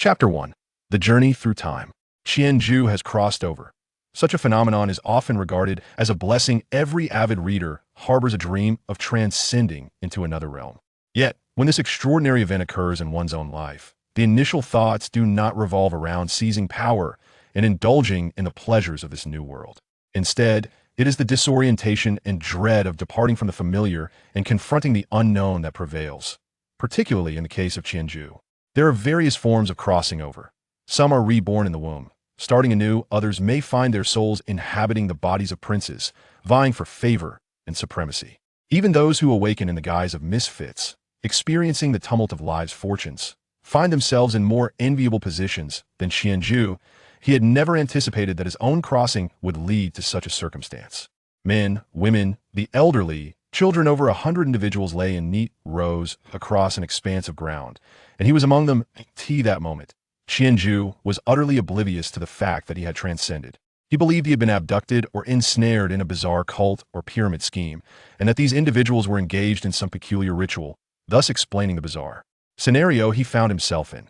Chapter 1. The Journey Through Time. Qianju has crossed over. Such a phenomenon is often regarded as a blessing. Every avid reader harbors a dream of transcending into another realm. Yet, when this extraordinary event occurs in one's own life, the initial thoughts do not revolve around seizing power and indulging in the pleasures of this new world. Instead, it is the disorientation and dread of departing from the familiar and confronting the unknown that prevails, particularly in the case of Qianju. There are various forms of crossing over. Some are reborn in the womb, starting anew. Others may find their souls inhabiting the bodies of princes, vying for favor and supremacy. Even those who awaken in the guise of misfits, experiencing the tumult of life's fortunes, find themselves in more enviable positions than Qianju. He had never anticipated that his own crossing would lead to such a circumstance. Men, women, the elderly, children, over 100 individuals lay in neat rows across an expanse of ground, and he was among them. That moment, Qianju was utterly oblivious to the fact that he had transcended. He believed he had been abducted or ensnared in a bizarre cult or pyramid scheme, and that these individuals were engaged in some peculiar ritual, thus explaining the bizarre scenario he found himself in.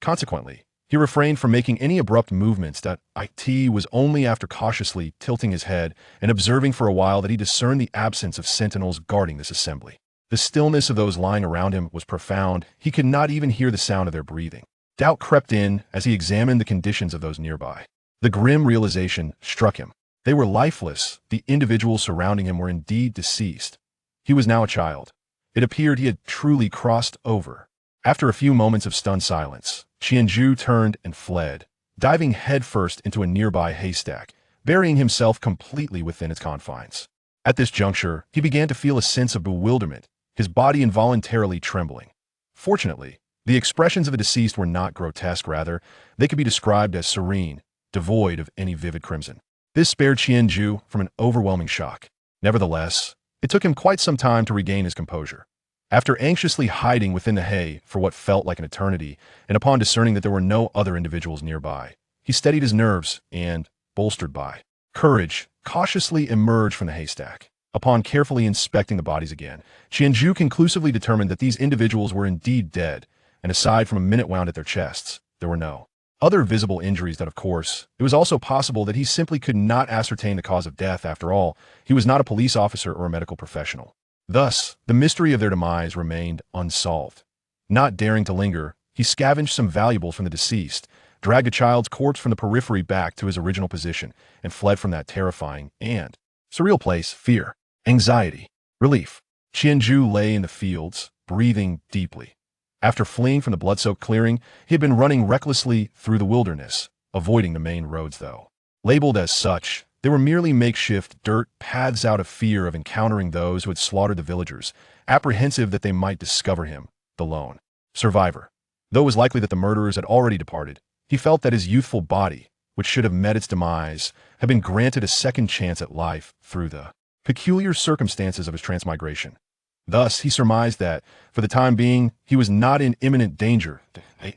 Consequently, he refrained from making any abrupt movements. It was only after cautiously tilting his head and observing for a while that he discerned the absence of sentinels guarding this assembly. The stillness of those lying around him was profound. He could not even hear the sound of their breathing. Doubt crept in as he examined the conditions of those nearby. The grim realization struck him. They were lifeless. The individuals surrounding him were indeed deceased. He was now a child. It appeared he had truly crossed over. After a few moments of stunned silence, Qianju turned and fled, diving headfirst into a nearby haystack, burying himself completely within its confines. At this juncture, he began to feel a sense of bewilderment, his body involuntarily trembling. Fortunately, the expressions of the deceased were not grotesque. Rather, they could be described as serene, devoid of any vivid crimson. This spared Qianju from an overwhelming shock. Nevertheless, it took him quite some time to regain his composure. After anxiously hiding within the hay for what felt like an eternity, and upon discerning that there were no other individuals nearby, he steadied his nerves and, bolstered by courage, cautiously emerged from the haystack. Upon carefully inspecting the bodies again, Qianju conclusively determined that these individuals were indeed dead, and aside from a minute wound at their chests, there were no other visible injuries. That, of course, it was also possible that he simply could not ascertain the cause of death. After all, he was not a police officer or a medical professional. Thus, the mystery of their demise remained unsolved. Not daring to linger, he scavenged some valuables from the deceased, dragged a child's corpse from the periphery back to his original position, and fled from that terrifying and surreal place. Fear, anxiety, relief. Qianju lay in the fields, breathing deeply. After fleeing from the blood-soaked clearing, he had been running recklessly through the wilderness, avoiding the main roads. Though labeled as such, they were merely makeshift dirt paths out of fear of encountering those who had slaughtered the villagers, apprehensive that they might discover him, the lone survivor. Though it was likely that the murderers had already departed, he felt that his youthful body, which should have met its demise, had been granted a second chance at life through the peculiar circumstances of his transmigration. Thus, he surmised that, for the time being, he was not in imminent danger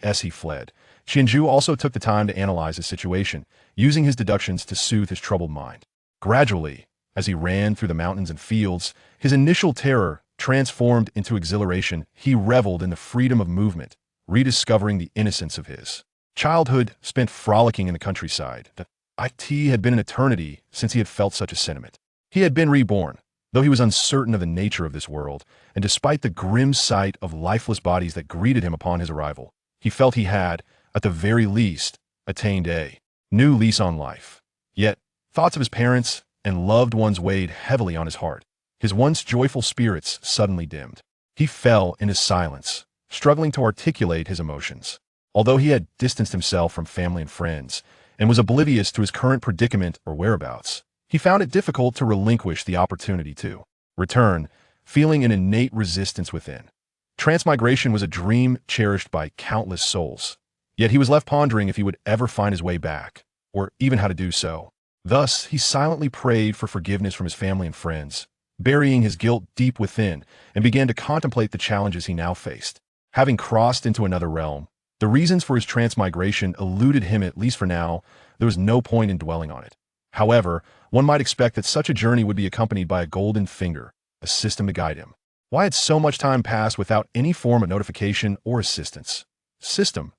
as he fled. Qianju also took the time to analyze his situation, using his deductions to soothe his troubled mind. Gradually, as he ran through the mountains and fields, his initial terror transformed into exhilaration. He reveled in the freedom of movement, rediscovering the innocence of his childhood spent frolicking in the countryside. It had been an eternity since he had felt such a sentiment. He had been reborn, though he was uncertain of the nature of this world, and despite the grim sight of lifeless bodies that greeted him upon his arrival, he felt he had, at the very least, attained a new lease on life. Yet, thoughts of his parents and loved ones weighed heavily on his heart. His once joyful spirits suddenly dimmed. He fell in his silence, struggling to articulate his emotions. Although he had distanced himself from family and friends, and was oblivious to his current predicament or whereabouts, he found it difficult to relinquish the opportunity to return, feeling an innate resistance within. Transmigration was a dream cherished by countless souls. Yet he was left pondering if he would ever find his way back, or even how to do so. Thus, he silently prayed for forgiveness from his family and friends, burying his guilt deep within, and began to contemplate the challenges he now faced. Having crossed into another realm, the reasons for his transmigration eluded him. At least for now, there was no point in dwelling on it. However, one might expect that such a journey would be accompanied by a golden finger, a system to guide him. Why had so much time passed without any form of notification or assistance? System.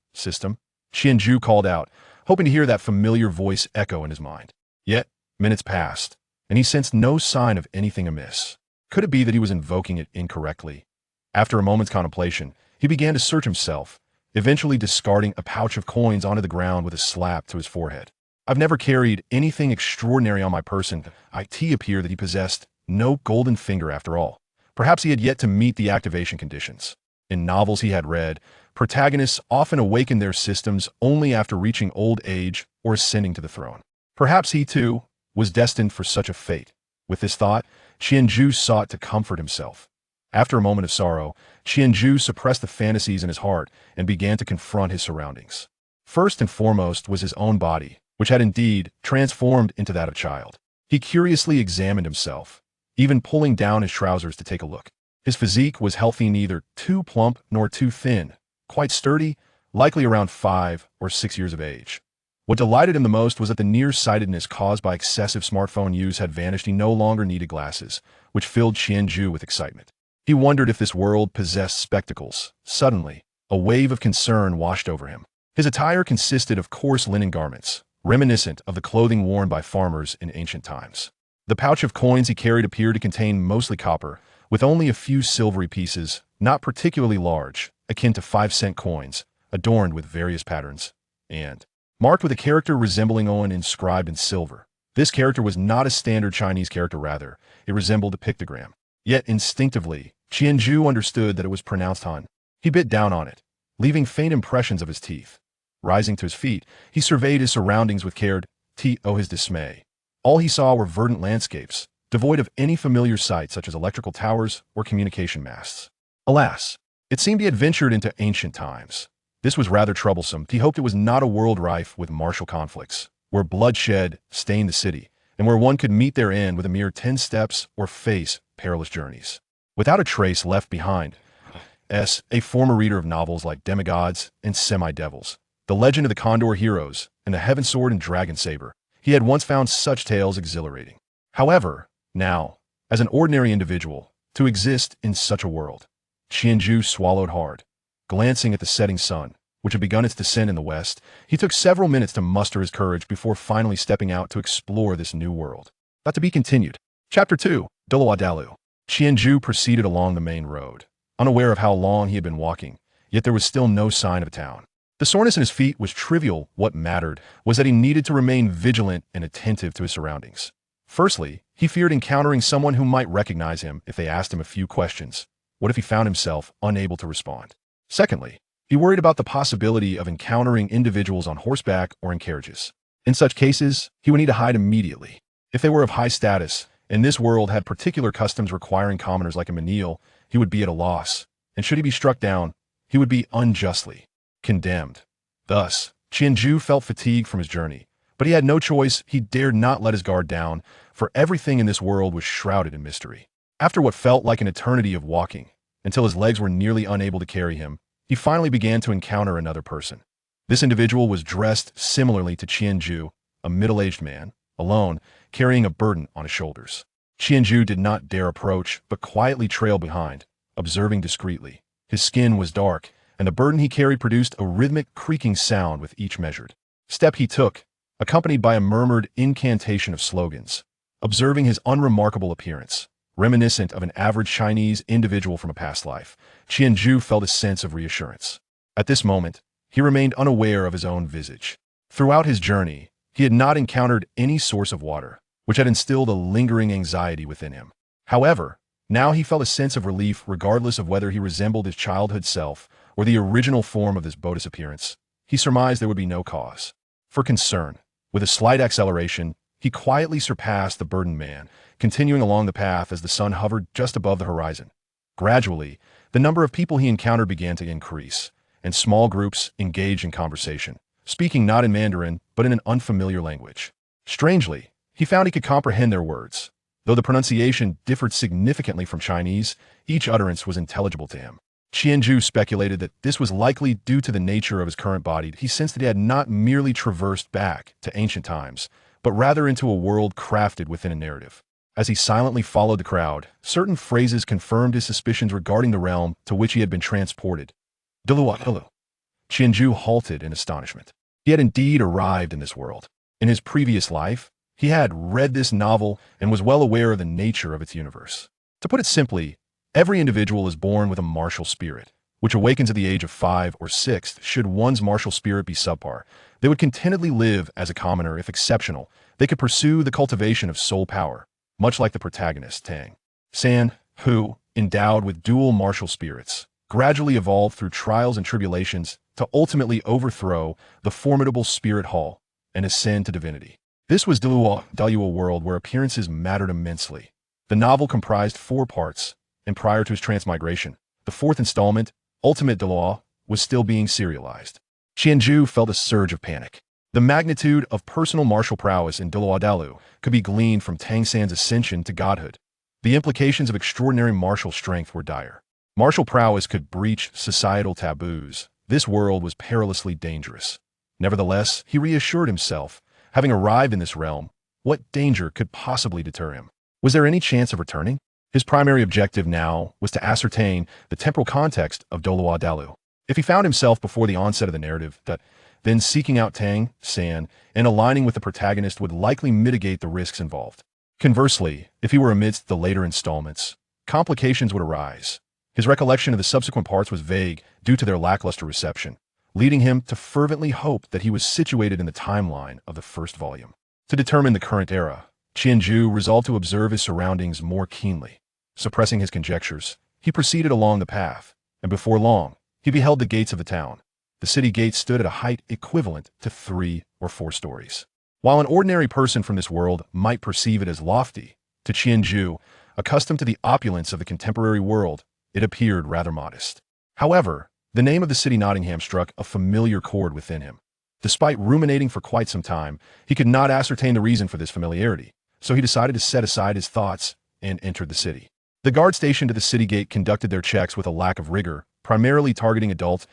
Qianju called out, hoping to hear that familiar voice echo in his mind. Yet, minutes passed, and he sensed no sign of anything amiss. Could it be that he was invoking it incorrectly? After a moment's contemplation, he began to search himself, eventually discarding a pouch of coins onto the ground with a slap to his forehead. I've never carried anything extraordinary on my person. It appeared that he possessed no golden finger after all. Perhaps he had yet to meet the activation conditions. In novels he had read, protagonists often awaken their systems only after reaching old age or ascending to the throne. Perhaps he, too, was destined for such a fate. With this thought, Qianju sought to comfort himself. After a moment of sorrow, Qianju suppressed the fantasies in his heart and began to confront his surroundings. First and foremost was his own body, which had indeed transformed into that of a child. He curiously examined himself, even pulling down his trousers to take a look. His physique was healthy, neither too plump nor too thin, quite sturdy, likely around 5 or 6 years of age. What delighted him the most was that the nearsightedness caused by excessive smartphone use had vanished. He no longer needed glasses, which filled Qianju with excitement. He wondered if this world possessed spectacles. Suddenly, a wave of concern washed over him. His attire consisted of coarse linen garments, reminiscent of the clothing worn by farmers in ancient times. The pouch of coins he carried appeared to contain mostly copper, with only a few silvery pieces, not particularly large, akin to 5-cent coins, adorned with various patterns, and marked with a character resembling Owen inscribed in silver. This character was not a standard Chinese character, rather, it resembled a pictogram. Yet instinctively, Qianju understood that it was pronounced Han. He bit down on it, leaving faint impressions of his teeth. Rising to his feet, he surveyed his surroundings with care. His dismay. All he saw were verdant landscapes, devoid of any familiar sight such as electrical towers or communication masts. Alas, it seemed he had ventured into ancient times. This was rather troublesome. He hoped it was not a world rife with martial conflicts, where bloodshed stained the city, and where one could meet their end with a mere 10 steps or face perilous journeys. Without a trace left behind, a former reader of novels like Demigods and Semi-Devils, The Legend of the Condor Heroes, and The Heaven Sword and Dragon Saber, he had once found such tales exhilarating. However, now, as an ordinary individual, to exist in such a world, Qianju swallowed hard. Glancing at the setting sun, which had begun its descent in the west, he took several minutes to muster his courage before finally stepping out to explore this new world. Not to be continued. Chapter 2, Douluo. Qianju proceeded along the main road, unaware of how long he had been walking, yet there was still no sign of a town. The soreness in his feet was trivial. What mattered was that he needed to remain vigilant and attentive to his surroundings. Firstly, he feared encountering someone who might recognize him if they asked him a few questions. What if he found himself unable to respond? Secondly, he worried about the possibility of encountering individuals on horseback or in carriages. In such cases, he would need to hide immediately. If they were of high status, and this world had particular customs requiring commoners like a menial, he would be at a loss, and should he be struck down, he would be unjustly condemned. Thus, Qianju felt fatigue from his journey, but he had no choice. He dared not let his guard down, for everything in this world was shrouded in mystery. After what felt like an eternity of walking, until his legs were nearly unable to carry him, he finally began to encounter another person. This individual was dressed similarly to Qianju, a middle-aged man, alone, carrying a burden on his shoulders. Qianju did not dare approach, but quietly trailed behind, observing discreetly. His skin was dark, and the burden he carried produced a rhythmic creaking sound with each measured step he took, accompanied by a murmured incantation of slogans. Observing his unremarkable appearance, reminiscent of an average Chinese individual from a past life, Qianju felt a sense of reassurance. At this moment, he remained unaware of his own visage. Throughout his journey, he had not encountered any source of water, which had instilled a lingering anxiety within him. However, now he felt a sense of relief regardless of whether he resembled his childhood self or the original form of his Buddhist appearance. He surmised there would be no cause for concern. With a slight acceleration, he quietly surpassed the burdened man, continuing along the path as the sun hovered just above the horizon. Gradually, the number of people he encountered began to increase, and small groups engaged in conversation, speaking not in Mandarin, but in an unfamiliar language. Strangely, he found he could comprehend their words. Though the pronunciation differed significantly from Chinese, each utterance was intelligible to him. Qianju speculated that this was likely due to the nature of his current body. He sensed that he had not merely traversed back to ancient times, but rather into a world crafted within a narrative. As he silently followed the crowd, certain phrases confirmed his suspicions regarding the realm to which he had been transported. Douluo. Qianju halted in astonishment. He had indeed arrived in this world. In his previous life, he had read this novel and was well aware of the nature of its universe. To put it simply, every individual is born with a martial spirit, which awakens at the age of 5 or 6. Should one's martial spirit be subpar, they would contentedly live as a commoner. If exceptional, they could pursue the cultivation of soul power, much like the protagonist, Tang San, who, endowed with dual martial spirits, gradually evolved through trials and tribulations to ultimately overthrow the formidable spirit hall and ascend to divinity. This was Douluo, a world where appearances mattered immensely. The novel comprised 4 parts, and prior to his transmigration, the 4th installment, Ultimate Douluo, was still being serialized. Qianju felt a surge of panic. The magnitude of personal martial prowess in Douluo could be gleaned from Tang San's ascension to godhood. The implications of extraordinary martial strength were dire. Martial prowess could breach societal taboos. This world was perilously dangerous. Nevertheless, he reassured himself, having arrived in this realm, what danger could possibly deter him? Was there any chance of returning? His primary objective now was to ascertain the temporal context of Douluo. If he found himself before the onset of the narrative, then seeking out Tang San and aligning with the protagonist would likely mitigate the risks involved. Conversely, if he were amidst the later installments, complications would arise. His recollection of the subsequent parts was vague due to their lackluster reception, leading him to fervently hope that he was situated in the timeline of the first volume. To determine the current era, Qianju resolved to observe his surroundings more keenly. Suppressing his conjectures, he proceeded along the path, and before long, he beheld the gates of the town. The city gates stood at a height equivalent to 3 or 4 stories. While an ordinary person from this world might perceive it as lofty, to Qianju, accustomed to the opulence of the contemporary world, it appeared rather modest. However, the name of the city Nottingham struck a familiar chord within him. Despite ruminating for quite some time, he could not ascertain the reason for this familiarity, so he decided to set aside his thoughts and entered the city. The guard stationed at the city gate conducted their checks with a lack of rigor, primarily targeting adult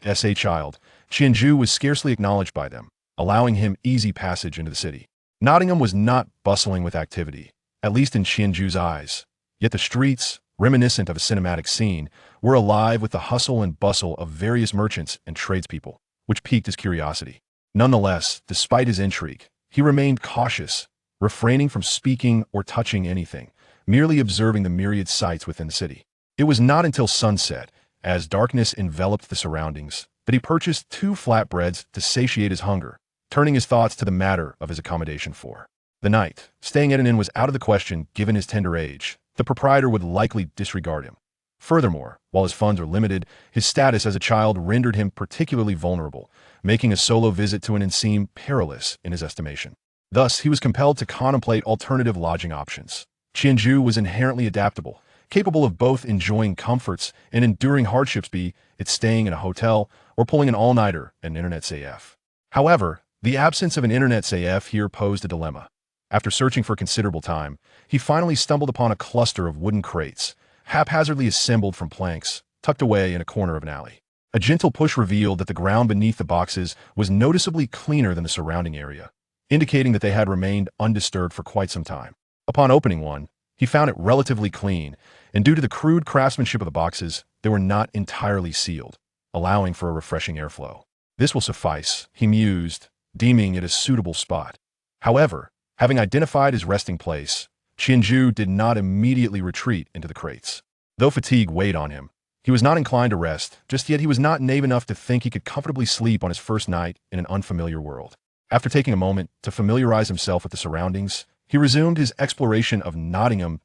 as a child. Qianju was scarcely acknowledged by them, allowing him easy passage into the city. Nottingham was not bustling with activity, at least in Qianju's eyes. Yet the streets, reminiscent of a cinematic scene, were alive with the hustle and bustle of various merchants and tradespeople, which piqued his curiosity. Nonetheless, despite his intrigue, he remained cautious, refraining from speaking or touching anything, merely observing the myriad sights within the city. It was not until sunset, as darkness enveloped the surroundings, that he purchased 2 flatbreads to satiate his hunger, turning his thoughts to the matter of his accommodation for the night. Staying at an inn was out of the question given his tender age. The proprietor would likely disregard him. Furthermore, while his funds were limited, his status as a child rendered him particularly vulnerable, making a solo visit to an inn seem perilous in his estimation. Thus, he was compelled to contemplate alternative lodging options. Qianju was inherently adaptable, capable of both enjoying comforts and enduring hardships, be it staying in a hotel or pulling an all-nighter and internet AF. However, the absence of an internet AF here posed a dilemma. After searching for considerable time, he finally stumbled upon a cluster of wooden crates, haphazardly assembled from planks, tucked away in a corner of an alley. A gentle push revealed that the ground beneath the boxes was noticeably cleaner than the surrounding area, indicating that they had remained undisturbed for quite some time. Upon opening one, he found it relatively clean, and due to the crude craftsmanship of the boxes, they were not entirely sealed, allowing for a refreshing airflow. This will suffice, he mused, deeming it a suitable spot. However, having identified his resting place, Qianju did not immediately retreat into the crates. Though fatigue weighed on him, he was not inclined to rest, just yet he was not knave enough to think he could comfortably sleep on his first night in an unfamiliar world. After taking a moment to familiarize himself with the surroundings, he resumed his exploration of Nottingham.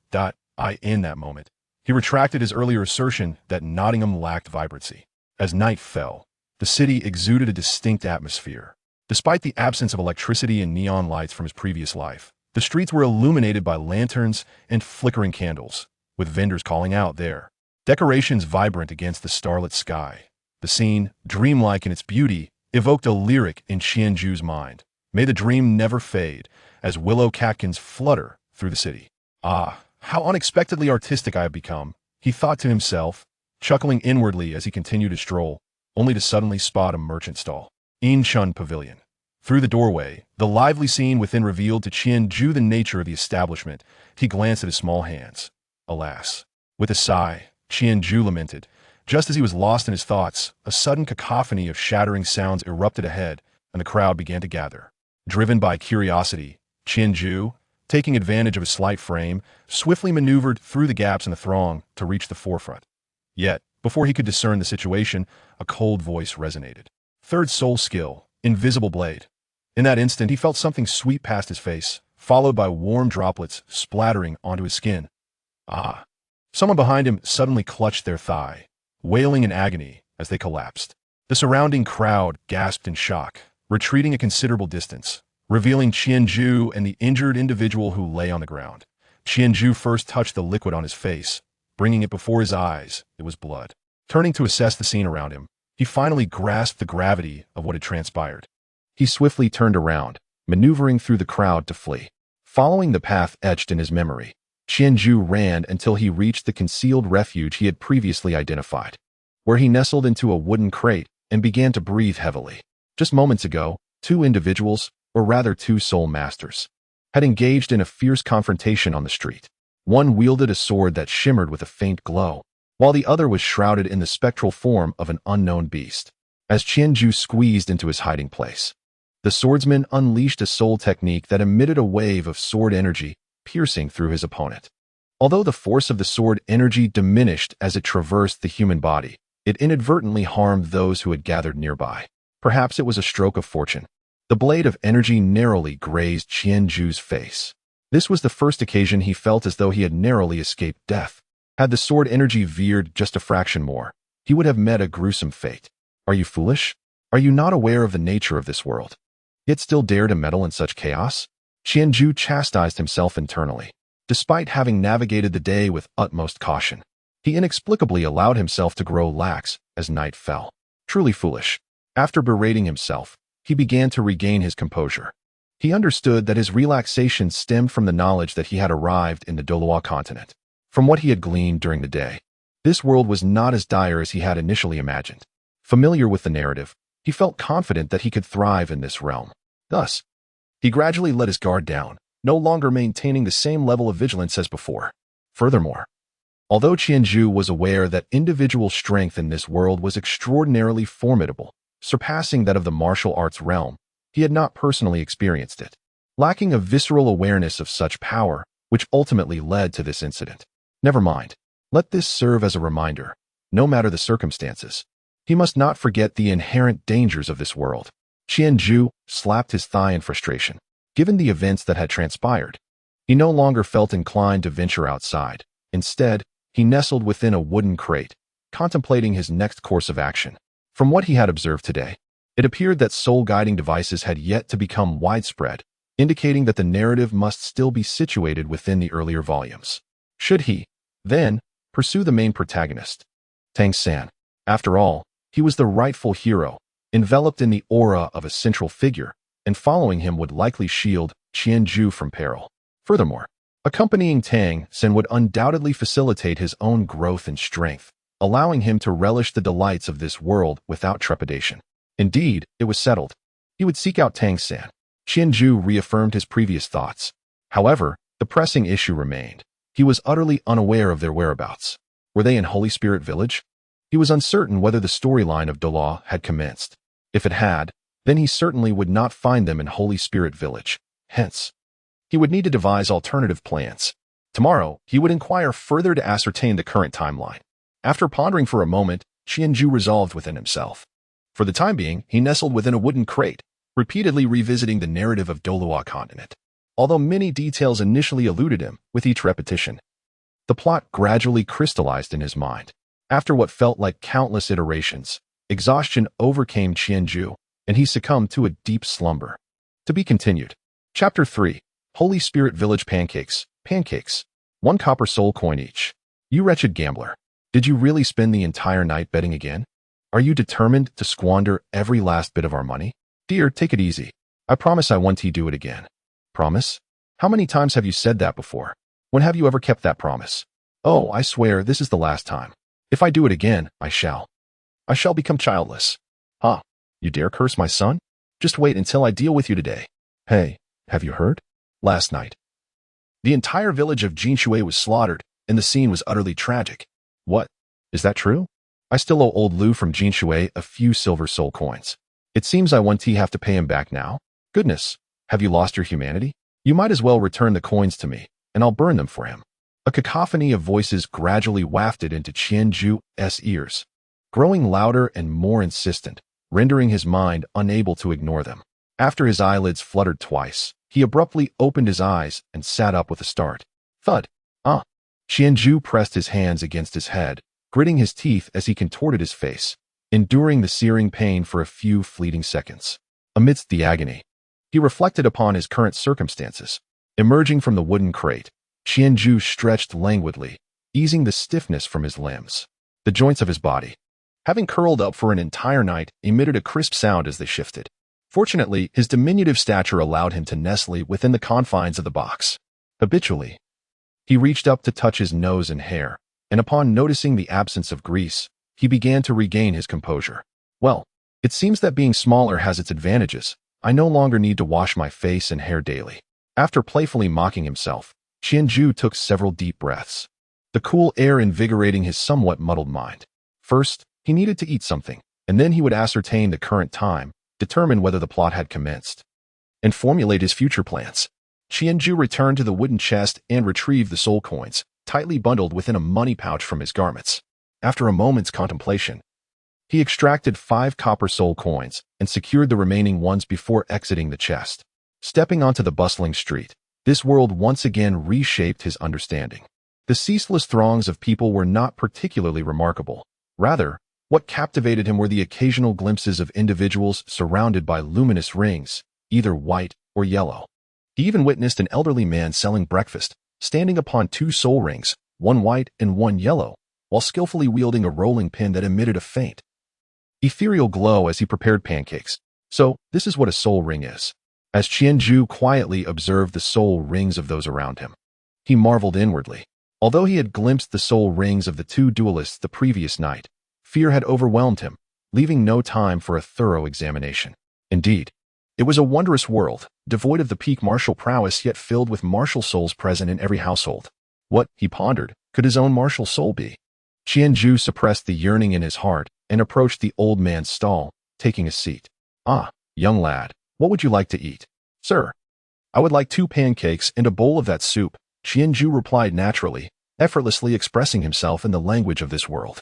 In that moment, he retracted his earlier assertion that Nottingham lacked vibrancy. As night fell, the city exuded a distinct atmosphere. Despite the absence of electricity and neon lights from his previous life, the streets were illuminated by lanterns and flickering candles, with vendors calling out their decorations vibrant against the starlit sky. The scene, dreamlike in its beauty, evoked a lyric in Qianju's mind. May the dream never fade, as willow catkins flutter through the city. Ah, how unexpectedly artistic I have become, he thought to himself, chuckling inwardly as he continued to stroll, only to suddenly spot a merchant stall. Incheon Pavilion. Through the doorway, the lively scene within revealed to Qianju the nature of the establishment. He glanced at his small hands. Alas. With a sigh, Qianju lamented, Just as he was lost in his thoughts, a sudden cacophony of shattering sounds erupted ahead, and the crowd began to gather. Driven by curiosity, Qianju, taking advantage of his slight frame, swiftly maneuvered through the gaps in the throng to reach the forefront. Yet, before he could discern the situation, a cold voice resonated. Third soul skill, invisible blade. In that instant, he felt something sweep past his face, followed by warm droplets splattering onto his skin. Ah! Someone behind him suddenly clutched their thigh, wailing in agony as they collapsed. The surrounding crowd gasped in shock, retreating a considerable distance, revealing Qianju and the injured individual who lay on the ground. Qianju first touched the liquid on his face, bringing it before his eyes. It was blood. Turning to assess the scene around him, he finally grasped the gravity of what had transpired. He swiftly turned around, maneuvering through the crowd to flee. Following the path etched in his memory, Qianju ran until he reached the concealed refuge he had previously identified, where he nestled into a wooden crate and began to breathe heavily. Just moments ago, two individuals, or rather two soul masters, had engaged in a fierce confrontation on the street. One wielded a sword that shimmered with a faint glow, while the other was shrouded in the spectral form of an unknown beast. As Qianju squeezed into his hiding place, the swordsman unleashed a soul technique that emitted a wave of sword energy piercing through his opponent. Although the force of the sword energy diminished as it traversed the human body, it inadvertently harmed those who had gathered nearby. Perhaps it was a stroke of fortune. The blade of energy narrowly grazed Qianju's face. This was the first occasion he felt as though he had narrowly escaped death. Had the sword energy veered just a fraction more, he would have met a gruesome fate. Are you foolish? Are you not aware of the nature of this world, yet still dare to meddle in such chaos? Qianju chastised himself internally. Despite having navigated the day with utmost caution, he inexplicably allowed himself to grow lax as night fell. Truly foolish. After berating himself, he began to regain his composure. He understood that his relaxation stemmed from the knowledge that he had arrived in the Douluo Continent. From what he had gleaned during the day, this world was not as dire as he had initially imagined. Familiar with the narrative, he felt confident that he could thrive in this realm. Thus, he gradually let his guard down, no longer maintaining the same level of vigilance as before. Furthermore, although Qianju was aware that individual strength in this world was extraordinarily formidable, surpassing that of the martial arts realm, he had not personally experienced it, lacking a visceral awareness of such power, which ultimately led to this incident. Never mind. Let this serve as a reminder, no matter the circumstances. He must not forget the inherent dangers of this world. Qianju slapped his thigh in frustration. Given the events that had transpired, he no longer felt inclined to venture outside. Instead, he nestled within a wooden crate, contemplating his next course of action. From what he had observed today, it appeared that soul-guiding devices had yet to become widespread, indicating that the narrative must still be situated within the earlier volumes. Should he, then, pursue the main protagonist, Tang San? After all, he was the rightful hero, enveloped in the aura of a central figure, and following him would likely shield Qianju from peril. Furthermore, accompanying Tang San would undoubtedly facilitate his own growth and strength, allowing him to relish the delights of this world without trepidation. Indeed, it was settled. He would seek out Tang San. Qianju reaffirmed his previous thoughts. However, the pressing issue remained. He was utterly unaware of their whereabouts. Were they in Holy Spirit Village? He was uncertain whether the storyline of Douluo had commenced. If it had, then he certainly would not find them in Holy Spirit Village. Hence, he would need to devise alternative plans. Tomorrow, he would inquire further to ascertain the current timeline. After pondering for a moment, Qianju resolved within himself. For the time being, he nestled within a wooden crate, repeatedly revisiting the narrative of Douluo Continent. Although many details initially eluded him with each repetition, the plot gradually crystallized in his mind. After what felt like countless iterations, exhaustion overcame Qianju, and he succumbed to a deep slumber. To be continued. Chapter 3. Holy Spirit Village Pancakes. Pancakes. 1 copper soul coin each. You wretched gambler. Did you really spend the entire night betting again? Are you determined to squander every last bit of our money? Dear, take it easy. I promise I won't do it again. Promise? How many times have you said that before? When have you ever kept that promise? Oh, I swear this is the last time. If I do it again, I shall become childless. Huh? You dare curse my son? Just wait until I deal with you today. Hey, have you heard? Last night, the entire village of Jinshui was slaughtered, and the scene was utterly tragic. What? Is that true? I still owe old Lu from Jinshui a few silver soul coins. It seems I want to have to pay him back now. Goodness, have you lost your humanity? You might as well return the coins to me, and I'll burn them for him. A cacophony of voices gradually wafted into Qianju's ears, growing louder and more insistent, rendering his mind unable to ignore them. After his eyelids fluttered twice, he abruptly opened his eyes and sat up with a start. Thud. Ah. Qianju pressed his hands against his head, gritting his teeth as he contorted his face, enduring the searing pain for a few fleeting seconds. Amidst the agony, he reflected upon his current circumstances. Emerging from the wooden crate, Qianju stretched languidly, easing the stiffness from his limbs. The joints of his body, having curled up for an entire night, emitted a crisp sound as they shifted. Fortunately, his diminutive stature allowed him to nestle within the confines of the box. Habitually, he reached up to touch his nose and hair, and upon noticing the absence of grease, he began to regain his composure. Well, it seems that being smaller has its advantages. I no longer need to wash my face and hair daily. After playfully mocking himself, Qianju took several deep breaths, the cool air invigorating his somewhat muddled mind. First, he needed to eat something, and then he would ascertain the current time, determine whether the plot had commenced, and formulate his future plans. Qianju returned to the wooden chest and retrieved the soul coins, tightly bundled within a money pouch from his garments. After a moment's contemplation, he extracted 5 copper soul coins and secured the remaining ones before exiting the chest. Stepping onto the bustling street, this world once again reshaped his understanding. The ceaseless throngs of people were not particularly remarkable. Rather, what captivated him were the occasional glimpses of individuals surrounded by luminous rings, either white or yellow. He even witnessed an elderly man selling breakfast, standing upon 2 soul rings, one white and one yellow, while skillfully wielding a rolling pin that emitted a faint, ethereal glow as he prepared pancakes. So, this is what a soul ring is. As Qianju quietly observed the soul rings of those around him, he marveled inwardly. Although he had glimpsed the soul rings of the 2 duelists the previous night, fear had overwhelmed him, leaving no time for a thorough examination. Indeed, it was a wondrous world, devoid of the peak martial prowess yet filled with martial souls present in every household. What, he pondered, could his own martial soul be? Qianju suppressed the yearning in his heart and approached the old man's stall, taking a seat. Ah, young lad, what would you like to eat? Sir, I would like 2 pancakes and a bowl of that soup, Qianju replied naturally, effortlessly expressing himself in the language of this world,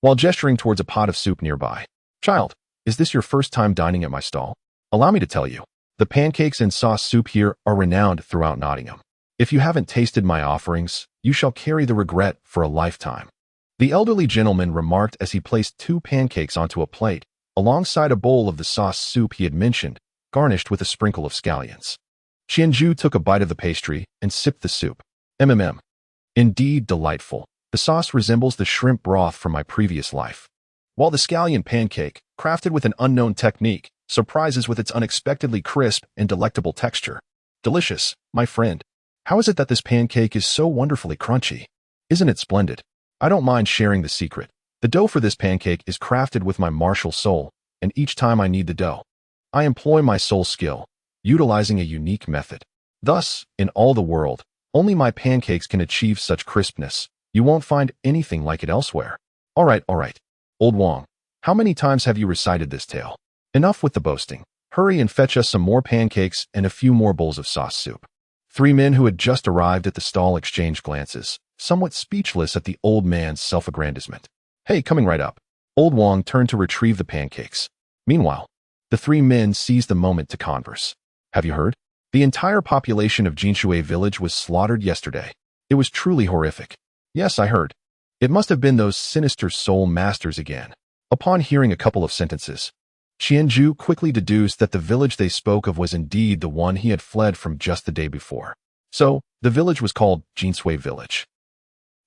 while gesturing towards a pot of soup nearby. Child, is this your first time dining at my stall? Allow me to tell you, the pancakes and sauce soup here are renowned throughout Nottingham. If you haven't tasted my offerings, you shall carry the regret for a lifetime. The elderly gentleman remarked as he placed 2 pancakes onto a plate, alongside a bowl of the sauce soup he had mentioned, garnished with a sprinkle of scallions. Qianju took a bite of the pastry and sipped the soup. Indeed delightful. The sauce resembles the shrimp broth from my previous life, while the scallion pancake, crafted with an unknown technique, surprises with its unexpectedly crisp and delectable texture. Delicious, my friend. How is it that this pancake is so wonderfully crunchy? Isn't it splendid? I don't mind sharing the secret. The dough for this pancake is crafted with my martial soul, and each time I need the dough, I employ my soul skill, utilizing a unique method. Thus, in all the world, only my pancakes can achieve such crispness. You won't find anything like it elsewhere. All right. Old Wang, how many times have you recited this tale? Enough with the boasting. Hurry and fetch us some more pancakes and a few more bowls of sauce soup. 3 men who had just arrived at the stall exchanged glances, somewhat speechless at the old man's self-aggrandizement. Hey, coming right up. Old Wang turned to retrieve the pancakes. Meanwhile, the 3 men seized the moment to converse. Have you heard? The entire population of Jinshui village was slaughtered yesterday. It was truly horrific. Yes, I heard. It must have been those sinister soul masters again. Upon hearing a couple of sentences, Qianju quickly deduced that the village they spoke of was indeed the one he had fled from just the day before. So, the village was called Jinshui Village.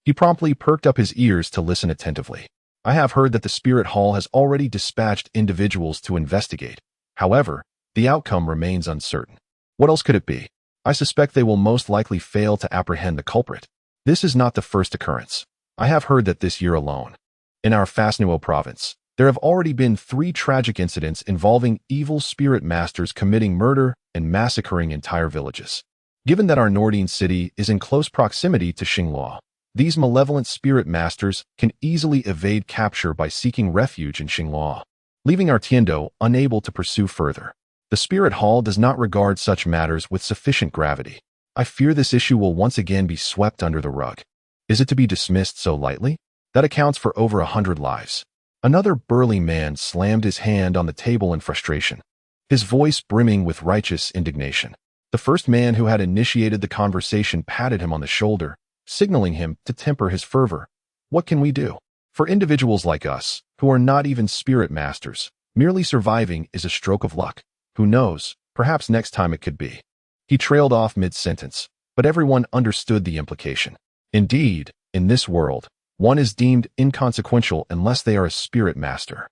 He promptly perked up his ears to listen attentively. I have heard that the Spirit Hall has already dispatched individuals to investigate. However, the outcome remains uncertain. What else could it be? I suspect they will most likely fail to apprehend the culprit. This is not the first occurrence. I have heard that this year alone, in our Fasnuo province, there have already been 3 tragic incidents involving evil spirit masters committing murder and massacring entire villages. Given that our Nordine city is in close proximity to Xingluo, These malevolent spirit masters can easily evade capture by seeking refuge in Xinghua, leaving our Tiando unable to pursue further. The Spirit Hall does not regard such matters with sufficient gravity. I fear this issue will once again be swept under the rug. Is it to be dismissed so lightly? That accounts for over 100 lives. Another burly man slammed his hand on the table in frustration, his voice brimming with righteous indignation. The first man who had initiated the conversation patted him on the shoulder, signaling him to temper his fervor. What can we do? For individuals like us, who are not even spirit masters, merely surviving is a stroke of luck. Who knows, perhaps next time it could be. He trailed off mid-sentence, but everyone understood the implication. Indeed, in this world, one is deemed inconsequential unless they are a spirit master.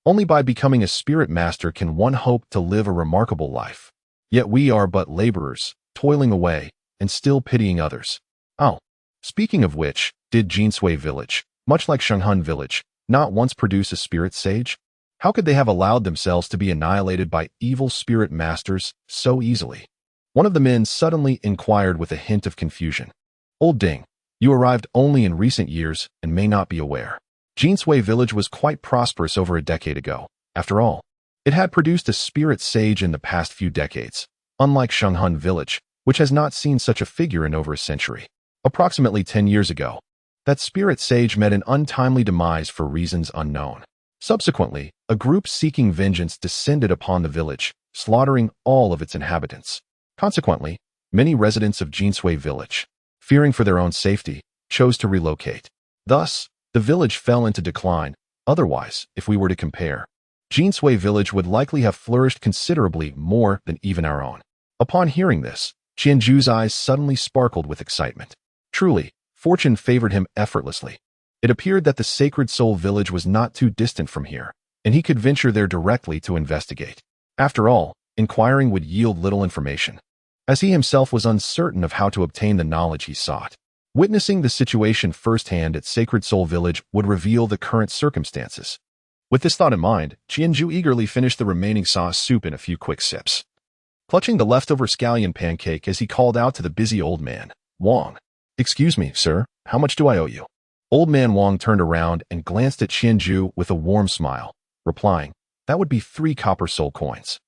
Only by becoming a spirit master can one hope to live a remarkable life. Yet we are but laborers, toiling away, and still pitying others. Oh, speaking of which, did Jinsui Village, much like Shenghun Village, not once produce a spirit sage? How could they have allowed themselves to be annihilated by evil spirit masters so easily? One of the men suddenly inquired with a hint of confusion. Old Ding, you arrived only in recent years and may not be aware. Jinsui Village was quite prosperous over a decade ago. After all, it had produced a spirit sage in the past few decades, unlike Shenghun Village, which has not seen such a figure in over a century. Approximately 10 years ago, that spirit sage met an untimely demise for reasons unknown. Subsequently, a group seeking vengeance descended upon the village, slaughtering all of its inhabitants. Consequently, many residents of Jinsui Village, fearing for their own safety, chose to relocate. Thus, the village fell into decline. Otherwise, if we were to compare, Jinsui Village would likely have flourished considerably more than even our own. Upon hearing this, Qianju's eyes suddenly sparkled with excitement. Truly, fortune favored him effortlessly. It appeared that the Sacred Soul Village was not too distant from here, and he could venture there directly to investigate. After all, inquiring would yield little information, as he himself was uncertain of how to obtain the knowledge he sought. Witnessing the situation firsthand at Sacred Soul Village would reveal the current circumstances. With this thought in mind, Qianju eagerly finished the remaining sauce soup in a few quick sips, clutching the leftover scallion pancake as he called out to the busy old man, Wang. Excuse me, sir, how much do I owe you? Old man Wang turned around and glanced at Qianju with a warm smile, replying, that would be 3 copper soul coins.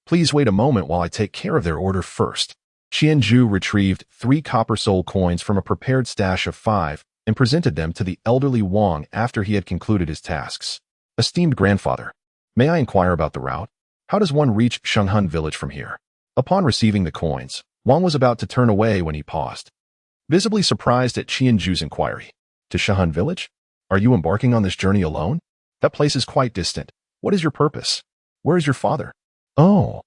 Please wait a moment while I take care of their order first. Qianju retrieved 3 copper soul coins from a prepared stash of 5 and presented them to the elderly Wang after he had concluded his tasks. Esteemed grandfather, may I inquire about the route? How does one reach Shenghun Village from here? Upon receiving the coins, Wang was about to turn away when he paused, visibly surprised at Qianju's inquiry. To Shenghun Village? Are you embarking on this journey alone? That place is quite distant. What is your purpose? Where is your father? Oh,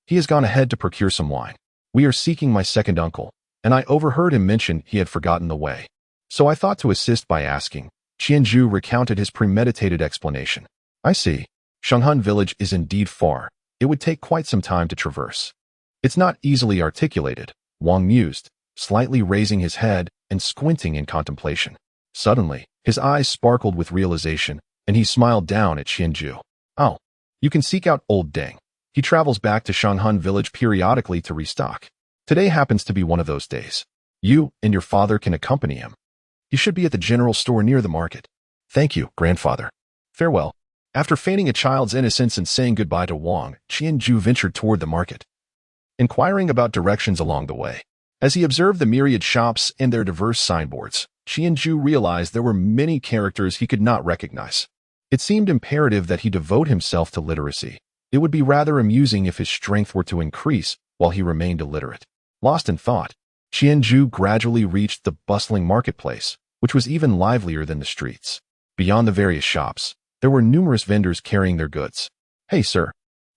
he has gone ahead to procure some wine. We are seeking my second uncle, and I overheard him mention he had forgotten the way. So I thought to assist by asking. Qianju recounted his premeditated explanation. I see. Shenghun Village is indeed far. It would take quite some time to traverse. It's not easily articulated, Wang mused, slightly raising his head and squinting in contemplation. Suddenly, his eyes sparkled with realization, and he smiled down at Qianju. Oh, you can seek out old Deng. He travels back to Shenghun Village periodically to restock. Today happens to be one of those days. You and your father can accompany him. You should be at the general store near the market. Thank you, grandfather. Farewell. After feigning a child's innocence and saying goodbye to Wang, Qianju ventured toward the market, inquiring about directions along the way. As he observed the myriad shops and their diverse signboards, Qianju realized there were many characters he could not recognize. It seemed imperative that he devote himself to literacy. It would be rather amusing if his strength were to increase while he remained illiterate. Lost in thought, Qianju gradually reached the bustling marketplace, which was even livelier than the streets. Beyond the various shops, there were numerous vendors carrying their goods. Hey, sir,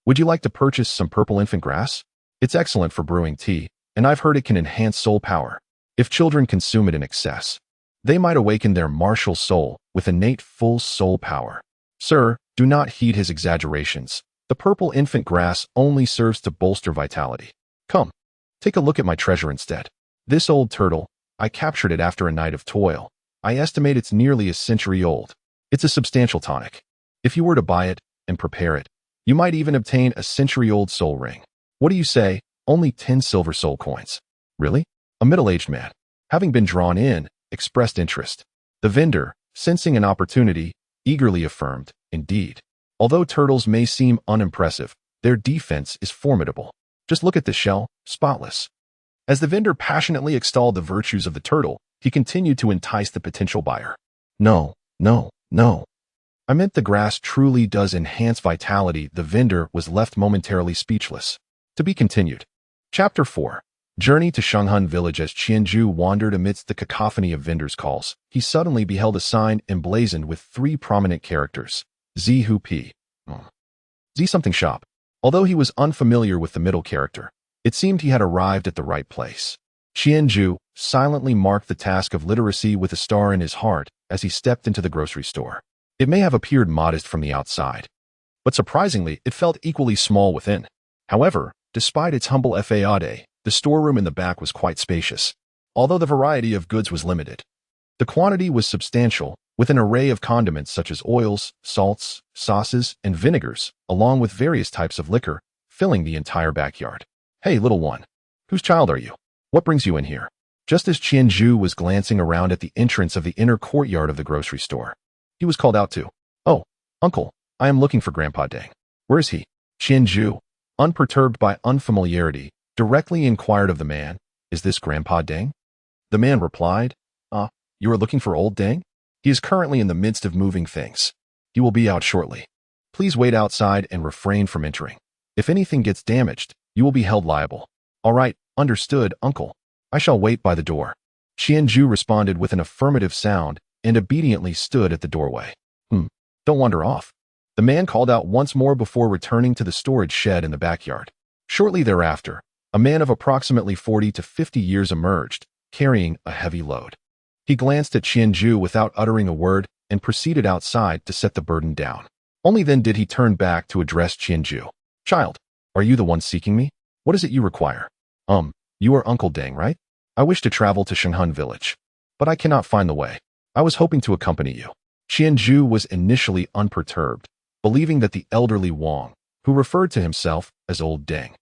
would you like to purchase some purple infant grass? It's excellent for brewing tea, and I've heard it can enhance soul power. If children consume it in excess, they might awaken their martial soul with innate full soul power. Sir, do not heed his exaggerations. The purple infant grass only serves to bolster vitality. Come, take a look at my treasure instead. This old turtle, I captured it after a night of toil. I estimate it's nearly a century old. It's a substantial tonic. If you were to buy it and prepare it, you might even obtain a century-old soul ring. What do you say? Only 10 silver soul coins. Really? A middle-aged man, having been drawn in, expressed interest. The vendor, sensing an opportunity, eagerly affirmed, "Indeed. Although turtles may seem unimpressive, their defense is formidable. Just look at this shell, spotless." As the vendor passionately extolled the virtues of the turtle, he continued to entice the potential buyer. "No, no, no. I meant the grass truly does enhance vitality." The vendor was left momentarily speechless. To be continued. Chapter 4. Journey to Shenghun Village. As Qianju wandered amidst the cacophony of vendors' calls, he suddenly beheld a sign emblazoned with 3 prominent characters. Z Hu P. Z something shop. Although he was unfamiliar with the middle character, it seemed he had arrived at the right place. Qianju silently marked the task of literacy with a star in his heart as he stepped into the grocery store. It may have appeared modest from the outside, but surprisingly, it felt equally small within. However, despite its humble facade, the storeroom in the back was quite spacious, although the variety of goods was limited. The quantity was substantial, with an array of condiments such as oils, salts, sauces, and vinegars, along with various types of liquor, filling the entire backyard. "Hey, little one. Whose child are you? What brings you in here?" Just as Qianju was glancing around at the entrance of the inner courtyard of the grocery store, he was called out to. "Oh, uncle, I am looking for Grandpa Deng. Where is he?" Qianju, unperturbed by unfamiliarity, directly inquired of the man, "Is this Grandpa Deng?" The man replied, You are looking for old Deng? He is currently in the midst of moving things. He will be out shortly. Please wait outside and refrain from entering. If anything gets damaged, you will be held liable." "All right, understood, uncle. I shall wait by the door." Qianju responded with an affirmative sound and obediently stood at the doorway. Don't wander off." The man called out once more before returning to the storage shed in the backyard. Shortly thereafter, a man of approximately 40 to 50 years emerged, carrying a heavy load. He glanced at Qianju without uttering a word and proceeded outside to set the burden down. Only then did he turn back to address Qianju. "Child, are you the one seeking me? What is it you require?" You are Uncle Deng, right? I wish to travel to Shenghun Village, but I cannot find the way. I was hoping to accompany you." Qianju was initially unperturbed, believing that the elderly Wang, who referred to himself as Old Deng,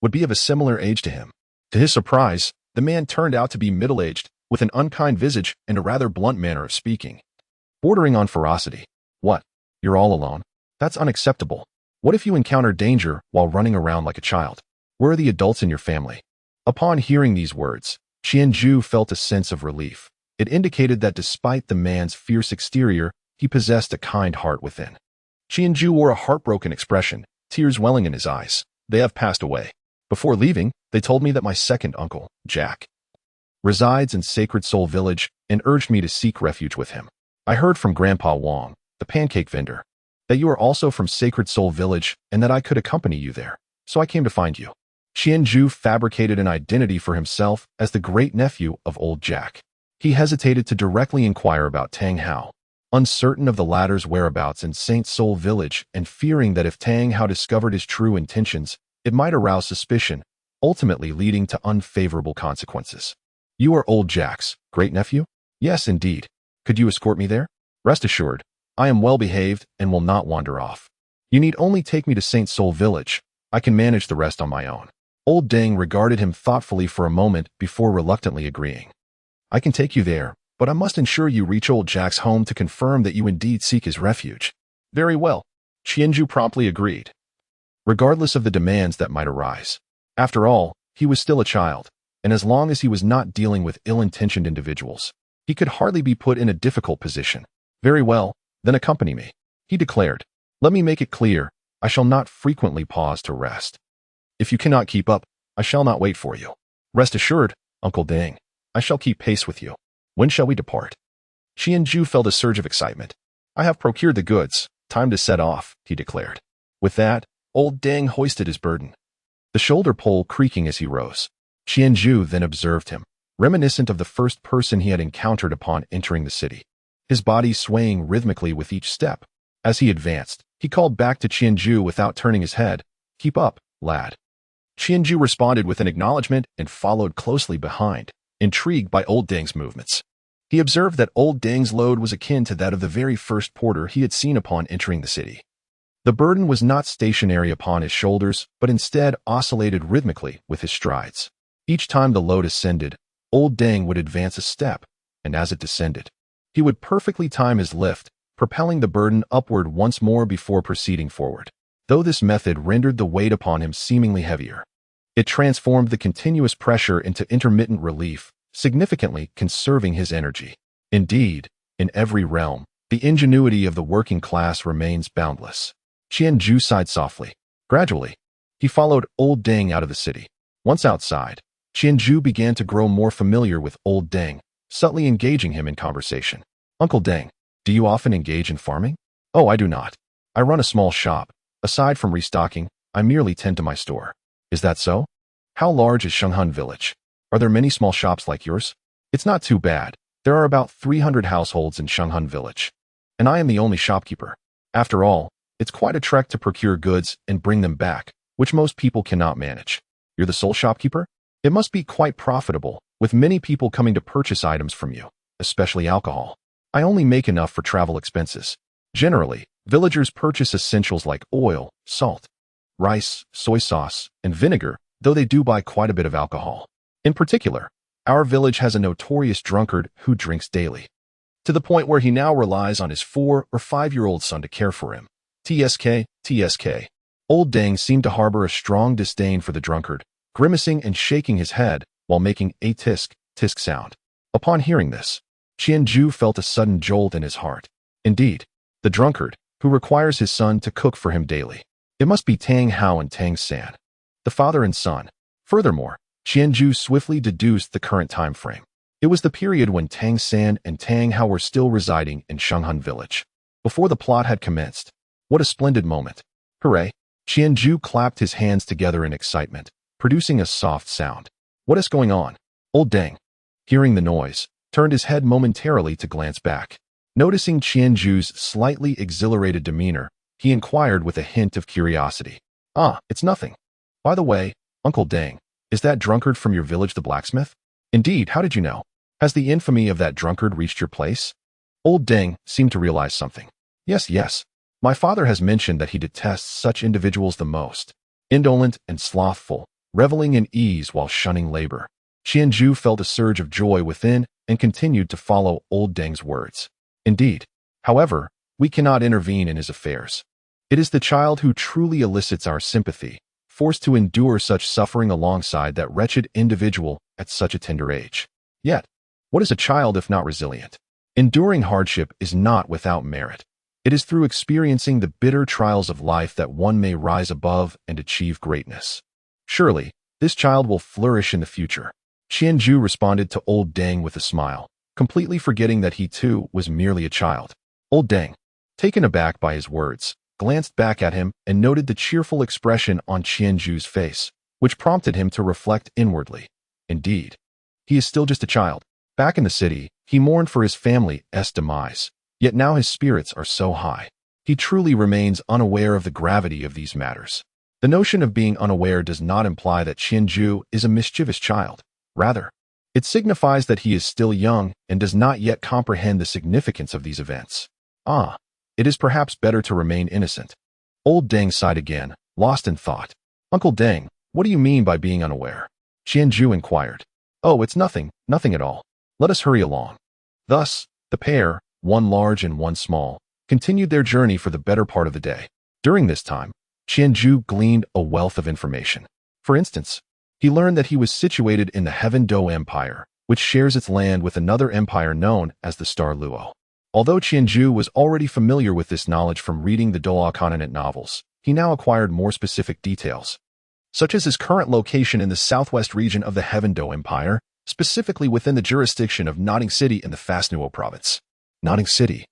would be of a similar age to him. To his surprise, the man turned out to be middle-aged, with an unkind visage and a rather blunt manner of speaking, bordering on ferocity. "What? You're all alone? That's unacceptable. What if you encounter danger while running around like a child? Where are the adults in your family?" Upon hearing these words, Qianju felt a sense of relief. It indicated that despite the man's fierce exterior, he possessed a kind heart within. Qianju wore a heartbroken expression, tears welling in his eyes. "They have passed away. Before leaving, they told me that my second uncle, Jack, resides in Sacred Soul Village and urged me to seek refuge with him. I heard from Grandpa Wang, the pancake vendor, that you are also from Sacred Soul Village and that I could accompany you there, so I came to find you." Qianju fabricated an identity for himself as the great-nephew of old Jack. He hesitated to directly inquire about Tang Hao, uncertain of the latter's whereabouts in Saint Soul Village and fearing that if Tang Hao discovered his true intentions, it might arouse suspicion, ultimately leading to unfavorable consequences. "You are old Jack's great-nephew?" "Yes, indeed. Could you escort me there?" "Rest assured, I am well behaved and will not wander off. You need only take me to Saint Soul Village. I can manage the rest on my own." Old Deng regarded him thoughtfully for a moment before reluctantly agreeing. "I can take you there, but I must ensure you reach old Jack's home to confirm that you indeed seek his refuge." "Very well." Qianju promptly agreed, regardless of the demands that might arise. After all, he was still a child, and as long as he was not dealing with ill-intentioned individuals, he could hardly be put in a difficult position. "Very well, then accompany me," he declared. "Let me make it clear, I shall not frequently pause to rest. If you cannot keep up, I shall not wait for you. Rest assured, Uncle Deng, I shall keep pace with you. When shall we depart?" Qianju felt a surge of excitement. "I have procured the goods. Time to set off," he declared. With that, old Deng hoisted his burden, the shoulder pole creaking as he rose. Qianju then observed him, reminiscent of the first person he had encountered upon entering the city, his body swaying rhythmically with each step. As he advanced, he called back to Qianju without turning his head, "Keep up, lad." Qianju responded with an acknowledgement and followed closely behind, intrigued by old Deng's movements. He observed that old Deng's load was akin to that of the very first porter he had seen upon entering the city. The burden was not stationary upon his shoulders, but instead oscillated rhythmically with his strides. Each time the load ascended, old Deng would advance a step, and as it descended, he would perfectly time his lift, propelling the burden upward once more before proceeding forward. Though this method rendered the weight upon him seemingly heavier, it transformed the continuous pressure into intermittent relief, significantly conserving his energy. Indeed, in every realm, the ingenuity of the working class remains boundless. Qianju sighed softly. Gradually, he followed old Deng out of the city. Once outside, Qianju began to grow more familiar with old Deng, subtly engaging him in conversation. Uncle Deng, do you often engage in farming? Oh, I do not. I run a small shop. Aside from restocking, I merely tend to my store. Is that so? How large is Shenghun village? Are there many small shops like yours? It's not too bad. There are about 300 households in Shenghun village, and I am the only shopkeeper. After all, it's quite a trek to procure goods and bring them back, which most people cannot manage. You're the sole shopkeeper? It must be quite profitable, with many people coming to purchase items from you, especially alcohol. I only make enough for travel expenses. Generally, villagers purchase essentials like oil, salt, rice, soy sauce, and vinegar, though they do buy quite a bit of alcohol. In particular, our village has a notorious drunkard who drinks daily, to the point where he now relies on his 4 or 5-year-old son to care for him. TSK. Old Deng seemed to harbor a strong disdain for the drunkard, grimacing and shaking his head while making a tisk sound. Upon hearing this, Qianju felt a sudden jolt in his heart. Indeed, the drunkard, who requires his son to cook for him daily. It must be Tang Hao and Tang San, the father and son. Furthermore, Qianju swiftly deduced the current time frame. It was the period when Tang San and Tang Hao were still residing in Shenghun village, before the plot had commenced. What a splendid moment. Hooray! Qianju clapped his hands together in excitement, producing a soft sound. What is going on? Old Deng, hearing the noise, turned his head momentarily to glance back. Noticing Qianju's slightly exhilarated demeanor, he inquired with a hint of curiosity. Ah, it's nothing. By the way, Uncle Deng, is that drunkard from your village the blacksmith? Indeed, how did you know? Has the infamy of that drunkard reached your place? Old Deng seemed to realize something. Yes. My father has mentioned that he detests such individuals the most. Indolent and slothful, reveling in ease while shunning labor. Qianju felt a surge of joy within and continued to follow old Deng's words. Indeed, however, we cannot intervene in his affairs. It is the child who truly elicits our sympathy, forced to endure such suffering alongside that wretched individual at such a tender age. Yet, what is a child if not resilient? Enduring hardship is not without merit. It is through experiencing the bitter trials of life that one may rise above and achieve greatness. Surely, this child will flourish in the future. Qianju responded to old Deng with a smile, completely forgetting that he too was merely a child. Old Deng, taken aback by his words, glanced back at him and noted the cheerful expression on Qianju's face, which prompted him to reflect inwardly. Indeed, he is still just a child. Back in the city, he mourned for his family's demise, yet now his spirits are so high. He truly remains unaware of the gravity of these matters. The notion of being unaware does not imply that Qianju is a mischievous child. Rather, it signifies that he is still young and does not yet comprehend the significance of these events. Ah, it is perhaps better to remain innocent. Old Deng sighed again, lost in thought. Uncle Deng, what do you mean by being unaware? Qianju inquired. Oh, it's nothing at all. Let us hurry along. Thus, the pair, one large and one small, continued their journey for the better part of the day. During this time, Qianju gleaned a wealth of information. For instance, he learned that he was situated in the Heaven Do Empire, which shares its land with another empire known as the Star Luo. Although Qianju was already familiar with this knowledge from reading the Douluo Continent novels, he now acquired more specific details, such as his current location in the southwest region of the Heaven Do Empire, specifically within the jurisdiction of Notting City in the Fasnuo province. Notting City,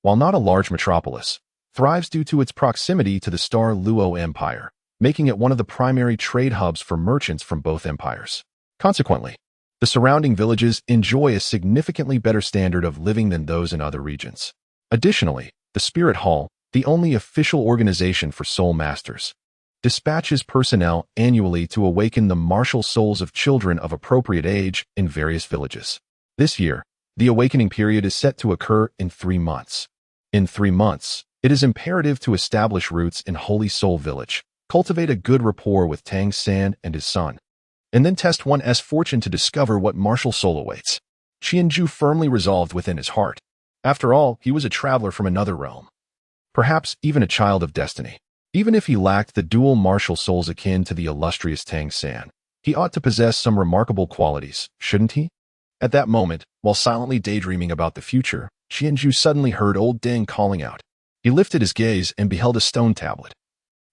while not a large metropolis, thrives due to its proximity to the Star Luo Empire, making it one of the primary trade hubs for merchants from both empires. Consequently, the surrounding villages enjoy a significantly better standard of living than those in other regions. Additionally, the Spirit Hall, the only official organization for soul masters, dispatches personnel annually to awaken the martial souls of children of appropriate age in various villages. This year, the awakening period is set to occur in 3 months. In 3 months, it is imperative to establish roots in Holy Soul Village, cultivate a good rapport with Tang San and his son, and then test one's fortune to discover what martial soul awaits. Qianju firmly resolved within his heart. After all, he was a traveler from another realm. Perhaps even a child of destiny. Even if he lacked the dual martial souls akin to the illustrious Tang San, he ought to possess some remarkable qualities, shouldn't he? At that moment, while silently daydreaming about the future, Qianju suddenly heard old Deng calling out. He lifted his gaze and beheld a stone tablet,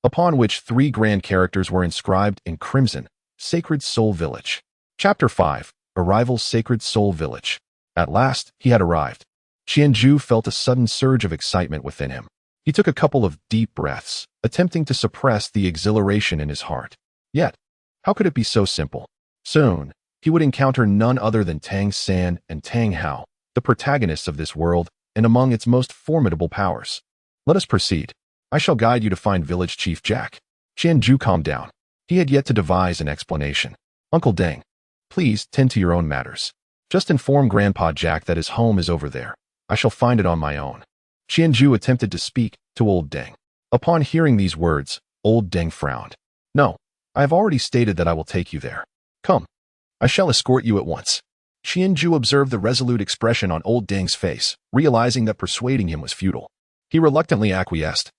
upon which 3 grand characters were inscribed in crimson: Sacred Soul Village. Chapter 5. Arrival Sacred Soul Village. At last, he had arrived. Qianju felt a sudden surge of excitement within him. He took a couple of deep breaths, attempting to suppress the exhilaration in his heart. Yet, how could it be so simple? Soon, he would encounter none other than Tang San and Tang Hao, the protagonists of this world and among its most formidable powers. Let us proceed. I shall guide you to find Village Chief Jack. Qianju calmed down. He had yet to devise an explanation. Uncle Deng, please tend to your own matters. Just inform Grandpa Jack that his home is over there. I shall find it on my own. Qianju attempted to speak to old Deng. Upon hearing these words, old Deng frowned. No, I have already stated that I will take you there. Come, I shall escort you at once. Qianju observed the resolute expression on old Deng's face, realizing that persuading him was futile. He reluctantly acquiesced,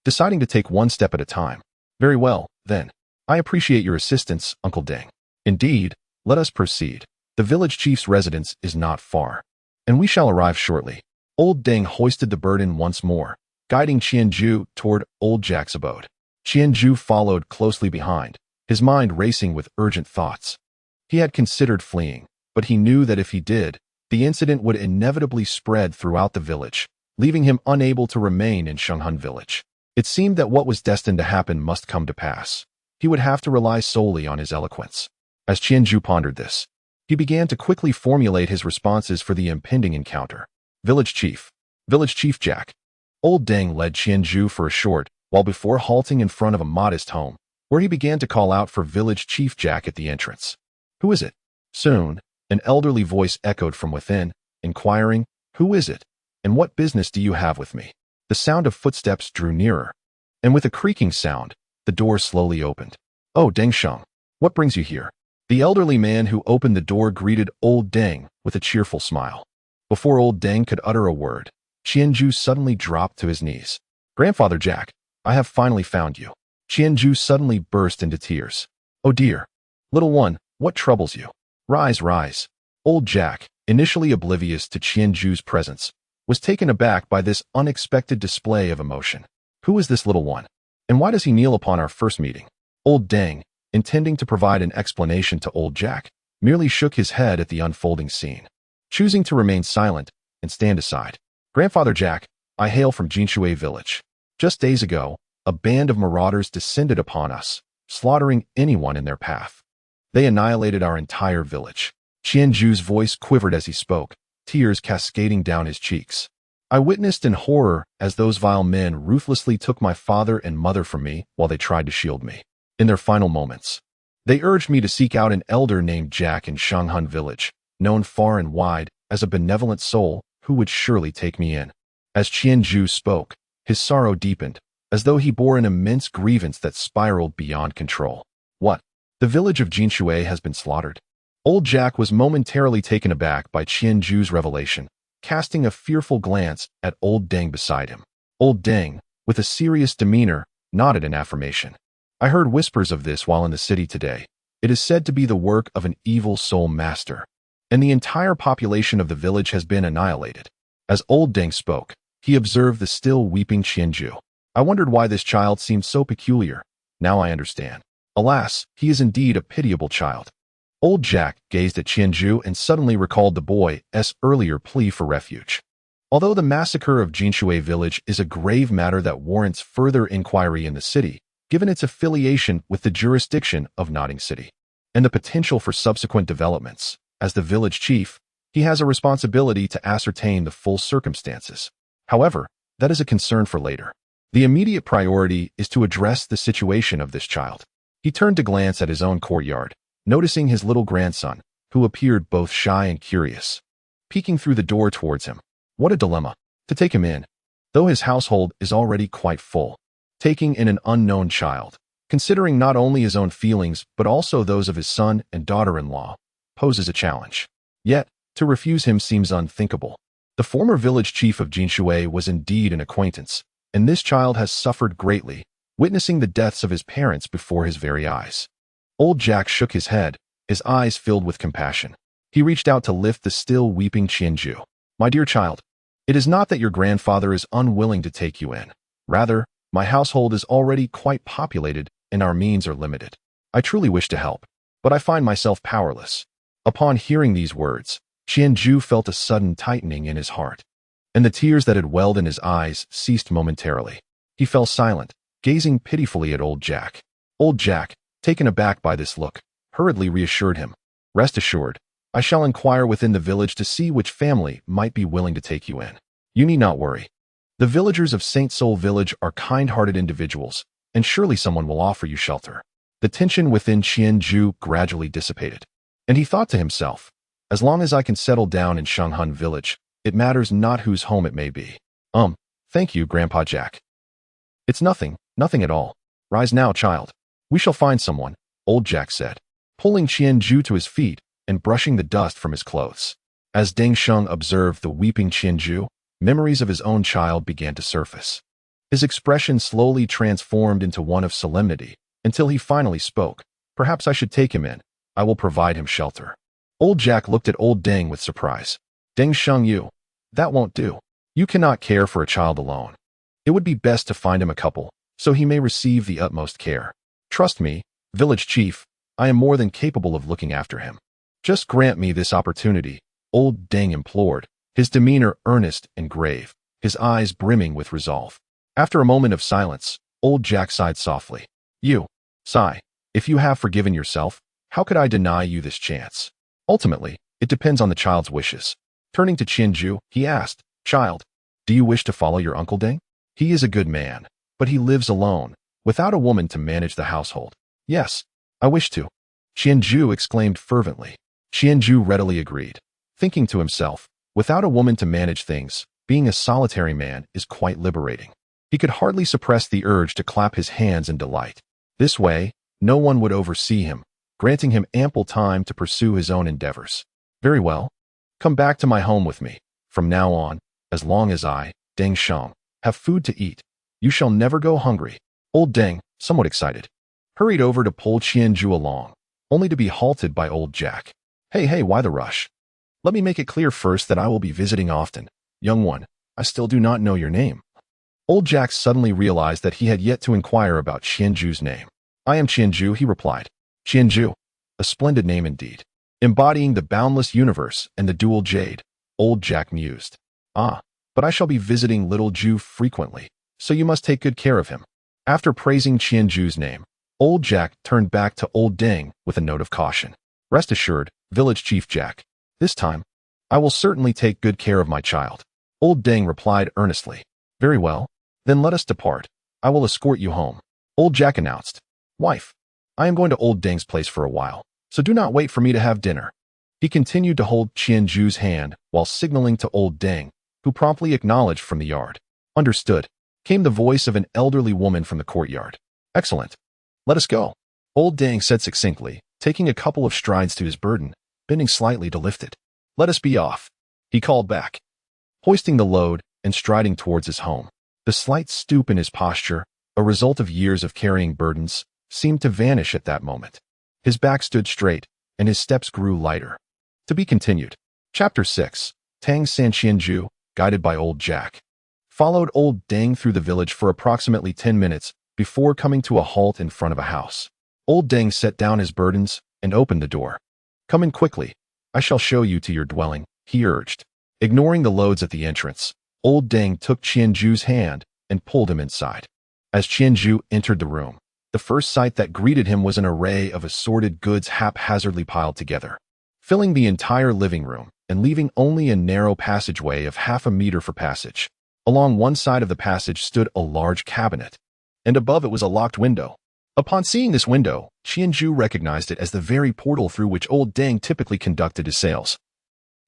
deciding to take one step at a time. Very well, then. I appreciate your assistance, Uncle Deng. Indeed, let us proceed. The village chief's residence is not far, and we shall arrive shortly. Old Deng hoisted the burden once more, guiding Qianju toward old Jack's abode. Qianju followed closely behind, his mind racing with urgent thoughts. He had considered fleeing, but he knew that if he did, the incident would inevitably spread throughout the village, leaving him unable to remain in Shenghun village. It seemed that what was destined to happen must come to pass. He would have to rely solely on his eloquence. As Qianju pondered this, he began to quickly formulate his responses for the impending encounter. Village Chief Jack. Old Deng led Qianju for a short while before halting in front of a modest home, where he began to call out for Village Chief Jack at the entrance. Who is it? Soon, an elderly voice echoed from within, inquiring, Who is it? And what business do you have with me? The sound of footsteps drew nearer, and with a creaking sound, the door slowly opened. Oh, Deng Sheng, what brings you here? The elderly man who opened the door greeted old Deng with a cheerful smile. Before old Deng could utter a word, Qianju suddenly dropped to his knees. Grandfather Jack, I have finally found you. Qianju suddenly burst into tears. Oh dear. Little one, what troubles you? Rise, rise. Old Jack, initially oblivious to Qianju's presence, was taken aback by this unexpected display of emotion. Who is this little one? And why does he kneel upon our first meeting? Old Deng, intending to provide an explanation to old Jack, merely shook his head at the unfolding scene, choosing to remain silent and stand aside. Grandfather Jack, I hail from Jinshui village. Just days ago, a band of marauders descended upon us, slaughtering anyone in their path. They annihilated our entire village. Qianju's voice quivered as he spoke, tears cascading down his cheeks. I witnessed in horror as those vile men ruthlessly took my father and mother from me while they tried to shield me. In their final moments, they urged me to seek out an elder named Jack in Shenghun village, known far and wide as a benevolent soul who would surely take me in. As Qianju spoke, his sorrow deepened, as though he bore an immense grievance that spiraled beyond control. What? The village of Jinshui has been slaughtered? Old Jack was momentarily taken aback by Qianju's revelation, casting a fearful glance at old Deng beside him. Old Deng, with a serious demeanor, nodded in affirmation. I heard whispers of this while in the city today. It is said to be the work of an evil soul master, and the entire population of the village has been annihilated. As old Deng spoke, he observed the still weeping Qianju. I wondered why this child seemed so peculiar. Now I understand. Alas, he is indeed a pitiable child. Old Jack gazed at Qianju and suddenly recalled the boy's earlier plea for refuge. Although the massacre of Jinshui village is a grave matter that warrants further inquiry in the city, given its affiliation with the jurisdiction of Notting City, and the potential for subsequent developments, as the village chief, he has a responsibility to ascertain the full circumstances. However, that is a concern for later. The immediate priority is to address the situation of this child. He turned to glance at his own courtyard, noticing his little grandson, who appeared both shy and curious, peeking through the door towards him. What a dilemma, to take him in, though his household is already quite full. Taking in an unknown child, considering not only his own feelings but also those of his son and daughter-in-law, poses a challenge. Yet, To refuse him seems unthinkable. The former village chief of Jinshui was indeed an acquaintance, and this child has suffered greatly, witnessing the deaths of his parents before his very eyes. Old Jack shook his head, his eyes filled with compassion. He reached out to lift the still weeping Qianju. My dear child, it is not that your grandfather is unwilling to take you in. Rather, my household is already quite populated and our means are limited. I truly wish to help, but I find myself powerless. Upon hearing these words, Qianju felt a sudden tightening in his heart, and the tears that had welled in his eyes ceased momentarily. He fell silent, gazing pitifully at old Jack. Old Jack, taken aback by this look, hurriedly reassured him. Rest assured, I shall inquire within the village to see which family might be willing to take you in. You need not worry. The villagers of Saint Soul Village are kind-hearted individuals, and surely someone will offer you shelter. The tension within Qianju gradually dissipated, and he thought to himself, as long as I can settle down in Shanghun Village, it matters not whose home it may be. Thank you, Grandpa Jack. It's nothing at all. Rise now, child. We shall find someone, old Jack said, pulling Qianju to his feet and brushing the dust from his clothes. As Deng Sheng observed the weeping Qianju, memories of his own child began to surface. His expression slowly transformed into one of solemnity, until he finally spoke. Perhaps I should take him in. I will provide him shelter. Old Jack looked at old Deng with surprise. Deng Sheng, that won't do. You cannot care for a child alone. It would be best to find him a couple, so he may receive the utmost care. Trust me, village chief, I am more than capable of looking after him. Just grant me this opportunity, old Deng implored, his demeanor earnest and grave, his eyes brimming with resolve. After a moment of silence, old Jack sighed softly. Sigh, if you have forgiven yourself, how could I deny you this chance? Ultimately, it depends on the child's wishes. Turning to Qianju, he asked, Child, do you wish to follow your Uncle Deng? He is a good man, but he lives alone, without a woman to manage the household. Yes, I wish to. Qianju exclaimed fervently. Qianju readily agreed, thinking to himself, without a woman to manage things, being a solitary man is quite liberating. He could hardly suppress the urge to clap his hands in delight. This way, no one would oversee him, granting him ample time to pursue his own endeavors. Very well. Come back to my home with me. From now on, as long as I, Deng Sheng, have food to eat, you shall never go hungry. Old Deng, somewhat excited, hurried over to pull Qianju along, only to be halted by old Jack. Hey, why the rush? Let me make it clear first that I will be visiting often. Young one, I still do not know your name. Old Jack suddenly realized that he had yet to inquire about Qianju's name. I am Qianju, he replied. Qianju, a splendid name indeed, embodying the boundless universe and the dual jade, old Jack mused. But I shall be visiting little Ju frequently, so you must take good care of him. After praising Qianju's name, old Jack turned back to old Deng with a note of caution. Rest assured, village chief Jack, this time, I will certainly take good care of my child. Old Deng replied earnestly. Very well, then let us depart. I will escort you home. Old Jack announced. Wife, I am going to old Deng's place for a while, so do not wait for me to have dinner. He continued to hold Qianju's hand while signaling to old Deng, who promptly acknowledged from the yard. Understood, came the voice of an elderly woman from the courtyard. Excellent. Let us go. Old Deng said succinctly, taking a couple of strides to his burden, bending slightly to lift it. Let us be off. He called back, hoisting the load and striding towards his home. The slight stoop in his posture, a result of years of carrying burdens, seemed to vanish at that moment. His back stood straight, and his steps grew lighter. To be continued. Chapter 6. Tang San Qianju, guided by old Jack, followed old Deng through the village for approximately 10 minutes before coming to a halt in front of a house. Old Deng set down his burdens and opened the door. Come in quickly. I shall show you to your dwelling, he urged. Ignoring the loads at the entrance, old Deng took Qianju's hand and pulled him inside. As Qianju entered the room, the first sight that greeted him was an array of assorted goods haphazardly piled together, filling the entire living room and leaving only a narrow passageway of half a meter for passage. Along one side of the passage stood a large cabinet, and above it was a locked window. Upon seeing this window, Qianju recognized it as the very portal through which old Deng typically conducted his sales.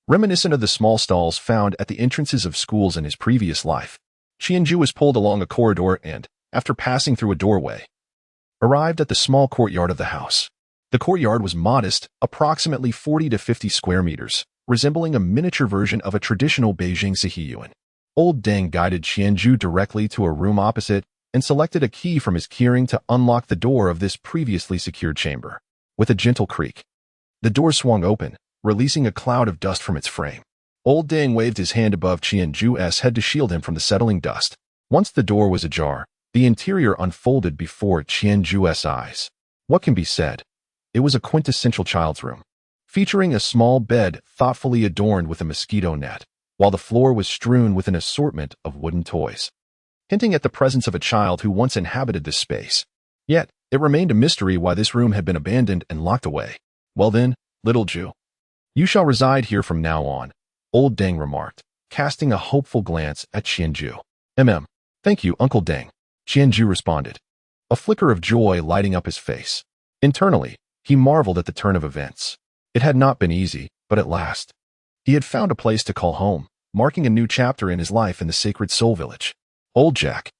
Reminiscent of the small stalls found at the entrances of schools in his previous life, Qianju was pulled along a corridor and, after passing through a doorway, arrived at the small courtyard of the house. The courtyard was modest, approximately 40 to 50 square meters, resembling a miniature version of a traditional Beijing Sihiyuan. Old Deng guided Qianju directly to a room opposite and selected a key from his keyring to unlock the door of this previously secured chamber. With a gentle creak, the door swung open, releasing a cloud of dust from its frame. Old Deng waved his hand above Qianju's head to shield him from the settling dust. Once the door was ajar, the interior unfolded before Qianju's eyes. What can be said? It was a quintessential child's room, featuring a small bed thoughtfully adorned with a mosquito net, while the floor was strewn with an assortment of wooden toys, hinting at the presence of a child who once inhabited this space. Yet, it remained a mystery why this room had been abandoned and locked away. Well then, little Ju, you shall reside here from now on, Old Deng remarked, casting a hopeful glance at Qianju. Thank you, Uncle Deng, Qianju responded, a flicker of joy lighting up his face. Internally, he marveled at the turn of events. It had not been easy, but at last, he had found a place to call home, marking a new chapter in his life in the sacred Soul Village. Old Jack,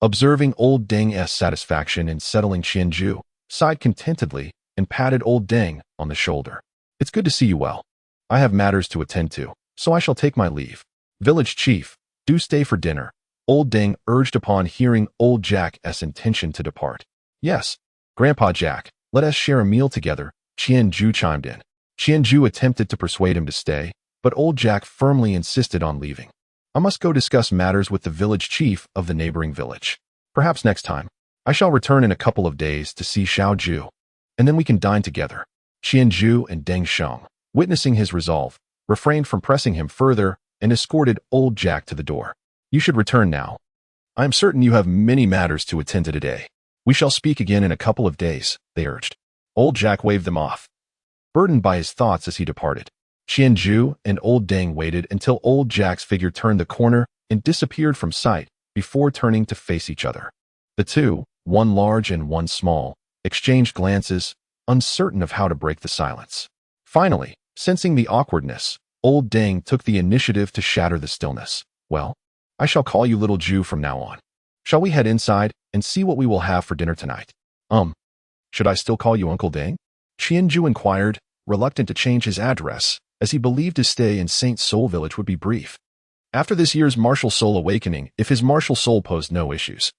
observing Old Deng's satisfaction in settling Qianju, sighed contentedly and patted Old Deng on the shoulder. It's good to see you well. I have matters to attend to, so I shall take my leave. Village chief, do stay for dinner, Old Deng urged upon hearing Old Jack's intention to depart. Yes, Grandpa Jack, let us share a meal together, Qianju chimed in. Qianju attempted to persuade him to stay, but Old Jack firmly insisted on leaving. I must go discuss matters with the village chief of the neighboring village. Perhaps next time. I shall return in a couple of days to see Xiao Ju, and then we can dine together. Qianju and Deng Sheng, witnessing his resolve, refrained from pressing him further and escorted Old Jack to the door. You should return now. I am certain you have many matters to attend to today. We shall speak again in a couple of days, they urged. Old Jack waved them off, burdened by his thoughts as he departed. Qianju and Old Deng waited until Old Jack's figure turned the corner and disappeared from sight before turning to face each other. The two, one large and one small, exchanged glances, uncertain of how to break the silence. Finally, sensing the awkwardness, Old Deng took the initiative to shatter the stillness. Well, I shall call you Little Ju from now on. Shall we head inside and see what we will have for dinner tonight? Should I still call you Uncle Deng? Qianju inquired, reluctant to change his address, as he believed his stay in Saint Soul Village would be brief. After this year's martial soul awakening, if his martial soul posed no issues,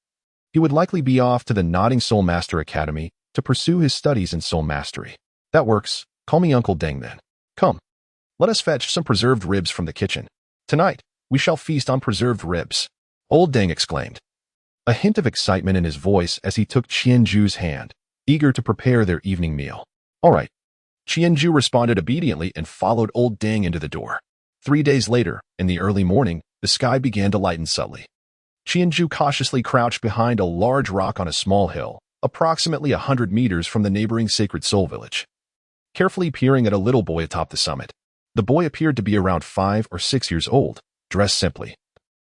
he would likely be off to the Nodding Soul Master Academy to pursue his studies in soul mastery. That works. Call me Uncle Deng then. Come, let us fetch some preserved ribs from the kitchen. Tonight, we shall feast on preserved ribs, Old Deng exclaimed, a hint of excitement in his voice as he took Qianju's hand, eager to prepare their evening meal. All right. Qianju responded obediently and followed Old Deng into the door. 3 days later, in the early morning, the sky began to lighten subtly. Qianju cautiously crouched behind a large rock on a small hill, approximately 100 meters from the neighboring Sacred Soul Village, carefully peering at a little boy atop the summit. The boy appeared to be around 5 or 6 years old, dressed simply,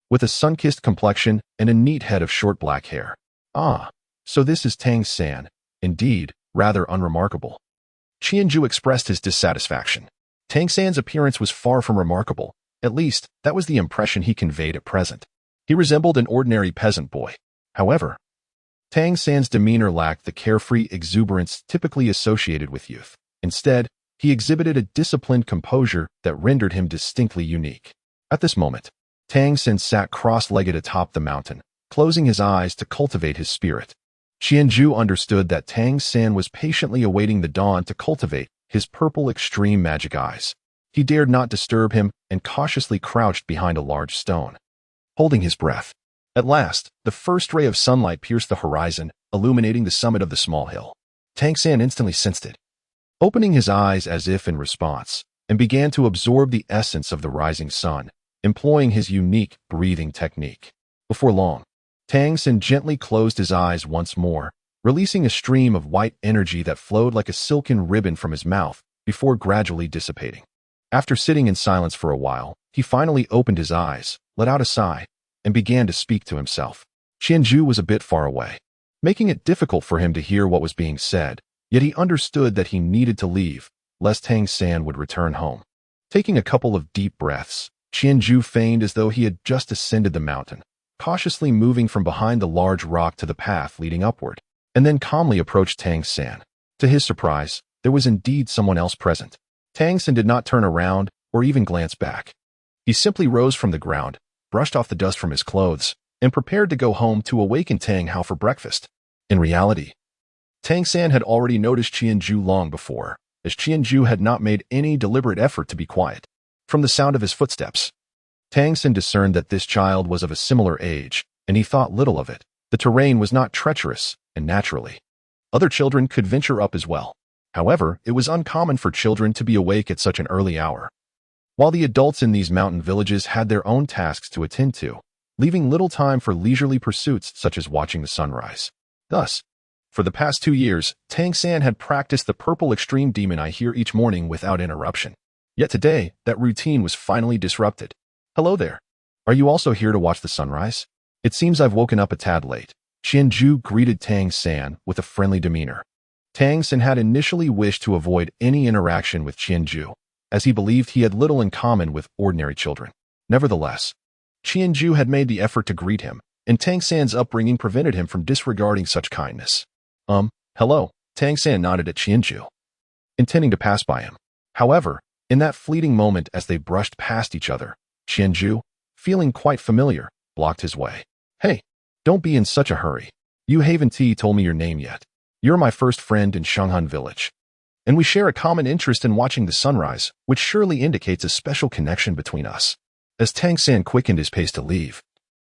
with a sun-kissed complexion and a neat head of short black hair. Ah, so this is Tang San. Indeed, rather unremarkable. Qianju expressed his dissatisfaction. Tang San's appearance was far from remarkable. At least, that was the impression he conveyed at present. He resembled an ordinary peasant boy. However, Tang San's demeanor lacked the carefree exuberance typically associated with youth. Instead, he exhibited a disciplined composure that rendered him distinctly unique. At this moment, Tang San sat cross-legged atop the mountain, closing his eyes to cultivate his spirit. Qianju understood that Tang San was patiently awaiting the dawn to cultivate his purple extreme magic eyes. He dared not disturb him and cautiously crouched behind a large stone, holding his breath. At last, the first ray of sunlight pierced the horizon, illuminating the summit of the small hill. Tang San instantly sensed it, opening his eyes as if in response, and began to absorb the essence of the rising sun, employing his unique breathing technique. Before long, Tang San gently closed his eyes once more, releasing a stream of white energy that flowed like a silken ribbon from his mouth before gradually dissipating. After sitting in silence for a while, he finally opened his eyes, let out a sigh, and began to speak to himself. Qianju was a bit far away, making it difficult for him to hear what was being said, yet he understood that he needed to leave, lest Tang San would return home. Taking a couple of deep breaths, Qianju feigned as though he had just ascended the mountain, cautiously moving from behind the large rock to the path leading upward, and then calmly approached Tang San. To his surprise, there was indeed someone else present. Tang San did not turn around or even glance back. He simply rose from the ground, brushed off the dust from his clothes, and prepared to go home to awaken Tang Hao for breakfast. In reality, Tang San had already noticed Qianju long before, as Qianju had not made any deliberate effort to be quiet. From the sound of his footsteps, Tang San discerned that this child was of a similar age, and he thought little of it. The terrain was not treacherous, and naturally, other children could venture up as well. However, it was uncommon for children to be awake at such an early hour, while the adults in these mountain villages had their own tasks to attend to, leaving little time for leisurely pursuits such as watching the sunrise. Thus, for the past 2 years, Tang San had practiced the purple extreme demon eye here each morning without interruption. Yet today, that routine was finally disrupted. Hello there. Are you also here to watch the sunrise? It seems I've woken up a tad late. Qianju greeted Tang San with a friendly demeanor. Tang San had initially wished to avoid any interaction with Qianju, as he believed he had little in common with ordinary children. Nevertheless, Qianju had made the effort to greet him, and Tang San's upbringing prevented him from disregarding such kindness. Hello, Tang San nodded at Qianju, intending to pass by him. However, in that fleeting moment as they brushed past each other, Qianju, feeling quite familiar, blocked his way. Hey, don't be in such a hurry. You haven't told me your name yet. You're my first friend in Shanghan Village, and we share a common interest in watching the sunrise, which surely indicates a special connection between us. As Tang San quickened his pace to leave,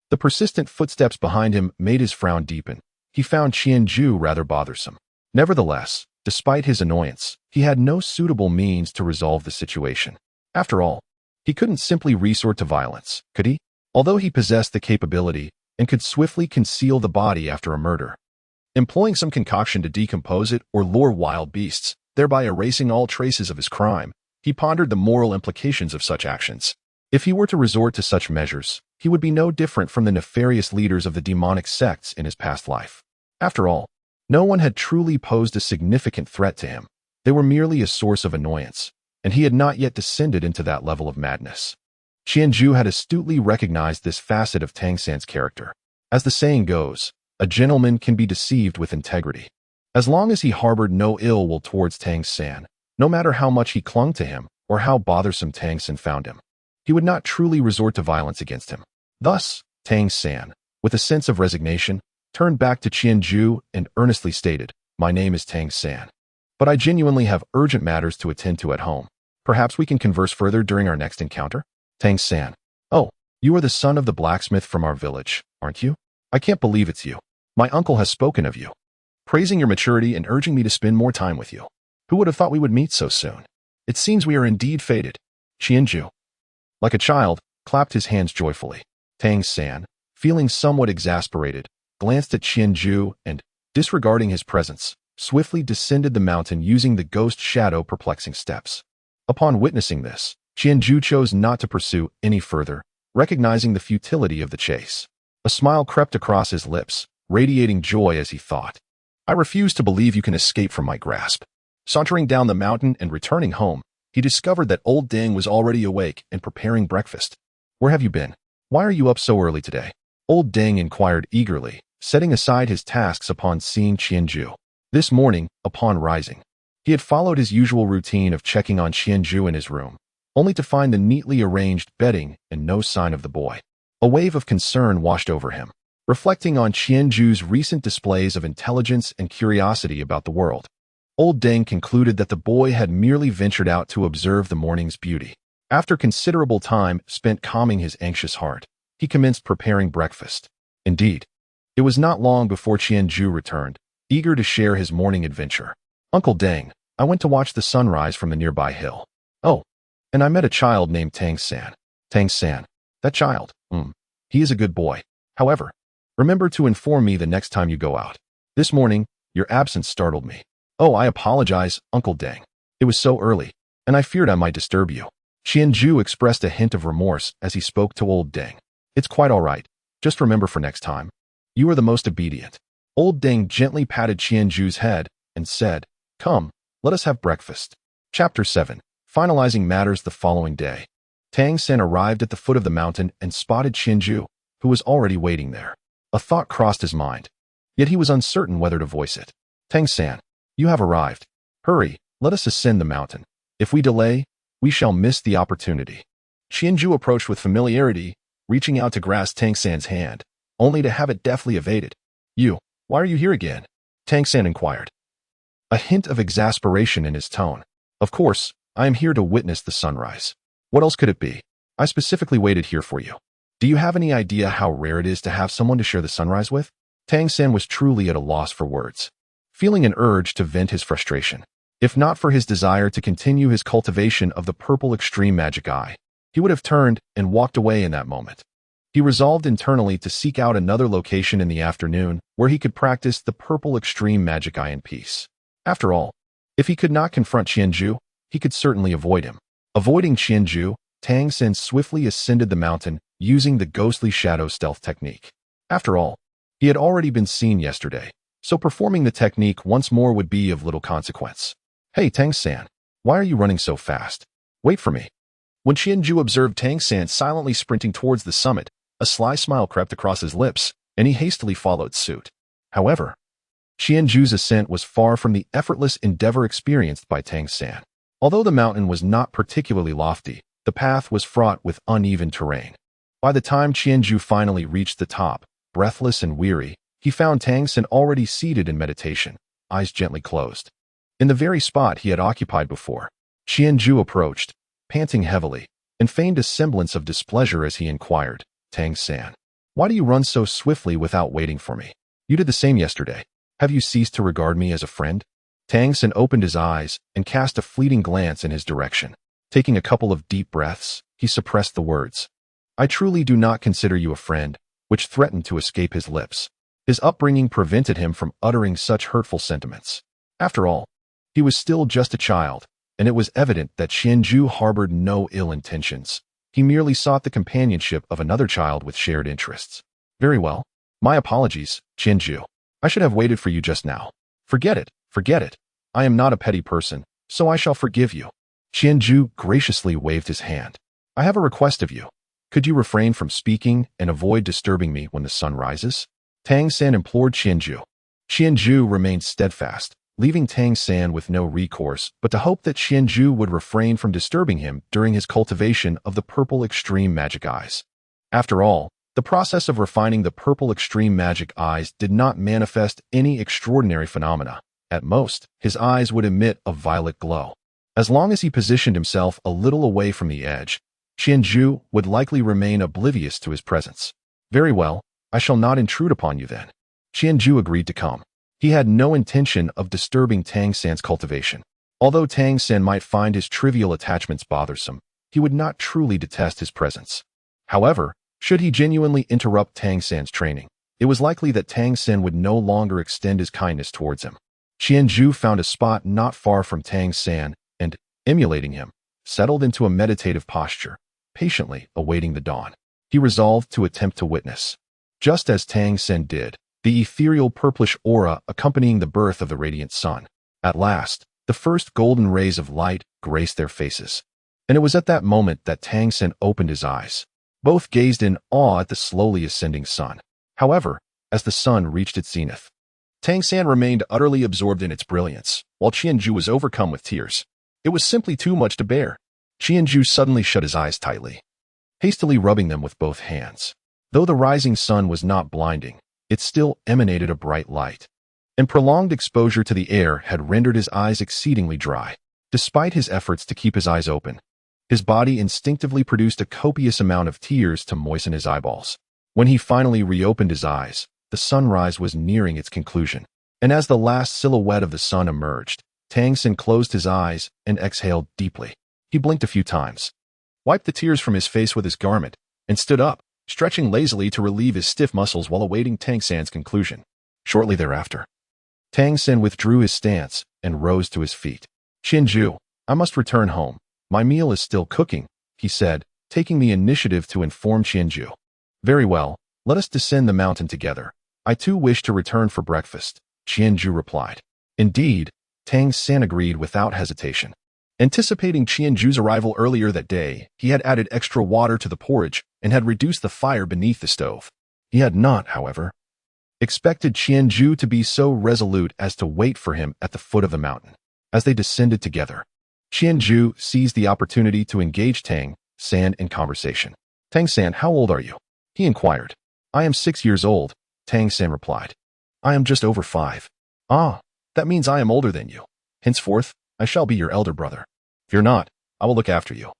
the persistent footsteps behind him made his frown deepen. He found Qianju rather bothersome. Nevertheless, despite his annoyance, he had no suitable means to resolve the situation. After all, he couldn't simply resort to violence, could he? Although he possessed the capability and could swiftly conceal the body after a murder, employing some concoction to decompose it or lure wild beasts, thereby erasing all traces of his crime, he pondered the moral implications of such actions. If he were to resort to such measures, he would be no different from the nefarious leaders of the demonic sects in his past life. After all, no one had truly posed a significant threat to him. They were merely a source of annoyance, and he had not yet descended into that level of madness. Qianju had astutely recognized this facet of Tang San's character. As the saying goes, a gentleman can be deceived with integrity. As long as he harbored no ill will towards Tang San, no matter how much he clung to him or how bothersome Tang San found him, he would not truly resort to violence against him. Thus, Tang San, with a sense of resignation, turned back to Qianju and earnestly stated, "My name is Tang San, but I genuinely have urgent matters to attend to at home. Perhaps we can converse further during our next encounter?" Tang San. "Oh, you are the son of the blacksmith from our village, aren't you? I can't believe it's you. My uncle has spoken of you, praising your maturity and urging me to spend more time with you. Who would have thought we would meet so soon? It seems we are indeed fated." Qianju, like a child, clapped his hands joyfully. Tang San, feeling somewhat exasperated, glanced at Qianju and, disregarding his presence, swiftly descended the mountain using the ghost shadow perplexing steps. Upon witnessing this, Qianju chose not to pursue any further, recognizing the futility of the chase. A smile crept across his lips, radiating joy as he thought, "I refuse to believe you can escape from my grasp." Sauntering down the mountain and returning home, he discovered that old Deng was already awake and preparing breakfast. "Where have you been? Why are you up so early today?" Old Deng inquired eagerly, setting aside his tasks upon seeing Qianju. This morning, upon rising, he had followed his usual routine of checking on Qianju in his room, only to find the neatly arranged bedding and no sign of the boy. A wave of concern washed over him. Reflecting on Qianju's recent displays of intelligence and curiosity about the world, Old Deng concluded that the boy had merely ventured out to observe the morning's beauty. After considerable time spent calming his anxious heart, he commenced preparing breakfast. Indeed, it was not long before Qianju returned, eager to share his morning adventure. "Uncle Deng, I went to watch the sunrise from the nearby hill. Oh, and I met a child named Tang San." "Tang San, that child, he is a good boy. However, remember to inform me the next time you go out. This morning, your absence startled me." "Oh, I apologize, Uncle Deng. It was so early, and I feared I might disturb you." Qianju expressed a hint of remorse as he spoke to Old Deng. "It's quite all right. Just remember for next time. You are the most obedient." Old Deng gently patted Qianju's head and said, "Come, let us have breakfast." Chapter 7. Finalizing matters the following day. Tang San arrived at the foot of the mountain and spotted Qianju, who was already waiting there. A thought crossed his mind, yet he was uncertain whether to voice it. "Tang San, you have arrived. Hurry, let us ascend the mountain. If we delay, We shall miss the opportunity. Qianju approached with familiarity, reaching out to grasp Tang San's hand, only to have it deftly evaded. You, why are you here again? Tang San inquired, a hint of exasperation in his tone. Of course, I am here to witness the sunrise. What else could it be? I specifically waited here for you. Do you have any idea how rare it is to have someone to share the sunrise with? Tang San was truly at a loss for words, feeling an urge to vent his frustration. If not for his desire to continue his cultivation of the purple extreme magic eye, he would have turned and walked away in that moment. He resolved internally to seek out another location in the afternoon where he could practice the purple extreme magic eye in peace. After all, if he could not confront Qianju, he could certainly avoid him. Avoiding Qianju, Tang San swiftly ascended the mountain using the ghostly shadow stealth technique. After all, he had already been seen yesterday, so performing the technique once more would be of little consequence. Hey Tang San, why are you running so fast? Wait for me. When Qianju observed Tang San silently sprinting towards the summit, a sly smile crept across his lips, and he hastily followed suit. However, Qianju's ascent was far from the effortless endeavor experienced by Tang San. Although the mountain was not particularly lofty, the path was fraught with uneven terrain. By the time Qianju finally reached the top, breathless and weary, he found Tang San already seated in meditation, eyes gently closed. In the very spot he had occupied before, Qianju approached, panting heavily, and feigned a semblance of displeasure as he inquired, Tang San, why do you run so swiftly without waiting for me? You did the same yesterday. Have you ceased to regard me as a friend? Tang San opened his eyes and cast a fleeting glance in his direction. Taking a couple of deep breaths, he suppressed the words. I truly do not consider you a friend, which threatened to escape his lips. His upbringing prevented him from uttering such hurtful sentiments. After all, he was still just a child, and it was evident that Qianju harbored no ill intentions. He merely sought the companionship of another child with shared interests. Very well. My apologies, Qianju. I should have waited for you just now. Forget it, forget it. I am not a petty person, so I shall forgive you. Qianju graciously waved his hand. I have a request of you. Could you refrain from speaking and avoid disturbing me when the sun rises? Tang San implored Qianju. Qianju remained steadfast, leaving Tang San with no recourse but to hope that Qianju would refrain from disturbing him during his cultivation of the purple extreme magic eyes. After all, the process of refining the purple extreme magic eyes did not manifest any extraordinary phenomena. At most, his eyes would emit a violet glow. As long as he positioned himself a little away from the edge, Qianju would likely remain oblivious to his presence. Very well, I shall not intrude upon you then. Qianju agreed to come. He had no intention of disturbing Tang San's cultivation. Although Tang San might find his trivial attachments bothersome, he would not truly detest his presence. However, should he genuinely interrupt Tang San's training, it was likely that Tang San would no longer extend his kindness towards him. Qianju found a spot not far from Tang San and, emulating him, settled into a meditative posture, patiently awaiting the dawn. He resolved to attempt to witness. Just as Tang San did, the ethereal purplish aura accompanying the birth of the radiant sun. At last, the first golden rays of light graced their faces. And it was at that moment that Tang San opened his eyes. Both gazed in awe at the slowly ascending sun. However, as the sun reached its zenith, Tang San remained utterly absorbed in its brilliance, while Qianju was overcome with tears. It was simply too much to bear. Qianju suddenly shut his eyes tightly, hastily rubbing them with both hands. Though the rising sun was not blinding, it still emanated a bright light, and prolonged exposure to the air had rendered his eyes exceedingly dry. Despite his efforts to keep his eyes open, his body instinctively produced a copious amount of tears to moisten his eyeballs. When he finally reopened his eyes, the sunrise was nearing its conclusion, and as the last silhouette of the sun emerged, Tang San closed his eyes and exhaled deeply. He blinked a few times, wiped the tears from his face with his garment, and stood up, stretching lazily to relieve his stiff muscles while awaiting Tang San's conclusion. Shortly thereafter, Tang San withdrew his stance and rose to his feet. Qianju, I must return home. My meal is still cooking, he said, taking the initiative to inform Qianju. Very well, let us descend the mountain together. I too wish to return for breakfast, Qianju replied. Indeed, Tang San agreed without hesitation. Anticipating Qianju's arrival earlier that day, he had added extra water to the porridge and had reduced the fire beneath the stove. He had not, however, expected Qianju to be so resolute as to wait for him at the foot of the mountain. As they descended together, Qianju seized the opportunity to engage Tang San in conversation. Tang San, how old are you? He inquired. I am 6 years old, Tang San replied. I am just over 5. Ah, that means I am older than you. Henceforth, I shall be your elder brother. Fear not, I will look after you.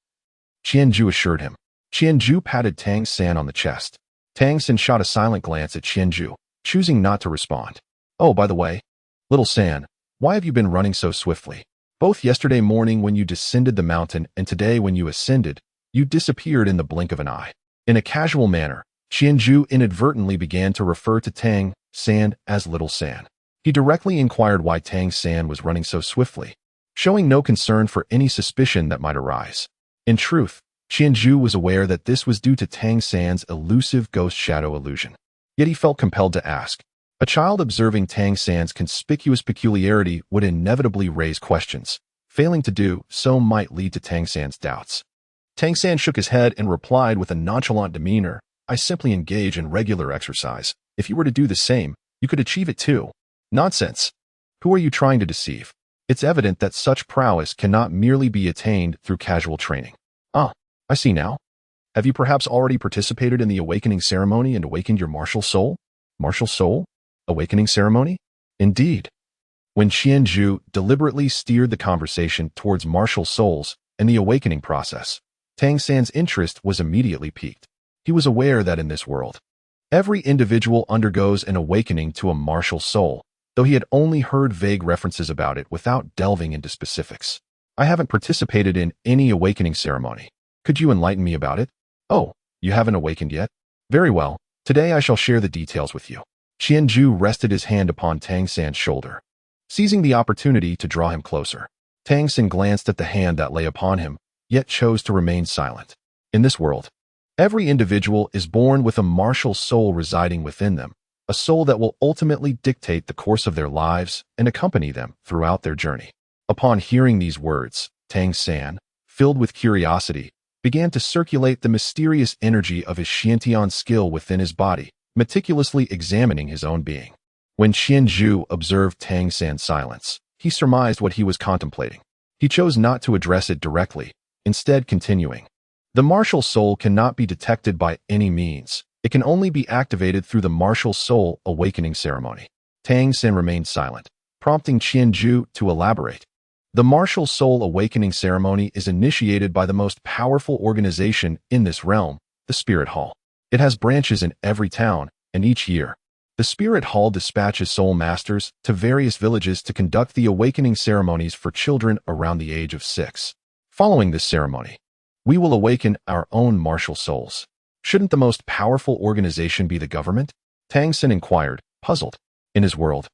Qianju assured him. Qianju patted Tang San on the chest. Tang San shot a silent glance at Qianju, choosing not to respond. Oh, by the way, little San, why have you been running so swiftly? Both yesterday morning when you descended the mountain and today when you ascended, you disappeared in the blink of an eye. In a casual manner, Qianju inadvertently began to refer to Tang San as Little San. He directly inquired why Tang San was running so swiftly, showing no concern for any suspicion that might arise. In truth, Qianju was aware that this was due to Tang San's elusive ghost shadow illusion. Yet he felt compelled to ask. A child observing Tang San's conspicuous peculiarity would inevitably raise questions. Failing to do so might lead to Tang San's doubts. Tang San shook his head and replied with a nonchalant demeanor, I simply engage in regular exercise. If you were to do the same, you could achieve it too. Nonsense. Who are you trying to deceive? It's evident that such prowess cannot merely be attained through casual training. Ah, I see now. Have you perhaps already participated in the awakening ceremony and awakened your martial soul? Martial soul? Awakening ceremony? Indeed. When Qianju deliberately steered the conversation towards martial souls and the awakening process, Tang San's interest was immediately piqued. He was aware that in this world, every individual undergoes an awakening to a martial soul, though he had only heard vague references about it without delving into specifics. I haven't participated in any awakening ceremony. Could you enlighten me about it? Oh, you haven't awakened yet? Very well. Today I shall share the details with you. Qianju rested his hand upon Tang San's shoulder, seizing the opportunity to draw him closer. Tang San glanced at the hand that lay upon him, yet chose to remain silent. In this world, every individual is born with a martial soul residing within them, a soul that will ultimately dictate the course of their lives and accompany them throughout their journey. Upon hearing these words, Tang San, filled with curiosity, began to circulate the mysterious energy of his Xiantian skill within his body, meticulously examining his own being. When Qianju observed Tang San's silence, he surmised what he was contemplating. He chose not to address it directly, instead continuing. The martial soul cannot be detected by any means. It can only be activated through the martial soul awakening ceremony. Tang San remained silent, prompting Qianju to elaborate. The martial soul awakening ceremony is initiated by the most powerful organization in this realm, the Spirit Hall. It has branches in every town, and each year, the Spirit Hall dispatches soul masters to various villages to conduct the awakening ceremonies for children around the age of 6. Following this ceremony, we will awaken our own martial souls. Shouldn't the most powerful organization be the government? Tang San inquired, puzzled. In his world,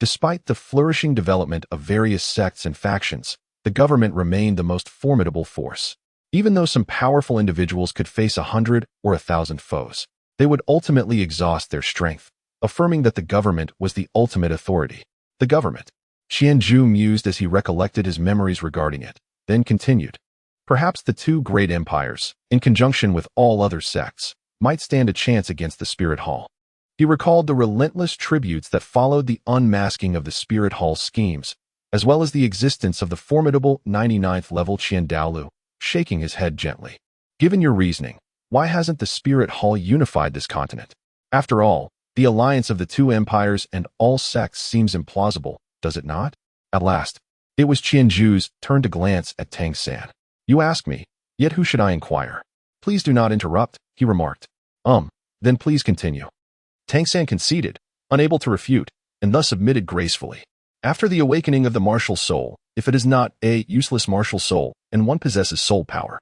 despite the flourishing development of various sects and factions, the government remained the most formidable force. Even though some powerful individuals could face 100 or 1,000 foes, they would ultimately exhaust their strength, affirming that the government was the ultimate authority. The government. Qianju mused as he recollected his memories regarding it, then continued. Perhaps the two great empires, in conjunction with all other sects, might stand a chance against the Spirit Hall. He recalled the relentless tributes that followed the unmasking of the Spirit Hall schemes, as well as the existence of the formidable 99th level Douluo, shaking his head gently. Given your reasoning, why hasn't the Spirit Hall unified this continent? After all, the alliance of the two empires and all sects seems implausible, does it not? At last, it was Qianju's turn to glance at Tang San. You ask me, yet who should I inquire? Please do not interrupt, he remarked. Then please continue. Tang San conceded, unable to refute, and thus submitted gracefully. After the awakening of the martial soul, if it is not a useless martial soul, and one possesses soul power,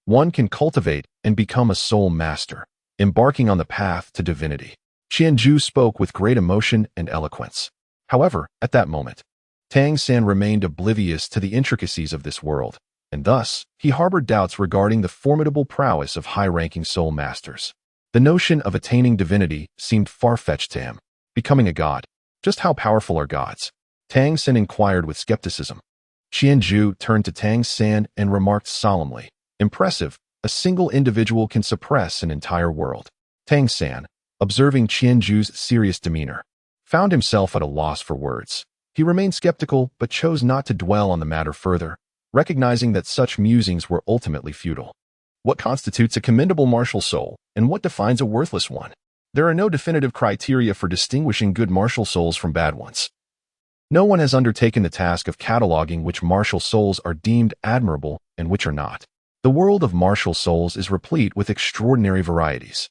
one can cultivate and become a soul master, embarking on the path to divinity. Qianju spoke with great emotion and eloquence. However, at that moment, Tang San remained oblivious to the intricacies of this world, and thus, he harbored doubts regarding the formidable prowess of high-ranking soul masters. The notion of attaining divinity seemed far-fetched to him. Becoming a god. Just how powerful are gods? Tang San inquired with skepticism. Qianju turned to Tang San and remarked solemnly, impressive, a single individual can suppress an entire world. Tang San, observing Qianju's serious demeanor, found himself at a loss for words. He remained skeptical but chose not to dwell on the matter further, recognizing that such musings were ultimately futile. What constitutes a commendable martial soul, and what defines a worthless one? There are no definitive criteria for distinguishing good martial souls from bad ones. No one has undertaken the task of cataloging which martial souls are deemed admirable and which are not. The world of martial souls is replete with extraordinary varieties,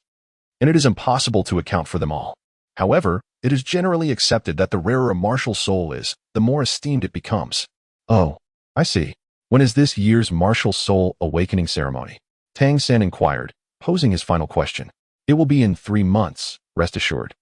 and it is impossible to account for them all. However, it is generally accepted that the rarer a martial soul is, the more esteemed it becomes. Oh, I see. When is this year's martial soul awakening ceremony? Tang San inquired, posing his final question. It will be in 3 months, rest assured.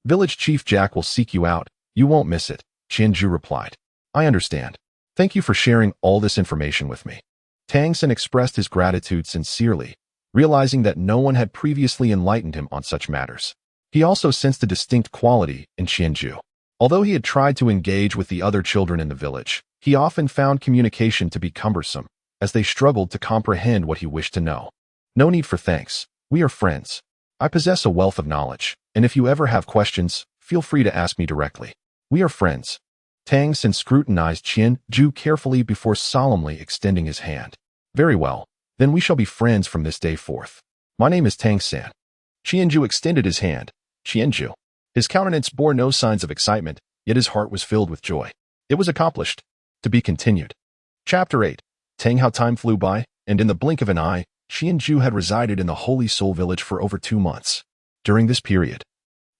Village Chief Jack will seek you out. You won't miss it, Qianju replied. I understand. Thank you for sharing all this information with me. Tang San expressed his gratitude sincerely, realizing that no one had previously enlightened him on such matters. He also sensed a distinct quality in Qianju. Although he had tried to engage with the other children in the village, he often found communication to be cumbersome, as they struggled to comprehend what he wished to know. No need for thanks. We are friends. I possess a wealth of knowledge, and if you ever have questions, feel free to ask me directly. We are friends. Tang San scrutinized Qianju carefully before solemnly extending his hand. Very well, then we shall be friends from this day forth. My name is Tang San. Qianju extended his hand. Qianju. His countenance bore no signs of excitement, yet his heart was filled with joy. It was accomplished. To be continued. Chapter 8. Tang, how time flew by, and in the blink of an eye, Qianju had resided in the Holy Soul Village for over 2 months. During this period,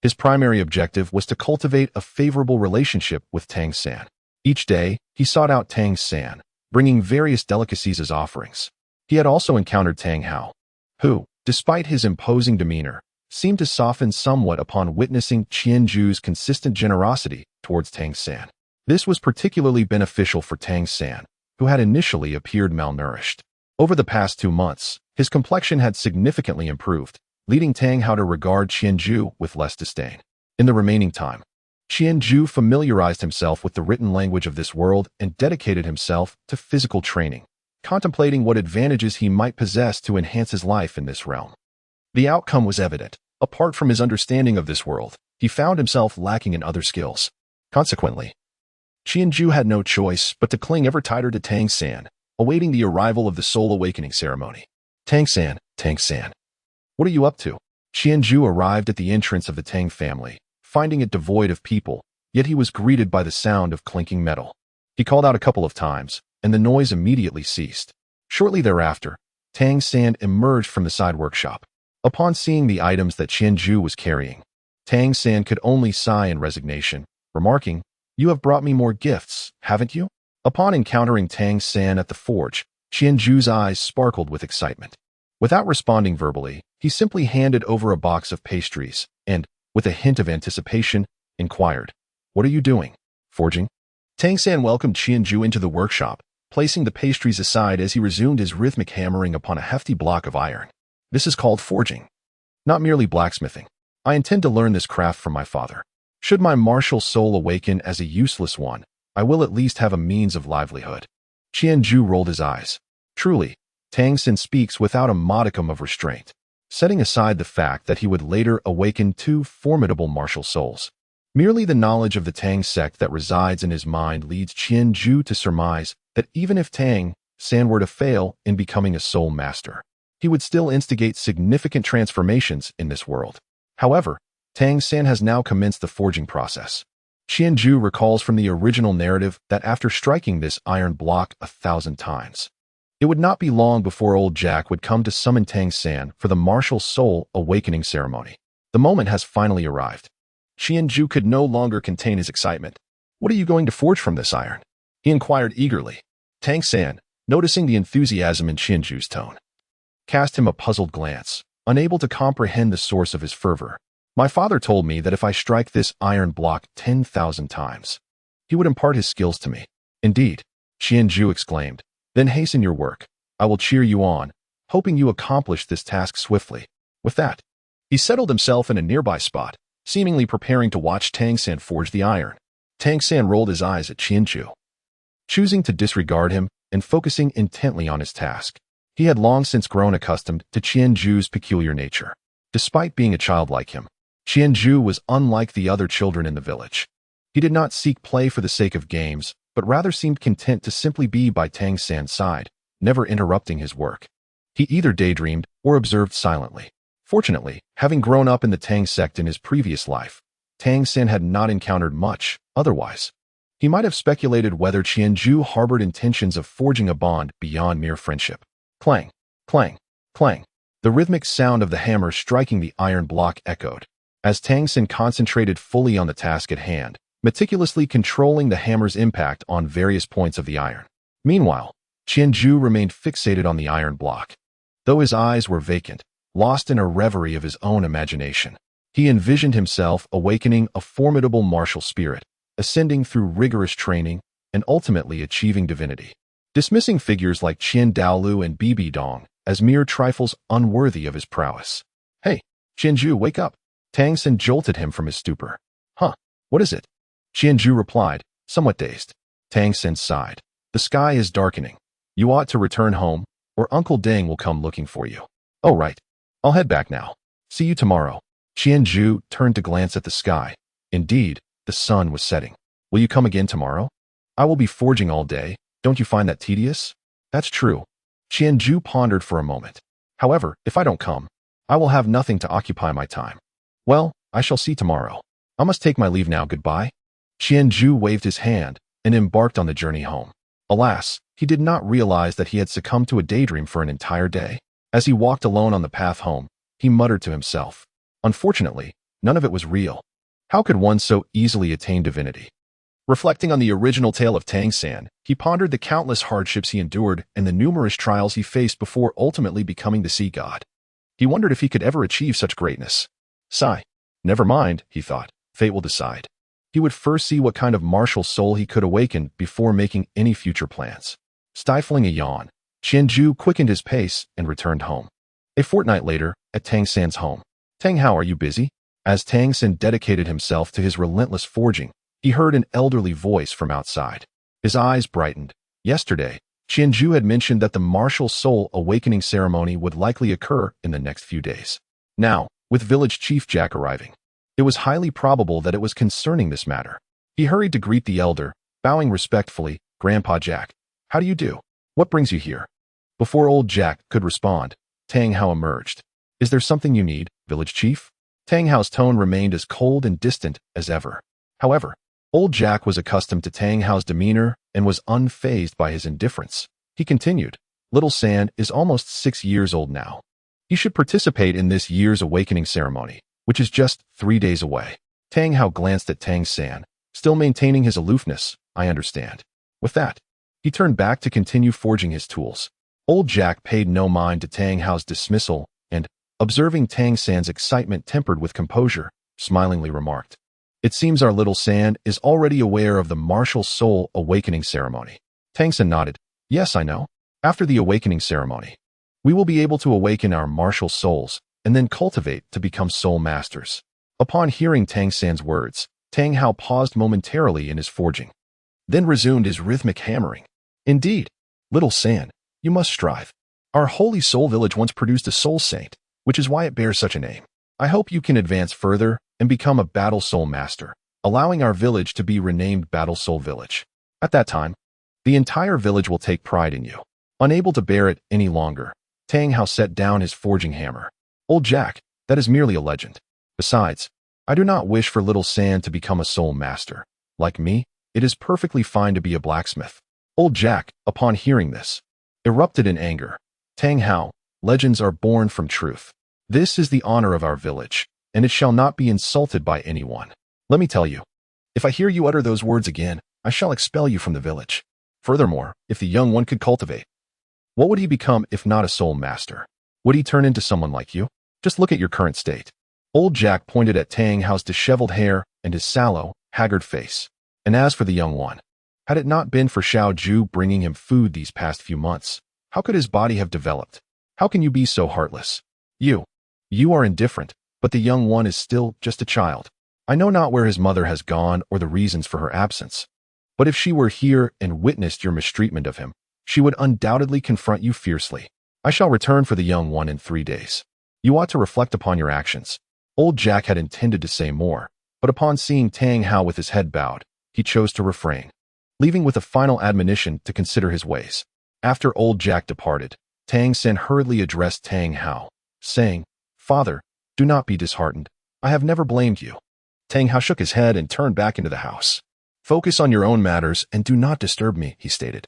his primary objective was to cultivate a favorable relationship with Tang San. Each day, he sought out Tang San, bringing various delicacies as offerings. He had also encountered Tang Hao, who, despite his imposing demeanor, seemed to soften somewhat upon witnessing Qianju's consistent generosity towards Tang San. This was particularly beneficial for Tang San, who had initially appeared malnourished. Over the past 2 months, his complexion had significantly improved, leading Tang Hao to regard Qianju with less disdain. In the remaining time, Qianju familiarized himself with the written language of this world and dedicated himself to physical training, contemplating what advantages he might possess to enhance his life in this realm. The outcome was evident. Apart from his understanding of this world, he found himself lacking in other skills. Consequently, Qianju had no choice but to cling ever tighter to Tang San, awaiting the arrival of the soul awakening ceremony. Tang San. What are you up to? Qianju arrived at the entrance of the Tang family, finding it devoid of people, yet he was greeted by the sound of clinking metal. He called out a couple of times, and the noise immediately ceased. Shortly thereafter, Tang San emerged from the side workshop. Upon seeing the items that Qianju was carrying, Tang San could only sigh in resignation, remarking, You have brought me more gifts, haven't you? Upon encountering Tang San at the forge, Qianju's eyes sparkled with excitement. Without responding verbally, he simply handed over a box of pastries and, with a hint of anticipation, inquired, What are you doing? Forging? Tang San welcomed Qianju into the workshop, placing the pastries aside as he resumed his rhythmic hammering upon a hefty block of iron. This is called forging, not merely blacksmithing. I intend to learn this craft from my father. Should my martial soul awaken as a useless one, I will at least have a means of livelihood. Qianju rolled his eyes. Truly, Tang San speaks without a modicum of restraint, setting aside the fact that he would later awaken 2 formidable martial souls. Merely the knowledge of the Tang sect that resides in his mind leads Qianju to surmise that even if Tang San were to fail in becoming a soul master, he would still instigate significant transformations in this world. However, Tang San has now commenced the forging process. Qianju recalls from the original narrative that after striking this iron block 1,000 times, it would not be long before old Jack would come to summon Tang San for the martial soul awakening ceremony. The moment has finally arrived. Qianju could no longer contain his excitement. What are you going to forge from this iron? He inquired eagerly. Tang San, noticing the enthusiasm in Qianju's tone, cast him a puzzled glance, unable to comprehend the source of his fervor. My father told me that if I strike this iron block 10,000 times, he would impart his skills to me. Indeed, Qianju exclaimed. Then hasten your work. I will cheer you on, hoping you accomplish this task swiftly. With that, he settled himself in a nearby spot, seemingly preparing to watch Tang San forge the iron. Tang San rolled his eyes at Qianju, choosing to disregard him and focusing intently on his task. He had long since grown accustomed to Qianju's peculiar nature. Despite being a child like him, Qianju was unlike the other children in the village. He did not seek play for the sake of games, but rather seemed content to simply be by Tang San's side, never interrupting his work. He either daydreamed or observed silently. Fortunately, having grown up in the Tang sect in his previous life, Tang San had not encountered much otherwise. He might have speculated whether Qianju harbored intentions of forging a bond beyond mere friendship. Clang, clang, clang. The rhythmic sound of the hammer striking the iron block echoed, as Tang San concentrated fully on the task at hand, meticulously controlling the hammer's impact on various points of the iron. Meanwhile, Qianju remained fixated on the iron block. Though his eyes were vacant, lost in a reverie of his own imagination, he envisioned himself awakening a formidable martial spirit, ascending through rigorous training, and ultimately achieving divinity. Dismissing figures like Qian Daolu and Bibi Dong as mere trifles unworthy of his prowess. Hey, Qianju, wake up! Tang San jolted him from his stupor. Huh, what is it? Qianju replied, somewhat dazed. Tang San sighed. The sky is darkening. You ought to return home, or Uncle Deng will come looking for you. Oh right, I'll head back now. See you tomorrow. Qianju turned to glance at the sky. Indeed, the sun was setting. Will you come again tomorrow? I will be forging all day. Don't you find that tedious? That's true. Qianju pondered for a moment. However, if I don't come, I will have nothing to occupy my time. Well, I shall see tomorrow. I must take my leave now. Goodbye. Qianju waved his hand and embarked on the journey home. Alas, he did not realize that he had succumbed to a daydream for an entire day. As he walked alone on the path home, he muttered to himself. Unfortunately, none of it was real. How could one so easily attain divinity? Reflecting on the original tale of Tang San, he pondered the countless hardships he endured and the numerous trials he faced before ultimately becoming the sea god. He wondered if he could ever achieve such greatness. Sigh. Never mind, he thought. Fate will decide. He would first see what kind of martial soul he could awaken before making any future plans. Stifling a yawn, Qianju quickened his pace and returned home. A fortnight later, at Tang San's home. Tang, how are you busy? As Tang San dedicated himself to his relentless forging, he heard an elderly voice from outside. His eyes brightened. Yesterday, Qianju had mentioned that the martial soul awakening ceremony would likely occur in the next few days. Now, with village chief Jack arriving, it was highly probable that it was concerning this matter. He hurried to greet the elder, bowing respectfully. Grandpa Jack, how do you do? What brings you here? Before old Jack could respond, Tang Hao emerged. Is there something you need, village chief? Tang Hao's tone remained as cold and distant as ever. However, old Jack was accustomed to Tang Hao's demeanor and was unfazed by his indifference. He continued, Little San is almost 6 years old now. He should participate in this year's awakening ceremony, which is just 3 days away. Tang Hao glanced at Tang San, still maintaining his aloofness. I understand. With that, he turned back to continue forging his tools. Old Jack paid no mind to Tang Hao's dismissal and, observing Tang San's excitement tempered with composure, smilingly remarked, It seems our little San is already aware of the martial soul awakening ceremony. Tang San nodded. Yes, I know. After the awakening ceremony, we will be able to awaken our martial souls and then cultivate to become soul masters. Upon hearing Tang San's words, Tang Hao paused momentarily in his forging, then resumed his rhythmic hammering. Indeed, little San, you must strive. Our holy soul village once produced a soul saint, which is why it bears such a name. I hope you can advance further and become a battle soul master, allowing our village to be renamed Battle Soul Village. At that time, the entire village will take pride in you. Unable to bear it any longer, Tang Hao set down his forging hammer. Old Jack, that is merely a legend. Besides, I do not wish for little San to become a soul master. Like me, it is perfectly fine to be a blacksmith. Old Jack, upon hearing this, erupted in anger. Tang Hao, legends are born from truth. This is the honor of our village, and it shall not be insulted by anyone. Let me tell you, if I hear you utter those words again, I shall expel you from the village. Furthermore, if the young one could cultivate, what would he become if not a soul master? Would he turn into someone like you? Just look at your current state. Old Jack pointed at Tang Hao's disheveled hair and his sallow, haggard face. And as for the young one, had it not been for Xiao Ju bringing him food these past few months, how could his body have developed? How can you be so heartless? You are indifferent, but the young one is still just a child. I know not where his mother has gone or the reasons for her absence. But if she were here and witnessed your mistreatment of him, she would undoubtedly confront you fiercely. I shall return for the young one in 3 days. You ought to reflect upon your actions. Old Jack had intended to say more, but upon seeing Tang Hao with his head bowed, he chose to refrain. leaving with a final admonition to consider his ways. After old Jack departed, Tang Sen hurriedly addressed Tang Hao, saying, "Father, do not be disheartened. I have never blamed you." Tang Hao shook his head and turned back into the house. "Focus on your own matters and do not disturb me," he stated,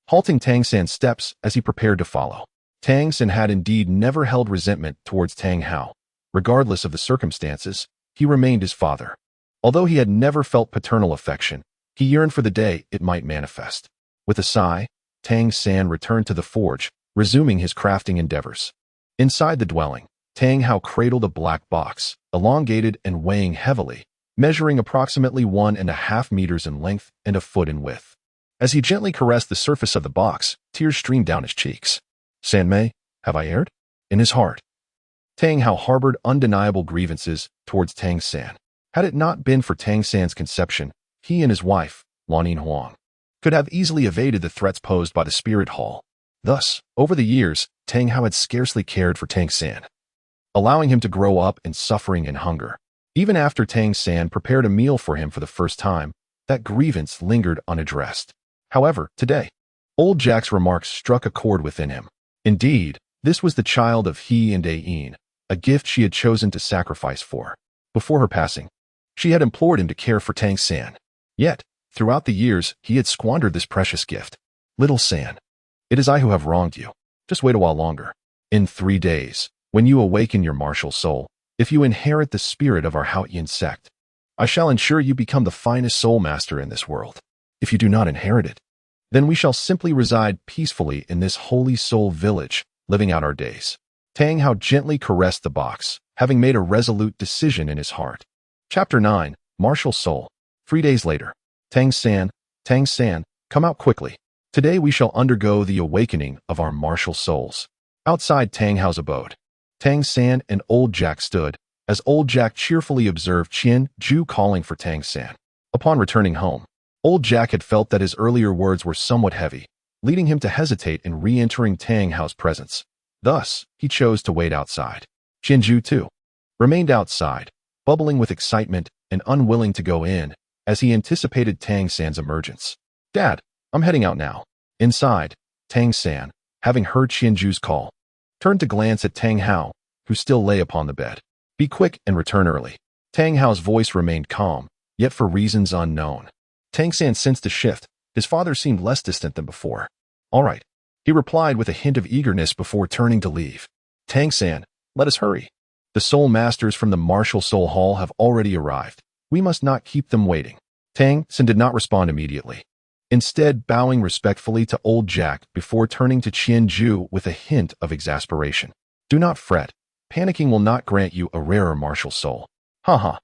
halting Tang Sen's steps as he prepared to follow. Tang Sen had indeed never held resentment towards Tang Hao. Regardless of the circumstances, he remained his father. Although he had never felt paternal affection, he yearned for the day it might manifest. With a sigh, Tang Sen returned to the forge, resuming his crafting endeavors. Inside the dwelling, Tang Hao cradled a black box, elongated and weighing heavily, measuring approximately 1.5 meters in length and a foot in width. As he gently caressed the surface of the box, tears streamed down his cheeks. "San Mei, have I erred?" In his heart, Tang Hao harbored undeniable grievances towards Tang San. Had it not been for Tang San's conception, he and his wife, Lanin Huang, could have easily evaded the threats posed by the spirit hall. Thus, over the years, Tang Hao had scarcely cared for Tang San, allowing him to grow up in suffering and hunger. Even after Tang San prepared a meal for him for the first time, that grievance lingered unaddressed. However, today, old Jack's remarks struck a chord within him. Indeed, this was the child of he and Ain, a gift she had chosen to sacrifice for. Before her passing, she had implored him to care for Tang San. Yet, throughout the years, he had squandered this precious gift. "Little San, it is I who have wronged you. Just wait a while longer. In 3 days, when you awaken your martial soul, if you inherit the spirit of our Haotian sect, I shall ensure you become the finest soul master in this world. If you do not inherit it, then we shall simply reside peacefully in this holy soul village, living out our days." Tang Hao gently caressed the box, having made a resolute decision in his heart. Chapter 9, Martial Soul. 3 days later. Tang San, come out quickly. Today we shall undergo the awakening of our martial souls. Outside Tang Hao's abode, Tang San and old Jack stood, as old Jack cheerfully observed Qian Ju calling for Tang San. Upon returning home, old Jack had felt that his earlier words were somewhat heavy, leading him to hesitate in re-entering Tang Hao's presence. Thus, he chose to wait outside. Qian Ju, too, remained outside, bubbling with excitement and unwilling to go in, as he anticipated Tang San's emergence. "Dad, I'm heading out now." Inside, Tang San, having heard Qian Ju's call, turned to glance at Tang Hao, who still lay upon the bed. "Be quick and return early." Tang Hao's voice remained calm, yet for reasons unknown. Tang San sensed a shift. His father seemed less distant than before. "All right," he replied with a hint of eagerness before turning to leave. "Tang San, let us hurry. The soul masters from the Martial Soul Hall have already arrived. We must not keep them waiting." Tang San did not respond immediately, instead bowing respectfully to old Jack before turning to Qian Ju with a hint of exasperation. "Do not fret. Panicking will not grant you a rarer martial soul." "Haha,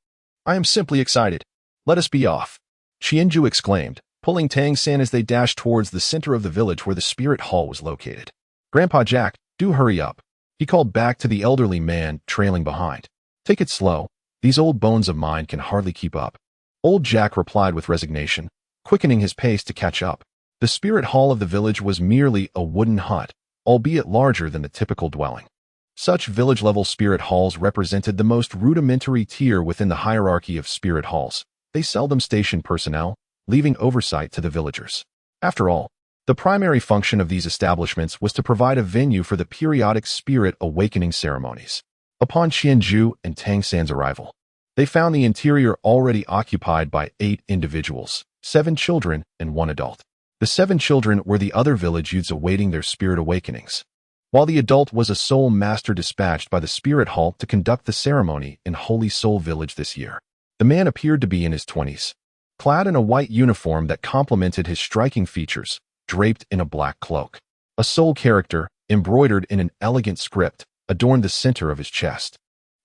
I am simply excited. Let us be off," Qian Ju exclaimed, pulling Tang San as they dashed towards the center of the village where the spirit hall was located. "Grandpa Jack, do hurry up," he called back to the elderly man trailing behind. "Take it slow. These old bones of mine can hardly keep up." Old Jack replied with resignation, quickening his pace to catch up. The spirit hall of the village was merely a wooden hut, albeit larger than the typical dwelling. Such village-level spirit halls represented the most rudimentary tier within the hierarchy of spirit halls. They seldom stationed personnel, leaving oversight to the villagers. After all, the primary function of these establishments was to provide a venue for the periodic spirit awakening ceremonies. Upon Qian Ju and Tang San's arrival, they found the interior already occupied by 8 individuals, 7 children and 1 adult. The 7 children were the other village youths awaiting their spirit awakenings, while the adult was a soul master dispatched by the spirit hall to conduct the ceremony in Holy Soul Village this year. The man appeared to be in his 20s, clad in a white uniform that complemented his striking features, draped in a black cloak. A soul character, embroidered in an elegant script, adorned the center of his chest,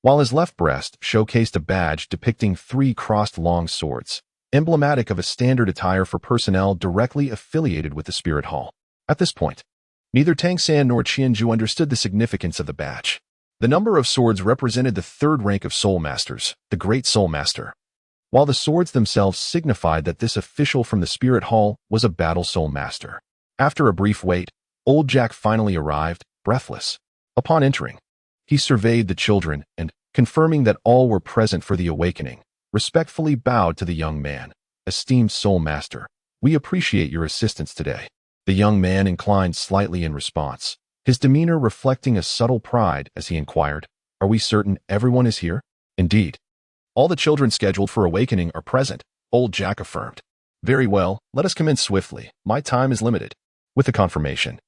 while his left breast showcased a badge depicting 3 crossed long swords, emblematic of a standard attire for personnel directly affiliated with the spirit hall. At this point, neither Tang San nor Qian Ju understood the significance of the badge. The number of swords represented the 3rd rank of soul masters, the Great Soul Master, while the swords themselves signified that this official from the spirit hall was a battle soul master. After a brief wait, old Jack finally arrived, breathless. Upon entering, he surveyed the children and, confirming that all were present for the awakening, respectfully bowed to the young man. "Esteemed soul master, We appreciate your assistance today. The young man inclined slightly in response, his demeanor reflecting a subtle pride as he inquired, "Are we certain everyone is here?" "Indeed. All the children scheduled for awakening are present," old Jack affirmed. "Very well, let us commence swiftly. My time is limited." With the confirmation,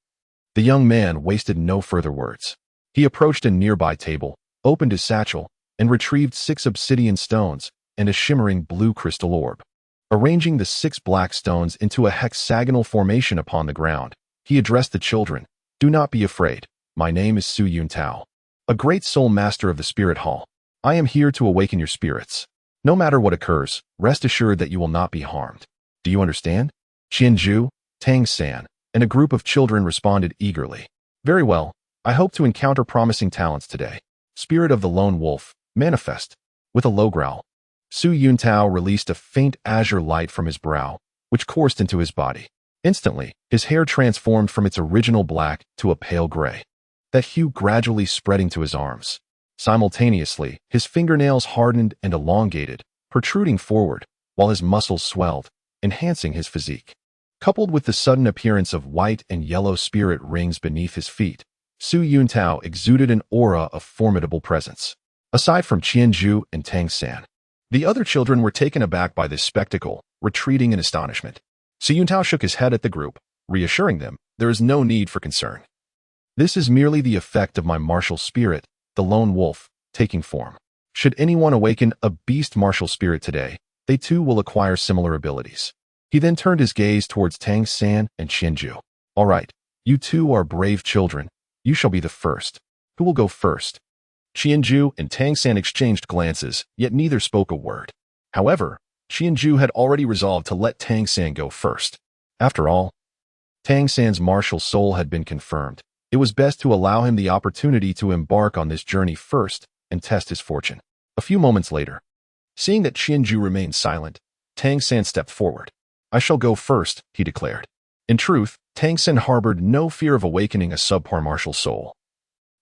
the young man wasted no further words. He approached a nearby table, opened his satchel, and retrieved 6 obsidian stones and a shimmering blue crystal orb. Arranging the 6 black stones into a hexagonal formation upon the ground, he addressed the children. "Do not be afraid. My name is Su Yuntao, a great soul master of the spirit hall. I am here to awaken your spirits. No matter what occurs, rest assured that you will not be harmed. Do you understand?" Qianju, Tang San, and a group of children responded eagerly. "Very well. I hope to encounter promising talents today." Spirit of the Lone Wolf, manifest. With a low growl, Su Yuntao released a faint azure light from his brow, which coursed into his body. Instantly, his hair transformed from its original black to a pale gray, that hue gradually spreading to his arms. Simultaneously, his fingernails hardened and elongated, protruding forward, while his muscles swelled, enhancing his physique. Coupled with the sudden appearance of white and yellow spirit rings beneath his feet, Su Yuntao exuded an aura of formidable presence. Aside from Qianju and Tang San, the other children were taken aback by this spectacle, retreating in astonishment. Su Yuntao shook his head at the group, reassuring them there is no need for concern. "This is merely the effect of my martial spirit, the lone wolf, taking form. Should anyone awaken a beast martial spirit today, they too will acquire similar abilities." He then turned his gaze towards Tang San and Qianju. "All right, you two are brave children. You shall be the first. Who will go first?" Qianju and Tang San exchanged glances, yet neither spoke a word. However, Qianju had already resolved to let Tang San go first. After all, Tang San's martial soul had been confirmed. It was best to allow him the opportunity to embark on this journey first and test his fortune. A few moments later, seeing that Qianju remained silent, Tang San stepped forward. "I shall go first," he declared. In truth, Tang San harbored no fear of awakening a subpar martial soul.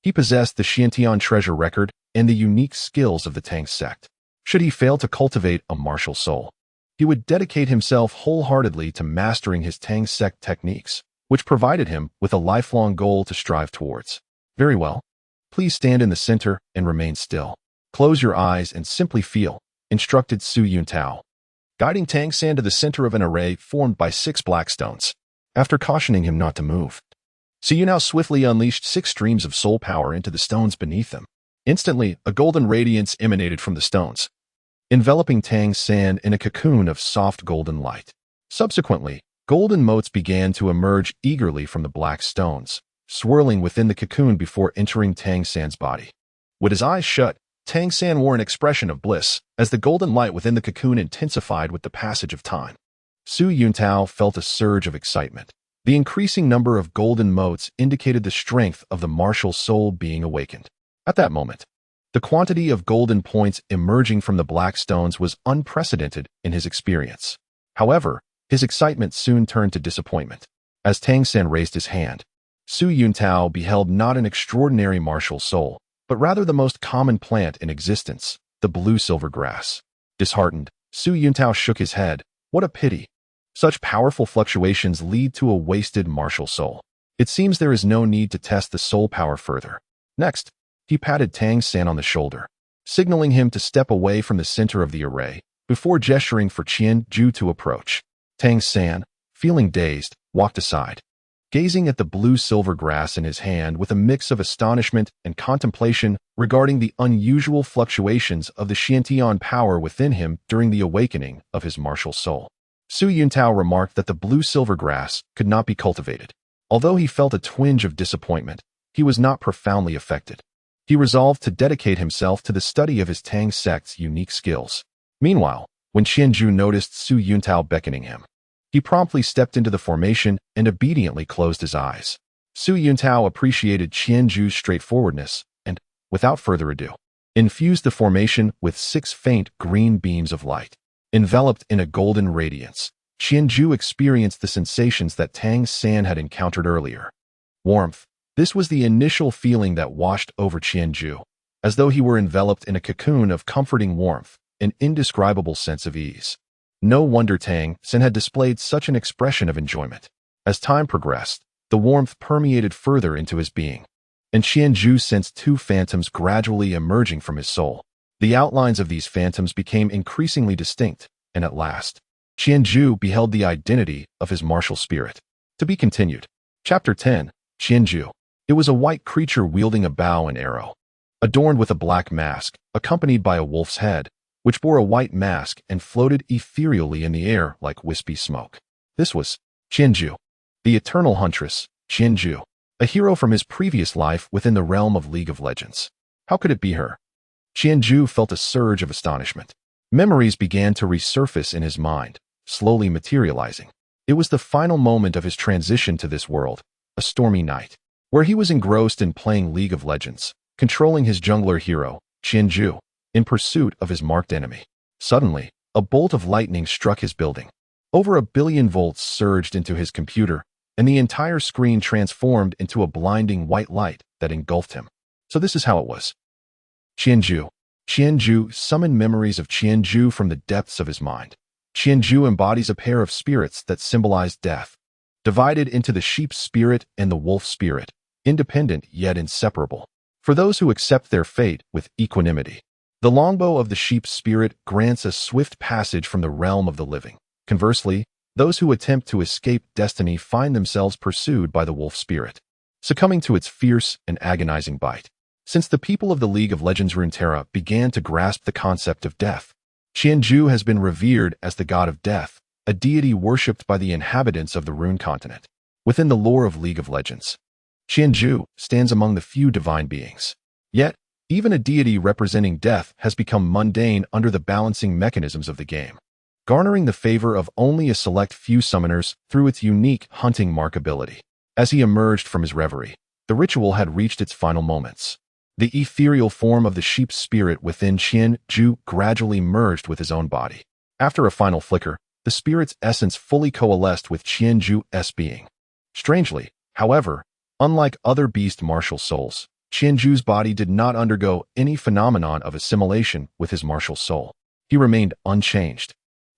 He possessed the Xiantian treasure record and the unique skills of the Tang sect. Should he fail to cultivate a martial soul, he would dedicate himself wholeheartedly to mastering his Tang sect techniques, which provided him with a lifelong goal to strive towards. "Very well. Please stand in the center and remain still. Close your eyes and simply feel," instructed Su Yuntao, guiding Tang San to the center of an array formed by 6 black stones. After cautioning him not to move, Su Yuntao swiftly unleashed 6 streams of soul power into the stones beneath them. Instantly, a golden radiance emanated from the stones, enveloping Tang San in a cocoon of soft golden light. Subsequently, golden motes began to emerge eagerly from the black stones, swirling within the cocoon before entering Tang San's body. With his eyes shut, Tang San wore an expression of bliss as the golden light within the cocoon intensified with the passage of time. Su Yuntao felt a surge of excitement. The increasing number of golden motes indicated the strength of the martial soul being awakened. At that moment, the quantity of golden points emerging from the black stones was unprecedented in his experience. However, his excitement soon turned to disappointment. As Tang San raised his hand, Su Yuntao beheld not an extraordinary martial soul, but rather the most common plant in existence, the blue silver grass. Disheartened, Su Yuntao shook his head. What a pity. Such powerful fluctuations lead to a wasted martial soul. It seems there is no need to test the soul power further. Next, he patted Tang San on the shoulder, signaling him to step away from the center of the array, before gesturing for Qianju to approach. Tang San, feeling dazed, walked aside, gazing at the blue-silver grass in his hand with a mix of astonishment and contemplation regarding the unusual fluctuations of the Xiantian power within him during the awakening of his martial soul. Su Yuntao remarked that the blue-silver grass could not be cultivated. Although he felt a twinge of disappointment, he was not profoundly affected. He resolved to dedicate himself to the study of his Tang sect's unique skills. Meanwhile, when Qianju noticed Su Yuntao beckoning him, he promptly stepped into the formation and obediently closed his eyes. Su Yuntao appreciated Qianju's straightforwardness and, without further ado, infused the formation with 6 faint green beams of light. Enveloped in a golden radiance, Qianju experienced the sensations that Tang San had encountered earlier. Warmth. This was the initial feeling that washed over Qianju, as though he were enveloped in a cocoon of comforting warmth, an indescribable sense of ease. No wonder Tang Sen had displayed such an expression of enjoyment. As time progressed, the warmth permeated further into his being, and Qianju sensed two phantoms gradually emerging from his soul. The outlines of these phantoms became increasingly distinct, and at last, Qianju beheld the identity of his martial spirit. To be continued. Chapter 10, Qianju. It was a white creature wielding a bow and arrow, adorned with a black mask, accompanied by a wolf's head, which bore a white mask and floated ethereally in the air like wispy smoke. This was Qianju, the eternal huntress, Qianju, a hero from his previous life within the realm of League of Legends. How could it be her? Qianju felt a surge of astonishment. Memories began to resurface in his mind, slowly materializing. It was the final moment of his transition to this world, a stormy night, where he was engrossed in playing League of Legends, controlling his jungler hero, Qianju, in pursuit of his marked enemy. Suddenly, a bolt of lightning struck his building. Over 1 billion volts surged into his computer, and the entire screen transformed into a blinding white light that engulfed him. So this is how it was. Qianju. Qianju summoned memories of Qianju from the depths of his mind. Qianju embodies a pair of spirits that symbolize death, divided into the sheep spirit and the wolf spirit, independent yet inseparable. For those who accept their fate with equanimity, the longbow of the sheep spirit grants a swift passage from the realm of the living. Conversely, those who attempt to escape destiny find themselves pursued by the wolf spirit, succumbing to its fierce and agonizing bite. Since the people of the League of Legends Runeterra began to grasp the concept of death, Qianju has been revered as the god of death, a deity worshipped by the inhabitants of the Rune Continent. Within the lore of League of Legends, Qianju stands among the few divine beings. Yet, even a deity representing death has become mundane under the balancing mechanisms of the game, garnering the favor of only a select few summoners through its unique hunting mark ability. As he emerged from his reverie, the ritual had reached its final moments. The ethereal form of the sheep spirit within Qianju gradually merged with his own body. After a final flicker, the spirit's essence fully coalesced with Qianju's being. Strangely, however, unlike other beast martial souls, Qianju's body did not undergo any phenomenon of assimilation with his martial soul. He remained unchanged,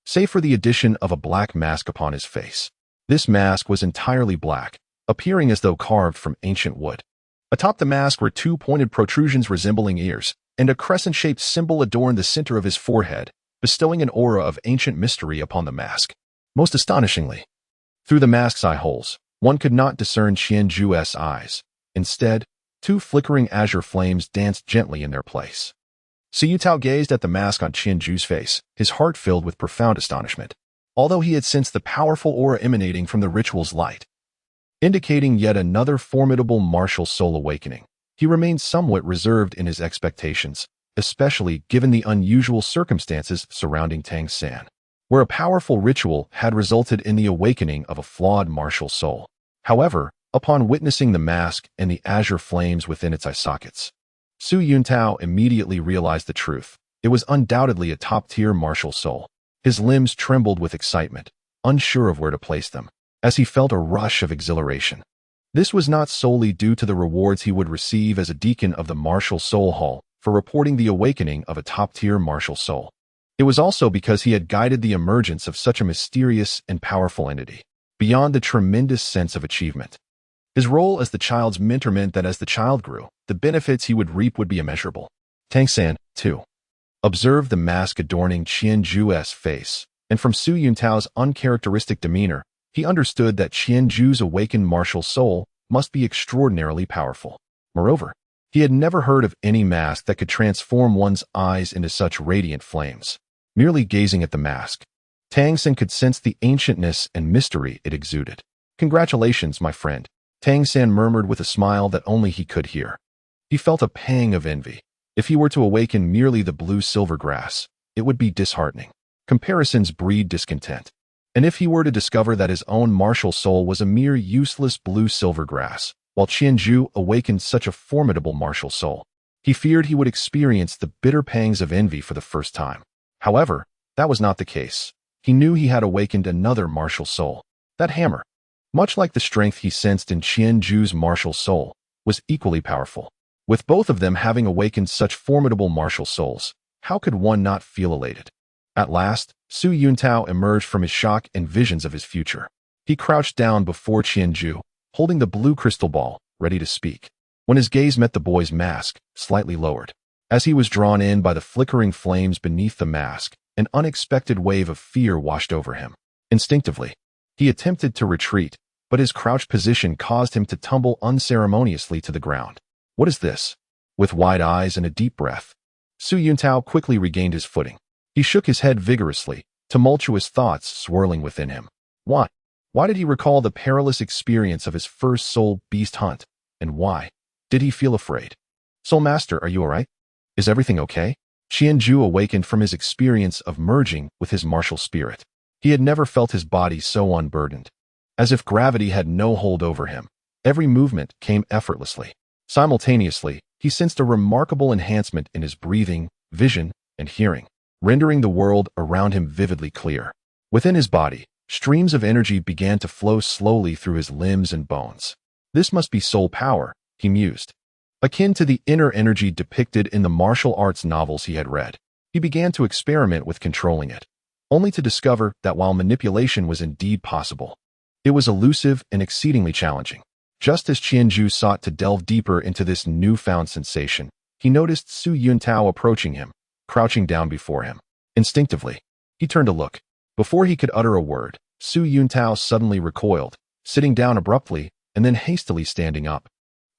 save for the addition of a black mask upon his face. This mask was entirely black, appearing as though carved from ancient wood. Atop the mask were two pointed protrusions resembling ears, and a crescent-shaped symbol adorned the center of his forehead, bestowing an aura of ancient mystery upon the mask. Most astonishingly, through the mask's eye holes, one could not discern Qianju's eyes. Instead, two flickering azure flames danced gently in their place. Su Yutao gazed at the mask on Qianju's face, his heart filled with profound astonishment. Although he had sensed the powerful aura emanating from the ritual's light, indicating yet another formidable martial soul awakening, he remained somewhat reserved in his expectations, especially given the unusual circumstances surrounding Tang San, where a powerful ritual had resulted in the awakening of a flawed martial soul. However, upon witnessing the mask and the azure flames within its eye sockets, Su Yuntao immediately realized the truth. It was undoubtedly a top-tier martial soul. His limbs trembled with excitement, unsure of where to place them, as he felt a rush of exhilaration. This was not solely due to the rewards he would receive as a deacon of the Martial Soul Hall for reporting the awakening of a top-tier martial soul. It was also because he had guided the emergence of such a mysterious and powerful entity. Beyond the tremendous sense of achievement, his role as the child's mentor meant that as the child grew, the benefits he would reap would be immeasurable. Tang San, too, observed the mask adorning Qianju's face, and from Su Yuntao's uncharacteristic demeanor, he understood that Qianju's awakened martial soul must be extraordinarily powerful. Moreover, he had never heard of any mask that could transform one's eyes into such radiant flames. Merely gazing at the mask, Tang San could sense the ancientness and mystery it exuded. "Congratulations, my friend," Tang San murmured with a smile that only he could hear. He felt a pang of envy. If he were to awaken merely the blue-silver grass, it would be disheartening. Comparisons breed discontent. And if he were to discover that his own martial soul was a mere useless blue-silver grass, while Qianju awakened such a formidable martial soul, he feared he would experience the bitter pangs of envy for the first time. However, that was not the case. He knew he had awakened another martial soul. That hammer, much like the strength he sensed in Qianju's martial soul, was equally powerful. With both of them having awakened such formidable martial souls, how could one not feel elated? At last, Su Yuntao emerged from his shock and visions of his future. He crouched down before Qianju, holding the blue crystal ball, ready to speak. When his gaze met the boy's mask, slightly lowered. As he was drawn in by the flickering flames beneath the mask, an unexpected wave of fear washed over him. Instinctively, he attempted to retreat, but his crouched position caused him to tumble unceremoniously to the ground. What is this? With wide eyes and a deep breath, Su Yuntao quickly regained his footing. He shook his head vigorously, tumultuous thoughts swirling within him. Why? Why did he recall the perilous experience of his first soul beast hunt? And why did he feel afraid? Soul Master, are you all right? Is everything okay? Qianju awakened from his experience of merging with his martial spirit. He had never felt his body so unburdened. As if gravity had no hold over him, every movement came effortlessly. Simultaneously, he sensed a remarkable enhancement in his breathing, vision, and hearing, rendering the world around him vividly clear. Within his body, streams of energy began to flow slowly through his limbs and bones. This must be soul power, he mused. Akin to the inner energy depicted in the martial arts novels he had read. He began to experiment with controlling it, only to discover that while manipulation was indeed possible, it was elusive and exceedingly challenging. Just as Qianju sought to delve deeper into this newfound sensation, he noticed Su Yuntao approaching him, crouching down before him. Instinctively, he turned to look. Before he could utter a word, Su Yuntao suddenly recoiled, sitting down abruptly and then hastily standing up,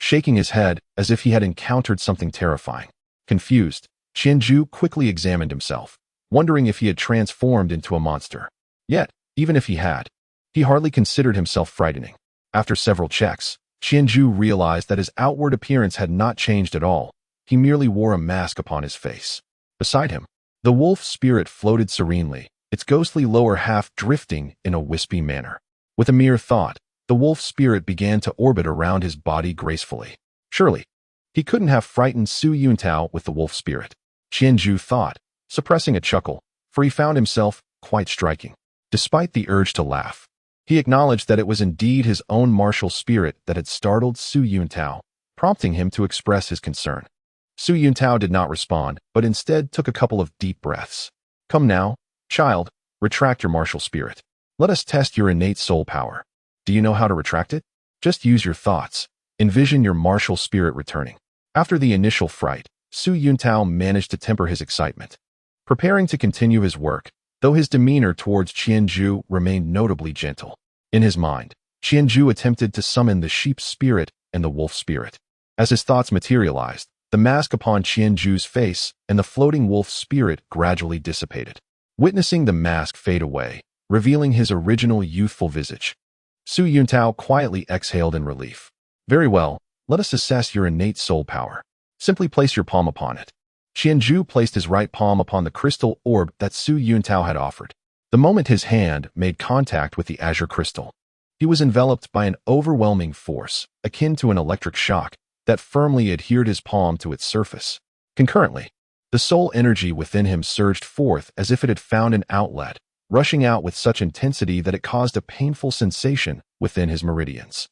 shaking his head as if he had encountered something terrifying. Confused, Qianju quickly examined himself, wondering if he had transformed into a monster. Yet, even if he had, he hardly considered himself frightening. After several checks, Qianju realized that his outward appearance had not changed at all. He merely wore a mask upon his face. Beside him, the wolf spirit floated serenely, its ghostly lower half drifting in a wispy manner. With a mere thought, the wolf spirit began to orbit around his body gracefully. Surely, he couldn't have frightened Su Yuntao with the wolf spirit, Qianju thought, suppressing a chuckle, for he found himself quite striking. Despite the urge to laugh, he acknowledged that it was indeed his own martial spirit that had startled Su Yuntao, prompting him to express his concern. Su Yuntao did not respond, but instead took a couple of deep breaths. Come now, child, retract your martial spirit. Let us test your innate soul power. Do you know how to retract it? Just use your thoughts. Envision your martial spirit returning. After the initial fright, Su Yuntao managed to temper his excitement. Preparing to continue his work, though his demeanor towards Qianju remained notably gentle. In his mind, Qianju attempted to summon the sheep spirit and the wolf spirit. As his thoughts materialized, the mask upon Qianju's face and the floating wolf spirit gradually dissipated. Witnessing the mask fade away, revealing his original youthful visage, Su Yuntao quietly exhaled in relief. Very well, let us assess your innate soul power. Simply place your palm upon it. Qianju placed his right palm upon the crystal orb that Su Yuntao had offered. The moment his hand made contact with the azure crystal, he was enveloped by an overwhelming force, akin to an electric shock, that firmly adhered his palm to its surface. Concurrently, the soul energy within him surged forth as if it had found an outlet, rushing out with such intensity that it caused a painful sensation within his meridians.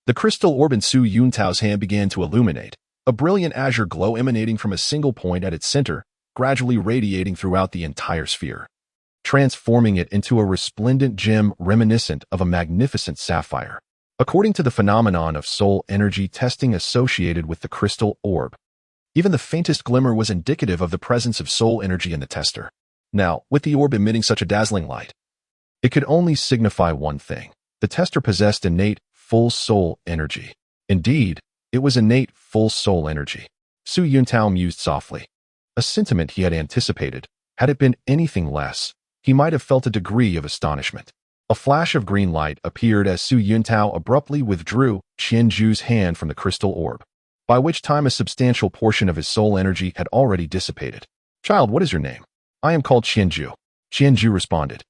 The crystal orb in Su Yuntao's hand began to illuminate, a brilliant azure glow emanating from a single point at its center, gradually radiating throughout the entire sphere, transforming it into a resplendent gem reminiscent of a magnificent sapphire. According to the phenomenon of soul energy testing associated with the crystal orb, even the faintest glimmer was indicative of the presence of soul energy in the tester. Now, with the orb emitting such a dazzling light, it could only signify one thing. The tester possessed innate, full soul energy. Indeed, it was innate, full soul energy. Su Yuntao mused softly. A sentiment he had anticipated. Had it been anything less, he might have felt a degree of astonishment. A flash of green light appeared as Su Yuntao abruptly withdrew Qianju's hand from the crystal orb, by which time a substantial portion of his soul energy had already dissipated. Child, what is your name? I am called Qianju. Qianju responded,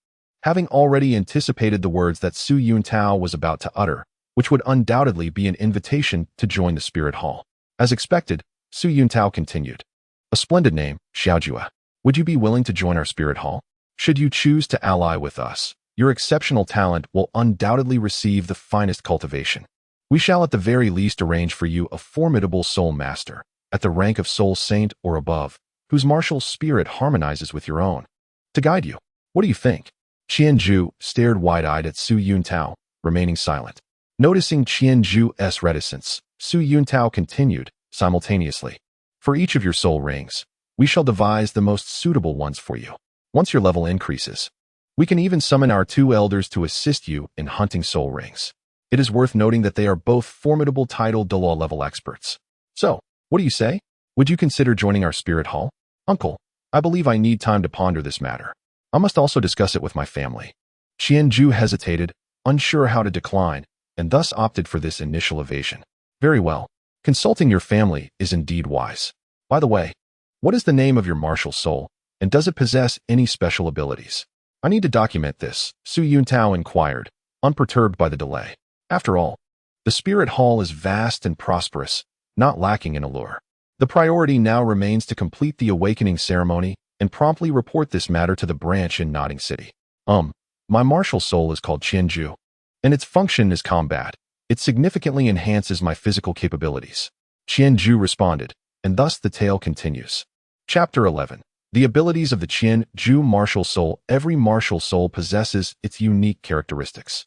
having already anticipated the words that Su Yuntao was about to utter, which would undoubtedly be an invitation to join the spirit hall. As expected, Su Yuntao continued. A splendid name, Xiaojua. Would you be willing to join our spirit hall? Should you choose to ally with us, your exceptional talent will undoubtedly receive the finest cultivation. We shall at the very least arrange for you a formidable soul master, at the rank of soul saint or above, whose martial spirit harmonizes with your own. to guide you. What do you think? Qianju stared wide-eyed at Su Yuntao, remaining silent. Noticing Qianju's reticence, Su Yuntao continued, simultaneously. For each of your soul rings, we shall devise the most suitable ones for you. Once your level increases, we can even summon our 2 elders to assist you in hunting soul rings. It is worth noting that they are both formidable titled Douluo level experts. So, what do you say? Would you consider joining our spirit hall? Uncle, I believe I need time to ponder this matter. I must also discuss it with my family. Qianju hesitated, unsure how to decline, and thus opted for this initial evasion. Very well. Consulting your family is indeed wise. By the way, what is the name of your martial soul, and does it possess any special abilities? I need to document this, Su Yuntao inquired, unperturbed by the delay. After all, the spirit hall is vast and prosperous, not lacking in allure. The priority now remains to complete the awakening ceremony and promptly report this matter to the branch in Nodding City. My martial soul is called Qianju, and its function is combat. It significantly enhances my physical capabilities. Qianju responded, and thus the tale continues. Chapter 11. The abilities of the Qianju martial soul. Every martial soul possesses its unique characteristics.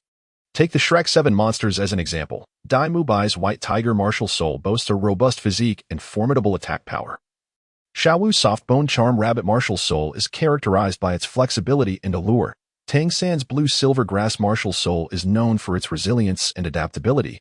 Take the Shrek 7 monsters as an example. Dai Mubai's White Tiger martial soul boasts a robust physique and formidable attack power. Xiaowu's Softbone Charm Rabbit martial soul is characterized by its flexibility and allure. Tang San's Blue Silver Grass martial soul is known for its resilience and adaptability,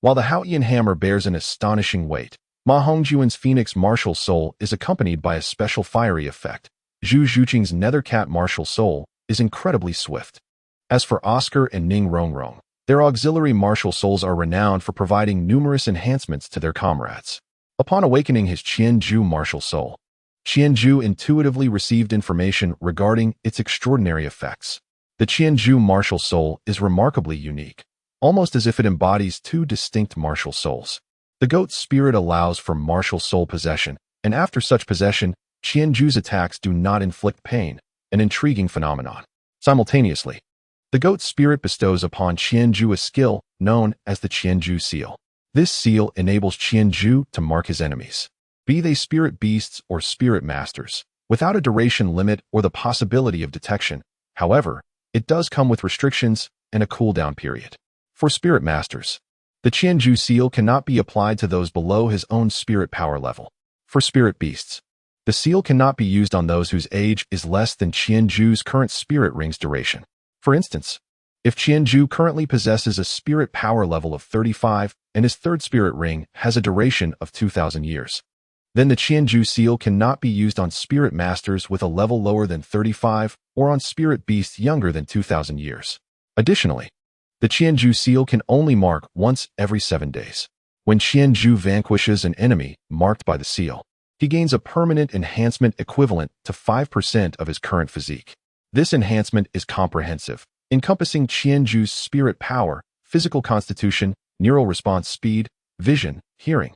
while the Haoyan Hammer bears an astonishing weight. Ma Hongjuan's Phoenix martial soul is accompanied by a special fiery effect. Zhu Zhuqing's Nether Cat martial soul is incredibly swift. As for Oscar and Ning Rongrong, their auxiliary martial souls are renowned for providing numerous enhancements to their comrades. Upon awakening his Qianju martial soul, Qianju intuitively received information regarding its extraordinary effects. The Qianju martial soul is remarkably unique, almost as if it embodies 2 distinct martial souls. The goat spirit allows for martial soul possession, and after such possession, Qianju's attacks do not inflict pain, an intriguing phenomenon. Simultaneously, the goat spirit bestows upon Qianju a skill known as the Qianju seal. This seal enables Qianju to mark his enemies, be they spirit beasts or spirit masters, without a duration limit or the possibility of detection. However, it does come with restrictions and a cooldown period. For spirit masters, the Qianju seal cannot be applied to those below his own spirit power level. For spirit beasts, the seal cannot be used on those whose age is less than Qianju's current spirit ring's duration. For instance, if Qianju currently possesses a spirit power level of 35 and his 3rd spirit ring has a duration of 2,000 years, then the Qianju seal cannot be used on spirit masters with a level lower than 35 or on spirit beasts younger than 2,000 years. Additionally, the Qianju seal can only mark once every 7 days. When Qianju vanquishes an enemy marked by the seal, he gains a permanent enhancement equivalent to 5% of his current physique. This enhancement is comprehensive, encompassing Qianju's spirit power, physical constitution, neural response speed, vision, hearing,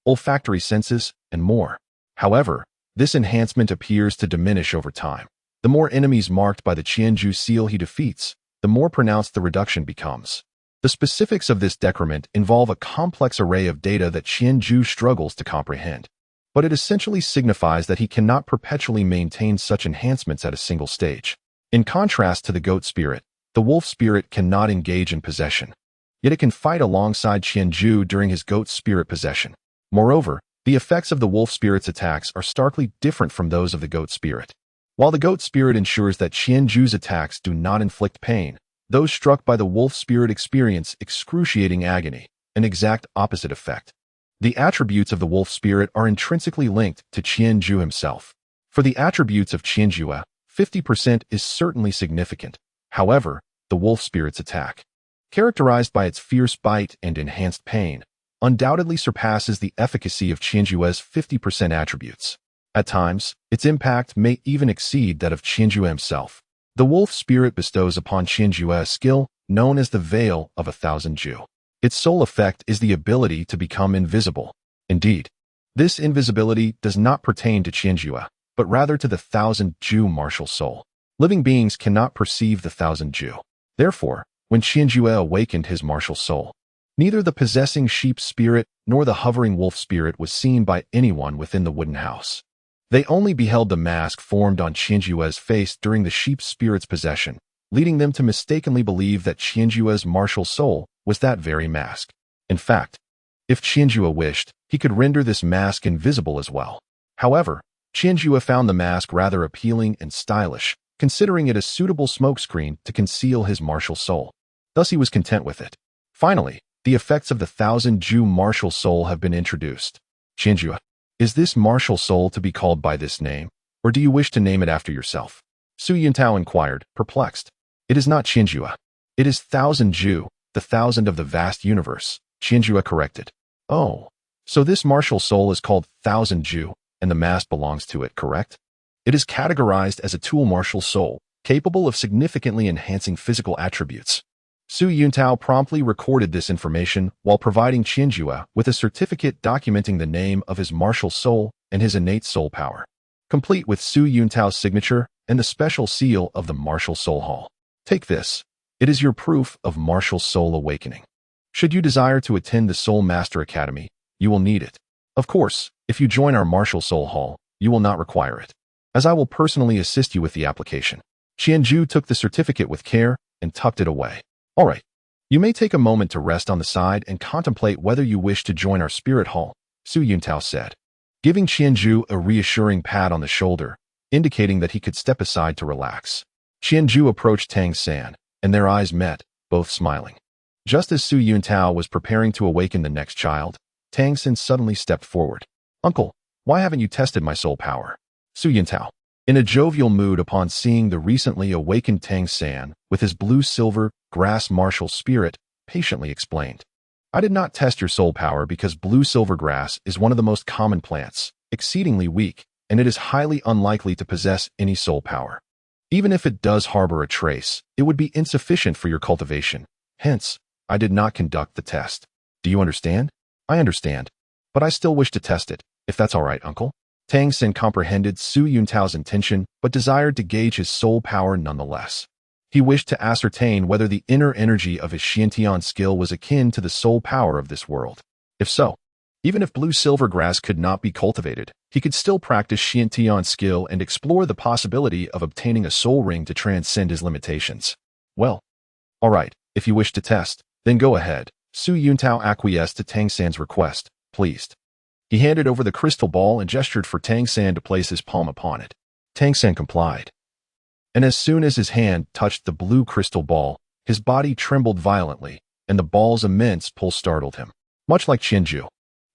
olfactory senses, and more. However, this enhancement appears to diminish over time. The more enemies marked by the Qianju seal he defeats, the more pronounced the reduction becomes. The specifics of this decrement involve a complex array of data that Qianju struggles to comprehend, but it essentially signifies that he cannot perpetually maintain such enhancements at a single stage. In contrast to the goat spirit, the wolf spirit cannot engage in possession, yet it can fight alongside Qianju during his goat spirit possession. Moreover, the effects of the wolf spirit's attacks are starkly different from those of the goat spirit. While the goat spirit ensures that Qianju's attacks do not inflict pain, those struck by the wolf spirit experience excruciating agony, an exact opposite effect. The attributes of the wolf spirit are intrinsically linked to Qianju himself. For the attributes of Qianju, 50% is certainly significant. However, the wolf spirit's attack, characterized by its fierce bite and enhanced pain, undoubtedly surpasses the efficacy of Qianju's 50% attributes. At times, its impact may even exceed that of Qianju himself. The wolf spirit bestows upon Qianju a skill known as the Veil of 1,000 Ju. Its sole effect is the ability to become invisible. Indeed, this invisibility does not pertain to Qianju, but rather to the 1,000 Ju martial soul. Living beings cannot perceive the 1,000 Ju. Therefore, when Qianju awakened his martial soul, neither the possessing sheep spirit nor the hovering wolf spirit was seen by anyone within the wooden house. They only beheld the mask formed on Qianjue's face during the sheep spirit's possession, leading them to mistakenly believe that Qianjue's martial soul was that very mask. In fact, if Qianjue wished, he could render this mask invisible as well. However, Qianjue found the mask rather appealing and stylish, considering it a suitable smokescreen to conceal his martial soul. Thus he was content with it. Finally, the effects of the 1,000-Ju martial soul have been introduced. Qianjue, is this martial soul to be called by this name, or do you wish to name it after yourself? Su Yuntao inquired, perplexed. It is not Qianjue. It is 1,000-Ju, the 1,000 of the vast universe, Qianjue corrected. Oh, so this martial soul is called 1,000-Ju, and the mask belongs to it, correct? It is categorized as a tool martial soul, capable of significantly enhancing physical attributes. Su Yuntao promptly recorded this information while providing Qianjue with a certificate documenting the name of his martial soul and his innate soul power, complete with Su Yuntao's signature and the special seal of the Martial Soul Hall. Take this. It is your proof of martial soul awakening. Should you desire to attend the Soul Master Academy, you will need it. Of course, if you join our Martial Soul Hall, you will not require it, as I will personally assist you with the application. Qianjue took the certificate with care and tucked it away. All right, you may take a moment to rest on the side and contemplate whether you wish to join our Spirit Hall, Su Yuntao said, giving Qianjue a reassuring pat on the shoulder, indicating that he could step aside to relax. Qianjue approached Tang San, and their eyes met, both smiling. Just as Su Yuntao was preparing to awaken the next child, Tang San suddenly stepped forward. Uncle, why haven't you tested my soul power? Su Yuntao, in a jovial mood upon seeing the recently awakened Tang San with his blue-silver grass martial spirit, patiently explained. I did not test your soul power because blue-silver grass is one of the most common plants, exceedingly weak, and it is highly unlikely to possess any soul power. Even if it does harbor a trace, it would be insufficient for your cultivation. Hence, I did not conduct the test. Do you understand? I understand, but I still wish to test it, if that's all right, Uncle. Tang San comprehended Su Yuntao's intention, but desired to gauge his soul power nonetheless. He wished to ascertain whether the inner energy of his Xiantian skill was akin to the soul power of this world. If so, even if blue-silver grass could not be cultivated, he could still practice Xiantian skill and explore the possibility of obtaining a soul ring to transcend his limitations. Well, all right, if you wish to test, then go ahead. Su Yuntao acquiesced to Tang San's request, pleased. He handed over the crystal ball and gestured for Tang San to place his palm upon it. Tang San complied. And as soon as his hand touched the blue crystal ball, his body trembled violently, and the ball's immense pull startled him. Much like Qianjue,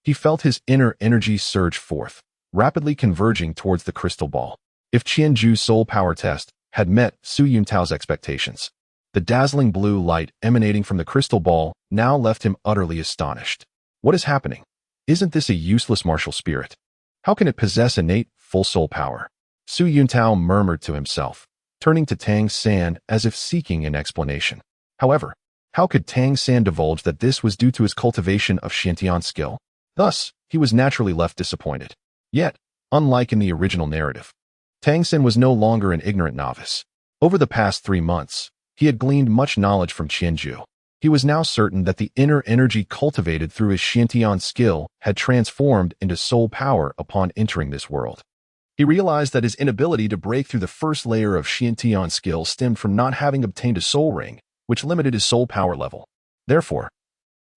he felt his inner energy surge forth, rapidly converging towards the crystal ball. If Qianjue's soul power test had met Su Yuntao's expectations, the dazzling blue light emanating from the crystal ball now left him utterly astonished. What is happening? Isn't this a useless martial spirit? How can it possess innate, full soul power? Su Yuntao murmured to himself, turning to Tang San as if seeking an explanation. However, how could Tang San divulge that this was due to his cultivation of Xiantian skill? Thus, he was naturally left disappointed. Yet, unlike in the original narrative, Tang San was no longer an ignorant novice. Over the past 3 months, he had gleaned much knowledge from Qianjue. He was now certain that the inner energy cultivated through his Xiantian skill had transformed into soul power upon entering this world. He realized that his inability to break through the first layer of Xiantian skill stemmed from not having obtained a soul ring, which limited his soul power level. Therefore,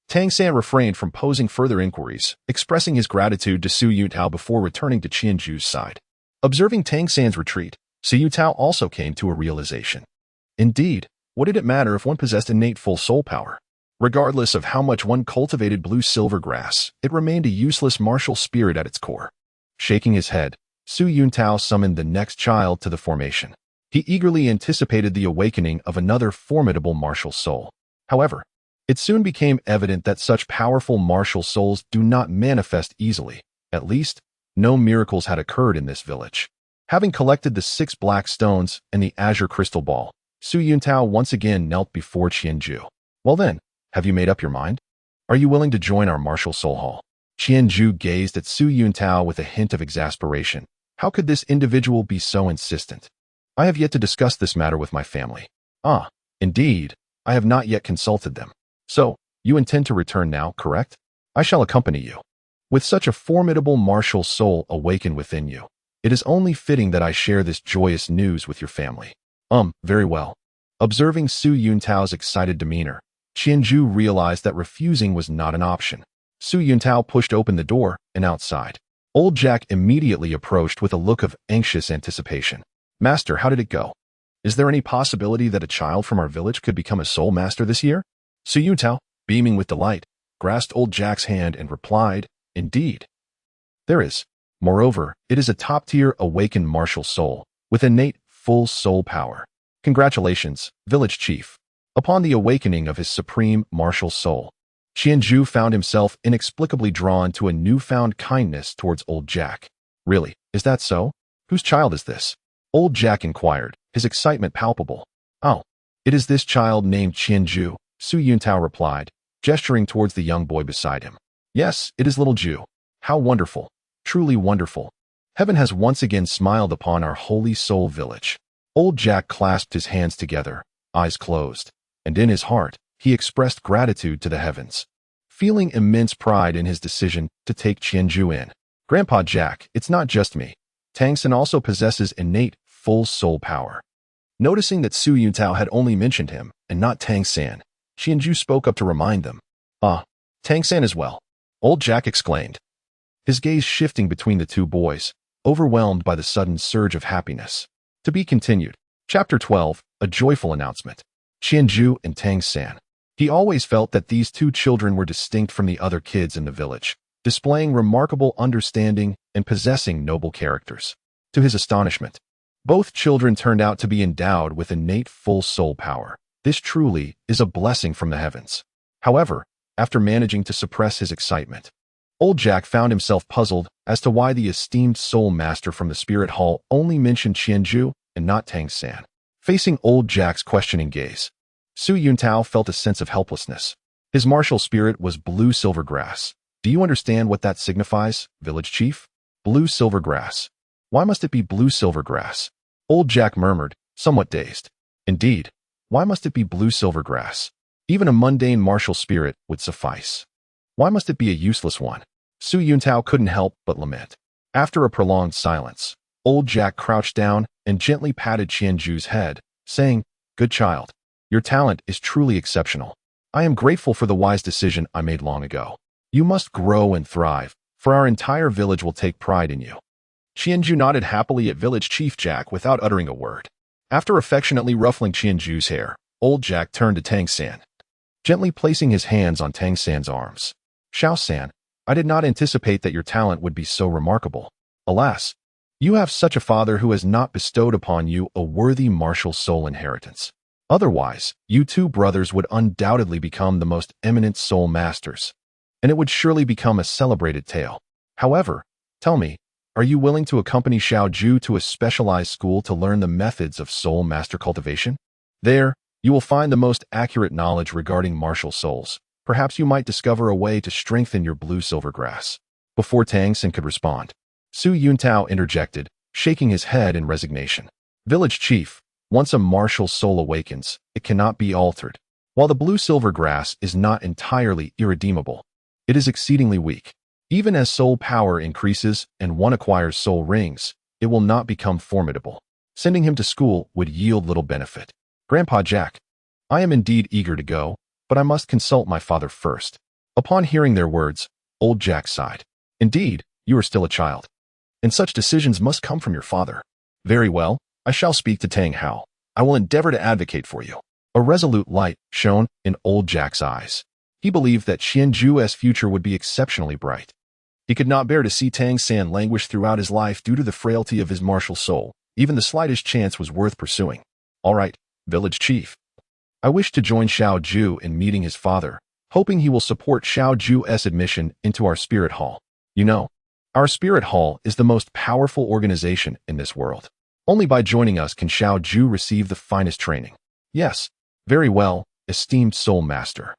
Tang San refrained from posing further inquiries, expressing his gratitude to Su Yuntao before returning to Qianjue's side. Observing Tang San's retreat, Su Yuntao also came to a realization. Indeed, what did it matter if one possessed innate full soul power? Regardless of how much one cultivated blue-silver grass, it remained a useless martial spirit at its core. Shaking his head, Su Yuntao summoned the next child to the formation. He eagerly anticipated the awakening of another formidable martial soul. However, it soon became evident that such powerful martial souls do not manifest easily. At least, no miracles had occurred in this village. Having collected the 6 black stones and the azure crystal ball, Su Yuntao once again knelt before Qianjue. Well then, have you made up your mind? Are you willing to join our martial soul hall? Qianjue gazed at Su Yuntao with a hint of exasperation. How could this individual be so insistent? I have yet to discuss this matter with my family. Ah, indeed, I have not yet consulted them. So, you intend to return now, correct? I shall accompany you. With such a formidable martial soul awakened within you, It is only fitting that I share this joyous news with your family. Very well. Observing Su Yuntao's excited demeanor, Qianju realized that refusing was not an option. Su Yuntao pushed open the door and outside. Old Jack immediately approached with a look of anxious anticipation. Master, how did it go? Is there any possibility that a child from our village could become a soul master this year? Su Yuntao, beaming with delight, grasped old Jack's hand and replied, Indeed. There is. Moreover, it is a top-tier awakened martial soul, with innate full soul power. Congratulations, village chief. Upon the awakening of his supreme martial soul, Qianju found himself inexplicably drawn to a newfound kindness towards old Jack. Really, is that so? Whose child is this? Old Jack inquired, his excitement palpable. Oh, it is this child named Qianju, Su Yuntao replied, gesturing towards the young boy beside him. Yes, it is little Ju. How wonderful, truly wonderful. Heaven has once again smiled upon our holy soul village. Old Jack clasped his hands together, eyes closed, and in his heart, he expressed gratitude to the heavens, feeling immense pride in his decision to take Qianju in. Grandpa Jack, it's not just me. Tang San also possesses innate, full soul power. Noticing that Su Yuntao had only mentioned him, and not Tang San, Qianju spoke up to remind them. Tang San as well. Old Jack exclaimed, his gaze shifting between the two boys, overwhelmed by the sudden surge of happiness. To be continued. Chapter 12, A Joyful Announcement. Qianju and Tang San. He always felt that these two children were distinct from the other kids in the village, displaying remarkable understanding and possessing noble characters. To his astonishment, both children turned out to be endowed with innate full soul power. This truly is a blessing from the heavens. However, after managing to suppress his excitement, Old Jack found himself puzzled as to why the esteemed soul master from the spirit hall only mentioned Qianju and not Tang San. Facing Old Jack's questioning gaze, Su Yuntao felt a sense of helplessness. His martial spirit was blue silver grass. Do you understand what that signifies, village chief? Blue silver grass. Why must it be blue silver grass? Old Jack murmured, somewhat dazed. Indeed, why must it be blue silver grass? Even a mundane martial spirit would suffice. Why must it be a useless one? Su Yuntao couldn't help but lament. After a prolonged silence, Old Jack crouched down and gently patted Qianju's head, saying, Good child, your talent is truly exceptional. I am grateful for the wise decision I made long ago. You must grow and thrive, for our entire village will take pride in you. Qianju nodded happily at village chief Jack without uttering a word. After affectionately ruffling Qianju's hair, Old Jack turned to Tang San, gently placing his hands on Tang San's arms. Xiao San, I did not anticipate that your talent would be so remarkable. Alas, you have such a father who has not bestowed upon you a worthy martial soul inheritance. Otherwise, you two brothers would undoubtedly become the most eminent soul masters, and it would surely become a celebrated tale. However, tell me, are you willing to accompany Xiao Ju to a specialized school to learn the methods of soul master cultivation? There, you will find the most accurate knowledge regarding martial souls. Perhaps you might discover a way to strengthen your blue silver grass. Before Tang San could respond, Su Yuntao interjected, shaking his head in resignation. Village chief, once a martial soul awakens, it cannot be altered. While the blue silver grass is not entirely irredeemable, it is exceedingly weak. Even as soul power increases and one acquires soul rings, it will not become formidable. Sending him to school would yield little benefit. Grandpa Jack, I am indeed eager to go, but I must consult my father first. Upon hearing their words, Old Jack sighed. Indeed, you are still a child, and such decisions must come from your father. Very well, I shall speak to Tang Hao. I will endeavor to advocate for you. A resolute light shone in Old Jack's eyes. He believed that Qianju's future would be exceptionally bright. He could not bear to see Tang San languish throughout his life due to the frailty of his martial soul. Even the slightest chance was worth pursuing. All right, village chief. I wish to join Xiao Ju in meeting his father, hoping he will support Xiao Ju's admission into our spirit hall. You know, our spirit hall is the most powerful organization in this world. Only by joining us can Xiao Ju receive the finest training. Yes, very well, esteemed soul master.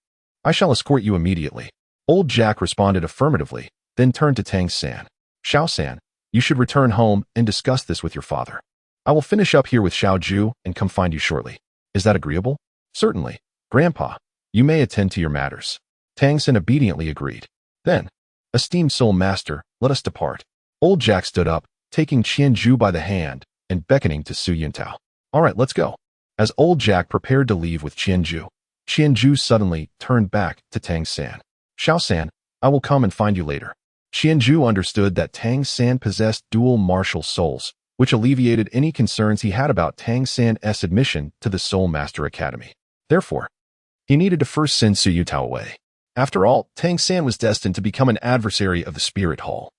I shall escort you immediately. Old Jack responded affirmatively, then turned to Tang San. Xiao San, you should return home and discuss this with your father. I will finish up here with Xiao Ju and come find you shortly. Is that agreeable? Certainly, Grandpa. You may attend to your matters. Tang San obediently agreed. Then, esteemed soul master, let us depart. Old Jack stood up, taking Qianju by the hand and beckoning to Su Yuntao. All right, let's go. As old Jack prepared to leave with Qianju, Qianju suddenly turned back to Tang San. Xiao San, I will come and find you later. Qianju understood that Tang San possessed dual martial souls, which alleviated any concerns he had about Tang San's admission to the Soul Master Academy. Therefore, he needed to first send Su Yuntao away. After all, Tang San was destined to become an adversary of the Spirit Hall.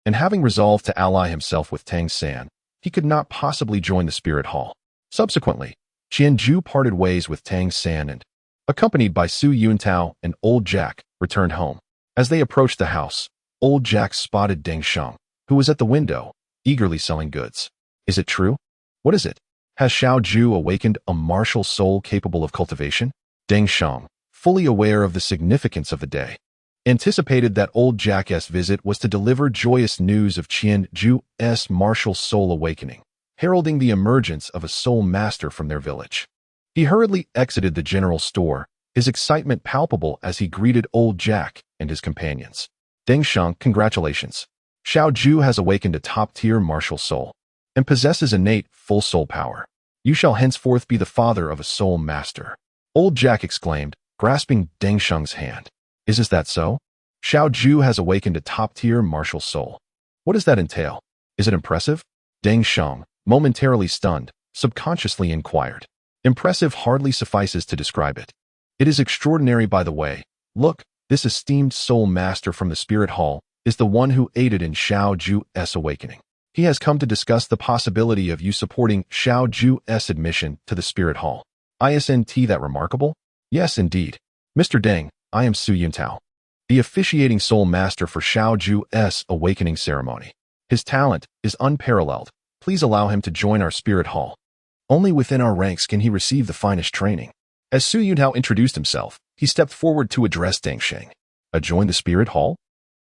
And having resolved to ally himself with Tang San, he could not possibly join the Spirit Hall. Subsequently, Qianju parted ways with Tang San and, accompanied by Su Yuntao and Old Jack, returned home. As they approached the house, Old Jack spotted Deng Sheng, who was at the window, eagerly selling goods. Is it true? What is it? Has Xiao Ju awakened a martial soul capable of cultivation? Deng Sheng, fully aware of the significance of the day, anticipated that Old Jack's visit was to deliver joyous news of Qianju's martial soul awakening, heralding the emergence of a soul master from their village. He hurriedly exited the general store, his excitement palpable as he greeted Old Jack and his companions. Deng Sheng, congratulations. Xiao Ju has awakened a top-tier martial soul and possesses innate full soul power. You shall henceforth be the father of a soul master. Old Jack exclaimed, grasping Deng Sheng's hand. Is that so? Xiao Ju has awakened a top-tier martial soul. What does that entail? Is it impressive? Deng Sheng, momentarily stunned, subconsciously inquired. Impressive hardly suffices to describe it. It is extraordinary, by the way. Look, this esteemed soul master from the Spirit Hall is the one who aided in Xiao Ju's awakening. He has come to discuss the possibility of you supporting Xiao Ju's admission to the Spirit Hall. Isn't that remarkable? Yes, indeed. Mr. Deng, I am Su Yuntao, the officiating soul master for Xiao Ju's awakening ceremony. His talent is unparalleled. Please allow him to join our Spirit Hall. Only within our ranks can he receive the finest training. As Su Yuntao introduced himself, he stepped forward to address Deng Sheng. Join the Spirit Hall?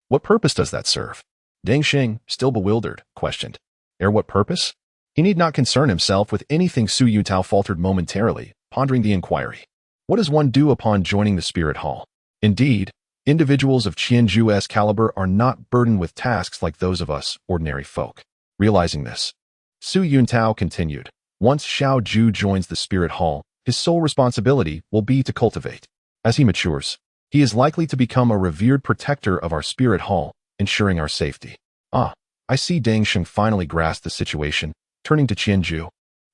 What purpose does that serve? Deng Sheng, still bewildered, questioned. What purpose? He need not concern himself with anything. Su Yuntao faltered momentarily, pondering the inquiry. What does one do upon joining the Spirit Hall? Indeed, individuals of Qianju's caliber are not burdened with tasks like those of us ordinary folk. Realizing this, Su Yuntao continued. Once Xiao Ju joins the Spirit Hall, his sole responsibility will be to cultivate. As he matures, he is likely to become a revered protector of our Spirit Hall, ensuring our safety. I see. Deng Sheng finally grasped the situation, turning to Qianju,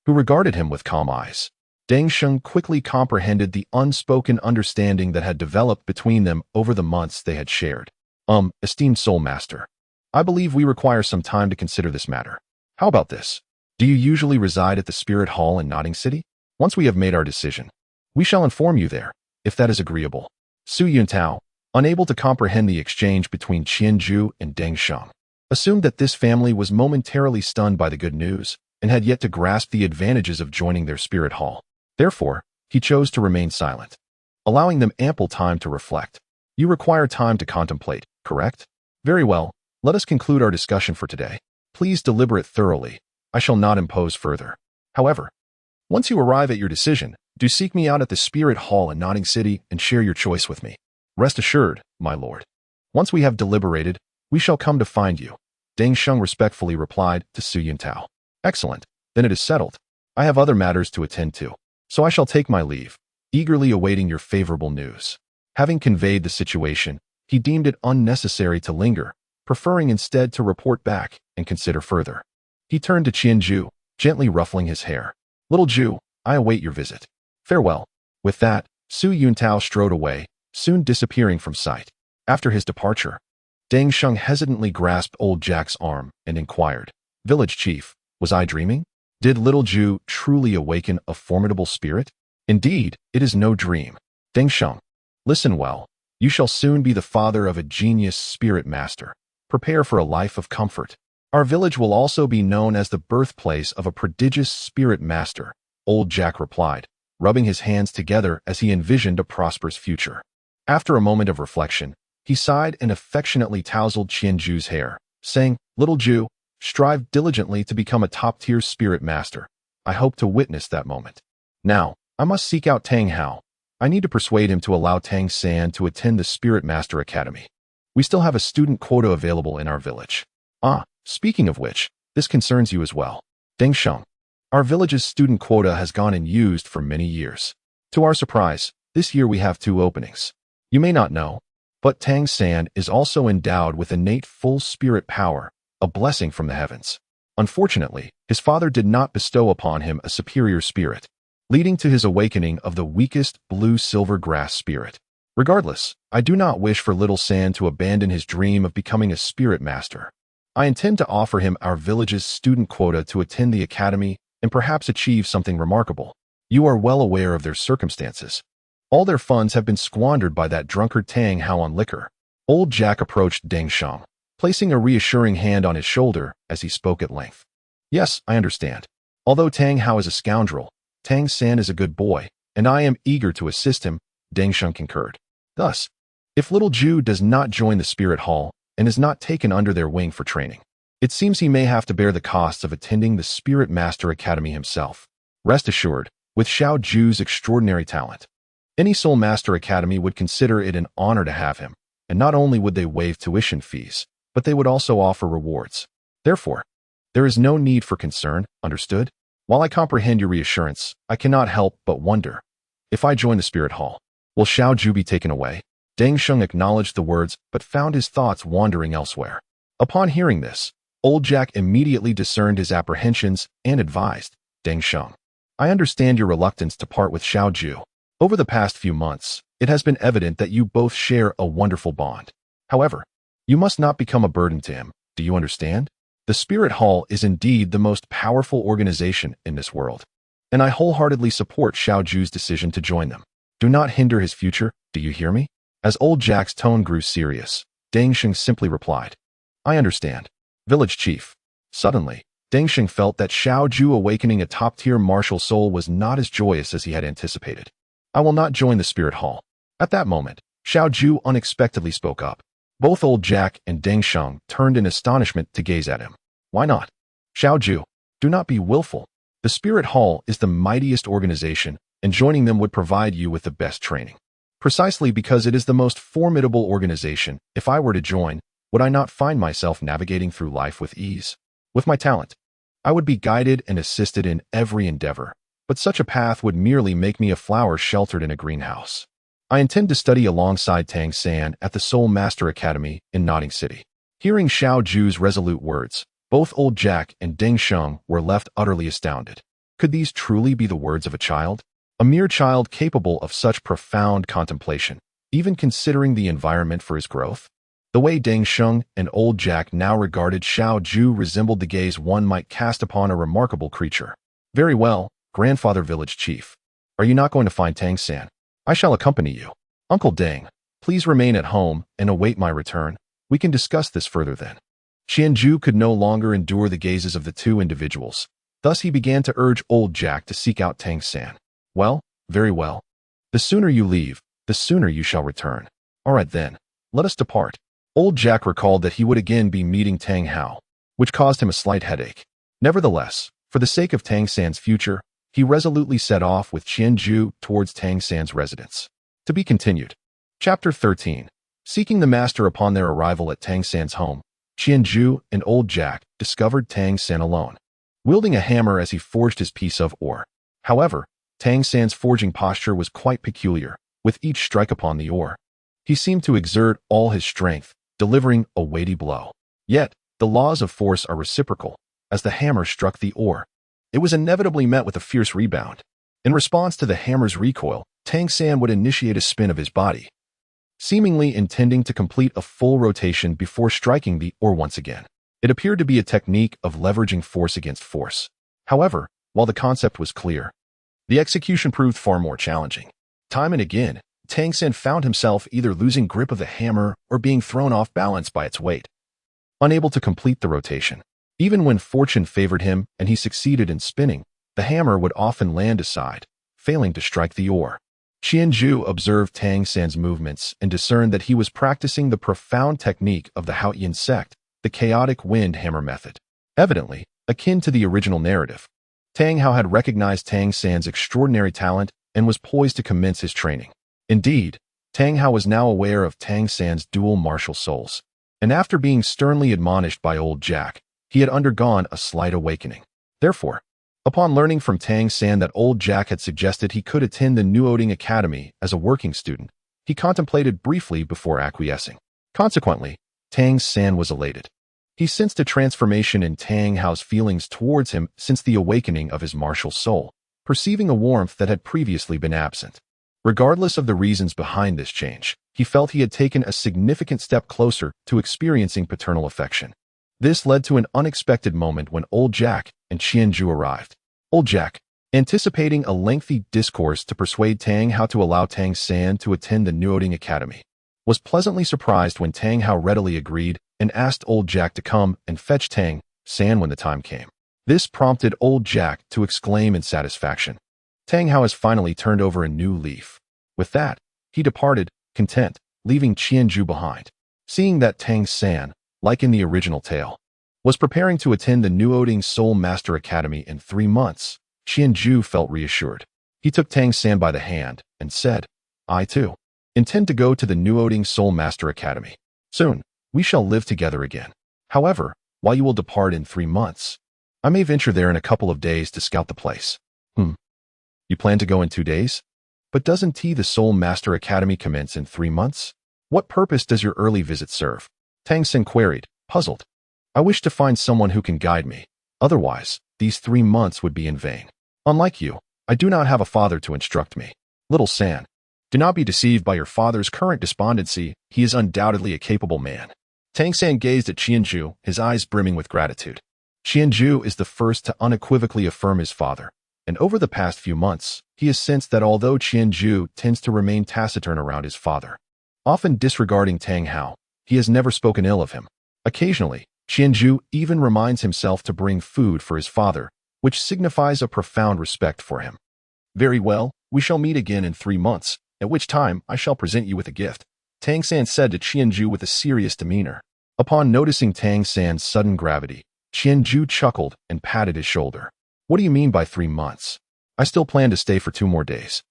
who regarded him with calm eyes. Deng Sheng quickly comprehended the unspoken understanding that had developed between them over the months they had shared. Esteemed Soul Master, I believe we require some time to consider this matter. How about this? Do you usually reside at the Spirit Hall in Notting City? Once we have made our decision, we shall inform you there, if that is agreeable. Su Yuntao, unable to comprehend the exchange between Qianju and Deng Sheng, assumed that this family was momentarily stunned by the good news and had yet to grasp the advantages of joining their Spirit Hall. Therefore, he chose to remain silent, allowing them ample time to reflect. You require time to contemplate, correct? Very well, let us conclude our discussion for today. Please deliberate thoroughly. I shall not impose further. However, once you arrive at your decision, do seek me out at the Spirit Hall in Notting City and share your choice with me. Rest assured, my lord. Once we have deliberated, we shall come to find you. Deng Sheng respectfully replied to Su Yuntao. Excellent, then it is settled. I have other matters to attend to, so I shall take my leave, eagerly awaiting your favorable news. Having conveyed the situation, he deemed it unnecessary to linger, preferring instead to report back and consider further. He turned to Qianju, gently ruffling his hair. Little Ju, I await your visit. Farewell. With that, Su Yuntao strode away, soon disappearing from sight. After his departure, Deng Sheng hesitantly grasped Old Jack's arm and inquired, Village Chief, was I dreaming? Did little Ju truly awaken a formidable spirit? Indeed, it is no dream. Deng Sheng, listen well. You shall soon be the father of a genius spirit master. Prepare for a life of comfort. Our village will also be known as the birthplace of a prodigious spirit master, Old Jack replied, rubbing his hands together as he envisioned a prosperous future. After a moment of reflection, he sighed and affectionately tousled Qianju's hair, saying, Little Ju, strive diligently to become a top-tier spirit master. I hope to witness that moment. Now, I must seek out Tang Hao. I need to persuade him to allow Tang San to attend the Spirit Master Academy. We still have a student quota available in our village. Speaking of which, This concerns you as well. Deng Sheng. Our village's student quota has gone unused for many years. To our surprise, this year we have 2 openings. You may not know, but Tang San is also endowed with innate full spirit power, a blessing from the heavens. Unfortunately, his father did not bestow upon him a superior spirit, leading to his awakening of the weakest blue-silver grass spirit. Regardless, I do not wish for little San to abandon his dream of becoming a spirit master. I intend to offer him our village's student quota to attend the academy and perhaps achieve something remarkable. You are well aware of their circumstances. All their funds have been squandered by that drunkard Tang Hao on liquor. Old Jack approached Deng Sheng, placing a reassuring hand on his shoulder as he spoke at length. Yes, I understand. Although Tang Hao is a scoundrel, Tang San is a good boy, and I am eager to assist him, Deng Sheng concurred. Thus, if little Ju does not join the Spirit Hall and is not taken under their wing for training, it seems he may have to bear the costs of attending the Spirit Master Academy himself. Rest assured, with Xiao Ju's extraordinary talent, any Soul Master Academy would consider it an honor to have him, and not only would they waive tuition fees, but they would also offer rewards. Therefore, there is no need for concern, understood? While I comprehend your reassurance, I cannot help but wonder, if I join the Spirit Hall, will Xiao Ju be taken away? Deng Sheng acknowledged the words, but found his thoughts wandering elsewhere. Upon hearing this, Old Jack immediately discerned his apprehensions and advised, Deng Sheng, I understand your reluctance to part with Xiao Ju. Over the past few months, it has been evident that you both share a wonderful bond. However, you must not become a burden to him, do you understand? The Spirit Hall is indeed the most powerful organization in this world, and I wholeheartedly support Xiao Ju's decision to join them. Do not hinder his future, do you hear me? As Old Jack's tone grew serious, Deng Sheng simply replied, I understand. Village Chief. Suddenly, Deng Sheng felt that Xiao Ju awakening a top-tier martial soul was not as joyous as he had anticipated. I will not join the Spirit Hall. At that moment, Xiao Ju unexpectedly spoke up. Both Old Jack and Deng Sheng turned in astonishment to gaze at him. Why not? Xiao Ju, do not be willful. The Spirit Hall is the mightiest organization, and joining them would provide you with the best training. Precisely because it is the most formidable organization, if I were to join, would I not find myself navigating through life with ease? With my talent, I would be guided and assisted in every endeavor, but such a path would merely make me a flower sheltered in a greenhouse. I intend to study alongside Tang San at the Soul Master Academy in Nodding City. Hearing Xiao Ju's resolute words, both Old Jack and Deng Sheng were left utterly astounded. Could these truly be the words of a child? A mere child capable of such profound contemplation, even considering the environment for his growth? The way Deng Sheng and Old Jack now regarded Xiao Ju resembled the gaze one might cast upon a remarkable creature. Very well, Grandfather Village Chief. Are you not going to find Tang San? I shall accompany you. Uncle Deng, please remain at home and await my return. We can discuss this further then. Qianju could no longer endure the gazes of the two individuals. Thus he began to urge Old Jack to seek out Tang San. Well, very well. The sooner you leave, the sooner you shall return. All right then, let us depart. Old Jack recalled that he would again be meeting Tang Hao, which caused him a slight headache. Nevertheless, for the sake of Tang San's future, he resolutely set off with Qianju towards Tang San's residence. To be continued. Chapter 13. Seeking the master upon their arrival at Tang San's home, Qianju and Old Jack discovered Tang San alone, wielding a hammer as he forged his piece of ore. However, Tang San's forging posture was quite peculiar, with each strike upon the ore. He seemed to exert all his strength, delivering a weighty blow. Yet, the laws of force are reciprocal. As the hammer struck the ore, it was inevitably met with a fierce rebound. In response to the hammer's recoil, Tang San would initiate a spin of his body, seemingly intending to complete a full rotation before striking the ore once again. It appeared to be a technique of leveraging force against force. However, while the concept was clear, the execution proved far more challenging. Time and again, Tang San found himself either losing grip of the hammer or being thrown off balance by its weight, unable to complete the rotation. Even when fortune favored him and he succeeded in spinning, the hammer would often land aside, failing to strike the ore. Qianju observed Tang San's movements and discerned that he was practicing the profound technique of the Haotian sect, the chaotic wind hammer method. Evidently, akin to the original narrative, Tang Hao had recognized Tang San's extraordinary talent and was poised to commence his training. Indeed, Tang Hao was now aware of Tang San's dual martial souls, and after being sternly admonished by Old Jack, He had undergone a slight awakening. Therefore, upon learning from Tang San that old Jack had suggested he could attend the Nuoding Academy as a working student, he contemplated briefly before acquiescing. Consequently, Tang San was elated. He sensed a transformation in Tang Hao's feelings towards him since the awakening of his martial soul, perceiving a warmth that had previously been absent. Regardless of the reasons behind this change, he felt he had taken a significant step closer to experiencing paternal affection. This led to an unexpected moment when old Jack and Qianju arrived. Old Jack, anticipating a lengthy discourse to persuade Tang Hao to allow Tang San to attend the Nuoding Academy, was pleasantly surprised when Tang Hao readily agreed and asked old Jack to come and fetch Tang San when the time came. This prompted old Jack to exclaim in satisfaction, "Tang Hao has finally turned over a new leaf." With that, he departed, content, leaving Qianju behind. Seeing that Tang San, like in the original tale, was preparing to attend the Nuoding Soul Master Academy in 3 months, Qianju felt reassured. He took Tang San by the hand and said, "I too intend to go to the Nuoding Soul Master Academy. Soon, we shall live together again. However, while you will depart in 3 months, I may venture there in a couple of days to scout the place." You plan to go in 2 days? But doesn't the Soul Master Academy commence in 3 months? What purpose does your early visit serve? Tang San queried, puzzled. I wish to find someone who can guide me. Otherwise, these 3 months would be in vain. Unlike you, I do not have a father to instruct me. Little San, do not be deceived by your father's current despondency. He is undoubtedly a capable man. Tang San gazed at Qianju, his eyes brimming with gratitude. Qianju is the first to unequivocally affirm his father, and over the past few months, he has sensed that although Qianju tends to remain taciturn around his father, often disregarding Tang Hao, he has never spoken ill of him. Occasionally, Qianju even reminds himself to bring food for his father, which signifies a profound respect for him. Very well, we shall meet again in 3 months, at which time I shall present you with a gift, Tang San said to Qianju with a serious demeanor. Upon noticing Tang San's sudden gravity, Qianju chuckled and patted his shoulder. What do you mean by 3 months? I still plan to stay for 2 more days.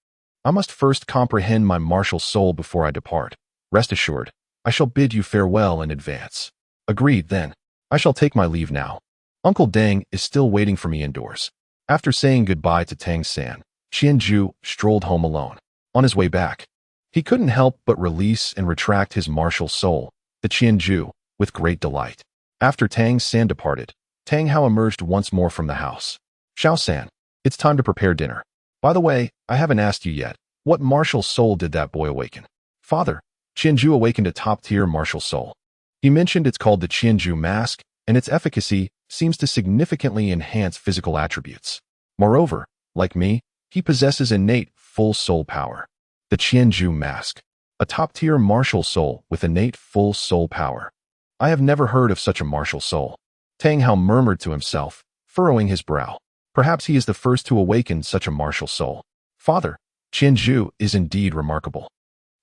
I must first comprehend my martial soul before I depart. Rest assured, I shall bid you farewell in advance. Agreed, then. I shall take my leave now. Uncle Deng is still waiting for me indoors. After saying goodbye to Tang San, Qianju strolled home alone. On his way back, he couldn't help but release and retract his martial soul, the Qianju, with great delight. After Tang San departed, Tang Hao emerged once more from the house. Xiao San, it's time to prepare dinner. By the way, I haven't asked you yet, what martial soul did that boy awaken? Father, Qianju awakened a top-tier martial soul. He mentioned it's called the Qianju mask, and its efficacy seems to significantly enhance physical attributes. Moreover, like me, he possesses innate full soul power. The Qianju mask, a top-tier martial soul with innate full soul power. I have never heard of such a martial soul. Tang Hao murmured to himself, furrowing his brow. Perhaps he is the first to awaken such a martial soul. Father, Qianju is indeed remarkable.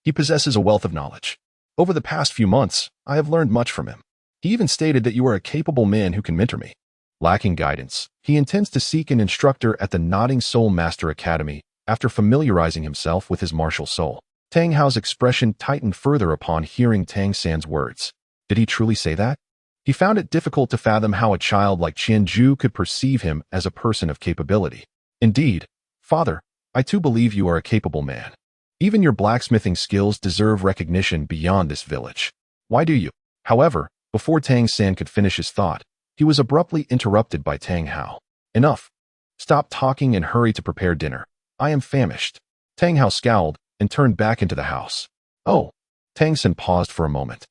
He possesses a wealth of knowledge. Over the past few months, I have learned much from him. He even stated that you are a capable man who can mentor me. Lacking guidance, he intends to seek an instructor at the Nodding Soul Master Academy after familiarizing himself with his martial soul. Tang Hao's expression tightened further upon hearing Tang San's words. Did he truly say that? He found it difficult to fathom how a child like Qianju could perceive him as a person of capability. Indeed, Father, I too believe you are a capable man. Even your blacksmithing skills deserve recognition beyond this village. Why do you? However, before Tang San could finish his thought, he was abruptly interrupted by Tang Hao. Enough. Stop talking and hurry to prepare dinner. I am famished. Tang Hao scowled and turned back into the house. Oh. Tang San paused for a moment,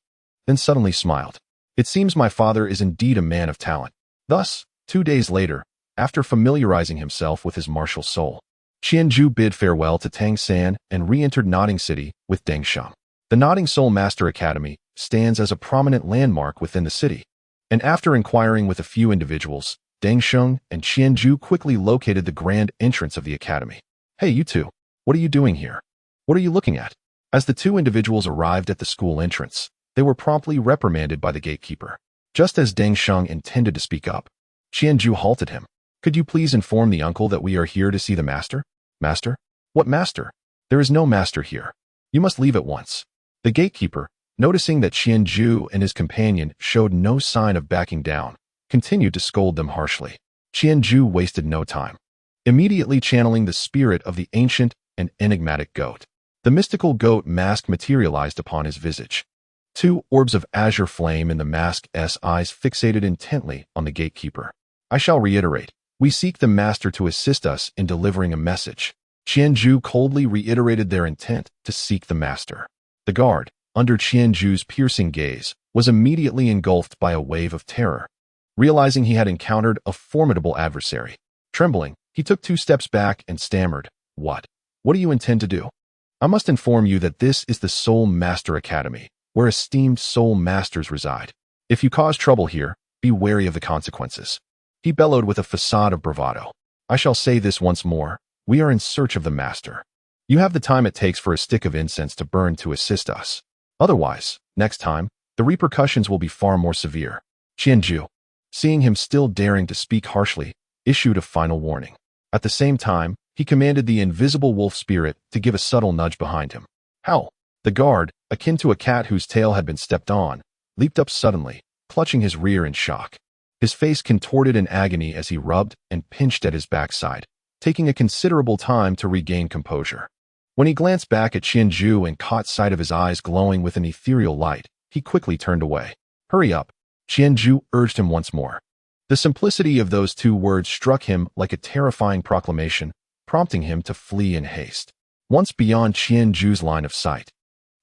then suddenly smiled. It seems my father is indeed a man of talent. Thus, 2 days later, after familiarizing himself with his martial soul, Qianju bid farewell to Tang San and re-entered Nodding City with Deng Sheng. The Nodding Soul Master Academy stands as a prominent landmark within the city, and after inquiring with a few individuals, Deng Sheng and Qianju quickly located the grand entrance of the academy. Hey, you two, what are you doing here? What are you looking at? As the 2 individuals arrived at the school entrance, they were promptly reprimanded by the gatekeeper. Just as Deng Sheng intended to speak up, Qianju halted him. Could you please inform the uncle that we are here to see the master? Master? What master? There is no master here. You must leave at once. The gatekeeper, noticing that Qianju and his companion showed no sign of backing down, continued to scold them harshly. Qianju wasted no time, immediately channeling the spirit of the ancient and enigmatic goat. The mystical goat mask materialized upon his visage. Two orbs of azure flame in the mask's eyes fixated intently on the gatekeeper. I shall reiterate, we seek the master to assist us in delivering a message. Qianju coldly reiterated their intent to seek the master. The guard, under Qianju's piercing gaze, was immediately engulfed by a wave of terror. Realizing he had encountered a formidable adversary, trembling, he took 2 steps back and stammered, What do you intend to do? I must inform you that this is the Soul Master Academy, where esteemed soul masters reside. If you cause trouble here, be wary of the consequences. He bellowed with a facade of bravado. I shall say this once more, we are in search of the master. You have the time it takes for a stick of incense to burn to assist us. Otherwise, next time, the repercussions will be far more severe. Qianju, seeing him still daring to speak harshly, issued a final warning. At the same time, he commanded the invisible wolf spirit to give a subtle nudge behind him. Howl! The guard, akin to a cat whose tail had been stepped on, leaped up suddenly, clutching his rear in shock. His face contorted in agony as he rubbed and pinched at his backside, taking a considerable time to regain composure. When he glanced back at Qianju and caught sight of his eyes glowing with an ethereal light, he quickly turned away. Hurry up, Qianju urged him once more. The simplicity of those 2 words struck him like a terrifying proclamation, prompting him to flee in haste. Once beyond Qianju's line of sight,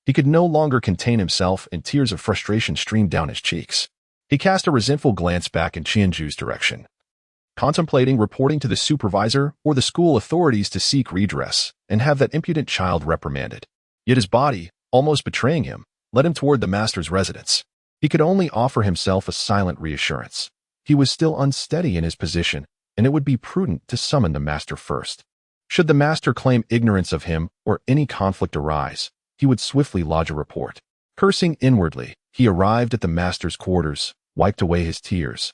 he could no longer contain himself and tears of frustration streamed down his cheeks. He cast a resentful glance back in Qianju's direction, contemplating reporting to the supervisor or the school authorities to seek redress and have that impudent child reprimanded. Yet his body, almost betraying him, led him toward the master's residence. He could only offer himself a silent reassurance. He was still unsteady in his position, and it would be prudent to summon the master first. Should the master claim ignorance of him or any conflict arise, he would swiftly lodge a report. Cursing inwardly, he arrived at the master's quarters, wiped away his tears,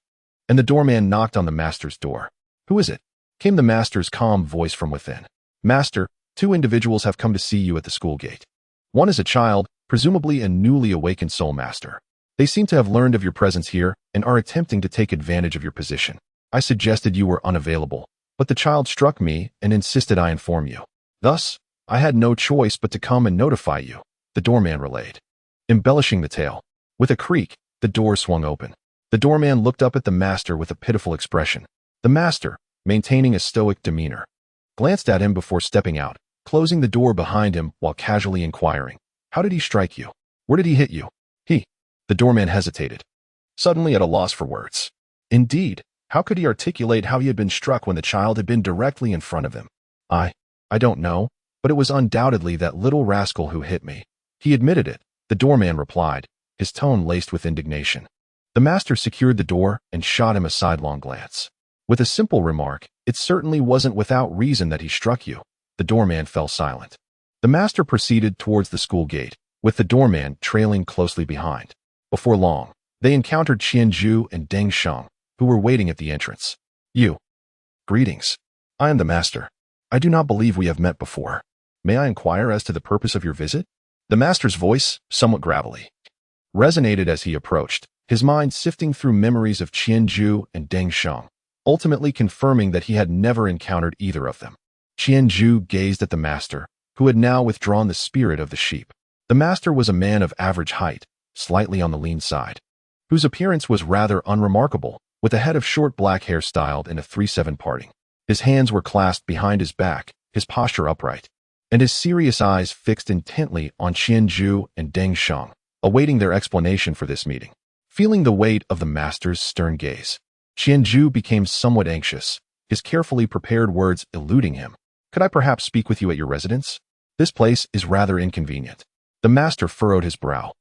and the doorman knocked on the master's door. Who is it? Came the master's calm voice from within. Master, 2 individuals have come to see you at the school gate. One is a child, presumably a newly awakened soul master. They seem to have learned of your presence here and are attempting to take advantage of your position. I suggested you were unavailable, but the child struck me and insisted I inform you. Thus, I had no choice but to come and notify you, the doorman relayed. Embellishing the tale, with a creak, the door swung open. The doorman looked up at the master with a pitiful expression. The master, maintaining a stoic demeanor, glanced at him before stepping out, closing the door behind him while casually inquiring, How did he strike you? Where did he hit you? The doorman hesitated, suddenly at a loss for words. Indeed, how could he articulate how he had been struck when the child had been directly in front of him? I don't know, but it was undoubtedly that little rascal who hit me. He admitted it, the doorman replied, his tone laced with indignation. The master secured the door and shot him a sidelong glance. With a simple remark, it certainly wasn't without reason that he struck you. The doorman fell silent. The master proceeded towards the school gate, with the doorman trailing closely behind. Before long, they encountered Qianju and Deng Sheng, who were waiting at the entrance. Greetings. I am the master. I do not believe we have met before. May I inquire as to the purpose of your visit? The master's voice, somewhat gravelly, resonated as he approached, his mind sifting through memories of Qianju and Deng Sheng, ultimately confirming that he had never encountered either of them. Qianju gazed at the master, who had now withdrawn the spirit of the sheep. The master was a man of average height, slightly on the lean side, whose appearance was rather unremarkable, with a head of short black hair styled in a 3/7 parting. His hands were clasped behind his back, his posture upright, and his serious eyes fixed intently on Qianju and Deng Sheng, awaiting their explanation for this meeting. Feeling the weight of the master's stern gaze, Qianju became somewhat anxious, his carefully prepared words eluding him. Could I perhaps speak with you at your residence? This place is rather inconvenient. The master furrowed his brow.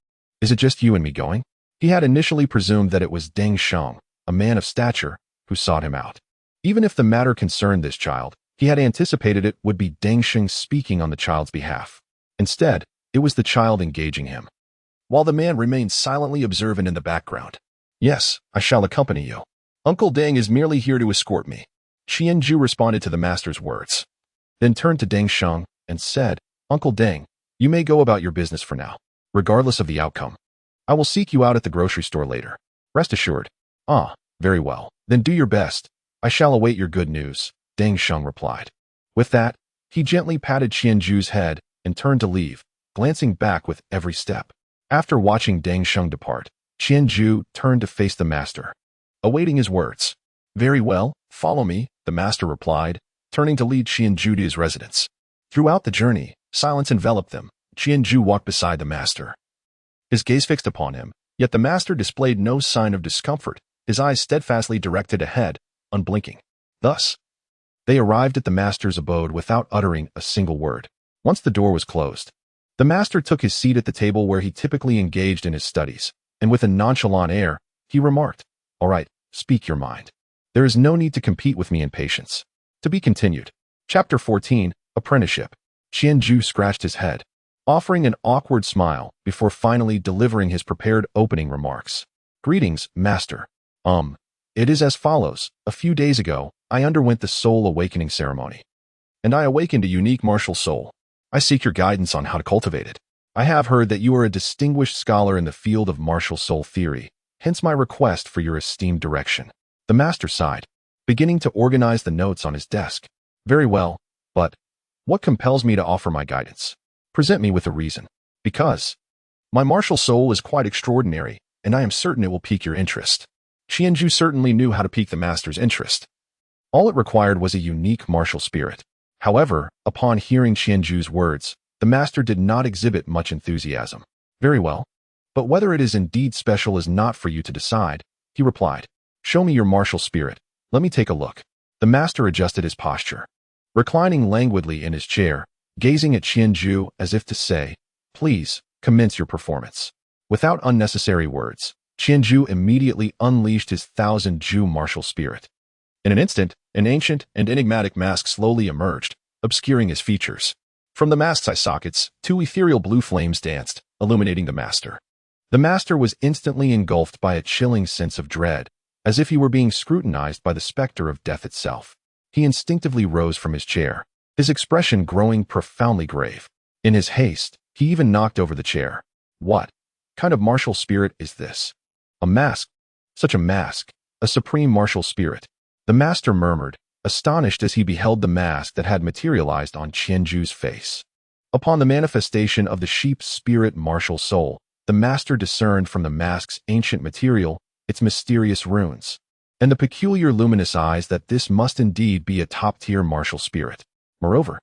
Is it just you and me going? He had initially presumed that it was Deng Sheng, a man of stature, who sought him out. Even if the matter concerned this child, he had anticipated it would be Deng Sheng speaking on the child's behalf. Instead, it was the child engaging him, while the man remained silently observant in the background. Yes, I shall accompany you. Uncle Deng is merely here to escort me. Qianju responded to the master's words, then turned to Deng Sheng and said, Uncle Deng, you may go about your business for now, regardless of the outcome. I will seek you out at the grocery store later. Rest assured. Very well. Then do your best. I shall await your good news, Deng Sheng replied. With that, he gently patted Qianju's head and turned to leave, glancing back with every step. After watching Deng Sheng depart, Qianju turned to face the master, awaiting his words. Very well, follow me, the master replied, turning to lead Qianju to his residence. Throughout the journey, silence enveloped them. Qianju walked beside the master, his gaze fixed upon him, yet the master displayed no sign of discomfort, his eyes steadfastly directed ahead, unblinking. Thus, they arrived at the master's abode without uttering a single word. Once the door was closed, the master took his seat at the table where he typically engaged in his studies, and with a nonchalant air, he remarked, "All right, speak your mind. There is no need to compete with me in patience." To be continued. Chapter 14, Apprenticeship. Qianju scratched his head, offering an awkward smile before finally delivering his prepared opening remarks. Greetings, master. It is as follows. A few days ago, I underwent the soul awakening ceremony, and I awakened a unique martial soul. I seek your guidance on how to cultivate it. I have heard that you are a distinguished scholar in the field of martial soul theory, hence my request for your esteemed direction. The master sighed, beginning to organize the notes on his desk. Very well, but what compels me to offer my guidance? Present me with a reason. Because my martial soul is quite extraordinary, and I am certain it will pique your interest. Qianju certainly knew how to pique the master's interest. All it required was a unique martial spirit. However, upon hearing Qianju's words, the master did not exhibit much enthusiasm. Very well, but whether it is indeed special is not for you to decide, he replied. Show me your martial spirit. Let me take a look. The master adjusted his posture, reclining languidly in his chair, gazing at Qianju as if to say, "Please, commence your performance." Without unnecessary words, Qianju immediately unleashed his 1,000-Ju martial spirit. In an instant, an ancient and enigmatic mask slowly emerged, obscuring his features. From the mask's eye sockets, 2 ethereal blue flames danced, illuminating the master. The master was instantly engulfed by a chilling sense of dread, as if he were being scrutinized by the specter of death itself. He instinctively rose from his chair, his expression growing profoundly grave. In his haste, he even knocked over the chair. What kind of martial spirit is this? A mask. Such a mask. A supreme martial spirit. The master murmured, astonished as he beheld the mask that had materialized on Qianju's face. Upon the manifestation of the sheep's spirit martial soul, the master discerned from the mask's ancient material its mysterious runes, and the peculiar luminous eyes that this must indeed be a top-tier martial spirit. Moreover,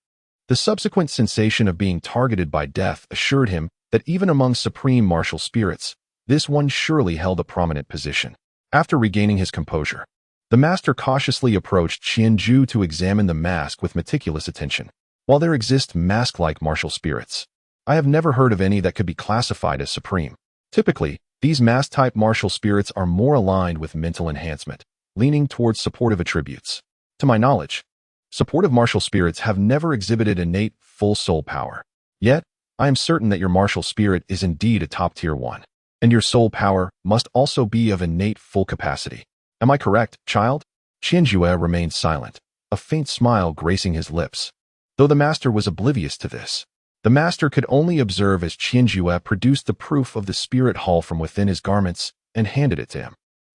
the subsequent sensation of being targeted by death assured him that even among supreme martial spirits, this one surely held a prominent position. After regaining his composure, the master cautiously approached Qianju to examine the mask with meticulous attention. While there exist mask-like martial spirits, I have never heard of any that could be classified as supreme. Typically, these mask-type martial spirits are more aligned with mental enhancement, leaning towards supportive attributes. To my knowledge, supportive martial spirits have never exhibited innate, full soul power. Yet, I am certain that your martial spirit is indeed a top-tier one, and your soul power must also be of innate full capacity. Am I correct, child? Qianjue remained silent, a faint smile gracing his lips. Though the master was oblivious to this, the master could only observe as Qianjue produced the proof of the spirit hall from within his garments and handed it to him.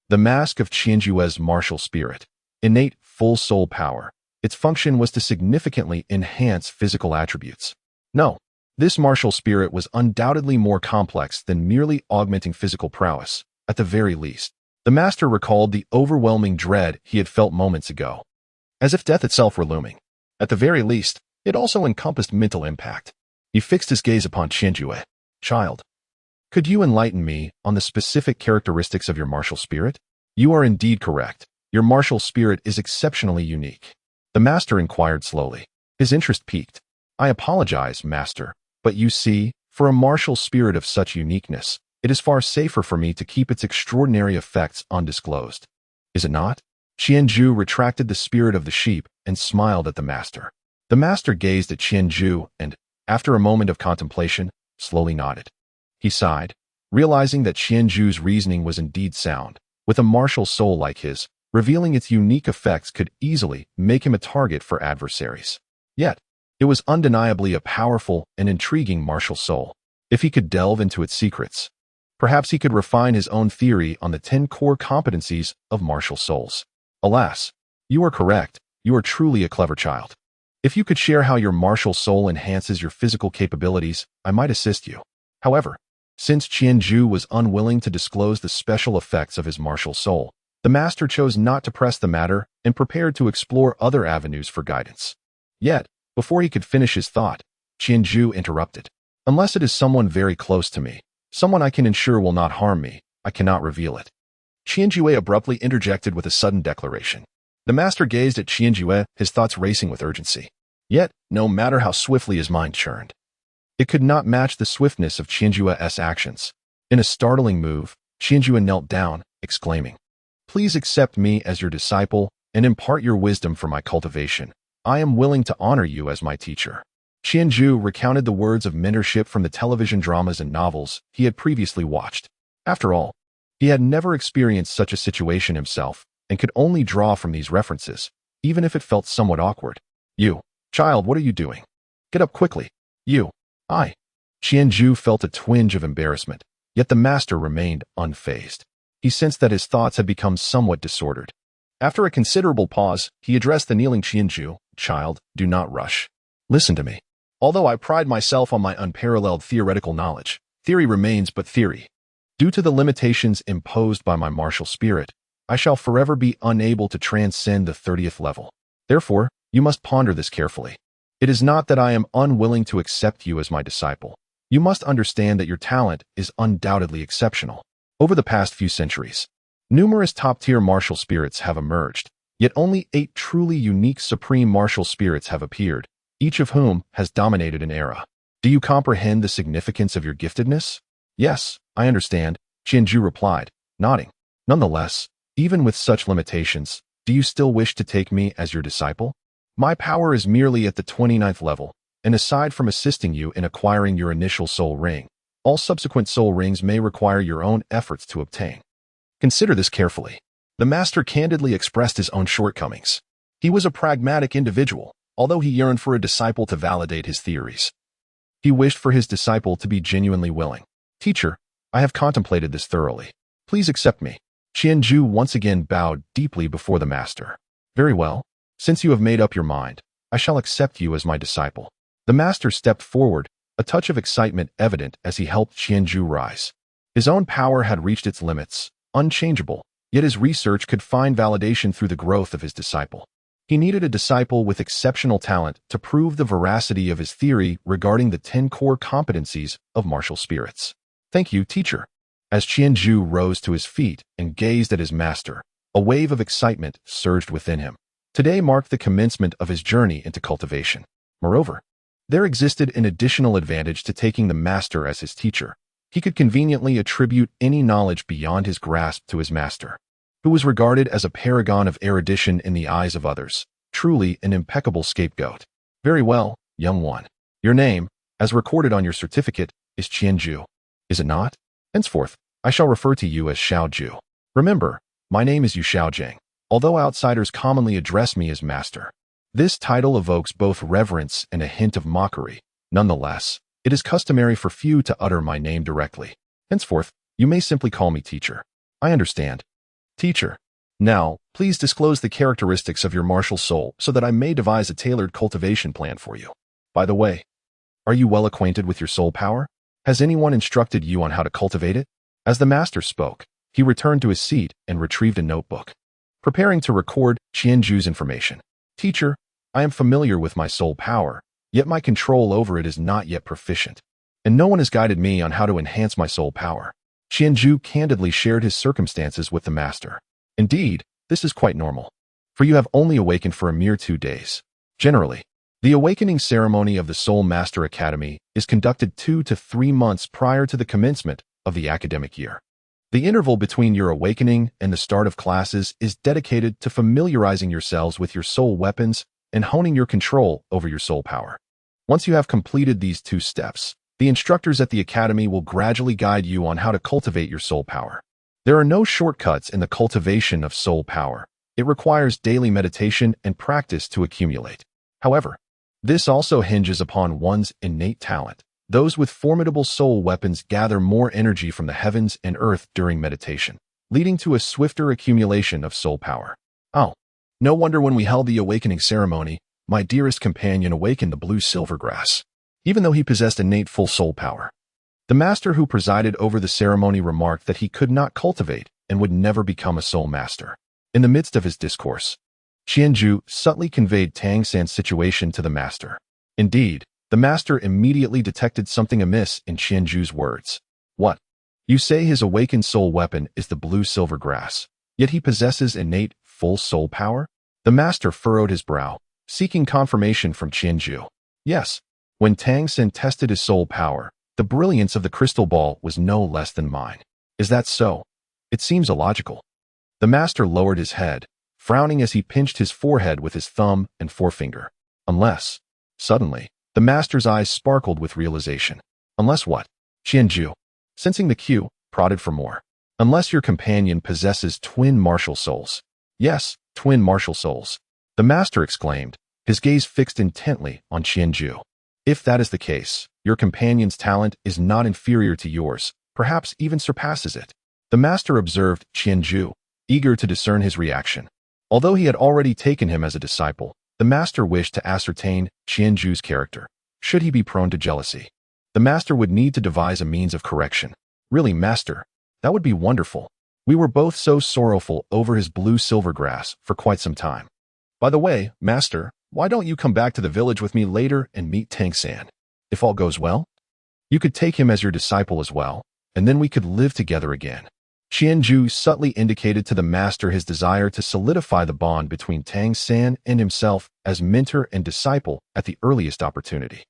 The mask of Qianjue's martial spirit, innate full soul power. Its function was to significantly enhance physical attributes. No, this martial spirit was undoubtedly more complex than merely augmenting physical prowess. At the very least, the master recalled the overwhelming dread he had felt moments ago, as if death itself were looming. At the very least, it also encompassed mental impact. He fixed his gaze upon Qianjue. Child, could you enlighten me on the specific characteristics of your martial spirit? You are indeed correct. Your martial spirit is exceptionally unique. The master inquired slowly. His interest piqued. I apologize, master, but you see, for a martial spirit of such uniqueness, it is far safer for me to keep its extraordinary effects undisclosed. Is it not? Qianju retracted the spirit of the sheep and smiled at the master. The master gazed at Qianju and, after a moment of contemplation, slowly nodded. He sighed, realizing that Qianju's reasoning was indeed sound. With a martial soul like his, revealing its unique effects could easily make him a target for adversaries. Yet, it was undeniably a powerful and intriguing martial soul. If he could delve into its secrets, Perhaps he could refine his own theory on the 10 core competencies of martial souls. Alas, you are correct. You are truly a clever child. If you could share how your martial soul enhances your physical capabilities, I might assist you. However, since Qianzhu was unwilling to disclose the special effects of his martial soul, the master chose not to press the matter and prepared to explore other avenues for guidance. Yet, before he could finish his thought, Qianzhu interrupted. Unless it is someone very close to me, someone I can ensure will not harm me, I cannot reveal it. Qianzhu abruptly interjected with a sudden declaration. The master gazed at Qianzhu, his thoughts racing with urgency. Yet, no matter how swiftly his mind churned, it could not match the swiftness of Qianzhu's actions. In a startling move, Qianzhu knelt down, exclaiming, "Please accept me as your disciple and impart your wisdom for my cultivation. I am willing to honor you as my teacher." Qianzhu recounted the words of mentorship from the television dramas and novels he had previously watched. After all, he had never experienced such a situation himself and could only draw from these references, even if it felt somewhat awkward. "You, child, what are you doing? Get up quickly. You, I." Qianzhu felt a twinge of embarrassment, yet the master remained unfazed. He sensed that his thoughts had become somewhat disordered. After a considerable pause, he addressed the kneeling Qianzhu, "Child, do not rush. Listen to me. Although I pride myself on my unparalleled theoretical knowledge, theory remains but theory. Due to the limitations imposed by my martial spirit, I shall forever be unable to transcend the 30th level. Therefore, you must ponder this carefully. It is not that I am unwilling to accept you as my disciple. You must understand that your talent is undoubtedly exceptional. Over the past few centuries, numerous top-tier martial spirits have emerged, yet only 8 truly unique supreme martial spirits have appeared, each of whom has dominated an era. Do you comprehend the significance of your giftedness?" "Yes, I understand," Qianzhu replied, nodding. "Nonetheless, even with such limitations, do you still wish to take me as your disciple? My power is merely at the 29th level, and aside from assisting you in acquiring your initial soul ring, all subsequent soul rings may require your own efforts to obtain. Consider this carefully." The master candidly expressed his own shortcomings. He was a pragmatic individual, although he yearned for a disciple to validate his theories. He wished for his disciple to be genuinely willing. "Teacher, I have contemplated this thoroughly. Please accept me." Qianzhu once again bowed deeply before the master. "Very well. Since you have made up your mind, I shall accept you as my disciple." The master stepped forward, a touch of excitement evident as he helped Qianzhu rise. His own power had reached its limits, unchangeable, yet his research could find validation through the growth of his disciple. He needed a disciple with exceptional talent to prove the veracity of his theory regarding the 10 core competencies of martial spirits. "Thank you, teacher." As Qianzhu rose to his feet and gazed at his master, a wave of excitement surged within him. Today marked the commencement of his journey into cultivation. Moreover, there existed an additional advantage to taking the master as his teacher. He could conveniently attribute any knowledge beyond his grasp to his master, who was regarded as a paragon of erudition in the eyes of others, truly an impeccable scapegoat. "Very well, young one. Your name, as recorded on your certificate, is Qianzhu, is it not? Henceforth, I shall refer to you as Xiaozhu. Remember, my name is Yu Xiaojiang, although outsiders commonly address me as master. This title evokes both reverence and a hint of mockery. Nonetheless, it is customary for few to utter my name directly. Henceforth, you may simply call me teacher." "I understand." "Teacher, now, please disclose the characteristics of your martial soul so that I may devise a tailored cultivation plan for you. By the way, are you well acquainted with your soul power? Has anyone instructed you on how to cultivate it?" As the master spoke, he returned to his seat and retrieved a notebook, preparing to record Qianzhu's information. "Teacher, I am familiar with my soul power, yet my control over it is not yet proficient, and no one has guided me on how to enhance my soul power." Qianzhu candidly shared his circumstances with the master. "Indeed, this is quite normal, for you have only awakened for a mere 2 days. Generally, the awakening ceremony of the Soul Master Academy is conducted 2 to 3 months prior to the commencement of the academic year. The interval between your awakening and the start of classes is dedicated to familiarizing yourselves with your soul weapons and honing your control over your soul power. Once you have completed these 2 steps, the instructors at the academy will gradually guide you on how to cultivate your soul power. There are no shortcuts in the cultivation of soul power. It requires daily meditation and practice to accumulate. However, this also hinges upon one's innate talent. Those with formidable soul weapons gather more energy from the heavens and earth during meditation, leading to a swifter accumulation of soul power. Oh, no wonder when we held the awakening ceremony, my dearest companion awakened the blue silver grass, even though he possessed innate full soul power. The master who presided over the ceremony remarked that he could not cultivate and would never become a soul master. In the midst of his discourse, Qianju subtly conveyed Tang San's situation to the master. Indeed, the master immediately detected something amiss in Qianju's words. What? You say his awakened soul weapon is the blue silver grass, yet he possesses innate full soul power? The master furrowed his brow, seeking confirmation from Qianju. Yes, when Tang San tested his soul power, the brilliance of the crystal ball was no less than mine. Is that so? It seems illogical. The master lowered his head, frowning as he pinched his forehead with his thumb and forefinger. Unless, suddenly, the master's eyes sparkled with realization. Unless what? Qianju, sensing the cue, prodded for more. Unless your companion possesses twin martial souls. Yes, twin martial souls. The master exclaimed, his gaze fixed intently on Qianju. If that is the case, your companion's talent is not inferior to yours, perhaps even surpasses it. The master observed Qianju, eager to discern his reaction. Although he had already taken him as a disciple, the master wished to ascertain Qianju's character. Should he be prone to jealousy? The master would need to devise a means of correction. Really, master, that would be wonderful. We were both so sorrowful over his blue silver grass for quite some time. By the way, master, why don't you come back to the village with me later and meet Tang San? If all goes well, you could take him as your disciple as well, and then we could live together again. Qianju subtly indicated to the master his desire to solidify the bond between Tang San and himself as mentor and disciple at the earliest opportunity.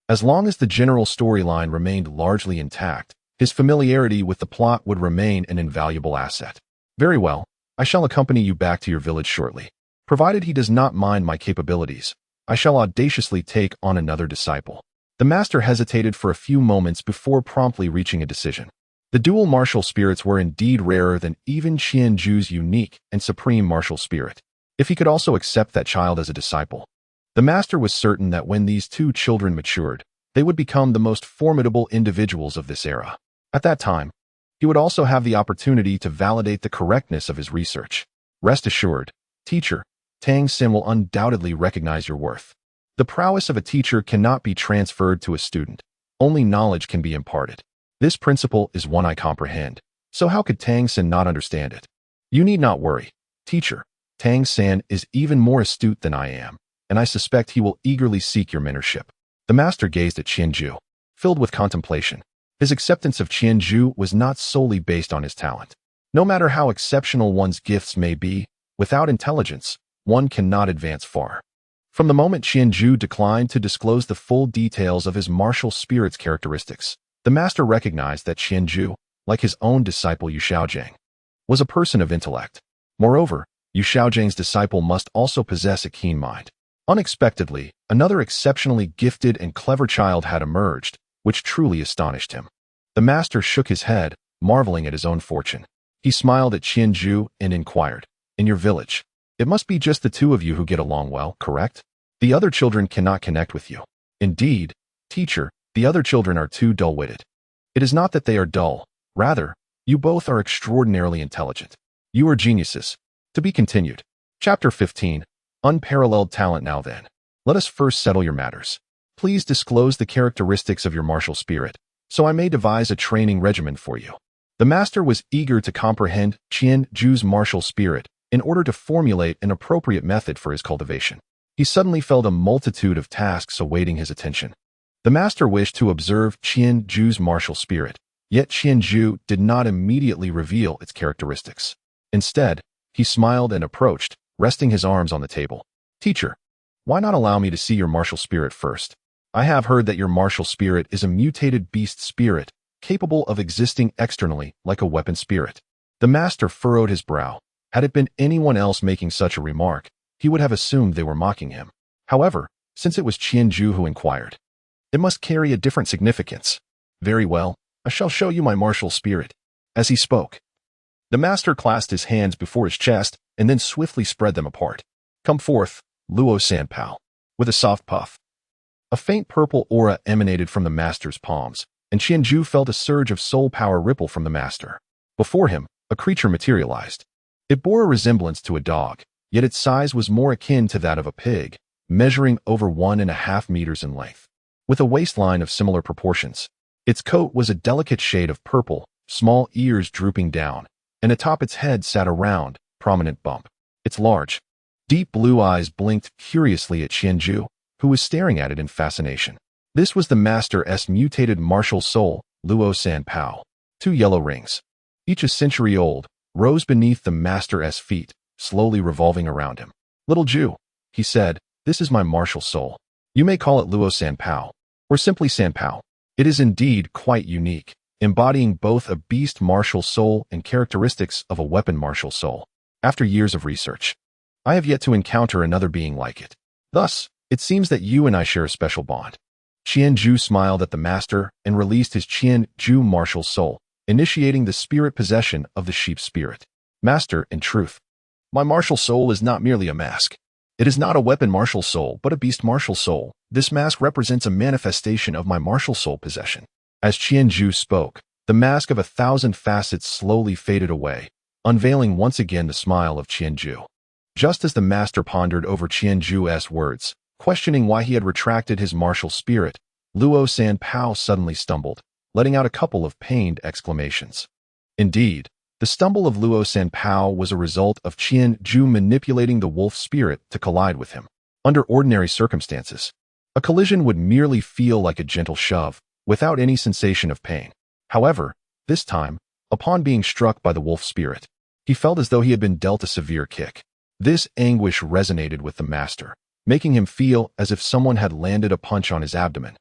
As long as the general storyline remained largely intact, his familiarity with the plot would remain an invaluable asset. Very well, I shall accompany you back to your village shortly. Provided he does not mind my capabilities, I shall audaciously take on another disciple. The master hesitated for a few moments before promptly reaching a decision. The dual martial spirits were indeed rarer than even Qianju's unique and supreme martial spirit. If he could also accept that child as a disciple, the master was certain that when these two children matured, they would become the most formidable individuals of this era. At that time, he would also have the opportunity to validate the correctness of his research. Rest assured, teacher, Tang San will undoubtedly recognize your worth. The prowess of a teacher cannot be transferred to a student. Only knowledge can be imparted. This principle is one I comprehend, so how could Tang San not understand it? You need not worry, teacher. Tang San is even more astute than I am, and I suspect he will eagerly seek your mentorship. The master gazed at Qianju, filled with contemplation. His acceptance of Qianju was not solely based on his talent. No matter how exceptional one's gifts may be, without intelligence, one cannot advance far. From the moment Qianju declined to disclose the full details of his martial spirit's characteristics, the master recognized that Qianju, like his own disciple Yu Xiaojiang, was a person of intellect. Moreover, Yu Xiaojiang's disciple must also possess a keen mind. Unexpectedly, another exceptionally gifted and clever child had emerged, which truly astonished him. The master shook his head, marveling at his own fortune. He smiled at Qianju and inquired, "In your village, it must be just the two of you who get along well, correct? The other children cannot connect with you." "Indeed, teacher, the other children are too dull-witted." "It is not that they are dull. Rather, you both are extraordinarily intelligent. You are geniuses." To be continued. Chapter 15. Unparalleled talent. Now then, let us first settle your matters. Please disclose the characteristics of your martial spirit, so I may devise a training regimen for you. The master was eager to comprehend Qianju's martial spirit in order to formulate an appropriate method for his cultivation. He suddenly felt a multitude of tasks awaiting his attention. The master wished to observe Qianju's martial spirit, yet Qianju did not immediately reveal its characteristics. Instead, he smiled and approached, resting his arms on the table. "Teacher, why not allow me to see your martial spirit first? I have heard that your martial spirit is a mutated beast spirit, capable of existing externally like a weapon spirit." The master furrowed his brow. Had it been anyone else making such a remark, he would have assumed they were mocking him. However, since it was Qianju who inquired, it must carry a different significance. "Very well, I shall show you my martial spirit." As he spoke, the master clasped his hands before his chest and then swiftly spread them apart. "Come forth, Luo Sanpao." With a soft puff, A faint purple aura emanated from the master's palms, and Qianju felt a surge of soul power ripple from the master. Before him, a creature materialized. It bore a resemblance to a dog, yet its size was more akin to that of a pig, measuring over 1.5 meters in length. With a waistline of similar proportions, its coat was a delicate shade of purple, small ears drooping down, and atop its head sat a round, prominent bump. Its large, deep blue eyes blinked curiously at Qianju, who was staring at it in fascination. This was the Master's mutated martial soul, Luo Sanpao. 2 yellow rings, each a century old, rose beneath the Master's feet, slowly revolving around him. "Little Ju," he said, "this is my martial soul. You may call it Luo Sanpao, or simply Sanpao. It is indeed quite unique, embodying both a beast martial soul and characteristics of a weapon martial soul. After years of research, I have yet to encounter another being like it. Thus, it seems that you and I share a special bond." Qianju smiled at the master and released his Qianju martial soul, initiating the spirit possession of the sheep spirit. "Master, in truth, my martial soul is not merely a mask. It is not a weapon martial soul, but a beast martial soul. This mask represents a manifestation of my martial soul possession." As Qianju spoke, the mask of 1,000 facets slowly faded away, unveiling once again the smile of Qianju. Just as the master pondered over Qianju's words, questioning why he had retracted his martial spirit, Luo Sanpao suddenly stumbled, letting out a couple of pained exclamations. Indeed, the stumble of Luo Sanpao was a result of Qianju manipulating the wolf spirit to collide with him. Under ordinary circumstances, a collision would merely feel like a gentle shove, without any sensation of pain. However, this time, upon being struck by the wolf spirit, he felt as though he had been dealt a severe kick. This anguish resonated with the master, making him feel as if someone had landed a punch on his abdomen,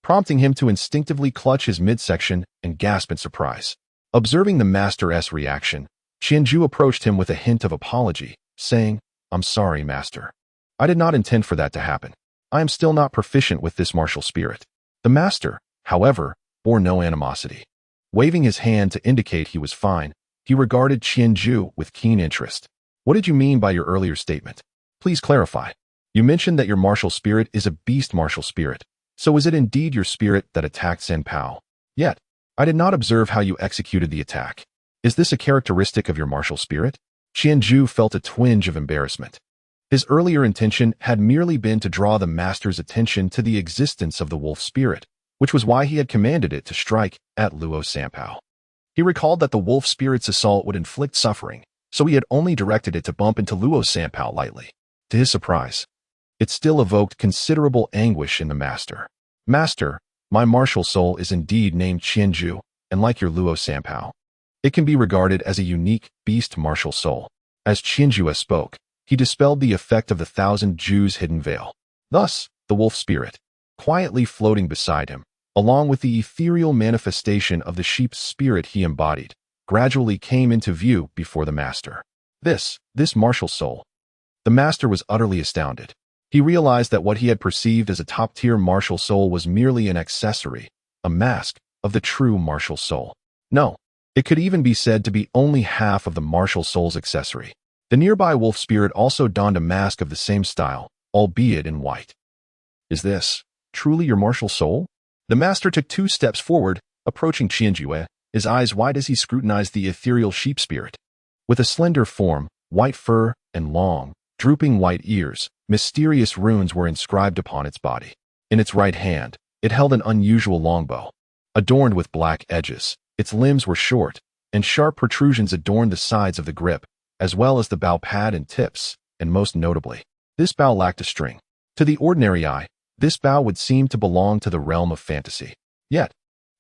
prompting him to instinctively clutch his midsection and gasp in surprise. Observing the master's reaction, Qianju approached him with a hint of apology, saying, "I'm sorry, master. I did not intend for that to happen. I am still not proficient with this martial spirit." The master, however, bore no animosity. Waving his hand to indicate he was fine, he regarded Qianju with keen interest. "What did you mean by your earlier statement? Please clarify. You mentioned that your martial spirit is a beast martial spirit, so is it indeed your spirit that attacked Sanpao? Yet, I did not observe how you executed the attack. Is this a characteristic of your martial spirit?" Qianju felt a twinge of embarrassment. His earlier intention had merely been to draw the master's attention to the existence of the wolf spirit, which was why he had commanded it to strike at Luo Sanpao. He recalled that the wolf spirit's assault would inflict suffering, so he had only directed it to bump into Luo Sanpao lightly. To his surprise, it still evoked considerable anguish in the master. "Master, my martial soul is indeed named Qianju, and like your Luo Sanpao, it can be regarded as a unique beast martial soul." As Qianju spoke, he dispelled the effect of the 1,000 Jews' hidden veil. Thus, the wolf spirit, quietly floating beside him, along with the ethereal manifestation of the sheep's spirit he embodied, gradually came into view before the master. This martial soul. The master was utterly astounded. He realized that what he had perceived as a top-tier martial soul was merely an accessory, a mask, of the true martial soul. No, it could even be said to be only half of the martial soul's accessory. The nearby wolf spirit also donned a mask of the same style, albeit in white. "Is this truly your martial soul?" The master took 2 steps forward, approaching Qianju, his eyes wide as he scrutinized the ethereal sheep spirit. With a slender form, white fur, and long, drooping white ears, mysterious runes were inscribed upon its body. In its right hand, it held an unusual longbow, adorned with black edges. Its limbs were short, and sharp protrusions adorned the sides of the grip, as well as the bow pad and tips, and most notably, this bow lacked a string. To the ordinary eye, this bow would seem to belong to the realm of fantasy. Yet,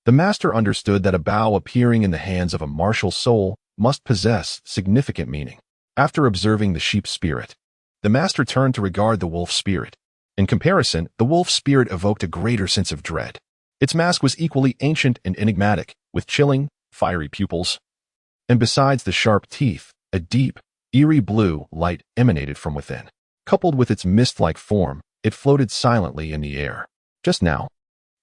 the master understood that a bow appearing in the hands of a martial soul must possess significant meaning. After observing the sheep spirit, the master turned to regard the wolf spirit. In comparison, the wolf spirit evoked a greater sense of dread. Its mask was equally ancient and enigmatic, with chilling, fiery pupils. And besides the sharp teeth, a deep, eerie blue light emanated from within. Coupled with its mist-like form, it floated silently in the air. Just now,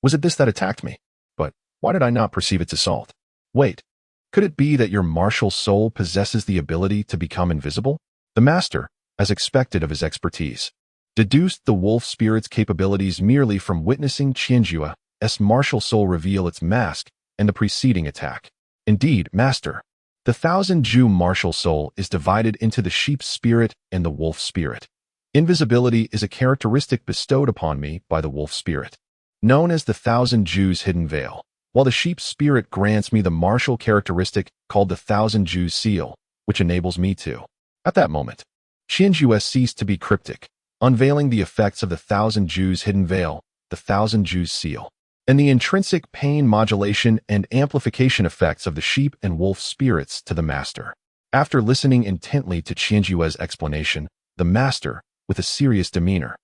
was it this that attacked me? But why did I not perceive its assault? Wait, could it be that your martial soul possesses the ability to become invisible? The master, as expected of his expertise, deduced the wolf spirit's capabilities merely from witnessing Qianjua's martial soul reveal its mask and the preceding attack. Indeed, Master, the Thousand-Ju martial soul is divided into the sheep spirit and the wolf spirit. Invisibility is a characteristic bestowed upon me by the wolf spirit, known as the Thousand-Ju's hidden veil, while the sheep spirit grants me the martial characteristic called the Thousand-Ju's seal, which enables me to. At that moment, Qianjue ceased to be cryptic, unveiling the effects of the Thousand-Ju's hidden veil, the Thousand-Ju's seal, and the intrinsic pain modulation and amplification effects of the sheep and wolf spirits to the master. After listening intently to Qianjue's explanation, the master, with a serious demeanor,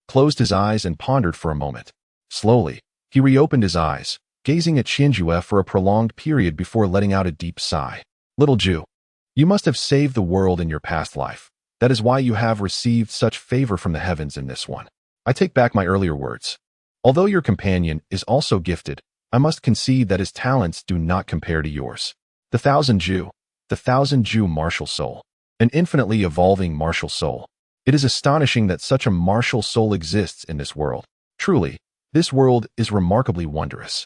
closed his eyes and pondered for a moment. Slowly, he reopened his eyes, gazing at Qianjue for a prolonged period before letting out a deep sigh. Little Ju, you must have saved the world in your past life. That is why you have received such favor from the heavens in this one. I take back my earlier words. Although your companion is also gifted, I must concede that his talents do not compare to yours. The Thousand-Ju martial soul, an infinitely evolving martial soul. It is astonishing that such a martial soul exists in this world. Truly, this world is remarkably wondrous.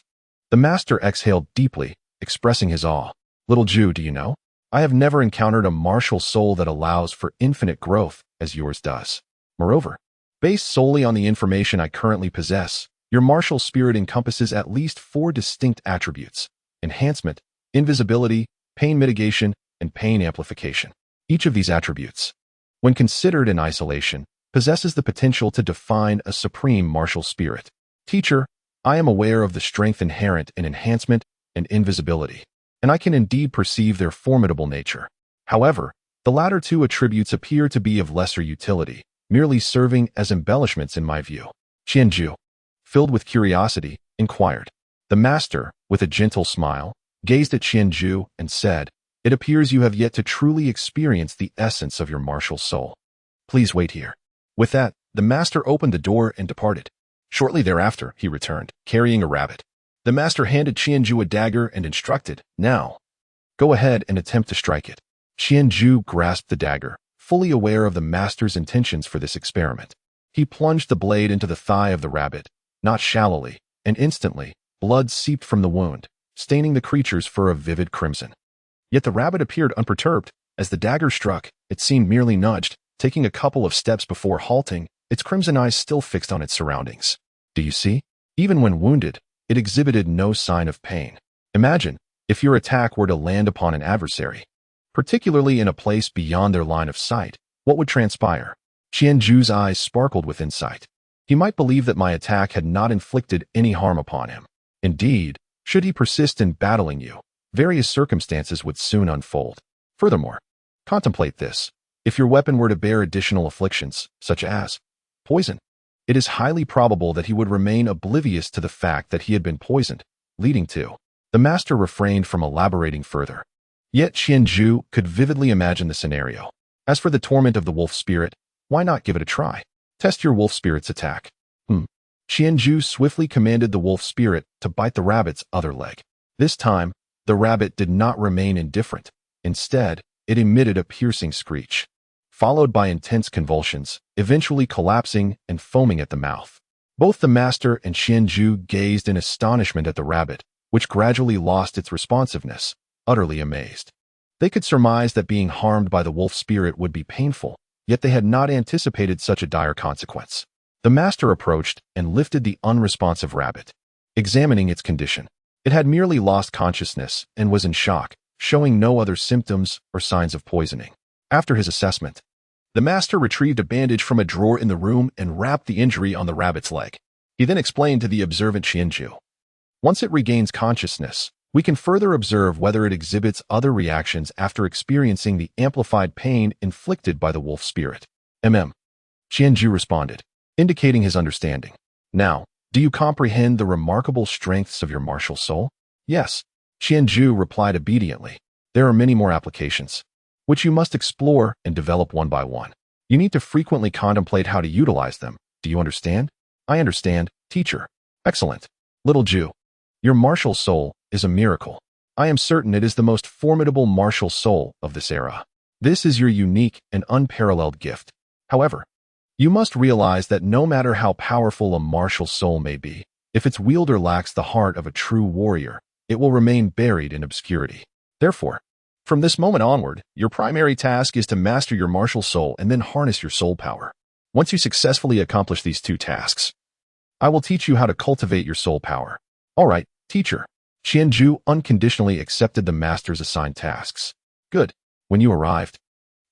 The master exhaled deeply, expressing his awe. Little Ju, do you know? I have never encountered a martial soul that allows for infinite growth as yours does. Moreover, based solely on the information I currently possess, your martial spirit encompasses at least 4 distinct attributes: enhancement, invisibility, pain mitigation, and pain amplification. Each of these attributes, when considered in isolation, possesses the potential to define a supreme martial spirit. Teacher, I am aware of the strength inherent in enhancement and invisibility, and I can indeed perceive their formidable nature. However, the latter 2 attributes appear to be of lesser utility, merely serving as embellishments in my view. Qianju, filled with curiosity, inquired. The master, with a gentle smile, gazed at Qianju and said, "It appears you have yet to truly experience the essence of your martial soul. Please wait here." With that, the master opened the door and departed. Shortly thereafter, he returned, carrying a rabbit. The master handed Qianju a dagger and instructed, "Now, go ahead and attempt to strike it." Qianju grasped the dagger, fully aware of the master's intentions for this experiment. He plunged the blade into the thigh of the rabbit, not shallowly, and instantly, blood seeped from the wound, staining the creature's fur a vivid crimson. Yet the rabbit appeared unperturbed. As the dagger struck, it seemed merely nudged, taking a couple of steps before halting, its crimson eyes still fixed on its surroundings. Do you see? Even when wounded, it exhibited no sign of pain. Imagine if your attack were to land upon an adversary, particularly in a place beyond their line of sight, what would transpire? Qianju's eyes sparkled with insight. He might believe that my attack had not inflicted any harm upon him. Indeed, should he persist in battling you, various circumstances would soon unfold. Furthermore, contemplate this. If your weapon were to bear additional afflictions, such as poison, it is highly probable that he would remain oblivious to the fact that he had been poisoned, leading to. The master refrained from elaborating further. Yet Qianju could vividly imagine the scenario. As for the torment of the wolf spirit, why not give it a try? Test your wolf spirit's attack. Qianju swiftly commanded the wolf spirit to bite the rabbit's other leg. This time, the rabbit did not remain indifferent. Instead, it emitted a piercing screech, followed by intense convulsions, eventually collapsing and foaming at the mouth. Both the master and Qianju gazed in astonishment at the rabbit, which gradually lost its responsiveness, utterly amazed. They could surmise that being harmed by the wolf spirit would be painful, yet they had not anticipated such a dire consequence. The master approached and lifted the unresponsive rabbit, examining its condition. It had merely lost consciousness and was in shock, showing no other symptoms or signs of poisoning. After his assessment, the master retrieved a bandage from a drawer in the room and wrapped the injury on the rabbit's leg. He then explained to the observant Qianju, "Once it regains consciousness, we can further observe whether it exhibits other reactions after experiencing the amplified pain inflicted by the wolf spirit." Qianju responded, indicating his understanding. "Now, do you comprehend the remarkable strengths of your martial soul?" "Yes," Qianju replied obediently. "There are many more applications, which you must explore and develop one by one. You need to frequently contemplate how to utilize them. Do you understand?" "I understand, teacher." "Excellent. Little Ju, your martial soul is a miracle. I am certain it is the most formidable martial soul of this era. This is your unique and unparalleled gift. However, You must realize that no matter how powerful a martial soul may be, if its wielder lacks the heart of a true warrior, it will remain buried in obscurity. Therefore, from this moment onward, your primary task is to master your martial soul and then harness your soul power. Once you successfully accomplish these two tasks, I will teach you how to cultivate your soul power. All right, teacher. Qianzhu unconditionally accepted the master's assigned tasks. Good. When you arrived,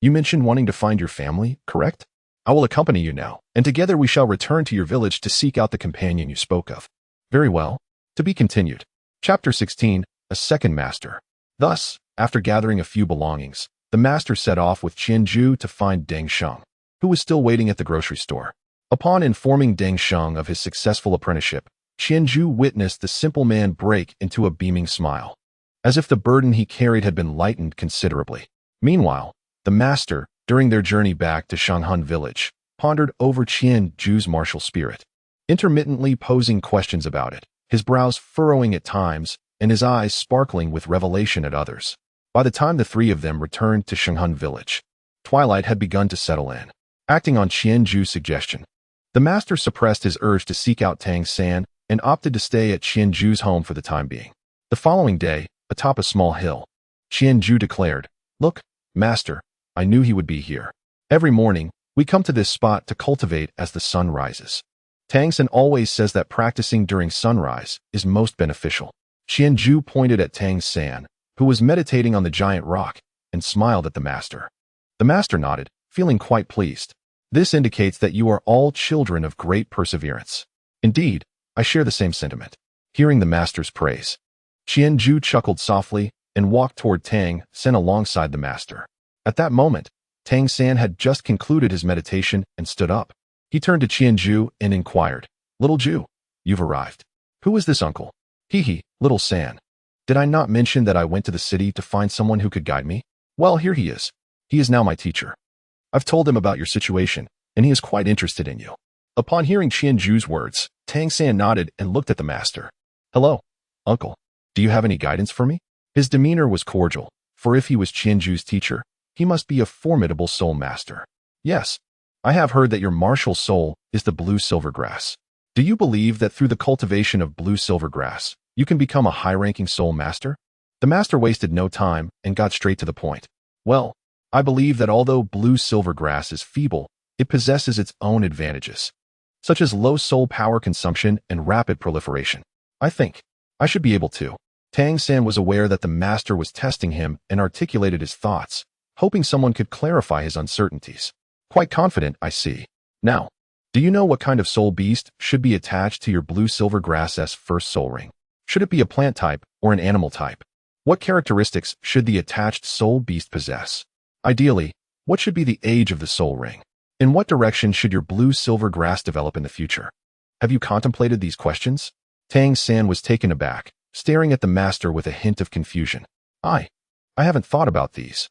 you mentioned wanting to find your family, correct? I will accompany you now, and together we shall return to your village to seek out the companion you spoke of. Very well. To be continued. Chapter 16, A Second Master. Thus, after gathering a few belongings, the master set off with Qianzhu to find Deng Sheng, who was still waiting at the grocery store. Upon informing Deng Sheng of his successful apprenticeship, Qianzhu witnessed the simple man break into a beaming smile, as if the burden he carried had been lightened considerably. Meanwhile, the master, during their journey back to Shanghun village, pondered over Qianzhu's martial spirit, intermittently posing questions about it, his brows furrowing at times and his eyes sparkling with revelation at others. By the time the three of them returned to Shanghun village, twilight had begun to settle in. Acting on Qianzhu's suggestion, the master suppressed his urge to seek out Tang San and opted to stay at Qianzhu's home for the time being. The following day, atop a small hill, Qianzhu declared, "Look, master, I knew he would be here. Every morning, we come to this spot to cultivate as the sun rises. Tang San always says that practicing during sunrise is most beneficial." Qianzhu pointed at Tang San, who was meditating on the giant rock, and smiled at the master. The master nodded, feeling quite pleased. This indicates that you are all children of great perseverance. Indeed, I share the same sentiment. Hearing the master's praise, Qianzhu chuckled softly and walked toward Tang San alongside the master. At that moment, Tang San had just concluded his meditation and stood up. He turned to Qianzhu and inquired, "Little Zhu, you've arrived. Who is this uncle?" "Hee, little San. Did I not mention that I went to the city to find someone who could guide me? Well, here he is. He is now my teacher. I've told him about your situation, and he is quite interested in you." Upon hearing Qianzhu's words, Tang San nodded and looked at the master. "Hello, uncle. Do you have any guidance for me?" His demeanor was cordial, for if he was Qianzhu's teacher, he must be a formidable soul master. "Yes, I have heard that your martial soul is the blue silver grass. Do you believe that through the cultivation of blue silver grass, you can become a high-ranking soul master?" The master wasted no time and got straight to the point. "Well, I believe that although blue silver grass is feeble, it possesses its own advantages, such as low soul power consumption and rapid proliferation. I think I should be able to." Tang San was aware that the master was testing him and articulated his thoughts, hoping someone could clarify his uncertainties. "Quite confident, I see. Now, do you know what kind of soul beast should be attached to your blue silver grass's first soul ring? Should it be a plant type or an animal type? What characteristics should the attached soul beast possess? Ideally, what should be the age of the soul ring? In what direction should your blue silver grass develop in the future? Have you contemplated these questions?" Tang San was taken aback, staring at the master with a hint of confusion. I haven't thought about these.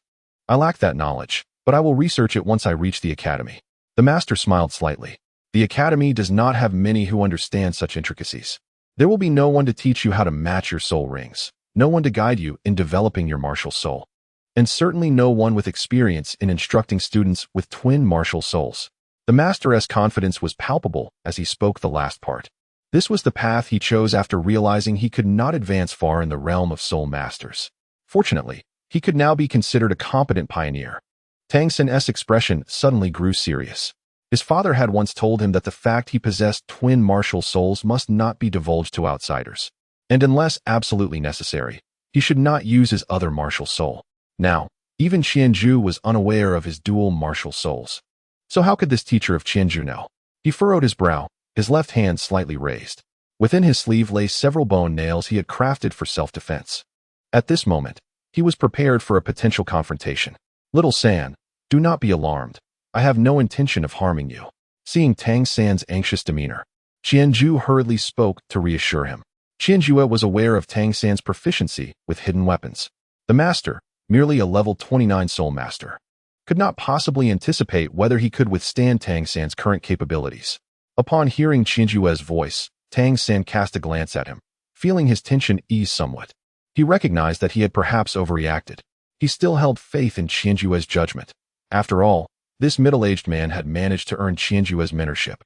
I lack that knowledge, but I will research it once I reach the academy." The master smiled slightly. "The academy does not have many who understand such intricacies. There will be no one to teach you how to match your soul rings, no one to guide you in developing your martial soul, and certainly no one with experience in instructing students with twin martial souls." The master's confidence was palpable as he spoke the last part. This was the path he chose after realizing he could not advance far in the realm of soul masters. Fortunately, he could now be considered a competent pioneer. Tang San's expression suddenly grew serious. His father had once told him that the fact he possessed twin martial souls must not be divulged to outsiders, and unless absolutely necessary, he should not use his other martial soul. Now, even Qianzhu was unaware of his dual martial souls. So how could this teacher of Qianzhu know? He furrowed his brow, his left hand slightly raised. Within his sleeve lay several bone nails he had crafted for self-defense. At this moment, he was prepared for a potential confrontation. "Little San, do not be alarmed. I have no intention of harming you." Seeing Tang San's anxious demeanor, Qianzhu hurriedly spoke to reassure him. Qianzhu was aware of Tang San's proficiency with hidden weapons. The master, merely a level 29 soul master, could not possibly anticipate whether he could withstand Tang San's current capabilities. Upon hearing Qianzhu's voice, Tang San cast a glance at him, feeling his tension ease somewhat. He recognized that he had perhaps overreacted. He still held faith in Qianzhu's judgment. After all, This middle-aged man had managed to earn Qianju's mentorship,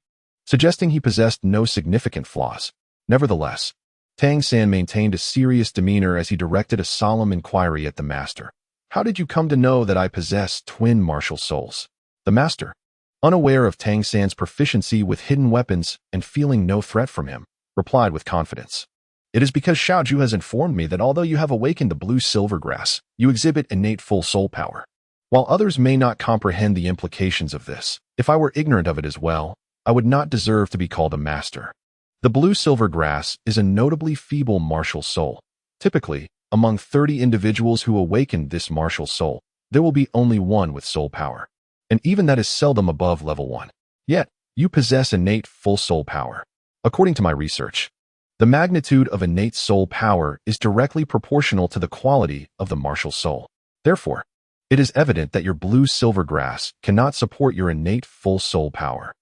suggesting he possessed no significant flaws. Nevertheless, Tang San maintained a serious demeanor as he directed a solemn inquiry at the master. How did you come to know that I possess twin martial souls? The master, unaware of Tang San's proficiency with hidden weapons and feeling no threat from him, replied with confidence. It is because Xiaozhu has informed me that although you have awakened the blue silver grass, you exhibit innate full soul power. While others may not comprehend the implications of this, if I were ignorant of it as well, I would not deserve to be called a master. The blue silver grass is a notably feeble martial soul. Typically, among 30 individuals who awaken this martial soul, there will be only one with soul power. And even that is seldom above level 1. Yet, you possess innate full soul power. According to my research, the magnitude of innate soul power is directly proportional to the quality of the martial soul. Therefore, it is evident that your blue silver grass cannot support your innate full soul power.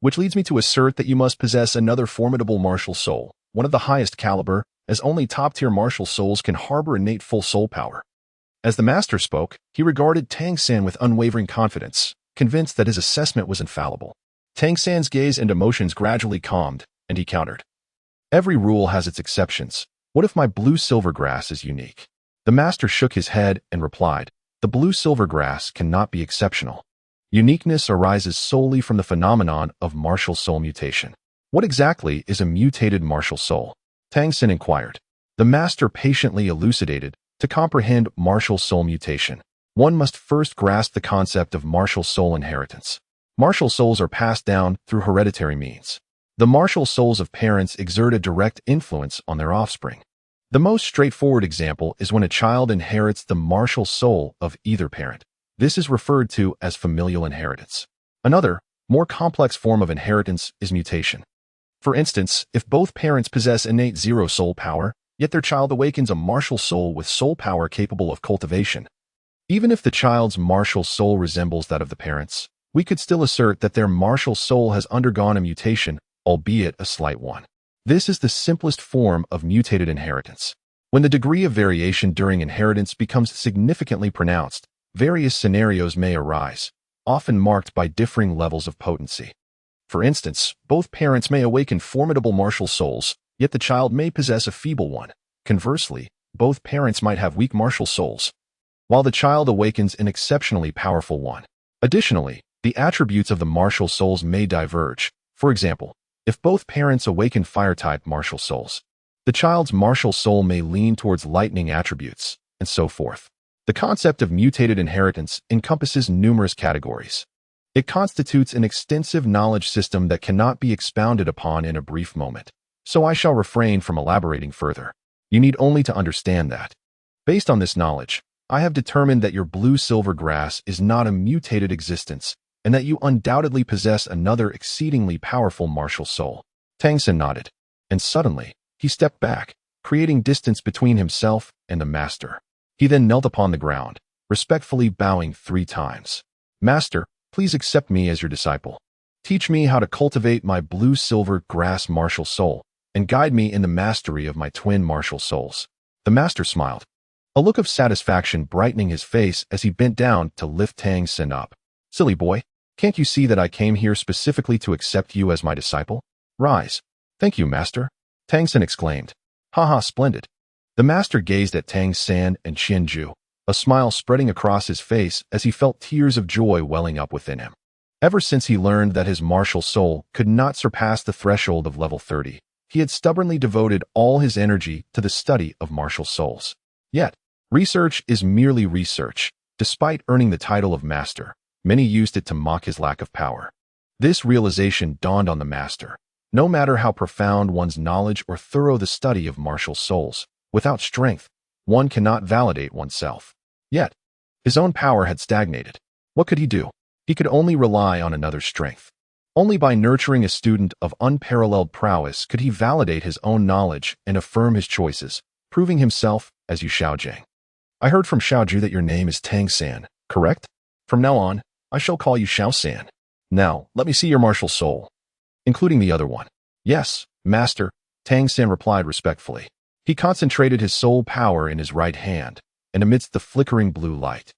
Which leads me to assert that you must possess another formidable martial soul, one of the highest caliber, as only top-tier martial souls can harbor innate full soul power. As the master spoke, he regarded Tang San with unwavering confidence, convinced that his assessment was infallible. Tang San's gaze and emotions gradually calmed, and he countered. Every rule has its exceptions. What if my blue silver grass is unique? The master shook his head and replied, the blue silver grass cannot be exceptional. Uniqueness arises solely from the phenomenon of martial soul mutation. What exactly is a mutated martial soul? Tang San inquired. The master patiently elucidated. To comprehend martial soul mutation, one must first grasp the concept of martial soul inheritance. Martial souls are passed down through hereditary means. The martial souls of parents exert a direct influence on their offspring. The most straightforward example is when a child inherits the martial soul of either parent. This is referred to as familial inheritance. Another, more complex form of inheritance is mutation. For instance, if both parents possess innate zero soul power, yet their child awakens a martial soul with soul power capable of cultivation. Even if the child's martial soul resembles that of the parents, we could still assert that their martial soul has undergone a mutation, albeit a slight one. This is the simplest form of mutated inheritance. When the degree of variation during inheritance becomes significantly pronounced, various scenarios may arise, often marked by differing levels of potency. For instance, both parents may awaken formidable martial souls, yet the child may possess a feeble one. Conversely, both parents might have weak martial souls, while the child awakens an exceptionally powerful one. Additionally, the attributes of the martial souls may diverge. For example, if both parents awaken fire-type martial souls, the child's martial soul may lean towards lightning attributes, and so forth. The concept of mutated inheritance encompasses numerous categories. It constitutes an extensive knowledge system that cannot be expounded upon in a brief moment. So I shall refrain from elaborating further. You need only to understand that. Based on this knowledge, I have determined that your blue silver grass is not a mutated existence, and that you undoubtedly possess another exceedingly powerful martial soul. Tang San nodded, and suddenly, he stepped back, creating distance between himself and the master. He then knelt upon the ground, respectfully bowing 3 times. Master, please accept me as your disciple. Teach me how to cultivate my blue silver grass martial soul, and guide me in the mastery of my twin martial souls. The master smiled, a look of satisfaction brightening his face as he bent down to lift Tang San up. Silly boy, can't you see that I came here specifically to accept you as my disciple? Rise. Thank you, master, Tang San exclaimed. Haha, splendid. The master gazed at Tang San and Qianju, a smile spreading across his face as he felt tears of joy welling up within him. Ever since he learned that his martial soul could not surpass the threshold of level 30, he had stubbornly devoted all his energy to the study of martial souls. Yet, research is merely research. Despite earning the title of master, many used it to mock his lack of power. This realization dawned on the master. No matter how profound one's knowledge or thorough the study of martial souls, without strength, one cannot validate oneself. Yet, his own power had stagnated. What could he do? He could only rely on another's strength. Only by nurturing a student of unparalleled prowess could he validate his own knowledge and affirm his choices, proving himself as Yu Xiaojing. I heard from Xiaozhu that your name is Tang San, correct? From now on, I shall call you Xiao San. Now, let me see your martial soul, including the other one. Yes, master, Tang San replied respectfully. He concentrated his soul power in his right hand, and amidst the flickering blue light,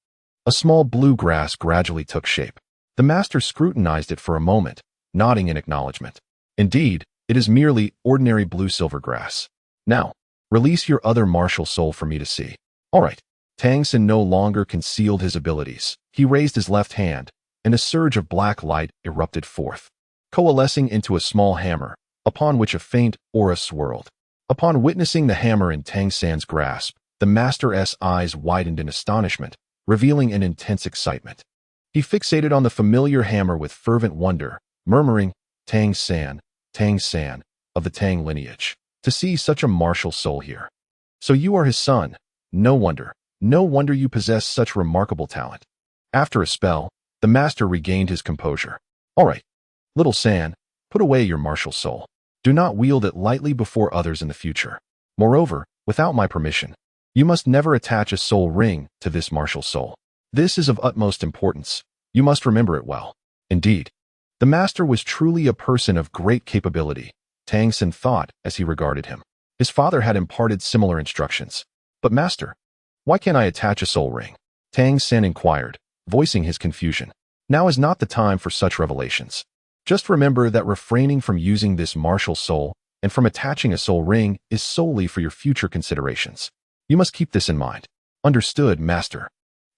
a small blue grass gradually took shape. The master scrutinized it for a moment, nodding in acknowledgement. Indeed, it is merely ordinary blue-silver grass. Now, release your other martial soul for me to see. All right. Tang Sen no longer concealed his abilities. He raised his left hand, and a surge of black light erupted forth, coalescing into a small hammer, upon which a faint aura swirled. Upon witnessing the hammer in Tang San's grasp, the master's eyes widened in astonishment, revealing an intense excitement. He fixated on the familiar hammer with fervent wonder, murmuring, Tang San, of the Tang lineage, to see such a martial soul here. So you are his son. No wonder you possess such remarkable talent. After a spell, the master regained his composure. All right, little San, put away your martial soul. Do not wield it lightly before others in the future. Moreover, without my permission, you must never attach a soul ring to this martial soul. This is of utmost importance. You must remember it well. Indeed, the master was truly a person of great capability, Tang Sen thought as he regarded him. His father had imparted similar instructions. But master, why can't I attach a soul ring? Tang Sen inquired, voicing his confusion. Now is not the time for such revelations. Just remember that refraining from using this martial soul and from attaching a soul ring is solely for your future considerations. You must keep this in mind. Understood, master.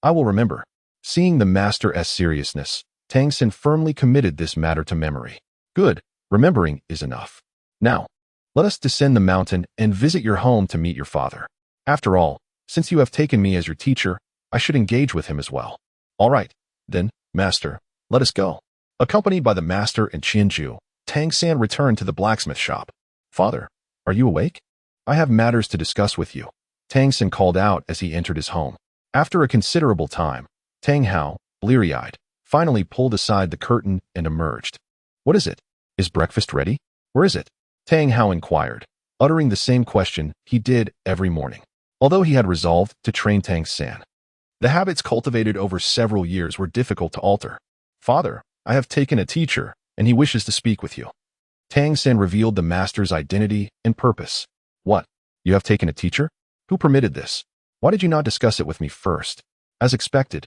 I will remember. Seeing the master's seriousness, Tang Sen firmly committed this matter to memory. Good, remembering is enough. Now, let us descend the mountain and visit your home to meet your father. After all, since you have taken me as your teacher, I should engage with him as well. All right, then, master, let us go. Accompanied by the master and Qianju, Tang San returned to the blacksmith shop. Father, are you awake? I have matters to discuss with you, Tang San called out as he entered his home. After a considerable time, Tang Hao, bleary-eyed, finally pulled aside the curtain and emerged. What is it? Is breakfast ready? Where is it? Tang Hao inquired, uttering the same question he did every morning. Although he had resolved to train Tang San, the habits cultivated over several years were difficult to alter. Father, I have taken a teacher, and he wishes to speak with you. Tang San revealed the master's identity and purpose. What? You have taken a teacher? Who permitted this? Why did you not discuss it with me first? As expected.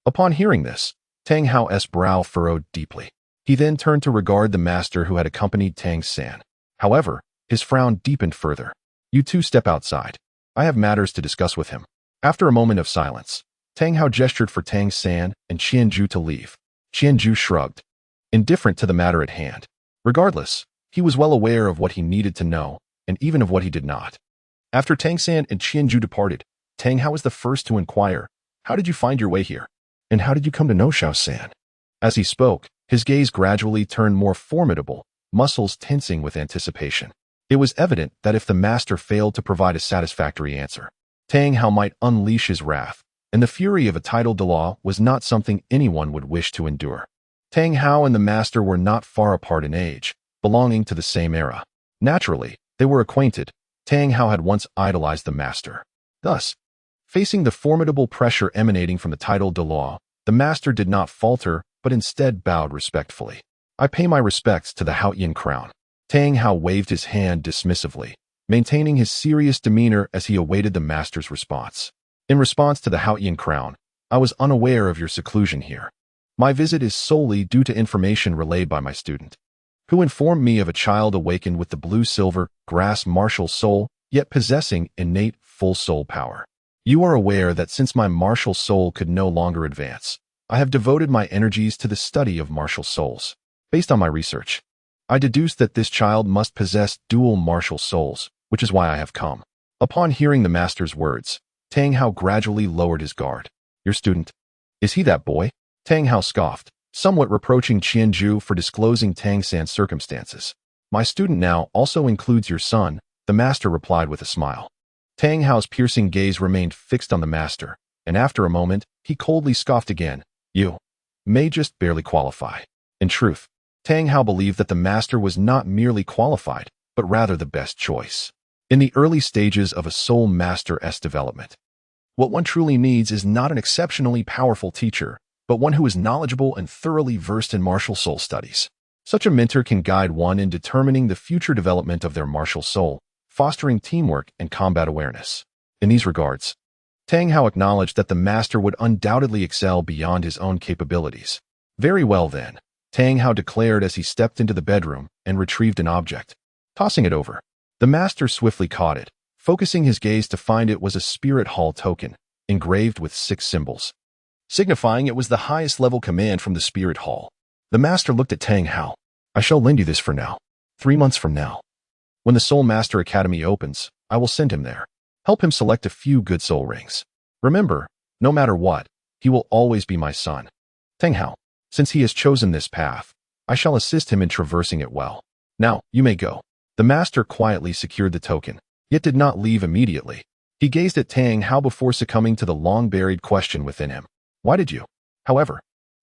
Upon hearing this, Tang Hao's brow furrowed deeply. He then turned to regard the master who had accompanied Tang San. However, his frown deepened further. You two step outside. I have matters to discuss with him. After a moment of silence, Tang Hao gestured for Tang San and Qianju to leave. Qianju shrugged, indifferent to the matter at hand. Regardless, he was well aware of what he needed to know, and even of what he did not. After Tang San and Qianju departed, Tang Hao was the first to inquire, how did you find your way here? And how did you come to know Xiao San? As he spoke, his gaze gradually turned more formidable, muscles tensing with anticipation. It was evident that if the master failed to provide a satisfactory answer, Tang Hao might unleash his wrath, and the fury of a title de law was not something anyone would wish to endure. Tang Hao and the master were not far apart in age, belonging to the same era. Naturally, they were acquainted. Tang Hao had once idolized the master. Thus, facing the formidable pressure emanating from the title de law, the master did not falter, but instead bowed respectfully. I pay my respects to the Haotian crown. Tang Hao waved his hand dismissively, maintaining his serious demeanor as he awaited the master's response. In response to the Haotian crown, I was unaware of your seclusion here. My visit is solely due to information relayed by my student, who informed me of a child awakened with the blue-silver grass martial soul, yet possessing innate full soul power. You are aware that since my martial soul could no longer advance, I have devoted my energies to the study of martial souls. Based on my research, I deduced that this child must possess dual martial souls, which is why I have come. Upon hearing the master's words, Tang Hao gradually lowered his guard. Your student? Is he that boy? Tang Hao scoffed, somewhat reproaching Qianju for disclosing Tang San's circumstances. My student now also includes your son, the master replied with a smile. Tang Hao's piercing gaze remained fixed on the master, and after a moment, he coldly scoffed again. You may just barely qualify. In truth, Tang Hao believed that the master was not merely qualified, but rather the best choice. In the early stages of a soul master's development, what one truly needs is not an exceptionally powerful teacher, but one who is knowledgeable and thoroughly versed in martial soul studies. Such a mentor can guide one in determining the future development of their martial soul, fostering teamwork and combat awareness. In these regards, Tang Hao acknowledged that the master would undoubtedly excel beyond his own capabilities. Very well then, Tang Hao declared as he stepped into the bedroom and retrieved an object. Tossing it over, the master swiftly caught it, focusing his gaze to find it was a spirit hall token, engraved with 6 symbols, signifying it was the highest level command from the spirit hall. The master looked at Tang Hao. I shall lend you this for now. 3 months from now, when the Soul Master Academy opens, I will send him there. Help him select a few good soul rings. Remember, no matter what, he will always be my son. Tang Hao, since he has chosen this path, I shall assist him in traversing it well. Now, you may go. The master quietly secured the token, yet did not leave immediately. He gazed at Tang Hao before succumbing to the long-buried question within him. Why did you? However,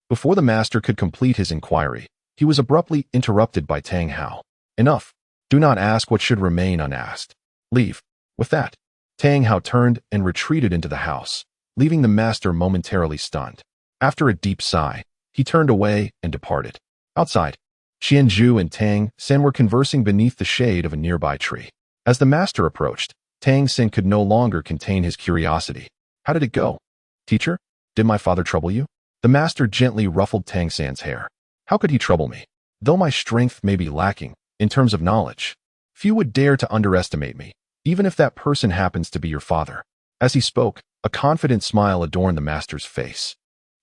before the master could complete his inquiry, he was abruptly interrupted by Tang Hao. Enough. Do not ask what should remain unasked. Leave. With that, Tang Hao turned and retreated into the house, leaving the master momentarily stunned. After a deep sigh, he turned away and departed. Outside, Qianzhu and Tang Sen were conversing beneath the shade of a nearby tree. As the master approached, Tang Sen could no longer contain his curiosity. How did it go? Teacher, did my father trouble you? The master gently ruffled Tang San's hair. How could he trouble me? Though my strength may be lacking, in terms of knowledge, few would dare to underestimate me, even if that person happens to be your father. As he spoke, a confident smile adorned the master's face.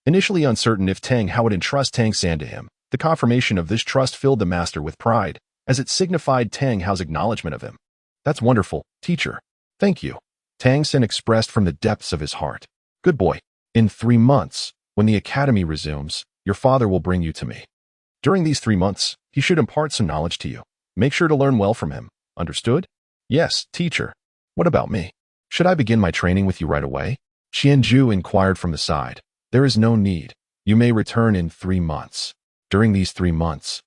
Initially uncertain if Tang Hao would entrust Tang San to him, the confirmation of this trust filled the master with pride, as it signified Tang Hao's acknowledgement of him. That's wonderful, teacher. Thank you. Tang San expressed from the depths of his heart. Good boy. In 3 months, when the academy resumes, your father will bring you to me. During these 3 months, he should impart some knowledge to you. Make sure to learn well from him. Understood? Yes, teacher. What about me? Should I begin my training with you right away? Qianzhu inquired from the side. There is no need. You may return in 3 months. During these 3 months,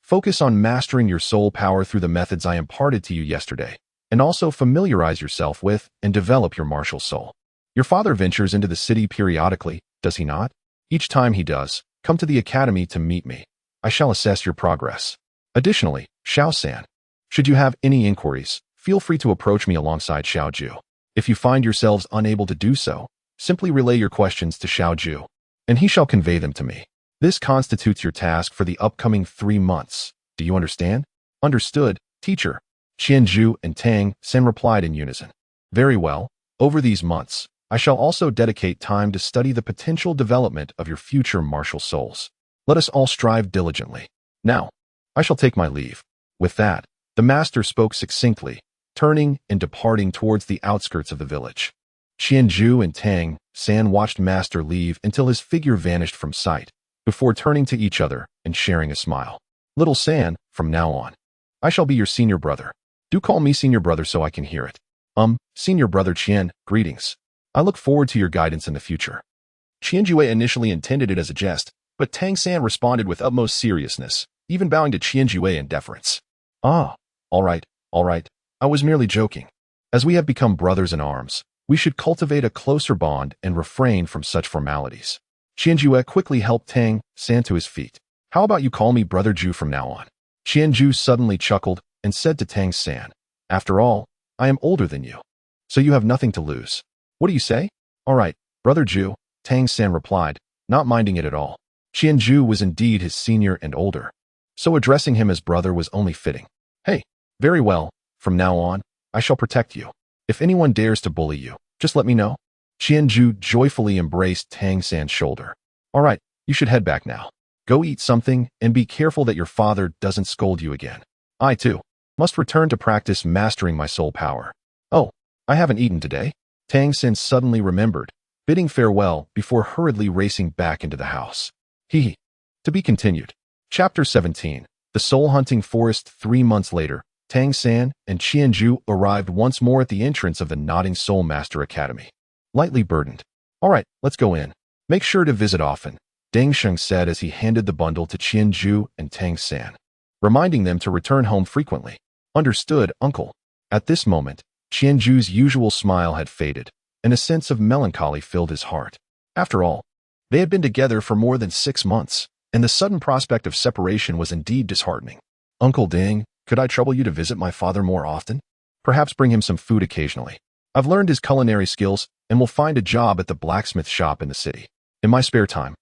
focus on mastering your soul power through the methods I imparted to you yesterday, and also familiarize yourself with and develop your martial soul. Your father ventures into the city periodically, does he not? Each time he does, come to the academy to meet me. I shall assess your progress. Additionally, Xiao-san, should you have any inquiries, feel free to approach me alongside Xiaozhu. If you find yourselves unable to do so, simply relay your questions to Xiaozhu, and he shall convey them to me. This constitutes your task for the upcoming 3 months. Do you understand? Understood, teacher. Qianzhu and Tang Sen replied in unison. Very well. Over these months, I shall also dedicate time to study the potential development of your future martial souls. Let us all strive diligently. Now, I shall take my leave. With that, the master spoke succinctly, turning and departing towards the outskirts of the village. Qianzhu and Tang San watched master leave until his figure vanished from sight, before turning to each other and sharing a smile. Little San, from now on, I shall be your senior brother. Do call me senior brother so I can hear it. Senior brother Qian, greetings. I look forward to your guidance in the future. Qianzhu initially intended it as a jest, but Tang San responded with utmost seriousness, even bowing to Qianzhu in deference. Ah, all right. I was merely joking. As we have become brothers in arms, we should cultivate a closer bond and refrain from such formalities. Qianzhu quickly helped Tang San to his feet. How about you call me Brother Zhu from now on? Qianzhu suddenly chuckled and said to Tang San, after all, I am older than you, so you have nothing to lose. What do you say? All right, Brother Zhu, Tang San replied, not minding it at all. Qianzhu was indeed his senior and older, so addressing him as brother was only fitting. Hey, very well, from now on, I shall protect you. If anyone dares to bully you, just let me know. Qianzhu joyfully embraced Tang San's shoulder. All right, you should head back now. Go eat something and be careful that your father doesn't scold you again. I, too, must return to practice mastering my soul power. Oh, I haven't eaten today. Tang San suddenly remembered, bidding farewell before hurriedly racing back into the house. To be continued. Chapter 17. The Soul Hunting Forest. 3 months later, Tang San and Qianzhu arrived once more at the entrance of the Nodding Soul Master Academy. Lightly burdened. All right, let's go in. Make sure to visit often, Deng Sheng said as he handed the bundle to Qianzhu and Tang San, reminding them to return home frequently. Understood, uncle. At this moment, Qianzhu's usual smile had faded, and a sense of melancholy filled his heart. After all, they had been together for more than 6 months, and the sudden prospect of separation was indeed disheartening. Uncle Deng, could I trouble you to visit my father more often? Perhaps bring him some food occasionally. I've learned his culinary skills and will find a job at the blacksmith shop in the city. In my spare time,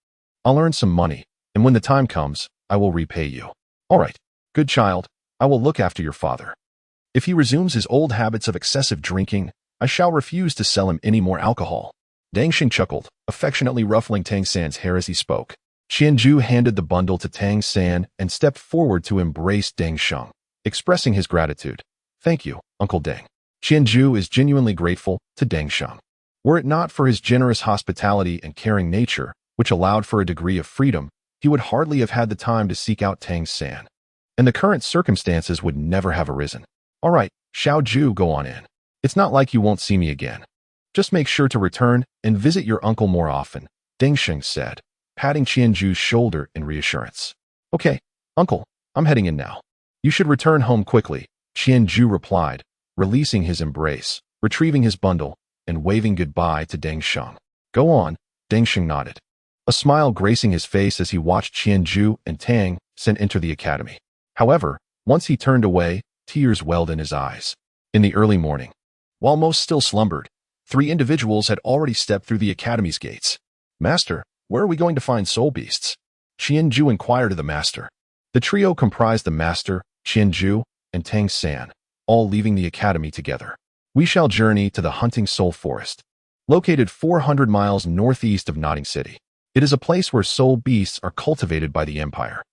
I'll earn some money and when the time comes, I will repay you. All right, good child, I will look after your father. If he resumes his old habits of excessive drinking, I shall refuse to sell him any more alcohol. Dang Xing chuckled, affectionately ruffling Tang San's hair as he spoke. Qianzhu handed the bundle to Tang San and stepped forward to embrace Deng Sheng, expressing his gratitude. Thank you, Uncle Deng. Qianzhu is genuinely grateful to Deng Sheng. Were it not for his generous hospitality and caring nature, which allowed for a degree of freedom, he would hardly have had the time to seek out Tang San, and the current circumstances would never have arisen. All right, Xiao Zhu, go on in. It's not like you won't see me again. Just make sure to return and visit your uncle more often, Deng Sheng said, patting Qianzhu's shoulder in reassurance. Okay, uncle, I'm heading in now. You should return home quickly, Qianzhu replied, releasing his embrace, retrieving his bundle, and waving goodbye to Deng Sheng. Go on, Deng Sheng nodded, a smile gracing his face as he watched Qianzhu and Tang San enter the academy. However, once he turned away, tears welled in his eyes. In the early morning, while most still slumbered, 3 individuals had already stepped through the academy's gates. Master, where are we going to find soul beasts? Qianzhu inquired of the master. The trio comprised the master, Qianzhu, and Tang San, all leaving the academy together. We shall journey to the hunting soul forest, located 400 miles northeast of Notting City. It is a place where soul beasts are cultivated by the Empire.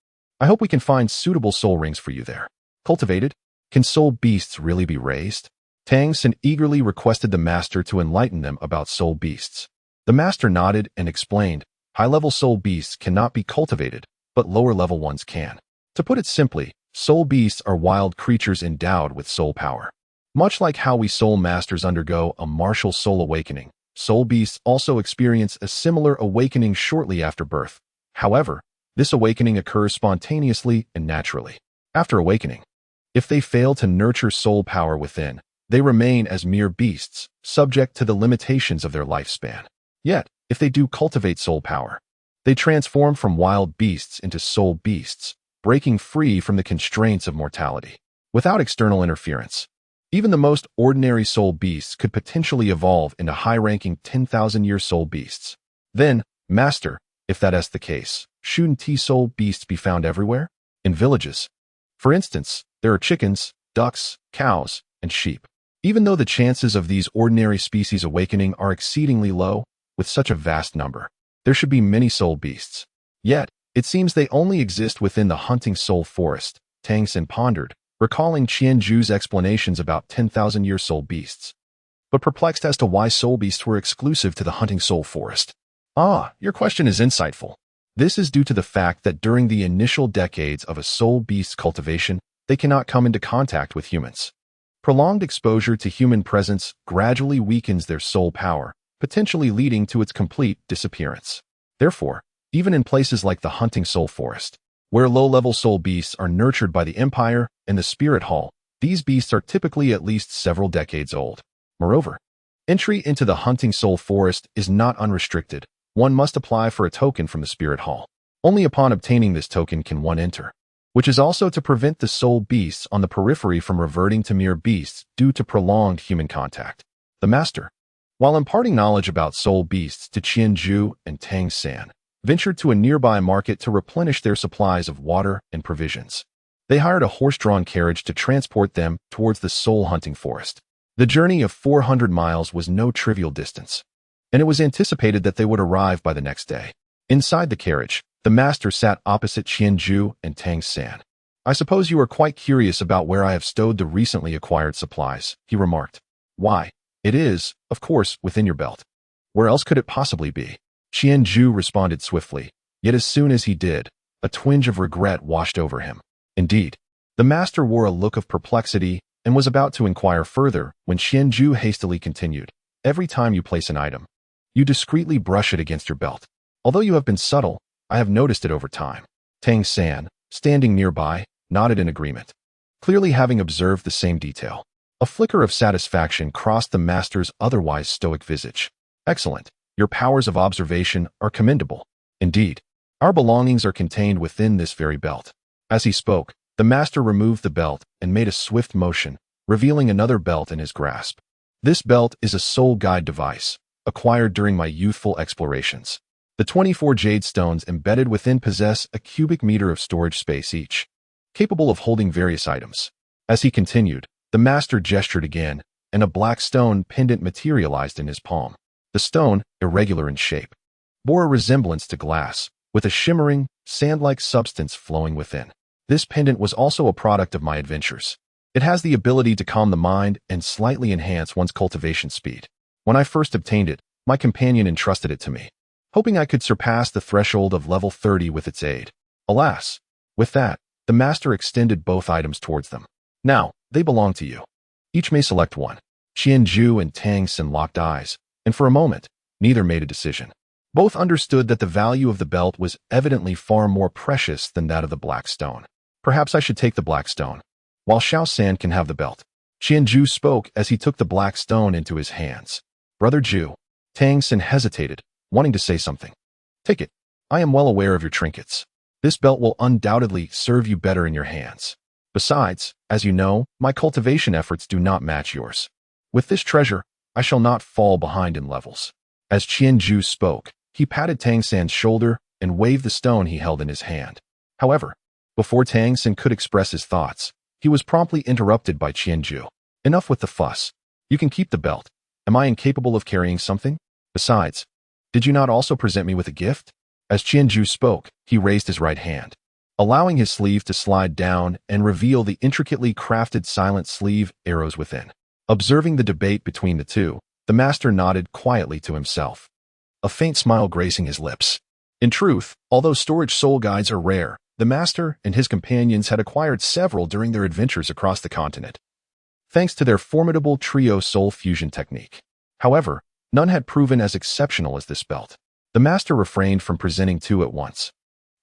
I hope we can find suitable soul rings for you there. Cultivated? Can soul beasts really be raised? Tang San eagerly requested the master to enlighten them about soul beasts. The master nodded and explained, high-level soul beasts cannot be cultivated, but lower-level ones can. To put it simply, soul beasts are wild creatures endowed with soul power. Much like how we soul masters undergo a martial soul awakening, soul beasts also experience a similar awakening shortly after birth. However, this awakening occurs spontaneously and naturally. After awakening, if they fail to nurture soul power within, they remain as mere beasts, subject to the limitations of their lifespan. Yet, if they do cultivate soul power, they transform from wild beasts into soul beasts, breaking free from the constraints of mortality. Without external interference, even the most ordinary soul beasts could potentially evolve into high-ranking 10,000-year soul beasts. Then, Master, if that is the case, shouldn't soul beasts be found everywhere? In villages. For instance, there are chickens, ducks, cows, and sheep. Even though the chances of these ordinary species awakening are exceedingly low, with such a vast number, there should be many soul beasts. Yet, it seems they only exist within the hunting soul forest, Tang San pondered, recalling Qianzhu's explanations about 10,000-year soul beasts, but perplexed as to why soul beasts were exclusive to the hunting soul forest. Ah, your question is insightful. This is due to the fact that during the initial decades of a soul beast's cultivation, they cannot come into contact with humans. Prolonged exposure to human presence gradually weakens their soul power, potentially leading to its complete disappearance. Therefore, even in places like the hunting soul forest, where low-level soul beasts are nurtured by the Empire and the Spirit Hall, these beasts are typically at least several decades old. Moreover, entry into the hunting soul forest is not unrestricted. One must apply for a token from the Spirit Hall. Only upon obtaining this token can one enter, which is also to prevent the soul beasts on the periphery from reverting to mere beasts due to prolonged human contact. The master, while imparting knowledge about soul beasts to Qianzhu and Tang San, ventured to a nearby market to replenish their supplies of water and provisions. They hired a horse-drawn carriage to transport them towards the soul hunting forest. The journey of 400 miles was no trivial distance, and it was anticipated that they would arrive by the next day. Inside the carriage, the master sat opposite Qianzhu and Tang San. I suppose you are quite curious about where I have stowed the recently acquired supplies, he remarked. Why, it is, of course, within your belt. Where else could it possibly be? Qianzhu responded swiftly, yet as soon as he did, a twinge of regret washed over him. Indeed, the master wore a look of perplexity and was about to inquire further when Qianzhu hastily continued. Every time you place an item, you discreetly brush it against your belt. Although you have been subtle, I have noticed it over time. Tang San, standing nearby, nodded in agreement, clearly having observed the same detail. A flicker of satisfaction crossed the master's otherwise stoic visage. Excellent. Your powers of observation are commendable. Indeed, our belongings are contained within this very belt. As he spoke, the master removed the belt and made a swift motion, revealing another belt in his grasp. This belt is a soul guide device, acquired during my youthful explorations. The 24 jade stones embedded within possess a cubic meter of storage space each, capable of holding various items. As he continued, the master gestured again, and a black stone pendant materialized in his palm. The stone, irregular in shape, bore a resemblance to glass, with a shimmering, sand-like substance flowing within. This pendant was also a product of my adventures. It has the ability to calm the mind and slightly enhance one's cultivation speed. When I first obtained it, my companion entrusted it to me, hoping I could surpass the threshold of level 30 with its aid. Alas, with that, the master extended both items towards them. Now, they belong to you. Each may select one. Qianju and Tang Xin locked eyes, and for a moment, neither made a decision. Both understood that the value of the belt was evidently far more precious than that of the black stone. Perhaps I should take the black stone, while Xiao San can have the belt. Qianju spoke as he took the black stone into his hands. Brother Ju, Tang Xin hesitated, wanting to say something. Take it. I am well aware of your trinkets. This belt will undoubtedly serve you better in your hands. Besides, as you know, my cultivation efforts do not match yours. With this treasure, I shall not fall behind in levels. As Qianju spoke, he patted Tang San's shoulder and waved the stone he held in his hand. However, before Tang San could express his thoughts, he was promptly interrupted by Qianju. Enough with the fuss. You can keep the belt. Am I incapable of carrying something? Besides, did you not also present me with a gift? As Qianju spoke, he raised his right hand, allowing his sleeve to slide down and reveal the intricately crafted silent sleeve arrows within. Observing the debate between the two, the master nodded quietly to himself, a faint smile gracing his lips. In truth, although storage soul guides are rare, the master and his companions had acquired several during their adventures across the continent, thanks to their formidable trio soul fusion technique. However, none had proven as exceptional as this belt. The master refrained from presenting two at once,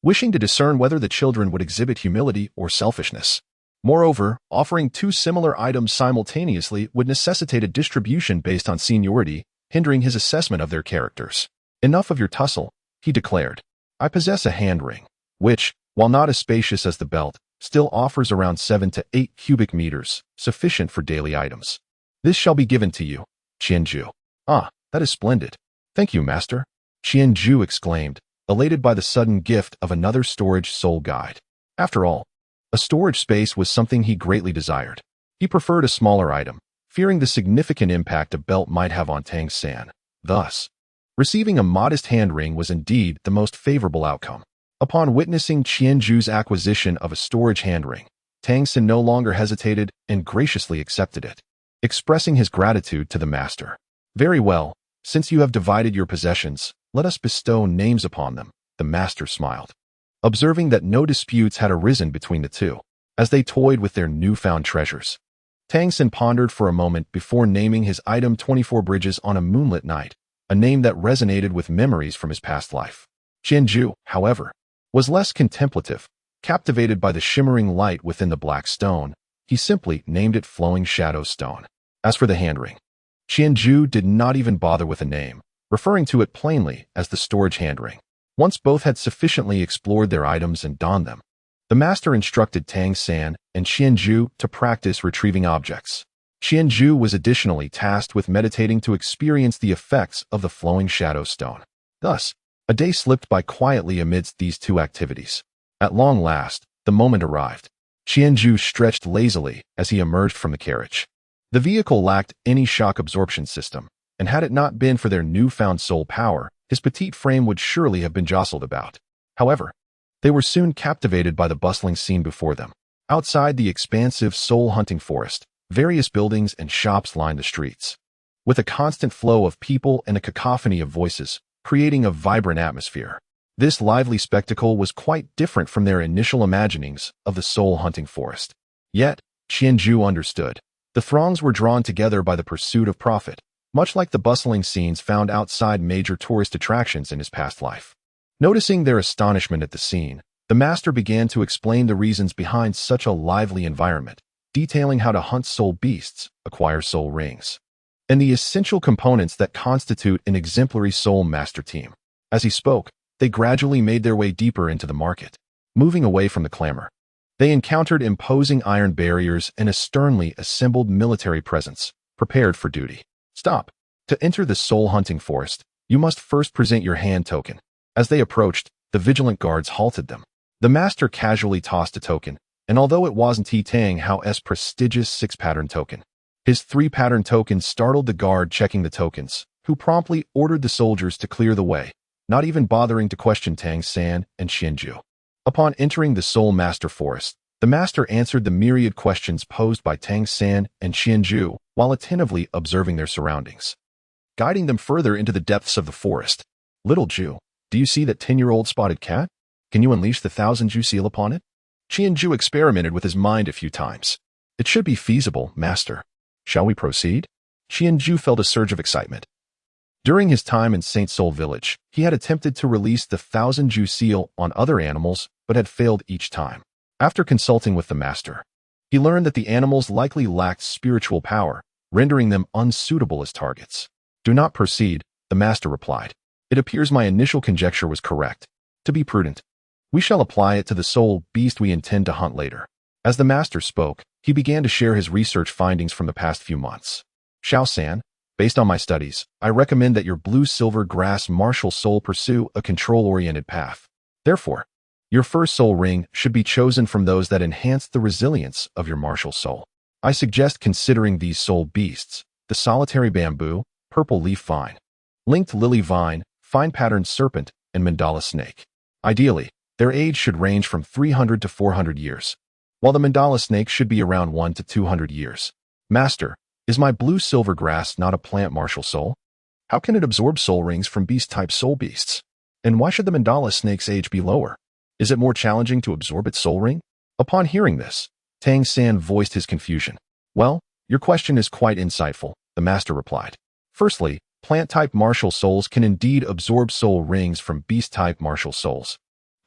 wishing to discern whether the children would exhibit humility or selfishness. Moreover, offering two similar items simultaneously would necessitate a distribution based on seniority, hindering his assessment of their characters. Enough of your tussle, he declared. I possess a hand ring, which, while not as spacious as the belt, still offers around 7 to 8 cubic meters, sufficient for daily items. This shall be given to you, Qianju. Ah, that is splendid. Thank you, master, Qianju exclaimed, elated by the sudden gift of another storage soul guide. After all, a storage space was something he greatly desired. He preferred a smaller item, fearing the significant impact a belt might have on Tang San. Thus, receiving a modest hand ring was indeed the most favorable outcome. Upon witnessing Qianju's acquisition of a storage hand ring, Tang San no longer hesitated and graciously accepted it, expressing his gratitude to the master. Very well, since you have divided your possessions, let us bestow names upon them, the master smiled, observing that no disputes had arisen between the two, as they toyed with their newfound treasures. Tang San pondered for a moment before naming his item 24 Bridges on a Moonlit Night, a name that resonated with memories from his past life. Qianju, however, was less contemplative. Captivated by the shimmering light within the black stone, he simply named it Flowing Shadow Stone. As for the hand ring, Qianju did not even bother with a name, referring to it plainly as the storage hand ring. Once both had sufficiently explored their items and donned them, the master instructed Tang San and Qianju to practice retrieving objects. Qianju was additionally tasked with meditating to experience the effects of the Flowing Shadow Stone. Thus, a day slipped by quietly amidst these two activities. At long last, the moment arrived. Qianju stretched lazily as he emerged from the carriage. The vehicle lacked any shock absorption system, and had it not been for their newfound soul power, his petite frame would surely have been jostled about. However, they were soon captivated by the bustling scene before them. Outside the expansive soul-hunting forest, various buildings and shops lined the streets, with a constant flow of people and a cacophony of voices, creating a vibrant atmosphere. This lively spectacle was quite different from their initial imaginings of the soul-hunting forest. Yet, Qianju understood. The throngs were drawn together by the pursuit of profit, much like the bustling scenes found outside major tourist attractions in his past life. Noticing their astonishment at the scene, the master began to explain the reasons behind such a lively environment, detailing how to hunt soul beasts, acquire soul rings, and the essential components that constitute an exemplary soul master team. As he spoke, they gradually made their way deeper into the market, moving away from the clamor. They encountered imposing iron barriers and a sternly assembled military presence, prepared for duty. Stop. To enter the soul-hunting forest, you must first present your hand token, As they approached, the vigilant guards halted them. The master casually tossed a token, and although it wasn't Tang Hao's prestigious 6-pattern token, his 3-pattern token startled the guard checking the tokens, who promptly ordered the soldiers to clear the way, not even bothering to question Tang San and Xianju. Upon entering the Soul Master Forest, the master answered the myriad questions posed by Tang San and Xianju while attentively observing their surroundings, guiding them further into the depths of the forest. Little Ju, do you see that 10-year-old spotted cat? Can you unleash the 1,000-Ju seal upon it? Xianju experimented with his mind a few times. It should be feasible, master. Shall we proceed? Xianju felt a surge of excitement. During his time in Saint Soul Village, he had attempted to release the 1,000-Ju seal on other animals, but had failed each time. After consulting with the master, he learned that the animals likely lacked spiritual power, rendering them unsuitable as targets. Do not proceed, the master replied. It appears my initial conjecture was correct. To be prudent, we shall apply it to the soul beast we intend to hunt later. As the master spoke, he began to share his research findings from the past few months. Xiao San, based on my studies, I recommend that your blue-silver grass martial soul pursue a control-oriented path. Therefore, your first soul ring should be chosen from those that enhance the resilience of your martial soul. I suggest considering these soul beasts: the solitary bamboo, purple leaf vine, linked lily vine, fine-patterned serpent, and mandala snake. Ideally, their age should range from 300 to 400 years, while the mandala snake should be around 1 to 200 years. Master, is my blue-silver grass not a plant martial soul? How can it absorb soul rings from beast-type soul beasts? And why should the mandala snake's age be lower? Is it more challenging to absorb its soul ring? Upon hearing this, Tang San voiced his confusion. Well, your question is quite insightful, the master replied. Firstly, plant-type martial souls can indeed absorb soul rings from beast-type martial souls.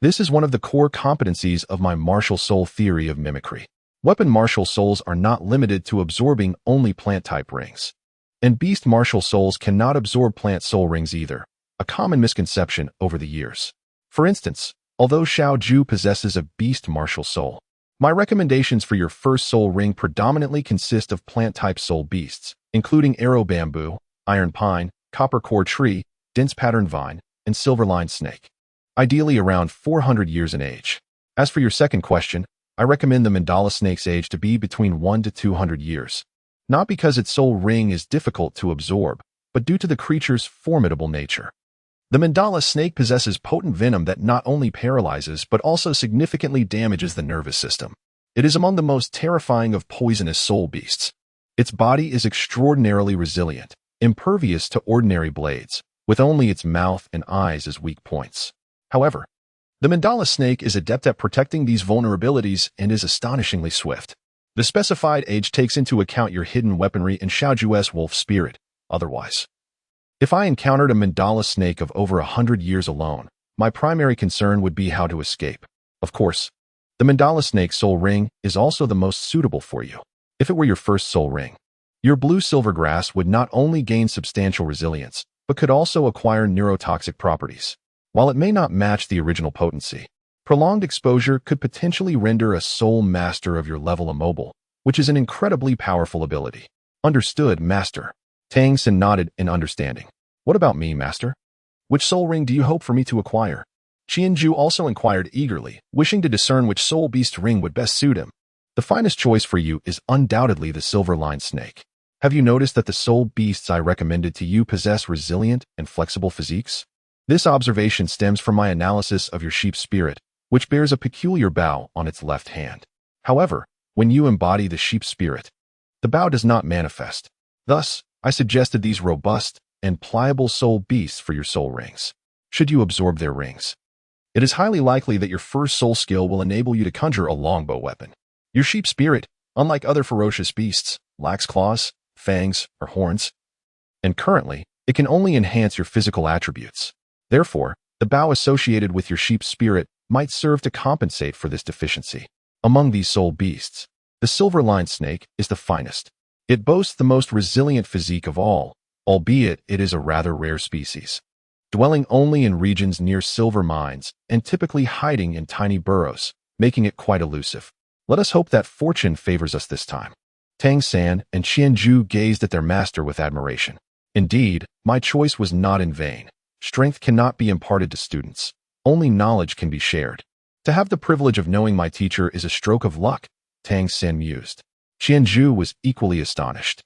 This is one of the core competencies of my martial soul theory of mimicry. Weapon martial souls are not limited to absorbing only plant-type rings. And beast martial souls cannot absorb plant soul rings either, a common misconception over the years. For instance, although Xiao Ju possesses a beast martial soul, my recommendations for your first soul ring predominantly consist of plant-type soul beasts, including arrow bamboo, iron pine, copper core tree, dense pattern vine, and silver-lined snake, ideally around 400 years in age. As for your second question, I recommend the mandala snake's age to be between 1 to 200 years, not because its soul ring is difficult to absorb, but due to the creature's formidable nature. The mandala snake possesses potent venom that not only paralyzes but also significantly damages the nervous system. It is among the most terrifying of poisonous soul beasts. Its body is extraordinarily resilient, impervious to ordinary blades, with only its mouth and eyes as weak points. However, the mandala snake is adept at protecting these vulnerabilities and is astonishingly swift. The specified age takes into account your hidden weaponry and Xiaoju's wolf spirit. Otherwise, if I encountered a mandala snake of over 100 years alone, my primary concern would be how to escape. Of course, the mandala snake soul ring is also the most suitable for you. If it were your first soul ring, your blue-silver grass would not only gain substantial resilience, but could also acquire neurotoxic properties. While it may not match the original potency, prolonged exposure could potentially render a soul master of your level immobile, which is an incredibly powerful ability. Understood, master. Tang San nodded in understanding. What about me, master? Which soul ring do you hope for me to acquire? Qianju also inquired eagerly, wishing to discern which soul beast ring would best suit him. The finest choice for you is undoubtedly the silver-lined snake. Have you noticed that the soul beasts I recommended to you possess resilient and flexible physiques? This observation stems from my analysis of your sheep spirit, which bears a peculiar bow on its left hand. However, when you embody the sheep spirit, the bow does not manifest. Thus, I suggested these robust and pliable soul beasts for your soul rings. Should you absorb their rings, it is highly likely that your first soul skill will enable you to conjure a longbow weapon. Your sheep spirit, unlike other ferocious beasts, lacks claws, fangs, or horns, and currently, it can only enhance your physical attributes. Therefore, the bow associated with your sheep spirit might serve to compensate for this deficiency. Among these soul beasts, the silver-lined snake is the finest. It boasts the most resilient physique of all, albeit it is a rather rare species, dwelling only in regions near silver mines and typically hiding in tiny burrows, making it quite elusive. Let us hope that fortune favors us this time. Tang San and Qianju gazed at their master with admiration. Indeed, my choice was not in vain. Strength cannot be imparted to students. Only knowledge can be shared. To have the privilege of knowing my teacher is a stroke of luck, Tang San mused. Qianzhu was equally astonished.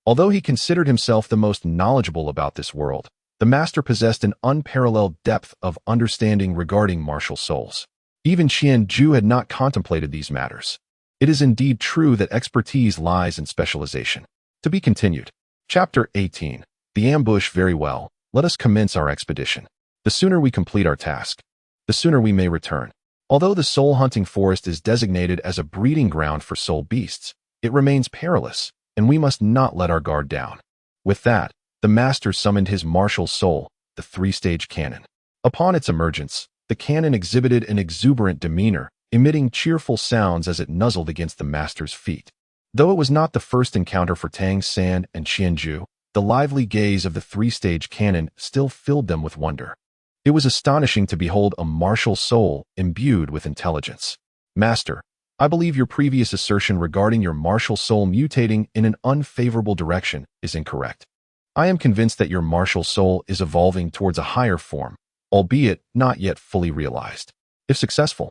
Although he considered himself the most knowledgeable about this world, the master possessed an unparalleled depth of understanding regarding martial souls. Even Qianzhu had not contemplated these matters. It is indeed true that expertise lies in specialization. To be continued. Chapter 18. The ambush. Very well. Let us commence our expedition. The sooner we complete our task, the sooner we may return. Although the soul-hunting forest is designated as a breeding ground for soul beasts, it remains perilous, and we must not let our guard down. With that, the master summoned his martial soul, the three-stage cannon. Upon its emergence, the cannon exhibited an exuberant demeanor, emitting cheerful sounds as it nuzzled against the master's feet. Though it was not the first encounter for Tang San and Qianzhu, the lively gaze of the three-stage cannon still filled them with wonder. It was astonishing to behold a martial soul imbued with intelligence. Master, I believe your previous assertion regarding your martial soul mutating in an unfavorable direction is incorrect. I am convinced that your martial soul is evolving towards a higher form, albeit not yet fully realized. If successful,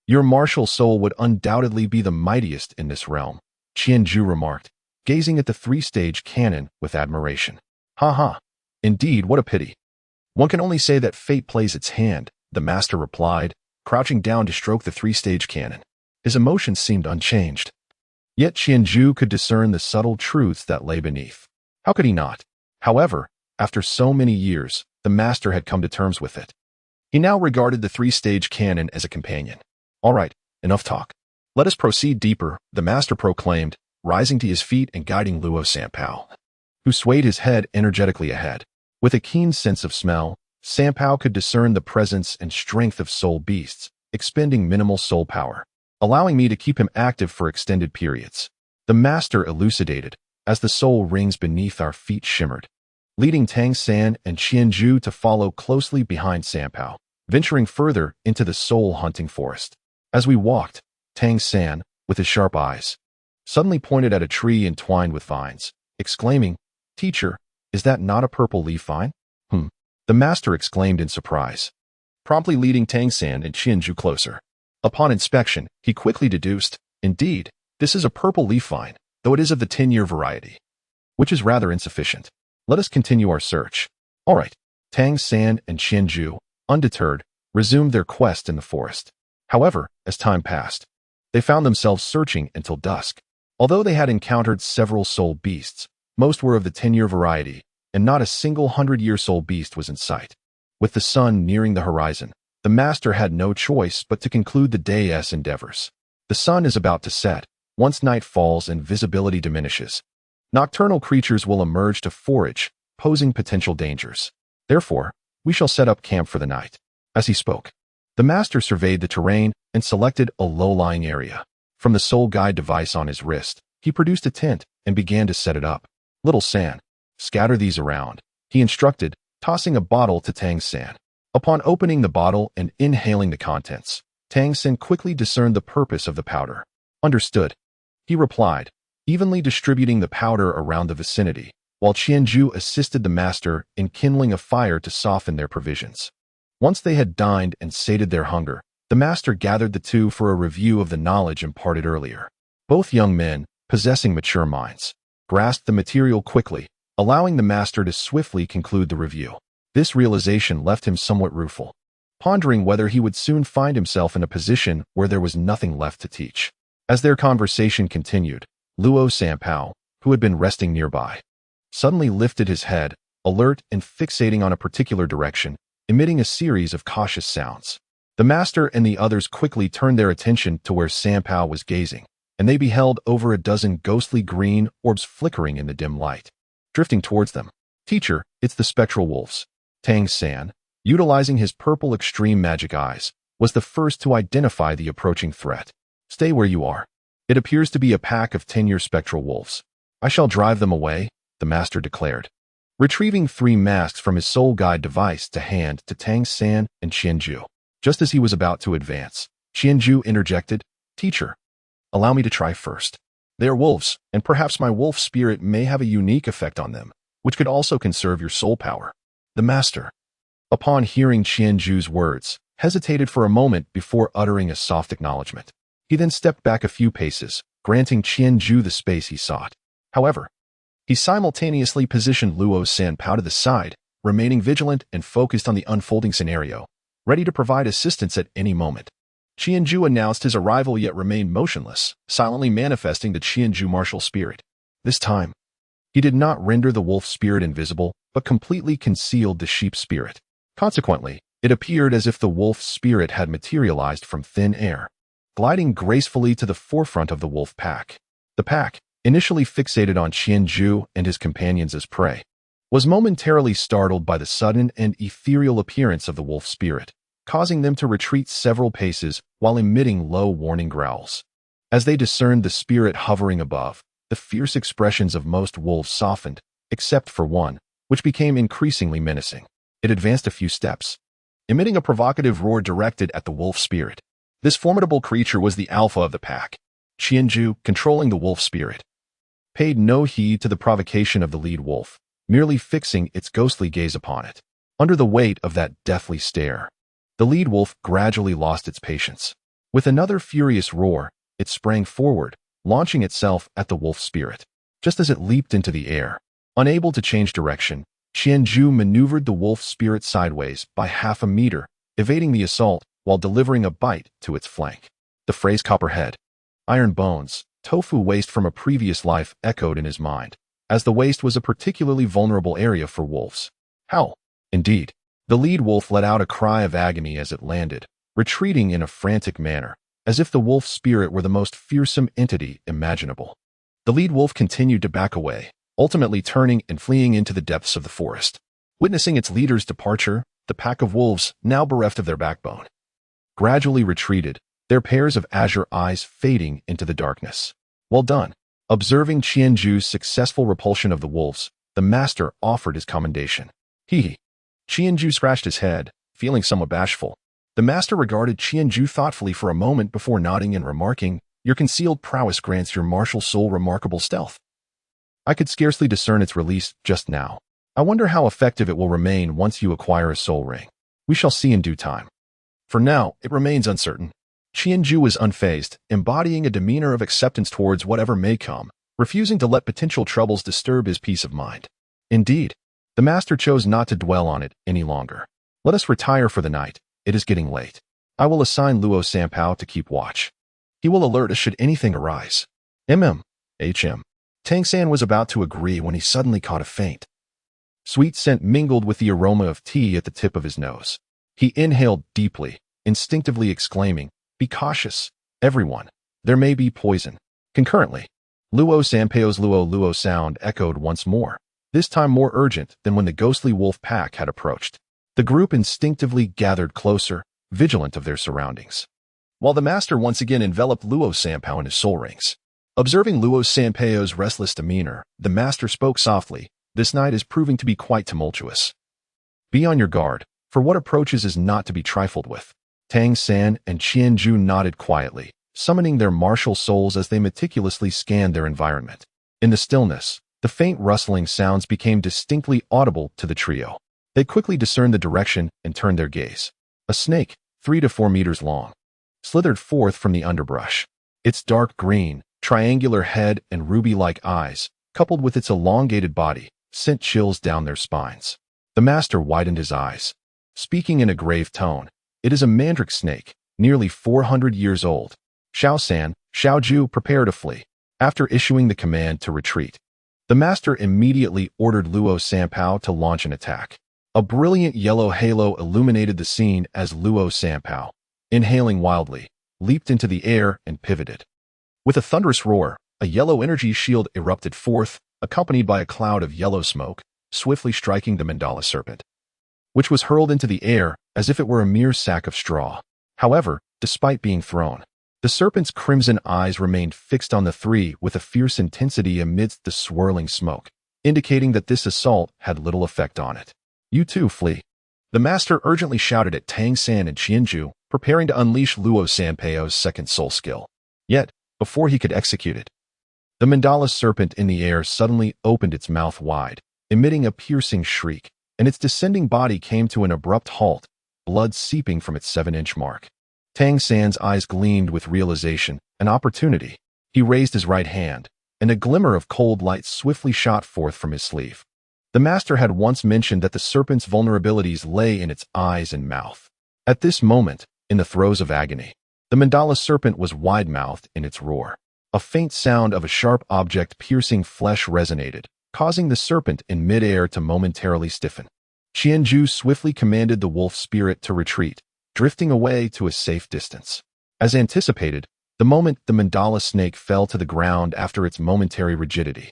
your martial soul would undoubtedly be the mightiest in this realm, Qianzhu remarked, gazing at the three-stage cannon with admiration. Ha ha, indeed, what a pity. One can only say that fate plays its hand, the master replied, crouching down to stroke the three-stage cannon. His emotions seemed unchanged. Yet Qianzhu could discern the subtle truths that lay beneath. How could he not? However, after so many years, the master had come to terms with it. He now regarded the three-stage cannon as a companion. All right, enough talk. Let us proceed deeper, the master proclaimed, rising to his feet and guiding Luo Sanpao, who swayed his head energetically ahead. With a keen sense of smell, Sanpao could discern the presence and strength of soul beasts, expending minimal soul power, allowing me to keep him active for extended periods. The master elucidated, as the soul rings beneath our feet shimmered, leading Tang San and Qianzhu to follow closely behind Sanpao, venturing further into the soul-hunting forest. As we walked, Tang San, with his sharp eyes, suddenly pointed at a tree entwined with vines, exclaiming, "Teacher, is that not a purple leaf vine?" The master exclaimed in surprise, promptly leading Tang San and Qianzhu closer. Upon inspection, he quickly deduced, "Indeed, this is a purple leaf vine, though it is of the 10-year variety, which is rather insufficient. Let us continue our search." All right. Tang San and Qianzhu, undeterred, resumed their quest in the forest. However, as time passed, they found themselves searching until dusk. Although they had encountered several soul beasts, most were of the 10-year variety, and not a single 100-year soul beast was in sight. With the sun nearing the horizon, the master had no choice but to conclude the day's endeavors. The sun is about to set. Once night falls and visibility diminishes, nocturnal creatures will emerge to forage, posing potential dangers. Therefore, we shall set up camp for the night. As he spoke, the master surveyed the terrain and selected a low-lying area. From the soul guide device on his wrist, he produced a tent and began to set it up. "Little San, scatter these around," he instructed, tossing a bottle to Tang San. Upon opening the bottle and inhaling the contents, Tang San quickly discerned the purpose of the powder. "Understood," he replied, evenly distributing the powder around the vicinity, while Qianzhu assisted the master in kindling a fire to soften their provisions. Once they had dined and sated their hunger, the master gathered the two for a review of the knowledge imparted earlier. Both young men, possessing mature minds, grasped the material quickly, allowing the master to swiftly conclude the review. This realization left him somewhat rueful, pondering whether he would soon find himself in a position where there was nothing left to teach. As their conversation continued, Luo Sanpao, who had been resting nearby, suddenly lifted his head, alert and fixating on a particular direction, emitting a series of cautious sounds. The master and the others quickly turned their attention to where Sanpao was gazing, and they beheld over a dozen ghostly green orbs flickering in the dim light, drifting towards them. "Teacher, it's the spectral wolves." Tang San, utilizing his purple extreme magic eyes, was the first to identify the approaching threat. "Stay where you are. It appears to be a pack of 10-year spectral wolves. I shall drive them away," the master declared, retrieving 3 masks from his soul guide device to hand to Tang San and Qianzhu. Just as he was about to advance, Qianzhu interjected, "Teacher, allow me to try first. They are wolves, and perhaps my wolf spirit may have a unique effect on them, which could also conserve your soul power." The master, Upon hearing Qianju's words, hesitated for a moment before uttering a soft acknowledgement. He then stepped back a few paces, granting Qianju the space he sought. However, he simultaneously positioned Luo Sanpao to the side, remaining vigilant and focused on the unfolding scenario, ready to provide assistance at any moment. Qianju announced his arrival yet remained motionless, silently manifesting the Qianju martial spirit. This time, he did not render the wolf spirit invisible, but completely concealed the sheep spirit. Consequently, it appeared as if the wolf spirit had materialized from thin air, gliding gracefully to the forefront of the wolf pack. The pack, initially fixated on Qianju and his companions as prey, was momentarily startled by the sudden and ethereal appearance of the wolf spirit, causing them to retreat several paces while emitting low warning growls. As they discerned the spirit hovering above, the fierce expressions of most wolves softened, except for one, which became increasingly menacing. It advanced a few steps, emitting a provocative roar directed at the wolf spirit. This formidable creature was the alpha of the pack. Qianju, controlling the wolf spirit, paid no heed to the provocation of the lead wolf, merely fixing its ghostly gaze upon it. Under the weight of that deathly stare, the lead wolf gradually lost its patience. With another furious roar, it sprang forward, launching itself at the wolf spirit. Just as it leaped into the air, unable to change direction, Qianju maneuvered the wolf spirit sideways by half a meter, evading the assault while delivering a bite to its flank. The phrase copperhead, iron bones, tofu waste from a previous life echoed in his mind, as the waste was a particularly vulnerable area for wolves. Howl. Indeed, the lead wolf let out a cry of agony as it landed, retreating in a frantic manner, as if the wolf spirit were the most fearsome entity imaginable. The lead wolf continued to back away, ultimately turning and fleeing into the depths of the forest. Witnessing its leader's departure, the pack of wolves, now bereft of their backbone, gradually retreated, their pairs of azure eyes fading into the darkness. Well done. Observing Qianju's successful repulsion of the wolves, the master offered his commendation. Hee. Qianju scratched his head, feeling somewhat bashful. The master regarded Qianju thoughtfully for a moment before nodding and remarking, "Your concealed prowess grants your martial soul remarkable stealth. I could scarcely discern its release just now. I wonder how effective it will remain once you acquire a soul ring. We shall see in due time. For now, it remains uncertain." Qianju was unfazed, embodying a demeanor of acceptance towards whatever may come, refusing to let potential troubles disturb his peace of mind. Indeed, the master chose not to dwell on it any longer. "Let us retire for the night. It is getting late. I will assign Luo Sanpao to keep watch. He will alert us should anything arise." HM. Tang San was about to agree when he suddenly caught a faint sweet scent mingled with the aroma of tea at the tip of his nose. He inhaled deeply, instinctively exclaiming, "Be cautious, everyone. There may be poison." Concurrently, Luo Sanpao's Luo sound echoed once more, this time more urgent than when the ghostly wolf pack had approached. The group instinctively gathered closer, vigilant of their surroundings, while the master once again enveloped Luo Sanpao in his soul rings. Observing Luo Sanpao's restless demeanor, the master spoke softly, "This night is proving to be quite tumultuous. Be on your guard, for what approaches is not to be trifled with." Tang San and Qianju nodded quietly, summoning their martial souls as they meticulously scanned their environment. In the stillness, the faint rustling sounds became distinctly audible to the trio. They quickly discerned the direction and turned their gaze. A snake, 3 to 4 meters long, slithered forth from the underbrush. Its dark green, triangular head and ruby-like eyes, coupled with its elongated body, sent chills down their spines. The master widened his eyes, speaking in a grave tone. "It is a mandrake snake, nearly 400 years old." Xiaoju, prepare to flee. After issuing the command to retreat, the master immediately ordered Luo Sanpao to launch an attack. A brilliant yellow halo illuminated the scene as Luo Sanpao, inhaling wildly, leaped into the air and pivoted. With a thunderous roar, a yellow energy shield erupted forth, accompanied by a cloud of yellow smoke, swiftly striking the mandala serpent, which was hurled into the air as if it were a mere sack of straw. However, despite being thrown, the serpent's crimson eyes remained fixed on the three with a fierce intensity amidst the swirling smoke, indicating that this assault had little effect on it. "You too, flee." The master urgently shouted at Tang San and Qianju, preparing to unleash Luo Sanpao's second soul skill. Yet, before he could execute it, the mandala serpent in the air suddenly opened its mouth wide, emitting a piercing shriek, and its descending body came to an abrupt halt, blood seeping from its 7-inch mark. Tang San's eyes gleamed with realization, an opportunity. He raised his right hand, and a glimmer of cold light swiftly shot forth from his sleeve. The master had once mentioned that the serpent's vulnerabilities lay in its eyes and mouth. At this moment, in the throes of agony, the mandala serpent was wide-mouthed in its roar. A faint sound of a sharp object piercing flesh resonated, causing the serpent in mid-air to momentarily stiffen. Qianju swiftly commanded the wolf spirit to retreat, drifting away to a safe distance. As anticipated, the moment the mandala snake fell to the ground after its momentary rigidity,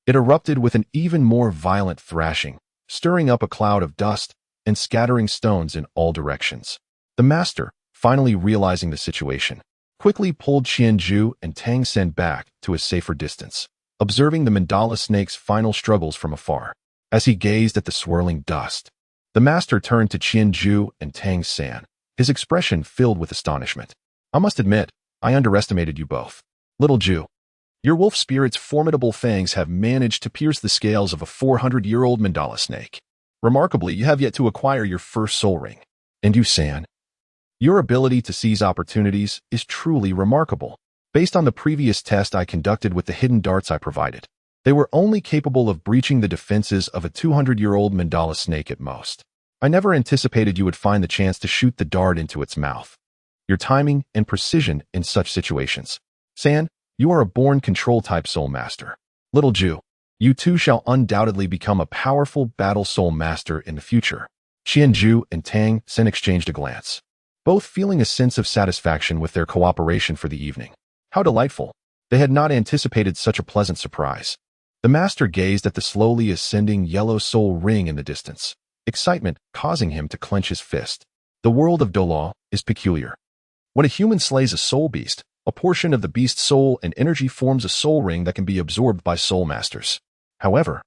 it erupted with an even more violent thrashing, stirring up a cloud of dust and scattering stones in all directions. The master, finally realizing the situation, quickly pulled Qianju and Tang San back to a safer distance, observing the mandala snake's final struggles from afar. As he gazed at the swirling dust, the master turned to Qianju and Tang San, his expression filled with astonishment. I must admit, I underestimated you both. Little Ju, your wolf spirit's formidable fangs have managed to pierce the scales of a 400-year-old mandala snake. Remarkably, you have yet to acquire your first soul ring. And you, San, your ability to seize opportunities is truly remarkable. Based on the previous test I conducted with the hidden darts I provided, they were only capable of breaching the defenses of a 200-year-old mandala snake at most. I never anticipated you would find the chance to shoot the dart into its mouth. Your timing and precision in such situations. San, you are a born control-type soul master. Little Ju, you too shall undoubtedly become a powerful battle soul master in the future. Qianju and Tang San exchanged a glance, both feeling a sense of satisfaction with their cooperation for the evening. How delightful! They had not anticipated such a pleasant surprise. The master gazed at the slowly ascending yellow soul ring in the distance, excitement causing him to clench his fist. The world of Douluo is peculiar. When a human slays a soul beast, a portion of the beast's soul and energy forms a soul ring that can be absorbed by soul masters. However,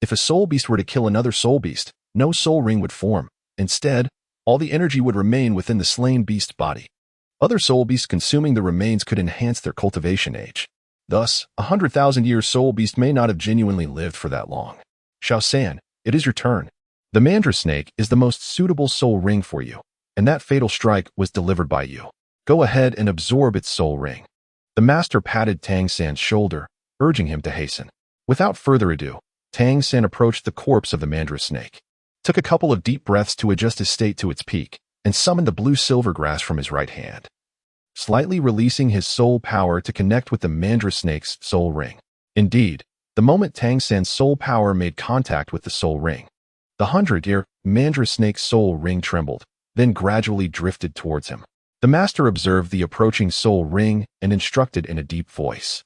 if a soul beast were to kill another soul beast, no soul ring would form. Instead, all the energy would remain within the slain beast's body. Other soul beasts consuming the remains could enhance their cultivation age. Thus, 100,000-year soul beast may not have genuinely lived for that long. Xiao San, it is your turn. The mandra snake is the most suitable soul ring for you, and that fatal strike was delivered by you. Go ahead and absorb its soul ring. The master patted Tang San's shoulder, urging him to hasten. Without further ado, Tang San approached the corpse of the mandra snake, took a couple of deep breaths to adjust his state to its peak, and summoned the blue silver grass from his right hand, slightly releasing his soul power to connect with the mandra snake's soul ring. Indeed, the moment Tang San's soul power made contact with the soul ring, the 100-year mandra snake's soul ring trembled, then gradually drifted towards him. The master observed the approaching soul ring and instructed in a deep voice.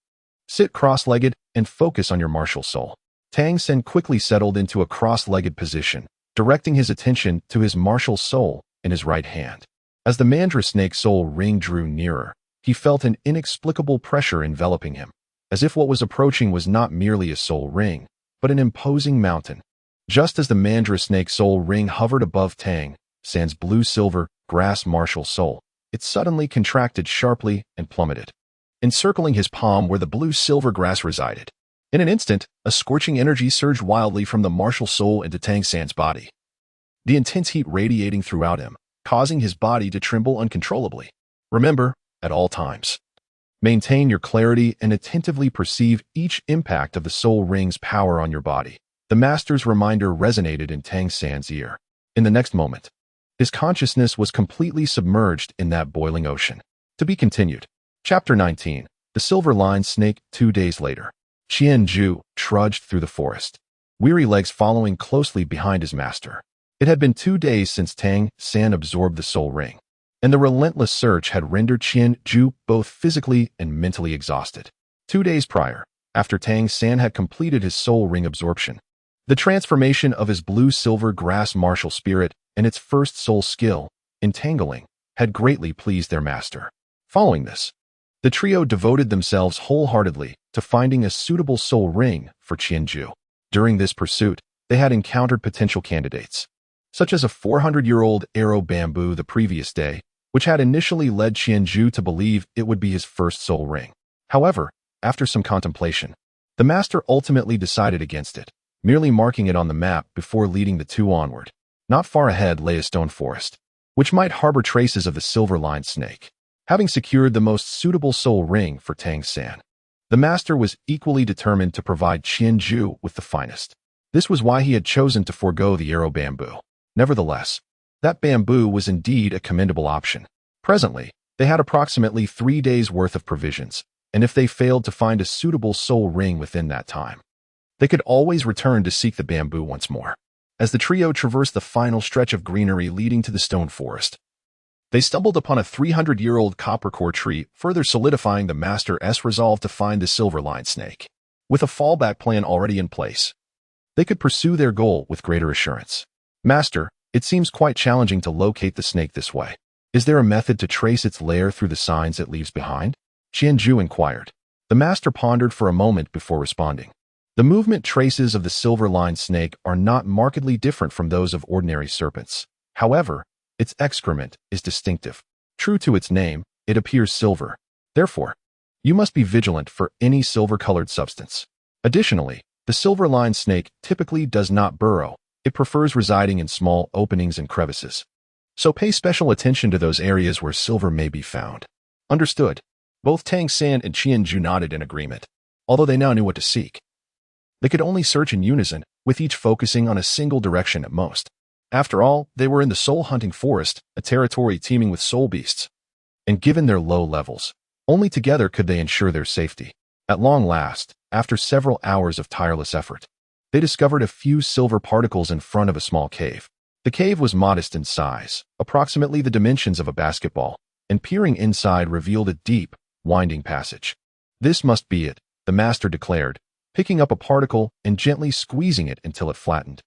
Sit cross-legged and focus on your martial soul. Tang San quickly settled into a cross-legged position, directing his attention to his martial soul in his right hand. As the mandra snake soul ring drew nearer, he felt an inexplicable pressure enveloping him, as if what was approaching was not merely a soul ring, but an imposing mountain. Just as the mandra snake soul ring hovered above Tang San's blue-silver grass martial soul, it suddenly contracted sharply and plummeted, encircling his palm where the blue-silver grass resided. In an instant, a scorching energy surged wildly from the martial soul into Tang San's body, the intense heat radiating throughout him, causing his body to tremble uncontrollably. Remember, at all times, maintain your clarity and attentively perceive each impact of the soul ring's power on your body. The master's reminder resonated in Tang San's ear. In the next moment, his consciousness was completely submerged in that boiling ocean. To be continued. Chapter 19. The Silver-Lined Snake. 2 days later, Qianju trudged through the forest, weary legs following closely behind his master. It had been 2 days since Tang San absorbed the soul ring, and the relentless search had rendered Qianju both physically and mentally exhausted. 2 days prior, after Tang San had completed his soul ring absorption, the transformation of his blue-silver grass martial spirit and its first soul skill, entangling, had greatly pleased their master. Following this, the trio devoted themselves wholeheartedly to finding a suitable soul ring for Qianju. During this pursuit, they had encountered potential candidates, such as a 400-year-old arrow bamboo the previous day, which had initially led Qianju to believe it would be his first soul ring. However, after some contemplation, the master ultimately decided against it, merely marking it on the map before leading the two onward. Not far ahead lay a stone forest, which might harbor traces of the silver-lined snake. Having secured the most suitable soul ring for Tang San, the master was equally determined to provide Qianju with the finest. This was why he had chosen to forego the arrow bamboo. Nevertheless, that bamboo was indeed a commendable option. Presently, they had approximately 3 days' worth of provisions, and if they failed to find a suitable soul ring within that time, they could always return to seek the bamboo once more. As the trio traversed the final stretch of greenery leading to the stone forest, they stumbled upon a 300-year-old coppercore tree, further solidifying the master's resolve to find the silver-lined snake. With a fallback plan already in place, they could pursue their goal with greater assurance. Master, it seems quite challenging to locate the snake this way. Is there a method to trace its lair through the signs it leaves behind? Qianju inquired. The master pondered for a moment before responding. The movement traces of the silver-lined snake are not markedly different from those of ordinary serpents. However, its excrement is distinctive. True to its name, it appears silver. Therefore, you must be vigilant for any silver-colored substance. Additionally, the silver-lined snake typically does not burrow. It prefers residing in small openings and crevices. So pay special attention to those areas where silver may be found. Understood. Both Tang San and Qianju nodded in agreement. Although they now knew what to seek, they could only search in unison, with each focusing on a single direction at most. After all, they were in the soul-hunting forest, a territory teeming with soul beasts. And given their low levels, only together could they ensure their safety. At long last, after several hours of tireless effort, they discovered a few silver particles in front of a small cave. The cave was modest in size, approximately the dimensions of a basketball, and peering inside revealed a deep, winding passage. This must be it, the master declared, picking up a particle and gently squeezing it until it flattened.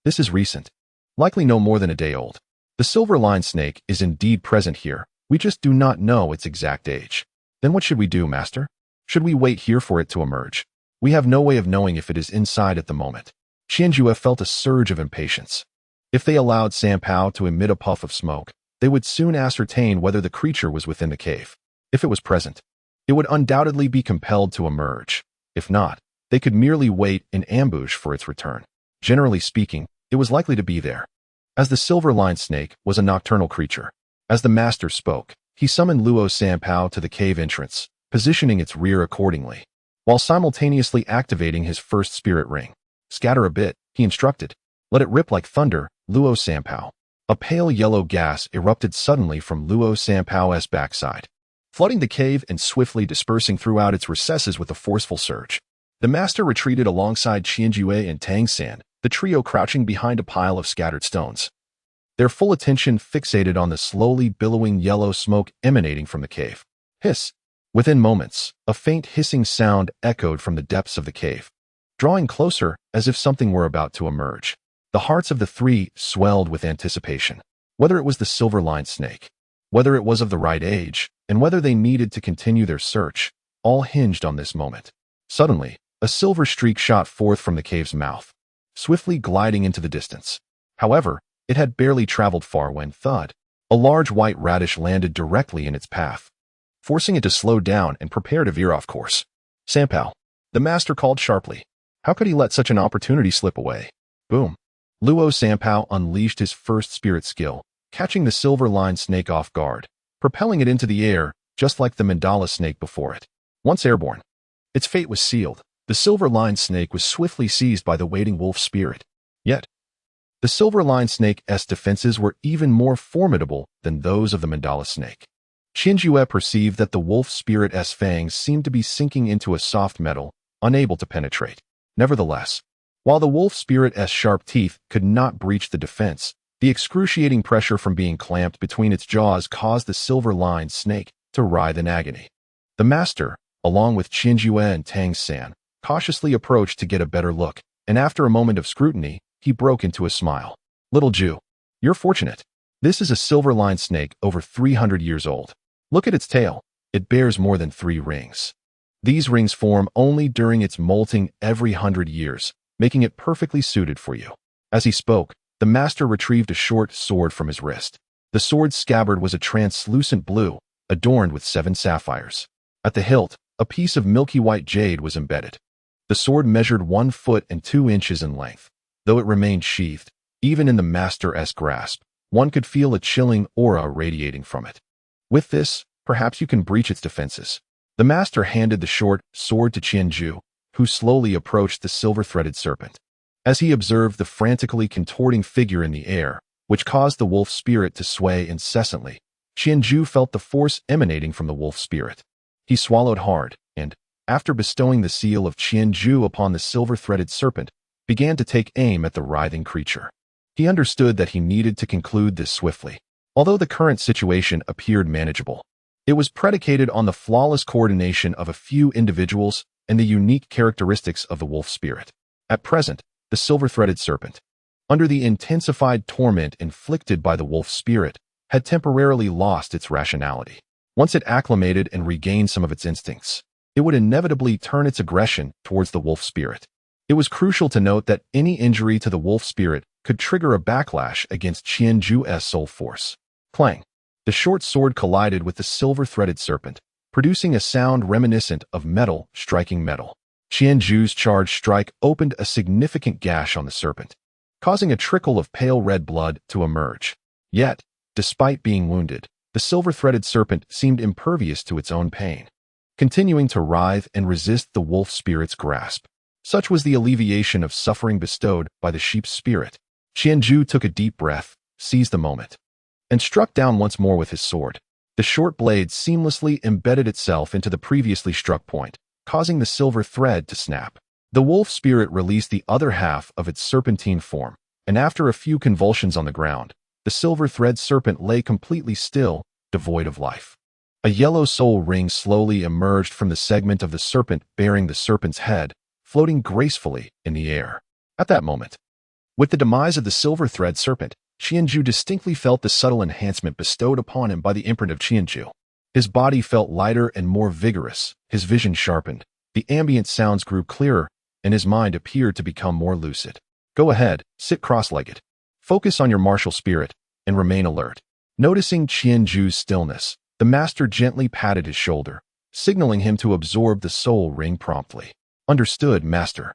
This is recent. Likely no more than a day old. The silver-lined snake is indeed present here. We just do not know its exact age. Then what should we do, master? Should we wait here for it to emerge? We have no way of knowing if it is inside at the moment. Qianju felt a surge of impatience. If they allowed Sanpao to emit a puff of smoke, they would soon ascertain whether the creature was within the cave. If it was present, it would undoubtedly be compelled to emerge. If not, they could merely wait in ambush for its return. Generally speaking, it was likely to be there, as the silver-lined snake was a nocturnal creature. As the master spoke, he summoned Luo Sanpao to the cave entrance, positioning its rear accordingly, while simultaneously activating his first spirit ring. Scatter a bit, he instructed. Let it rip like thunder, Luo Sanpao. A pale yellow gas erupted suddenly from Luo Sanpao's backside, flooding the cave and swiftly dispersing throughout its recesses with a forceful surge. The master retreated alongside Qianju and Tang San, the trio crouching behind a pile of scattered stones, their full attention fixated on the slowly billowing yellow smoke emanating from the cave. Hiss! Within moments, a faint hissing sound echoed from the depths of the cave, drawing closer as if something were about to emerge. The hearts of the three swelled with anticipation. Whether it was the silver-lined snake, whether it was of the right age, and whether they needed to continue their search, all hinged on this moment. Suddenly, a silver streak shot forth from the cave's mouth, swiftly gliding into the distance. However, it had barely traveled far when, thud, a large white radish landed directly in its path, forcing it to slow down and prepare to veer off course. Sanpao, the master called sharply. How could he let such an opportunity slip away? Boom. Luo Sanpao unleashed his first spirit skill, catching the silver-lined snake off guard, propelling it into the air, just like the mandala snake before it. Once airborne, its fate was sealed. The silver-lined snake was swiftly seized by the waiting wolf spirit. Yet, the silver-lined snake's defenses were even more formidable than those of the mandala snake. Qianju perceived that the wolf spirit's fangs seemed to be sinking into a soft metal, unable to penetrate. Nevertheless, while the wolf spirit's sharp teeth could not breach the defense, the excruciating pressure from being clamped between its jaws caused the silver-lined snake to writhe in agony. The master, along with Qianju and Tang San, cautiously approached to get a better look, and after a moment of scrutiny, he broke into a smile. Little Jew, you're fortunate. This is a silver-lined snake over 300 years old. Look at its tail. It bears more than 3 rings. These rings form only during its molting every 100 years, making it perfectly suited for you. As he spoke, the master retrieved a short sword from his wrist. The sword's scabbard was a translucent blue, adorned with 7 sapphires. At the hilt, a piece of milky white jade was embedded. The sword measured 1 foot and 2 inches in length. Though it remained sheathed, even in the master's grasp, one could feel a chilling aura radiating from it. With this, perhaps you can breach its defenses. The master handed the short sword to Qianju, who slowly approached the silver-threaded serpent. As he observed the frantically contorting figure in the air, which caused the wolf spirit to sway incessantly, Qianju felt the force emanating from the wolf spirit. He swallowed hard, and, after bestowing the seal of Qianju upon the silver-threaded serpent, began to take aim at the writhing creature. He understood that he needed to conclude this swiftly. Although the current situation appeared manageable, it was predicated on the flawless coordination of a few individuals and the unique characteristics of the wolf spirit. At present, the silver-threaded serpent, under the intensified torment inflicted by the wolf spirit, had temporarily lost its rationality. Once it acclimated and regained some of its instincts, it would inevitably turn its aggression towards the wolf spirit. It was crucial to note that any injury to the wolf spirit could trigger a backlash against Qianju's soul force. Clang! The short sword collided with the silver-threaded serpent, producing a sound reminiscent of metal striking metal. Qianju's charged strike opened a significant gash on the serpent, causing a trickle of pale red blood to emerge. Yet, despite being wounded, the silver-threaded serpent seemed impervious to its own pain, continuing to writhe and resist the wolf spirit's grasp. Such was the alleviation of suffering bestowed by the sheep's spirit. Qianju took a deep breath, seized the moment, and struck down once more with his sword. The short blade seamlessly embedded itself into the previously struck point, causing the silver thread to snap. The wolf spirit released the other half of its serpentine form, and after a few convulsions on the ground, the silver thread serpent lay completely still, devoid of life. A yellow soul ring slowly emerged from the segment of the serpent bearing the serpent's head, floating gracefully in the air. At that moment, with the demise of the silver thread serpent, Qianju distinctly felt the subtle enhancement bestowed upon him by the imprint of Qianju. His body felt lighter and more vigorous, his vision sharpened, the ambient sounds grew clearer, and his mind appeared to become more lucid. Go ahead, sit cross-legged. Focus on your martial spirit, and remain alert. Noticing Qianju's stillness, the master gently patted his shoulder, signaling him to absorb the soul ring promptly. Understood, master.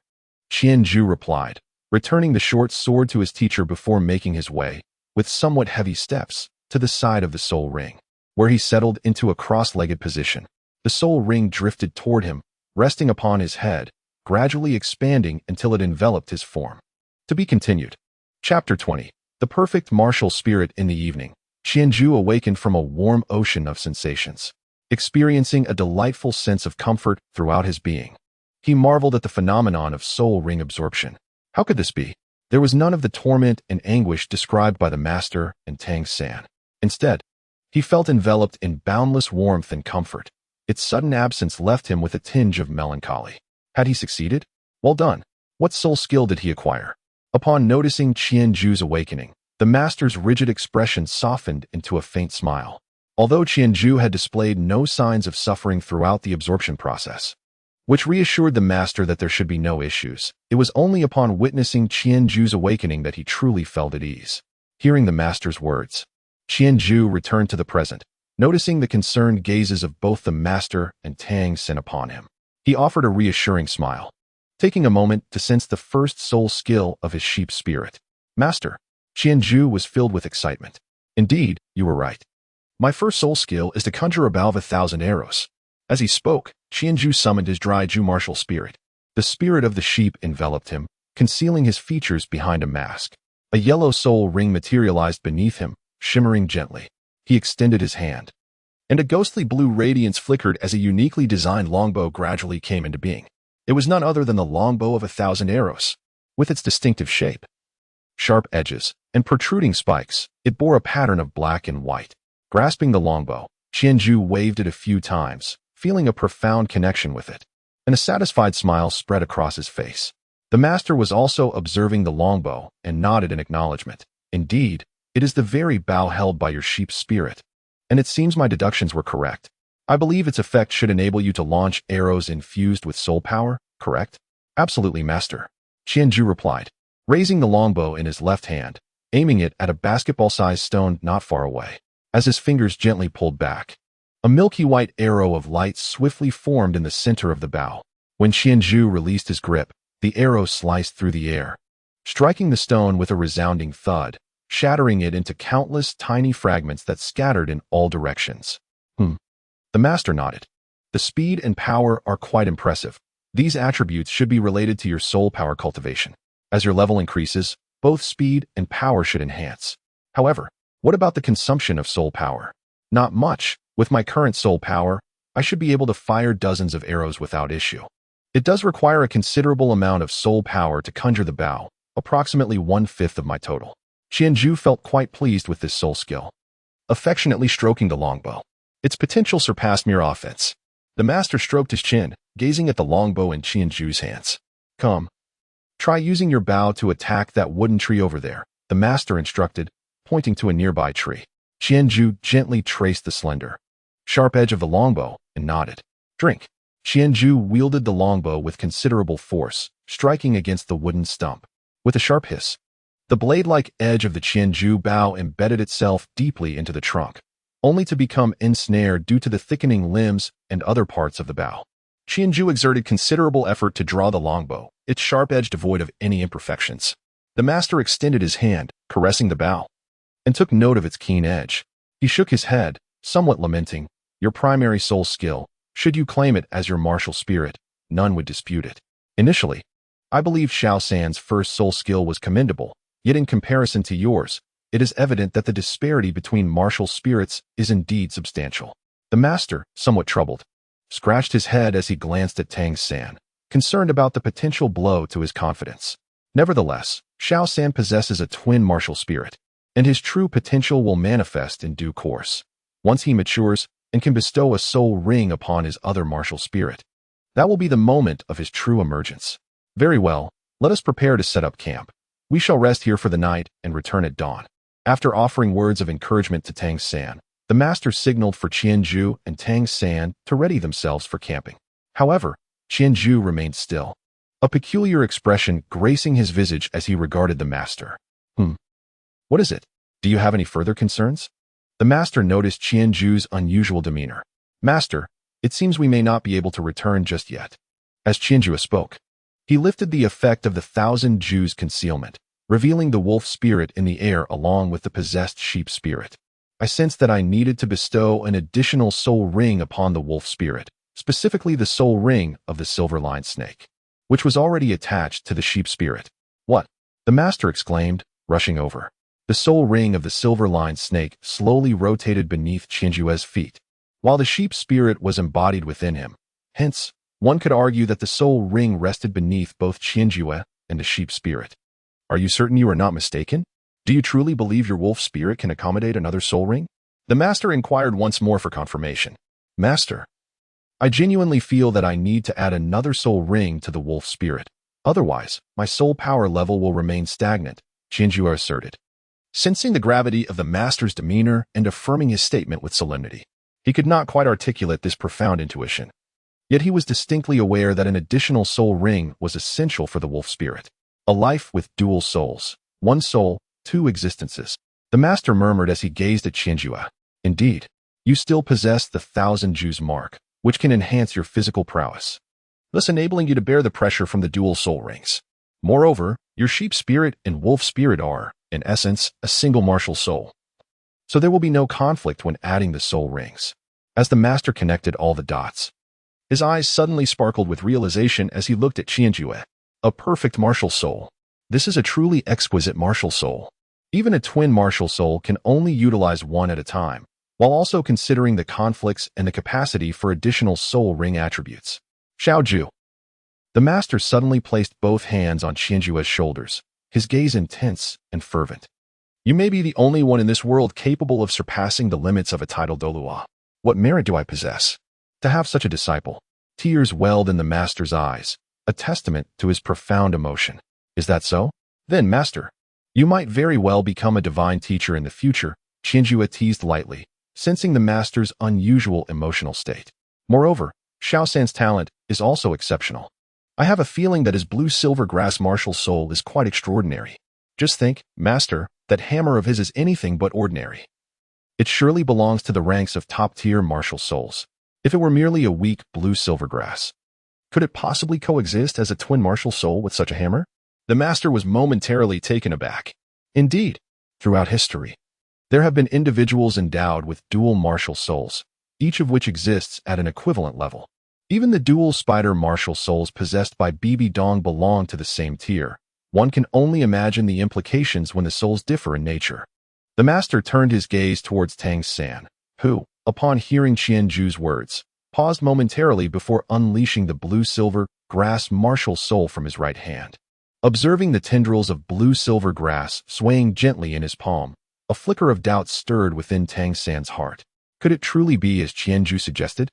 Qianju replied, returning the short sword to his teacher before making his way, with somewhat heavy steps, to the side of the soul ring, where he settled into a cross-legged position. The soul ring drifted toward him, resting upon his head, gradually expanding until it enveloped his form. To be continued. Chapter 20. The perfect martial spirit in the evening. Qianju awakened from a warm ocean of sensations, experiencing a delightful sense of comfort throughout his being. He marveled at the phenomenon of soul ring absorption. How could this be? There was none of the torment and anguish described by the master and Tang San. Instead, he felt enveloped in boundless warmth and comfort. Its sudden absence left him with a tinge of melancholy. Had he succeeded? Well done. What soul skill did he acquire? Upon noticing Qianju's awakening, the master's rigid expression softened into a faint smile. Although Qianju had displayed no signs of suffering throughout the absorption process, which reassured the master that there should be no issues, it was only upon witnessing Qianju's awakening that he truly felt at ease. Hearing the master's words, Qianju returned to the present, noticing the concerned gazes of both the master and Tang San upon him. He offered a reassuring smile, taking a moment to sense the first soul skill of his sheep spirit. Master, Qianju was filled with excitement. Indeed, you were right. My first soul skill is to conjure a bow of 1,000 arrows. As he spoke, Qianju summoned his dry Ju martial spirit. The spirit of the sheep enveloped him, concealing his features behind a mask. A yellow soul ring materialized beneath him, shimmering gently. He extended his hand, and a ghostly blue radiance flickered as a uniquely designed longbow gradually came into being. It was none other than the longbow of 1,000 arrows. With its distinctive shape, sharp edges, and protruding spikes, it bore a pattern of black and white. Grasping the longbow, Qianju waved it a few times, feeling a profound connection with it, and a satisfied smile spread across his face. The master was also observing the longbow and nodded in acknowledgement. Indeed, it is the very bow held by your sheep spirit, and it seems my deductions were correct. I believe its effect should enable you to launch arrows infused with soul power, correct? Absolutely, master. Qianju replied, raising the longbow in his left hand, aiming it at a basketball-sized stone not far away. As his fingers gently pulled back, a milky white arrow of light swiftly formed in the center of the bow. When Qianzhu released his grip, the arrow sliced through the air, striking the stone with a resounding thud, shattering it into countless tiny fragments that scattered in all directions. The master nodded. The speed and power are quite impressive. These attributes should be related to your soul power cultivation. As your level increases, both speed and power should enhance. However, what about the consumption of soul power? Not much. With my current soul power, I should be able to fire dozens of arrows without issue. It does require a considerable amount of soul power to conjure the bow, approximately 1/5 of my total. Qianzhu felt quite pleased with this soul skill, affectionately stroking the longbow. Its potential surpassed mere offense. The master stroked his chin, gazing at the longbow in Qianzhu's hands. Come. Try using your bow to attack that wooden tree over there, the master instructed, pointing to a nearby tree. Qianzhu gently traced the slender, sharp edge of the longbow and nodded. Drink. Qianzhu wielded the longbow with considerable force, striking against the wooden stump. With a sharp hiss, the blade-like edge of the Qianzhu bow embedded itself deeply into the trunk, only to become ensnared due to the thickening limbs and other parts of the bow. Qianzhu exerted considerable effort to draw the longbow, its sharp edge devoid of any imperfections. The master extended his hand, caressing the bow, and took note of its keen edge. He shook his head, somewhat lamenting, your primary soul skill, should you claim it as your martial spirit, none would dispute it. Initially, I believe Xiao San's first soul skill was commendable, yet in comparison to yours, it is evident that the disparity between martial spirits is indeed substantial. The master, somewhat troubled, scratched his head as he glanced at Tang San, concerned about the potential blow to his confidence. Nevertheless, Xiao San possesses a twin martial spirit, and his true potential will manifest in due course. Once he matures and can bestow a soul ring upon his other martial spirit, that will be the moment of his true emergence. Very well, let us prepare to set up camp. We shall rest here for the night and return at dawn. After offering words of encouragement to Tang San, the master signaled for Qianzhu and Tang San to ready themselves for camping. However, Qianzhu remained still, a peculiar expression gracing his visage as he regarded the master. What is it? Do you have any further concerns? The master noticed Qianzhu's unusual demeanor. Master, it seems we may not be able to return just yet. As Qianzhu spoke, he lifted the effect of the 1,000 Jews' concealment, revealing the wolf spirit in the air along with the possessed sheep spirit. I sensed that I needed to bestow an additional soul ring upon the wolf spirit, specifically the soul ring of the silver-lined snake, which was already attached to the sheep spirit. What? The master exclaimed, rushing over. The soul ring of the silver-lined snake slowly rotated beneath Qianzhu's feet, while the sheep spirit was embodied within him. Hence, one could argue that the soul ring rested beneath both Qianzhu and the sheep spirit. Are you certain you are not mistaken? Do you truly believe your wolf spirit can accommodate another soul ring? The master inquired once more for confirmation. Master, I genuinely feel that I need to add another soul ring to the wolf spirit. Otherwise, my soul power level will remain stagnant, Qianzhu asserted, sensing the gravity of the master's demeanor and affirming his statement with solemnity. He could not quite articulate this profound intuition, yet he was distinctly aware that an additional soul ring was essential for the wolf spirit. A life with dual souls, one soul, two existences. The master murmured as he gazed at Qianzhu. Indeed, you still possess the 1,000 Jews mark, which can enhance your physical prowess, thus enabling you to bear the pressure from the dual soul rings. Moreover, your sheep spirit and wolf spirit are, in essence, a single martial soul. So there will be no conflict when adding the soul rings. As the master connected all the dots, his eyes suddenly sparkled with realization as he looked at Qianzhu. A perfect martial soul. This is a truly exquisite martial soul. Even a twin martial soul can only utilize one at a time, while also considering the conflicts and the capacity for additional soul ring attributes. Xiaozhu. The master suddenly placed both hands on Qianzhu's shoulders, his gaze intense and fervent. You may be the only one in this world capable of surpassing the limits of a title Douluo. What merit do I possess to have such a disciple? Tears welled in the master's eyes, a testament to his profound emotion. Is that so? Then, master, you might very well become a divine teacher in the future, Qianzhu teased lightly, sensing the master's unusual emotional state. Moreover, Xiao San's talent is also exceptional. I have a feeling that his blue-silver grass martial soul is quite extraordinary. Just think, master, that hammer of his is anything but ordinary. It surely belongs to the ranks of top-tier martial souls. If it were merely a weak blue-silver grass, Could it possibly coexist as a twin martial soul with such a hammer? The master was momentarily taken aback. Indeed, throughout history, there have been individuals endowed with dual martial souls, each of which exists at an equivalent level. Even the dual spider martial souls possessed by Bibi Dong belong to the same tier. One can only imagine the implications when the souls differ in nature. The master turned his gaze towards Tang San, who, upon hearing Qianju's words, paused momentarily before unleashing the blue-silver grass martial soul from his right hand. Observing the tendrils of blue-silver grass swaying gently in his palm, a flicker of doubt stirred within Tang San's heart. Could it truly be as Qianju suggested?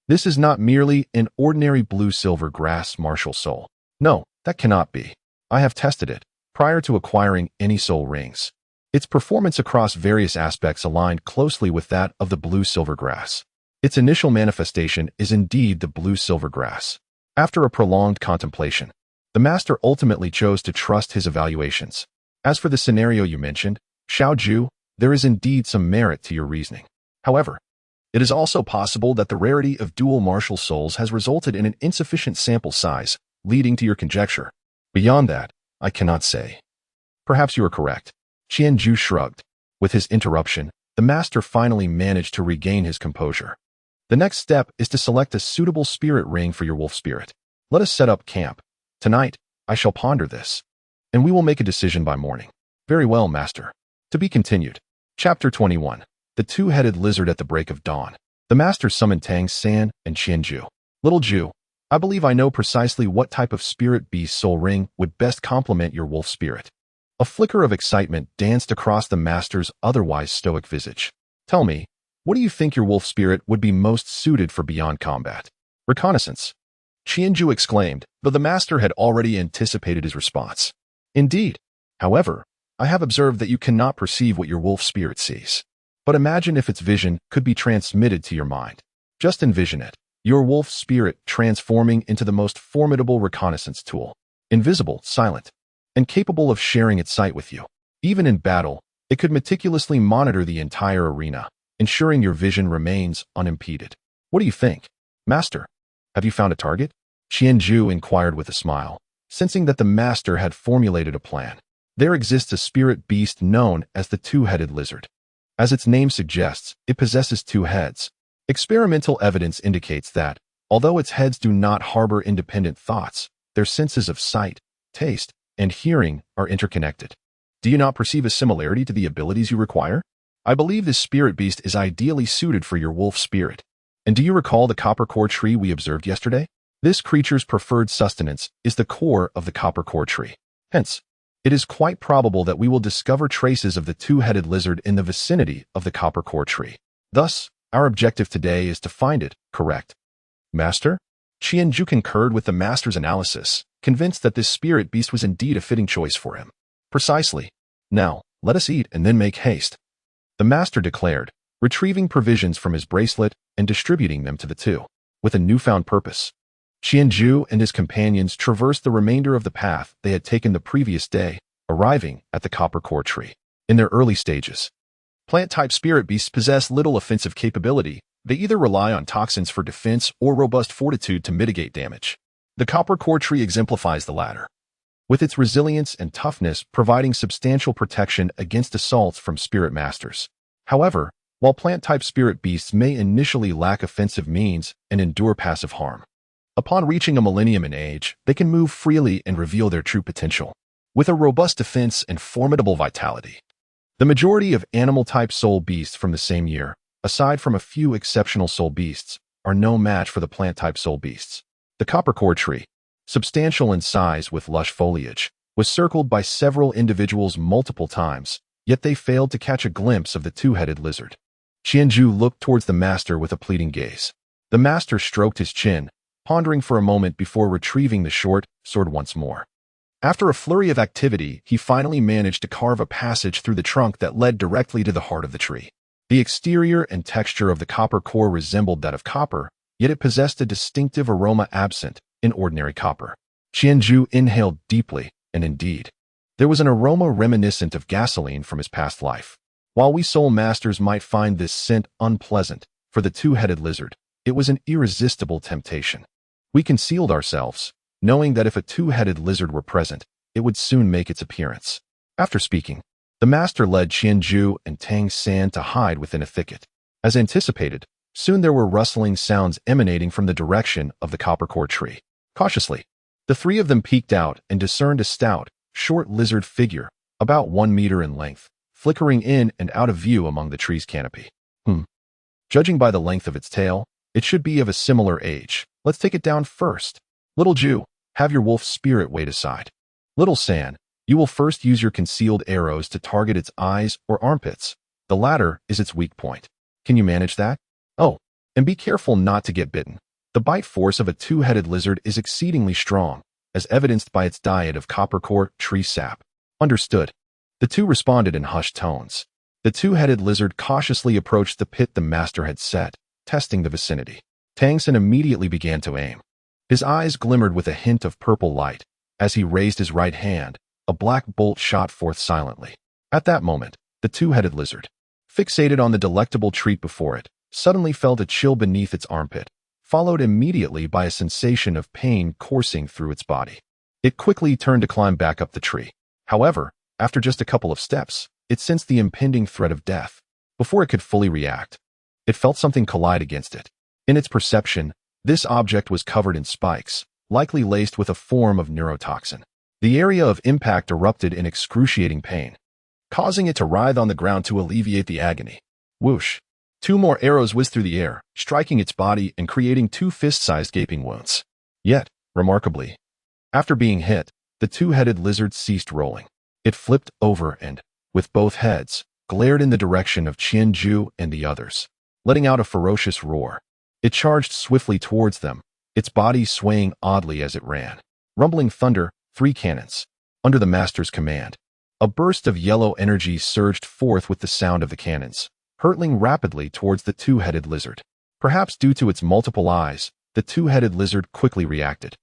This is not merely an ordinary blue-silver grass martial soul. No, that cannot be. I have tested it, prior to acquiring any soul rings. Its performance across various aspects aligned closely with that of the blue-silver grass. Its initial manifestation is indeed the blue-silver grass. After a prolonged contemplation, the master ultimately chose to trust his evaluations. As for the scenario you mentioned, Xiaoju, there is indeed some merit to your reasoning. However, it is also possible that the rarity of dual martial souls has resulted in an insufficient sample size, leading to your conjecture. Beyond that, I cannot say. Perhaps you are correct. Qianju shrugged. With his interruption, the master finally managed to regain his composure. The next step is to select a suitable spirit ring for your wolf spirit. Let us set up camp. Tonight, I shall ponder this, and we will make a decision by morning. Very well, master. To be continued. Chapter 21. The Two-Headed Lizard at the Break of Dawn. The master summoned Tang San and Qianju. Little Ju, I believe I know precisely what type of spirit beast soul ring would best complement your wolf spirit. A flicker of excitement danced across the master's otherwise stoic visage. Tell me, what do you think your wolf spirit would be most suited for beyond combat? Reconnaissance. Qianju exclaimed, though the master had already anticipated his response. Indeed. However, I have observed that you cannot perceive what your wolf spirit sees. But imagine if its vision could be transmitted to your mind. Just envision it, your wolf spirit transforming into the most formidable reconnaissance tool. Invisible, silent, and capable of sharing its sight with you. Even in battle, it could meticulously monitor the entire arena, ensuring your vision remains unimpeded. What do you think? Master, have you found a target? Qianju inquired with a smile, sensing that the master had formulated a plan. There exists a spirit beast known as the Two-Headed Lizard. As its name suggests, it possesses two heads. Experimental evidence indicates that, although its heads do not harbor independent thoughts, their senses of sight, taste, and hearing are interconnected. Do you not perceive a similarity to the abilities you require? I believe this spirit beast is ideally suited for your wolf spirit. And do you recall the copper core tree we observed yesterday? This creature's preferred sustenance is the core of the copper core tree. Hence, it is quite probable that we will discover traces of the two-headed lizard in the vicinity of the copper core tree. Thus, our objective today is to find it, correct? Master? Qianju concurred with the master's analysis, convinced that this spirit beast was indeed a fitting choice for him. Precisely. Now, let us eat and then make haste. The master declared, retrieving provisions from his bracelet and distributing them to the two. With a newfound purpose, Qianju and his companions traversed the remainder of the path they had taken the previous day, arriving at the copper core tree. In their early stages, plant-type spirit beasts possess little offensive capability. They either rely on toxins for defense or robust fortitude to mitigate damage. The copper core tree exemplifies the latter, with its resilience and toughness providing substantial protection against assaults from spirit masters. However, while plant-type spirit beasts may initially lack offensive means and endure passive harm, upon reaching a millennium in age, they can move freely and reveal their true potential, with a robust defense and formidable vitality. The majority of animal-type soul beasts from the same year, aside from a few exceptional soul beasts, are no match for the plant-type soul beasts. The copper core tree, substantial in size with lush foliage, was circled by several individuals multiple times, yet they failed to catch a glimpse of the two-headed lizard. Qianju looked towards the master with a pleading gaze. The master stroked his chin, pondering for a moment before retrieving the short sword once more. After a flurry of activity, he finally managed to carve a passage through the trunk that led directly to the heart of the tree. The exterior and texture of the copper core resembled that of copper, yet it possessed a distinctive aroma absent in ordinary copper. Qianju inhaled deeply, and indeed, there was an aroma reminiscent of gasoline from his past life. While we soul masters might find this scent unpleasant, for the two-headed lizard, it was an irresistible temptation. We concealed ourselves, knowing that if a two-headed lizard were present, it would soon make its appearance. After speaking, the master led Qianzhu and Tang San to hide within a thicket. As anticipated, soon there were rustling sounds emanating from the direction of the copper-core tree. Cautiously, the three of them peeked out and discerned a stout, short lizard figure, about 1 meter in length, flickering in and out of view among the tree's canopy. Judging by the length of its tail, it should be of a similar age. Let's take it down first. Little Ju, have your wolf spirit wait aside. Little San, you will first use your concealed arrows to target its eyes or armpits. The latter is its weak point. Can you manage that? Oh, and be careful not to get bitten. The bite force of a two-headed lizard is exceedingly strong, as evidenced by its diet of copper-core tree sap. Understood. The two responded in hushed tones. The two-headed lizard cautiously approached the pit the master had set, testing the vicinity. Tang San immediately began to aim. His eyes glimmered with a hint of purple light. As he raised his right hand, a black bolt shot forth silently. At that moment, the two-headed lizard, fixated on the delectable treat before it, suddenly felt a chill beneath its armpit, followed immediately by a sensation of pain coursing through its body. It quickly turned to climb back up the tree. However, after just a couple of steps, it sensed the impending threat of death. Before it could fully react, it felt something collide against it. In its perception, this object was covered in spikes, likely laced with a form of neurotoxin. The area of impact erupted in excruciating pain, causing it to writhe on the ground to alleviate the agony. Whoosh! 2 more arrows whizzed through the air, striking its body and creating 2 fist-sized gaping wounds. Yet, remarkably, after being hit, the two-headed lizard ceased rolling. It flipped over and, with both heads, glared in the direction of Qianzhu and the others, letting out a ferocious roar. It charged swiftly towards them, its body swaying oddly as it ran. Rumbling thunder, 3 cannons. Under the master's command, a burst of yellow energy surged forth with the sound of the cannons, hurtling rapidly towards the two-headed lizard. Perhaps due to its multiple eyes, the two-headed lizard quickly reacted,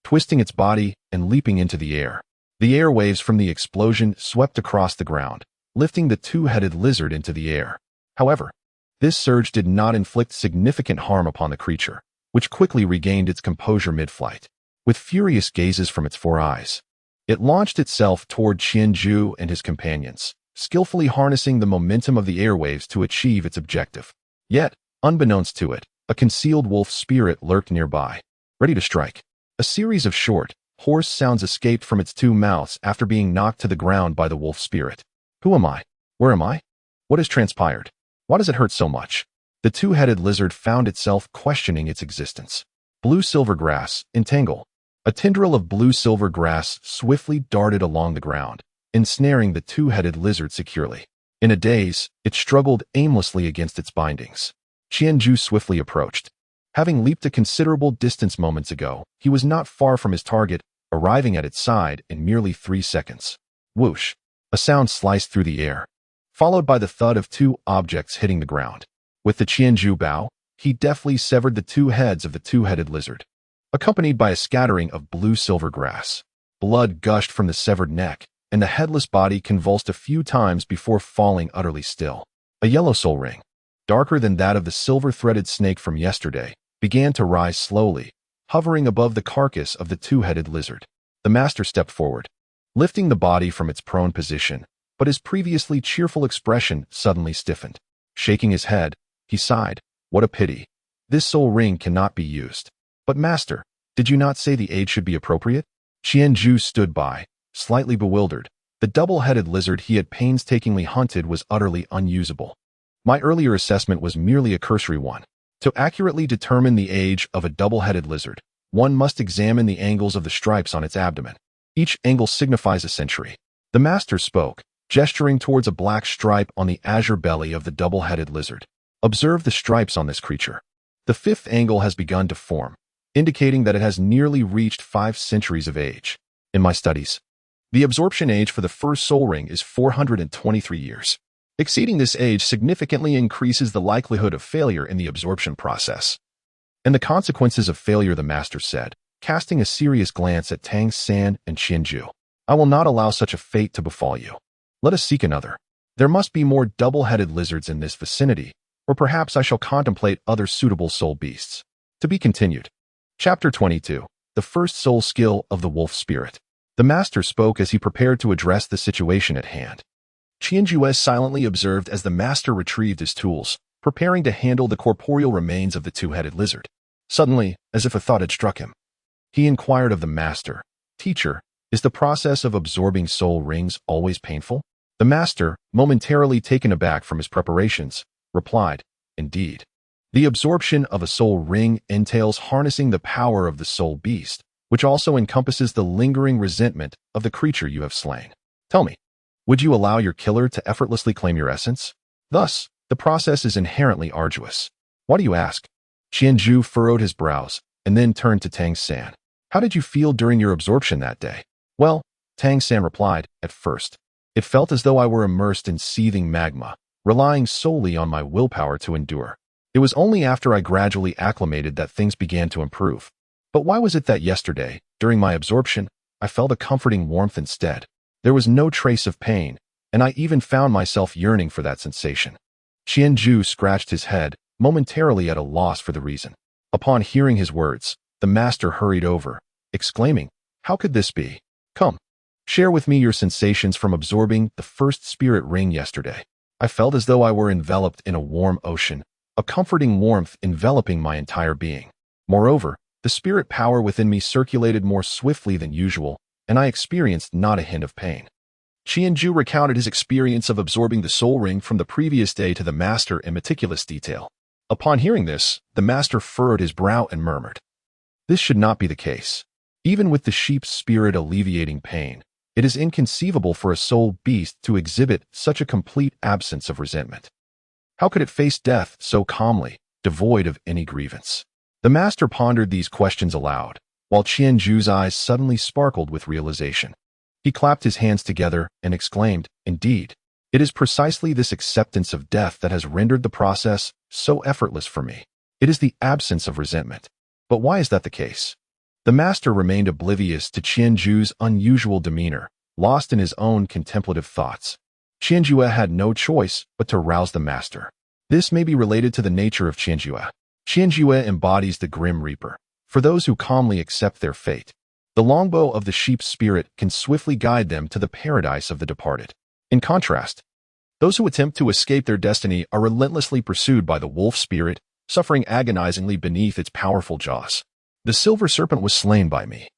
twisting its body and leaping into the air. The air waves from the explosion swept across the ground, lifting the two-headed lizard into the air. However, this surge did not inflict significant harm upon the creature, which quickly regained its composure mid-flight. With furious gazes from its 4 eyes, it launched itself toward Qianzhu and his companions, skillfully harnessing the momentum of the airwaves to achieve its objective. Yet, unbeknownst to it, a concealed wolf spirit lurked nearby, ready to strike. A series of short, hoarse sounds escaped from its 2 mouths after being knocked to the ground by the wolf spirit. Who am I? Where am I? What has transpired? Why does it hurt so much? The two-headed lizard found itself questioning its existence. Blue-silver grass, entangle. A tendril of blue-silver grass swiftly darted along the ground, ensnaring the two-headed lizard securely. In a daze, it struggled aimlessly against its bindings. Qianzhu swiftly approached. Having leaped a considerable distance moments ago, he was not far from his target, arriving at its side in merely 3 seconds. Whoosh! A sound sliced through the air, followed by the thud of 2 objects hitting the ground. With the Qianzhu bow, he deftly severed the 2 heads of the two-headed lizard, accompanied by a scattering of blue-silver grass. Blood gushed from the severed neck, and the headless body convulsed a few times before falling utterly still. A yellow soul ring, darker than that of the silver-threaded snake from yesterday, began to rise slowly, hovering above the carcass of the two-headed lizard. The master stepped forward, lifting the body from its prone position, but his previously cheerful expression suddenly stiffened. Shaking his head, he sighed. What a pity. This soul ring cannot be used. But master, did you not say the aid should be appropriate? Qianzhu stood by, slightly bewildered. The double-headed lizard he had painstakingly hunted was utterly unusable. My earlier assessment was merely a cursory one. To accurately determine the age of a double-headed lizard, one must examine the angles of the stripes on its abdomen. Each angle signifies a century. The master spoke, gesturing towards a black stripe on the azure belly of the double-headed lizard. Observe the stripes on this creature. The 5th angle has begun to form, indicating that it has nearly reached 5 centuries of age. In my studies, the absorption age for the first soul ring is 423 years. Exceeding this age significantly increases the likelihood of failure in the absorption process. And the consequences of failure, the master said, casting a serious glance at Tang San and Qianzhu. I will not allow such a fate to befall you. Let us seek another. There must be more double-headed lizards in this vicinity, or perhaps I shall contemplate other suitable soul beasts. To be continued. Chapter 22. The First Soul Skill of the Wolf Spirit. The master spoke as he prepared to address the situation at hand. Qianjue silently observed as the master retrieved his tools, preparing to handle the corporeal remains of the two-headed lizard. Suddenly, as if a thought had struck him, he inquired of the master, "Teacher, is the process of absorbing soul rings always painful?" The master, momentarily taken aback from his preparations, replied, "Indeed. The absorption of a soul ring entails harnessing the power of the soul beast, which also encompasses the lingering resentment of the creature you have slain. Tell me, would you allow your killer to effortlessly claim your essence? Thus, the process is inherently arduous. Why do you ask?" Qianju furrowed his brows and then turned to Tang San. "How did you feel during your absorption that day?" "Well," Tang San replied, "at first, it felt as though I were immersed in seething magma, relying solely on my willpower to endure. It was only after I gradually acclimated that things began to improve. But why was it that yesterday, during my absorption, I felt a comforting warmth instead? There was no trace of pain, and I even found myself yearning for that sensation." Qianju scratched his head, momentarily at a loss for the reason. Upon hearing his words, the master hurried over, exclaiming, "How could this be? Come, share with me your sensations from absorbing the first spirit ring yesterday." "I felt as though I were enveloped in a warm ocean, a comforting warmth enveloping my entire being. Moreover, the spirit power within me circulated more swiftly than usual, and I experienced not a hint of pain." Qianju recounted his experience of absorbing the soul ring from the previous day to the master in meticulous detail. Upon hearing this, the master furrowed his brow and murmured, "This should not be the case. Even with the sheep's spirit alleviating pain, it is inconceivable for a soul beast to exhibit such a complete absence of resentment. How could it face death so calmly, devoid of any grievance?" The master pondered these questions aloud, while Qianju's eyes suddenly sparkled with realization. He clapped his hands together and exclaimed, "Indeed, it is precisely this acceptance of death that has rendered the process so effortless for me. It is the absence of resentment. But why is that the case?" The master remained oblivious to Qianju's unusual demeanor, lost in his own contemplative thoughts. Qianjue had no choice but to rouse the master. This may be related to the nature of Qianjue. Qianjue embodies the Grim Reaper. For those who calmly accept their fate, the longbow of the sheep's spirit can swiftly guide them to the paradise of the departed. In contrast, those who attempt to escape their destiny are relentlessly pursued by the wolf spirit, suffering agonizingly beneath its powerful jaws. The silver serpent was slain by me.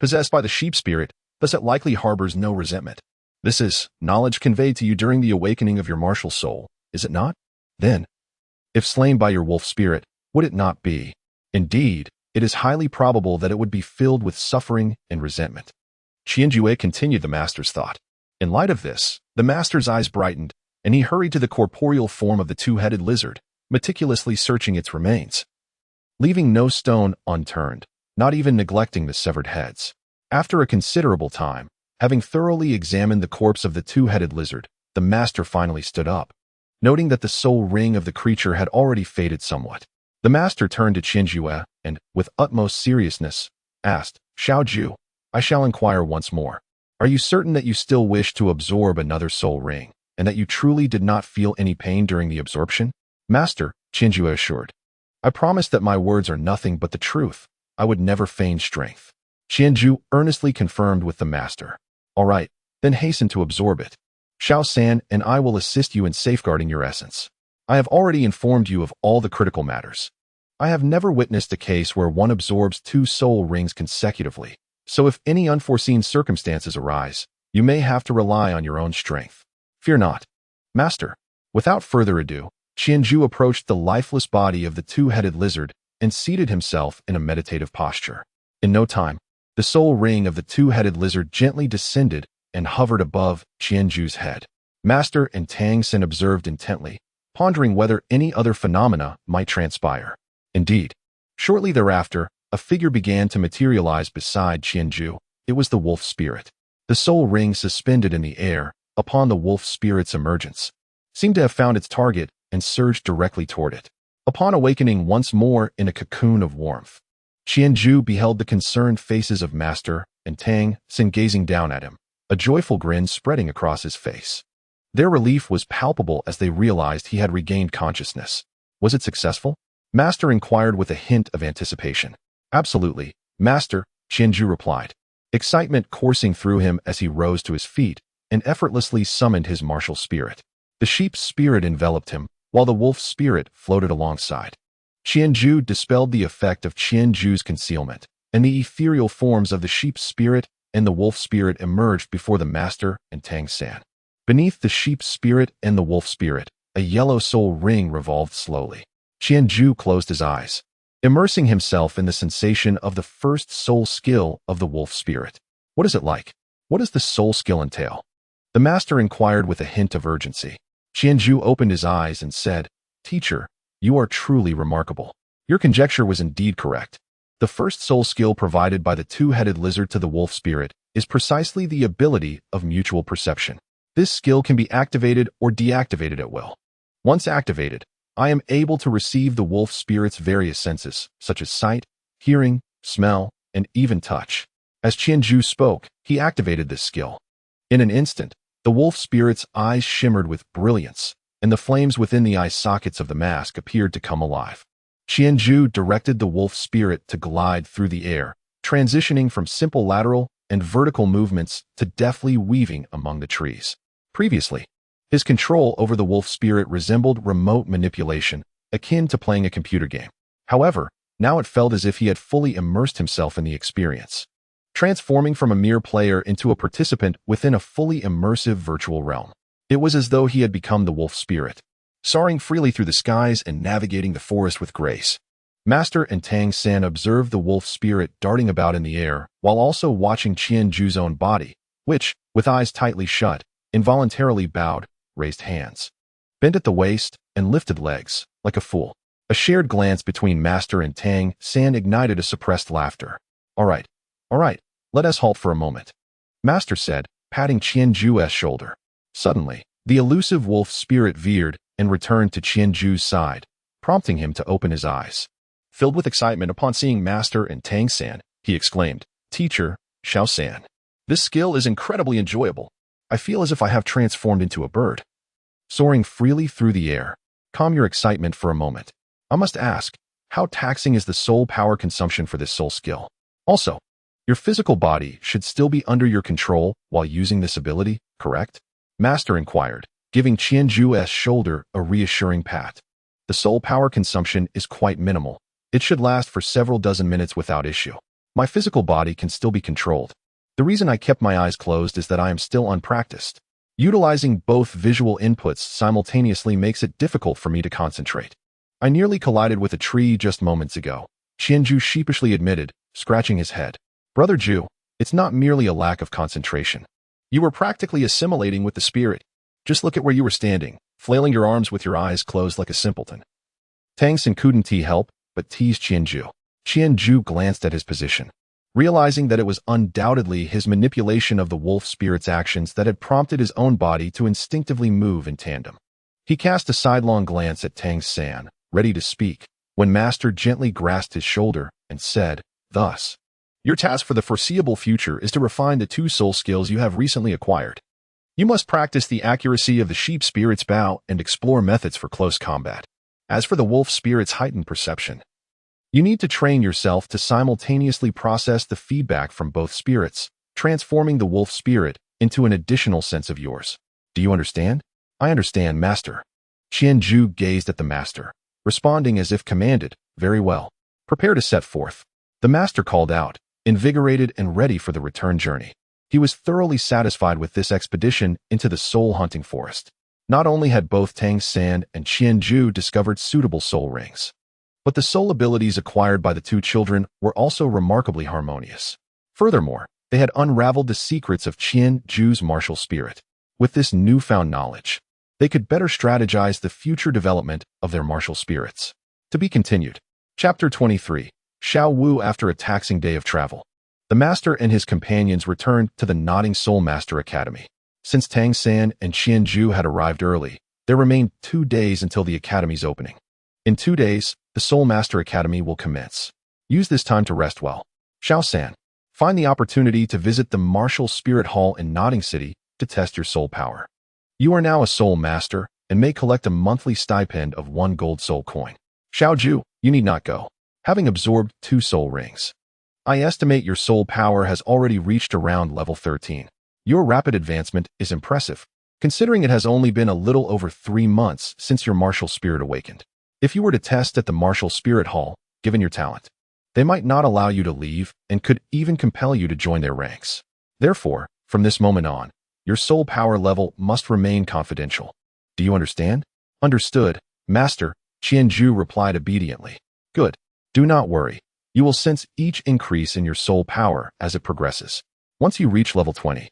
Possessed by the sheep spirit, thus it likely harbors no resentment. This is knowledge conveyed to you during the awakening of your martial soul, is it not? Then, if slain by your wolf spirit, would it not be? Indeed, it is highly probable that it would be filled with suffering and resentment. Qianjue continued the master's thought. In light of this, the master's eyes brightened, and he hurried to the corporeal form of the two-headed lizard, meticulously searching its remains, leaving no stone unturned, not even neglecting the severed heads. After a considerable time, having thoroughly examined the corpse of the two-headed lizard, the master finally stood up. Noting that the soul ring of the creature had already faded somewhat, the master turned to Qianjue and, with utmost seriousness, asked, "Xiaoju, I shall inquire once more. Are you certain that you still wish to absorb another soul ring, and that you truly did not feel any pain during the absorption?" "Master," Qianjue assured, "I promise that my words are nothing but the truth. I would never feign strength." Qianju earnestly confirmed with the master. "All right, then hasten to absorb it. Xiao San and I will assist you in safeguarding your essence. I have already informed you of all the critical matters. I have never witnessed a case where one absorbs 2 soul rings consecutively, so if any unforeseen circumstances arise, you may have to rely on your own strength. Fear not." "Master." Without further ado, Qianju approached the lifeless body of the two-headed lizard and seated himself in a meditative posture. In no time, the soul ring of the two-headed lizard gently descended and hovered above Qianju's head. Master and Tang Sen observed intently, pondering whether any other phenomena might transpire. Indeed, shortly thereafter, a figure began to materialize beside Qianju. It was the wolf spirit. The soul ring suspended in the air upon the wolf spirit's emergence seemed to have found its target and surged directly toward it. Upon awakening once more in a cocoon of warmth, Qianju beheld the concerned faces of Master and Tang Sen gazing down at him, a joyful grin spreading across his face. Their relief was palpable as they realized he had regained consciousness. Was it successful? Master inquired with a hint of anticipation. Absolutely, Master, Qianju replied, excitement coursing through him as he rose to his feet and effortlessly summoned his martial spirit. The sheep's spirit enveloped him, while the wolf's spirit floated alongside. Qianju dispelled the effect of Qianju's concealment, and the ethereal forms of the sheep's spirit and the wolf spirit emerged before the master and Tang San. Beneath the sheep's spirit and the wolf spirit, a yellow soul ring revolved slowly. Qianju closed his eyes, immersing himself in the sensation of the first soul skill of the wolf spirit. What is it like? What does the soul skill entail? The master inquired with a hint of urgency. Qianju opened his eyes and said, Teacher, you are truly remarkable. Your conjecture was indeed correct. The first soul skill provided by the two-headed lizard to the wolf spirit is precisely the ability of mutual perception. This skill can be activated or deactivated at will. Once activated, I am able to receive the wolf spirit's various senses, such as sight, hearing, smell, and even touch. As Qianju spoke, he activated this skill. In an instant, the wolf spirit's eyes shimmered with brilliance, and the flames within the eye sockets of the mask appeared to come alive. Qianju directed the wolf spirit to glide through the air, transitioning from simple lateral and vertical movements to deftly weaving among the trees. Previously, his control over the wolf spirit resembled remote manipulation, akin to playing a computer game. However, now it felt as if he had fully immersed himself in the experience, transforming from a mere player into a participant within a fully immersive virtual realm. It was as though he had become the wolf spirit, soaring freely through the skies and navigating the forest with grace. Master and Tang San observed the wolf spirit darting about in the air while also watching Qianju's own body, which, with eyes tightly shut, involuntarily bowed, raised hands, bent at the waist, and lifted legs, like a fool. A shared glance between Master and Tang San ignited a suppressed laughter. All right, let us halt for a moment, Master said, patting Qianju's shoulder. Suddenly, the elusive wolf spirit veered and returned to Qianju's side, prompting him to open his eyes. Filled with excitement upon seeing Master and Tang San, he exclaimed, Teacher, Xiao San, this skill is incredibly enjoyable. I feel as if I have transformed into a bird, soaring freely through the air. Calm your excitement for a moment. I must ask, how taxing is the soul power consumption for this soul skill? Also, your physical body should still be under your control while using this ability, correct? Master inquired, giving Qianju's shoulder a reassuring pat. The soul power consumption is quite minimal. It should last for several dozen minutes without issue. My physical body can still be controlled. The reason I kept my eyes closed is that I am still unpracticed. Utilizing both visual inputs simultaneously makes it difficult for me to concentrate. I nearly collided with a tree just moments ago, Qianju sheepishly admitted, scratching his head. Brother Ju, it's not merely a lack of concentration. You were practically assimilating with the spirit. Just look at where you were standing, flailing your arms with your eyes closed like a simpleton. Tang San couldn't help but teased Qianju. Qianju glanced at his position, realizing that it was undoubtedly his manipulation of the wolf spirit's actions that had prompted his own body to instinctively move in tandem. He cast a sidelong glance at Tang San, ready to speak, when Master gently grasped his shoulder and said, Thus, your task for the foreseeable future is to refine the two soul skills you have recently acquired. You must practice the accuracy of the sheep spirit's bow and explore methods for close combat. As for the wolf spirit's heightened perception, you need to train yourself to simultaneously process the feedback from both spirits, transforming the wolf spirit into an additional sense of yours. Do you understand? I understand, Master. Qianju gazed at the Master, responding as if commanded, Very well. Prepare to set forth. The Master called out, invigorated and ready for the return journey. He was thoroughly satisfied with this expedition into the soul-hunting forest. Not only had both Tang San and Qianju discovered suitable soul rings, but the soul abilities acquired by the two children were also remarkably harmonious. Furthermore, they had unraveled the secrets of Qianju's martial spirit. With this newfound knowledge, they could better strategize the future development of their martial spirits. To be continued. Chapter 23. Xiao Wu after a taxing day of travel. The Master and his companions returned to the Nodding Soul Master Academy. Since Tang San and Qianju had arrived early, there remained 2 days until the academy's opening. In 2 days, the Soul Master Academy will commence. Use this time to rest well. Xiao San, find the opportunity to visit the Martial Spirit Hall in Nodding City to test your soul power. You are now a Soul Master and may collect a monthly stipend of 1 gold soul coin. Xiao Ju, you need not go. having absorbed 2 soul rings. I estimate your soul power has already reached around level 13. Your rapid advancement is impressive, considering it has only been a little over 3 months since your martial spirit awakened. If you were to test at the martial spirit hall, given your talent, they might not allow you to leave and could even compel you to join their ranks. Therefore, from this moment on, your soul power level must remain confidential. Do you understand? Understood, Master, Qianzhu replied obediently. Good. Do not worry. You will sense each increase in your soul power as it progresses. Once you reach level 20,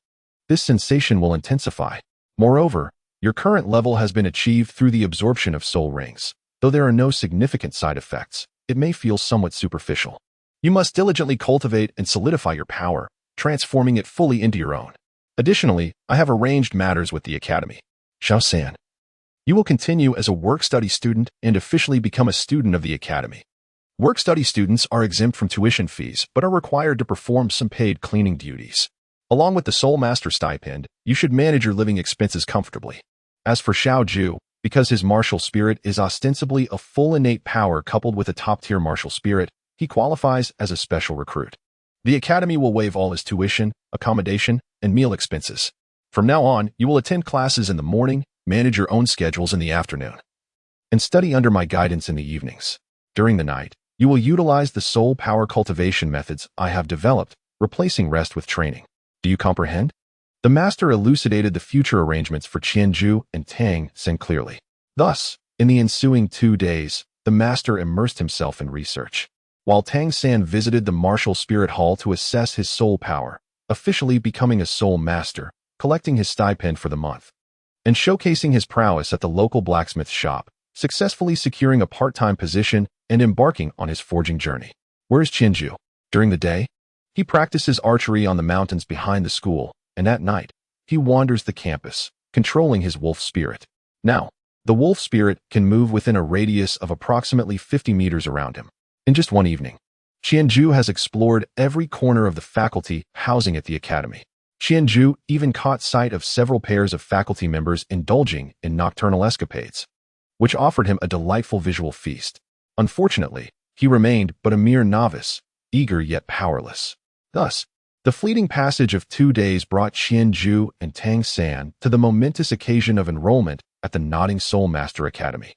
this sensation will intensify. Moreover, your current level has been achieved through the absorption of soul rings. Though there are no significant side effects, it may feel somewhat superficial. You must diligently cultivate and solidify your power, transforming it fully into your own. Additionally, I have arranged matters with the Academy. Xiao-san, you will continue as a work-study student and officially become a student of the Academy. Work-study students are exempt from tuition fees but are required to perform some paid cleaning duties. Along with the Soul Master stipend, you should manage your living expenses comfortably. As for Xiaozhu, because his martial spirit is ostensibly a full innate power coupled with a top-tier martial spirit, he qualifies as a special recruit. The Academy will waive all his tuition, accommodation, and meal expenses. From now on, you will attend classes in the morning, manage your own schedules in the afternoon, and study under my guidance in the evenings. During the night, you will utilize the soul power cultivation methods I have developed, replacing rest with training. Do you comprehend? The master elucidated the future arrangements for Qianzhu and Tang Sen clearly. Thus, in the ensuing 2 days, the master immersed himself in research, while Tang San visited the martial spirit hall to assess his soul power, officially becoming a soul master, collecting his stipend for the month, and showcasing his prowess at the local blacksmith shop, successfully securing a part-time position and embarking on his forging journey. Where is Qianzhu? During the day, he practices archery on the mountains behind the school, and at night, he wanders the campus, controlling his wolf spirit. Now, the wolf spirit can move within a radius of approximately 50 meters around him. In just one evening, Qianzhu has explored every corner of the faculty housing at the Academy. Qianzhu even caught sight of several pairs of faculty members indulging in nocturnal escapades, which offered him a delightful visual feast. Unfortunately, he remained but a mere novice, eager yet powerless. Thus, the fleeting passage of 2 days brought Qianzhu and Tang San to the momentous occasion of enrollment at the Nodding Soul Master Academy.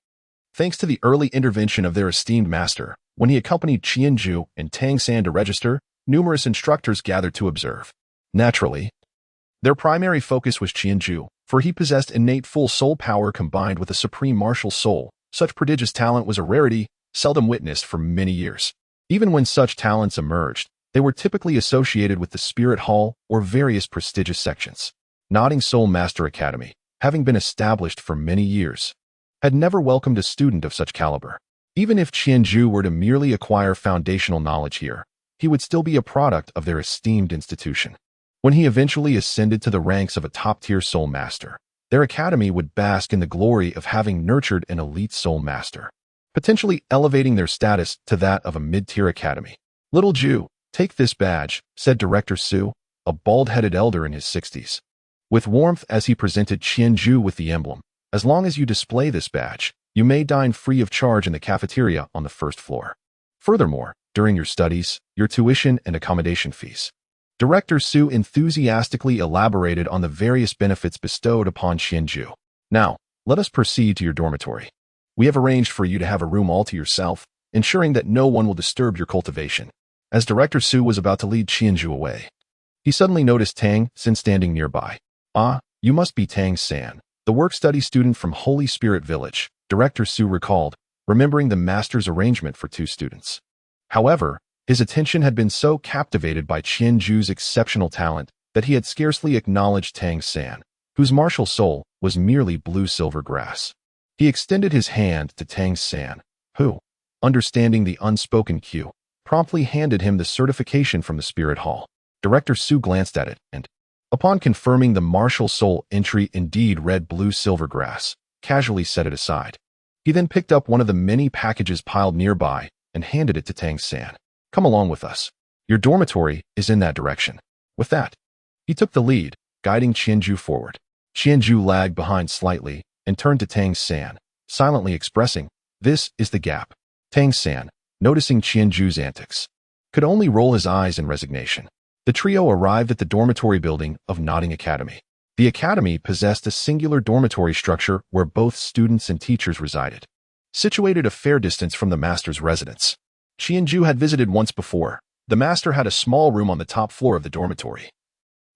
Thanks to the early intervention of their esteemed master, when he accompanied Qianzhu and Tang San to register, numerous instructors gathered to observe. Naturally, their primary focus was Qianzhu, for he possessed innate full soul power combined with a supreme martial soul. Such prodigious talent was a rarity, seldom witnessed for many years. Even when such talents emerged, they were typically associated with the Spirit Hall or various prestigious sections. Nodding Soul Master Academy, having been established for many years, had never welcomed a student of such caliber. Even if Qianzhu were to merely acquire foundational knowledge here, he would still be a product of their esteemed institution. When he eventually ascended to the ranks of a top-tier soul master, their academy would bask in the glory of having nurtured an elite soul master, potentially elevating their status to that of a mid-tier academy. Little Jew, take this badge, said Director Su, a bald-headed elder in his 60s. With warmth as he presented Qianzhu with the emblem, as long as you display this badge, you may dine free of charge in the cafeteria on the first floor. Furthermore, during your studies, your tuition and accommodation fees. Director Su enthusiastically elaborated on the various benefits bestowed upon Qianzhu. Now, let us proceed to your dormitory. We have arranged for you to have a room all to yourself, ensuring that no one will disturb your cultivation. As Director Su was about to lead Qianzhu away, he suddenly noticed Tang San standing nearby. Ah, you must be Tang San, the work-study student from Holy Spirit Village, Director Su recalled, remembering the master's arrangement for 2 students. However, his attention had been so captivated by Qianzhu's exceptional talent that he had scarcely acknowledged Tang San, whose martial soul was merely blue-silver grass. He extended his hand to Tang San, who, understanding the unspoken cue, promptly handed him the certification from the Spirit Hall. Director Su glanced at it and, upon confirming the martial soul entry indeed read blue-silver grass, casually set it aside. He then picked up one of the many packages piled nearby and handed it to Tang San. Come along with us. Your dormitory is in that direction. With that, he took the lead, guiding Qianzhu forward. Qianzhu lagged behind slightly and turned to Tang San, silently expressing, "This is the gap." Tang San, noticing Qianju's antics, could only roll his eyes in resignation. The trio arrived at the dormitory building of Nodding Academy. The academy possessed a singular dormitory structure where both students and teachers resided, situated a fair distance from the master's residence. Qianju had visited once before. The master had a small room on the top floor of the dormitory,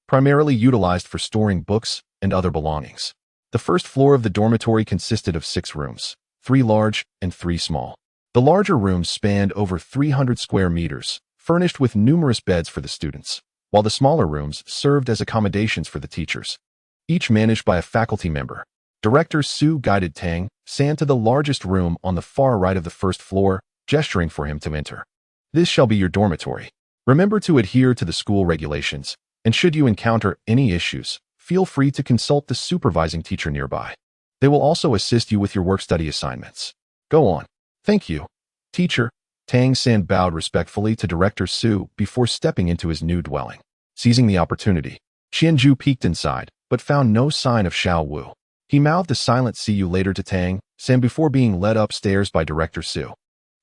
primarily utilized for storing books and other belongings. The first floor of the dormitory consisted of 6 rooms, 3 large and 3 small. The larger rooms spanned over 300 square meters, furnished with numerous beds for the students, while the smaller rooms served as accommodations for the teachers, each managed by a faculty member. Director Su guided Tang San to the largest room on the far right of the first floor, gesturing for him to enter. This shall be your dormitory. Remember to adhere to the school regulations, and should you encounter any issues, feel free to consult the supervising teacher nearby. They will also assist you with your work-study assignments. Go on. Thank you, teacher. Tang San bowed respectfully to Director Su before stepping into his new dwelling. Seizing the opportunity, Qianju peeked inside, but found no sign of Xiao Wu. He mouthed a silent "see you later" to Tang San before being led upstairs by Director Su.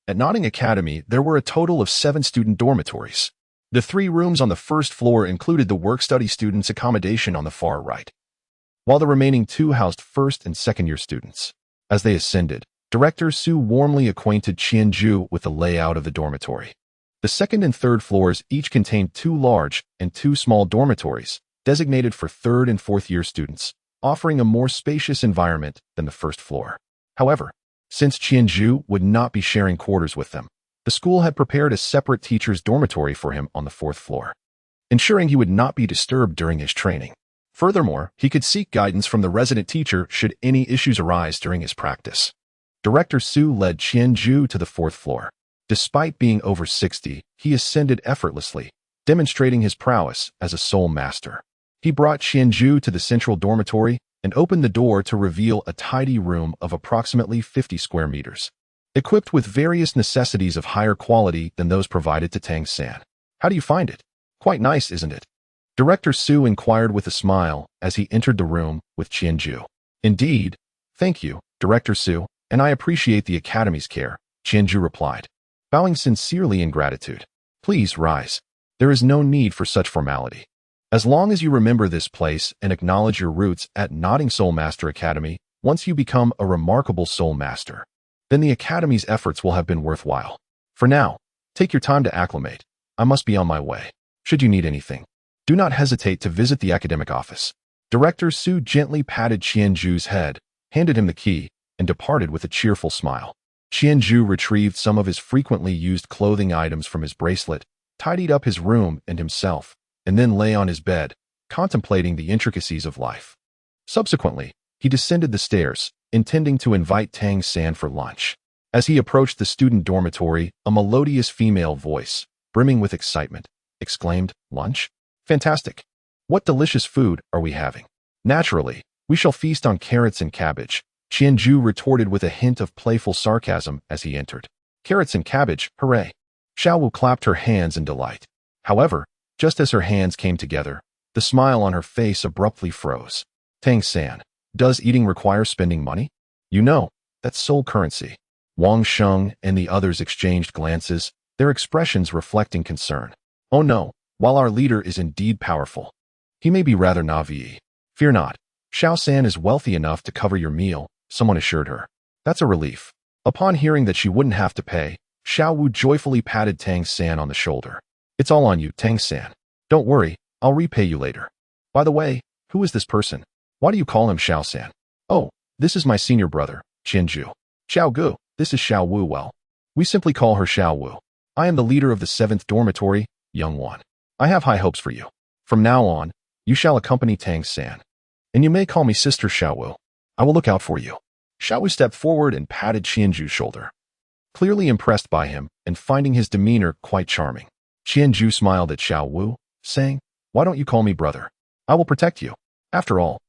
At Nodding Academy, there were a total of 7 student dormitories. The 3 rooms on the first floor included the work-study students' accommodation on the far right, while the remaining 2 housed first and second-year students. As they ascended, Director Su warmly acquainted Qianju with the layout of the dormitory. The second and third floors each contained 2 large and 2 small dormitories, designated for third and fourth-year students, offering a more spacious environment than the first floor. However, since Qianju would not be sharing quarters with them, the school had prepared a separate teacher's dormitory for him on the 4th floor, ensuring he would not be disturbed during his training. Furthermore, he could seek guidance from the resident teacher should any issues arise during his practice. Director Su led Qianju to the 4th floor. Despite being over 60, he ascended effortlessly, demonstrating his prowess as a soul master. He brought Qianju to the central dormitory and opened the door to reveal a tidy room of approximately 50 square meters, equipped with various necessities of higher quality than those provided to Tang San. How do you find it? Quite nice, isn't it? Director Su inquired with a smile as he entered the room with Qianju. Indeed. Thank you, Director Su, and I appreciate the Academy's care, Qianju replied, bowing sincerely in gratitude. Please rise. There is no need for such formality. As long as you remember this place and acknowledge your roots at Nodding Soul Master Academy, once you become a remarkable soul master, then the Academy's efforts will have been worthwhile. For now, take your time to acclimate. I must be on my way. Should you need anything, do not hesitate to visit the academic office. Director Su gently patted Qianju's head, handed him the key, and departed with a cheerful smile. Qianju retrieved some of his frequently used clothing items from his bracelet, tidied up his room and himself, and then lay on his bed, contemplating the intricacies of life. Subsequently, he descended the stairs, intending to invite Tang San for lunch. As he approached the student dormitory, a melodious female voice, brimming with excitement, exclaimed, "Lunch? Fantastic! What delicious food are we having? Naturally, we shall feast on carrots and cabbage," Qianju retorted with a hint of playful sarcasm as he entered. "Carrots and cabbage, hooray!" Xiao Wu clapped her hands in delight. However, just as her hands came together, the smile on her face abruptly froze. "Tang San, does eating require spending money? You know, that's soul currency." Wang Sheng and the others exchanged glances, their expressions reflecting concern. "Oh no, while our leader is indeed powerful, he may be rather naive. Fear not, Xiao San is wealthy enough to cover your meal," someone assured her. "That's a relief." Upon hearing that she wouldn't have to pay, Xiao Wu joyfully patted Tang San on the shoulder. "It's all on you, Tang San. Don't worry, I'll repay you later. By the way, who is this person? Why do you call him Xiao San?" "Oh, this is my senior brother, Qianju. Xiao Gu, this is Xiao Wu. Well, we simply call her Xiao Wu. I am the leader of the 7th dormitory, young one. I have high hopes for you. From now on, you shall accompany Tang San. And you may call me Sister Xiao Wu. I will look out for you." Xiao Wu stepped forward and patted Qianju's shoulder, clearly impressed by him and finding his demeanor quite charming. Qianju smiled at Xiao Wu, saying, "Why don't you call me brother? I will protect you. After all,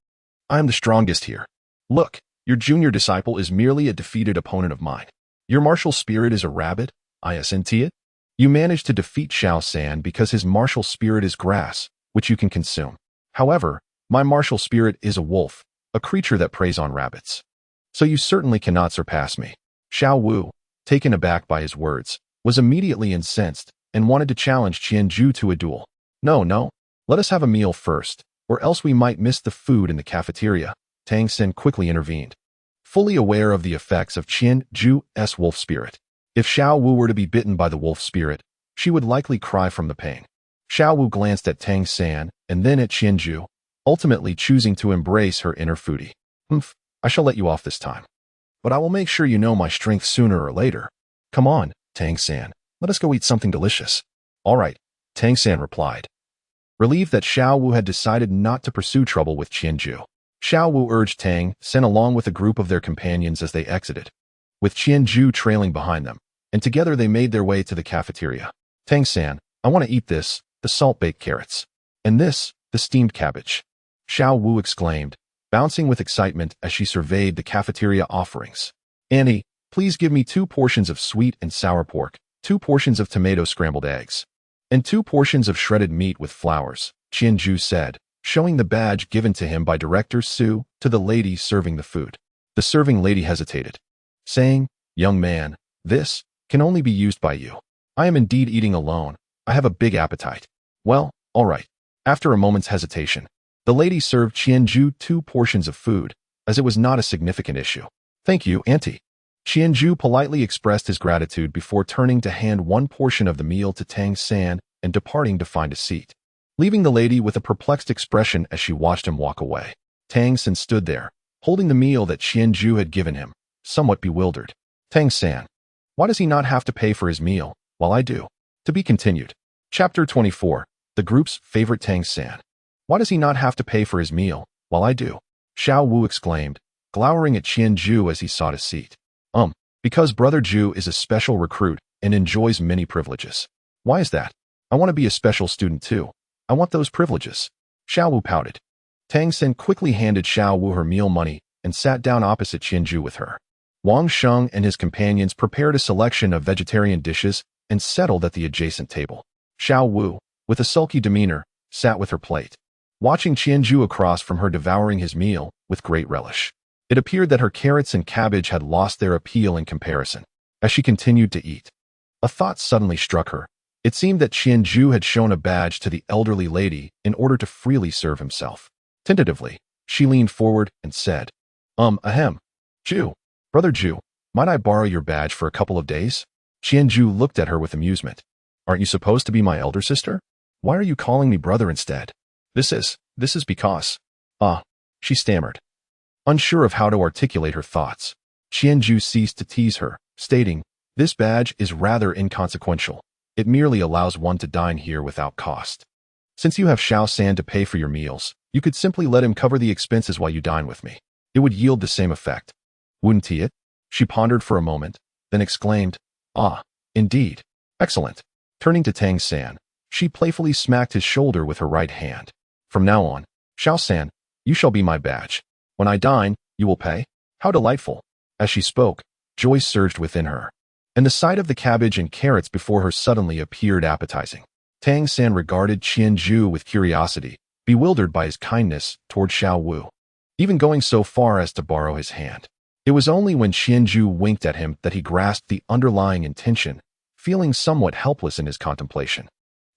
I am the strongest here. Look, your junior disciple is merely a defeated opponent of mine. Your martial spirit is a rabbit, isn't it? You managed to defeat Xiao San because his martial spirit is grass, which you can consume. However, my martial spirit is a wolf, a creature that preys on rabbits. So you certainly cannot surpass me." Xiao Wu, taken aback by his words, was immediately incensed and wanted to challenge Qianju to a duel. No, no, let us have a meal first, or else we might miss the food in the cafeteria, Tang Xin quickly intervened. Fully aware of the effects of Qianju's wolf spirit. If Xiao Wu were to be bitten by the wolf spirit, she would likely cry from the pain. Xiao Wu glanced at Tang San and then at Qianju, ultimately choosing to embrace her inner foodie. I shall let you off this time. But I will make sure you know my strength sooner or later. Come on, Tang San, let us go eat something delicious. All right, Tang San replied. Relieved that Xiao Wu had decided not to pursue trouble with Qianju, Xiao Wu urged Tang San along with a group of their companions as they exited, with Qianju trailing behind them, and together they made their way to the cafeteria. Tang San, I want to eat this, the salt-baked carrots, and this, the steamed cabbage, Xiao Wu exclaimed, bouncing with excitement as she surveyed the cafeteria offerings. Auntie, please give me 2 portions of sweet and sour pork, 2 portions of tomato scrambled eggs, and 2 portions of shredded meat with flowers, Qianju said, showing the badge given to him by Director Su to the lady serving the food. The serving lady hesitated, saying, Young man, this can only be used by you. I am indeed eating alone. I have a big appetite. Well, all right. After a moment's hesitation, the lady served Qianju 2 portions of food, as it was not a significant issue. Thank you, Auntie. Qianju politely expressed his gratitude before turning to hand 1 portion of the meal to Tang San and departing to find a seat, leaving the lady with a perplexed expression as she watched him walk away. Tang San stood there, holding the meal that Qianju had given him, somewhat bewildered. Tang San, why does he not have to pay for his meal, while I do? To be continued. Chapter 24, the group's favorite Tang San. Why does he not have to pay for his meal, while I do? Xiao Wu exclaimed, glowering at Qianju as he sought a seat. Because Brother Ju is a special recruit and enjoys many privileges. Why is that? I want to be a special student too. I want those privileges. Xiao Wu pouted. Tang Sen quickly handed Xiao Wu her meal money and sat down opposite Qianju with her. Wang Sheng and his companions prepared a selection of vegetarian dishes and settled at the adjacent table. Xiao Wu, with a sulky demeanor, sat with her plate, watching Qianju across from her devouring his meal with great relish. It appeared that her carrots and cabbage had lost their appeal in comparison, as she continued to eat. A thought suddenly struck her. It seemed that Qianju had shown a badge to the elderly lady in order to freely serve himself. Tentatively, she leaned forward and said, Ahem. Ju, Brother Ju, might I borrow your badge for a couple of days? Qianju looked at her with amusement. Aren't you supposed to be my elder sister? Why are you calling me brother instead? This is because... she stammered, unsure of how to articulate her thoughts. Qianju ceased to tease her, stating, This badge is rather inconsequential. It merely allows one to dine here without cost. Since you have Xiao San to pay for your meals, you could simply let him cover the expenses while you dine with me. It would yield the same effect. Wouldn't it? She pondered for a moment, then exclaimed, Indeed. Excellent. Turning to Tang San, she playfully smacked his shoulder with her right hand. From now on, Xiao San, you shall be my badge. When I dine, you will pay? How delightful. As she spoke, joy surged within her, and the sight of the cabbage and carrots before her suddenly appeared appetizing. Tang San regarded Qianju with curiosity, bewildered by his kindness toward Xiao Wu, even going so far as to borrow his hand. It was only when Qianju winked at him that he grasped the underlying intention, feeling somewhat helpless in his contemplation.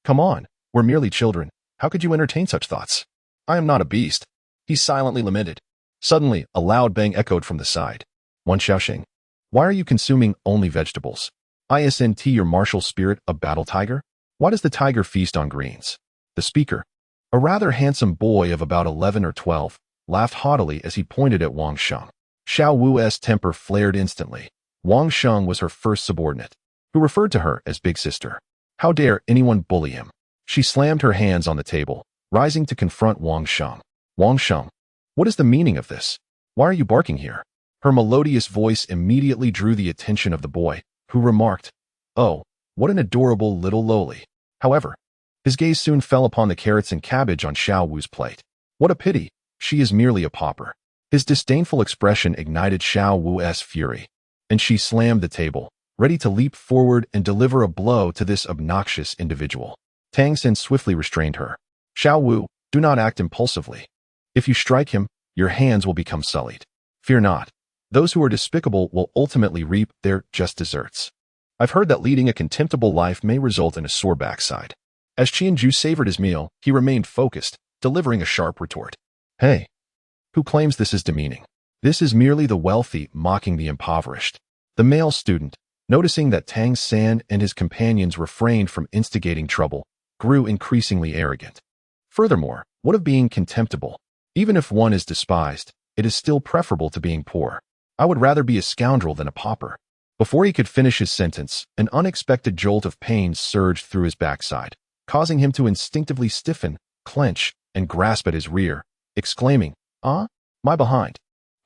Come on, we're merely children. How could you entertain such thoughts? I am not a beast. He silently lamented. Suddenly, a loud bang echoed from the side. Wan Xiaoxing, why are you consuming only vegetables? Isn't your martial spirit a battle tiger? Why does the tiger feast on greens? The speaker, a rather handsome boy of about 11 or 12, laughed haughtily as he pointed at Wang Sheng. Xiao Wu's temper flared instantly. Wang Sheng was her first subordinate, who referred to her as Big Sister. How dare anyone bully him? She slammed her hands on the table, rising to confront Wang Sheng. Wang Sheng, what is the meaning of this? Why are you barking here? Her melodious voice immediately drew the attention of the boy, who remarked, Oh, what an adorable little loli. However, his gaze soon fell upon the carrots and cabbage on Xiao Wu's plate. What a pity, she is merely a pauper. His disdainful expression ignited Xiao Wu's fury, and she slammed the table, ready to leap forward and deliver a blow to this obnoxious individual. Tang Sen swiftly restrained her. Xiao Wu, do not act impulsively. If you strike him, your hands will become sullied. Fear not. Those who are despicable will ultimately reap their just deserts. I've heard that leading a contemptible life may result in a sore backside. As Qianju savored his meal, he remained focused, delivering a sharp retort. Hey, who claims this is demeaning? This is merely the wealthy mocking the impoverished. The male student, noticing that Tang San and his companions refrained from instigating trouble, grew increasingly arrogant. Furthermore, what of being contemptible? Even if one is despised, it is still preferable to being poor. I would rather be a scoundrel than a pauper. Before he could finish his sentence, an unexpected jolt of pain surged through his backside, causing him to instinctively stiffen, clench, and grasp at his rear, exclaiming, "Ah, my behind.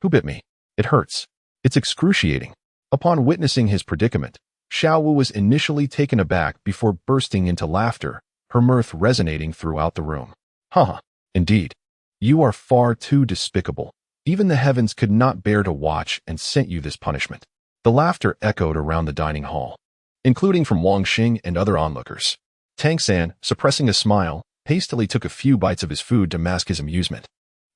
Who bit me? It hurts. It's excruciating." Upon witnessing his predicament, Xiao Wu was initially taken aback before bursting into laughter, her mirth resonating throughout the room. Haha, indeed. You are far too despicable. Even the heavens could not bear to watch and sent you this punishment. The laughter echoed around the dining hall, including from Wang Xing and other onlookers. Tang San, suppressing a smile, hastily took a few bites of his food to mask his amusement.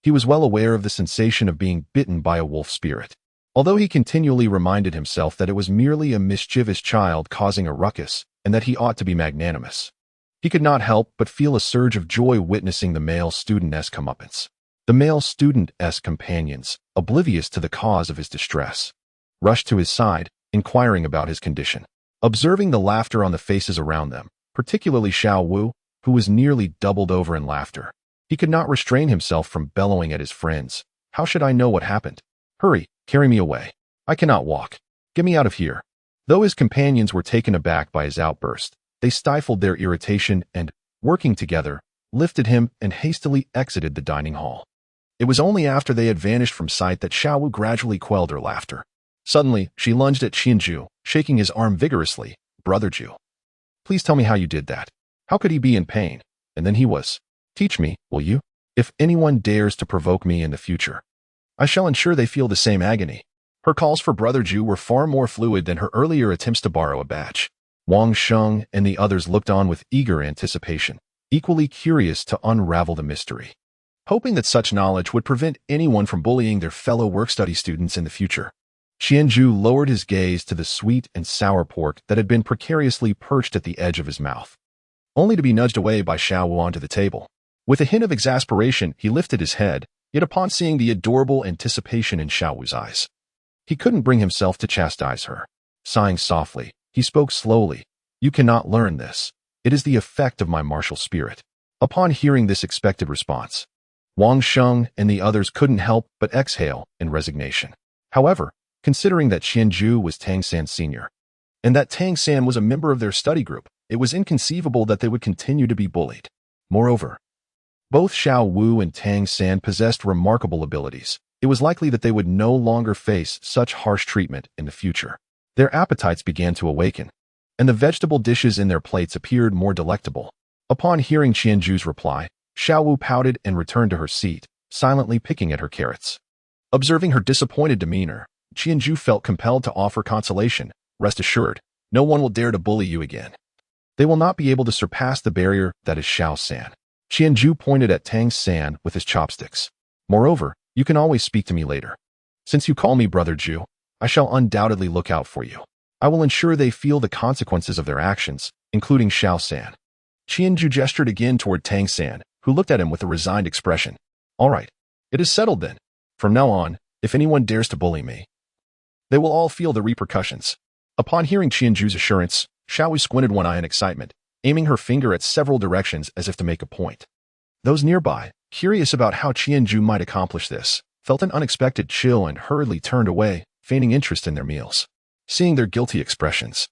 He was well aware of the sensation of being bitten by a wolf spirit. Although he continually reminded himself that it was merely a mischievous child causing a ruckus and that he ought to be magnanimous, he could not help but feel a surge of joy witnessing the male student's comeuppance. The male student's companions, oblivious to the cause of his distress, rushed to his side, inquiring about his condition. Observing the laughter on the faces around them, particularly Xiao Wu, who was nearly doubled over in laughter, he could not restrain himself from bellowing at his friends. How should I know what happened? Hurry, carry me away. I cannot walk. Get me out of here. Though his companions were taken aback by his outburst, they stifled their irritation and, working together, lifted him and hastily exited the dining hall. It was only after they had vanished from sight that Xiao Wu gradually quelled her laughter. Suddenly, she lunged at Qianju, shaking his arm vigorously. Brother Ju, please tell me how you did that. How could he be in pain? And then he was. Teach me, will you? If anyone dares to provoke me in the future, I shall ensure they feel the same agony. Her calls for Brother Ju were far more fluid than her earlier attempts to borrow a badge. Wang Sheng and the others looked on with eager anticipation, equally curious to unravel the mystery, hoping that such knowledge would prevent anyone from bullying their fellow work-study students in the future. Qianju lowered his gaze to the sweet and sour pork that had been precariously perched at the edge of his mouth, only to be nudged away by Xiao Wu onto the table. With a hint of exasperation, he lifted his head, yet upon seeing the adorable anticipation in Xiao Wu's eyes, he couldn't bring himself to chastise her. Sighing softly, he spoke slowly. You cannot learn this. It is the effect of my martial spirit. Upon hearing this expected response, Wang Sheng and the others couldn't help but exhale in resignation. However, considering that Qianju was Tang San's senior, and that Tang San was a member of their study group, it was inconceivable that they would continue to be bullied. Moreover, both Xiao Wu and Tang San possessed remarkable abilities. It was likely that they would no longer face such harsh treatment in the future. Their appetites began to awaken, and the vegetable dishes in their plates appeared more delectable. Upon hearing Qianju's reply, Xiao Wu pouted and returned to her seat, silently picking at her carrots. Observing her disappointed demeanor, Qianju felt compelled to offer consolation. Rest assured, no one will dare to bully you again. They will not be able to surpass the barrier that is Xiao San. Qianju pointed at Tang San with his chopsticks. Moreover, you can always speak to me later. Since you call me Brother Ju, I shall undoubtedly look out for you. I will ensure they feel the consequences of their actions, including Xiao San. Qianju gestured again toward Tang San, who looked at him with a resigned expression. All right, it is settled then. From now on, if anyone dares to bully me, they will all feel the repercussions. Upon hearing Qianju's assurance, Xiao Wu squinted one eye in excitement, aiming her finger at several directions as if to make a point. Those nearby, curious about how Qianju might accomplish this, felt an unexpected chill and hurriedly turned away, feigning interest in their meals. Seeing their guilty expressions,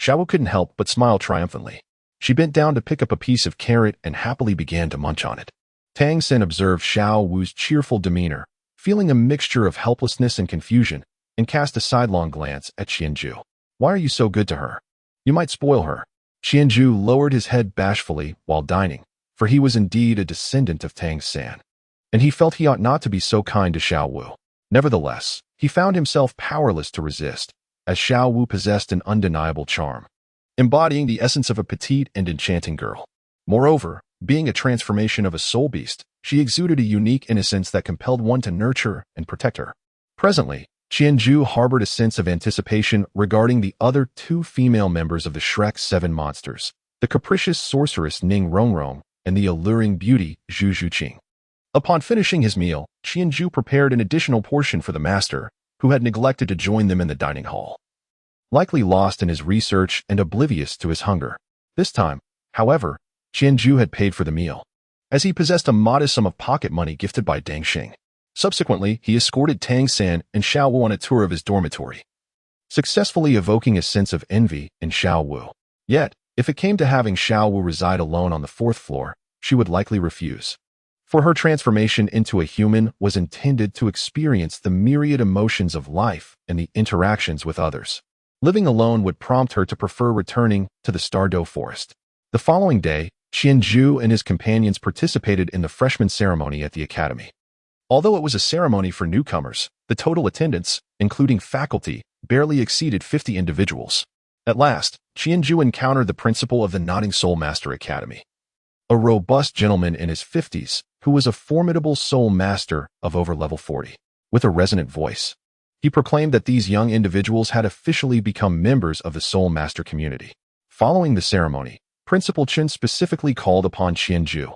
Xiao Wu couldn't help but smile triumphantly. She bent down to pick up a piece of carrot and happily began to munch on it. Tang Sen observed Xiao Wu's cheerful demeanor, feeling a mixture of helplessness and confusion, and cast a sidelong glance at Qianju. Why are you so good to her? You might spoil her. Qianju lowered his head bashfully while dining, for he was indeed a descendant of Tang San, and he felt he ought not to be so kind to Xiao Wu. Nevertheless, he found himself powerless to resist, as Xiao Wu possessed an undeniable charm, embodying the essence of a petite and enchanting girl. Moreover, being a transformation of a soul beast, she exuded a unique innocence that compelled one to nurture and protect her. Presently, Qianju harbored a sense of anticipation regarding the other two female members of the Shrek 7 monsters, the capricious sorceress Ning Rongrong and the alluring beauty Zhu Zhuqing. Upon finishing his meal, Qianju prepared an additional portion for the master, who had neglected to join them in the dining hall. Likely lost in his research and oblivious to his hunger. This time, however, Qianju had paid for the meal, as he possessed a modest sum of pocket money gifted by Deng Xing. Subsequently, he escorted Tang San and Xiao Wu on a tour of his dormitory, successfully evoking a sense of envy in Xiao Wu. Yet, if it came to having Xiao Wu reside alone on the 4th floor, she would likely refuse. For her transformation into a human was intended to experience the myriad emotions of life and the interactions with others. Living alone would prompt her to prefer returning to the Stardow Forest. The following day, Qianju and his companions participated in the freshman ceremony at the academy. Although it was a ceremony for newcomers, the total attendance, including faculty, barely exceeded 50 individuals. At last, Qianju encountered the principal of the Nodding Soul Master Academy, a robust gentleman in his 50s who was a formidable soul master of over level 40. With a resonant voice, he proclaimed that these young individuals had officially become members of the Soul Master community. Following the ceremony, Principal Chen specifically called upon Qianju,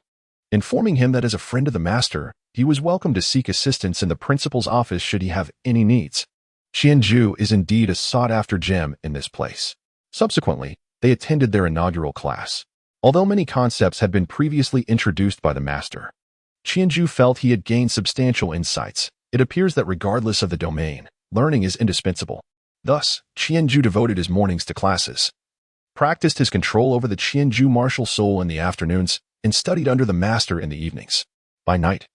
informing him that as a friend of the master, he was welcome to seek assistance in the principal's office should he have any needs. Qianju is indeed a sought-after gem in this place. Subsequently, they attended their inaugural class. Although many concepts had been previously introduced by the master, Qianju felt he had gained substantial insights. It appears that regardless of the domain, learning is indispensable. Thus, Qianju devoted his mornings to classes, practiced his control over the Qianju martial soul in the afternoons, and studied under the master in the evenings. By night,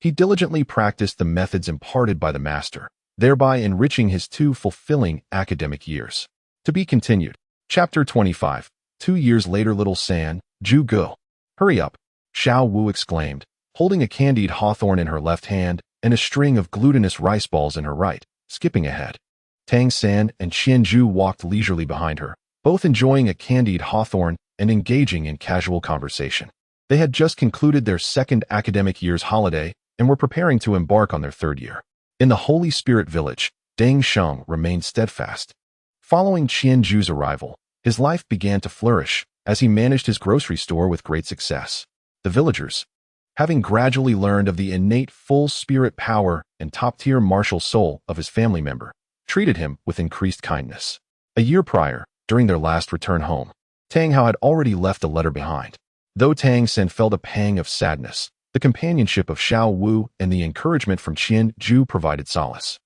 he diligently practiced the methods imparted by the master, thereby enriching his 2 fulfilling academic years. To be continued. Chapter 25. 2 years later. Little San, Zhu Gu. Hurry up, Xiao Wu exclaimed, holding a candied hawthorn in her left hand and a string of glutinous rice balls in her right, skipping ahead. Tang San and Qianju walked leisurely behind her, both enjoying a candied hawthorn and engaging in casual conversation. They had just concluded their 2nd academic year's holiday and were preparing to embark on their 3rd year. In the Holy Spirit Village, Deng Sheng remained steadfast. Following Qianju's arrival, his life began to flourish as he managed his grocery store with great success. The villagers, having gradually learned of the innate full spirit power and top-tier martial soul of his family member, treated him with increased kindness. A year prior, during their last return home, Tang Hao had already left a letter behind. Though Tang Sen felt a pang of sadness, the companionship of Xiao Wu and the encouragement from Qianju provided solace,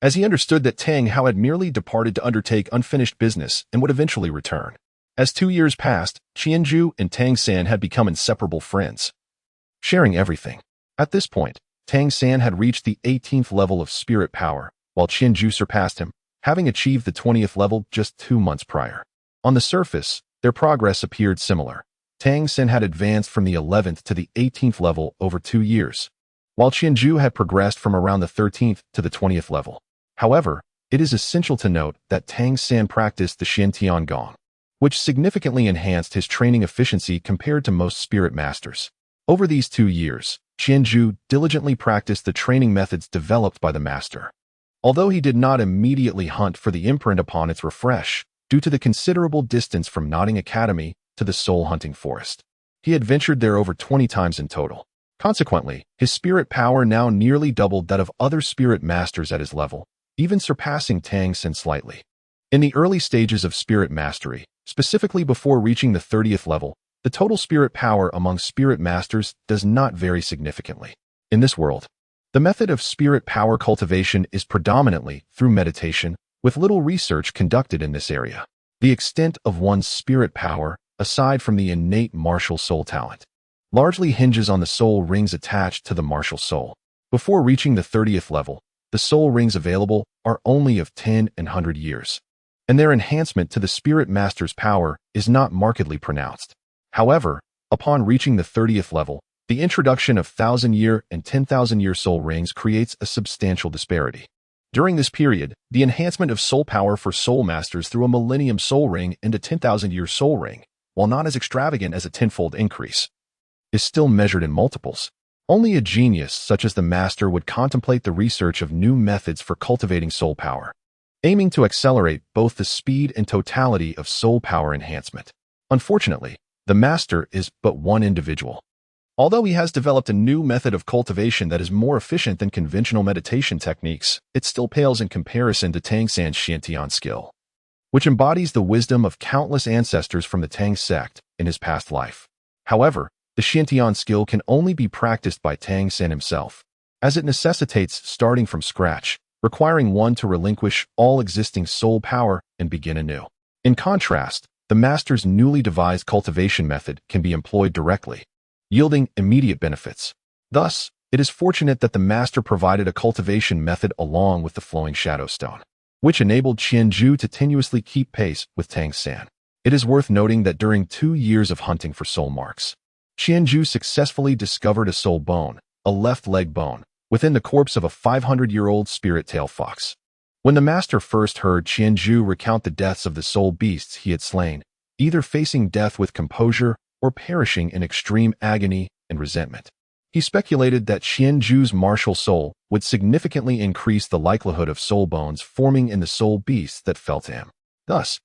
as he understood that Tang Hao had merely departed to undertake unfinished business and would eventually return. As 2 years passed, Qianju and Tang San had become inseparable friends, sharing everything. At this point, Tang San had reached the 18th level of spirit power, while Qianju surpassed him, having achieved the 20th level just 2 months prior. On the surface, their progress appeared similar. Tang Sen had advanced from the 11th to the 18th level over 2 years, while Qianju had progressed from around the 13th to the 20th level. However, it is essential to note that Tang San practiced the Xiantian Gong, which significantly enhanced his training efficiency compared to most spirit masters. Over these 2 years, Qianju diligently practiced the training methods developed by the master. Although he did not immediately hunt for the imprint upon its refresh, due to the considerable distance from Nodding Academy to the Soul Hunting Forest, he had ventured there over 20 times in total. Consequently, his spirit power now nearly doubled that of other spirit masters at his level, even surpassing Tang Sen slightly. In the early stages of spirit mastery, specifically before reaching the 30th level, the total spirit power among spirit masters does not vary significantly. In this world, the method of spirit power cultivation is predominantly through meditation, with little research conducted in this area. The extent of one's spirit power, aside from the innate martial soul talent, largely hinges on the soul rings attached to the martial soul. Before reaching the 30th level, the soul rings available are only of 10 and 100 years, and their enhancement to the spirit master's power is not markedly pronounced. However, upon reaching the 30th level, the introduction of 1,000-year and 10,000-year soul rings creates a substantial disparity. During this period, the enhancement of soul power for soul masters through a millennium soul ring and a 10,000-year soul ring, while not as extravagant as a tenfold increase, is still measured in multiples. Only a genius such as the master would contemplate the research of new methods for cultivating soul power, aiming to accelerate both the speed and totality of soul power enhancement. Unfortunately, the master is but one individual. Although he has developed a new method of cultivation that is more efficient than conventional meditation techniques, it still pales in comparison to Tang San's Xiantian skill, which embodies the wisdom of countless ancestors from the Tang sect in his past life. However, the Xiantian skill can only be practiced by Tang San himself, as it necessitates starting from scratch, requiring one to relinquish all existing soul power and begin anew. In contrast, the master's newly devised cultivation method can be employed directly, yielding immediate benefits. Thus, it is fortunate that the master provided a cultivation method along with the flowing shadow stone, which enabled Qianzhu to tenuously keep pace with Tang San. It is worth noting that during 2 years of hunting for soul marks, Qianzhu successfully discovered a soul bone, a left leg bone, within the corpse of a 500-year-old spirit tail fox. When the master first heard Qianzhu recount the deaths of the soul beasts he had slain, either facing death with composure or perishing in extreme agony and resentment, he speculated that Qianzhu's martial soul would significantly increase the likelihood of soul bones forming in the soul beasts that fell to him. Thus,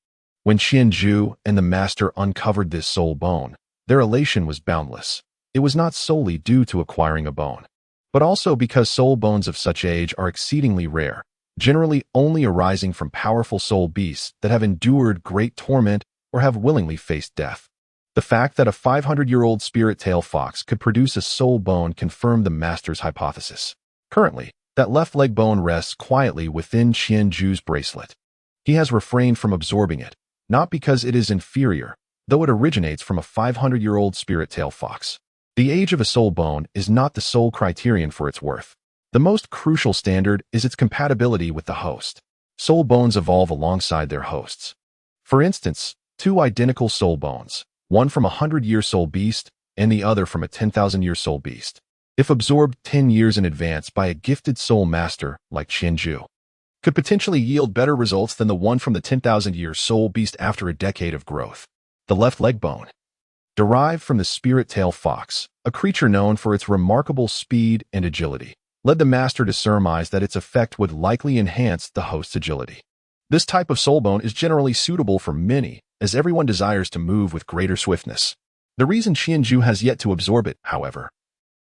when Qianzhu and the master uncovered this soul bone, their elation was boundless. It was not solely due to acquiring a bone, but also because soul bones of such age are exceedingly rare, generally only arising from powerful soul beasts that have endured great torment or have willingly faced death. The fact that a 500-year-old spirit tail fox could produce a soul bone confirmed the master's hypothesis. Currently, that left leg bone rests quietly within Qianzhu's bracelet. He has refrained from absorbing it, not because it is inferior, though it originates from a 500-year-old spirit tail fox. The age of a soul bone is not the sole criterion for its worth. The most crucial standard is its compatibility with the host. Soul bones evolve alongside their hosts. For instance, 2 identical soul bones, one from a 100-year soul beast and the other from a 10,000-year soul beast, if absorbed 10 years in advance by a gifted soul master like Qianzhu, could potentially yield better results than the one from the 10,000-year soul beast after a decade of growth. The left leg bone, derived from the spirit tail fox, a creature known for its remarkable speed and agility, led the master to surmise that its effect would likely enhance the host's agility. This type of soul bone is generally suitable for many, as everyone desires to move with greater swiftness. The reason Qianzhu has yet to absorb it, however,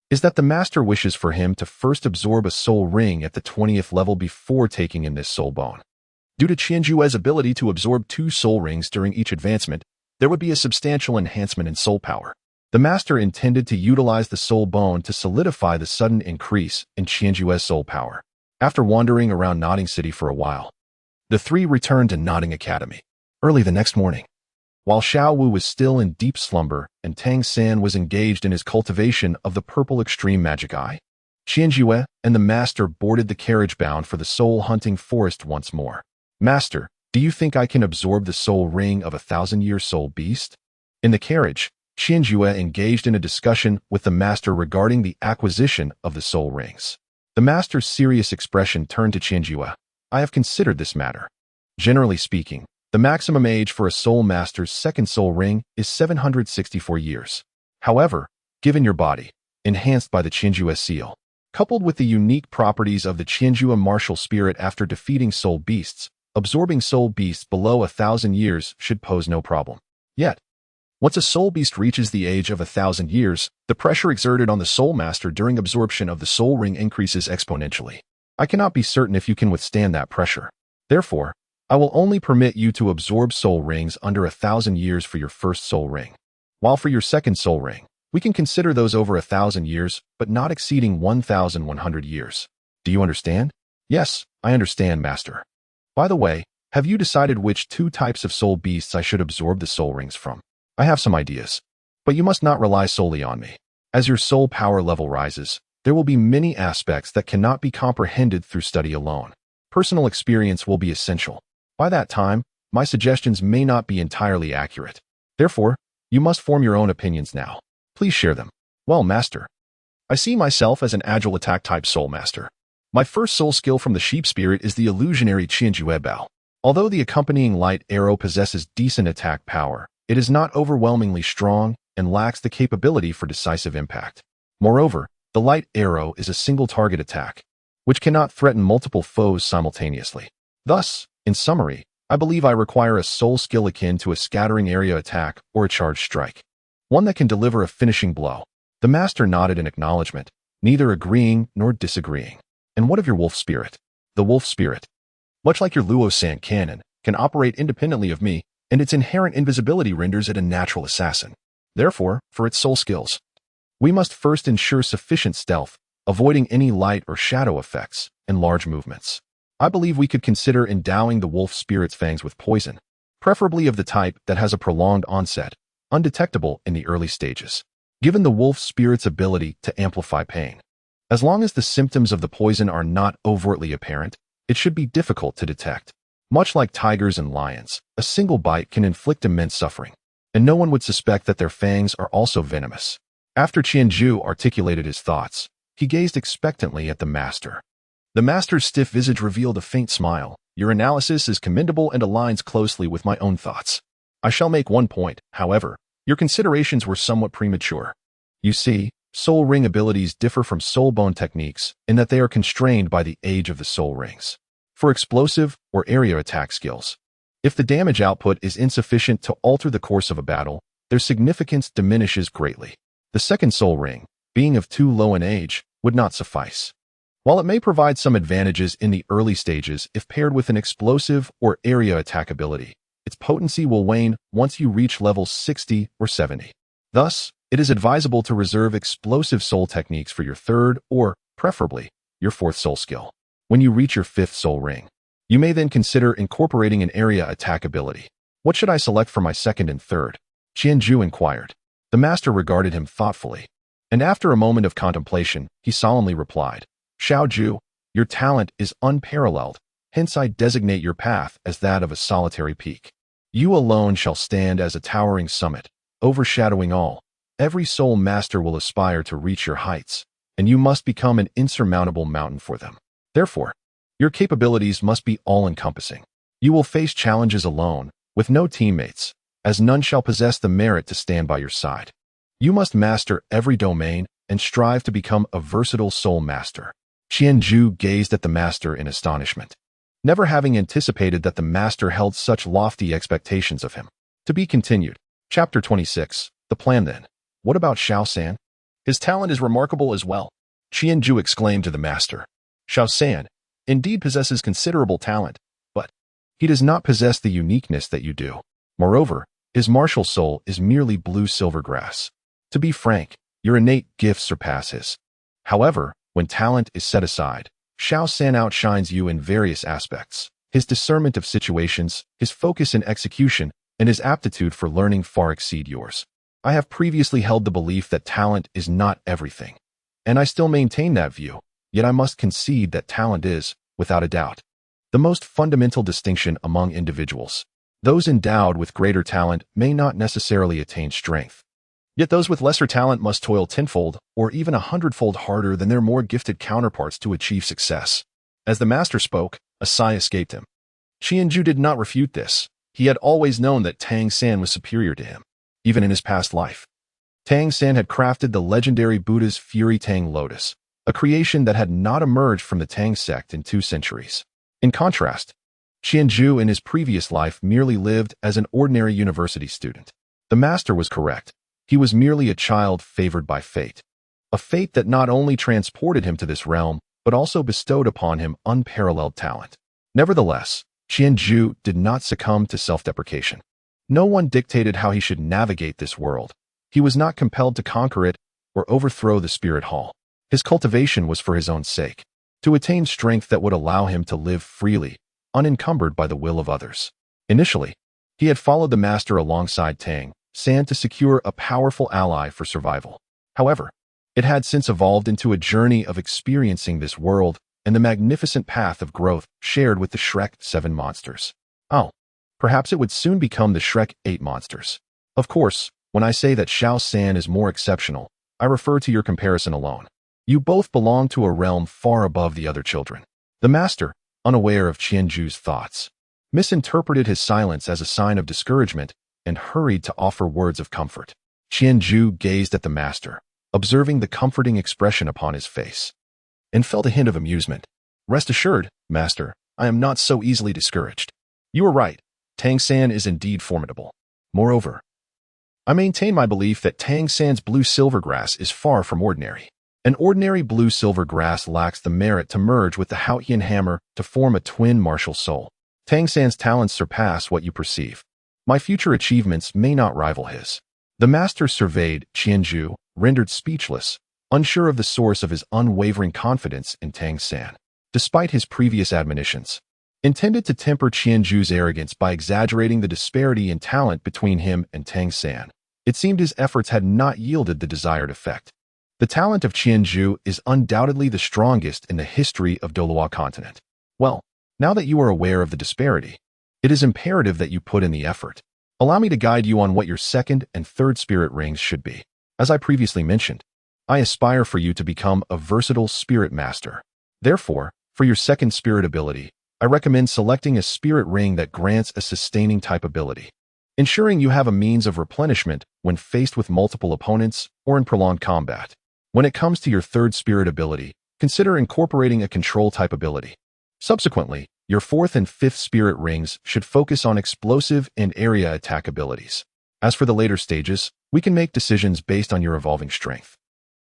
is that the master wishes for him to first absorb a soul ring at the 20th level before taking in this soul bone. Due to Qianzhu's ability to absorb 2 soul rings during each advancement, there would be a substantial enhancement in soul power. The master intended to utilize the soul bone to solidify the sudden increase in Qianzhu's soul power. After wandering around Nodding City for a while, the 3 returned to Nodding Academy. Early the next morning, while Xiao Wu was still in deep slumber and Tang San was engaged in his cultivation of the purple extreme magic eye, Qianzhu and the master boarded the carriage bound for the soul-hunting forest once more. "Master, do you think I can absorb the soul ring of a 1,000-year soul beast?" In the carriage, Qianzhu engaged in a discussion with the master regarding the acquisition of the soul rings. The master's serious expression turned to Qianzhu. "I have considered this matter. Generally speaking, the maximum age for a soul master's second soul ring is 764 years. However, given your body, enhanced by the Qianzhu seal, coupled with the unique properties of the Qianzhu martial spirit after defeating soul beasts, absorbing soul beasts below 1,000 years should pose no problem. Yet, once a soul beast reaches the age of 1,000 years, the pressure exerted on the soul master during absorption of the soul ring increases exponentially. I cannot be certain if you can withstand that pressure. Therefore, I will only permit you to absorb soul rings under 1,000 years for your first soul ring. While for your second soul ring, we can consider those over 1,000 years, but not exceeding 1,100 years. Do you understand?" "Yes, I understand, master. By the way, have you decided which 2 types of soul beasts I should absorb the soul rings from?" "I have some ideas, but you must not rely solely on me. As your soul power level rises, there will be many aspects that cannot be comprehended through study alone. Personal experience will be essential. By that time, my suggestions may not be entirely accurate. Therefore, you must form your own opinions now. Please share them." "Well, master, I see myself as an agile attack type soul master. My first soul skill from the sheep spirit is the illusionary Qianzhu Bao. Although the accompanying light arrow possesses decent attack power, it is not overwhelmingly strong and lacks the capability for decisive impact. Moreover, The light arrow is a single target attack, which cannot threaten multiple foes simultaneously. Thus, in summary, I believe I require a soul skill akin to a scattering area attack or a charge strike. One that can deliver a finishing blow. The master nodded in acknowledgement, neither agreeing nor disagreeing. And what of your wolf spirit? The wolf spirit, much like your Luo San cannon, can operate independently of me, and its inherent invisibility renders it a natural assassin. Therefore, for its soul skills, we must first ensure sufficient stealth, avoiding any light or shadow effects and large movements. I believe we could consider endowing the wolf spirit's fangs with poison, preferably of the type that has a prolonged onset, undetectable in the early stages. Given the wolf spirit's ability to amplify pain, as long as the symptoms of the poison are not overtly apparent, it should be difficult to detect. Much like tigers and lions, a single bite can inflict immense suffering, and no one would suspect that their fangs are also venomous. After Qianzhu articulated his thoughts, he gazed expectantly at the master. The master's stiff visage revealed a faint smile. Your analysis is commendable and aligns closely with my own thoughts. I shall make one point, however. Your considerations were somewhat premature. You see, soul ring abilities differ from soul bone techniques in that they are constrained by the age of the soul rings. For explosive or area attack skills, if the damage output is insufficient to alter the course of a battle, their significance diminishes greatly. The second soul ring, being of too low an age, would not suffice. While it may provide some advantages in the early stages if paired with an explosive or area attack ability, its potency will wane once you reach level 60 or 70. Thus, it is advisable to reserve explosive soul techniques for your third or, preferably, your fourth soul skill. When you reach your fifth soul ring, you may then consider incorporating an area attack ability. What should I select for my second and third? Qianzhu inquired. The master regarded him thoughtfully, and after a moment of contemplation, he solemnly replied, Xiaozhu, your talent is unparalleled, hence I designate your path as that of a solitary peak. You alone shall stand as a towering summit, overshadowing all. Every soul master will aspire to reach your heights, and you must become an insurmountable mountain for them. Therefore, your capabilities must be all-encompassing. You will face challenges alone, with no teammates, as none shall possess the merit to stand by your side. You must master every domain and strive to become a versatile soul master. Qianzhu gazed at the master in astonishment, never having anticipated that the master held such lofty expectations of him. To be continued. Chapter 26. The plan then. What about Xiao San? His talent is remarkable as well. Qianzhu exclaimed to the master. Xiao San indeed possesses considerable talent, but he does not possess the uniqueness that you do. Moreover, his martial soul is merely blue-silver grass. To be frank, your innate gifts surpass his. However, when talent is set aside, Xiao San outshines you in various aspects. His discernment of situations, his focus in execution, and his aptitude for learning far exceed yours. I have previously held the belief that talent is not everything, and I still maintain that view, yet I must concede that talent is, without a doubt, the most fundamental distinction among individuals. Those endowed with greater talent may not necessarily attain strength. Yet those with lesser talent must toil tenfold or even 100-fold harder than their more gifted counterparts to achieve success. As the master spoke, a sigh escaped him. Qianzhu did not refute this. He had always known that Tang San was superior to him, even in his past life. Tang San had crafted the legendary Buddha's Fury Tang Lotus, a creation that had not emerged from the Tang sect in 2 centuries. In contrast, Qianzhu in his previous life merely lived as an ordinary university student. The master was correct. He was merely a child favored by fate. A fate that not only transported him to this realm, but also bestowed upon him unparalleled talent. Nevertheless, Qianzhu did not succumb to self-deprecation. No one dictated how he should navigate this world. He was not compelled to conquer it or overthrow the spirit hall. His cultivation was for his own sake, to attain strength that would allow him to live freely, unencumbered by the will of others. Initially, he had followed the master alongside Tang San to secure a powerful ally for survival. However, it had since evolved into a journey of experiencing this world and the magnificent path of growth shared with the Shrek 7 monsters. Oh, perhaps it would soon become the Shrek 8 monsters. Of course, when I say that Xiao San is more exceptional, I refer to your comparison alone. You both belong to a realm far above the other children. The master, unaware of Qianzhu's thoughts, misinterpreted his silence as a sign of discouragement and hurried to offer words of comfort. Qianzhu gazed at the master, observing the comforting expression upon his face, and felt a hint of amusement. "Rest assured, master, I am not so easily discouraged. You are right, Tang San is indeed formidable. Moreover, I maintain my belief that Tang San's blue-silver grass is far from ordinary. An ordinary blue-silver grass lacks the merit to merge with the Haotian hammer to form a twin martial soul. Tang San's talents surpass what you perceive. My future achievements may not rival his." The master surveyed Qianzhu, rendered speechless, unsure of the source of his unwavering confidence in Tang San. Despite his previous admonitions, intended to temper Qianzhu's arrogance by exaggerating the disparity in talent between him and Tang San, it seemed his efforts had not yielded the desired effect. The talent of Qianzhu is undoubtedly the strongest in the history of Douluo Continent. Well, now that you are aware of the disparity, it is imperative that you put in the effort. Allow me to guide you on what your second and third spirit rings should be. As I previously mentioned, I aspire for you to become a versatile spirit master. Therefore, for your second spirit ability, I recommend selecting a spirit ring that grants a sustaining type ability, ensuring you have a means of replenishment when faced with multiple opponents or in prolonged combat. When it comes to your third spirit ability, consider incorporating a control type ability. Subsequently, your fourth and fifth spirit rings should focus on explosive and area attack abilities. As for the later stages, we can make decisions based on your evolving strength.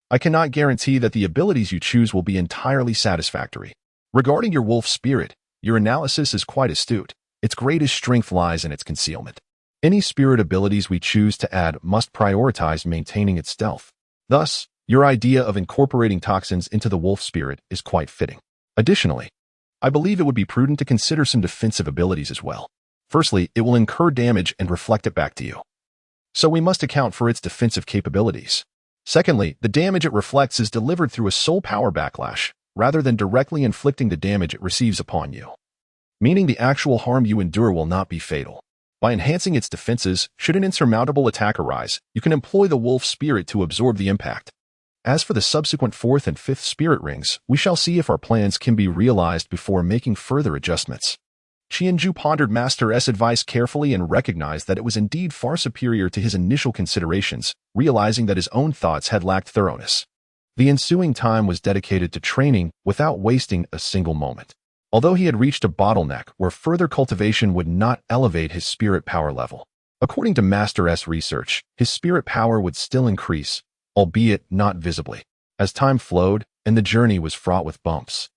I cannot guarantee that the abilities you choose will be entirely satisfactory. Regarding your wolf spirit, your analysis is quite astute. Its greatest strength lies in its concealment. Any spirit abilities we choose to add must prioritize maintaining its stealth. Thus, your idea of incorporating toxins into the wolf spirit is quite fitting. Additionally, I believe it would be prudent to consider some defensive abilities as well. Firstly, it will incur damage and reflect it back to you, so we must account for its defensive capabilities. Secondly, the damage it reflects is delivered through a soul power backlash, rather than directly inflicting the damage it receives upon you, meaning the actual harm you endure will not be fatal. By enhancing its defenses, should an insurmountable attack arise, you can employ the wolf spirit to absorb the impact. As for the subsequent fourth and fifth spirit rings, we shall see if our plans can be realized before making further adjustments. Qianzhu pondered Master S' advice carefully and recognized that it was indeed far superior to his initial considerations, realizing that his own thoughts had lacked thoroughness. The ensuing time was dedicated to training without wasting a single moment. Although he had reached a bottleneck where further cultivation would not elevate his spirit power level, according to Master S' research, his spirit power would still increase, albeit not visibly. As time flowed and the journey was fraught with bumps,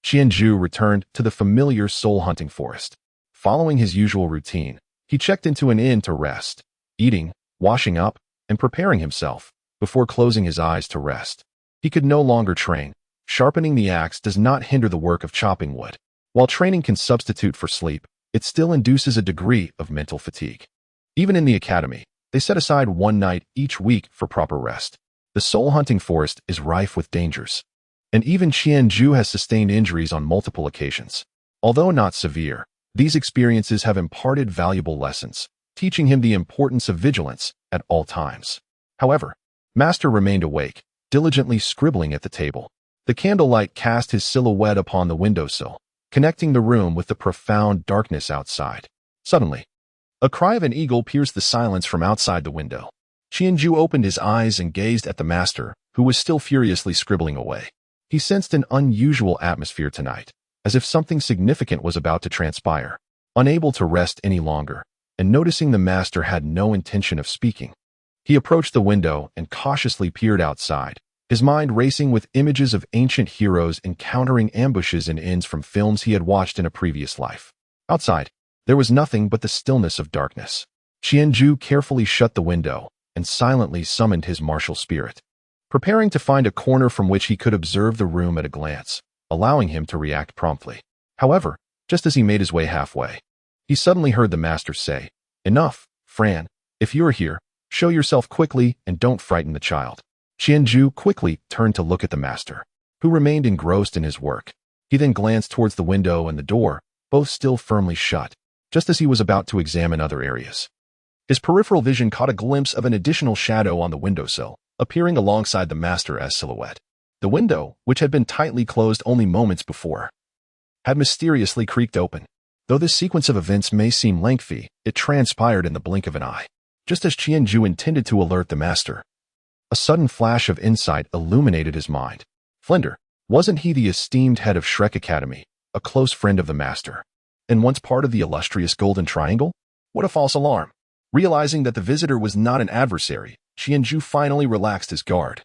Qianzhu returned to the familiar soul-hunting forest. Following his usual routine, he checked into an inn to rest, eating, washing up, and preparing himself before closing his eyes to rest. He could no longer train. Sharpening the axe does not hinder the work of chopping wood. While training can substitute for sleep, it still induces a degree of mental fatigue. Even in the academy, they set aside one night each week for proper rest. The soul-hunting forest is rife with dangers, and even Qianzhu has sustained injuries on multiple occasions. Although not severe, these experiences have imparted valuable lessons, teaching him the importance of vigilance at all times. However, Master remained awake, diligently scribbling at the table. The candlelight cast his silhouette upon the windowsill, connecting the room with the profound darkness outside. Suddenly, a cry of an eagle pierced the silence from outside the window. Qianzhu opened his eyes and gazed at the master, who was still furiously scribbling away. He sensed an unusual atmosphere tonight, as if something significant was about to transpire. Unable to rest any longer, and noticing the master had no intention of speaking, he approached the window and cautiously peered outside, his mind racing with images of ancient heroes encountering ambushes in inns from films he had watched in a previous life. Outside, there was nothing but the stillness of darkness. Qianzhu carefully shut the window and silently summoned his martial spirit, preparing to find a corner from which he could observe the room at a glance, allowing him to react promptly. However, just as he made his way halfway, he suddenly heard the master say, "Enough, Fran. If you're here, show yourself quickly and don't frighten the child." Qianzhu quickly turned to look at the master, who remained engrossed in his work. He then glanced towards the window and the door, both still firmly shut, just as he was about to examine other areas. His peripheral vision caught a glimpse of an additional shadow on the windowsill, appearing alongside the master's silhouette. The window, which had been tightly closed only moments before, had mysteriously creaked open. Though this sequence of events may seem lengthy, it transpired in the blink of an eye. Just as Qianzhu intended to alert the master, A sudden flash of insight illuminated his mind. Flinder, wasn't he the esteemed head of Shrek Academy, a close friend of the master, and once part of the illustrious Golden Triangle? What a false alarm! Realizing that the visitor was not an adversary, Qianju finally relaxed his guard,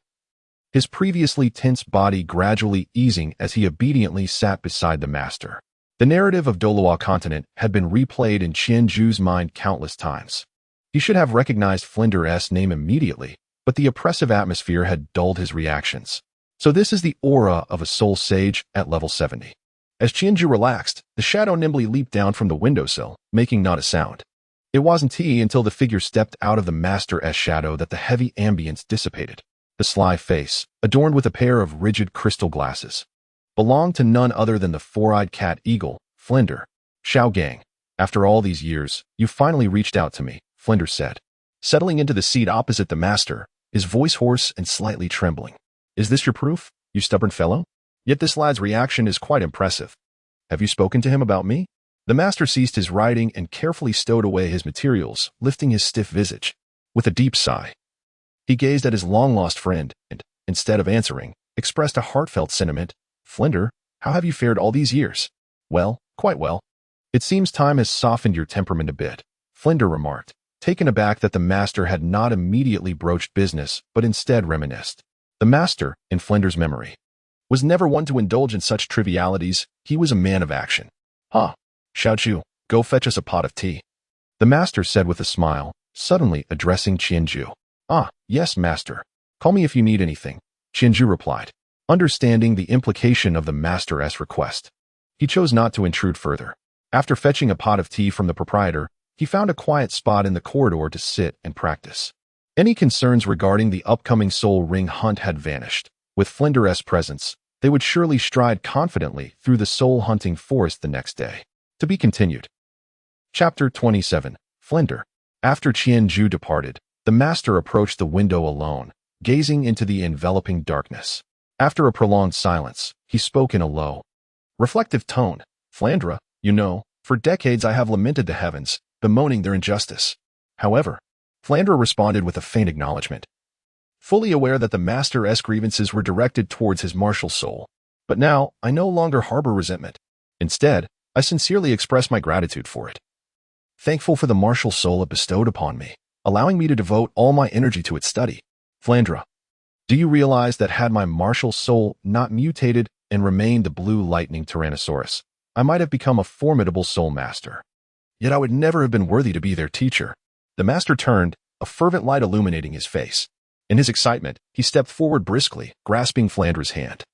his previously tense body gradually easing as he obediently sat beside the master. The narrative of Douluo Continent had been replayed in Qianju's mind countless times. He should have recognized Flinder's name immediately, but the oppressive atmosphere had dulled his reactions. So this is the aura of a soul sage at level 70. As Qianju relaxed, the shadow nimbly leaped down from the windowsill, making not a sound. It wasn't he until the figure stepped out of the master's shadow that the heavy ambience dissipated. The sly face, adorned with a pair of rigid crystal glasses, belonged to none other than the four-eyed cat eagle, Flinder. Xiao Gang, after all these years, you finally reached out to me, Flinder said, settling into the seat opposite the master, his voice hoarse and slightly trembling. Is this your proof, you stubborn fellow? Yet this lad's reaction is quite impressive. Have you spoken to him about me? The master ceased his writing and carefully stowed away his materials, lifting his stiff visage. With a deep sigh, he gazed at his long-lost friend and, instead of answering, expressed a heartfelt sentiment. Flinder, how have you fared all these years? Well, quite well. It seems time has softened your temperament a bit, Flinder remarked, taken aback that the master had not immediately broached business, but instead reminisced. The master, in Flinder's memory, was never one to indulge in such trivialities. He was a man of action. Xiaochu, go fetch us a pot of tea, the master said with a smile, suddenly addressing Qianju. Yes, master. Call me if you need anything, Qianju replied, understanding the implication of the master's request. He chose not to intrude further. After fetching a pot of tea from the proprietor, he found a quiet spot in the corridor to sit and practice. Any concerns regarding the upcoming soul ring hunt had vanished. With Flinder's presence, they would surely stride confidently through the soul-hunting forest the next day. To be continued. Chapter 27. Flinder. After Qianju departed, the master approached the window alone, gazing into the enveloping darkness. After a prolonged silence, he spoke in a low, reflective tone. Flandra, you know, for decades I have lamented the heavens, bemoaning their injustice. However, Flandra responded with a faint acknowledgement, fully aware that the master's grievances were directed towards his martial soul. But now, I no longer harbor resentment. Instead, I sincerely express my gratitude for it. Thankful for the martial soul it bestowed upon me, allowing me to devote all my energy to its study. Flandra, do you realize that had my martial soul not mutated and remained the blue lightning Tyrannosaurus, I might have become a formidable soul master. Yet I would never have been worthy to be their teacher. The master turned, a fervent light illuminating his face. In his excitement, he stepped forward briskly, grasping Flandra's hand.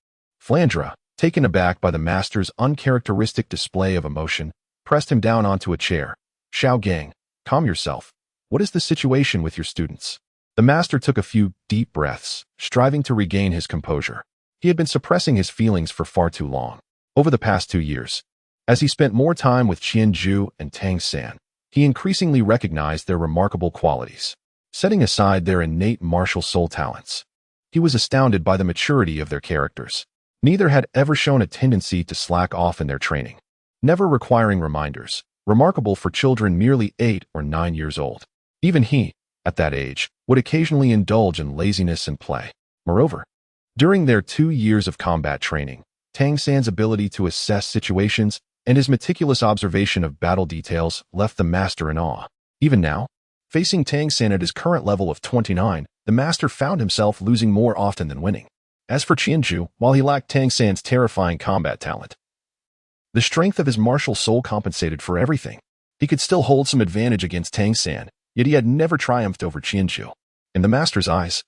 Flandra, taken aback by the master's uncharacteristic display of emotion, pressed him down onto a chair. Xiao Gang, calm yourself. What is the situation with your students? The master took a few deep breaths, striving to regain his composure. He had been suppressing his feelings for far too long. Over the past 2 years, as he spent more time with Qianju and Tang San, he increasingly recognized their remarkable qualities. Setting aside their innate martial soul talents, he was astounded by the maturity of their characters. Neither had ever shown a tendency to slack off in their training, never requiring reminders, remarkable for children merely 8 or 9 years old. Even he, at that age, would occasionally indulge in laziness and play. Moreover, during their 2 years of combat training, Tang San's ability to assess situations and his meticulous observation of battle details left the master in awe. Even now, facing Tang San at his current level of 29, the master found himself losing more often than winning. As for Qianju, while he lacked Tang San's terrifying combat talent, the strength of his martial soul compensated for everything. He could still hold some advantage against Tang San, yet he had never triumphed over Qianju. In the master's eyes,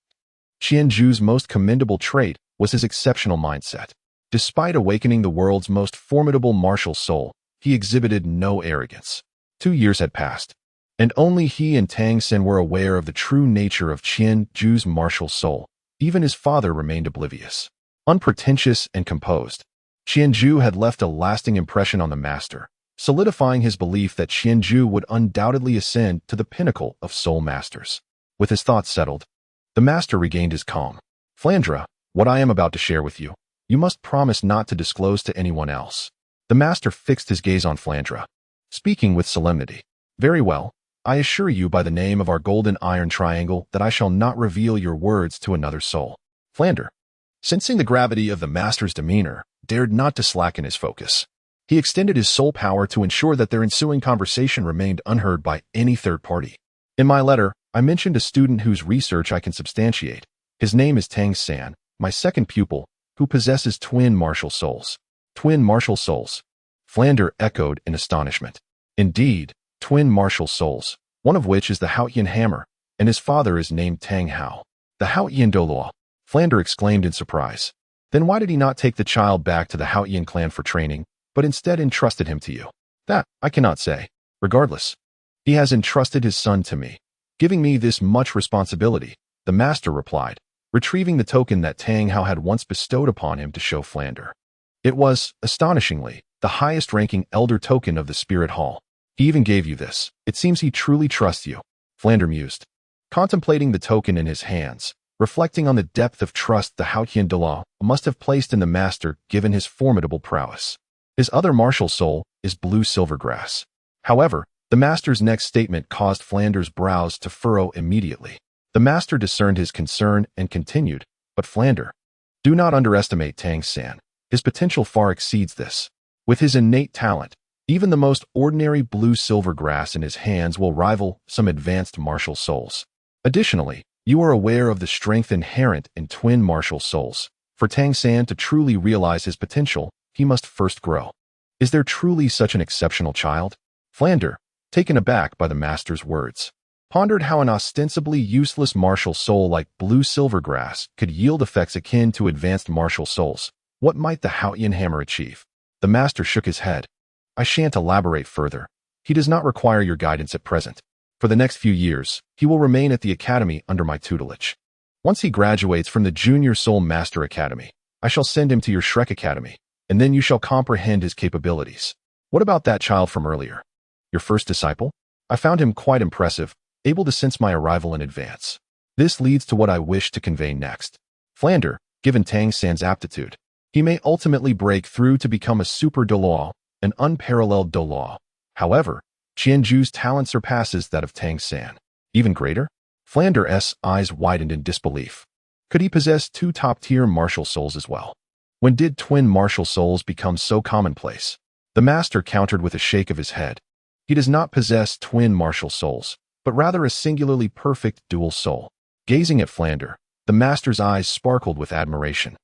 Qianju's most commendable trait was his exceptional mindset. Despite awakening the world's most formidable martial soul, he exhibited no arrogance. 2 years had passed, and only he and Tang San were aware of the true nature of Qianju's martial soul. Even his father remained oblivious. Unpretentious and composed, Qianju had left a lasting impression on the master, solidifying his belief that Qianju would undoubtedly ascend to the pinnacle of soul masters. With his thoughts settled, the master regained his calm. Flandra, what I am about to share with you, you must promise not to disclose to anyone else. The master fixed his gaze on Flandra, speaking with solemnity. Very well, I assure you by the name of our golden iron triangle that I shall not reveal your words to another soul. Flander, sensing the gravity of the master's demeanor, dared not to slacken his focus. He extended his soul power to ensure that their ensuing conversation remained unheard by any third party. In my letter, I mentioned a student whose research I can substantiate. His name is Tang San, my second pupil, who possesses twin martial souls. Twin martial souls? Flander echoed in astonishment. Indeed, twin martial souls, one of which is the Haotian hammer, and his father is named Tang Hao. The Haotian Douluo, Flander exclaimed in surprise. Then why did he not take the child back to the Haotian clan for training, but instead entrusted him to you? That, I cannot say. Regardless, he has entrusted his son to me, giving me this much responsibility, the master replied, retrieving the token that Tang Hao had once bestowed upon him to show Flander. It was, astonishingly, the highest-ranking elder token of the Spirit Hall. He even gave you this. It seems he truly trusts you, Flander mused. Contemplating the token in his hands, reflecting on the depth of trust the Haotian Douluo must have placed in the master given his formidable prowess. His other martial soul is blue silvergrass. However, the master's next statement caused Flander's brows to furrow immediately. The master discerned his concern and continued, but Flander, do not underestimate Tang San. His potential far exceeds this. With his innate talent, even the most ordinary blue silvergrass in his hands will rival some advanced martial souls. Additionally, you are aware of the strength inherent in twin martial souls. For Tang San to truly realize his potential, he must first grow. Is there truly such an exceptional child? Flander, taken aback by the master's words, pondered how an ostensibly useless martial soul like blue silvergrass could yield effects akin to advanced martial souls. What might the Haotian hammer achieve? The master shook his head. I shan't elaborate further. He does not require your guidance at present. For the next few years, he will remain at the academy under my tutelage. Once he graduates from the Junior Soul Master Academy, I shall send him to your Shrek Academy, and then you shall comprehend his capabilities. What about that child from earlier? Your first disciple? I found him quite impressive, able to sense my arrival in advance. This leads to what I wish to convey next. Flander, given Tang San's aptitude, he may ultimately break through to become a super Douluo, an unparalleled Douluo. However, Qianju's talent surpasses that of Tang San. Even greater? Flander's eyes widened in disbelief. Could he possess two top-tier martial souls as well? When did twin martial souls become so commonplace? The master countered with a shake of his head. He does not possess twin martial souls, but rather a singularly perfect dual soul. Gazing at Flander, the master's eyes sparkled with admiration.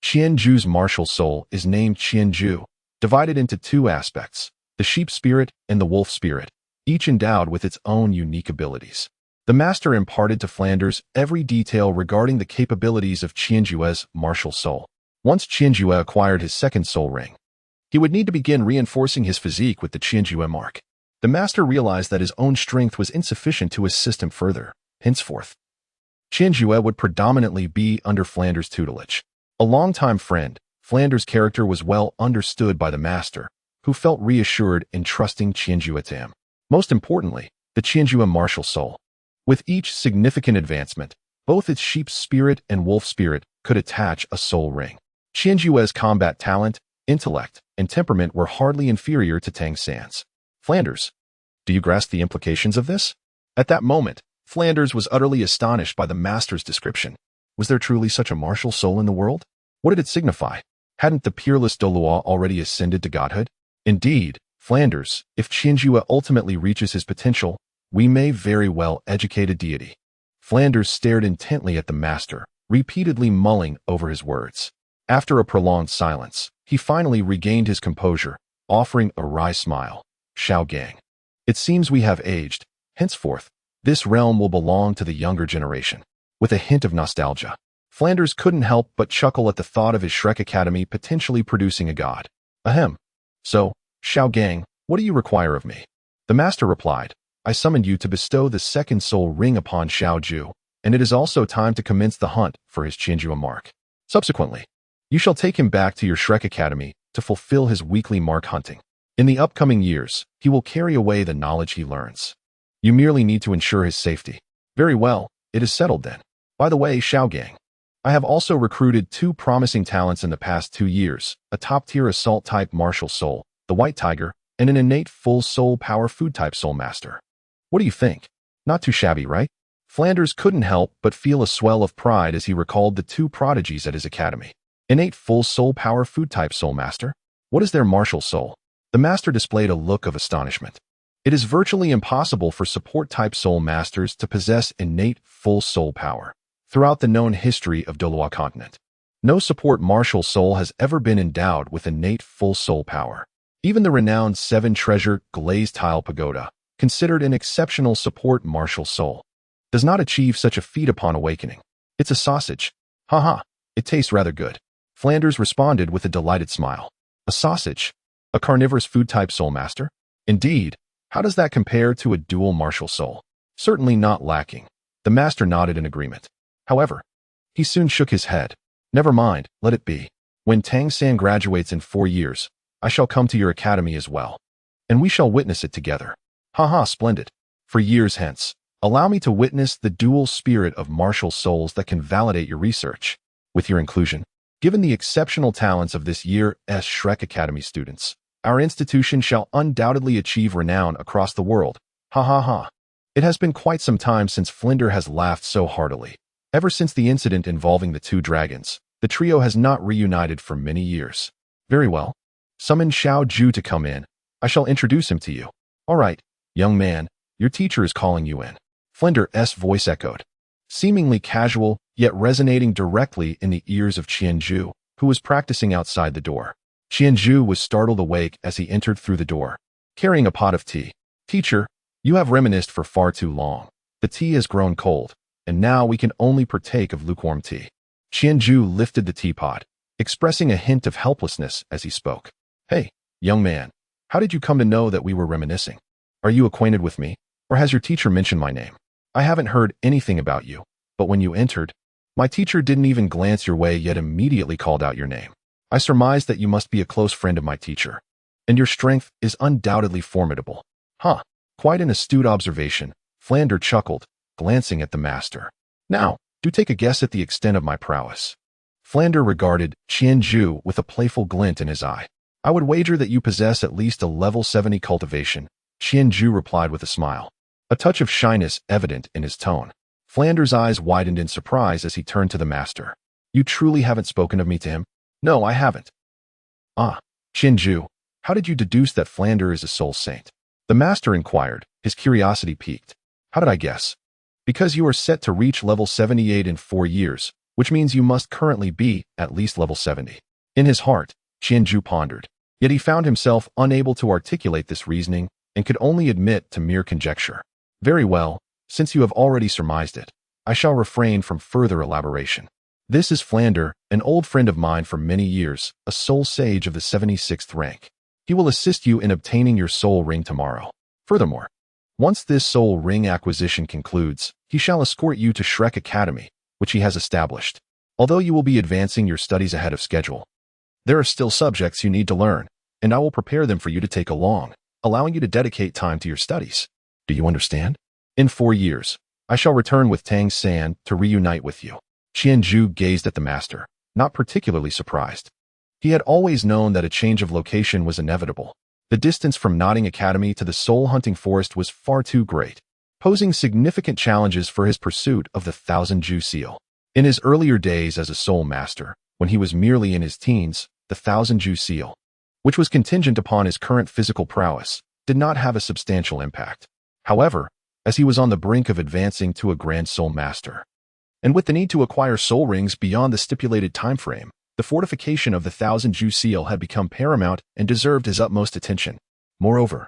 Qianju's martial soul is named Qianju, divided into two aspects, the sheep spirit and the wolf spirit, each endowed with its own unique abilities. The master imparted to Flanders every detail regarding the capabilities of Qianju's martial soul. Once Qianju acquired his second soul ring, he would need to begin reinforcing his physique with the Qianju mark. The master realized that his own strength was insufficient to assist him further. Henceforth, Qianju would predominantly be under Flanders' tutelage. A longtime friend, Flanders' character was well understood by the master, who felt reassured in trusting Qianju to him. Most importantly, the Qianju martial soul. With each significant advancement, both its sheep spirit and wolf spirit could attach a soul ring. Qianju's combat talent, intellect, and temperament were hardly inferior to Tang San's. Flanders, do you grasp the implications of this? At that moment, Flanders was utterly astonished by the master's description. Was there truly such a martial soul in the world? What did it signify? Hadn't the peerless Douluo already ascended to godhood? Indeed, Flanders, if Qianju ultimately reaches his potential, we may very well educate a deity. Flanders stared intently at the master, repeatedly mulling over his words. After a prolonged silence, he finally regained his composure, offering a wry smile. Xiao Gang. It seems we have aged. Henceforth, this realm will belong to the younger generation. With a hint of nostalgia, Flanders couldn't help but chuckle at the thought of his Shrek Academy potentially producing a god. Ahem. So, Xiao Gang, what do you require of me? The master replied, I summoned you to bestow the second soul ring upon Xiao Ju, and it is also time to commence the hunt for his Qianju mark. Subsequently, you shall take him back to your Shrek Academy to fulfill his weekly mark hunting. In the upcoming years, he will carry away the knowledge he learns. You merely need to ensure his safety. Very well, it is settled then. By the way, Xiao Gang, I have also recruited two promising talents in the past 2 years, a top-tier assault-type martial soul, the White Tiger, and an innate full soul power food-type soul master. What do you think? Not too shabby, right? Flanders couldn't help but feel a swell of pride as he recalled the two prodigies at his academy. Innate full soul power food type soul master? What is their martial soul? The master displayed a look of astonishment. It is virtually impossible for support type soul masters to possess innate full soul power. Throughout the known history of Douluo Continent, no support martial soul has ever been endowed with innate full soul power. Even the renowned 7-treasure glazed tile pagoda, considered an exceptional support martial soul, does not achieve such a feat upon awakening. It's a sausage. Haha, it tastes rather good. Flanders responded with a delighted smile. A sausage? A carnivorous food type soul master? Indeed. How does that compare to a dual martial soul? Certainly not lacking. The master nodded in agreement. However, he soon shook his head. Never mind, let it be. When Tang San graduates in 4 years, I shall come to your academy as well, and we shall witness it together. Haha, splendid. For years hence, allow me to witness the dual spirit of martial souls that can validate your research. With your inclusion, given the exceptional talents of this year's Shrek Academy students, our institution shall undoubtedly achieve renown across the world. Ha ha ha. It has been quite some time since Flinder has laughed so heartily. Ever since the incident involving the 2 dragons, the trio has not reunited for many years. Very well. Summon Xiao Ju to come in. I shall introduce him to you. All right, young man, your teacher is calling you in. Flinder's voice echoed, seemingly casual, yet resonating directly in the ears of Qianju, who was practicing outside the door. Qianju was startled awake as he entered through the door, carrying a pot of tea. Teacher, you have reminisced for far too long. The tea has grown cold, and now we can only partake of lukewarm tea. Qianju lifted the teapot, expressing a hint of helplessness as he spoke. Hey, young man, how did you come to know that we were reminiscing? Are you acquainted with me, or has your teacher mentioned my name? I haven't heard anything about you, but when you entered, my teacher didn't even glance your way yet immediately called out your name. I surmised that you must be a close friend of my teacher, and your strength is undoubtedly formidable. Huh, quite an astute observation, Flander chuckled, glancing at the master. Now, do take a guess at the extent of my prowess. Flander regarded Qianju with a playful glint in his eye. I would wager that you possess at least a level 70 cultivation, Qianju replied with a smile, a touch of shyness evident in his tone. Flander's eyes widened in surprise as he turned to the master. You truly haven't spoken of me to him? No, I haven't. Ah, Qianju, how did you deduce that Flander is a soul saint? The master inquired, his curiosity piqued. How did I guess? Because you are set to reach level 78 in 4 years, which means you must currently be at least level 70. In his heart, Qianju pondered, yet he found himself unable to articulate this reasoning and could only admit to mere conjecture. Very well, since you have already surmised it, I shall refrain from further elaboration. This is Flander, an old friend of mine for many years, a soul sage of the 76th rank. He will assist you in obtaining your soul ring tomorrow. Furthermore, once this soul ring acquisition concludes, he shall escort you to Shrek Academy, which he has established. Although you will be advancing your studies ahead of schedule, there are still subjects you need to learn, and I will prepare them for you to take along, allowing you to dedicate time to your studies. Do you understand? In 4 years, I shall return with Tang San to reunite with you. Qianju gazed at the master, not particularly surprised. He had always known that a change of location was inevitable. The distance from Nodding Academy to the soul-hunting forest was far too great, posing significant challenges for his pursuit of the 1,000-Ju seal. In his earlier days as a soul master, when he was merely in his teens, the 1,000-Ju seal, which was contingent upon his current physical prowess, did not have a substantial impact. However, as he was on the brink of advancing to a grand soul master, and with the need to acquire soul rings beyond the stipulated time frame, the fortification of the 1,000-Ju seal had become paramount and deserved his utmost attention. Moreover,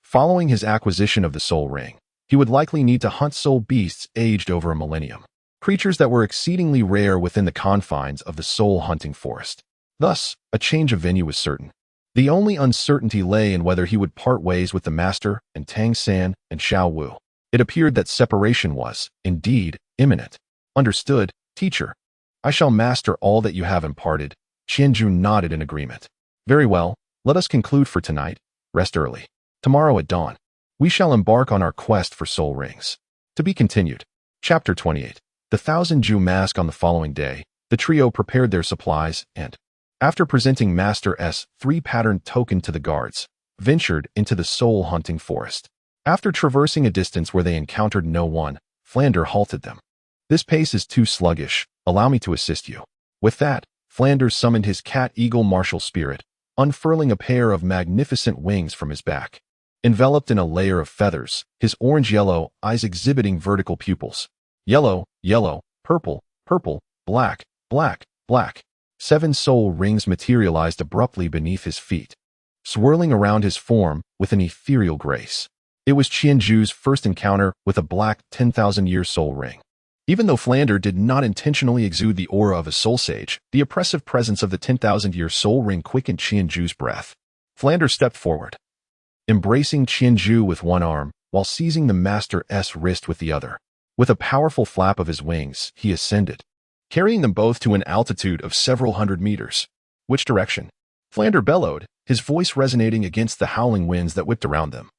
following his acquisition of the soul ring, he would likely need to hunt soul beasts aged over a millennium, creatures that were exceedingly rare within the confines of the soul-hunting forest. Thus, a change of venue was certain. The only uncertainty lay in whether he would part ways with the master and Tang San and Xiao Wu. It appeared that separation was, indeed, imminent. Understood, teacher. I shall master all that you have imparted. Qianju nodded in agreement. Very well, let us conclude for tonight. Rest early. Tomorrow at dawn, we shall embark on our quest for soul rings. To be continued. Chapter 28. The 1,000-Ju mask. On the following day, the trio prepared their supplies and, after presenting Master S' 3-pattern token to the guards, ventured into the soul-hunting forest. After traversing a distance where they encountered no one, Flander halted them. "This pace is too sluggish. Allow me to assist you." With that, Flanders summoned his cat-eagle martial spirit, unfurling a pair of magnificent wings from his back. Enveloped in a layer of feathers, his orange-yellow eyes exhibiting vertical pupils. Yellow, yellow, purple, purple, black, black, black. 7 soul rings materialized abruptly beneath his feet, swirling around his form with an ethereal grace. It was Qianju's first encounter with a black 10,000-year soul ring. Even though Flander did not intentionally exude the aura of a soul sage, the oppressive presence of the 10,000-year soul ring quickened Qianju's breath. Flander stepped forward, embracing Qianju with one arm, while seizing the Master's wrist with the other. With a powerful flap of his wings, he ascended, carrying them both to an altitude of several hundred meters. "Which direction?" Flander bellowed, his voice resonating against the howling winds that whipped around them,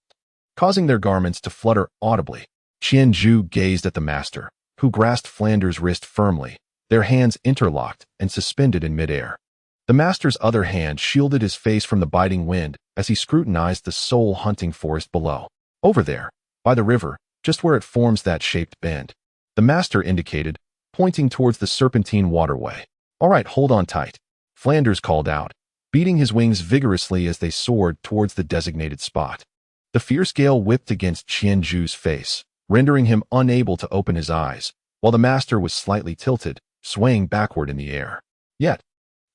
causing their garments to flutter audibly. Qianju gazed at the master, who grasped Flander's wrist firmly, their hands interlocked and suspended in midair. The master's other hand shielded his face from the biting wind as he scrutinized the soul-hunting forest below. "Over there, by the river, just where it forms that shaped bend," the master indicated, pointing towards the serpentine waterway. "All right, hold on tight," Flanders called out, beating his wings vigorously as they soared towards the designated spot. The fierce gale whipped against Qianju's face, rendering him unable to open his eyes, while the master was slightly tilted, swaying backward in the air. Yet,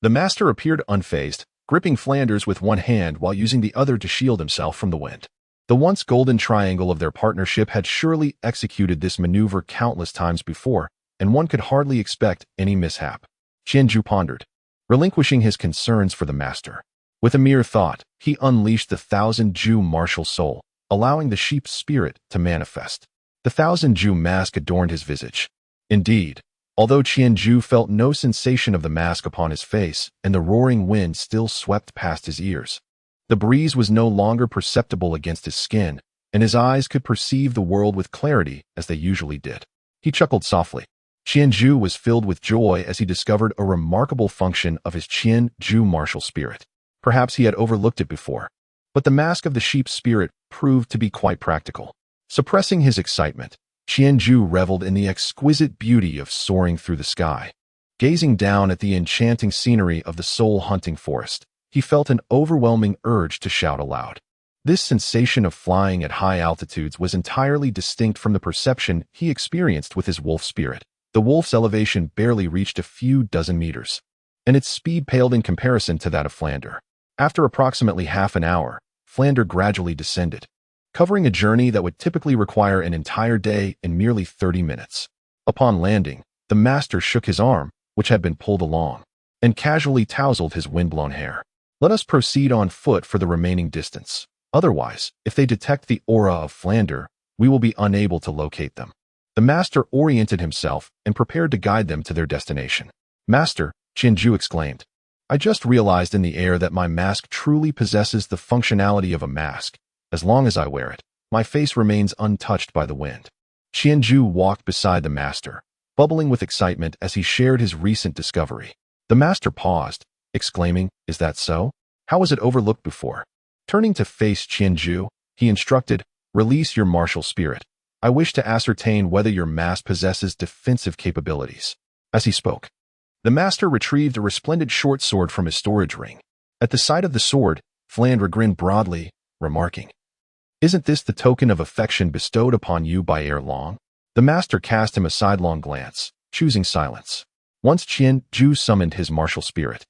the master appeared unfazed, gripping Flanders with one hand while using the other to shield himself from the wind. The once golden triangle of their partnership had surely executed this maneuver countless times before, and one could hardly expect any mishap. Qianju pondered, relinquishing his concerns for the master. With a mere thought, he unleashed the 1,000-Ju martial soul, allowing the sheep's spirit to manifest. The 1,000-Ju mask adorned his visage. Indeed, although Qianju felt no sensation of the mask upon his face, and the roaring wind still swept past his ears, the breeze was no longer perceptible against his skin, and his eyes could perceive the world with clarity as they usually did. He chuckled softly. Qianju was filled with joy as he discovered a remarkable function of his Qianju martial spirit. Perhaps he had overlooked it before, but the mask of the sheep's spirit proved to be quite practical. Suppressing his excitement, Qianju reveled in the exquisite beauty of soaring through the sky. Gazing down at the enchanting scenery of the soul-hunting forest, he felt an overwhelming urge to shout aloud. This sensation of flying at high altitudes was entirely distinct from the perception he experienced with his wolf spirit. The wolf's elevation barely reached a few dozen meters, and its speed paled in comparison to that of Flander. After approximately half an hour, Flander gradually descended, covering a journey that would typically require an entire day in merely 30 minutes. Upon landing, the master shook his arm, which had been pulled along, and casually tousled his windblown hair. "Let us proceed on foot for the remaining distance. Otherwise, if they detect the aura of Flander, we will be unable to locate them." The master oriented himself and prepared to guide them to their destination. "Master," Qianju exclaimed, "I just realized in the air that my mask truly possesses the functionality of a mask. As long as I wear it, my face remains untouched by the wind." Qianju walked beside the master, bubbling with excitement as he shared his recent discovery. The master paused, exclaiming, "Is that so? How was it overlooked before?" Turning to face Qianju, he instructed, "Release your martial spirit. I wish to ascertain whether your mask possesses defensive capabilities." As he spoke, the master retrieved a resplendent short sword from his storage ring. At the sight of the sword, Flandre grinned broadly, remarking, "Isn't this the token of affection bestowed upon you by Ere Long?" The master cast him a sidelong glance, choosing silence. Once Qianju summoned his martial spirit,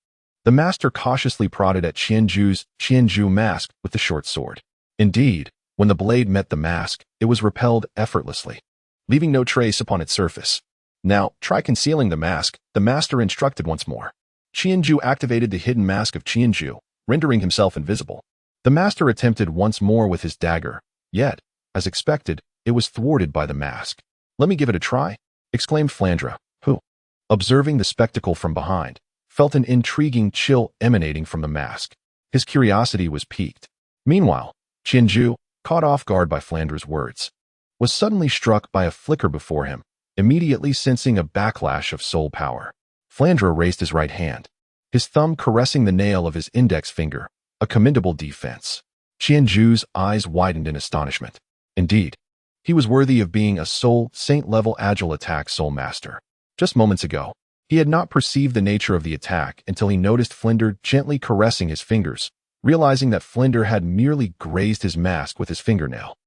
the master cautiously prodded at Qianju's Qianju mask with the short sword. Indeed, when the blade met the mask, it was repelled effortlessly, leaving no trace upon its surface. "Now, try concealing the mask," the master instructed once more. Qianju activated the hidden mask of Qianju, rendering himself invisible. The master attempted once more with his dagger, yet, as expected, it was thwarted by the mask. "Let me give it a try," exclaimed Flandre, who, observing the spectacle from behind, felt an intriguing chill emanating from the mask. His curiosity was piqued. Meanwhile, Qianju, caught off guard by Flandre's words, was suddenly struck by a flicker before him, immediately sensing a backlash of soul power. Flandre raised his right hand, his thumb caressing the nail of his index finger, a commendable defense. Qianju's eyes widened in astonishment. Indeed, he was worthy of being a soul saint-level agile attack soul master. Just moments ago, he had not perceived the nature of the attack until he noticed Flinder gently caressing his fingers, realizing that Flinder had merely grazed his mask with his fingernail.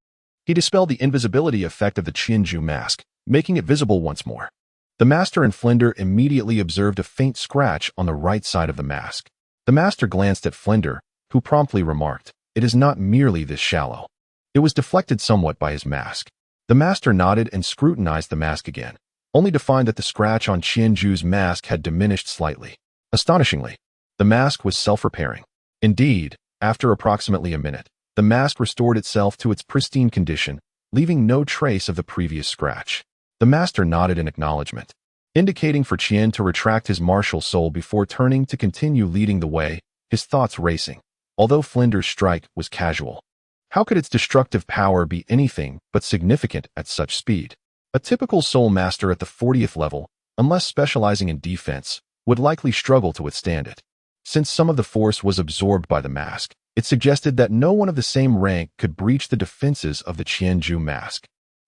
He dispelled the invisibility effect of the Qianju mask, making it visible once more. The master and Flinder immediately observed a faint scratch on the right side of the mask. The master glanced at Flinder, who promptly remarked, "It is not merely this shallow." It was deflected somewhat by his mask. The master nodded and scrutinized the mask again, only to find that the scratch on Qianju's mask had diminished slightly. Astonishingly, the mask was self-repairing. Indeed, after approximately a minute, the mask restored itself to its pristine condition, leaving no trace of the previous scratch. The master nodded in acknowledgement, indicating for Qian to retract his martial soul before turning to continue leading the way, his thoughts racing. Although Flinder's strike was casual, how could its destructive power be anything but significant at such speed? A typical soul master at the 40th level, unless specializing in defense, would likely struggle to withstand it. Since some of the force was absorbed by the mask, it suggested that no one of the same rank could breach the defenses of the Qianju mask.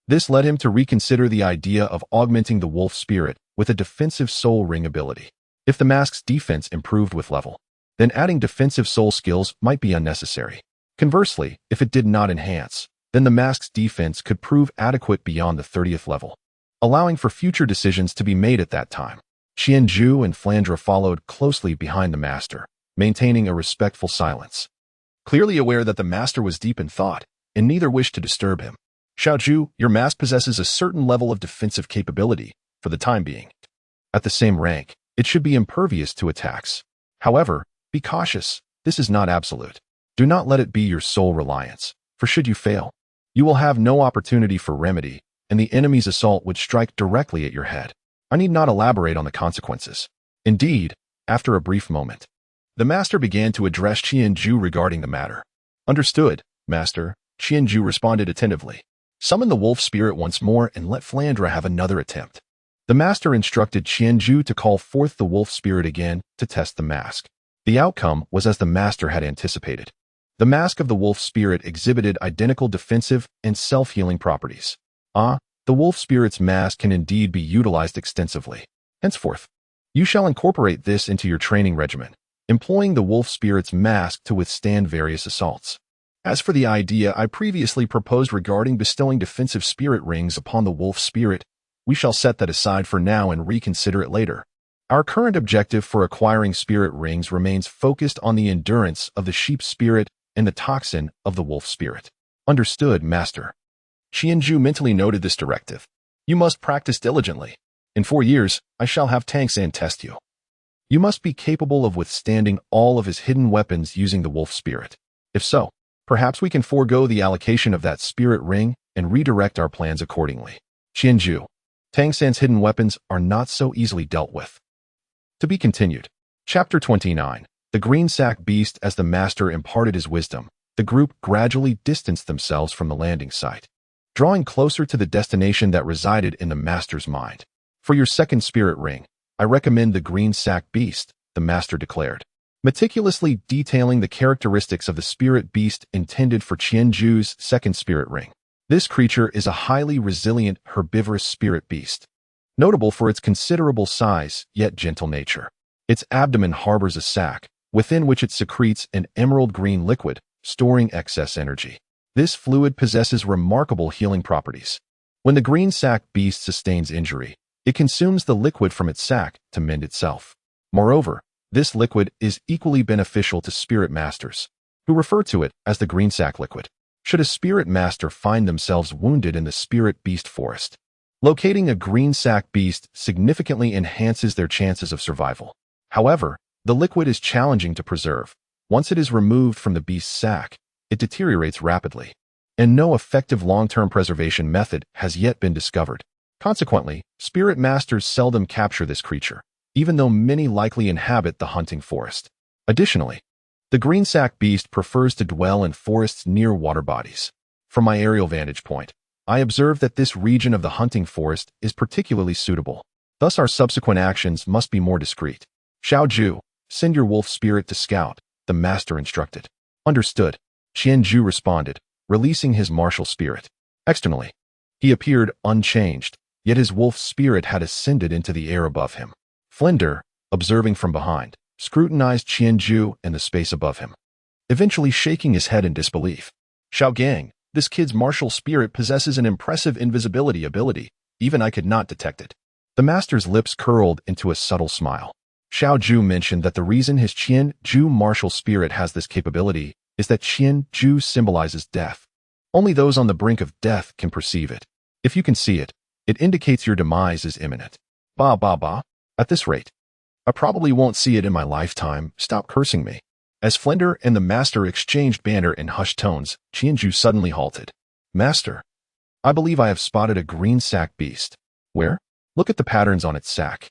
This led him to reconsider the idea of augmenting the wolf spirit with a defensive soul ring ability. If the mask's defense improved with level, then adding defensive soul skills might be unnecessary. Conversely, if it did not enhance, then the mask's defense could prove adequate beyond the 30th level, allowing for future decisions to be made at that time. Qianju and Flandra followed closely behind the master, maintaining a respectful silence. Clearly aware that the master was deep in thought, and neither wished to disturb him. "Xiaozhu, your mask possesses a certain level of defensive capability, for the time being. At the same rank, it should be impervious to attacks. However, be cautious, this is not absolute. Do not let it be your sole reliance, for should you fail, you will have no opportunity for remedy, and the enemy's assault would strike directly at your head. I need not elaborate on the consequences." Indeed, after a brief moment, the master began to address Qianju regarding the matter. "Understood, master," Qianju responded attentively. "Summon the wolf spirit once more and let Flandra have another attempt." The master instructed Qianju to call forth the wolf spirit again to test the mask. The outcome was as the master had anticipated. The mask of the wolf spirit exhibited identical defensive and self-healing properties. The wolf spirit's mask can indeed be utilized extensively. Henceforth, you shall incorporate this into your training regimen, employing the wolf spirit's mask to withstand various assaults. As for the idea I previously proposed regarding bestowing defensive spirit rings upon the wolf spirit, we shall set that aside for now and reconsider it later. Our current objective for acquiring spirit rings remains focused on the endurance of the sheep spirit and the toxin of the wolf spirit. Understood, master. Qianju mentally noted this directive. You must practice diligently. In 4 years, I shall have Tangsan test you. You must be capable of withstanding all of his hidden weapons using the wolf spirit. If so, perhaps we can forego the allocation of that spirit ring and redirect our plans accordingly. Qianju, Tangsan's hidden weapons are not so easily dealt with. To be continued. Chapter 29. The Green Sack Beast. As the master imparted his wisdom, the group gradually distanced themselves from the landing site, drawing closer to the destination that resided in the master's mind. For your second spirit ring, I recommend the Green Sack Beast, the master declared, meticulously detailing the characteristics of the spirit beast intended for Qianju's second spirit ring. This creature is a highly resilient herbivorous spirit beast, notable for its considerable size yet gentle nature. Its abdomen harbors a sac, within which it secretes an emerald green liquid, storing excess energy. This fluid possesses remarkable healing properties. When the green sac beast sustains injury, it consumes the liquid from its sac to mend itself. Moreover, this liquid is equally beneficial to spirit masters, who refer to it as the green sac liquid. Should a spirit master find themselves wounded in the spirit beast forest, locating a green sac beast significantly enhances their chances of survival. However, the liquid is challenging to preserve. Once it is removed from the beast's sac, it deteriorates rapidly, and no effective long-term preservation method has yet been discovered. Consequently, spirit masters seldom capture this creature, even though many likely inhabit the hunting forest. Additionally, the green sac beast prefers to dwell in forests near water bodies. From my aerial vantage point, I observe that this region of the hunting forest is particularly suitable. Thus our subsequent actions must be more discreet. Xiaozhu, send your wolf spirit to scout, the master instructed. Understood, Qianju responded, releasing his martial spirit. Externally, he appeared unchanged, yet his wolf spirit had ascended into the air above him. Flinder, observing from behind, scrutinized Qianju and the space above him, eventually shaking his head in disbelief. Xiaogang, this kid's martial spirit possesses an impressive invisibility ability. Even I could not detect it. The master's lips curled into a subtle smile. Xiaoju mentioned that the reason his Qianju martial spirit has this capability is that Qianju symbolizes death. Only those on the brink of death can perceive it. If you can see it, it indicates your demise is imminent. Ba ba ba. At this rate, I probably won't see it in my lifetime. Stop cursing me. As Flinder and the master exchanged banter in hushed tones, Qianju suddenly halted. Master, I believe I have spotted a green sack beast. Where? Look at the patterns on its sack.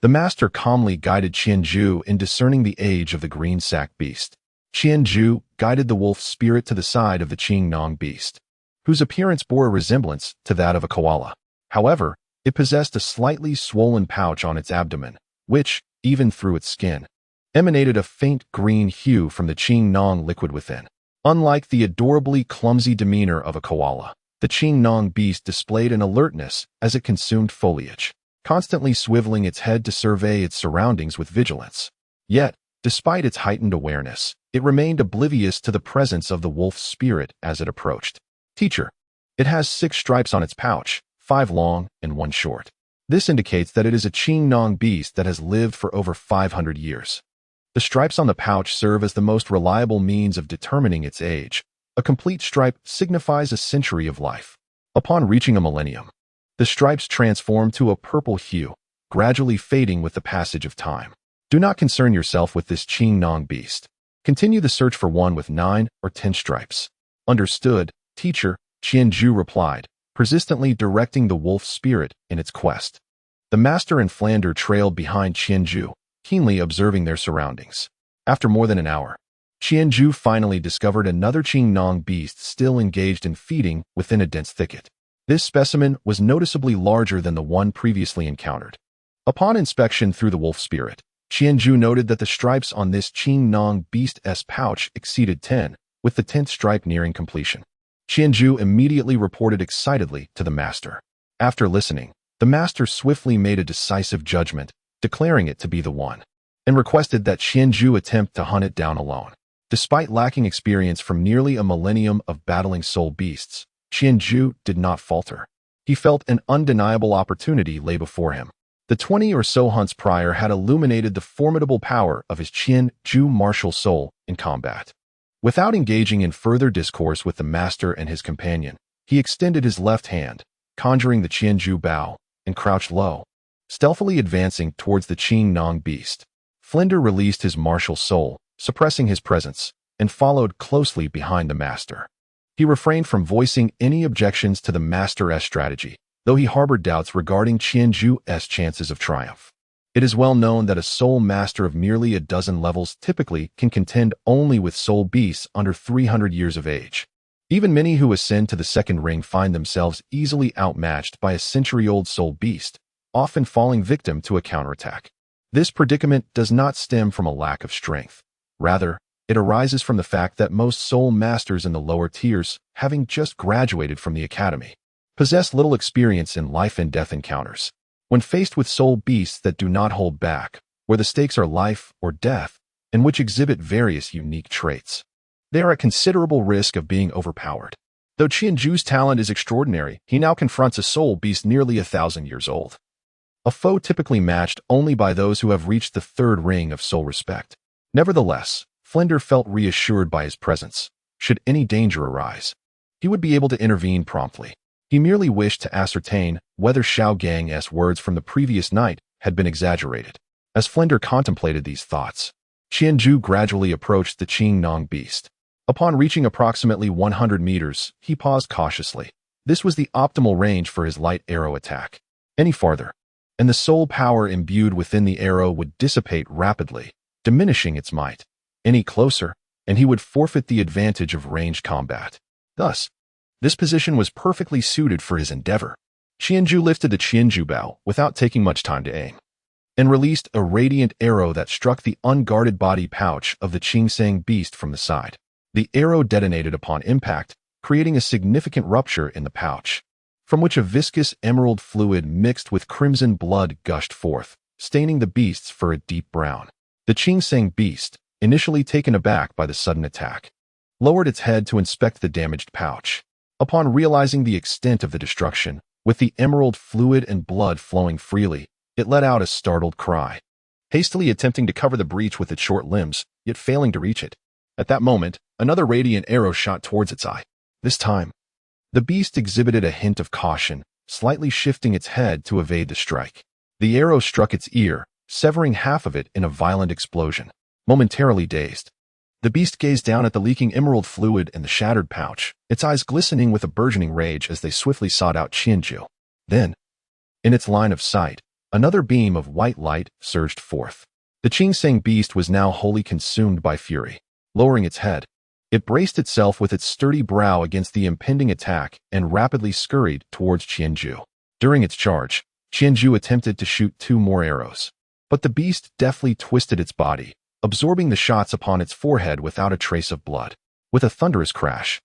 The master calmly guided Qianju in discerning the age of the green sack beast. Qianju guided the wolf spirit to the side of the Qingnong beast, whose appearance bore a resemblance to that of a koala. However, it possessed a slightly swollen pouch on its abdomen, which, even through its skin, emanated a faint green hue from the Qingnong liquid within. Unlike the adorably clumsy demeanor of a koala, the Qingnong beast displayed an alertness as it consumed foliage, constantly swiveling its head to survey its surroundings with vigilance. Yet, despite its heightened awareness, it remained oblivious to the presence of the wolf spirit as it approached. Teacher, it has 6 stripes on its pouch, 5 long and 1 short. This indicates that it is a Qingnong beast that has lived for over 500 years. The stripes on the pouch serve as the most reliable means of determining its age. A complete stripe signifies a century of life. Upon reaching a millennium, the stripes transform to a purple hue, gradually fading with the passage of time. Do not concern yourself with this Qingnong beast. Continue the search for one with 9 or 10 stripes. Understood, teacher, Qianju replied, persistently directing the wolf spirit in its quest. The master and Flander trailed behind Qianju, keenly observing their surroundings. After more than an hour, Qianju finally discovered another Qingnong beast still engaged in feeding within a dense thicket. This specimen was noticeably larger than the one previously encountered. Upon inspection through the wolf spirit, Qianju noted that the stripes on this Qingnong beast's pouch exceeded 10, with the 10th stripe nearing completion. Qianju immediately reported excitedly to the master. After listening, the master swiftly made a decisive judgment, declaring it to be the one, and requested that Qianju attempt to hunt it down alone. Despite lacking experience from nearly a millennium of battling soul beasts, Qianju did not falter. He felt an undeniable opportunity lay before him. The 20 or so hunts prior had illuminated the formidable power of his Qianju martial soul in combat. Without engaging in further discourse with the master and his companion, he extended his left hand, conjuring the Qianju bow, and crouched low, stealthily advancing towards the Qingnong beast. Flinder released his martial soul, suppressing his presence, and followed closely behind the master. He refrained from voicing any objections to the master's strategy, though he harbored doubts regarding Qianju's chances of triumph. It is well known that a soul master of merely a dozen levels typically can contend only with soul beasts under 300 years of age. Even many who ascend to the second ring find themselves easily outmatched by a century-old soul beast, often falling victim to a counterattack. This predicament does not stem from a lack of strength. Rather, it arises from the fact that most soul masters in the lower tiers, having just graduated from the academy, possess little experience in life and death encounters. When faced with soul beasts that do not hold back, where the stakes are life or death, and which exhibit various unique traits, they are at considerable risk of being overpowered. Though Qianju's talent is extraordinary, he now confronts a soul beast nearly 1,000 years old, a foe typically matched only by those who have reached the third ring of soul respect. Nevertheless, Flinder felt reassured by his presence. Should any danger arise, he would be able to intervene promptly. He merely wished to ascertain whether Xiaogang's words from the previous night had been exaggerated. As Flinder contemplated these thoughts, Qianju gradually approached the Qingnong beast. Upon reaching approximately 100 meters, he paused cautiously. This was the optimal range for his light arrow attack. Any farther, and the soul power imbued within the arrow would dissipate rapidly, diminishing its might. Any closer, and he would forfeit the advantage of ranged combat. Thus, this position was perfectly suited for his endeavor. Qianju lifted the Qianju bow without taking much time to aim, and released a radiant arrow that struck the unguarded body pouch of the Qingsang beast from the side. The arrow detonated upon impact, creating a significant rupture in the pouch, from which a viscous emerald fluid mixed with crimson blood gushed forth, staining the beast's fur a deep brown. The Qingsang beast, initially taken aback by the sudden attack, lowered its head to inspect the damaged pouch. Upon realizing the extent of the destruction, with the emerald fluid and blood flowing freely, it let out a startled cry, hastily attempting to cover the breach with its short limbs, yet failing to reach it. At that moment, another radiant arrow shot towards its eye. This time, the beast exhibited a hint of caution, slightly shifting its head to evade the strike. The arrow struck its ear, severing half of it in a violent explosion. Momentarily dazed, the beast gazed down at the leaking emerald fluid and the shattered pouch, its eyes glistening with a burgeoning rage as they swiftly sought out Qianju. Then, in its line of sight, another beam of white light surged forth. The Qingsang beast was now wholly consumed by fury. Lowering its head, it braced itself with its sturdy brow against the impending attack and rapidly scurried towards Qianju. During its charge, Qianju attempted to shoot 2 more arrows, but the beast deftly twisted its body, absorbing the shots upon its forehead without a trace of blood. With a thunderous crash,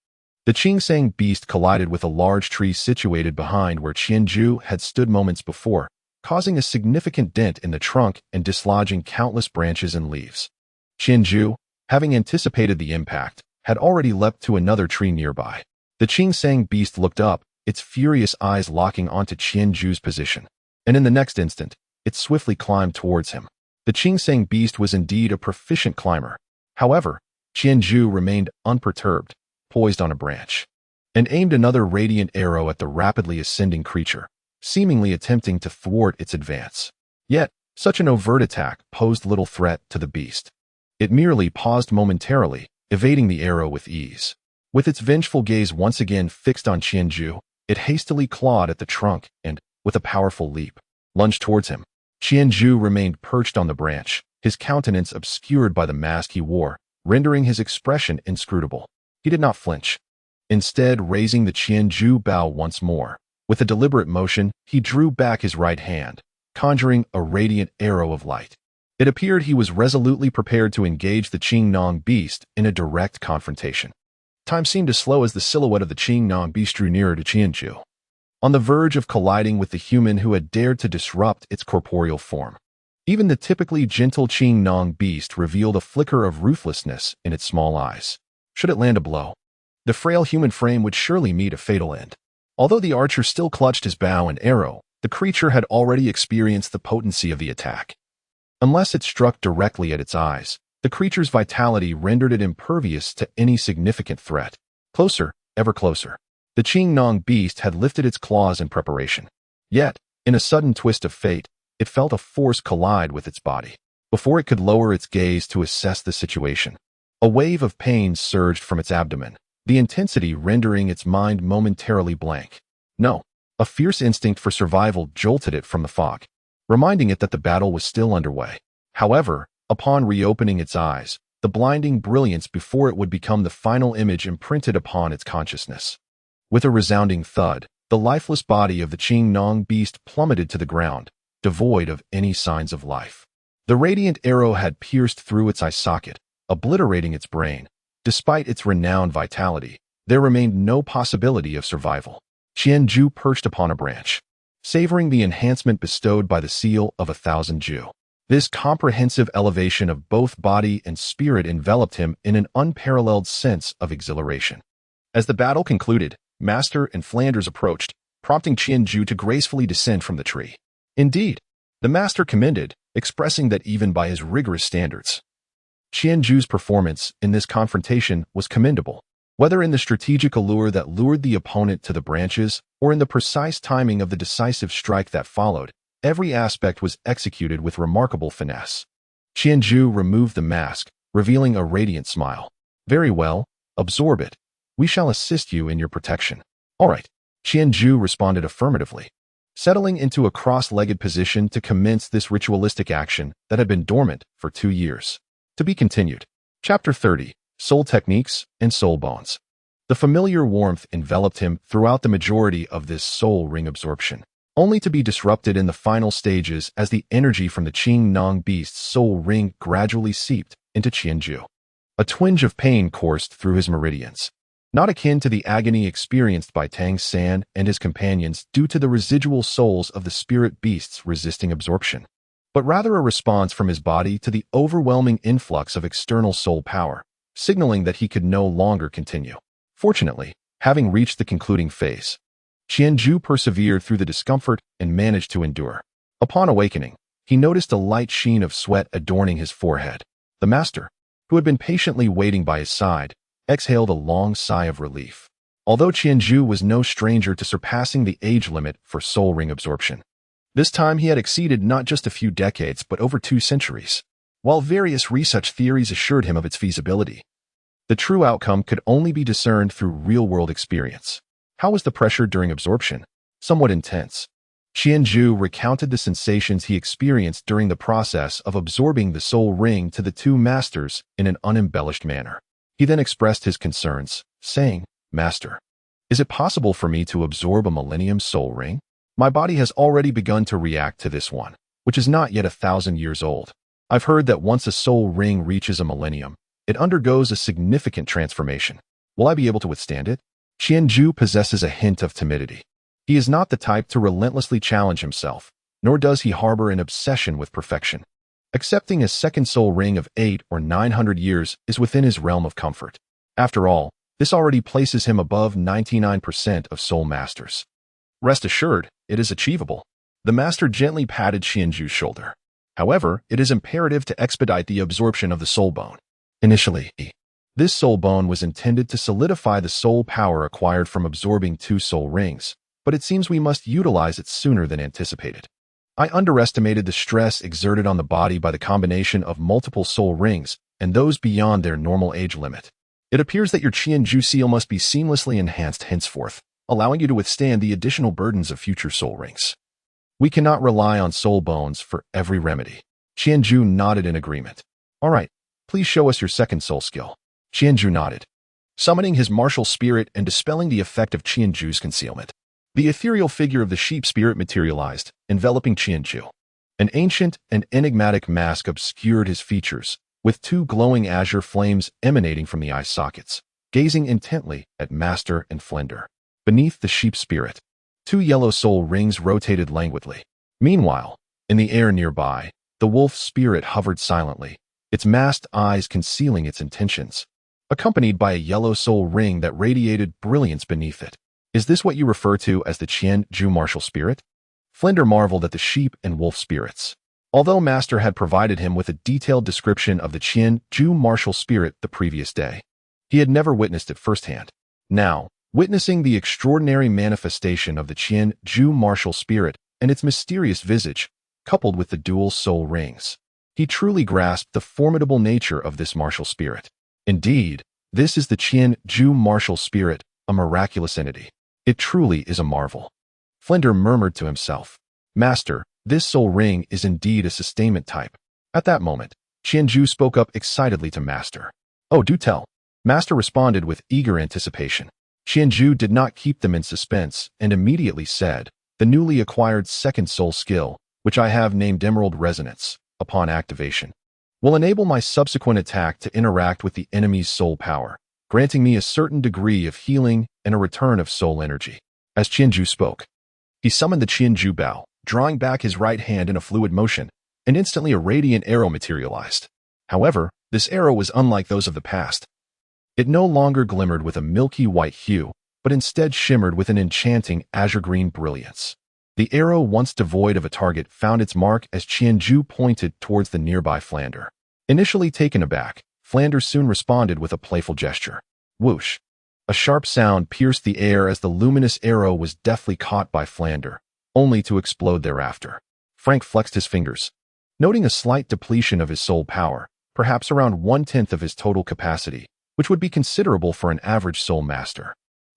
the Qingsang beast collided with a large tree situated behind where Qianju had stood moments before, causing a significant dent in the trunk and dislodging countless branches and leaves. Qianju, having anticipated the impact, had already leapt to another tree nearby. The Qingsang beast looked up, its furious eyes locking onto Qianju's position, and in the next instant, it swiftly climbed towards him. The Qingsang beast was indeed a proficient climber. However, Qianju remained unperturbed, poised on a branch, and aimed another radiant arrow at the rapidly ascending creature, seemingly attempting to thwart its advance. Yet, such an overt attack posed little threat to the beast. It merely paused momentarily, evading the arrow with ease. With its vengeful gaze once again fixed on Qianju, it hastily clawed at the trunk and, with a powerful leap, lunged towards him. Qianju remained perched on the branch, his countenance obscured by the mask he wore, rendering his expression inscrutable. He did not flinch. Instead, raising the Qianju bow once more, with a deliberate motion, he drew back his right hand, conjuring a radiant arrow of light. It appeared he was resolutely prepared to engage the Qingsang beast in a direct confrontation. Time seemed to slow as the silhouette of the Qingsang beast drew nearer to Qianju, on the verge of colliding with the human who had dared to disrupt its corporeal form. Even the typically gentle Qingsang beast revealed a flicker of ruthlessness in its small eyes. Should it land a blow, the frail human frame would surely meet a fatal end. Although the archer still clutched his bow and arrow, the creature had already experienced the potency of the attack. Unless it struck directly at its eyes, the creature's vitality rendered it impervious to any significant threat. Closer, ever closer. The Qingsang beast had lifted its claws in preparation. Yet, in a sudden twist of fate, it felt a force collide with its body. Before it could lower its gaze to assess the situation, a wave of pain surged from its abdomen, the intensity rendering its mind momentarily blank. No, a fierce instinct for survival jolted it from the fog, reminding it that the battle was still underway. However, upon reopening its eyes, the blinding brilliance before it would become the final image imprinted upon its consciousness. With a resounding thud, the lifeless body of the Qingsang beast plummeted to the ground, devoid of any signs of life. The radiant arrow had pierced through its eye socket, obliterating its brain. Despite its renowned vitality, there remained no possibility of survival. Qianju perched upon a branch, savoring the enhancement bestowed by the seal of 1,000 Ju. This comprehensive elevation of both body and spirit enveloped him in an unparalleled sense of exhilaration. As the battle concluded, Master and Flanders approached, prompting Qianju to gracefully descend from the tree. Indeed, the Master commended, expressing that even by his rigorous standards, Qianju's performance in this confrontation was commendable. Whether in the strategic allure that lured the opponent to the branches or in the precise timing of the decisive strike that followed, every aspect was executed with remarkable finesse. Qianju removed the mask, revealing a radiant smile. "Very well, absorb it. We shall assist you in your protection." "All right," Qianju responded affirmatively, settling into a cross-legged position to commence this ritualistic action that had been dormant for 2 years. To be continued. Chapter 30. Soul Techniques and Soul Bones. The familiar warmth enveloped him throughout the majority of this soul ring absorption, only to be disrupted in the final stages as the energy from the Qingsang beast's soul ring gradually seeped into Qianju. A twinge of pain coursed through his meridians. not akin to the agony experienced by Tang San and his companions due to the residual souls of the spirit beasts resisting absorption, but rather a response from his body to the overwhelming influx of external soul power, signaling that he could no longer continue. Fortunately, having reached the concluding phase, Qianju persevered through the discomfort and managed to endure. Upon awakening, he noticed a light sheen of sweat adorning his forehead. The master, who had been patiently waiting by his side, exhaled a long sigh of relief. Although Qianju was no stranger to surpassing the age limit for soul ring absorption, this time he had exceeded not just a few decades but over 2 centuries. While various research theories assured him of its feasibility, the true outcome could only be discerned through real-world experience. How was the pressure during absorption? Somewhat intense. Qianju recounted the sensations he experienced during the process of absorbing the soul ring to the 2 masters in an unembellished manner. He then expressed his concerns, saying, "Master, is it possible for me to absorb a millennium soul ring? My body has already begun to react to this one, which is not yet 1,000 years old. I've heard that once a soul ring reaches a millennium, it undergoes a significant transformation. Will I be able to withstand it?" Qianju possesses a hint of timidity. He is not the type to relentlessly challenge himself, nor does he harbor an obsession with perfection. Accepting a second soul ring of 800 or 900 years is within his realm of comfort. After all, this already places him above 99% of soul masters. Rest assured, it is achievable. The master gently patted Qianju's shoulder. However, it is imperative to expedite the absorption of the soul bone. Initially, this soul bone was intended to solidify the soul power acquired from absorbing 2 soul rings, but it seems we must utilize it sooner than anticipated. I underestimated the stress exerted on the body by the combination of multiple soul rings and those beyond their normal age limit. It appears that your Qianju seal must be seamlessly enhanced henceforth, allowing you to withstand the additional burdens of future soul rings. We cannot rely on soul bones for every remedy. Qianju nodded in agreement. All right, please show us your second soul skill. Qianju nodded, summoning his martial spirit and dispelling the effect of Qianju's concealment. The ethereal figure of the sheep spirit materialized, enveloping Qianju. An ancient and enigmatic mask obscured his features, with 2 glowing azure flames emanating from the eye sockets, gazing intently at Master and Flender. Beneath the sheep spirit, 2 yellow soul rings rotated languidly. Meanwhile, in the air nearby, the wolf spirit hovered silently, its masked eyes concealing its intentions, accompanied by a yellow soul ring that radiated brilliance beneath it. Is this what you refer to as the Qianju martial spirit? Flender marveled at the sheep and wolf spirits. Although Master had provided him with a detailed description of the Qianju martial spirit the previous day, he had never witnessed it firsthand. Now, witnessing the extraordinary manifestation of the Qianju martial spirit and its mysterious visage, coupled with the dual soul rings, he truly grasped the formidable nature of this martial spirit. Indeed, this is the Qianju martial spirit, a miraculous entity. It truly is a marvel. Flender murmured to himself, "Master, this soul ring is indeed a sustainment type." At that moment, Qianju spoke up excitedly to Master. "Oh, do tell." Master responded with eager anticipation. Qianju did not keep them in suspense and immediately said, "The newly acquired second soul skill, which I have named Emerald Resonance, upon activation, will enable my subsequent attack to interact with the enemy's soul power, granting me a certain degree of healing and a return of soul energy." As Qianju spoke, he summoned the Qianju Bao, drawing back his right hand in a fluid motion, and instantly a radiant arrow materialized. However, this arrow was unlike those of the past. It no longer glimmered with a milky white hue, but instead shimmered with an enchanting azure-green brilliance. The arrow, once devoid of a target, found its mark as Qianju pointed towards the nearby Flander. Initially taken aback, Flander soon responded with a playful gesture. Whoosh! A sharp sound pierced the air as the luminous arrow was deftly caught by Flander, only to explode thereafter. Frank flexed his fingers. Noting a slight depletion of his soul power, perhaps around 1/10 of his total capacity, which would be considerable for an average soul master.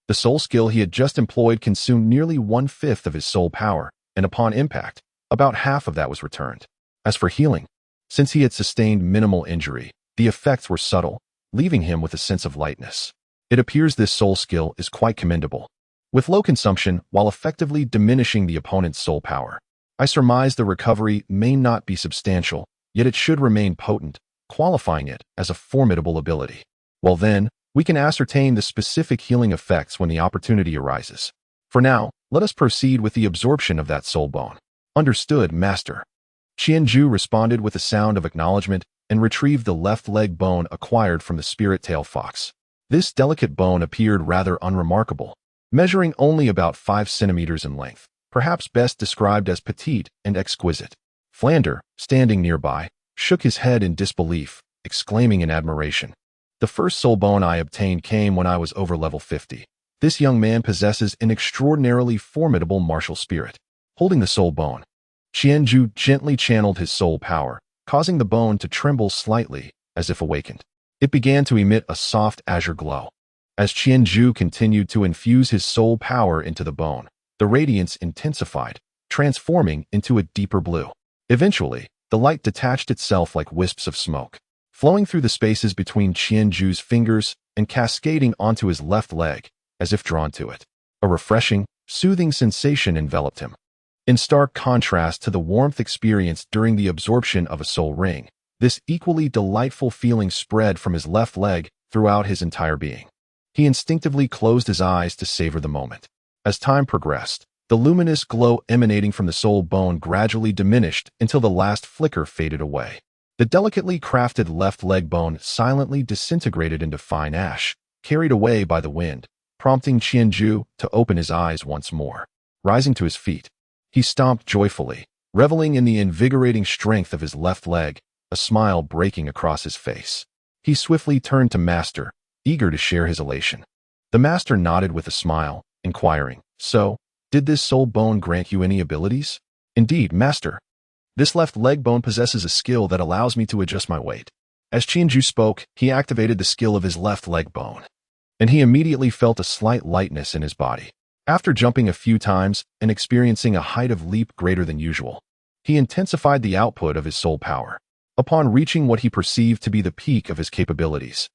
The soul skill he had just employed consumed nearly 1/5 of his soul power, and upon impact, about half of that was returned. As for healing, since he had sustained minimal injury, the effects were subtle, leaving him with a sense of lightness. It appears this soul skill is quite commendable. With low consumption, while effectively diminishing the opponent's soul power, I surmise the recovery may not be substantial, yet it should remain potent, qualifying it as a formidable ability. Well then, We can ascertain the specific healing effects when the opportunity arises. For now, let us proceed with the absorption of that soul bone. Understood, Master. Qianju responded with a sound of acknowledgement and retrieved the left leg bone acquired from the spirit tail fox. This delicate bone appeared rather unremarkable, measuring only about 5 centimeters in length, perhaps best described as petite and exquisite. Flander, standing nearby, shook his head in disbelief, exclaiming in admiration, "The first soul bone I obtained came when I was over level 50. This young man possesses an extraordinarily formidable martial spirit." Holding the soul bone, Qianju gently channeled his soul power, causing the bone to tremble slightly, as if awakened. It began to emit a soft azure glow. As Qianju continued to infuse his soul power into the bone, the radiance intensified, transforming into a deeper blue. Eventually, the light detached itself like wisps of smoke, flowing through the spaces between Qianju's fingers and cascading onto his left leg, as if drawn to it. A refreshing, soothing sensation enveloped him. In stark contrast to the warmth experienced during the absorption of a soul ring, this equally delightful feeling spread from his left leg throughout his entire being. He instinctively closed his eyes to savor the moment. As time progressed, the luminous glow emanating from the soul bone gradually diminished until the last flicker faded away. The delicately crafted left leg bone silently disintegrated into fine ash, carried away by the wind, prompting Qianju to open his eyes once more. Rising to his feet, he stomped joyfully, reveling in the invigorating strength of his left leg, a smile breaking across his face. He swiftly turned to Master, eager to share his elation. The Master nodded with a smile, inquiring, "So, did this soul bone grant you any abilities?" "Indeed, Master. This left leg bone possesses a skill that allows me to adjust my weight." As Qianju spoke, he activated the skill of his left leg bone, and he immediately felt a slight lightness in his body. After jumping a few times and experiencing a height of leap greater than usual, he intensified the output of his soul power. Upon reaching what he perceived to be the peak of his capabilities,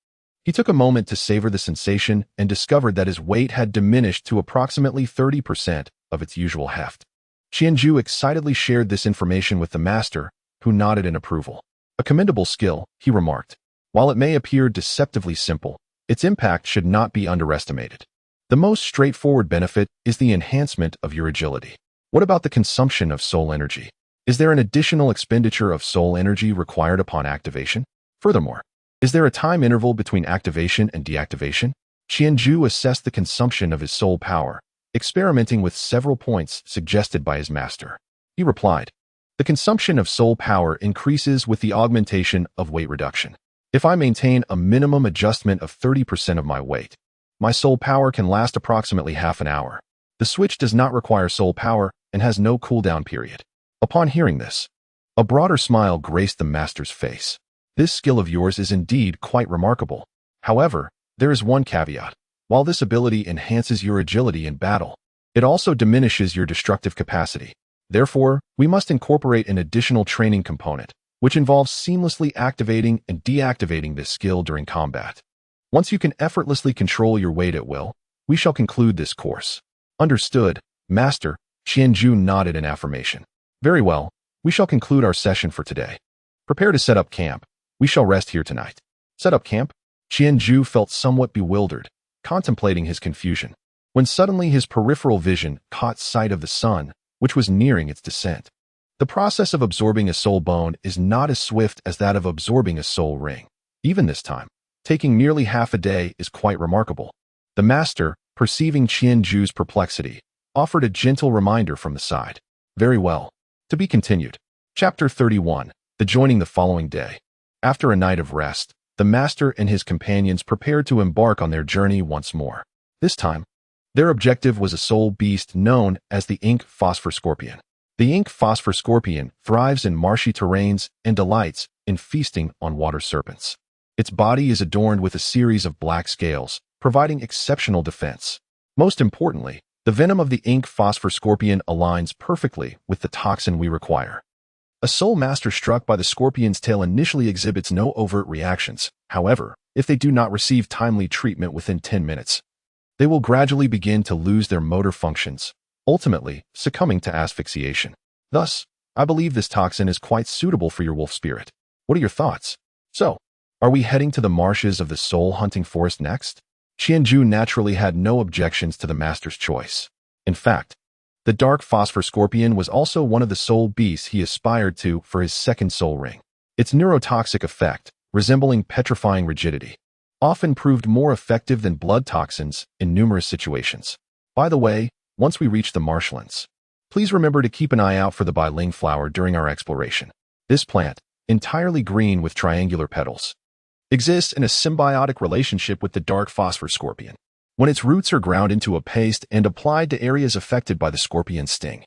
he took a moment to savor the sensation and discovered that his weight had diminished to approximately 30% of its usual heft. Qianju excitedly shared this information with the Master, who nodded in approval. "A commendable skill," he remarked. "While it may appear deceptively simple, its impact should not be underestimated. The most straightforward benefit is the enhancement of your agility. What about the consumption of soul energy? Is there an additional expenditure of soul energy required upon activation? Furthermore, is there a time interval between activation and deactivation?" Qianju assessed the consumption of his soul power, experimenting with several points suggested by his Master. He replied, "The consumption of soul power increases with the augmentation of weight reduction. If I maintain a minimum adjustment of 30% of my weight, my soul power can last approximately half an hour. The switch does not require soul power and has no cooldown period." Upon hearing this, a broader smile graced the Master's face. "This skill of yours is indeed quite remarkable. However, there is one caveat. While this ability enhances your agility in battle, it also diminishes your destructive capacity. Therefore, we must incorporate an additional training component, which involves seamlessly activating and deactivating this skill during combat. Once you can effortlessly control your weight at will, we shall conclude this course." "Understood, Master." Qianju nodded in affirmation. "Very well, we shall conclude our session for today. Prepare to set up camp. We shall rest here tonight." "Set up camp?" Qianju felt somewhat bewildered, contemplating his confusion, when suddenly his peripheral vision caught sight of the sun, which was nearing its descent. The process of absorbing a soul bone is not as swift as that of absorbing a soul ring. Even this time, taking nearly half a day is quite remarkable. The Master, perceiving Qianju's perplexity, offered a gentle reminder from the side. "Very well. To be continued." Chapter 31. The joining the following day. After a night of rest, the Master and his companions prepared to embark on their journey once more. This time, their objective was a soul beast known as the ink phosphor scorpion. The ink phosphor scorpion thrives in marshy terrains and delights in feasting on water serpents. Its body is adorned with a series of black scales, providing exceptional defense. Most importantly, the venom of the ink phosphor scorpion aligns perfectly with the toxin we require. A soul master struck by the scorpion's tail initially exhibits no overt reactions. However, if they do not receive timely treatment within 10 minutes, they will gradually begin to lose their motor functions, ultimately succumbing to asphyxiation. Thus, I believe this toxin is quite suitable for your wolf spirit. What are your thoughts? So, Are we heading to the marshes of the soul-hunting forest next? Qianju naturally had no objections to the master's choice. In fact, the dark phosphor scorpion was also one of the soul beasts he aspired to for his second soul ring. Its neurotoxic effect, resembling petrifying rigidity, often proved more effective than blood toxins in numerous situations. By the way, once we reach the marshlands, please remember to keep an eye out for the Bailing flower during our exploration. This plant, entirely green with triangular petals, exists in a symbiotic relationship with the dark phosphor scorpion. When its roots are ground into a paste and applied to areas affected by the scorpion's sting,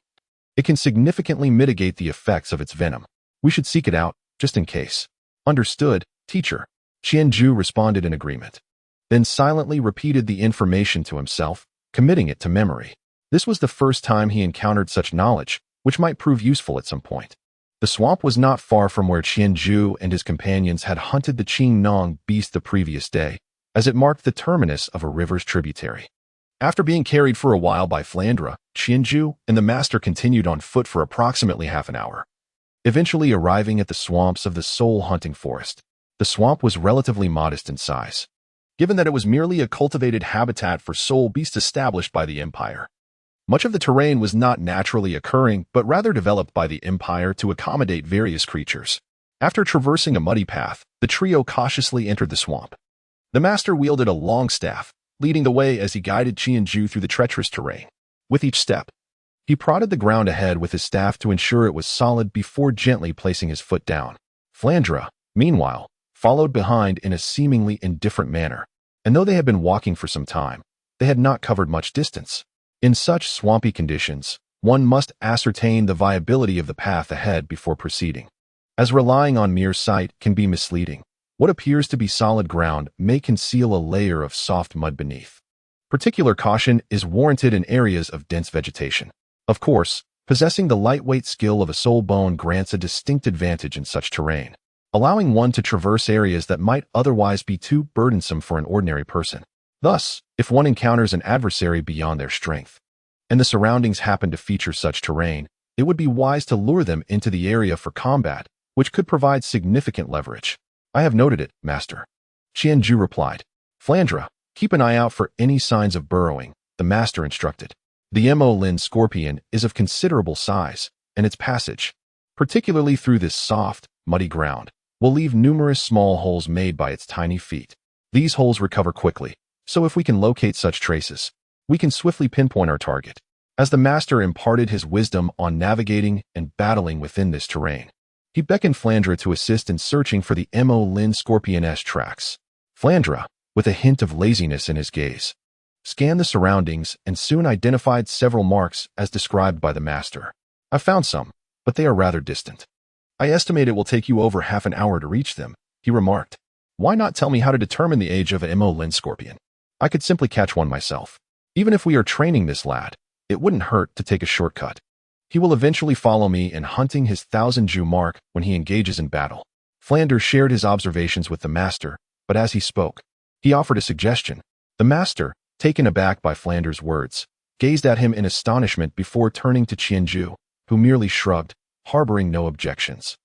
it can significantly mitigate the effects of its venom. We should seek it out, just in case. Understood, teacher. Qianju responded in agreement, then silently repeated the information to himself, committing it to memory. This was the first time he encountered such knowledge, which might prove useful at some point. The swamp was not far from where Qianju and his companions had hunted the Qing-Nong beast the previous day, as it marked the terminus of a river's tributary. After being carried for a while by Flandre, Qianju and the master continued on foot for approximately half an hour, eventually arriving at the swamps of the soul-hunting forest. The swamp was relatively modest in size, given that it was merely a cultivated habitat for soul beasts established by the Empire. Much of the terrain was not naturally occurring, but rather developed by the Empire to accommodate various creatures. After traversing a muddy path, the trio cautiously entered the swamp. The master wielded a long staff, leading the way as he guided Qianju through the treacherous terrain. With each step, he prodded the ground ahead with his staff to ensure it was solid before gently placing his foot down. Flandre, meanwhile, followed behind in a seemingly indifferent manner, and though they had been walking for some time, they had not covered much distance. In such swampy conditions, one must ascertain the viability of the path ahead before proceeding, as relying on mere sight can be misleading. What appears to be solid ground may conceal a layer of soft mud beneath. Particular caution is warranted in areas of dense vegetation. Of course, possessing the lightweight skill of a soul bone grants a distinct advantage in such terrain, allowing one to traverse areas that might otherwise be too burdensome for an ordinary person. Thus, if one encounters an adversary beyond their strength, and the surroundings happen to feature such terrain, it would be wise to lure them into the area for combat, which could provide significant leverage. I have noted it, master. Qianju replied. Flandre, keep an eye out for any signs of burrowing, the master instructed. The Mo-Lin scorpion is of considerable size, and its passage, particularly through this soft, muddy ground, will leave numerous small holes made by its tiny feet. These holes recover quickly, so if we can locate such traces, we can swiftly pinpoint our target. As the master imparted his wisdom on navigating and battling within this terrain, he beckoned Flandre to assist in searching for the Mo-Lin scorpion's tracks. Flandre, with a hint of laziness in his gaze, scanned the surroundings and soon identified several marks as described by the master. I found some, but they are rather distant. I estimate it will take you over half an hour to reach them, he remarked. Why not tell me how to determine the age of an Mo-Lin scorpion? I could simply catch one myself. Even if we are training this lad, it wouldn't hurt to take a shortcut. He will eventually follow me in hunting his 1,000-Ju mark when he engages in battle. Flandre shared his observations with the master, but as he spoke, he offered a suggestion. The master, taken aback by Flandre's words, gazed at him in astonishment before turning to Qianju, who merely shrugged, harboring no objections.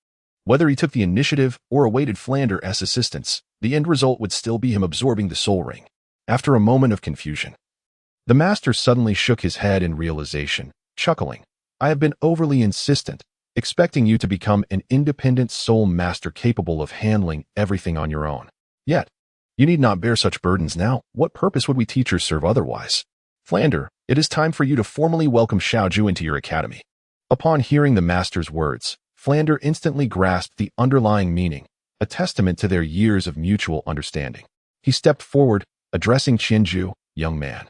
Whether he took the initiative or awaited Flandre's assistance, the end result would still be him absorbing the soul ring. After a moment of confusion, the master suddenly shook his head in realization, chuckling. I have been overly insistent, expecting you to become an independent soul master capable of handling everything on your own. Yet, you need not bear such burdens now. What purpose would we teachers serve otherwise? Flandre, it is time for you to formally welcome Xiaoju into your academy. Upon hearing the master's words, Flandre instantly grasped the underlying meaning, a testament to their years of mutual understanding. He stepped forward, addressing Qianju, young man.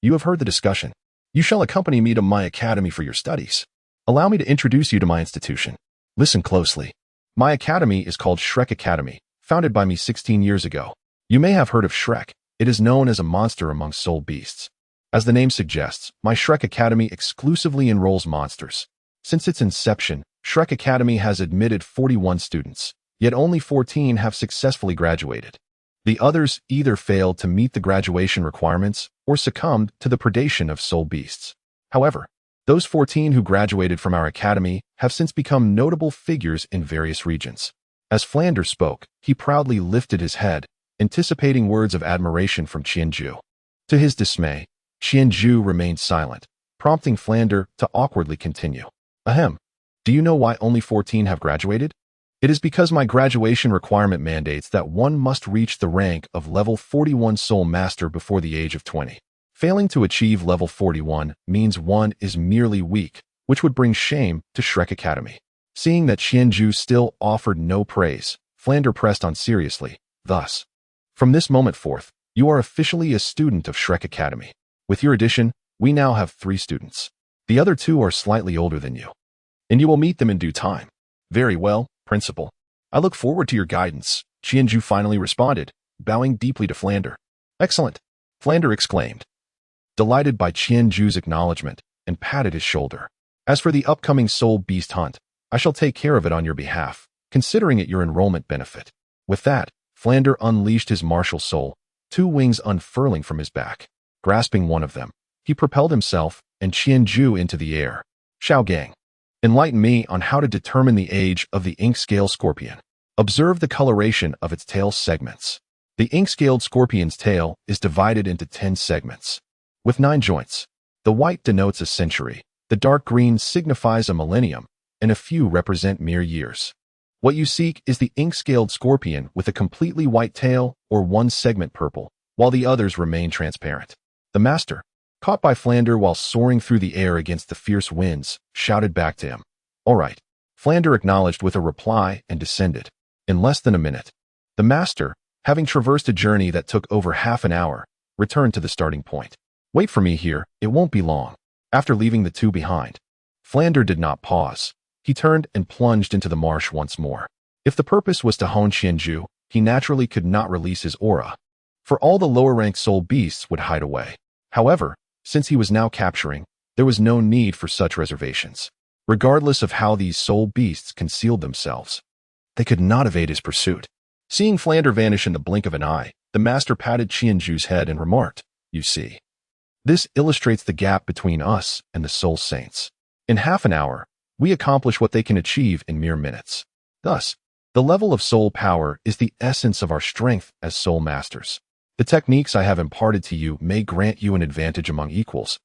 You have heard the discussion. You shall accompany me to my academy for your studies. Allow me to introduce you to my institution. Listen closely. My academy is called Shrek Academy, founded by me 16 years ago. You may have heard of Shrek. It is known as a monster among soul beasts. As the name suggests, my Shrek Academy exclusively enrolls monsters. Since its inception, Shrek Academy has admitted 41 students, yet only 14 have successfully graduated. The others either failed to meet the graduation requirements or succumbed to the predation of soul beasts. However, those 14 who graduated from our academy have since become notable figures in various regions. As Flander spoke, he proudly lifted his head, anticipating words of admiration from Qianju. To his dismay, Qianju remained silent, prompting Flander to awkwardly continue. Ahem. Do you know why only 14 have graduated? It is because my graduation requirement mandates that one must reach the rank of level 41 Soul Master before the age of 20. Failing to achieve level 41 means one is merely weak, which would bring shame to Shrek Academy. Seeing that Qianju still offered no praise, Flander pressed on seriously. Thus, from this moment forth, you are officially a student of Shrek Academy. With your addition, we now have 3 students. The other 2 are slightly older than you, and you will meet them in due time. Very well, Principal. I look forward to your guidance, Qianju finally responded, bowing deeply to Flander. Excellent, Flander exclaimed, delighted by Qianju's acknowledgement, and patted his shoulder. As for the upcoming soul beast hunt, I shall take care of it on your behalf, considering it your enrollment benefit. With that, Flander unleashed his martial soul, 2 wings unfurling from his back. Grasping one of them, he propelled himself and Qianju into the air. Xiaogang, enlighten me on how to determine the age of the ink-scale scorpion. Observe the coloration of its tail segments. The ink-scaled scorpion's tail is divided into 10 segments, with 9 joints. The white denotes a century, the dark green signifies a millennium, and a few represent mere years. What you seek is the ink-scaled scorpion with a completely white tail or one segment purple, while the others remain transparent. The master, caught by Flander while soaring through the air against the fierce winds, shouted back to him. All right. Flander acknowledged with a reply and descended. In less than a minute, the master, having traversed a journey that took over half an hour, returned to the starting point. Wait for me here, it won't be long. After leaving the 2 behind, Flander did not pause. He turned and plunged into the marsh once more. If the purpose was to hone Qianju, he naturally could not release his aura, for all the lower-ranked soul beasts would hide away. However, since he was now capturing, there was no need for such reservations. Regardless of how these soul beasts concealed themselves, they could not evade his pursuit. Seeing Flander vanish in the blink of an eye, the master patted Qianju's head and remarked, You see, this illustrates the gap between us and the soul saints. In half an hour, we accomplish what they can achieve in mere minutes. Thus, the level of soul power is the essence of our strength as soul masters. The techniques I have imparted to you may grant you an advantage among equals,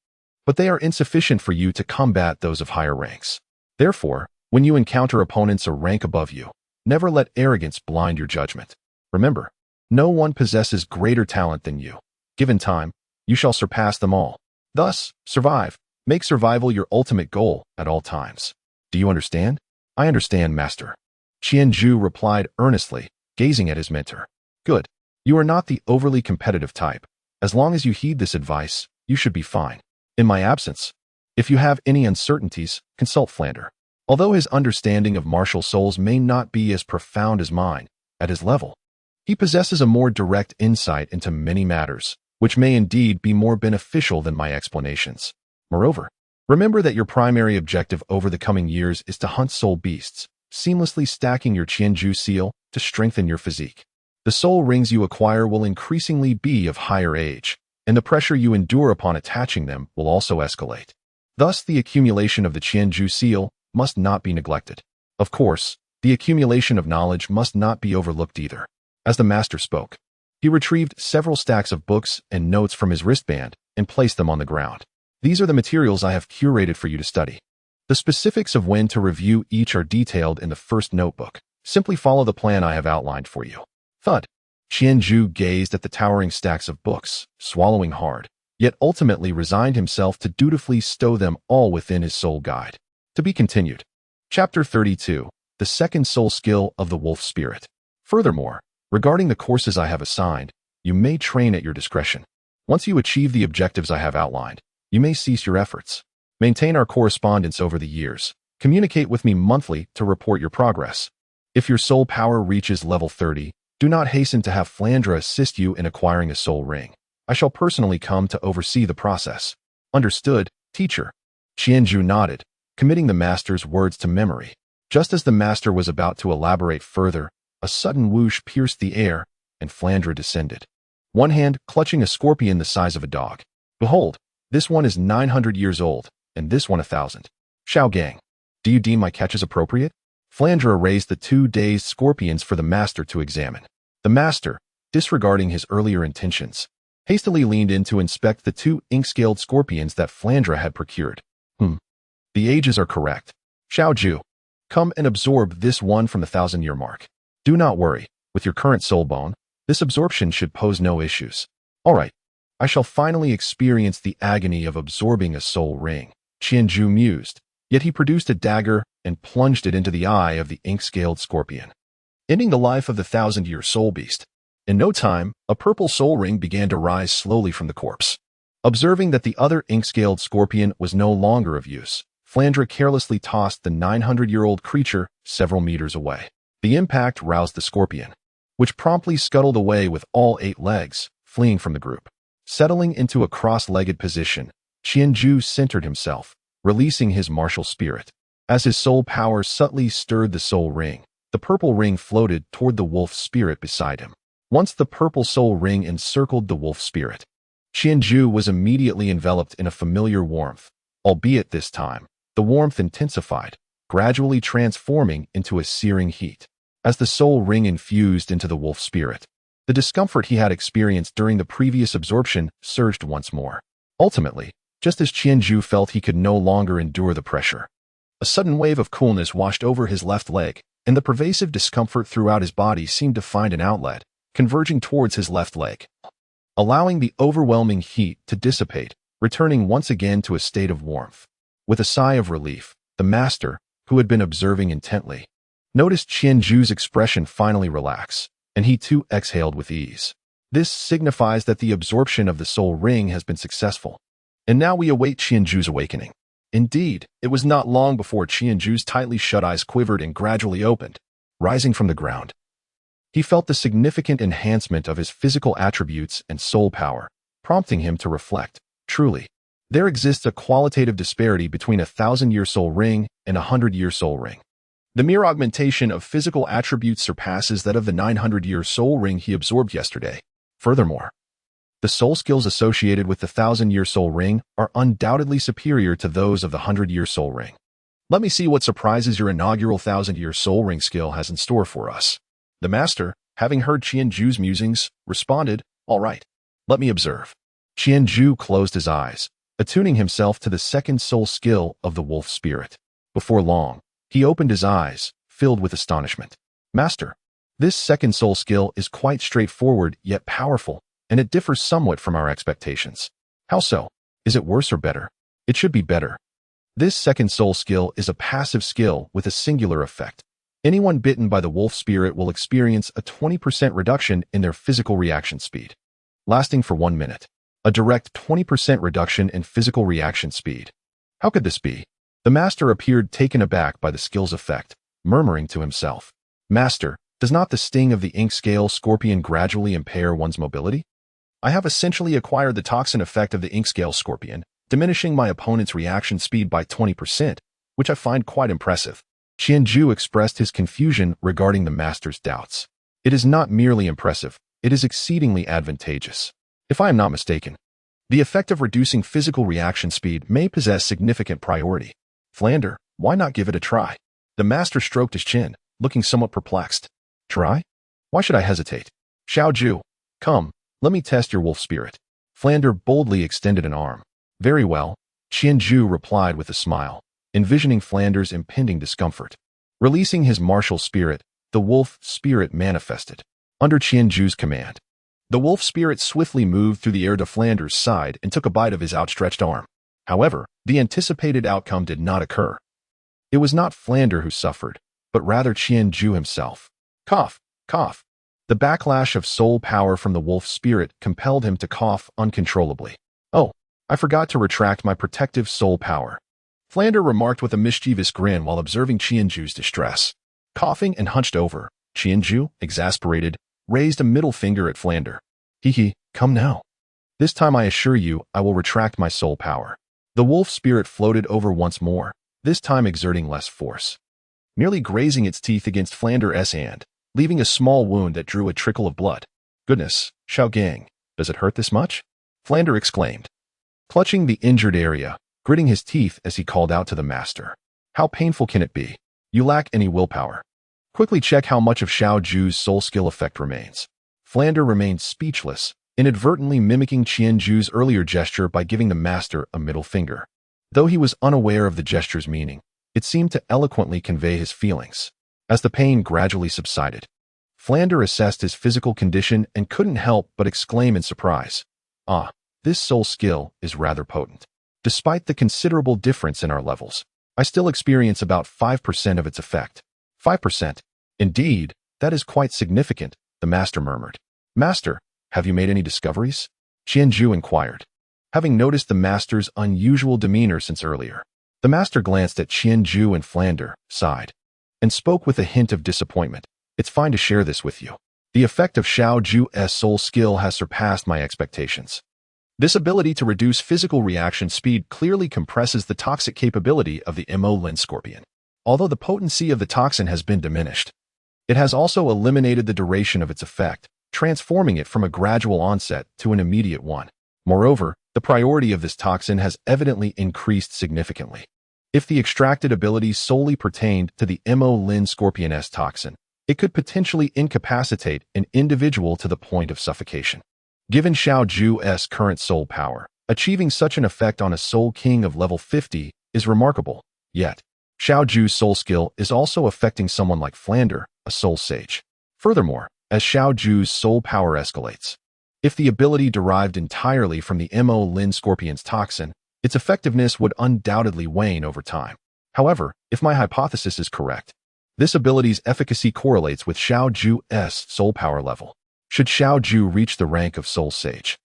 but they are insufficient for you to combat those of higher ranks. Therefore, when you encounter opponents a rank above you, never let arrogance blind your judgment. Remember, no one possesses greater talent than you. Given time, you shall surpass them all. Thus, survive. Make survival your ultimate goal at all times. Do you understand? I understand, Master. Qianju replied earnestly, gazing at his mentor. Good. You are not the overly competitive type. As long as you heed this advice, you should be fine. In my absence, if you have any uncertainties, consult Flander. Although his understanding of martial souls may not be as profound as mine, at his level, he possesses a more direct insight into many matters, which may indeed be more beneficial than my explanations. Moreover, remember that your primary objective over the coming years is to hunt soul beasts, seamlessly stacking your Qianju seal to strengthen your physique. The soul rings you acquire will increasingly be of higher age, and the pressure you endure upon attaching them will also escalate. Thus, the accumulation of the Qianju seal must not be neglected. Of course, the accumulation of knowledge must not be overlooked either. As the master spoke, he retrieved several stacks of books and notes from his wristband and placed them on the ground. These are the materials I have curated for you to study. The specifics of when to review each are detailed in the first notebook. Simply follow the plan I have outlined for you. Thud. Qianju gazed at the towering stacks of books, swallowing hard, yet ultimately resigned himself to dutifully stow them all within his soul guide. To be continued. Chapter 32. The second soul skill of the wolf spirit. Furthermore, regarding the courses I have assigned, you may train at your discretion. Once you achieve the objectives I have outlined, you may cease your efforts. Maintain our correspondence over the years. Communicate with me monthly to report your progress. If your soul power reaches level 30, do not hasten to have Flandra assist you in acquiring a soul ring. I shall personally come to oversee the process. Understood, teacher. Qianju nodded, committing the master's words to memory. Just as the master was about to elaborate further, a sudden whoosh pierced the air, and Flandra descended, one hand clutching a scorpion the size of a dog. Behold, this one is 900 years old, and this one 1,000. Xiaogang, do you deem my catches appropriate? Flandre raised the two dazed scorpions for the master to examine. The master, disregarding his earlier intentions, hastily leaned in to inspect the two ink-scaled scorpions that Flandre had procured. The ages are correct. Xiaoju, come and absorb this one from the 1,000-year mark. Do not worry, with your current soul bone, this absorption should pose no issues. All right, I shall finally experience the agony of absorbing a soul ring. Qianzhu mused, yet he produced a dagger and plunged it into the eye of the ink-scaled scorpion, ending the life of the 1,000-year soul beast. In no time, a purple soul ring began to rise slowly from the corpse. Observing that the other ink-scaled scorpion was no longer of use, Flandre carelessly tossed the 900-year-old creature several meters away. The impact roused the scorpion, which promptly scuttled away with all 8 legs, fleeing from the group. Settling into a cross-legged position, Qianzhu centered himself, releasing his martial spirit. As his soul power subtly stirred the soul ring, the purple ring floated toward the wolf spirit beside him. Once the purple soul ring encircled the wolf spirit, Qianzhu was immediately enveloped in a familiar warmth, albeit this time, the warmth intensified, gradually transforming into a searing heat. As the soul ring infused into the wolf spirit, the discomfort he had experienced during the previous absorption surged once more. Ultimately, just as Qianzhu felt he could no longer endure the pressure, a sudden wave of coolness washed over his left leg, and the pervasive discomfort throughout his body seemed to find an outlet, converging towards his left leg, allowing the overwhelming heat to dissipate, returning once again to a state of warmth. With a sigh of relief, the master, who had been observing intently, noticed Qianzhu's expression finally relax, and he too exhaled with ease. This signifies that the absorption of the soul ring has been successful, and now we await Qianzhu's awakening. Indeed, it was not long before Qianzhu's tightly shut eyes quivered and gradually opened, rising from the ground. He felt the significant enhancement of his physical attributes and soul power, prompting him to reflect, truly, there exists a qualitative disparity between a 1,000-year soul ring and a 100-year soul ring. The mere augmentation of physical attributes surpasses that of the 900-year soul ring he absorbed yesterday. Furthermore, the soul skills associated with the 1,000-year soul ring are undoubtedly superior to those of the 100-year soul ring. Let me see what surprises your inaugural 1,000-year soul ring skill has in store for us. The master, having heard Qianzhu's musings, responded, all right, let me observe. Qianzhu closed his eyes, attuning himself to the second soul skill of the wolf spirit. Before long, he opened his eyes, filled with astonishment. Master, this second soul skill is quite straightforward yet powerful, and it differs somewhat from our expectations. How so? Is it worse or better? It should be better. This second soul skill is a passive skill with a singular effect. Anyone bitten by the wolf spirit will experience a 20% reduction in their physical reaction speed, lasting for 1 minute. A direct 20% reduction in physical reaction speed. How could this be? The master appeared taken aback by the skill's effect, murmuring to himself, Master, does not the sting of the ink-scale scorpion gradually impair one's mobility? I have essentially acquired the toxin effect of the ink-scale scorpion, diminishing my opponent's reaction speed by 20%, which I find quite impressive. Qianzhu expressed his confusion regarding the master's doubts. It is not merely impressive, it is exceedingly advantageous. If I am not mistaken, the effect of reducing physical reaction speed may possess significant priority. Flandre, why not give it a try? The master stroked his chin, looking somewhat perplexed. Try? Why should I hesitate? Xiaoju, come, let me test your wolf spirit. Flandre boldly extended an arm. Very well, Qianzhu replied with a smile, envisioning Flandre's impending discomfort. Releasing his martial spirit, the wolf spirit manifested. Under Qianzhu's command, the wolf spirit swiftly moved through the air to Flandre's side and took a bite of his outstretched arm. However, the anticipated outcome did not occur. It was not Flandre who suffered, but rather Qianzhu himself. Cough, cough. The backlash of soul power from the wolf spirit compelled him to cough uncontrollably. Oh, I forgot to retract my protective soul power. Flandre remarked with a mischievous grin while observing Qianzhu's distress. Coughing and hunched over, Qianzhu, exasperated, raised a middle finger at Flandre. Hee, come now. This time I assure you I will retract my soul power. The wolf spirit floated over once more, this time exerting less force, nearly grazing its teeth against Flandre's hand, leaving a small wound that drew a trickle of blood. Goodness, Xiaogang, does it hurt this much? Flandre exclaimed, clutching the injured area, gritting his teeth as he called out to the master. How painful can it be? You lack any willpower. Quickly check how much of Xiao Ju's soul skill effect remains. Flander remained speechless, inadvertently mimicking Qian Ju's earlier gesture by giving the master a middle finger. Though he was unaware of the gesture's meaning, it seemed to eloquently convey his feelings. As the pain gradually subsided, Flander assessed his physical condition and couldn't help but exclaim in surprise, "Ah, this soul skill is rather potent. Despite the considerable difference in our levels, I still experience about 5% of its effect." 5%? Indeed, that is quite significant, the master murmured. "Master, have you made any discoveries?" Qianju inquired. Having noticed the master's unusual demeanor since earlier, the master glanced at Qianju and Flander, sighed, and spoke with a hint of disappointment. "It's fine to share this with you. The effect of Xiao Ju's soul skill has surpassed my expectations. This ability to reduce physical reaction speed clearly compresses the toxic capability of the Mo Lin Scorpion. Although the potency of the toxin has been diminished, it has also eliminated the duration of its effect, transforming it from a gradual onset to an immediate one. Moreover, the priority of this toxin has evidently increased significantly. If the extracted ability solely pertained to the Mo Lin Scorpion S toxin, it could potentially incapacitate an individual to the point of suffocation. Given Xiao Ju's current soul power, achieving such an effect on a Soul King of level 50 is remarkable. Yet, Xiao Ju's soul skill is also affecting someone like Flander, a soul sage. Furthermore, as Xiao Ju's soul power escalates, if the ability derived entirely from the Mo Lin Scorpion's toxin, its effectiveness would undoubtedly wane over time. However, if my hypothesis is correct, this ability's efficacy correlates with Xiao Ju's soul power level. Should Xiao Ju reach the rank of Soul Sage,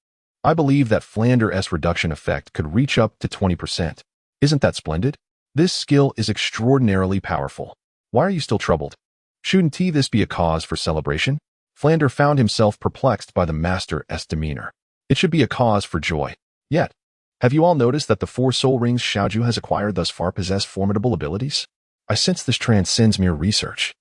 I believe that Flander's reduction effect could reach up to 20%. Isn't that splendid? This skill is extraordinarily powerful. Why are you still troubled? Shouldn't this be a cause for celebration? Flander found himself perplexed by the master's demeanor. It should be a cause for joy. Yet, have you all noticed that the 4 soul rings Xiao Ju has acquired thus far possess formidable abilities? I sense this transcends mere research.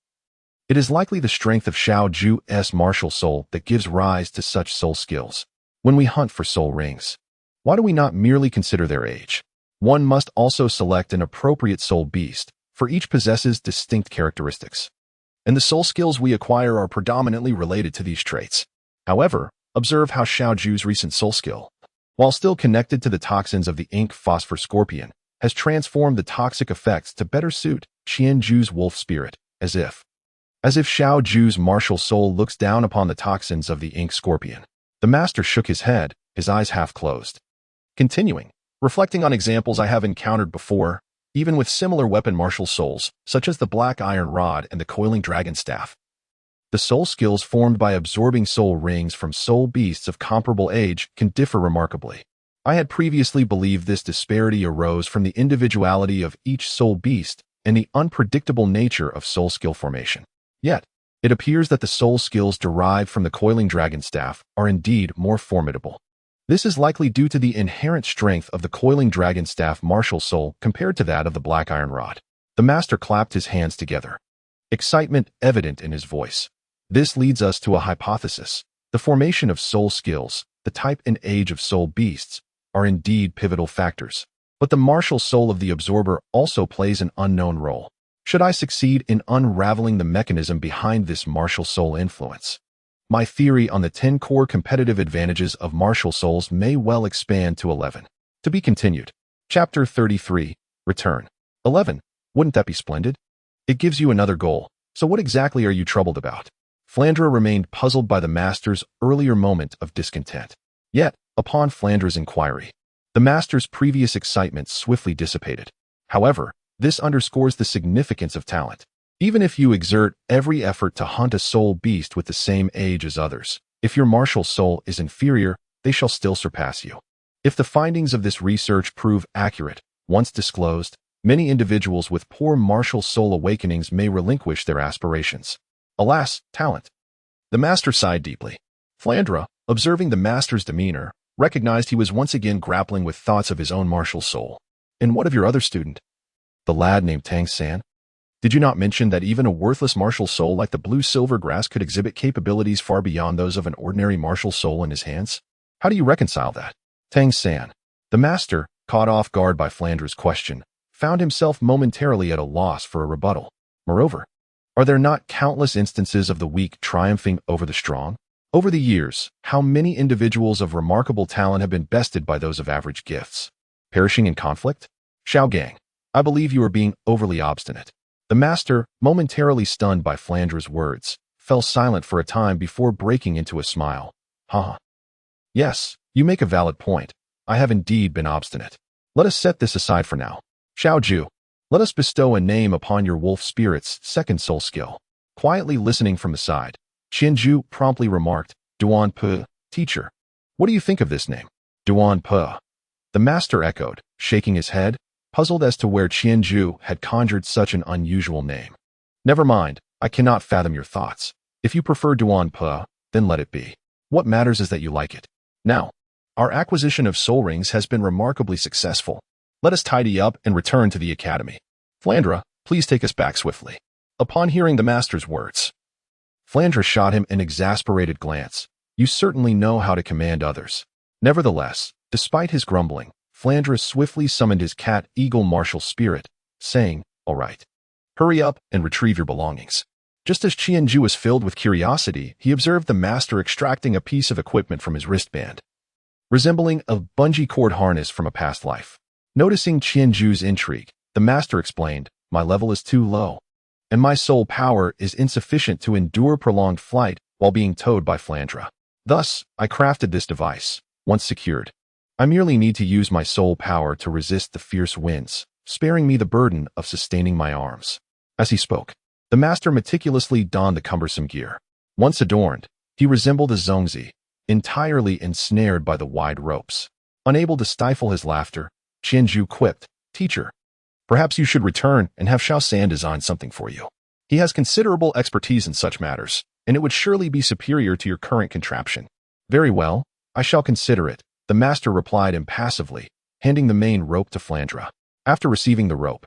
It is likely the strength of Xiao Ju's martial soul that gives rise to such soul skills. When we hunt for soul rings, why do we not merely consider their age? One must also select an appropriate soul beast, for each possesses distinct characteristics. And the soul skills we acquire are predominantly related to these traits. However, observe how Xiao Ju's recent soul skill, while still connected to the toxins of the ink phosphor scorpion, has transformed the toxic effects to better suit Qian Ju's wolf spirit, as if Xiao Ju's martial soul looks down upon the toxins of the ink scorpion. The master shook his head, his eyes half closed. Continuing, reflecting on examples I have encountered before, even with similar weapon martial souls, such as the black iron rod and the coiling dragon staff. The soul skills formed by absorbing soul rings from soul beasts of comparable age can differ remarkably. I had previously believed this disparity arose from the individuality of each soul beast and the unpredictable nature of soul skill formation. Yet, it appears that the soul skills derived from the coiling dragon staff are indeed more formidable. This is likely due to the inherent strength of the coiling dragon staff martial soul compared to that of the black iron rod. The master clapped his hands together, excitement evident in his voice. This leads us to a hypothesis. The formation of soul skills, the type and age of soul beasts, are indeed pivotal factors. But the martial soul of the absorber also plays an unknown role. Should I succeed in unraveling the mechanism behind this martial soul influence, my theory on the 10 core competitive advantages of martial souls may well expand to 11. To be continued. Chapter 33, Return. 11. Wouldn't that be splendid? It gives you another goal. So what exactly are you troubled about? Flandra remained puzzled by the master's earlier moment of discontent. Yet, upon Flandra's inquiry, the master's previous excitement swiftly dissipated. However, this underscores the significance of talent. Even if you exert every effort to hunt a soul beast with the same age as others, if your martial soul is inferior, they shall still surpass you. If the findings of this research prove accurate, once disclosed, many individuals with poor martial soul awakenings may relinquish their aspirations. Alas, talent. The master sighed deeply. Flandra, observing the master's demeanor, recognized he was once again grappling with thoughts of his own martial soul. And what of your other student? The lad named Tang San? Did you not mention that even a worthless martial soul like the blue-silver grass could exhibit capabilities far beyond those of an ordinary martial soul in his hands? How do you reconcile that? Tang San, the master, caught off guard by Flandra's question, found himself momentarily at a loss for a rebuttal. Moreover, are there not countless instances of the weak triumphing over the strong? Over the years, how many individuals of remarkable talent have been bested by those of average gifts, perishing in conflict? Xiao Gang, I believe you are being overly obstinate. The master, momentarily stunned by Flandra's words, fell silent for a time before breaking into a smile. Haha. Yes, you make a valid point. I have indeed been obstinate. Let us set this aside for now. Xiao Ju, let us bestow a name upon your wolf spirit's second soul skill. Quietly listening from the side, Qianju promptly remarked, Duan Pe, teacher. What do you think of this name? Duan Pe. The master echoed, shaking his head, puzzled as to where Qianju had conjured such an unusual name. Never mind, I cannot fathom your thoughts. If you prefer Duan Pe, then let it be. What matters is that you like it. Now, our acquisition of soul rings has been remarkably successful. Let us tidy up and return to the academy. Flandra, please take us back swiftly. Upon hearing the master's words, Flandra shot him an exasperated glance. You certainly know how to command others. Nevertheless, despite his grumbling, Flandra swiftly summoned his cat-eagle martial spirit, saying, All right. Hurry up and retrieve your belongings. Just as Qianju was filled with curiosity, he observed the master extracting a piece of equipment from his wristband, resembling a bungee cord harness from a past life. Noticing Qianju's intrigue, the master explained, My level is too low, and my soul power is insufficient to endure prolonged flight while being towed by Flandra. Thus, I crafted this device. Once secured, I merely need to use my soul power to resist the fierce winds, sparing me the burden of sustaining my arms. As he spoke, the master meticulously donned the cumbersome gear. Once adorned, he resembled a Zongzi, entirely ensnared by the wide ropes. Unable to stifle his laughter, Qianju quipped, Teacher, perhaps you should return and have Xiao San design something for you. He has considerable expertise in such matters, and it would surely be superior to your current contraption. Very well, I shall consider it, the master replied impassively, handing the main rope to Flandra. After receiving the rope,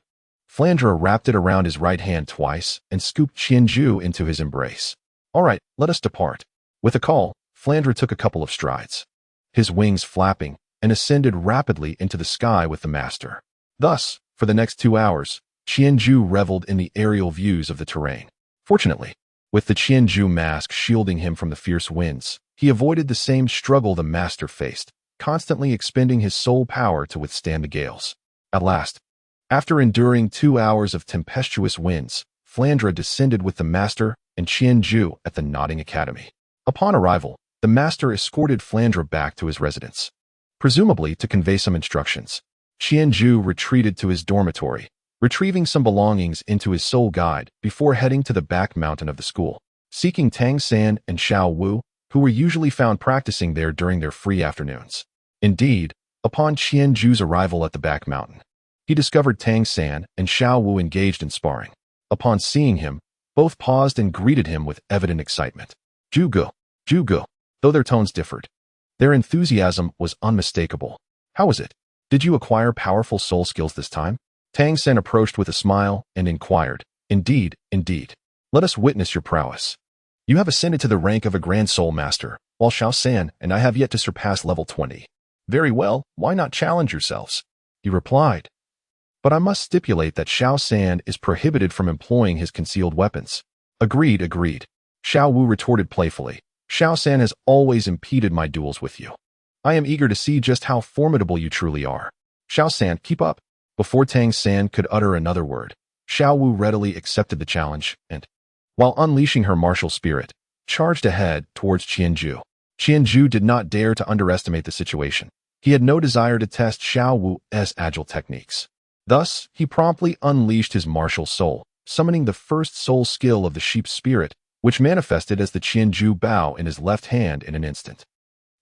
Flandra wrapped it around his right hand twice and scooped Qianju into his embrace. All right, let us depart. With a call, Flandra took a couple of strides, his wings flapping, and ascended rapidly into the sky with the master. Thus, for the next 2 hours, Qianju reveled in the aerial views of the terrain. Fortunately, with the Qianju mask shielding him from the fierce winds, he avoided the same struggle the master faced, constantly expending his soul power to withstand the gales. At last, after enduring 2 hours of tempestuous winds, Flandra descended with the master and Qianju at the Nodding Academy. Upon arrival, the master escorted Flandra back to his residence, presumably to convey some instructions. Qianju retreated to his dormitory, retrieving some belongings into his soul guide before heading to the back mountain of the school, seeking Tang San and Xiao Wu, who were usually found practicing there during their free afternoons. Indeed, upon Qianju's arrival at the back mountain, he discovered Tang San and Xiao Wu engaged in sparring. Upon seeing him, both paused and greeted him with evident excitement. Zhuge, Zhuge, though their tones differed, their enthusiasm was unmistakable. How is it? Did you acquire powerful soul skills this time? Tang San approached with a smile and inquired. Indeed, indeed. Let us witness your prowess. You have ascended to the rank of a Grand Soul Master, while Xiao San and I have yet to surpass level 20. Very well, why not challenge yourselves? He replied. But I must stipulate that Xiao San is prohibited from employing his concealed weapons. Agreed, agreed. Xiao Wu retorted playfully. Xiao San has always impeded my duels with you. I am eager to see just how formidable you truly are. Xiao San, keep up. Before Tang San could utter another word, Xiao Wu readily accepted the challenge and, while unleashing her martial spirit, charged ahead towards Qianju. Qianju did not dare to underestimate the situation. He had no desire to test Xiao Wu's agile techniques. Thus, he promptly unleashed his martial soul, summoning the first soul skill of the sheep spirit, which manifested as the Qianju Bao in his left hand in an instant.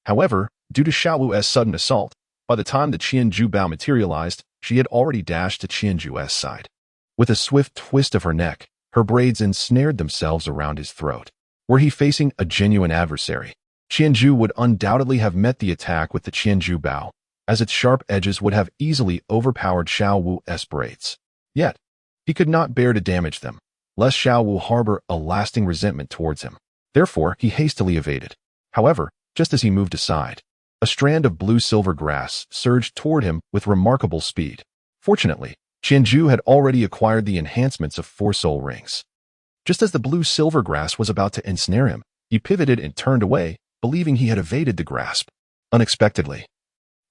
However, due to Xiao Wu's sudden assault, by the time the Qianju Bao materialized, she had already dashed to Qianju's side. With a swift twist of her neck, her braids ensnared themselves around his throat. Were he facing a genuine adversary, Qianju would undoubtedly have met the attack with the Qianju Bao, as its sharp edges would have easily overpowered Xiao Wu's braids. Yet, he could not bear to damage them, lest Xiao Wu harbor a lasting resentment towards him. Therefore, he hastily evaded. However, just as he moved aside, a strand of blue-silver grass surged toward him with remarkable speed. Fortunately, Qianju had already acquired the enhancements of 4 soul rings. Just as the blue-silver grass was about to ensnare him, he pivoted and turned away, believing he had evaded the grasp. Unexpectedly,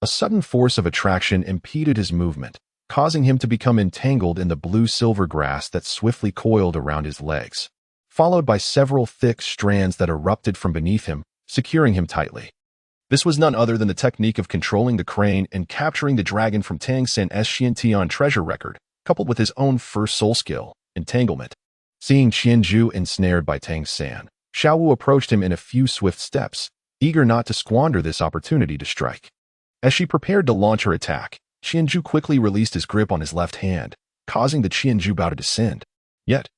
a sudden force of attraction impeded his movement, causing him to become entangled in the blue-silver grass that swiftly coiled around his legs, followed by several thick strands that erupted from beneath him, securing him tightly. This was none other than the technique of controlling the crane and capturing the dragon from Tang San's Xiantian treasure record, coupled with his own first soul skill, entanglement. Seeing Qianju ensnared by Tang San, Xiao Wu approached him in a few swift steps, eager not to squander this opportunity to strike. As she prepared to launch her attack, Qianju quickly released his grip on his left hand, causing the Qianju bow to descend. Yet,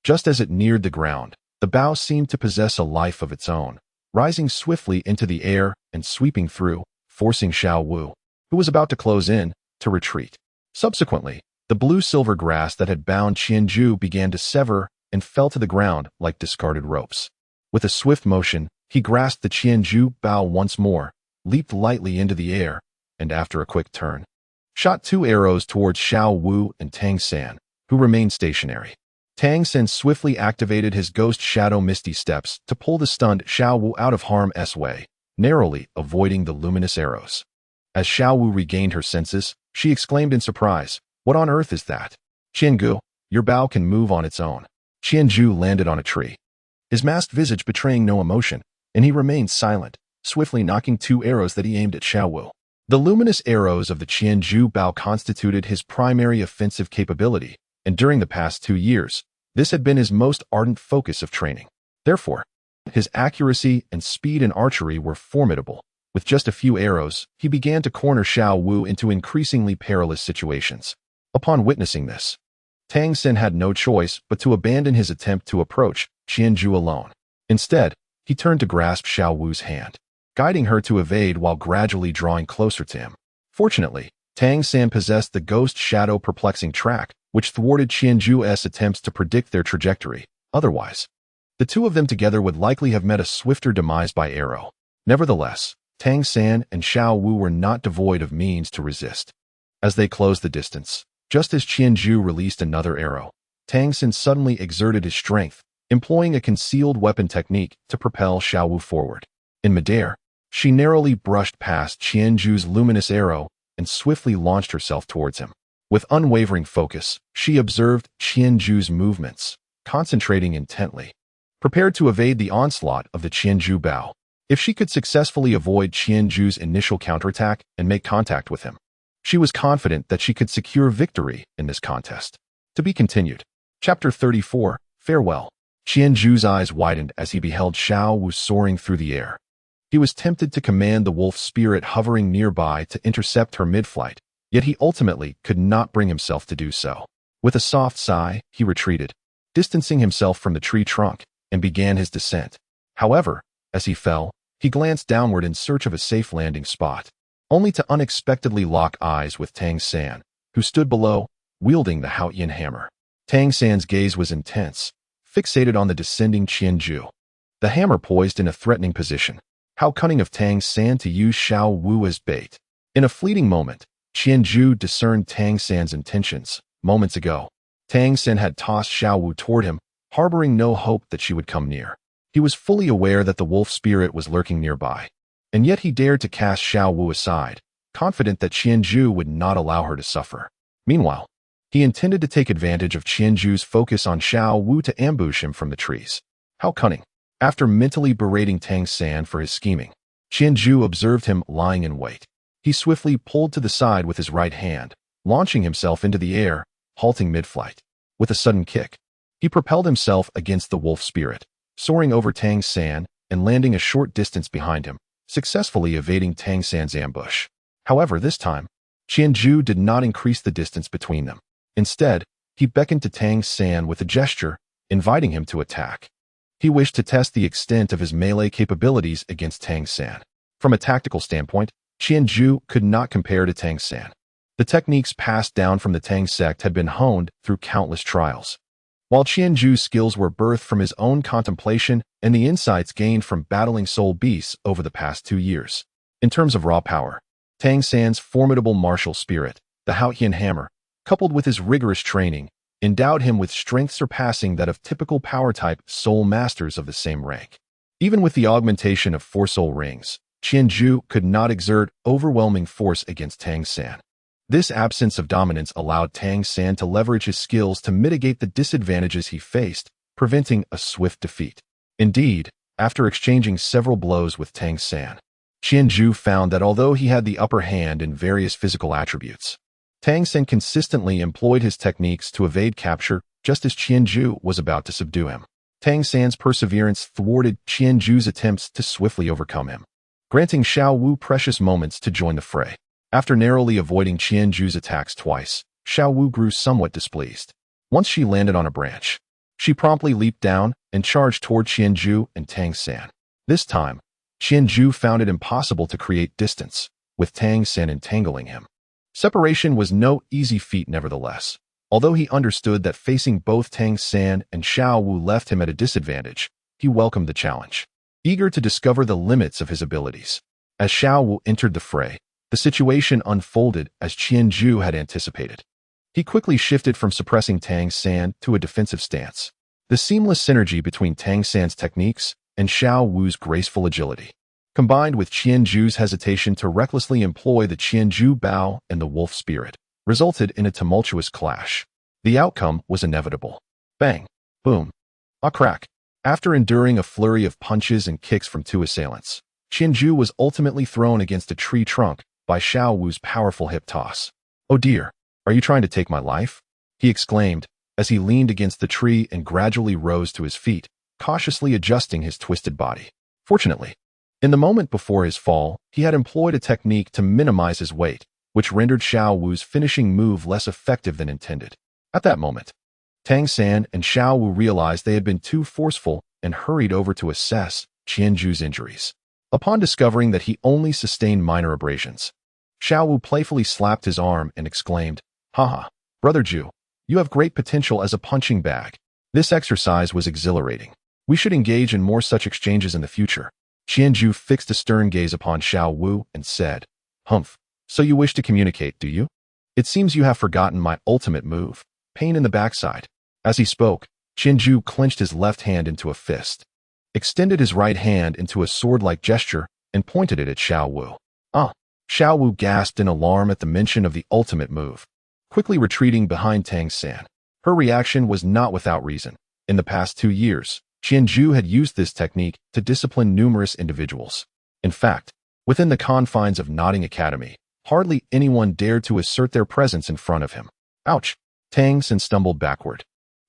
just as it neared the ground, the bow seemed to possess a life of its own, rising swiftly into the air and sweeping through, forcing Xiao Wu, who was about to close in, to retreat. Subsequently, the blue-silver grass that had bound Qianju began to sever and fell to the ground like discarded ropes. With a swift motion, he grasped the Qianju bow once more, leaped lightly into the air, and after a quick turn, shot 2 arrows towards Xiao Wu and Tang San, who remained stationary. Tang San swiftly activated his ghost shadow misty steps to pull the stunned Xiao Wu out of harm's way, narrowly avoiding the luminous arrows. As Xiao Wu regained her senses, she exclaimed in surprise, "What on earth is that? Qiangu, your bow can move on its own." Qianju landed on a tree, his masked visage betraying no emotion, and he remained silent, swiftly knocking 2 arrows that he aimed at Xiao Wu. The luminous arrows of the Qianju bow constituted his primary offensive capability, and during the past 2 years, this had been his most ardent focus of training. Therefore, his accuracy and speed in archery were formidable. With just a few arrows, he began to corner Xiao Wu into increasingly perilous situations. Upon witnessing this, Tang San had no choice but to abandon his attempt to approach Qianju alone. Instead, he turned to grasp Xiao Wu's hand, guiding her to evade while gradually drawing closer to him. Fortunately, Tang San possessed the ghost shadow perplexing track, which thwarted Qianju's attempts to predict their trajectory. Otherwise, the two of them together would likely have met a swifter demise by arrow. Nevertheless, Tang San and Xiao Wu were not devoid of means to resist. As they closed the distance, just as Qianju released another arrow, Tang San suddenly exerted his strength, employing a concealed weapon technique to propel Xiao Wu forward. In midair, she narrowly brushed past Qianju's luminous arrow and swiftly launched herself towards him. With unwavering focus, she observed Qianju's movements, concentrating intently, prepared to evade the onslaught of the Qianju bow. If she could successfully avoid Qianju's initial counterattack and make contact with him, she was confident that she could secure victory in this contest. To be continued. Chapter 34, Farewell. Qianju's eyes widened as he beheld Xiao Wu soaring through the air. He was tempted to command the wolf spirit hovering nearby to intercept her mid-flight, yet he ultimately could not bring himself to do so. With a soft sigh, he retreated, distancing himself from the tree trunk, and began his descent. However, as he fell, he glanced downward in search of a safe landing spot, only to unexpectedly lock eyes with Tang San, who stood below, wielding the Haotian hammer. Tang San's gaze was intense, fixated on the descending Qianju, the hammer poised in a threatening position. How cunning of Tang San to use Xiao Wu as bait. In a fleeting moment, Qianju discerned Tang San's intentions. Moments ago, Tang San had tossed Xiao Wu toward him, harboring no hope that she would come near. He was fully aware that the wolf spirit was lurking nearby, and yet he dared to cast Xiao Wu aside, confident that Qianju would not allow her to suffer. Meanwhile, he intended to take advantage of Qianju's focus on Xiao Wu to ambush him from the trees. How cunning. After mentally berating Tang San for his scheming, Qianju observed him lying in wait. He swiftly pulled to the side with his right hand, launching himself into the air, halting mid-flight. With a sudden kick, he propelled himself against the wolf spirit, soaring over Tang San and landing a short distance behind him, successfully evading Tang San's ambush. However, this time, Qianju did not increase the distance between them. Instead, he beckoned to Tang San with a gesture, inviting him to attack. He wished to test the extent of his melee capabilities against Tang San. From a tactical standpoint, Qianju could not compare to Tang San. The techniques passed down from the Tang sect had been honed through countless trials, while Qianju's skills were birthed from his own contemplation and the insights gained from battling soul beasts over the past 2 years. In terms of raw power, Tang San's formidable martial spirit, the Haotian hammer, coupled with his rigorous training, endowed him with strength surpassing that of typical power-type soul masters of the same rank. Even with the augmentation of 4 soul rings, Qianzhu could not exert overwhelming force against Tang San. This absence of dominance allowed Tang San to leverage his skills to mitigate the disadvantages he faced, preventing a swift defeat. Indeed, after exchanging several blows with Tang San, Qianzhu found that although he had the upper hand in various physical attributes, Tang San consistently employed his techniques to evade capture just as Qianzhu was about to subdue him. Tang San's perseverance thwarted Qianzhu's attempts to swiftly overcome him, granting Xiao Wu precious moments to join the fray. After narrowly avoiding Qianzhu's attacks twice, Xiao Wu grew somewhat displeased. Once she landed on a branch, she promptly leaped down and charged toward Qianzhu and Tang San. This time, Qianzhu found it impossible to create distance, with Tang San entangling him. Separation was no easy feat nevertheless. Although he understood that facing both Tang San and Xiao Wu left him at a disadvantage, he welcomed the challenge, eager to discover the limits of his abilities. As Xiao Wu entered the fray, the situation unfolded as Qianzhu had anticipated. He quickly shifted from suppressing Tang San to a defensive stance. The seamless synergy between Tang San's techniques and Xiao Wu's graceful agility, combined with Qianzhu's hesitation to recklessly employ the Qianzhu Bao and the wolf spirit, resulted in a tumultuous clash. The outcome was inevitable. Bang! Boom! A crack! After enduring a flurry of punches and kicks from 2 assailants, Qianzhu was ultimately thrown against a tree trunk by Xiao Wu's powerful hip toss. "Oh dear, are you trying to take my life?" he exclaimed as he leaned against the tree and gradually rose to his feet, cautiously adjusting his twisted body. Fortunately, in the moment before his fall, he had employed a technique to minimize his weight, which rendered Xiao Wu's finishing move less effective than intended. At that moment, Tang San and Xiao Wu realized they had been too forceful and hurried over to assess Qianzhu's injuries. Upon discovering that he only sustained minor abrasions, Xiao Wu playfully slapped his arm and exclaimed, "Haha, Brother Zhu, you have great potential as a punching bag." This exercise was exhilarating. "We should engage in more such exchanges in the future." Qianzhu fixed a stern gaze upon Xiao Wu and said, "Humph, so you wish to communicate, do you? It seems you have forgotten my ultimate move, pain in the backside." As he spoke, Qianzhu clenched his left hand into a fist, extended his right hand into a sword-like gesture, and pointed it at Xiao Wu. "Ah!" Xiao Wu gasped in alarm at the mention of the ultimate move, quickly retreating behind Tang San. Her reaction was not without reason. In the past 2 years, Qianzhu had used this technique to discipline numerous individuals. In fact, within the confines of Nodding Academy, hardly anyone dared to assert their presence in front of him. Ouch! Tang San stumbled backward,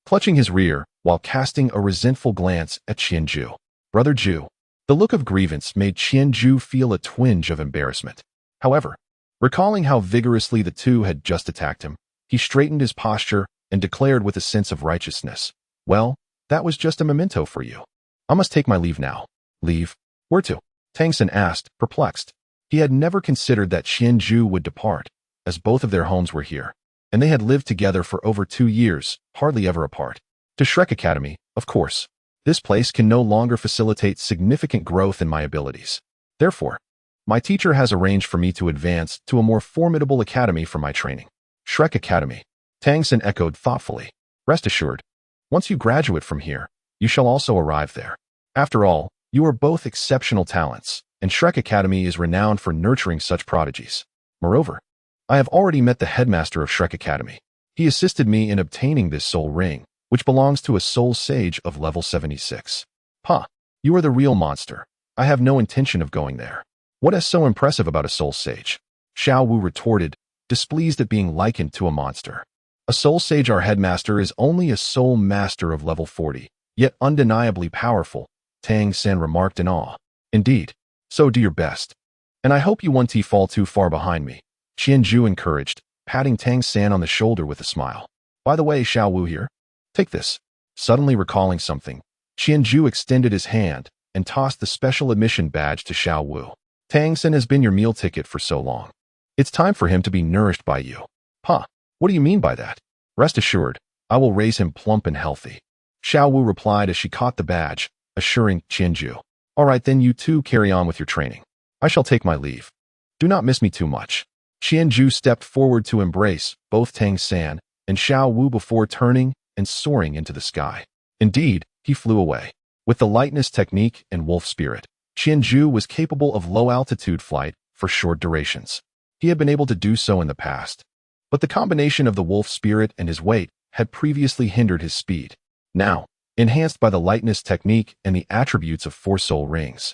clutching his rear while casting a resentful glance at Qianzhu. "Brother Zhu." The look of grievance made Qianzhu feel a twinge of embarrassment. However, recalling how vigorously the two had just attacked him, he straightened his posture and declared with a sense of righteousness, "Well, that was just a memento for you. I must take my leave now." "Leave? Where to?" Tang San asked, perplexed. He had never considered that Qianzhu would depart, as both of their homes were here, and they had lived together for over 2 years, hardly ever apart. "To Shrek Academy, of course. This place can no longer facilitate significant growth in my abilities. Therefore, my teacher has arranged for me to advance to a more formidable academy for my training." "Shrek Academy," Tang San echoed thoughtfully. "Rest assured, once you graduate from here, you shall also arrive there. After all, you are both exceptional talents, and Shrek Academy is renowned for nurturing such prodigies. Moreover, I have already met the headmaster of Shrek Academy. He assisted me in obtaining this soul ring, which belongs to a soul sage of level 76. "Ha! You are the real monster. I have no intention of going there." "What is so impressive about a soul sage?" Xiao Wu retorted, displeased at being likened to a monster. "A soul sage, our headmaster, is only a soul master of level 40, yet undeniably powerful," Tang San remarked in awe. "Indeed, so do your best. And I hope you won't fall too far behind me," Qianzhu encouraged, patting Tang San on the shoulder with a smile. "By the way, Xiao Wu here. Take this." Suddenly recalling something, Qianzhu extended his hand and tossed the special admission badge to Xiao Wu. "Tang San has been your meal ticket for so long. It's time for him to be nourished by you." "Huh? What do you mean by that?" "Rest assured, I will raise him plump and healthy," Xiao Wu replied as she caught the badge, assuring Qianzhu. "All right, then you two carry on with your training. I shall take my leave. Do not miss me too much." Qianju stepped forward to embrace both Tang San and Xiao Wu before turning and soaring into the sky. Indeed, he flew away. With the lightness technique and wolf spirit, Qianju was capable of low-altitude flight for short durations. He had been able to do so in the past, but the combination of the wolf spirit and his weight had previously hindered his speed. Now, enhanced by the lightness technique and the attributes of four soul rings,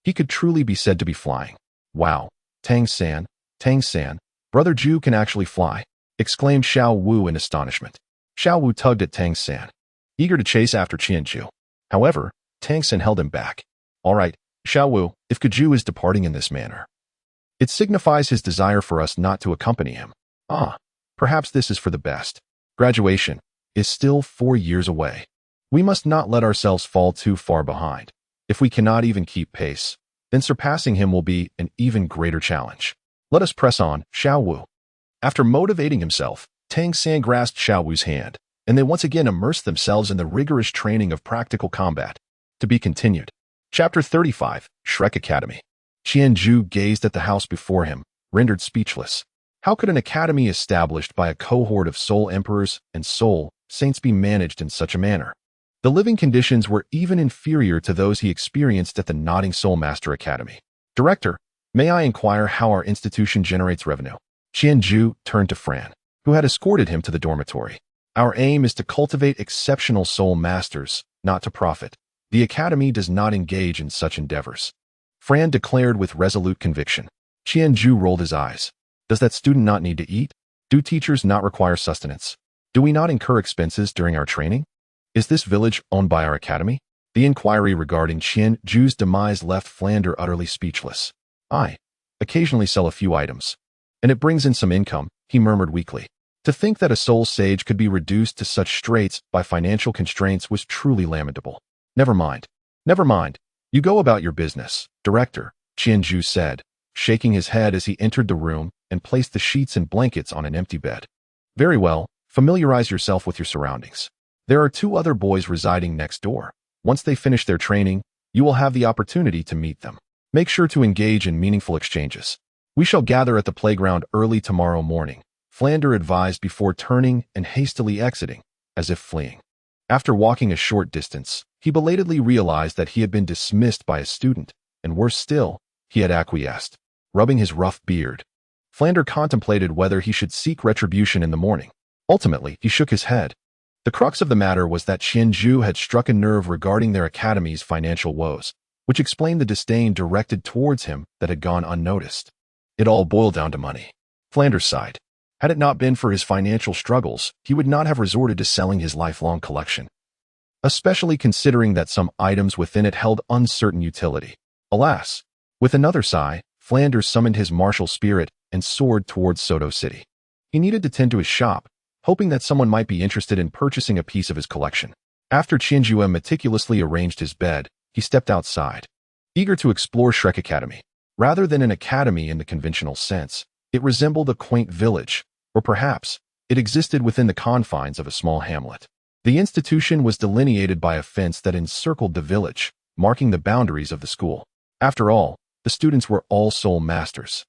he could truly be said to be flying. Wow, Tang San, Brother Ju can actually fly, exclaimed Xiao Wu in astonishment. Xiao Wu tugged at Tang San, eager to chase after Qianju. However, Tang San held him back. All right, Xiao Wu, if Ju is departing in this manner, it signifies his desire for us not to accompany him. Perhaps this is for the best. Graduation is still 4 years away. We must not let ourselves fall too far behind. If we cannot even keep pace, then surpassing him will be an even greater challenge. Let us press on, Xiao Wu. After motivating himself, Tang San grasped Xiao Wu's hand, and they once again immersed themselves in the rigorous training of practical combat. To be continued. Chapter 35, Shrek Academy. Qianju gazed at the house before him, rendered speechless. How could an academy established by a cohort of soul emperors and soul saints be managed in such a manner? The living conditions were even inferior to those he experienced at the Nodding Soul Master Academy. Director, may I inquire how our institution generates revenue? Qianju turned to Fran, who had escorted him to the dormitory. Our aim is to cultivate exceptional soul masters, not to profit. The academy does not engage in such endeavors, Fran declared with resolute conviction. Qianju rolled his eyes. Does that student not need to eat? Do teachers not require sustenance? Do we not incur expenses during our training? Is this village owned by our academy? The inquiry regarding Qianju's demise left Flander utterly speechless. I occasionally sell a few items, and it brings in some income, he murmured weakly. To think that a soul sage could be reduced to such straits by financial constraints was truly lamentable. Never mind. You go about your business, Director, Qianju said, shaking his head as he entered the room and placed the sheets and blankets on an empty bed. Very well, familiarize yourself with your surroundings. There are 2 other boys residing next door. Once they finish their training, you will have the opportunity to meet them. Make sure to engage in meaningful exchanges. We shall gather at the playground early tomorrow morning, Flander advised before turning and hastily exiting, as if fleeing. After walking a short distance, he belatedly realized that he had been dismissed by a student, and worse still, he had acquiesced. Rubbing his rough beard, Flander contemplated whether he should seek retribution in the morning. Ultimately, he shook his head. The crux of the matter was that Qianju had struck a nerve regarding their academy's financial woes, which explained the disdain directed towards him that had gone unnoticed. It all boiled down to money. Flander sighed. Had it not been for his financial struggles, he would not have resorted to selling his lifelong collection, especially considering that some items within it held uncertain utility. Alas! With another sigh, Flanders summoned his martial spirit and soared towards Soto City. He needed to tend to his shop, hoping that someone might be interested in purchasing a piece of his collection. After Qianju meticulously arranged his bed, he stepped outside, eager to explore Shrek Academy. Rather than an academy in the conventional sense, it resembled a quaint village, or perhaps it existed within the confines of a small hamlet. The institution was delineated by a fence that encircled the village, marking the boundaries of the school. After all, the students were all soul masters,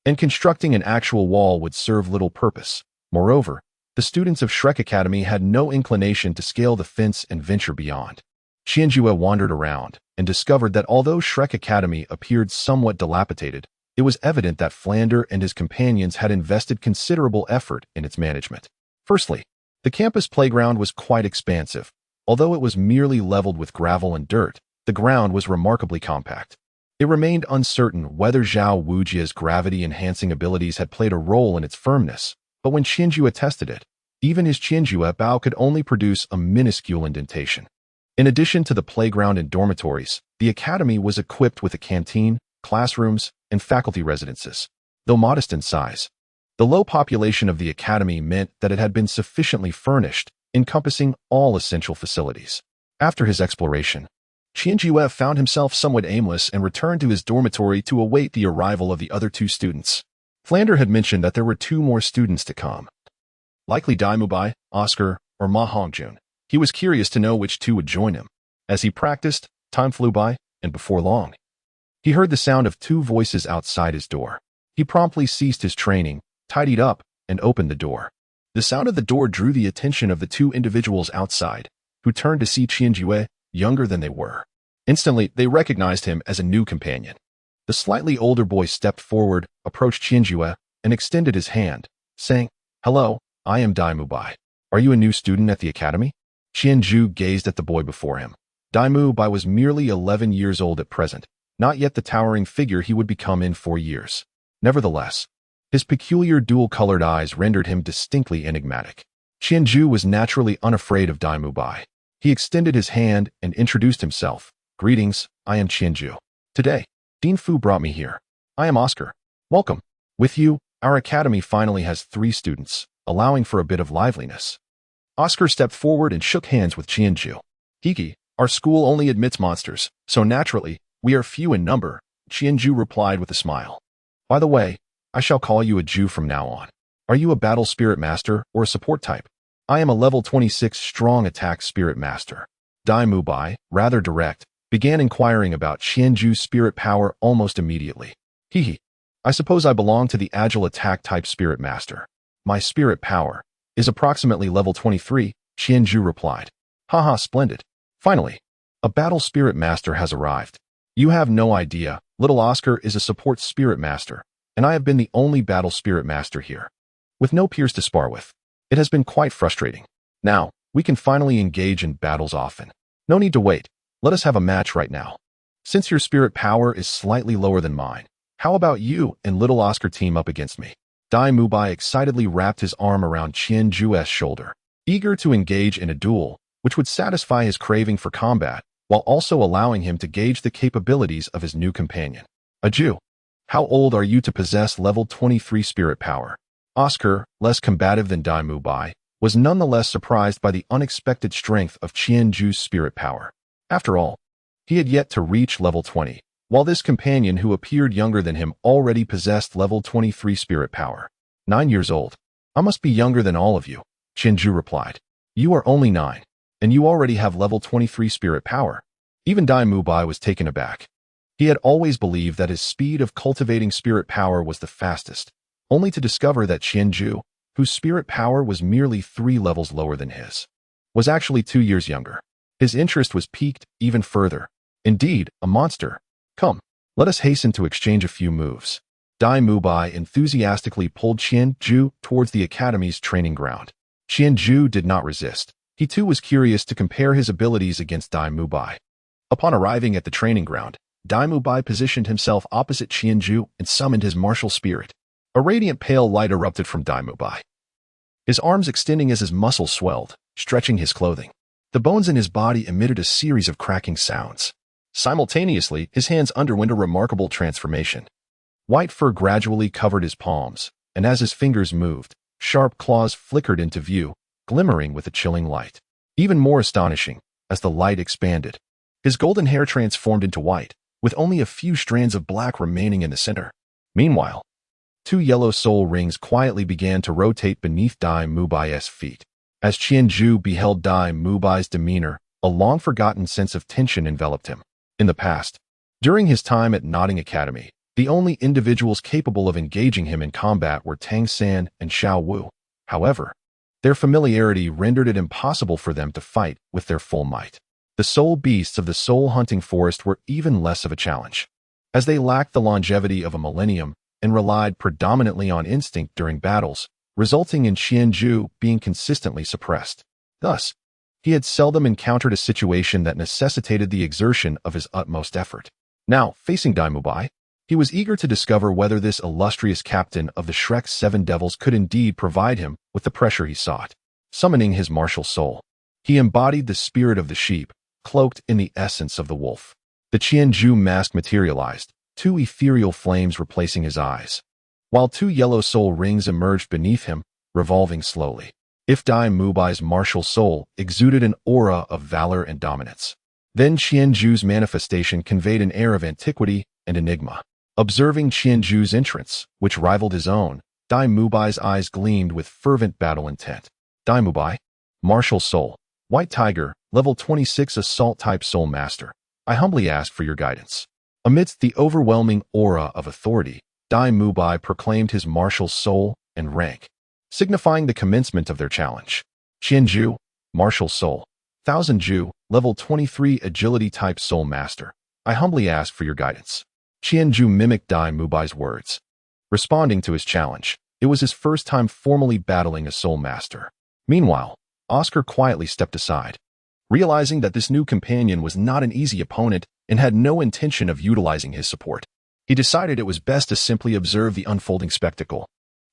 and constructing an actual wall would serve little purpose. Moreover, the students of Shrek Academy had no inclination to scale the fence and venture beyond. Qianju wandered around and discovered that although Shrek Academy appeared somewhat dilapidated, it was evident that Flander and his companions had invested considerable effort in its management. Firstly, the campus playground was quite expansive. Although it was merely leveled with gravel and dirt, the ground was remarkably compact. It remained uncertain whether Zhao Wujia's gravity-enhancing abilities had played a role in its firmness, but when Qianju tested it, even his Qianju bow could only produce a minuscule indentation. In addition to the playground and dormitories, the academy was equipped with a canteen, classrooms, and faculty residences. Though modest in size, the low population of the academy meant that it had been sufficiently furnished, encompassing all essential facilities. After his exploration, Qianju found himself somewhat aimless and returned to his dormitory to await the arrival of the other 2 students. Flander had mentioned that there were 2 more students to come. Likely Daimubai, Oscar, or Ma Hongjun. He was curious to know which 2 would join him. As he practiced, time flew by, and before long, he heard the sound of 2 voices outside his door. He promptly ceased his training, tidied up, and opened the door. The sound of the door drew the attention of the two individuals outside, who turned to see Qianjue, younger than they were. Instantly, they recognized him as a new companion. The slightly older boy stepped forward, approached Qianjue, and extended his hand, saying, "Hello, I am Dai Mubai. Are you a new student at the academy?" Qianju gazed at the boy before him. Dai Mubai was merely 11 years old at present, not yet the towering figure he would become in 4 years. Nevertheless, his peculiar dual-colored eyes rendered him distinctly enigmatic. Qianju was naturally unafraid of Dai Mubai. He extended his hand and introduced himself. "Greetings, I am Qianju. Today, Dean Fu brought me here. I am Oscar. Welcome. With you, our academy finally has 3 students, allowing for a bit of liveliness." Oscar stepped forward and shook hands with Qianju. "Hiki, our school only admits monsters, so naturally, we are few in number," Qianju replied with a smile. "By the way, I shall call you a Ju from now on. Are you a battle spirit master or a support type?" "I am a level 26 strong attack spirit master." Dai Mubai, rather direct, began inquiring about Qianju's spirit power almost immediately. "Hehe. I suppose I belong to the agile attack type spirit master. My spirit power is approximately level 23, Qianju replied. "Haha, splendid. Finally, a battle spirit master has arrived. You have no idea, little Oscar is a support spirit master, and I have been the only battle spirit master here. With no peers to spar with, it has been quite frustrating. Now, we can finally engage in battles often. No need to wait. Let us have a match right now. Since your spirit power is slightly lower than mine, how about you and little Oscar team up against me?" Dai Mubai excitedly wrapped his arm around Qianju's shoulder, eager to engage in a duel, which would satisfy his craving for combat, while also allowing him to gauge the capabilities of his new companion. "A Jew. How old are you to possess level 23 spirit power?" Oscar, less combative than Dai Mubai, was nonetheless surprised by the unexpected strength of Qianju's spirit power. After all, he had yet to reach level 20, while this companion who appeared younger than him already possessed level 23 spirit power. 9 years old. "I must be younger than all of you," Qianju replied. "You are only 9, and you already have level 23 spirit power." Even Dai Mubai was taken aback. He had always believed that his speed of cultivating spirit power was the fastest, only to discover that Qianju, whose spirit power was merely 3 levels lower than his, was actually 2 years younger. His interest was piqued even further. Indeed, a monster. "Come, let us hasten to exchange a few moves." Dai Mubai enthusiastically pulled Qianju towards the academy's training ground. Qianju did not resist. He too was curious to compare his abilities against Dai Mubai. Upon arriving at the training ground, Dai Mubai positioned himself opposite Qianju and summoned his martial spirit. A radiant pale light erupted from Dai Mubai, his arms extending as his muscles swelled, stretching his clothing. The bones in his body emitted a series of cracking sounds. Simultaneously, his hands underwent a remarkable transformation. White fur gradually covered his palms, and as his fingers moved, sharp claws flickered into view, glimmering with a chilling light. Even more astonishing, as the light expanded, his golden hair transformed into white, with only a few strands of black remaining in the center. Meanwhile, 2 yellow soul rings quietly began to rotate beneath Dai Mubai's feet. As Qianju beheld Dai Mubai's demeanor, a long-forgotten sense of tension enveloped him. In the past, during his time at Notting Academy, the only individuals capable of engaging him in combat were Tang San and Xiao Wu. However, their familiarity rendered it impossible for them to fight with their full might. The soul beasts of the soul-hunting forest were even less of a challenge, as they lacked the longevity of a millennium and relied predominantly on instinct during battles, resulting in Qianju being consistently suppressed. Thus, he had seldom encountered a situation that necessitated the exertion of his utmost effort. Now, facing Dai Mubai, he was eager to discover whether this illustrious captain of the Shrek's 7 devils could indeed provide him with the pressure he sought. Summoning his martial soul, he embodied the spirit of the sheep, cloaked in the essence of the wolf. The Qianju mask materialized, 2 ethereal flames replacing his eyes, while 2 yellow soul rings emerged beneath him, revolving slowly. If Dai Mubai's martial soul exuded an aura of valor and dominance, then Qianju's manifestation conveyed an air of antiquity and enigma. Observing Qianju's entrance, which rivaled his own, Dai Mubai's eyes gleamed with fervent battle intent. Dai Mubai, martial soul, White Tiger, level 26 assault-type soul master. I humbly ask for your guidance. Amidst the overwhelming aura of authority, Dai Mubai proclaimed his martial soul and rank, signifying the commencement of their challenge. Qianju, martial soul. 1000 Ju, level 23 agility type soul master. I humbly ask for your guidance. Qianju mimicked Dai Mubai's words. Responding to his challenge, it was his first time formally battling a soul master. Meanwhile, Oscar quietly stepped aside, realizing that this new companion was not an easy opponent and had no intention of utilizing his support. He decided it was best to simply observe the unfolding spectacle.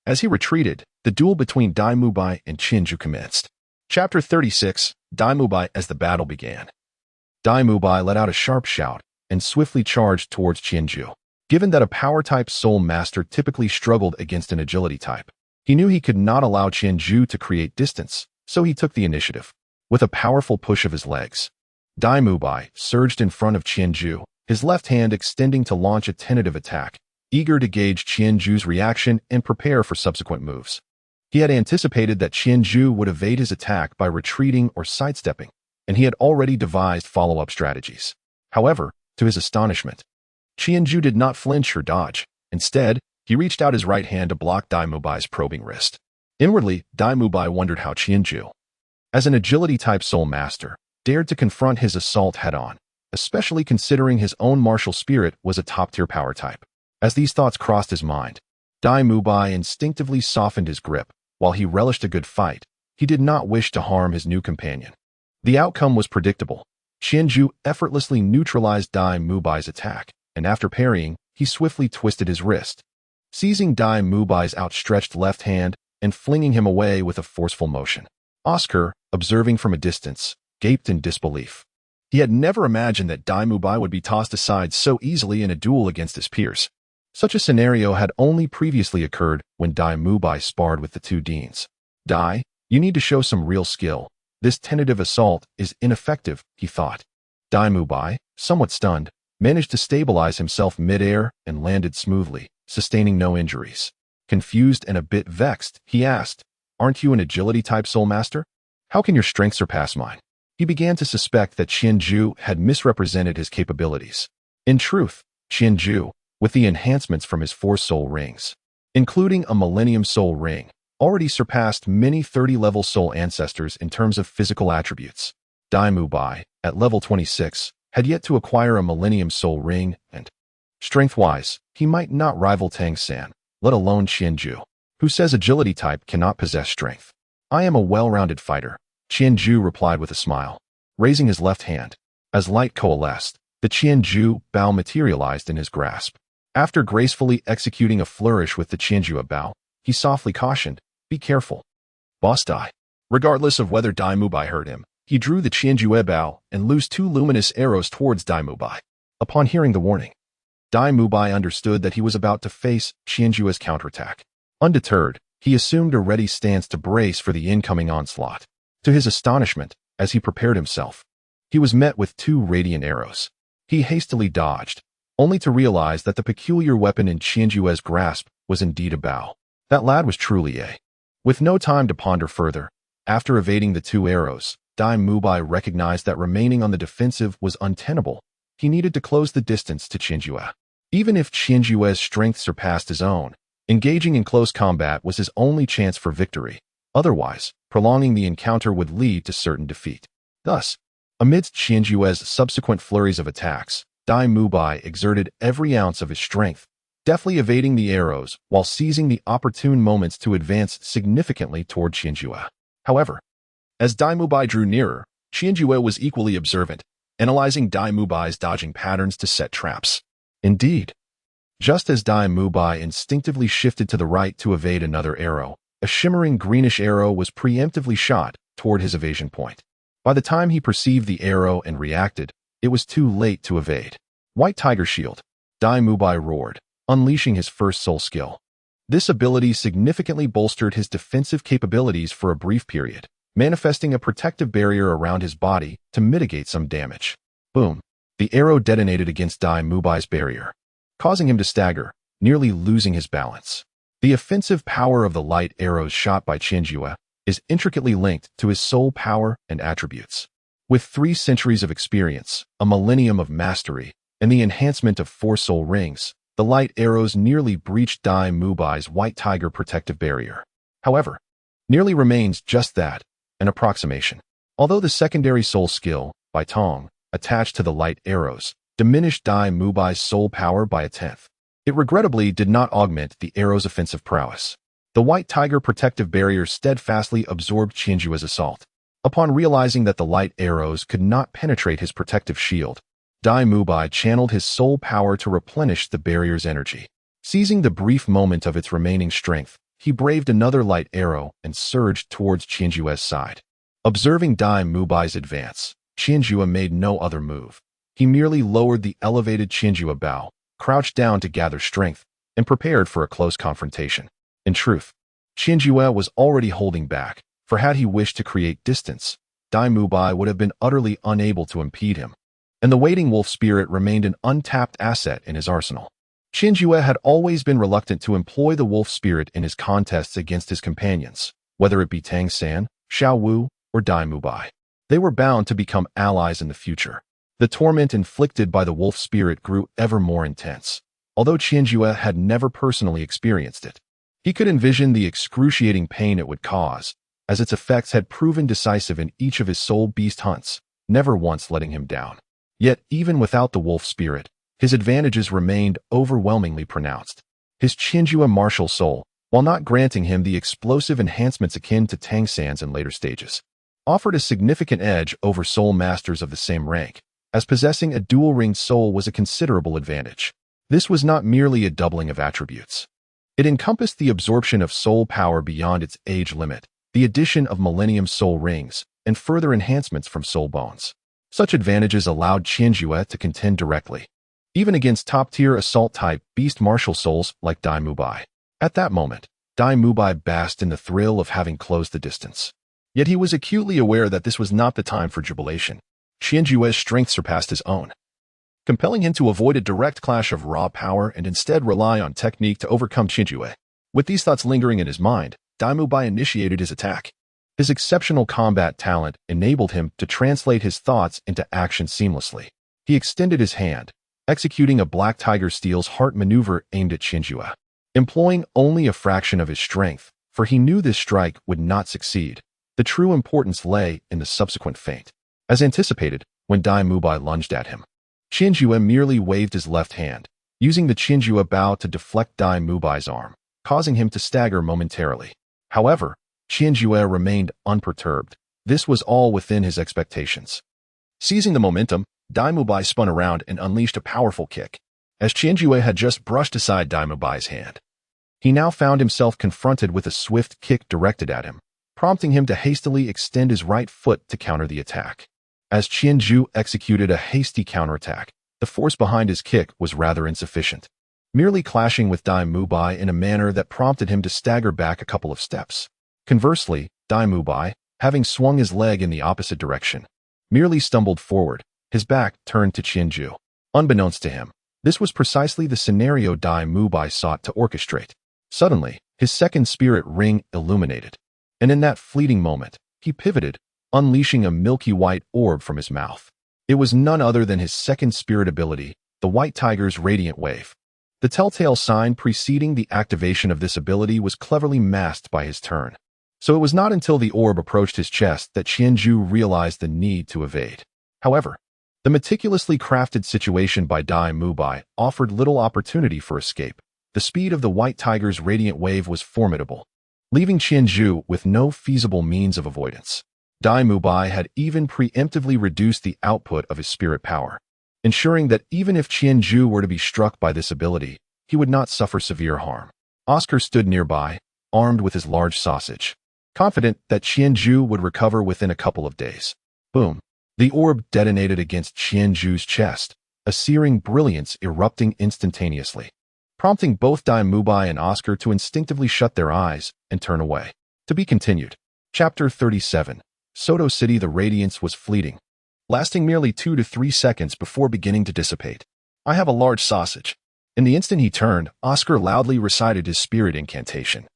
As he retreated, the duel between Dai Mubai and Qianju commenced. Chapter 36, Dai Mubai. As the battle began, Dai Mubai let out a sharp shout and swiftly charged towards Qianju. Given that a power-type soul master typically struggled against an agility type, he knew he could not allow Qianju to create distance, so he took the initiative. With a powerful push of his legs, Dai Mubai surged in front of Qianju, his left hand extending to launch a tentative attack, eager to gauge Qianju's reaction and prepare for subsequent moves. He had anticipated that Qianju would evade his attack by retreating or sidestepping, and he had already devised follow-up strategies. However, to his astonishment, Qianju did not flinch or dodge. Instead, he reached out his right hand to block Dai Mubai's probing wrist. Inwardly, Dai Mubai wondered how Qianju, as an agility-type soul master, dared to confront his assault head-on, especially considering his own martial spirit was a top-tier power type. As these thoughts crossed his mind, Dai Mubai instinctively softened his grip. While he relished a good fight, he did not wish to harm his new companion. The outcome was predictable. Qianju effortlessly neutralized Dai Mubai's attack, and after parrying, he swiftly twisted his wrist, seizing Dai Mubai's outstretched left hand and flinging him away with a forceful motion. Oscar, observing from a distance, gaped in disbelief. He had never imagined that Dai Mubai would be tossed aside so easily in a duel against his peers. Such a scenario had only previously occurred when Dai Mubai sparred with the two deans. Dai, you need to show some real skill. This tentative assault is ineffective, he thought. Dai Mubai, somewhat stunned, managed to stabilize himself mid-air and landed smoothly, sustaining no injuries. Confused and a bit vexed, he asked, "Aren't you an agility-type soul master? How can your strength surpass mine?" He began to suspect that Qianju had misrepresented his capabilities. In truth, Qianju, with the enhancements from his 4 soul rings, including a Millennium Soul Ring, already surpassed many 30-level soul ancestors in terms of physical attributes. Dai Mubai, at level 26, had yet to acquire a Millennium Soul Ring, and, strength-wise, he might not rival Tang San, let alone Qianju, who says agility type cannot possess strength. I am a well-rounded fighter, Qianju replied with a smile, raising his left hand. As light coalesced, the Qianju bow materialized in his grasp. After gracefully executing a flourish with the Qianju bow, he softly cautioned, "Be careful, Boss Dai." Regardless of whether Dai Mubai heard him, he drew the Qianju bow and loosed 2 luminous arrows towards Dai Mubai. Upon hearing the warning, Dai Mubai understood that he was about to face Qianju's counterattack. Undeterred, he assumed a ready stance to brace for the incoming onslaught. To his astonishment, as he prepared himself, he was met with 2 radiant arrows. He hastily dodged, only to realize that the peculiar weapon in Qianju's grasp was indeed a bow. That lad was truly a. With no time to ponder further, after evading the 2 arrows, Dai Mubai recognized that remaining on the defensive was untenable. He needed to close the distance to Qianju. Even if Qianju's strength surpassed his own, engaging in close combat was his only chance for victory. Otherwise, prolonging the encounter would lead to certain defeat. Thus, amidst Qianju's subsequent flurries of attacks, Dai Mubai exerted every ounce of his strength, deftly evading the arrows while seizing the opportune moments to advance significantly toward Qianju. However, as Dai Mubai drew nearer, Qianju was equally observant, analyzing Dai Mubai's dodging patterns to set traps. Indeed, just as Dai Mubai instinctively shifted to the right to evade another arrow, a shimmering greenish arrow was preemptively shot toward his evasion point. By the time he perceived the arrow and reacted, it was too late to evade. White Tiger Shield, Dai Mubai roared, unleashing his first soul skill. This ability significantly bolstered his defensive capabilities for a brief period, manifesting a protective barrier around his body to mitigate some damage. Boom! The arrow detonated against Dai Mubai's barrier, causing him to stagger, nearly losing his balance. The offensive power of the light arrows shot by Qianju is intricately linked to his soul power and attributes. With 3 centuries of experience, a millennium of mastery, and the enhancement of 4 soul rings, the light arrows nearly breached Dai Mubai's white tiger protective barrier. However, nearly remains just that, an approximation. Although the secondary soul skill, by Tong, attached to the light arrows, diminished Dai Mubai's soul power by a tenth, it regrettably did not augment the arrow's offensive prowess. The white tiger protective barrier steadfastly absorbed Qianjue's assault. Upon realizing that the light arrows could not penetrate his protective shield, Dai Mubai channeled his soul power to replenish the barrier's energy. Seizing the brief moment of its remaining strength, he braved another light arrow and surged towards Qianjue's side. Observing Dai Mubai's advance, Qianjue made no other move. He merely lowered the elevated Qianjue bow, crouched down to gather strength, and prepared for a close confrontation. In truth, Qianjue was already holding back, for had he wished to create distance, Dai Mubai would have been utterly unable to impede him, and the waiting wolf spirit remained an untapped asset in his arsenal. Qianjue had always been reluctant to employ the wolf spirit in his contests against his companions, whether it be Tang San, Xiao Wu, or Dai Mubai. They were bound to become allies in the future. The torment inflicted by the wolf spirit grew ever more intense, although Qianjue had never personally experienced it. He could envision the excruciating pain it would cause, as its effects had proven decisive in each of his soul beast hunts, never once letting him down. Yet, even without the wolf spirit, his advantages remained overwhelmingly pronounced. His Qianjue martial soul, while not granting him the explosive enhancements akin to Tang San's in later stages, offered a significant edge over soul masters of the same rank, as possessing a dual-ringed soul was a considerable advantage. This was not merely a doubling of attributes. It encompassed the absorption of soul power beyond its age limit, the addition of Millennium Soul Rings, and further enhancements from soul bones. Such advantages allowed Qianjue to contend directly, even against top-tier assault-type beast martial souls like Dai Mubai. At that moment, Dai Mubai basked in the thrill of having closed the distance. Yet he was acutely aware that this was not the time for jubilation. Qianjue's strength surpassed his own, compelling him to avoid a direct clash of raw power and instead rely on technique to overcome Qianjue. With these thoughts lingering in his mind, Dai Mubai initiated his attack. His exceptional combat talent enabled him to translate his thoughts into action seamlessly. He extended his hand, executing a Black Tiger Steel's heart maneuver aimed at Qianjue. Employing only a fraction of his strength, for he knew this strike would not succeed, the true importance lay in the subsequent feint. As anticipated, when Dai Mubai lunged at him, Qianjue merely waved his left hand, using the Qianjue bow to deflect Dai Mubai's arm, causing him to stagger momentarily. However, Qianjue remained unperturbed. This was all within his expectations. Seizing the momentum, Dai Mubai spun around and unleashed a powerful kick. As Qianjue had just brushed aside Dai Mubai's hand, he now found himself confronted with a swift kick directed at him, prompting him to hastily extend his right foot to counter the attack. As Qianjue executed a hasty counterattack, the force behind his kick was rather insufficient, merely clashing with Dai Mubai in a manner that prompted him to stagger back a couple of steps. Conversely, Dai Mubai, having swung his leg in the opposite direction, merely stumbled forward, his back turned to Qianjue. Unbeknownst to him, this was precisely the scenario Dai Mubai sought to orchestrate. Suddenly, his second spirit ring illuminated, and in that fleeting moment, he pivoted, unleashing a milky white orb from his mouth. It was none other than his second spirit ability, the White Tiger's Radiant Wave. The telltale sign preceding the activation of this ability was cleverly masked by his turn, so it was not until the orb approached his chest that Qianjue realized the need to evade. However, the meticulously crafted situation by Dai Mubai offered little opportunity for escape. The speed of the White Tiger's Radiant Wave was formidable, leaving Qianjue with no feasible means of avoidance. Dai Mubai had even preemptively reduced the output of his spirit power, ensuring that even if Qianjue were to be struck by this ability, he would not suffer severe harm. Oscar stood nearby, armed with his large sausage, confident that Qianjue would recover within a couple of days. Boom! The orb detonated against Qianjue's chest, a searing brilliance erupting instantaneously, prompting both Dai Mubai and Oscar to instinctively shut their eyes and turn away. To be continued. Chapter 37. Soto City. The radiance was fleeting, lasting merely 2 to 3 seconds before beginning to dissipate. I have a large sausage. In the instant he turned, Oscar loudly recited his spirit incantation,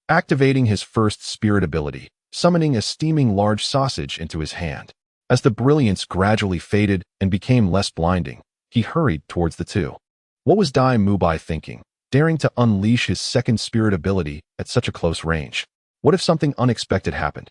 activating his first spirit ability, summoning a steaming large sausage into his hand. As the brilliance gradually faded and became less blinding, he hurried towards the two. What was Dai Mubai thinking, daring to unleash his second spirit ability at such a close range? What if something unexpected happened?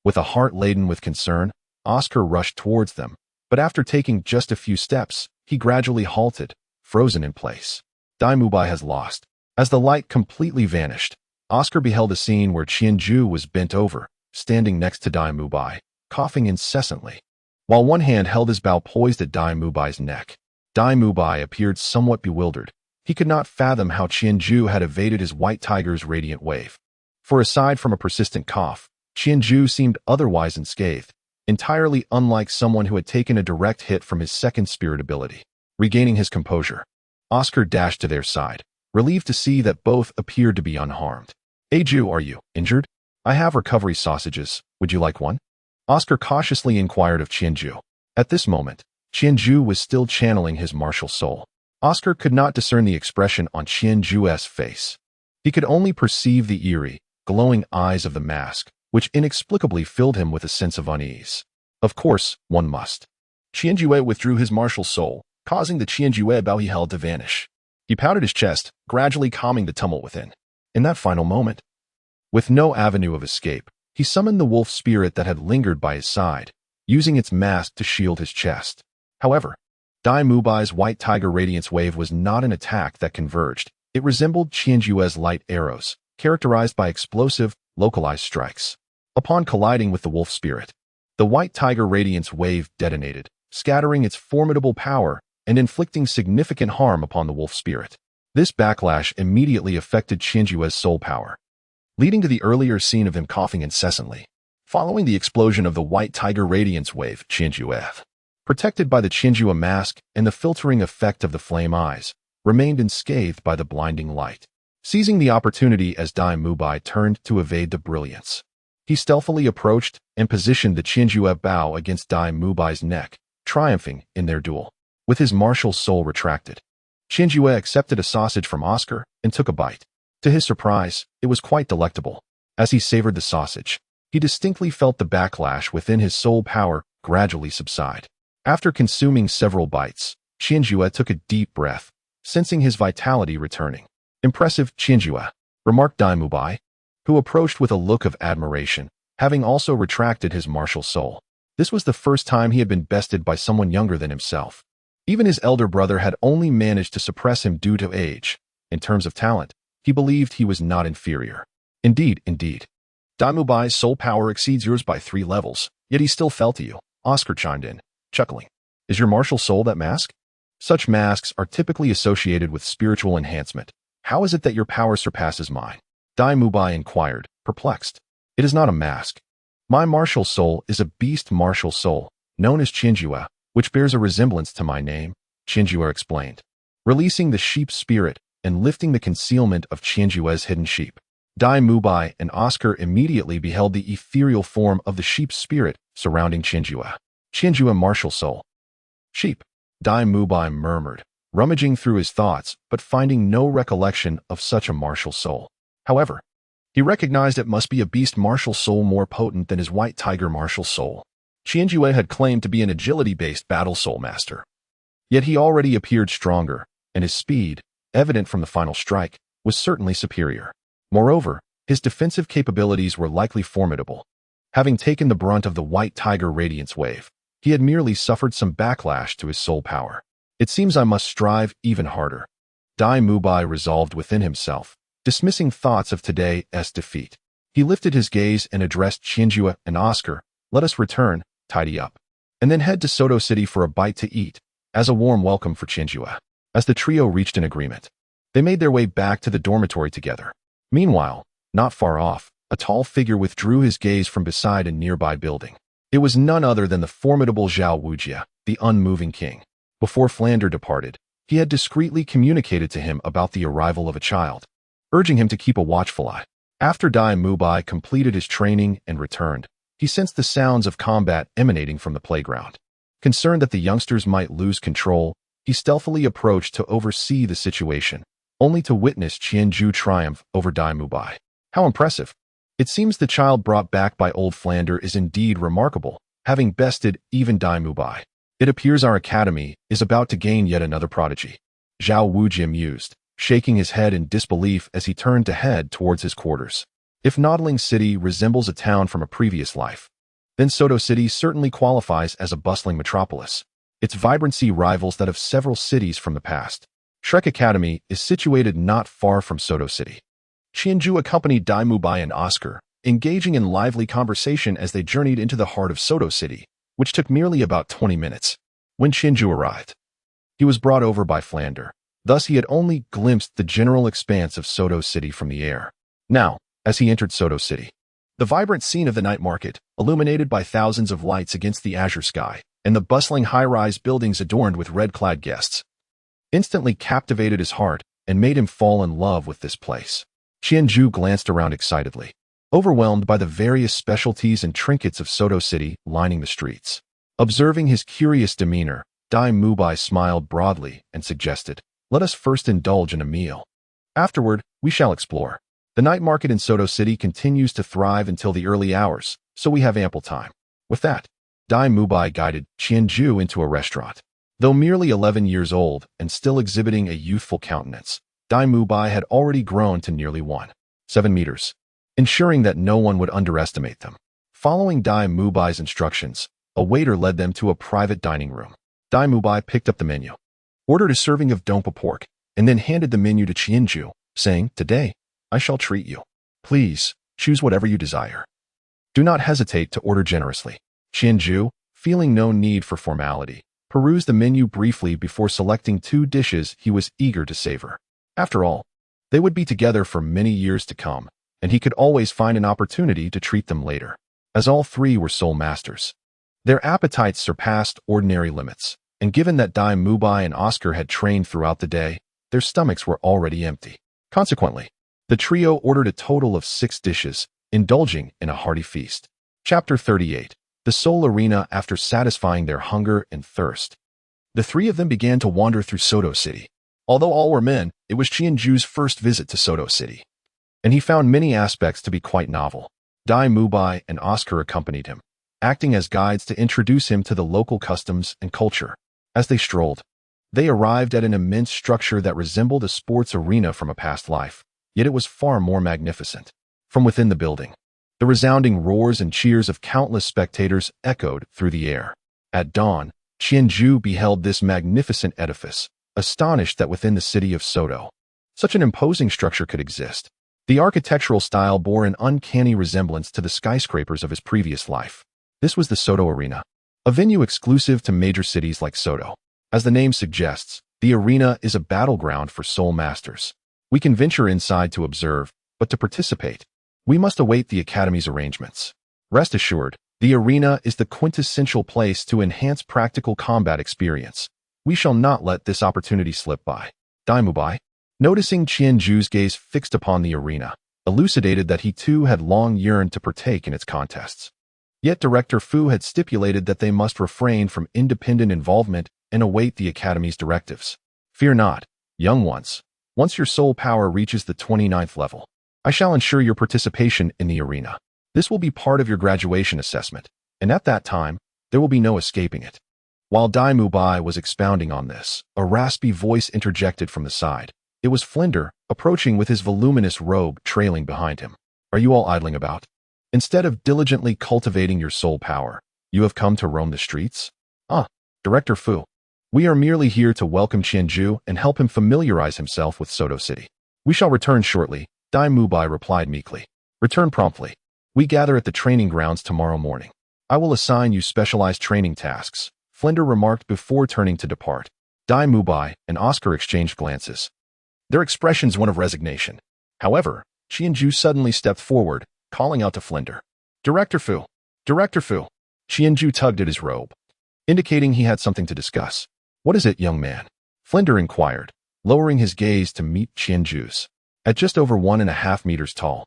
With a heart laden with concern, Oscar rushed towards them, but after taking just a few steps, he gradually halted, frozen in place. Dai Mubai has lost. As the light completely vanished, Oscar beheld a scene where Qianju was bent over, standing next to Dai Mubai, coughing incessantly. While one hand held his bow poised at Dai Mubai's neck, Dai Mubai appeared somewhat bewildered. He could not fathom how Qianju had evaded his white tiger's radiant wave. For aside from a persistent cough, Qianju seemed otherwise unscathed, entirely unlike someone who had taken a direct hit from his second spirit ability. Regaining his composure, Oscar dashed to their side, relieved to see that both appeared to be unharmed. "Hey Ju, are you injured? I have recovery sausages. Would you like one?" Oscar cautiously inquired of Qianju. At this moment, Qianju was still channeling his martial soul. Oscar could not discern the expression on Qianju's face. He could only perceive the eerie, glowing eyes of the mask, which inexplicably filled him with a sense of unease. Of course, one must. Qianju withdrew his martial soul, causing the Qianju bow he held to vanish. He pounded his chest, gradually calming the tumult within. In that final moment, with no avenue of escape, he summoned the wolf spirit that had lingered by his side, using its mask to shield his chest. However, Dai Mubai's white tiger radiance wave was not an attack that converged. It resembled Qianju's light arrows, characterized by explosive, localized strikes. Upon colliding with the wolf spirit, the white tiger radiance wave detonated, scattering its formidable power and inflicting significant harm upon the wolf spirit. This backlash immediately affected Qianju's soul power, leading to the earlier scene of him coughing incessantly. Following the explosion of the white tiger radiance wave, Qianju, protected by the Qianju mask and the filtering effect of the flame eyes, remained unscathed by the blinding light. Seizing the opportunity as Dai Mubai turned to evade the brilliance, he stealthily approached and positioned the Qianju bow against Dai Mubai's neck, triumphing in their duel. With his martial soul retracted, Qianju accepted a sausage from Oscar and took a bite. To his surprise, it was quite delectable. As he savored the sausage, he distinctly felt the backlash within his soul power gradually subside. After consuming several bites, Qianju took a deep breath, sensing his vitality returning. "Impressive, Qianju," remarked Dai Mubai, who approached with a look of admiration, having also retracted his martial soul. This was the first time he had been bested by someone younger than himself. Even his elder brother had only managed to suppress him due to age. In terms of talent, he believed he was not inferior. Indeed. Dai Mubai's soul power exceeds yours by 3 levels, yet he still fell to you, Oscar chimed in, chuckling. "Is your martial soul that mask?" "Such masks are typically associated with spiritual enhancement. How is it that your power surpasses mine?" Dai Mubai inquired, perplexed. "It is not a mask. My martial soul is a beast martial soul, known as Qianju, which bears a resemblance to my name," Qianju explained. Releasing the sheep spirit and lifting the concealment of Qianju's hidden sheep, Dai Mubai and Oscar immediately beheld the ethereal form of the sheep spirit surrounding Qianju. "Qianju martial soul." "Sheep," Dai Mubai murmured, rummaging through his thoughts but finding no recollection of such a martial soul. However, he recognized it must be a beast martial soul more potent than his white tiger martial soul. Qianju had claimed to be an agility-based battle soul master. Yet he already appeared stronger, and his speed, evident from the final strike, was certainly superior. Moreover, his defensive capabilities were likely formidable. Having taken the brunt of the white tiger radiance wave, he had merely suffered some backlash to his soul power. "It seems I must strive even harder," Dai Mubai resolved within himself, dismissing thoughts of today's defeat. He lifted his gaze and addressed Qianju and Oscar. "Let us return, tidy up, and then head to Soto City for a bite to eat, as a warm welcome for Qianju." As the trio reached an agreement, they made their way back to the dormitory together. Meanwhile, not far off, a tall figure withdrew his gaze from beside a nearby building. It was none other than the formidable Zhao Wujia, the unmoving king. Before Flander departed, he had discreetly communicated to him about the arrival of a child, urging him to keep a watchful eye. After Dai Mubai completed his training and returned, he sensed the sounds of combat emanating from the playground. Concerned that the youngsters might lose control, he stealthily approached to oversee the situation, only to witness Qianju triumph over Dai Mubai. How impressive! It seems the child brought back by old Flander is indeed remarkable, having bested even Dai Mubai. It appears our academy is about to gain yet another prodigy. Zhao Wuji mused, shaking his head in disbelief as he turned to head towards his quarters. If Noodling City resembles a town from a previous life, then Soto City certainly qualifies as a bustling metropolis. Its vibrancy rivals that of several cities from the past. Shrek Academy is situated not far from Soto City. Qianju accompanied Dai Mubai and Oscar, engaging in lively conversation as they journeyed into the heart of Soto City, which took merely about 20 minutes. When Qianju arrived, he was brought over by Flander. Thus he had only glimpsed the general expanse of Soto City from the air. Now, as he entered Soto City, the vibrant scene of the night market, illuminated by thousands of lights against the azure sky, and the bustling high-rise buildings adorned with red-clad guests, instantly captivated his heart and made him fall in love with this place. Qianju glanced around excitedly, overwhelmed by the various specialties and trinkets of Soto City lining the streets. Observing his curious demeanor, Dai Mubai smiled broadly and suggested, "Let us first indulge in a meal. Afterward, we shall explore." The night market in Soto City continues to thrive until the early hours, so we have ample time. With that, Dai Mubai guided Qianju into a restaurant. Though merely 11 years old and still exhibiting a youthful countenance, Dai Mubai had already grown to nearly 1.7 meters, ensuring that no one would underestimate them. Following Dai Mubai's instructions, a waiter led them to a private dining room. Dai Mubai picked up the menu, ordered a serving of dompa pork, and then handed the menu to Qianju, saying, "Today, I shall treat you. Please, choose whatever you desire. Do not hesitate to order generously." Qianju, feeling no need for formality, perused the menu briefly before selecting 2 dishes he was eager to savor. After all, they would be together for many years to come, and he could always find an opportunity to treat them later. As all 3 were soul masters, their appetites surpassed ordinary limits, and given that Dai Mubai and Oscar had trained throughout the day, their stomachs were already empty. Consequently, the trio ordered a total of 6 dishes, indulging in a hearty feast. Chapter 38. The Soul Arena. After satisfying their hunger and thirst, the 3 of them began to wander through Soto City. Although all were men, it was Qianju's first visit to Soto City, and he found many aspects to be quite novel. Dai Mubai and Oscar accompanied him, acting as guides to introduce him to the local customs and culture. As they strolled, they arrived at an immense structure that resembled a sports arena from a past life, yet it was far more magnificent. From within the building, the resounding roars and cheers of countless spectators echoed through the air. At dawn, Qianju beheld this magnificent edifice, astonished that within the city of Soto, such an imposing structure could exist. The architectural style bore an uncanny resemblance to the skyscrapers of his previous life. This was the Soto Arena, a venue exclusive to major cities like Soto. As the name suggests, the arena is a battleground for soul masters. We can venture inside to observe, but to participate, we must await the Academy's arrangements. Rest assured, the arena is the quintessential place to enhance practical combat experience. We shall not let this opportunity slip by. Dai Mubai, noticing Qianju's gaze fixed upon the arena, elucidated that he too had long yearned to partake in its contests. Yet Director Fu had stipulated that they must refrain from independent involvement and await the Academy's directives. Fear not, young ones. Once your soul power reaches the 29th level, I shall ensure your participation in the arena. This will be part of your graduation assessment, and at that time, there will be no escaping it. While Dai Mubai was expounding on this, a raspy voice interjected from the side. It was Flinder, approaching with his voluminous robe trailing behind him. "Are you all idling about? Instead of diligently cultivating your soul power, you have come to roam the streets?" "Ah, Director Fu. We are merely here to welcome Qianju and help him familiarize himself with Soto City. We shall return shortly," Dai Mubai replied meekly. "Return promptly. We gather at the training grounds tomorrow morning. I will assign you specialized training tasks," Flinder remarked before turning to depart. Dai Mubai and Oscar exchanged glances, their expressions one of resignation. However, Qianju suddenly stepped forward, calling out to Flinder, "Director Fu! Director Fu!" Qianju tugged at his robe, indicating he had something to discuss. "What is it, young man?" Flinder inquired, lowering his gaze to meet Qianju's. At just over 1.5 meters tall,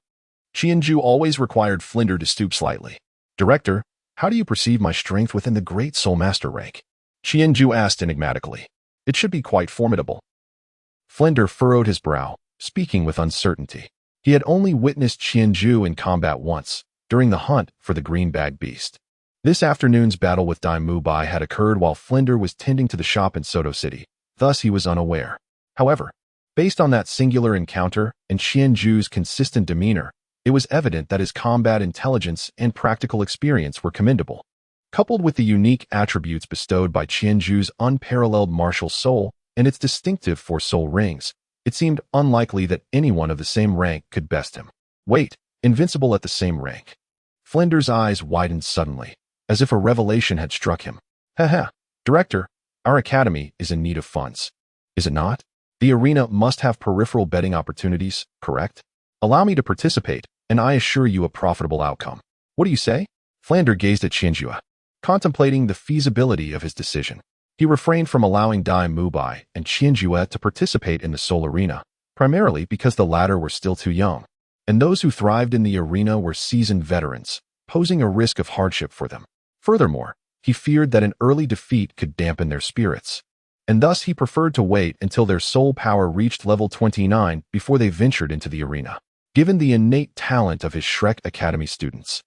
Qianju always required Flinder to stoop slightly. "Director, how do you perceive my strength within the Great Soul Master rank?" Qianju asked enigmatically. "It should be quite formidable." Flinder furrowed his brow, speaking with uncertainty. He had only witnessed Qianju in combat once, during the hunt for the green-bag beast. This afternoon's battle with Dai Mubai had occurred while Flinder was tending to the shop in Soto City, thus he was unaware. However, based on that singular encounter and Qianju's consistent demeanor, it was evident that his combat intelligence and practical experience were commendable. Coupled with the unique attributes bestowed by Qianju's unparalleled martial soul and its distinctive four soul rings, it seemed unlikely that anyone of the same rank could best him. Wait, invincible at the same rank. Flinder's eyes widened suddenly, as if a revelation had struck him. Haha, Director, our academy is in need of funds. Is it not? The arena must have peripheral betting opportunities, correct? Allow me to participate, and I assure you a profitable outcome. What do you say? Flander gazed at Qianjue, contemplating the feasibility of his decision. He refrained from allowing Dai Mubai and Qianjue to participate in the Soul Arena, primarily because the latter were still too young, and those who thrived in the arena were seasoned veterans, posing a risk of hardship for them. Furthermore, he feared that an early defeat could dampen their spirits, and thus he preferred to wait until their soul power reached level 29 before they ventured into the arena. Given the innate talent of his Shrek Academy students,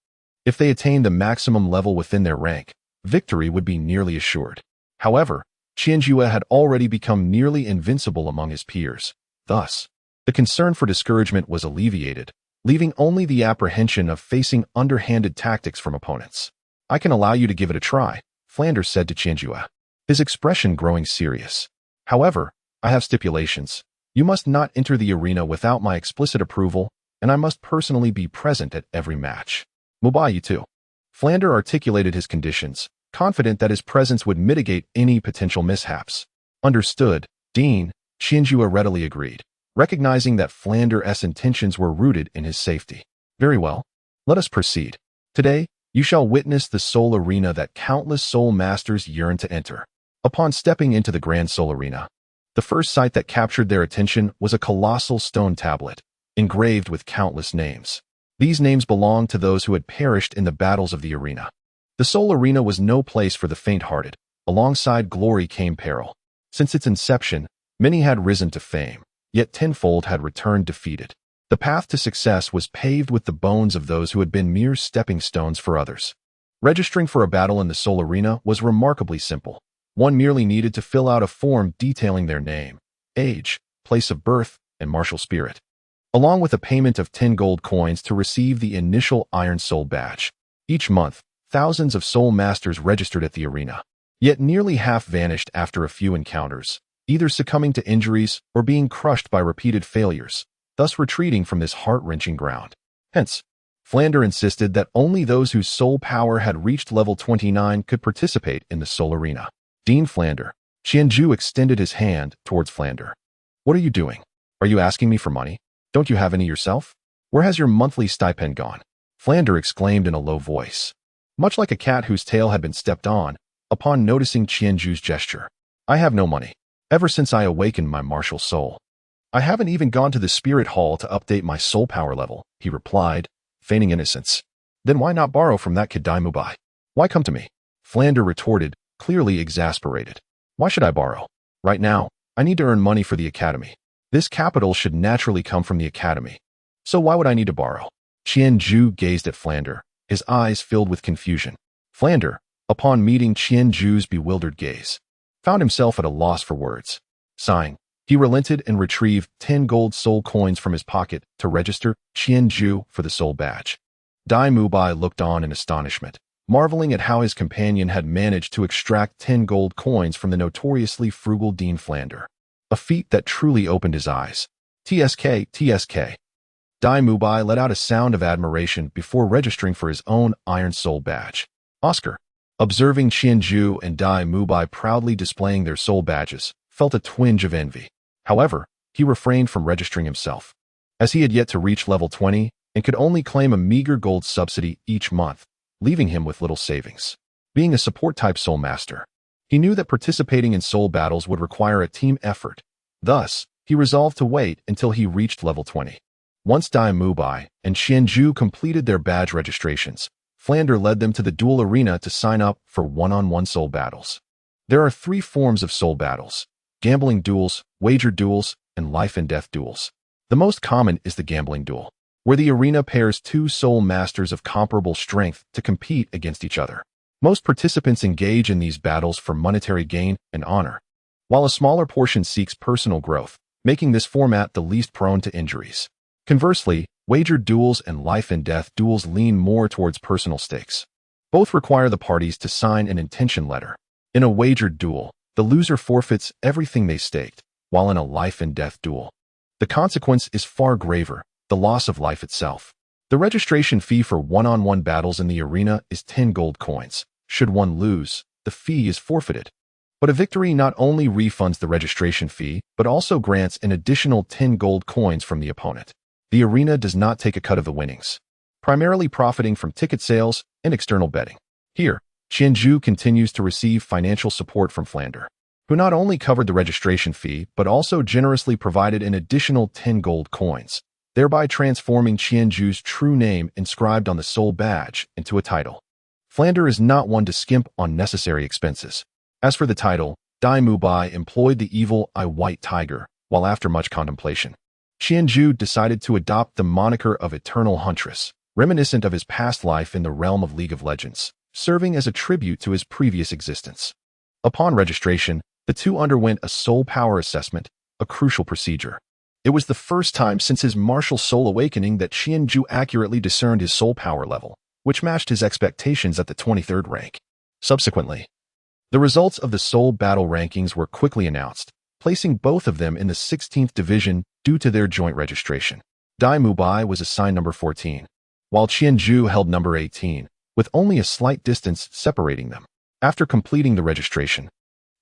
if they attained the maximum level within their rank, victory would be nearly assured. However, Qianjue had already become nearly invincible among his peers. Thus, the concern for discouragement was alleviated, leaving only the apprehension of facing underhanded tactics from opponents. I can allow you to give it a try, Flander said to Qianjue, his expression growing serious. However, I have stipulations. You must not enter the arena without my explicit approval, and I must personally be present at every match. Mubai, you too. Flander articulated his conditions, confident that his presence would mitigate any potential mishaps. Understood, Dean, Qianjue readily agreed, recognizing that Flander's intentions were rooted in his safety. Very well. Let us proceed. Today, you shall witness the soul arena that countless soul masters yearn to enter. Upon stepping into the Grand Soul Arena, the first sight that captured their attention was a colossal stone tablet, engraved with countless names. These names belonged to those who had perished in the battles of the arena. The Soul Arena was no place for the faint-hearted. Alongside glory came peril. Since its inception, many had risen to fame, yet tenfold had returned defeated. The path to success was paved with the bones of those who had been mere stepping stones for others. Registering for a battle in the Soul Arena was remarkably simple. One merely needed to fill out a form detailing their name, age, place of birth, and martial spirit, along with a payment of 10 gold coins to receive the initial Iron Soul badge. Each month, thousands of soul masters registered at the arena, yet nearly half vanished after a few encounters, either succumbing to injuries or being crushed by repeated failures, thus retreating from this heart-wrenching ground. Hence, Flander insisted that only those whose soul power had reached level 29 could participate in the Soul Arena. Dean Flander. Qianjue extended his hand towards Flander. What are you doing? Are you asking me for money? Don't you have any yourself? Where has your monthly stipend gone? Flander exclaimed in a low voice, much like a cat whose tail had been stepped on, upon noticing Qianju's gesture. I have no money. Ever since I awakened my martial soul. I haven't even gone to the spirit hall to update my soul power level, he replied, feigning innocence. Then why not borrow from that kid Dai Mubai? Why come to me? Flander retorted, clearly exasperated. Why should I borrow? Right now, I need to earn money for the academy. This capital should naturally come from the academy. So why would I need to borrow? Qianju gazed at Flander, his eyes filled with confusion. Flander, upon meeting Qianju's bewildered gaze, found himself at a loss for words. Sighing, he relented and retrieved 10 gold soul coins from his pocket to register Qianju for the soul badge. Dai Mubai looked on in astonishment, marveling at how his companion had managed to extract 10 gold coins from the notoriously frugal Dean Flander. A feat that truly opened his eyes. TSK, TSK. Dai Mubai let out a sound of admiration before registering for his own Iron Soul badge. Oscar, observing Qianju and Dai Mubai proudly displaying their soul badges, felt a twinge of envy. However, he refrained from registering himself, as he had yet to reach level 20 and could only claim a meager gold subsidy each month, leaving him with little savings. Being a support-type soul master, he knew that participating in soul battles would require a team effort. Thus, he resolved to wait until he reached level 20. Once Dai Mubai and Qianju completed their badge registrations, Flander led them to the duel arena to sign up for one-on-one soul battles. There are 3 forms of soul battles: gambling duels, wager duels, and life and death duels. The most common is the gambling duel, where the arena pairs 2 soul masters of comparable strength to compete against each other. Most participants engage in these battles for monetary gain and honor. while a smaller portion seeks personal growth, making this format the least prone to injuries. Conversely, wagered duels and life-and-death duels lean more towards personal stakes. Both require the parties to sign an intention letter. In a wagered duel, the loser forfeits everything they staked, while in a life-and-death duel, the consequence is far graver, the loss of life itself. The registration fee for one-on-one battles in the arena is 10 gold coins. Should one lose, the fee is forfeited. But a victory not only refunds the registration fee, but also grants an additional 10 gold coins from the opponent. The arena does not take a cut of the winnings, primarily profiting from ticket sales and external betting. Here, Qianzhu continues to receive financial support from Flander, who not only covered the registration fee, but also generously provided an additional 10 gold coins, thereby transforming Qianzhu's true name inscribed on the soul badge into a title. Flander is not one to skimp on necessary expenses. As for the title, Dai Mubai employed the evil I White Tiger, while after much contemplation, Qianzhu decided to adopt the moniker of Eternal Huntress, reminiscent of his past life in the realm of League of Legends, serving as a tribute to his previous existence. Upon registration, the two underwent a soul power assessment, a crucial procedure. It was the first time since his martial soul awakening that Qianzhu accurately discerned his soul power level, which matched his expectations at the 23rd rank. Subsequently, the results of the soul battle rankings were quickly announced, placing both of them in the 16th division due to their joint registration. Dai Mubai was assigned number 14, while Qianzhu held number 18, with only a slight distance separating them. After completing the registration,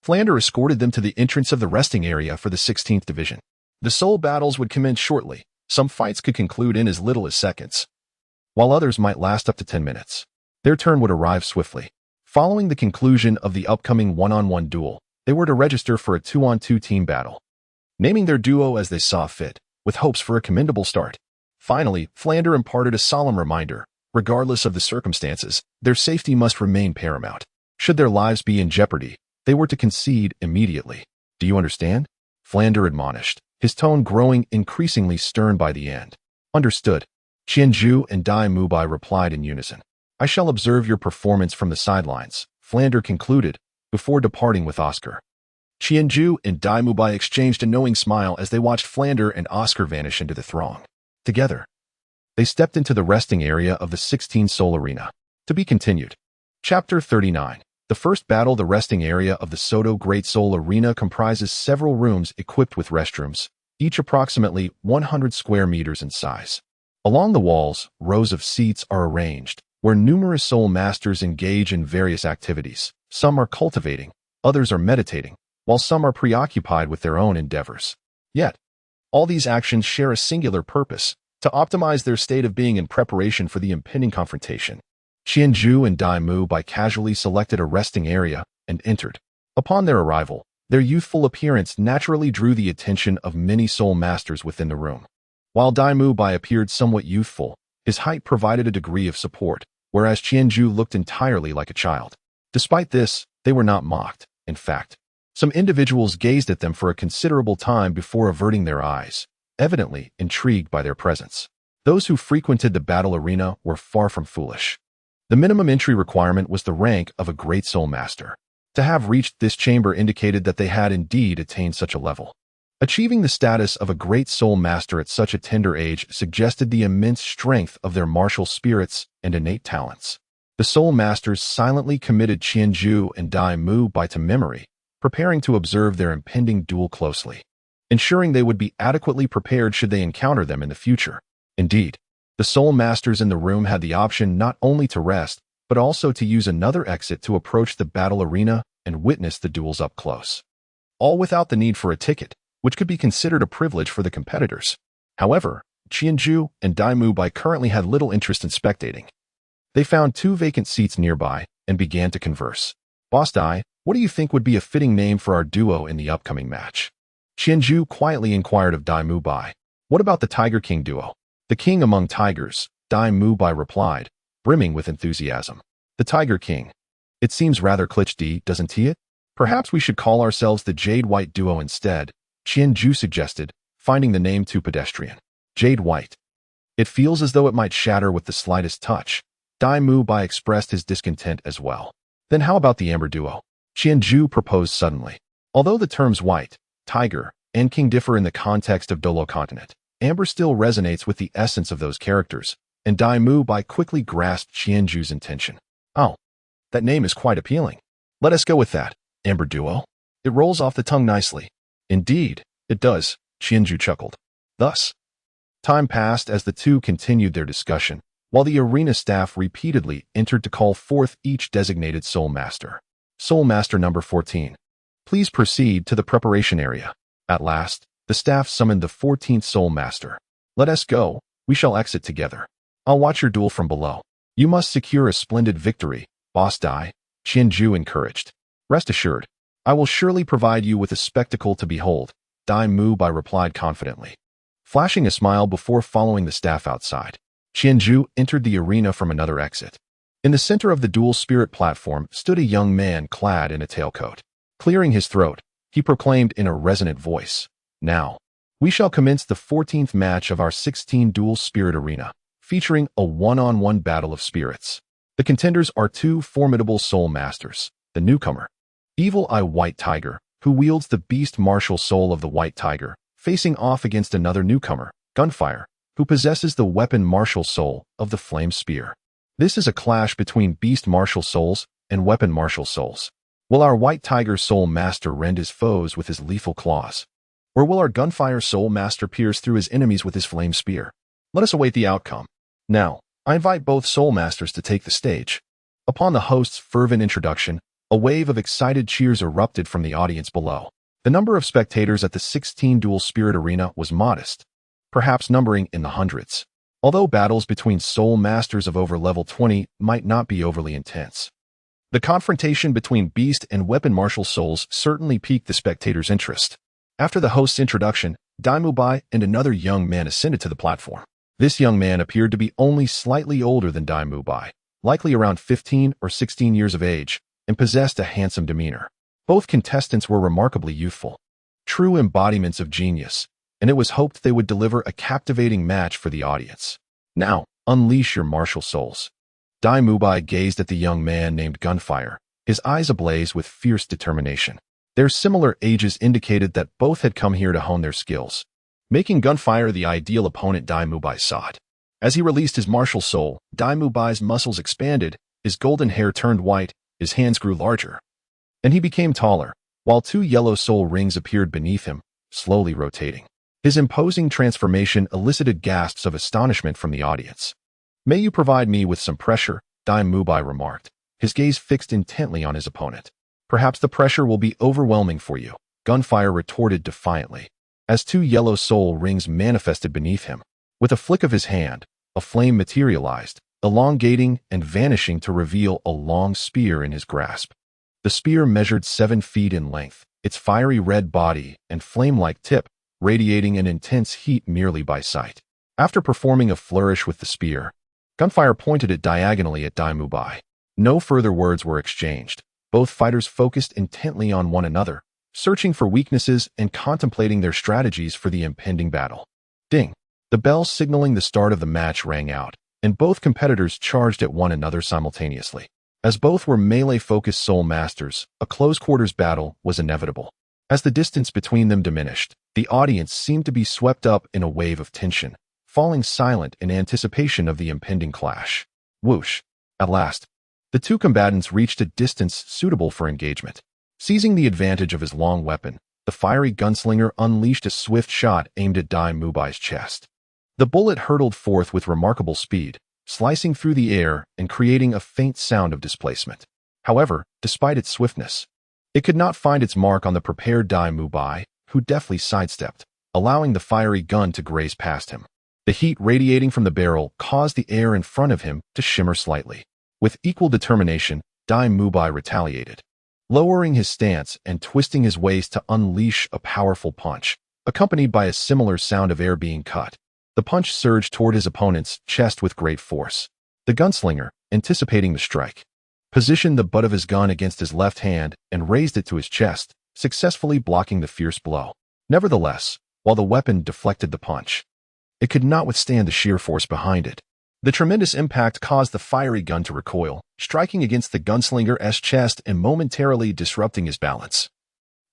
Flander escorted them to the entrance of the resting area for the 16th division. The soul battles would commence shortly. Some fights could conclude in as little as seconds, while others might last up to 10 minutes. Their turn would arrive swiftly. Following the conclusion of the upcoming one-on-one duel, they were to register for a 2-on-2 team battle, naming their duo as they saw fit, with hopes for a commendable start. Finally, Flander imparted a solemn reminder: regardless of the circumstances, their safety must remain paramount. Should their lives be in jeopardy, they were to concede immediately. Do you understand? Flander admonished, his tone growing increasingly stern by the end. Understood. Qianzhu and Dai Mubai replied in unison. I shall observe your performance from the sidelines, Flander concluded, before departing with Oscar. Qianzhu and Dai Mubai exchanged a knowing smile as they watched Flander and Oscar vanish into the throng. Together, they stepped into the resting area of the 16 Soul Arena. To be continued. Chapter 39. The first battle. The resting area of the Soto Great Soul Arena comprises several rooms equipped with restrooms, each approximately 100 square meters in size. Along the walls, rows of seats are arranged, where numerous soul masters engage in various activities. Some are cultivating, others are meditating, while some are preoccupied with their own endeavors. Yet, all these actions share a singular purpose: to optimize their state of being in preparation for the impending confrontation. Qianzhu and Dai Mubai casually selected a resting area and entered. Upon their arrival, their youthful appearance naturally drew the attention of many soul masters within the room. While Dai Mubai appeared somewhat youthful, his height provided a degree of support, whereas Qianzhu looked entirely like a child. Despite this, they were not mocked. In fact, some individuals gazed at them for a considerable time before averting their eyes, evidently intrigued by their presence. Those who frequented the battle arena were far from foolish. The minimum entry requirement was the rank of a Great Soul Master. To have reached this chamber indicated that they had indeed attained such a level. Achieving the status of a Great Soul Master at such a tender age suggested the immense strength of their martial spirits and innate talents. The Soul Masters silently committed Qianzhu and Dai Mubai to memory, preparing to observe their impending duel closely, ensuring they would be adequately prepared should they encounter them in the future. Indeed, the Soul Masters in the room had the option not only to rest, but also to use another exit to approach the battle arena and witness the duels up close. All without the need for a ticket, which could be considered a privilege for the competitors. However, Qianzhu and Dai Mubai currently had little interest in spectating. They found 2 vacant seats nearby and began to converse. Boss Dai, what do you think would be a fitting name for our duo in the upcoming match? Qianzhu quietly inquired of Dai Mubai. What about the Tiger King duo? The king among tigers, Dai Mubai replied, brimming with enthusiasm. The Tiger King. It seems rather cliché, doesn't it? Perhaps we should call ourselves the Jade White duo instead, Qianzhu suggested, finding the name too pedestrian. Jade White. It feels as though it might shatter with the slightest touch. Dai Mubai expressed his discontent as well. Then how about the Amber duo? Qianzhu proposed suddenly. Although the terms white, tiger, and king differ in the context of Douluo Continent, Amber still resonates with the essence of those characters, and Dai Mu Bai quickly grasped Qianju's intention. Oh, that name is quite appealing. Let us go with that, Amber Duo. It rolls off the tongue nicely. Indeed, it does, Qianju chuckled. Thus, time passed as the two continued their discussion, while the arena staff repeatedly entered to call forth each designated Soul Master. Soul Master number 14. Please proceed to the preparation area. At last, the staff summoned the 14th Soul Master. Let us go, we shall exit together. I'll watch your duel from below. You must secure a splendid victory, Boss Dai, Qianju encouraged. Rest assured, I will surely provide you with a spectacle to behold, Dai Mu Bai replied confidently. Flashing a smile before following the staff outside, Qianju entered the arena from another exit. In the center of the dual spirit platform stood a young man clad in a tailcoat. Clearing his throat, he proclaimed in a resonant voice, Now, we shall commence the 14th match of our 16 dual spirit arena, featuring a one-on-one battle of spirits. The contenders are two formidable soul masters, the newcomer, Evil Eye White Tiger, who wields the beast martial soul of the White Tiger, facing off against another newcomer, Gunfire, who possesses the weapon martial soul of the Flame Spear. This is a clash between beast martial souls and weapon martial souls. Will our White Tiger Soul Master rend his foes with his lethal claws? Or will our Gunfire Soul Master pierce through his enemies with his Flame Spear? Let us await the outcome. Now, I invite both Soul Masters to take the stage. Upon the host's fervent introduction, a wave of excited cheers erupted from the audience below. The number of spectators at the 16 Dual Spirit Arena was modest, perhaps numbering in the hundreds. Although battles between Soul Masters of over level 20 might not be overly intense. The confrontation between Beast and Weapon Martial Souls certainly piqued the spectators' interest. After the host's introduction, Dai Mu Bai and another young man ascended to the platform. This young man appeared to be only slightly older than Dai Mu Bai, likely around 15 or 16 years of age, and possessed a handsome demeanor. Both contestants were remarkably youthful, true embodiments of genius, and it was hoped they would deliver a captivating match for the audience. Now, unleash your martial souls. Dai Mu Bai gazed at the young man named Gunfire, his eyes ablaze with fierce determination. Their similar ages indicated that both had come here to hone their skills, making Gunfire the ideal opponent Dai Mu Bai sought. As he released his martial soul, Dai Mu Bai's muscles expanded, his golden hair turned white, his hands grew larger, and he became taller, while two yellow soul rings appeared beneath him, slowly rotating. His imposing transformation elicited gasps of astonishment from the audience. May you provide me with some pressure, Dai Mu Bai remarked, his gaze fixed intently on his opponent. Perhaps the pressure will be overwhelming for you, Gunfire retorted defiantly, as two yellow soul rings manifested beneath him. With a flick of his hand, a flame materialized, elongating and vanishing to reveal a long spear in his grasp. The spear measured 7 feet in length, its fiery red body and flame-like tip radiating an intense heat merely by sight. After performing a flourish with the spear, Gunfire pointed it diagonally at Dai Mu Bai. No further words were exchanged. Both fighters focused intently on one another, searching for weaknesses and contemplating their strategies for the impending battle. Ding! The bell signaling the start of the match rang out, and both competitors charged at one another simultaneously. As both were melee-focused soul masters, a close-quarters battle was inevitable. As the distance between them diminished, the audience seemed to be swept up in a wave of tension, falling silent in anticipation of the impending clash. Whoosh! At last, the two combatants reached a distance suitable for engagement. Seizing the advantage of his long weapon, the fiery gunslinger unleashed a swift shot aimed at Dai Mu Bai's chest. The bullet hurtled forth with remarkable speed, slicing through the air and creating a faint sound of displacement. However, despite its swiftness, it could not find its mark on the prepared Dai Mu Bai, who deftly sidestepped, allowing the fiery gun to graze past him. The heat radiating from the barrel caused the air in front of him to shimmer slightly. With equal determination, Dai Mu Bai retaliated, lowering his stance and twisting his waist to unleash a powerful punch, accompanied by a similar sound of air being cut. The punch surged toward his opponent's chest with great force. The gunslinger, anticipating the strike, positioned the butt of his gun against his left hand and raised it to his chest, successfully blocking the fierce blow. Nevertheless, while the weapon deflected the punch, it could not withstand the sheer force behind it. The tremendous impact caused the fiery gun to recoil, striking against the gunslinger's chest and momentarily disrupting his balance.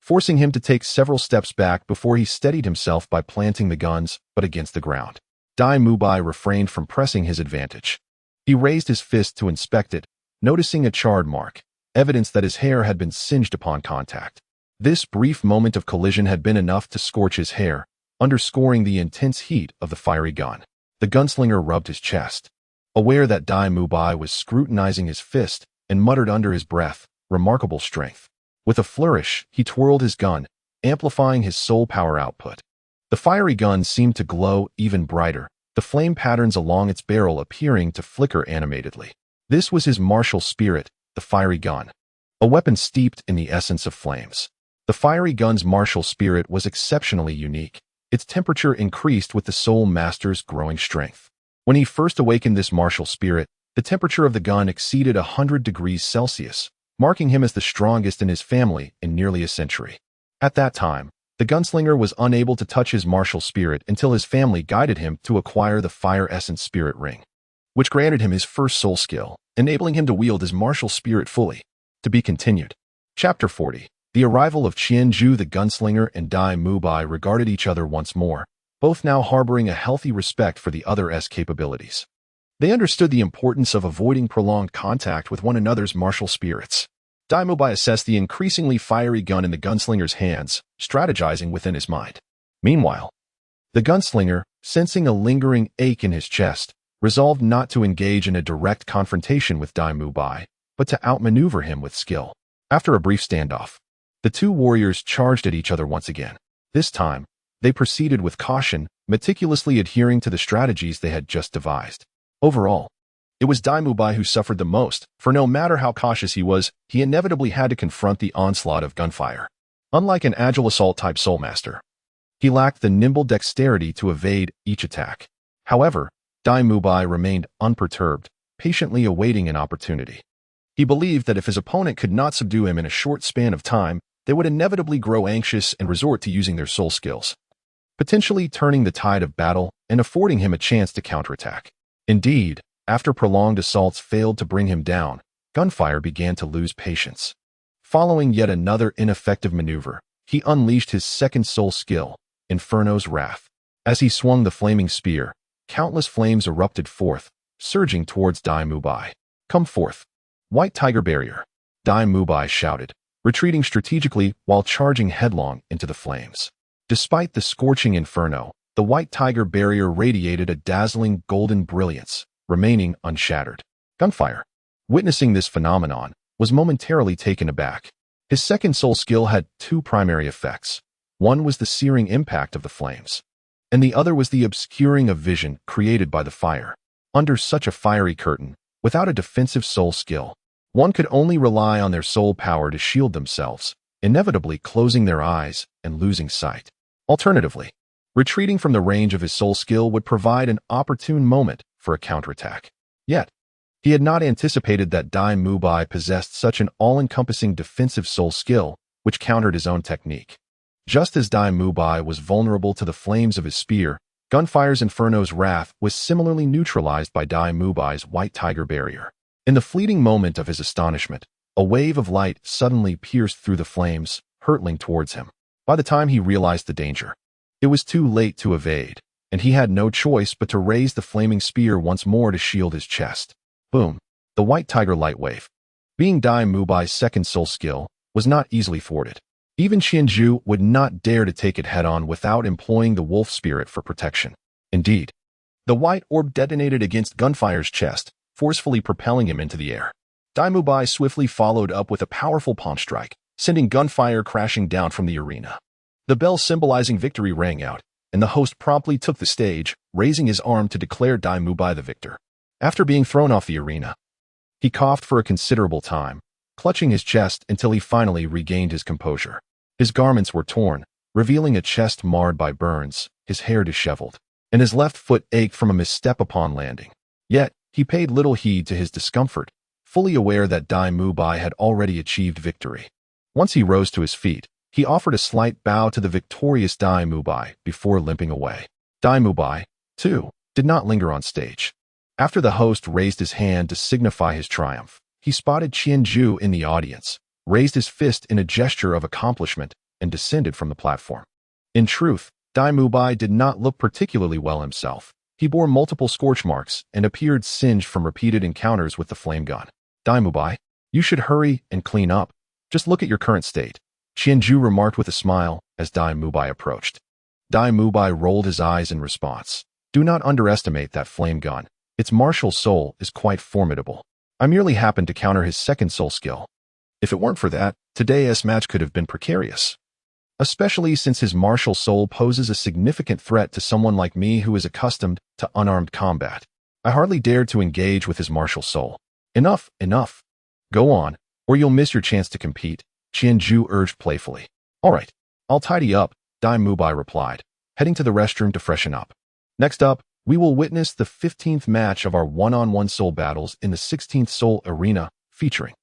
forcing him to take several steps back before he steadied himself by planting the guns, but against the ground. Dai Mubai refrained from pressing his advantage. He raised his fist to inspect it, noticing a charred mark, evidence that his hair had been singed upon contact. This brief moment of collision had been enough to scorch his hair, underscoring the intense heat of the fiery gun. The gunslinger rubbed his chest, aware that Dai Mubai was scrutinizing his fist, and muttered under his breath, "Remarkable strength." With a flourish, he twirled his gun, amplifying his soul power output. The fiery gun seemed to glow even brighter, the flame patterns along its barrel appearing to flicker animatedly. This was his martial spirit, the fiery gun, a weapon steeped in the essence of flames. The fiery gun's martial spirit was exceptionally unique. Its temperature increased with the soul master's growing strength. When he first awakened this martial spirit, the temperature of the gun exceeded 100 degrees Celsius, marking him as the strongest in his family in nearly a century. At that time, the gunslinger was unable to touch his martial spirit until his family guided him to acquire the Fire Essence Spirit Ring, which granted him his first soul skill, enabling him to wield his martial spirit fully. To be continued. Chapter 40. The arrival of Qianzhu the gunslinger and Dai Mubai regarded each other once more, both now harboring a healthy respect for the other's capabilities. They understood the importance of avoiding prolonged contact with one another's martial spirits. Dai Mubai assessed the increasingly fiery gun in the gunslinger's hands, strategizing within his mind. Meanwhile, the gunslinger, sensing a lingering ache in his chest, resolved not to engage in a direct confrontation with Dai Mubai, but to outmaneuver him with skill. After a brief standoff, the two warriors charged at each other once again. This time, they proceeded with caution, meticulously adhering to the strategies they had just devised. Overall, it was Dai Mubai who suffered the most, for no matter how cautious he was, he inevitably had to confront the onslaught of gunfire. Unlike an agile assault-type soulmaster, he lacked the nimble dexterity to evade each attack. However, Dai Mubai remained unperturbed, patiently awaiting an opportunity. He believed that if his opponent could not subdue him in a short span of time, they would inevitably grow anxious and resort to using their soul skills, potentially turning the tide of battle and affording him a chance to counterattack. Indeed, after prolonged assaults failed to bring him down, gunfire began to lose patience. Following yet another ineffective maneuver, he unleashed his second soul skill, Inferno's Wrath. As he swung the flaming spear, countless flames erupted forth, surging towards Dai Mubai. "Come forth, White Tiger Barrier," Dai Mubai shouted, retreating strategically while charging headlong into the flames. Despite the scorching inferno, the White Tiger Barrier radiated a dazzling golden brilliance, remaining unshattered. Gunfire, witnessing this phenomenon, was momentarily taken aback. His second soul skill had two primary effects. One was the searing impact of the flames, and the other was the obscuring of vision created by the fire. Under such a fiery curtain, without a defensive soul skill, one could only rely on their soul power to shield themselves, inevitably closing their eyes and losing sight. Alternatively, retreating from the range of his soul skill would provide an opportune moment for a counterattack. Yet, he had not anticipated that Dai Mubai possessed such an all-encompassing defensive soul skill, which countered his own technique. Just as Dai Mubai was vulnerable to the flames of his spear, Gunfire's Inferno's Wrath was similarly neutralized by Dai Mubai's White Tiger Barrier. In the fleeting moment of his astonishment, a wave of light suddenly pierced through the flames, hurtling towards him. By the time he realized the danger, it was too late to evade, and he had no choice but to raise the flaming spear once more to shield his chest. Boom! The White Tiger light wave, being Dai Mubai's second soul skill, was not easily thwarted. Even Qianzhu would not dare to take it head-on without employing the wolf spirit for protection. Indeed, the white orb detonated against Gunfire's chest, forcefully propelling him into the air. Dai Mubai swiftly followed up with a powerful palm strike, sending Gunfire crashing down from the arena. The bell symbolizing victory rang out, and the host promptly took the stage, raising his arm to declare Dai Mubai the victor. After being thrown off the arena, he coughed for a considerable time, clutching his chest until he finally regained his composure. His garments were torn, revealing a chest marred by burns, his hair disheveled, and his left foot ached from a misstep upon landing. Yet, he paid little heed to his discomfort, fully aware that Dai Mubai had already achieved victory. Once he rose to his feet, he offered a slight bow to the victorious Dai Mubai before limping away. Dai Mubai, too, did not linger on stage. After the host raised his hand to signify his triumph, he spotted Qianzhu in the audience, raised his fist in a gesture of accomplishment, and descended from the platform. In truth, Dai Mubai did not look particularly well himself. He bore multiple scorch marks and appeared singed from repeated encounters with the flame gun. Dai Mubai, you should hurry and clean up. Just look at your current state, Qianju remarked with a smile as Dai Mubai approached. Dai Mubai rolled his eyes in response. Do not underestimate that flame gun. Its martial soul is quite formidable. I merely happened to counter his second soul skill. If it weren't for that, today's match could have been precarious. Especially since his martial soul poses a significant threat to someone like me who is accustomed to unarmed combat. I hardly dared to engage with his martial soul. Enough, enough. Go on, or you'll miss your chance to compete, Qianju urged playfully. All right, I'll tidy up, Dai Mubai replied, heading to the restroom to freshen up. Next up, we will witness the 15th match of our one-on-one soul battles in the 16th Soul Arena, featuring.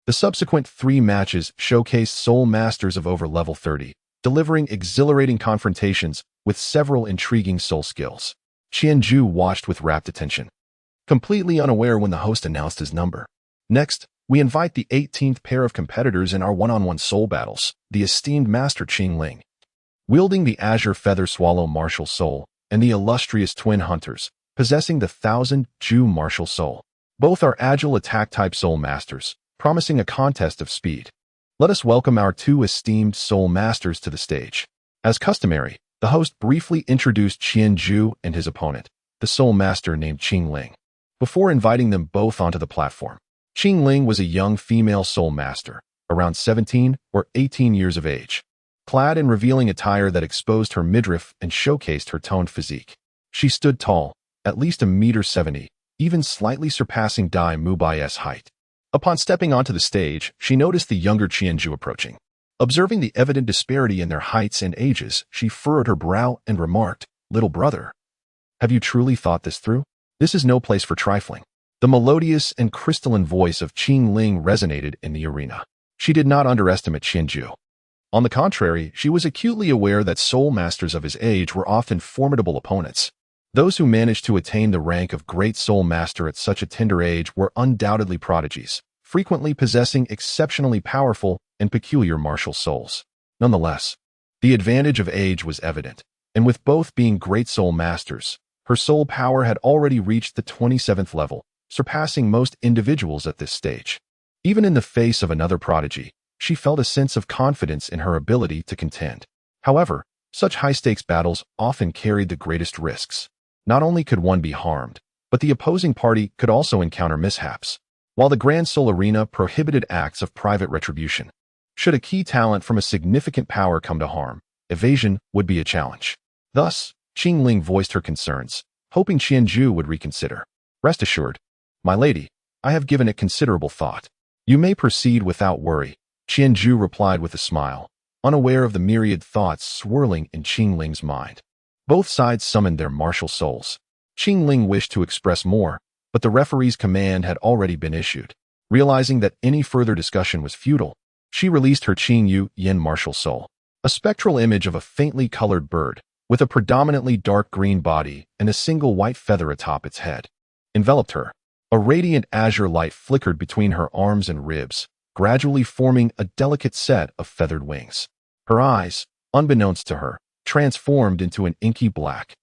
The subsequent 3 matches showcased soul masters of over level 30, delivering exhilarating confrontations with several intriguing soul skills. Qianju watched with rapt attention, completely unaware when the host announced his number. Next, we invite the 18th pair of competitors in our one-on-one soul battles, the esteemed Master Qing Ling, wielding the Azure Feather Swallow martial soul, and the illustrious Twin Hunters, possessing the 1000 Ju martial soul. Both are agile attack-type soul masters, promising a contest of speed. Let us welcome our 2 esteemed soul masters to the stage. As customary, the host briefly introduced Qianju and his opponent, the soul master named Qing Ling, before inviting them both onto the platform. Qing Ling was a young female soul master, around 17 or 18 years of age, clad in revealing attire that exposed her midriff and showcased her toned physique. She stood tall, at least 1.70 meters, even slightly surpassing Dai Mubai's height. Upon stepping onto the stage, she noticed the younger Qianju approaching. Observing the evident disparity in their heights and ages, she furrowed her brow and remarked, "Little brother, have you truly thought this through? This is no place for trifling." The melodious and crystalline voice of Qing Ling resonated in the arena. She did not underestimate Qianju. On the contrary, she was acutely aware that soul masters of his age were often formidable opponents. Those who managed to attain the rank of great soul master at such a tender age were undoubtedly prodigies, frequently possessing exceptionally powerful and peculiar martial souls. Nonetheless, the advantage of age was evident, and with both being great soul masters, her soul power had already reached the 27th level, surpassing most individuals at this stage. Even in the face of another prodigy, she felt a sense of confidence in her ability to contend. However, such high-stakes battles often carried the greatest risks. Not only could one be harmed, but the opposing party could also encounter mishaps. While the Grand Soul Arena prohibited acts of private retribution, should a key talent from a significant power come to harm, evasion would be a challenge. Thus, Qing Ling voiced her concerns, hoping Qianju would reconsider. Rest assured, my lady, I have given it considerable thought. You may proceed without worry, Qianju replied with a smile, unaware of the myriad thoughts swirling in Qing Ling's mind. Both sides summoned their martial souls. Qing Ling wished to express more, but the referee's command had already been issued. Realizing that any further discussion was futile, she released her Qing Yu Yin martial soul, a spectral image of a faintly colored bird, with a predominantly dark green body and a single white feather atop its head, enveloped her. A radiant azure light flickered between her arms and ribs, gradually forming a delicate set of feathered wings. Her eyes, unbeknownst to her, transformed into an inky black,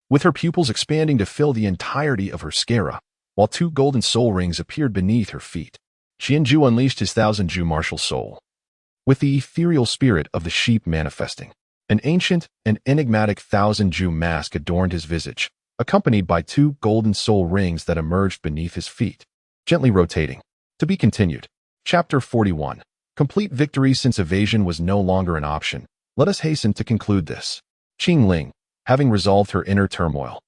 with her pupils expanding to fill the entirety of her sclera, while 2 golden soul rings appeared beneath her feet. Qianju unleashed his 1000 Ju martial soul, with the ethereal spirit of the sheep manifesting. An ancient and enigmatic 1000 Ju mask adorned his visage, accompanied by 2 golden soul rings that emerged beneath his feet, gently rotating. To be continued. Chapter 41. Complete victory. Since evasion was no longer an option, let us hasten to conclude this. Qing Ling, having resolved her inner turmoil,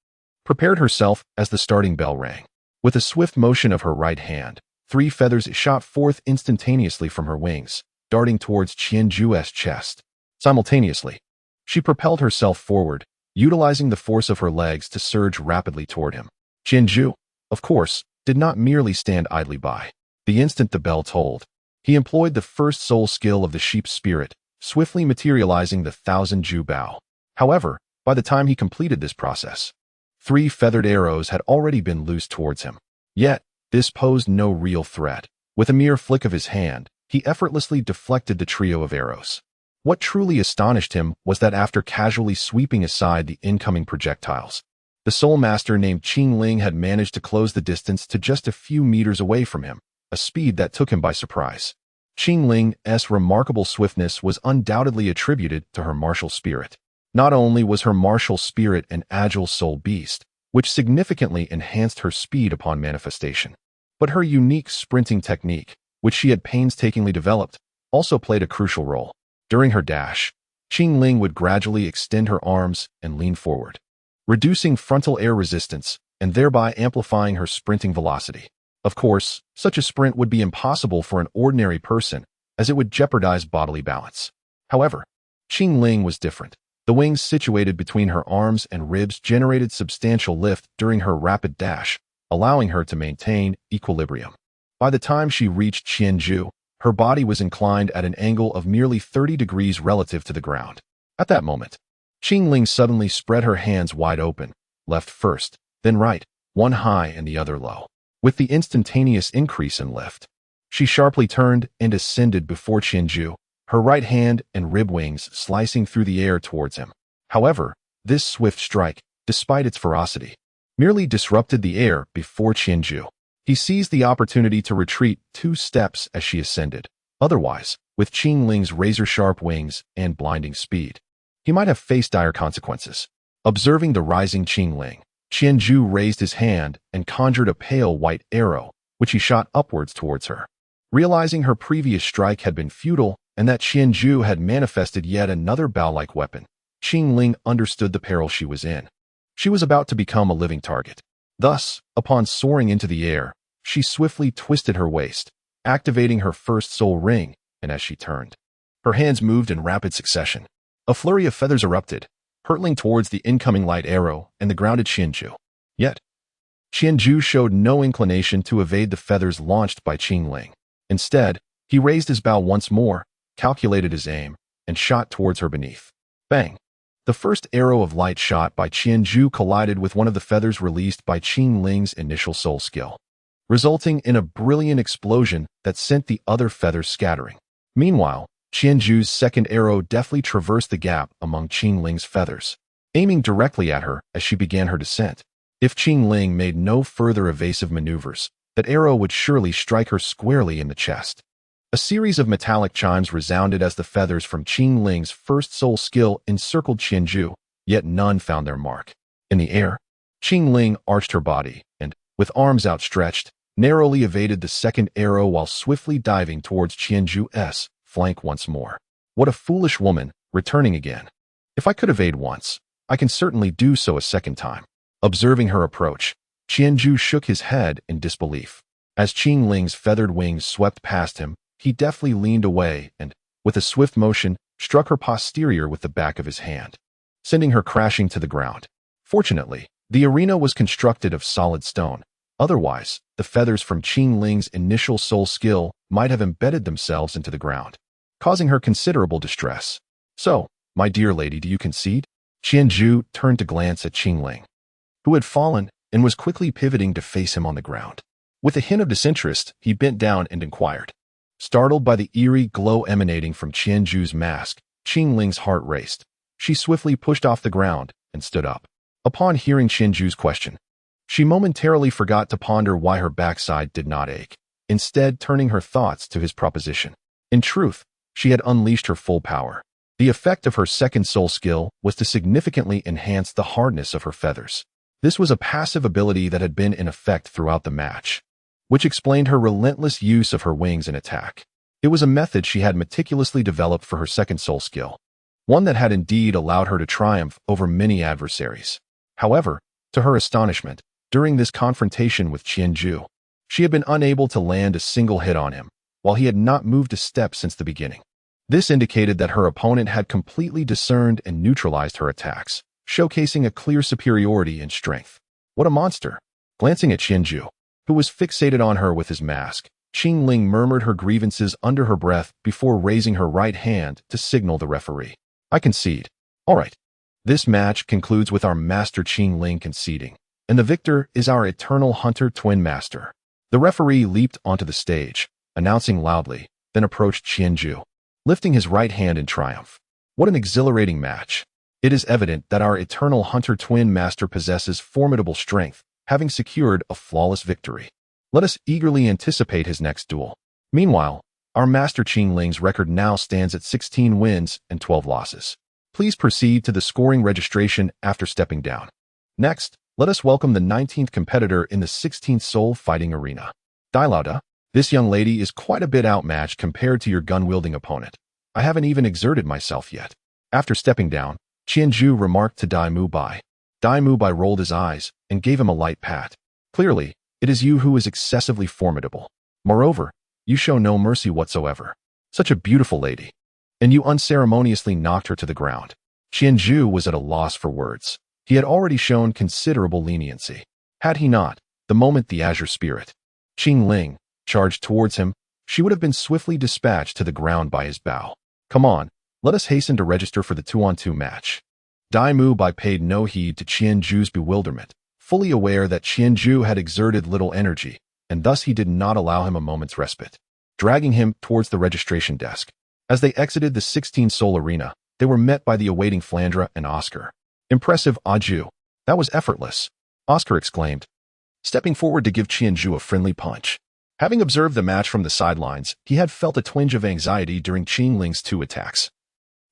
prepared herself as the starting bell rang. With a swift motion of her right hand, 3 feathers shot forth instantaneously from her wings, darting towards Qianju's chest. Simultaneously, she propelled herself forward, utilizing the force of her legs to surge rapidly toward him. Qianju, of course, did not merely stand idly by. The instant the bell tolled, he employed the first soul skill of the sheep's spirit, swiftly materializing the 1000 Ju bow. However, by the time he completed this process, 3 feathered arrows had already been loosed towards him. Yet, this posed no real threat. With a mere flick of his hand, he effortlessly deflected the trio of arrows. What truly astonished him was that after casually sweeping aside the incoming projectiles, the Soul Master named Qing Ling had managed to close the distance to just a few meters away from him, a speed that took him by surprise. Qing Ling's remarkable swiftness was undoubtedly attributed to her martial spirit. Not only was her martial spirit an agile soul beast, which significantly enhanced her speed upon manifestation, but her unique sprinting technique, which she had painstakingly developed, also played a crucial role. During her dash, Qing Ling would gradually extend her arms and lean forward, reducing frontal air resistance and thereby amplifying her sprinting velocity. Of course, such a sprint would be impossible for an ordinary person, as it would jeopardize bodily balance. However, Qing Ling was different. The wings situated between her arms and ribs generated substantial lift during her rapid dash, allowing her to maintain equilibrium. By the time she reached Qianzhou, her body was inclined at an angle of nearly 30 degrees relative to the ground. At that moment, Qing Ling suddenly spread her hands wide open, left first, then right, one high and the other low. With the instantaneous increase in lift, she sharply turned and ascended before Qianzhou, her right hand and rib wings slicing through the air towards him. However, this swift strike, despite its ferocity, merely disrupted the air before Qianzhou. He seized the opportunity to retreat 2 steps as she ascended. Otherwise, with Qing Ling's razor-sharp wings and blinding speed, he might have faced dire consequences. Observing the rising Qing Ling, Qianzhou raised his hand and conjured a pale white arrow, which he shot upwards towards her. Realizing her previous strike had been futile and that Qianzhou had manifested yet another bow-like weapon, Qing Ling understood the peril she was in. She was about to become a living target. Thus, upon soaring into the air, she swiftly twisted her waist, activating her first soul ring, and as she turned, her hands moved in rapid succession. A flurry of feathers erupted, hurtling towards the incoming light arrow and the grounded Qianzhou. Yet, Qianzhou showed no inclination to evade the feathers launched by Qing Ling. Instead, he raised his bow once more, calculated his aim, and shot towards her beneath. Bang! The first arrow of light shot by Qianzhou collided with one of the feathers released by Qing Ling's initial soul skill, resulting in a brilliant explosion that sent the other feathers scattering. Meanwhile, Qianzhou's second arrow deftly traversed the gap among Qing Ling's feathers, aiming directly at her as she began her descent. If Qing Ling made no further evasive maneuvers, that arrow would surely strike her squarely in the chest. A series of metallic chimes resounded as the feathers from Qing Ling's first soul skill encircled Qianzhou, yet none found their mark. In the air, Qing Ling arched her body and, with arms outstretched, narrowly evaded the second arrow while swiftly diving towards Qianzhou's flank once more. What a foolish woman, returning again. If I could evade once, I can certainly do so a second time. Observing her approach, Qianzhou shook his head in disbelief. As Qing Ling's feathered wings swept past him, he deftly leaned away and, with a swift motion, struck her posterior with the back of his hand, sending her crashing to the ground. Fortunately, the arena was constructed of solid stone. Otherwise, the feathers from Qing Ling's initial soul skill might have embedded themselves into the ground, causing her considerable distress. So, my dear lady, do you concede? Qianzhou turned to glance at Qing Ling, who had fallen and was quickly pivoting to face him on the ground. With a hint of disinterest, he bent down and inquired. Startled by the eerie glow emanating from Qianzhou's mask, Qing Ling's heart raced. She swiftly pushed off the ground and stood up. Upon hearing Qianzhou's question, she momentarily forgot to ponder why her backside did not ache, instead turning her thoughts to his proposition. In truth, she had unleashed her full power. The effect of her second soul skill was to significantly enhance the hardness of her feathers. This was a passive ability that had been in effect throughout the match, which explained her relentless use of her wings in attack. It was a method she had meticulously developed for her second soul skill, one that had indeed allowed her to triumph over many adversaries. However, to her astonishment, during this confrontation with Qianzhou, she had been unable to land a single hit on him, while he had not moved a step since the beginning. This indicated that her opponent had completely discerned and neutralized her attacks, showcasing a clear superiority in strength. What a monster! Glancing at Qianzhou, who was fixated on her with his mask, Qing Ling murmured her grievances under her breath before raising her right hand to signal the referee. I concede. All right. This match concludes with our master Qing Ling conceding, and the victor is our eternal hunter twin master. The referee leaped onto the stage, announcing loudly, then approached Qianzhou. lifting his right hand in triumph. What an exhilarating match. It is evident that our eternal hunter twin master possesses formidable strength, having secured a flawless victory. Let us eagerly anticipate his next duel. Meanwhile, our master Qing Ling's record now stands at 16 wins and 12 losses. Please proceed to the scoring registration after stepping down. Next, let us welcome the 19th competitor in the 16th Soul Fighting Arena. Douluo. This young lady is quite a bit outmatched compared to your gun-wielding opponent. I haven't even exerted myself yet. After stepping down, Qianzhu remarked to Dai Mubai. Dai Mubai rolled his eyes and gave him a light pat. Clearly, it is you who is excessively formidable. Moreover, you show no mercy whatsoever. Such a beautiful lady. And you unceremoniously knocked her to the ground. Qianzhu was at a loss for words. He had already shown considerable leniency. Had he not, the moment the azure spirit, Qing Ling, charged towards him, she would have been swiftly dispatched to the ground by his bow. Come on, let us hasten to register for the 2-on-2 match. Dai Mubai paid no heed to Qianzhu's bewilderment, fully aware that Qianzhu had exerted little energy, and thus he did not allow him a moment's respite. Dragging him towards the registration desk. As they exited the 16 Soul Arena, they were met by the awaiting Flandre and Oscar. Impressive, Aju. That was effortless, Oscar exclaimed, stepping forward to give Qianzhu a friendly punch. Having observed the match from the sidelines, he had felt a twinge of anxiety during Qing Ling's 2 attacks,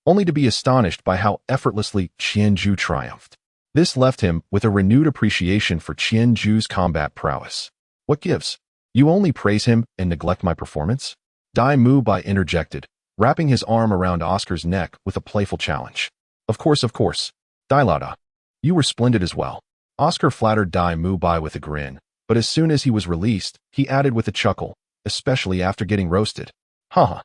only to be astonished by how effortlessly Qianzhu triumphed. This left him with a renewed appreciation for Qianzhu's combat prowess. What gives? You only praise him and neglect my performance? Dai Mubai interjected, wrapping his arm around Oscar's neck with a playful challenge. Of course. Douluo. You were splendid as well. Oscar flattered Dai Mubai with a grin, but as soon as he was released, he added with a chuckle, especially after getting roasted. Haha.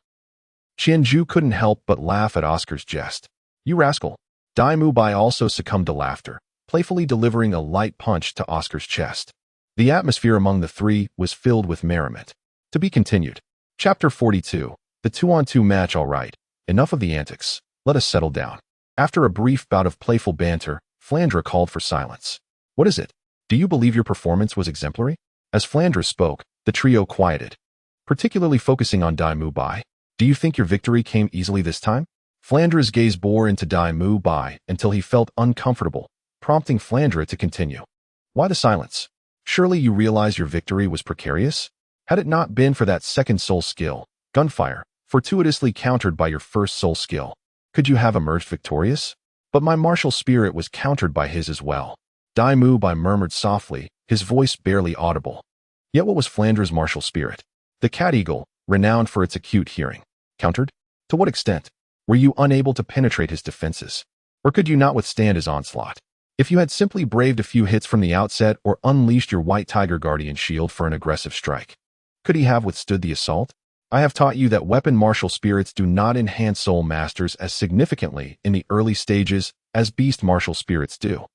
Qianzhu couldn't help but laugh at Oscar's jest. You rascal. Dai Mubai also succumbed to laughter, playfully delivering a light punch to Oscar's chest. The atmosphere among the three was filled with merriment. To be continued. Chapter 42. The 2-on-2 match. All right. Enough of the antics. Let us settle down. After a brief bout of playful banter, Flandre called for silence. What is it? Do you believe your performance was exemplary? As Flandre spoke, the trio quieted, particularly focusing on Dai Mubai. Do you think your victory came easily this time? Flandre's gaze bore into Dai Mubai until he felt uncomfortable, prompting Flandre to continue. Why the silence? Surely you realize your victory was precarious? Had it not been for that second soul skill, gunfire, fortuitously countered by your first soul skill, could you have emerged victorious? But my martial spirit was countered by his as well. Dai Mubai murmured softly, his voice barely audible. Yet what was Flandre's martial spirit? The cat eagle, renowned for its acute hearing. Countered? To what extent? Were you unable to penetrate his defenses? Or could you not withstand his onslaught? If you had simply braved a few hits from the outset or unleashed your White Tiger Guardian Shield for an aggressive strike, could he have withstood the assault? I have taught you that weapon martial spirits do not enhance soul masters as significantly in the early stages as beast martial spirits do.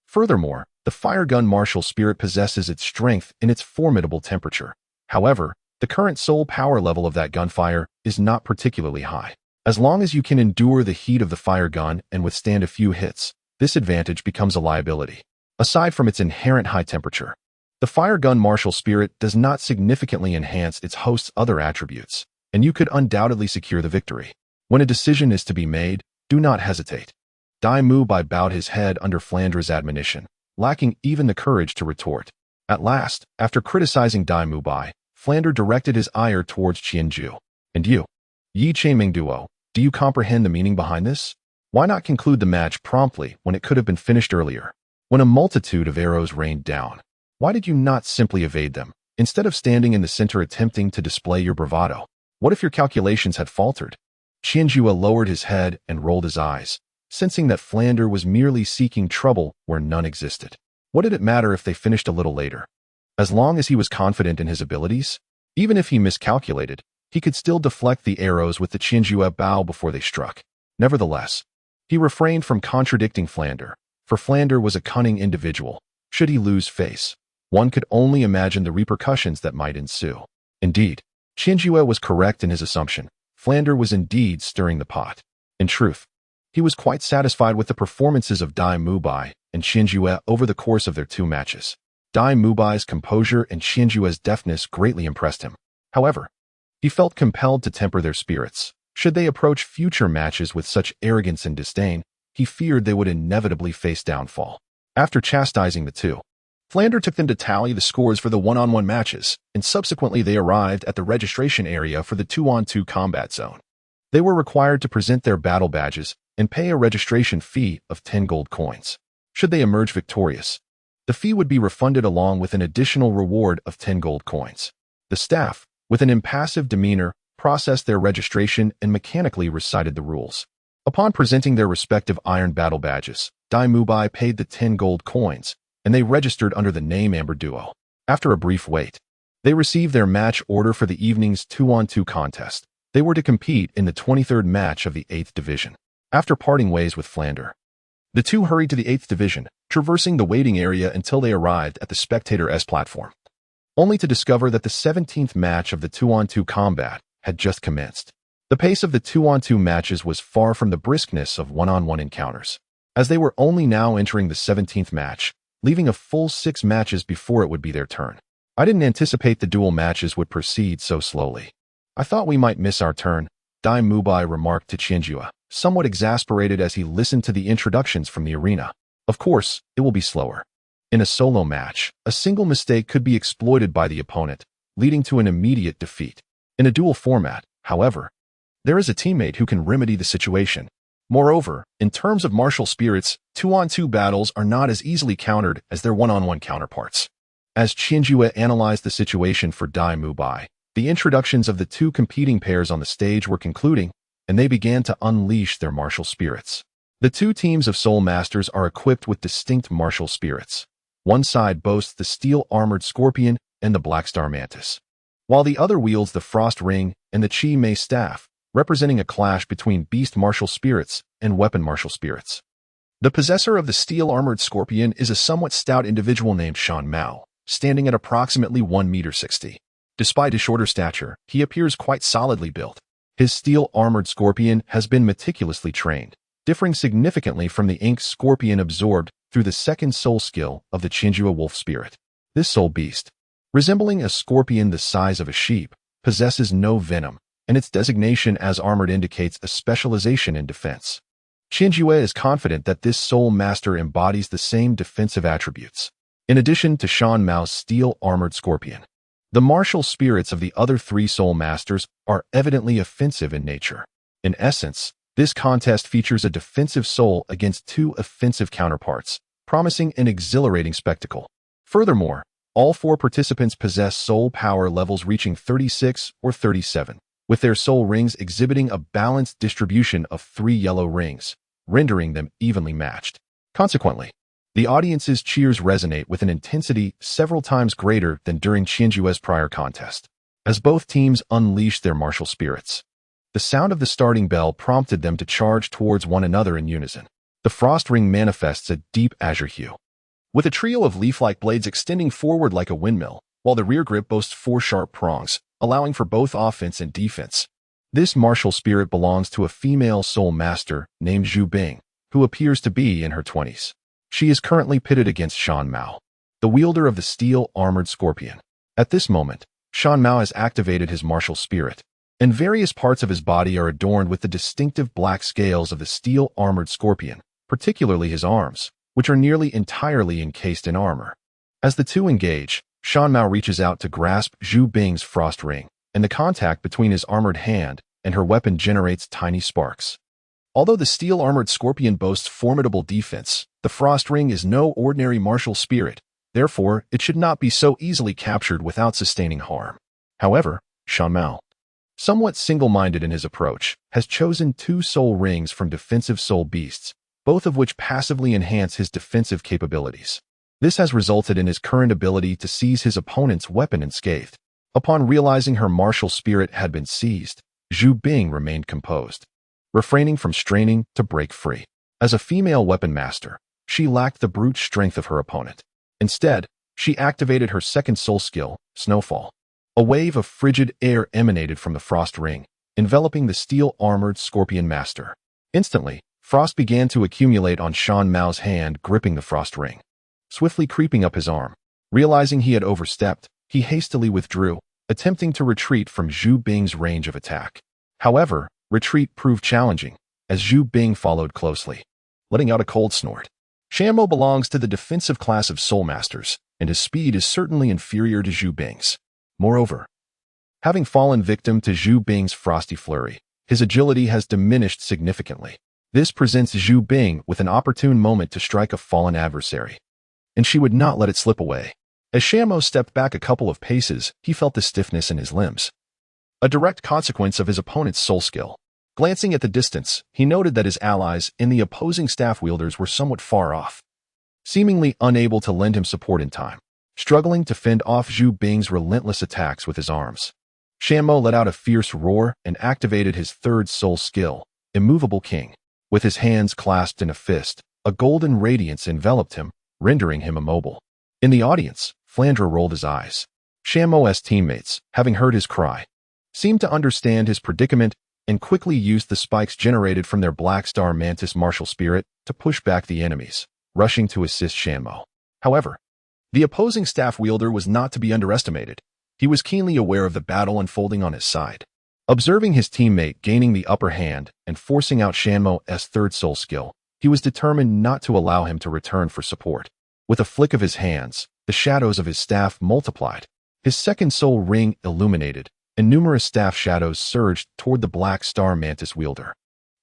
Furthermore, the fire gun martial spirit possesses its strength in its formidable temperature. However, the current soul power level of that gunfire is not particularly high. As long as you can endure the heat of the fire gun and withstand a few hits, this advantage becomes a liability. Aside from its inherent high temperature, the fire gun martial spirit does not significantly enhance its host's other attributes, and you could undoubtedly secure the victory. When a decision is to be made, do not hesitate. Dai Mubai bowed his head under Flandre's admonition, lacking even the courage to retort. At last, after criticizing Dai Mubai, Flandre directed his ire towards Qianzhu. And you, Yi Chaiming Duo, do you comprehend the meaning behind this? Why not conclude the match promptly when it could have been finished earlier? When a multitude of arrows rained down, why did you not simply evade them, instead of standing in the center attempting to display your bravado? What if your calculations had faltered? Qianzhu lowered his head and rolled his eyes, sensing that Flandre was merely seeking trouble where none existed. What did it matter if they finished a little later? As long as he was confident in his abilities, even if he miscalculated, he could still deflect the arrows with the Qianzhu bow before they struck. Nevertheless, he refrained from contradicting Flandre, for Flandre was a cunning individual. Should he lose face, one could only imagine the repercussions that might ensue. Indeed, Qianzhu was correct in his assumption. Flandre was indeed stirring the pot. In truth, he was quite satisfied with the performances of Dai Mubai and Qianzhu over the course of their 2 matches. Dai Mubai's composure and Qianzhu's deftness greatly impressed him. However, he felt compelled to temper their spirits, Should they approach future matches with such arrogance and disdain, he feared they would inevitably face downfall. After chastising the two, Flander took them to tally the scores for the one-on-one matches, and subsequently they arrived at the registration area for the two-on-two combat zone. They were required to present their battle badges and pay a registration fee of 10 gold coins. Should they emerge victorious, the fee would be refunded along with an additional reward of 10 gold coins. The staff, with an impassive demeanor, processed their registration and mechanically recited the rules. Upon presenting their respective iron battle badges, Dai Mubai paid the 10 gold coins, and they registered under the name Amber Duo. After a brief wait, they received their match order for the evening's 2-on-2 contest. They were to compete in the 23rd match of the 8th Division. After parting ways with Flander, the two hurried to the 8th Division, traversing the waiting area until they arrived at the Spectator S platform, only to discover that the 17th match of the 2-on-2 combat had just commenced. The pace of the 2-on-2 matches was far from the briskness of one-on-one encounters, as they were only now entering the 17th match, leaving a full 6 matches before it would be their turn. I didn't anticipate the duel matches would proceed so slowly. I thought we might miss our turn, Dai Mubai remarked to Qianjue, somewhat exasperated as he listened to the introductions from the arena. Of course, it will be slower. In a solo match, a single mistake could be exploited by the opponent, leading to an immediate defeat. In a duel format, however, there is a teammate who can remedy the situation. Moreover, in terms of martial spirits, 2-on-2 battles are not as easily countered as their one-on-one counterparts. As Qianjue analyzed the situation for Dai Mubai, the introductions of the two competing pairs on the stage were concluding, and they began to unleash their martial spirits. The two teams of Soul Masters are equipped with distinct martial spirits. One side boasts the steel-armored Scorpion and the Black Star Mantis, while the other wields the Frost Ring and the Chi Mei Staff, representing a clash between beast martial spirits and weapon martial spirits. The possessor of the steel-armored Scorpion is a somewhat stout individual named Shan Mao, standing at approximately 1.60 meters. Despite his shorter stature, he appears quite solidly built. His steel-armored Scorpion has been meticulously trained, differing significantly from the ink Scorpion absorbed through the second soul skill of the Qianjue Wolf Spirit. This soul beast, resembling a scorpion the size of a sheep, possesses no venom, and its designation as armored indicates a specialization in defense. Qianjue is confident that this soul master embodies the same defensive attributes. In addition to Shan Mao's steel-armored Scorpion, the martial spirits of the other 3 soul masters are evidently offensive in nature. In essence, this contest features a defensive soul against 2 offensive counterparts, promising an exhilarating spectacle. Furthermore, all 4 participants possess soul power levels reaching 36 or 37, with their soul rings exhibiting a balanced distribution of 3 yellow rings, rendering them evenly matched. Consequently, the audience's cheers resonate with an intensity several times greater than during Qianjue's prior contest, as both teams unleash their martial spirits. The sound of the starting bell prompted them to charge towards one another in unison. The frost ring manifests a deep azure hue, with a trio of leaf-like blades extending forward like a windmill, while the rear grip boasts 4 sharp prongs, allowing for both offense and defense. This martial spirit belongs to a female soul master named Zhu Bing, who appears to be in her 20s. She is currently pitted against Shan Mao, the wielder of the steel-armored Scorpion. At this moment, Shan Mao has activated his martial spirit, and various parts of his body are adorned with the distinctive black scales of the steel-armored Scorpion, particularly his arms, which are nearly entirely encased in armor. As the two engage, Shan Mao reaches out to grasp Zhu Bing's frost ring, and the contact between his armored hand and her weapon generates tiny sparks. Although the steel-armored Scorpion boasts formidable defense, the frost ring is no ordinary martial spirit, therefore it should not be so easily captured without sustaining harm. However, Shan Mao, somewhat single-minded in his approach, has chosen 2 soul rings from defensive soul beasts, both of which passively enhance his defensive capabilities. This has resulted in his current ability to seize his opponent's weapon unscathed. Upon realizing her martial spirit had been seized, Zhu Bing remained composed, refraining from straining to break free. As a female weapon master, she lacked the brute strength of her opponent. Instead, she activated her second soul skill, Snowfall. A wave of frigid air emanated from the frost ring, enveloping the steel-armored Scorpion master. Instantly, frost began to accumulate on Shan Mao's hand gripping the frost ring, swiftly creeping up his arm. Realizing he had overstepped, he hastily withdrew, attempting to retreat from Zhu Bing's range of attack. However, Retreat proved challenging, as Zhu Bing followed closely, letting out a cold snort. Shanmo belongs to the defensive class of Soul Masters, and his speed is certainly inferior to Zhu Bing's. Moreover, having fallen victim to Zhu Bing's frosty flurry, his agility has diminished significantly. This presents Zhu Bing with an opportune moment to strike a fallen adversary, and she would not let it slip away. As Shanmo stepped back a couple of paces, he felt the stiffness in his limbs, a direct consequence of his opponent's soul skill. Glancing at the distance, he noted that his allies in the opposing staff wielders were somewhat far off, seemingly unable to lend him support in time, struggling to fend off Zhu Bing's relentless attacks with his arms. Shanmo let out a fierce roar and activated his third soul skill, Immovable King. With his hands clasped in a fist, a golden radiance enveloped him, rendering him immobile. In the audience, Flandre rolled his eyes. Shanmo's teammates, having heard his cry, seemed to understand his predicament and quickly used the spikes generated from their Black Star Mantis martial spirit to push back the enemies, rushing to assist Shanmo. However, the opposing staff wielder was not to be underestimated. He was keenly aware of the battle unfolding on his side. Observing his teammate gaining the upper hand and forcing out Shanmo's third soul skill, he was determined not to allow him to return for support. With a flick of his hands, the shadows of his staff multiplied. His second soul ring illuminated, and numerous staff shadows surged toward the Black Star Mantis wielder.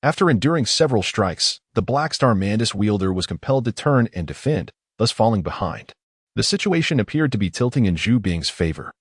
After enduring several strikes, the Black Star Mantis wielder was compelled to turn and defend, thus falling behind. The situation appeared to be tilting in Zhu Bing's favor.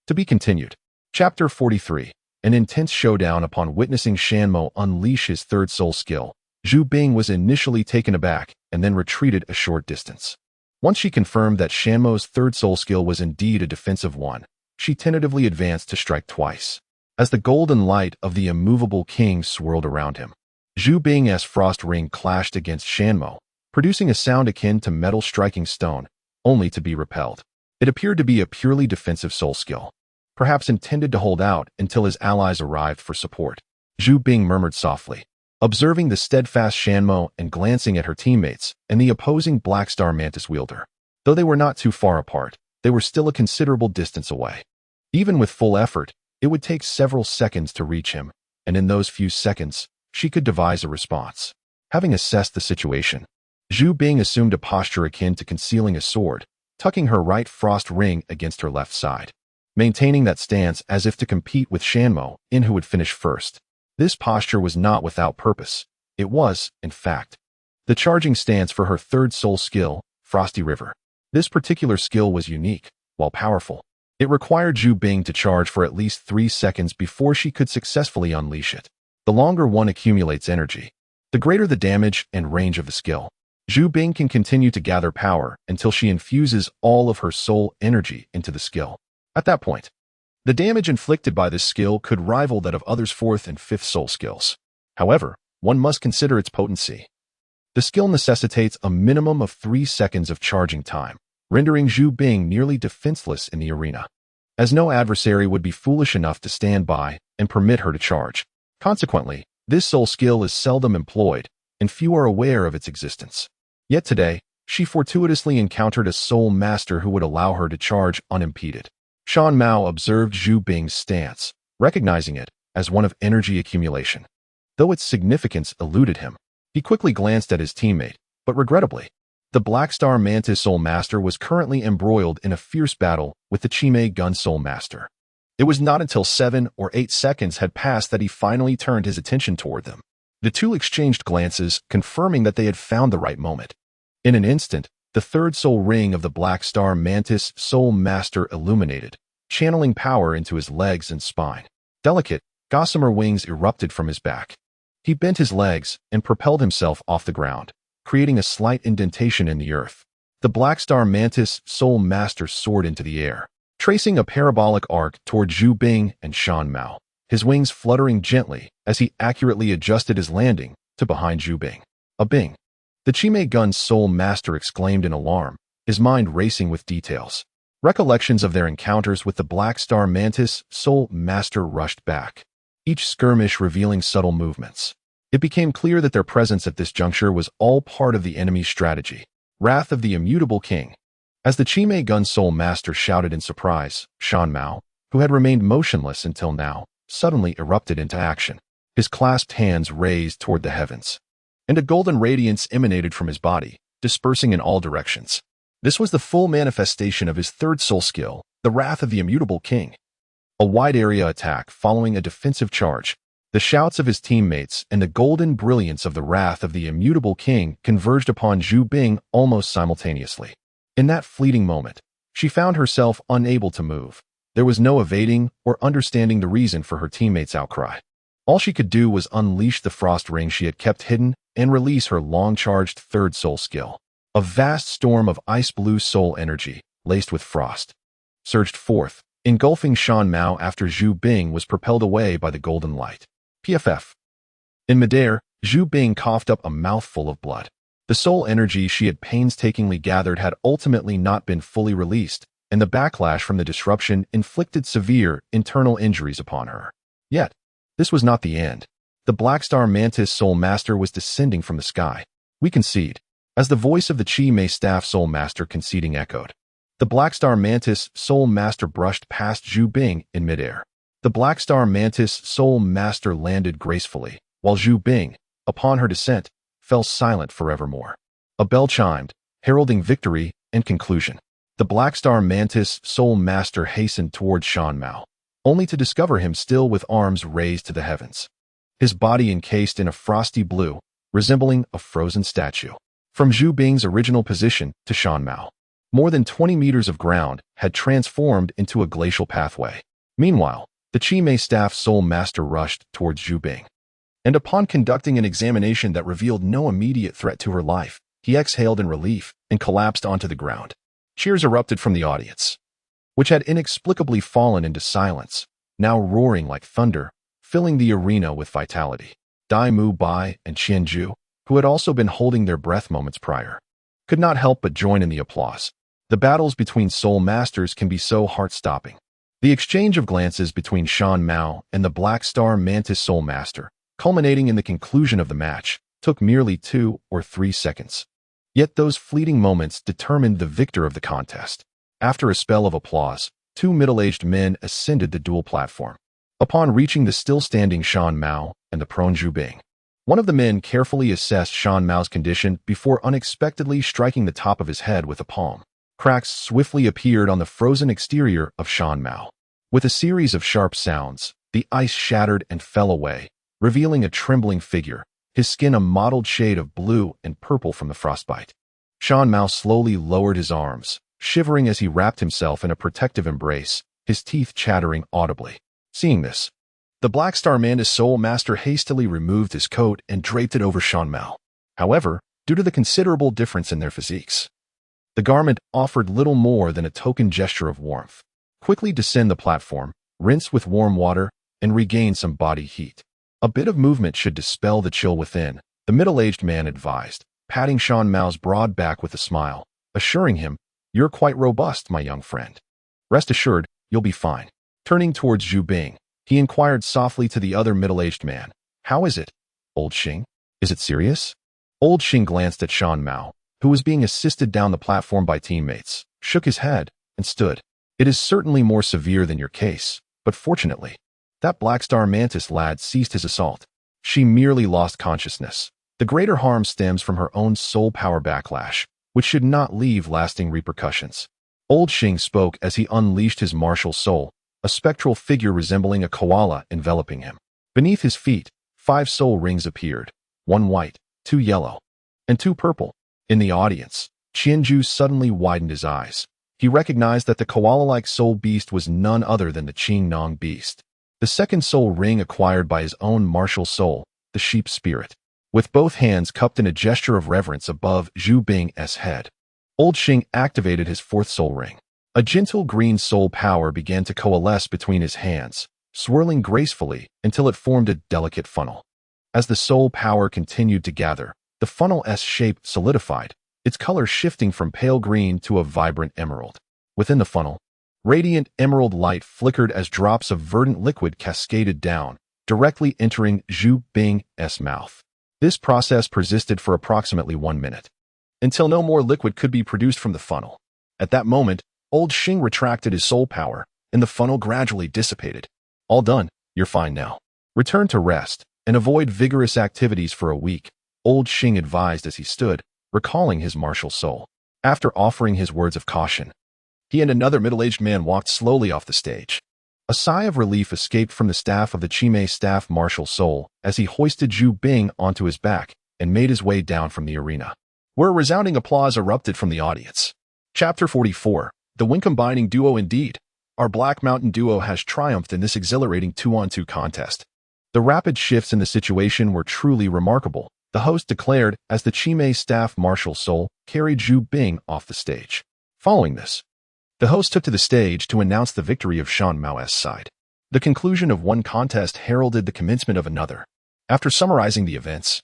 To be continued. Chapter 43. An intense showdown. Upon witnessing Shanmo unleash his third soul skill, Zhu Bing was initially taken aback and then retreated a short distance. Once she confirmed that Shanmo's third soul skill was indeed a defensive one, she tentatively advanced to strike twice. As the golden light of the Immovable King swirled around him, Zhu Bing's frost ring clashed against Shanmo, producing a sound akin to metal striking stone, only to be repelled. It appeared to be a purely defensive soul skill, perhaps intended to hold out until his allies arrived for support. Zhu Bing murmured softly, observing the steadfast Shanmo and glancing at her teammates and the opposing Black Star Mantis wielder. Though they were not too far apart, they were still a considerable distance away. Even with full effort, it would take several seconds to reach him, and in those few seconds, she could devise a response. Having assessed the situation, Zhu Bing assumed a posture akin to concealing a sword, tucking her right frost ring against her left side, maintaining that stance as if to compete with Shanmo in who would finish first. This posture was not without purpose. It was, in fact, the charging stance for her third soul skill, Frosty River. This particular skill was unique, while powerful. It required Zhu Bing to charge for at least 3 seconds before she could successfully unleash it. The longer one accumulates energy, the greater the damage and range of the skill. Zhu Bing can continue to gather power until she infuses all of her soul energy into the skill. At that point, the damage inflicted by this skill could rival that of others' 4th and 5th soul skills. However, one must consider its potency. The skill necessitates a minimum of 3 seconds of charging time, rendering Zhu Bing nearly defenseless in the arena, as no adversary would be foolish enough to stand by and permit her to charge. Consequently, this soul skill is seldom employed, and few are aware of its existence. Yet today, she fortuitously encountered a soul master who would allow her to charge unimpeded. Shan Mao observed Zhu Bing's stance, recognizing it as one of energy accumulation. Though its significance eluded him, he quickly glanced at his teammate, but regrettably, the Black Star Mantis Soul Master was currently embroiled in a fierce battle with the Chime Gun Soul Master. It was not until 7 or 8 seconds had passed that he finally turned his attention toward them. The two exchanged glances, confirming that they had found the right moment. In an instant, the third soul ring of the Black Star Mantis Soul Master illuminated, channeling power into his legs and spine. Delicate, gossamer wings erupted from his back. He bent his legs and propelled himself off the ground, creating a slight indentation in the earth. The Black Star Mantis Soul Master soared into the air, tracing a parabolic arc toward Zhu Bing and Shan Mao, his wings fluttering gently as he accurately adjusted his landing to behind Zhu Bing. A Bing! The Chime Gun Soul Master exclaimed in alarm, his mind racing with details. Recollections of their encounters with the Black Star Mantis Soul Master rushed back, each skirmish revealing subtle movements. It became clear that their presence at this juncture was all part of the enemy's strategy. Wrath of the Immutable King. As the Chime Gun Soul Master shouted in surprise, Shan Mao, who had remained motionless until now, suddenly erupted into action. his clasped hands raised toward the heavens, and a golden radiance emanated from his body, dispersing in all directions. This was the full manifestation of his third soul skill, the Wrath of the Immutable King. A wide-area attack following a defensive charge. The shouts of his teammates and the golden brilliance of the Wrath of the Immutable King converged upon Zhu Bing almost simultaneously. In that fleeting moment, she found herself unable to move. There was no evading or understanding the reason for her teammates' outcry. All she could do was unleash the frost ring she had kept hidden and release her long-charged third soul skill. A vast storm of ice-blue soul energy, laced with frost, surged forth, engulfing Shan Mao after Zhu Bing was propelled away by the golden light. PFF. In midair, Zhu Bing coughed up a mouthful of blood. The soul energy she had painstakingly gathered had ultimately not been fully released, and the backlash from the disruption inflicted severe internal injuries upon her. Yet, this was not the end. The Black Star Mantis Soul Master was descending from the sky. We concede, as the voice of the Chi Mei Staff Soul Master conceding echoed. The Black Star Mantis Soul Master brushed past Zhu Bing in midair. The Black Star Mantis Soul Master landed gracefully, while Zhu Bing, upon her descent, fell silent forevermore. A bell chimed, heralding victory and conclusion. The Black Star Mantis Soul Master hastened toward Shan Mao, only to discover him still with arms raised to the heavens. His body encased in a frosty blue, resembling a frozen statue. From Zhu Bing's original position to Shan Mao, more than 20 meters of ground had transformed into a glacial pathway. Meanwhile, the Chi Mei Staff Soul Master rushed towards Zhu Bing, and upon conducting an examination that revealed no immediate threat to her life, he exhaled in relief and collapsed onto the ground. Cheers erupted from the audience, which had inexplicably fallen into silence, now roaring like thunder, filling the arena with vitality. Dai Mu Bai and Qian Zhu, who had also been holding their breath moments prior, could not help but join in the applause. The battles between soul masters can be so heart-stopping. The exchange of glances between Shan Mao and the Black Star Mantis Soul Master, culminating in the conclusion of the match, took merely 2 or 3 seconds. Yet those fleeting moments determined the victor of the contest. After a spell of applause, 2 middle-aged men ascended the duel platform. Upon reaching the still-standing Shan Mao and the prone Zhu Bing, one of the men carefully assessed Shan Mao's condition before unexpectedly striking the top of his head with a palm. Cracks swiftly appeared on the frozen exterior of Shan Mao. With a series of sharp sounds, the ice shattered and fell away, revealing a trembling figure, his skin a mottled shade of blue and purple from the frostbite. Shan Mao slowly lowered his arms, shivering as he wrapped himself in a protective embrace, his teeth chattering audibly. Seeing this, the Black Star Mantis Soul Master hastily removed his coat and draped it over Shan Mao. However, due to the considerable difference in their physiques, the garment offered little more than a token gesture of warmth. Quickly descend the platform, rinse with warm water, and regain some body heat. A bit of movement should dispel the chill within, the middle-aged man advised, patting Shan Mao's broad back with a smile, assuring him, "You're quite robust, my young friend. Rest assured, you'll be fine." Turning towards Zhu Bing, he inquired softly to the other middle-aged man, "How is it, Old Xing? Is it serious?" Old Xing glanced at Shan Mao, who was being assisted down the platform by teammates, shook his head, and stood. "It is certainly more severe than your case, but fortunately, that Black Star Mantis lad ceased his assault. She merely lost consciousness. The greater harm stems from her own soul power backlash, which should not leave lasting repercussions." Old Xing spoke as he unleashed his martial soul, a spectral figure resembling a koala enveloping him. Beneath his feet, 5 soul rings appeared, 1 white, 2 yellow, and 2 purple. In the audience, Qianju suddenly widened his eyes. He recognized that the koala-like soul beast was none other than the Qing Nong beast, the second soul ring acquired by his own martial soul, the sheep spirit. With both hands cupped in a gesture of reverence above Zhu Bing's head, Old Xing activated his 4th soul ring. A gentle green soul power began to coalesce between his hands, swirling gracefully until it formed a delicate funnel. As the soul power continued to gather, the funnel's shape solidified, its color shifting from pale green to a vibrant emerald. Within the funnel, radiant emerald light flickered as drops of verdant liquid cascaded down, directly entering Zhu Bing's mouth. This process persisted for approximately 1 minute, until no more liquid could be produced from the funnel. At that moment, Old Xing retracted his soul power, and the funnel gradually dissipated. "All done, you're fine now. Return to rest," and avoid vigorous activities for a week, old Xing advised as he stood, recalling his martial soul. After offering his words of caution, he and another middle-aged man walked slowly off the stage. A sigh of relief escaped from the staff of the Qimei staff martial soul as he hoisted Zhu Bing onto his back and made his way down from the arena, where resounding applause erupted from the audience. Chapter 44. The Wing-combining duo. Indeed, our Black Mountain duo has triumphed in this exhilarating 2-on-2 contest. The rapid shifts in the situation were truly remarkable, the host declared as the Qimei staff martial soul carried Zhu Bing off the stage. Following this, the host took to the stage to announce the victory of Shan Mao's side. The conclusion of one contest heralded the commencement of another. After summarizing the events,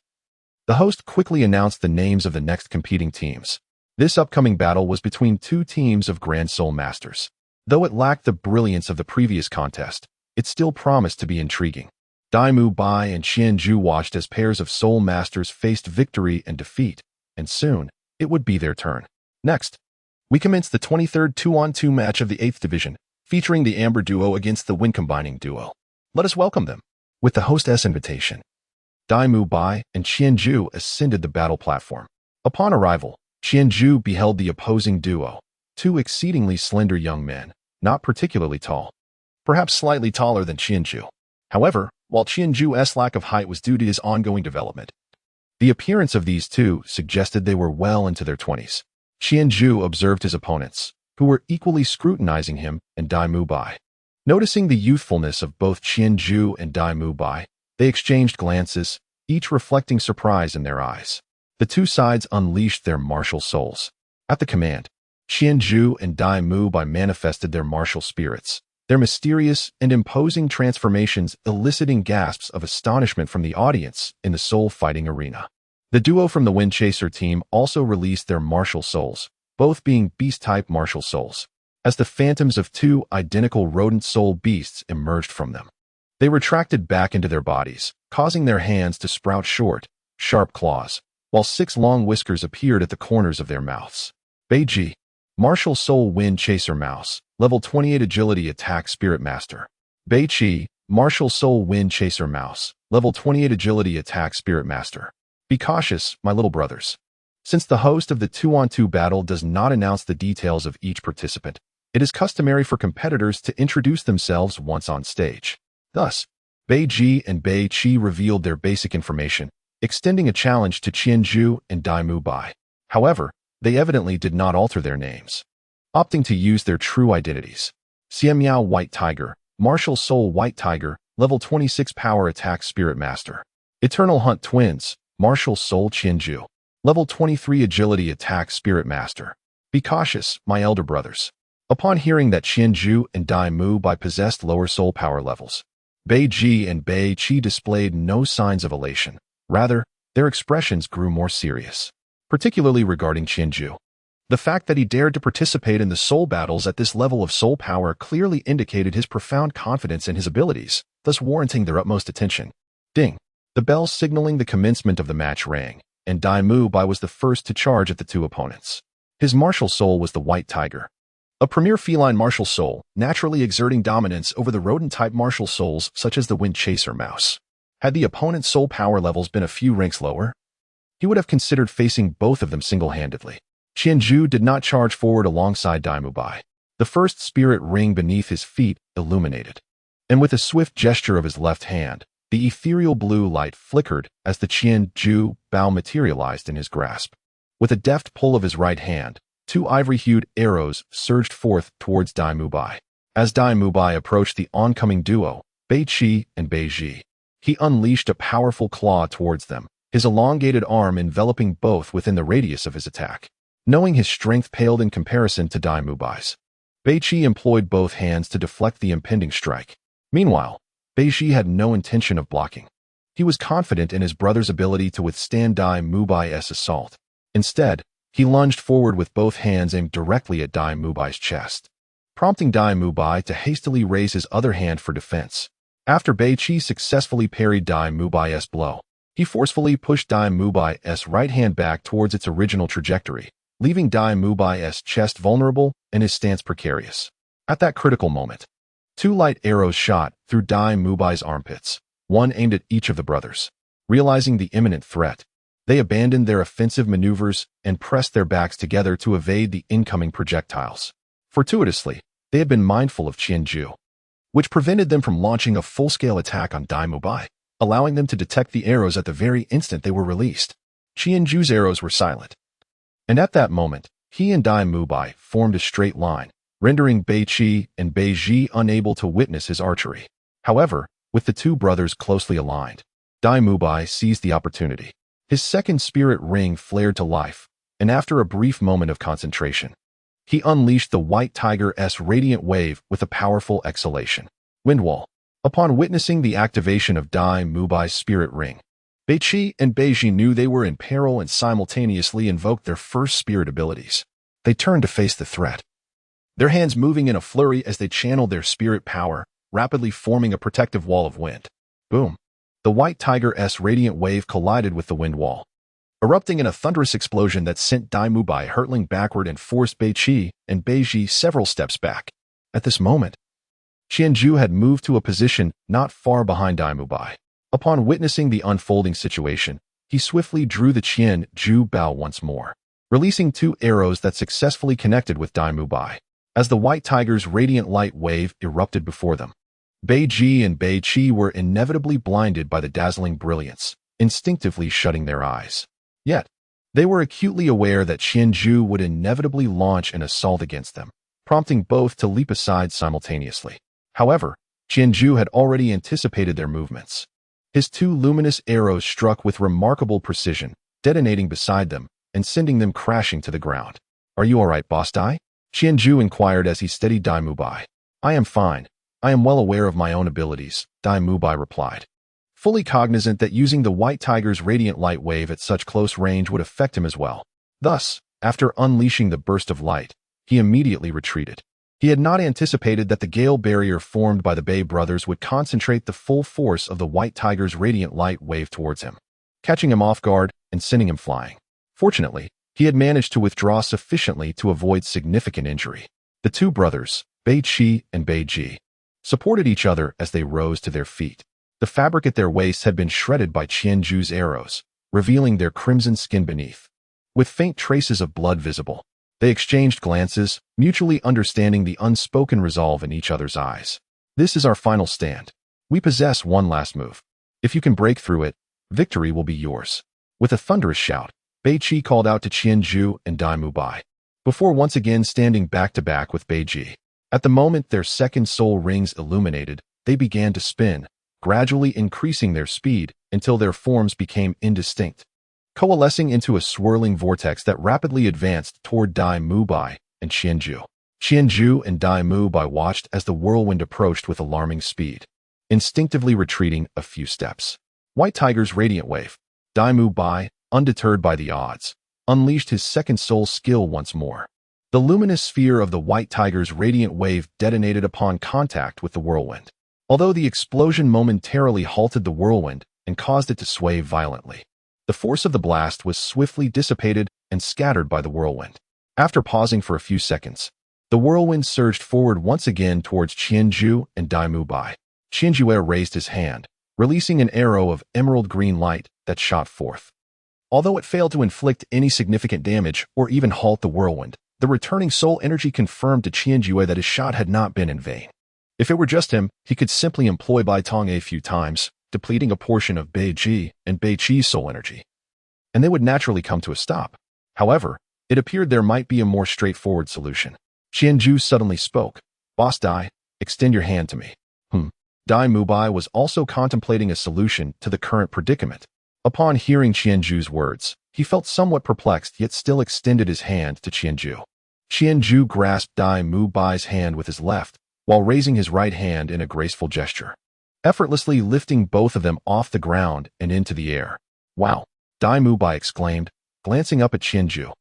the host quickly announced the names of the next competing teams. This upcoming battle was between two teams of Grand Soul Masters. Though it lacked the brilliance of the previous contest, it still promised to be intriguing. Daimu Bai and Qianzhu watched as pairs of Soul Masters faced victory and defeat, and soon, it would be their turn. Next, we commence the 23rd 2-on-2 match of the 8th Division, featuring the Amber Duo against the Wing-combining duo. Let us welcome them. With the hostess' invitation, Daimu Bai and Qianzhu ascended the battle platform. Upon arrival, Qianzhu beheld the opposing duo, two exceedingly slender young men, not particularly tall, perhaps slightly taller than Qianzhu. However, while Qianzhu's lack of height was due to his ongoing development, the appearance of these two suggested they were well into their 20s. Qianzhu observed his opponents, who were equally scrutinizing him and Daimu Bai. Noticing the youthfulness of both Qianzhu and Daimu Bai, they exchanged glances, each reflecting surprise in their eyes. The two sides unleashed their martial souls. At the command, Qianzhu and Daimu Bai manifested their martial spirits, their mysterious and imposing transformations eliciting gasps of astonishment from the audience in the soul fighting arena. The duo from the Wind Chaser team also released their martial souls, both being beast-type martial souls, as the phantoms of two identical rodent soul beasts emerged from them. They retracted back into their bodies, causing their hands to sprout short, sharp claws, while 6 long whiskers appeared at the corners of their mouths. Beiji, Martial Soul Wind Chaser Mouse, Level 28 Agility Attack Spirit Master. Beiqi, Martial Soul Wind Chaser Mouse, Level 28 Agility Attack Spirit Master. Be cautious, my little brothers. Since the host of the 2-on-2 battle does not announce the details of each participant, it is customary for competitors to introduce themselves once on stage. Thus, Beiji and Beiqi revealed their basic information, extending a challenge to Qianzhu and Daimu Bai. However, they evidently did not alter their names, opting to use their true identities. Xiamiao White Tiger, Martial Soul White Tiger, Level 26 Power Attack Spirit Master. Eternal Hunt Twins, Martial Soul Qianzhu, Level 23 Agility Attack Spirit Master. Be cautious, my elder brothers. Upon hearing that Qianzhu and Daimu Bai possessed lower soul power levels, Beiji and Beiqi displayed no signs of elation. Rather, their expressions grew more serious, particularly regarding Qianzhu. The fact that he dared to participate in the soul battles at this level of soul power clearly indicated his profound confidence in his abilities, thus warranting their utmost attention. Ding! The bell signaling the commencement of the match rang, and Daimu Bai was the first to charge at the two opponents. His martial soul was the White Tiger, a premier feline martial soul, naturally exerting dominance over the rodent-type martial souls such as the Wind Chaser Mouse. Had the opponent's soul power levels been a few ranks lower, he would have considered facing both of them single-handedly. Qianzhu did not charge forward alongside Daimu Bai. The first spirit ring beneath his feet illuminated, and with a swift gesture of his left hand, the ethereal blue light flickered as the Qianzhu bow materialized in his grasp. With a deft pull of his right hand, 2 ivory-hued arrows surged forth towards Daimu Bai. As Daimu Bai approached the oncoming duo, Beiqi and Beiji, he unleashed a powerful claw towards them, his elongated arm enveloping both within the radius of his attack. Knowing his strength paled in comparison to Daimu Bai's, Beiqi employed both hands to deflect the impending strike. Meanwhile, Beiji had no intention of blocking. He was confident in his brother's ability to withstand Daimu Bai's assault. Instead, he lunged forward with both hands aimed directly at Daimu Bai's chest, prompting Daimu Bai to hastily raise his other hand for defense. After Beiqi successfully parried Daimu Bai's blow, he forcefully pushed Daimu Bai's right hand back towards its original trajectory, leaving Daimu Bai's chest vulnerable and his stance precarious. At that critical moment, 2 light arrows shot through Daimu Bai's armpits, one aimed at each of the brothers. Realizing the imminent threat, they abandoned their offensive maneuvers and pressed their backs together to evade the incoming projectiles. Fortuitously, they had been mindful of Qianju, which prevented them from launching a full-scale attack on Dai Mubai, allowing them to detect the arrows at the very instant they were released. Qianju's arrows were silent, and at that moment, he and Dai Mubai formed a straight line, rendering Bei Qi and Bei Ji unable to witness his archery. However, with the two brothers closely aligned, Dai Mubai seized the opportunity. His second spirit ring flared to life, and after a brief moment of concentration, he unleashed the White Tiger's radiant wave with a powerful exhalation. Windwall. Upon witnessing the activation of Dai Mubai's spirit ring, Bei Qi and Bei Ji knew they were in peril and simultaneously invoked their first spirit abilities. They turned to face the threat, their hands moving in a flurry as they channeled their spirit power, rapidly forming a protective wall of wind. Boom! The White Tiger's radiant wave collided with the wind wall, erupting in a thunderous explosion that sent Dai Mubai hurtling backward and forced Bei Qi and Bei Ji several steps back. At this moment, Qianju had moved to a position not far behind Dai Mubai. Upon witnessing the unfolding situation, he swiftly drew the Qianju bow once more, releasing two arrows that successfully connected with Dai Mubai. As the White Tiger's radiant light wave erupted before them, Bei Ji and Bei Qi were inevitably blinded by the dazzling brilliance, instinctively shutting their eyes. Yet, they were acutely aware that Qianju would inevitably launch an assault against them, prompting both to leap aside simultaneously. However, Qianju had already anticipated their movements. His two luminous arrows struck with remarkable precision, detonating beside them and sending them crashing to the ground. "Are you all right, Boss Dai?" Qianju inquired as he steadied Dai Mubai. "I am fine. I am well aware of my own abilities," Dai Mubai replied, fully cognizant that using the White Tiger's radiant light wave at such close range would affect him as well. Thus, after unleashing the burst of light, he immediately retreated. He had not anticipated that the gale barrier formed by the Bei brothers would concentrate the full force of the White Tiger's radiant light wave towards him, catching him off guard and sending him flying. Fortunately, he had managed to withdraw sufficiently to avoid significant injury. The two brothers, Bei Qi and Bei Ji, supported each other as they rose to their feet. The fabric at their waists had been shredded by Qianju's arrows, revealing their crimson skin beneath, with faint traces of blood visible. They exchanged glances, mutually understanding the unspoken resolve in each other's eyes. "This is our final stand. We possess one last move. If you can break through it, victory will be yours." With a thunderous shout, Bei Qi called out to Qianju and Dai Mubai, before once again standing back-to-back with Bei Ji. At the moment their second soul rings illuminated, they began to spin, gradually increasing their speed until their forms became indistinct, coalescing into a swirling vortex that rapidly advanced toward Dai Mubai and Qianju. Qianju and Dai Mubai watched as the whirlwind approached with alarming speed, instinctively retreating a few steps. White Tiger's radiant wave. Dai Mubai, undeterred by the odds, unleashed his second soul skill once more. The luminous sphere of the White Tiger's radiant wave detonated upon contact with the whirlwind. Although the explosion momentarily halted the whirlwind and caused it to sway violently, the force of the blast was swiftly dissipated and scattered by the whirlwind. After pausing for a few seconds, the whirlwind surged forward once again towards Qianju and Dai Mubai. Qianju raised his hand, releasing an arrow of emerald green light that shot forth. Although it failed to inflict any significant damage or even halt the whirlwind, the returning soul energy confirmed to Qianju that his shot had not been in vain. If it were just him, he could simply employ Bai Tong a few times, depleting a portion of Bei Ji and Bei Qi's soul energy, and they would naturally come to a stop. However, it appeared there might be a more straightforward solution. Qianju suddenly spoke. "Boss Dai, extend your hand to me." Dai Mubai was also contemplating a solution to the current predicament. Upon hearing Qianju's words, he felt somewhat perplexed yet still extended his hand to Qianju. Qianju grasped Dai Mubai's hand with his left, while raising his right hand in a graceful gesture, effortlessly lifting both of them off the ground and into the air. "Wow!" Dai Mubai exclaimed, glancing up at Qianju,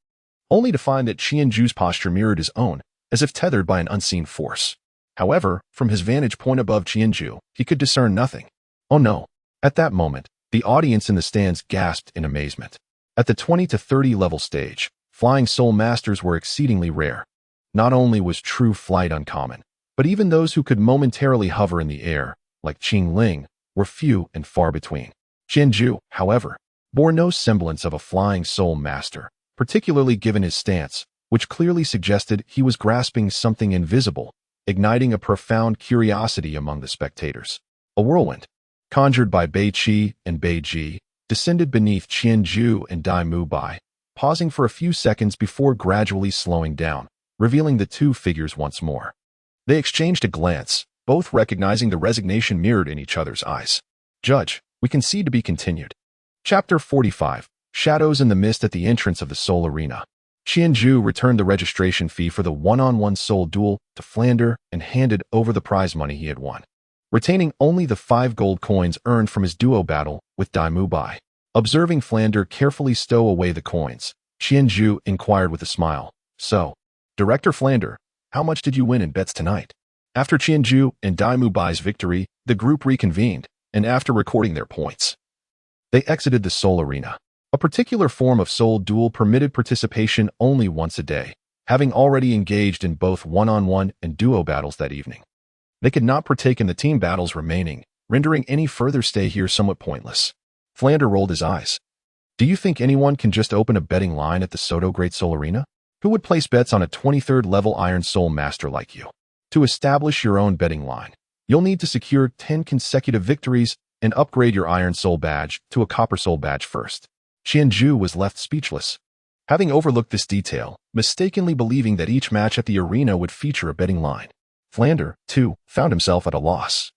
only to find that Qianju's posture mirrored his own, as if tethered by an unseen force. However, from his vantage point above Qianju, he could discern nothing. Oh no! At that moment, the audience in the stands gasped in amazement. At the 20 to 30 level stage, flying soul masters were exceedingly rare. Not only was true flight uncommon, but even those who could momentarily hover in the air, like Qing Ling, were few and far between. Qianju, however, bore no semblance of a flying soul master, particularly given his stance, which clearly suggested he was grasping something invisible, igniting a profound curiosity among the spectators. A whirlwind, conjured by Bei Qi and Bei Ji, descended beneath Qianju and Dai Mubai, pausing for a few seconds before gradually slowing down, revealing the two figures once more. They exchanged a glance, both recognizing the resignation mirrored in each other's eyes. Judge, we concede to be continued. Chapter 45, Shadows in the Mist at the entrance of the Soul Arena. Qianju returned the registration fee for the one-on-one soul duel to Flander and handed over the prize money he had won, retaining only the 5 gold coins earned from his duo battle with Dai Mubai. Observing Flander carefully stow away the coins, Qianju inquired with a smile, "So, Director Flander, how much did you win in bets tonight?" After Qianju and Dai Mubai's victory, the group reconvened, and after recording their points, they exited the Soul Arena. A particular form of soul duel permitted participation only once a day, having already engaged in both one-on-one and duo battles that evening. They could not partake in the team battles remaining, rendering any further stay here somewhat pointless. Flander rolled his eyes. "Do you think anyone can just open a betting line at the Soto Great Soul Arena? Who would place bets on a 23rd level Iron Soul Master like you? To establish your own betting line, you'll need to secure 10 consecutive victories and upgrade your Iron Soul badge to a Copper Soul badge first." Qianju was left speechless, having overlooked this detail, mistakenly believing that each match at the arena would feature a betting line. Flander, too, found himself at a loss,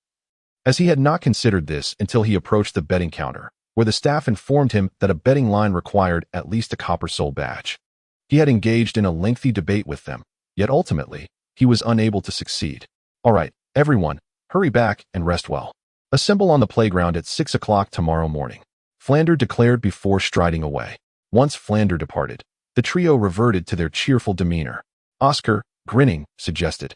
as he had not considered this until he approached the betting counter, where the staff informed him that a betting line required at least a Copper Soul badge. He had engaged in a lengthy debate with them, yet ultimately, he was unable to succeed. "All right, everyone, hurry back and rest well. Assemble on the playground at 6 o'clock tomorrow morning," Flander declared before striding away. Once Flander departed, the trio reverted to their cheerful demeanor. Oscar, grinning, suggested,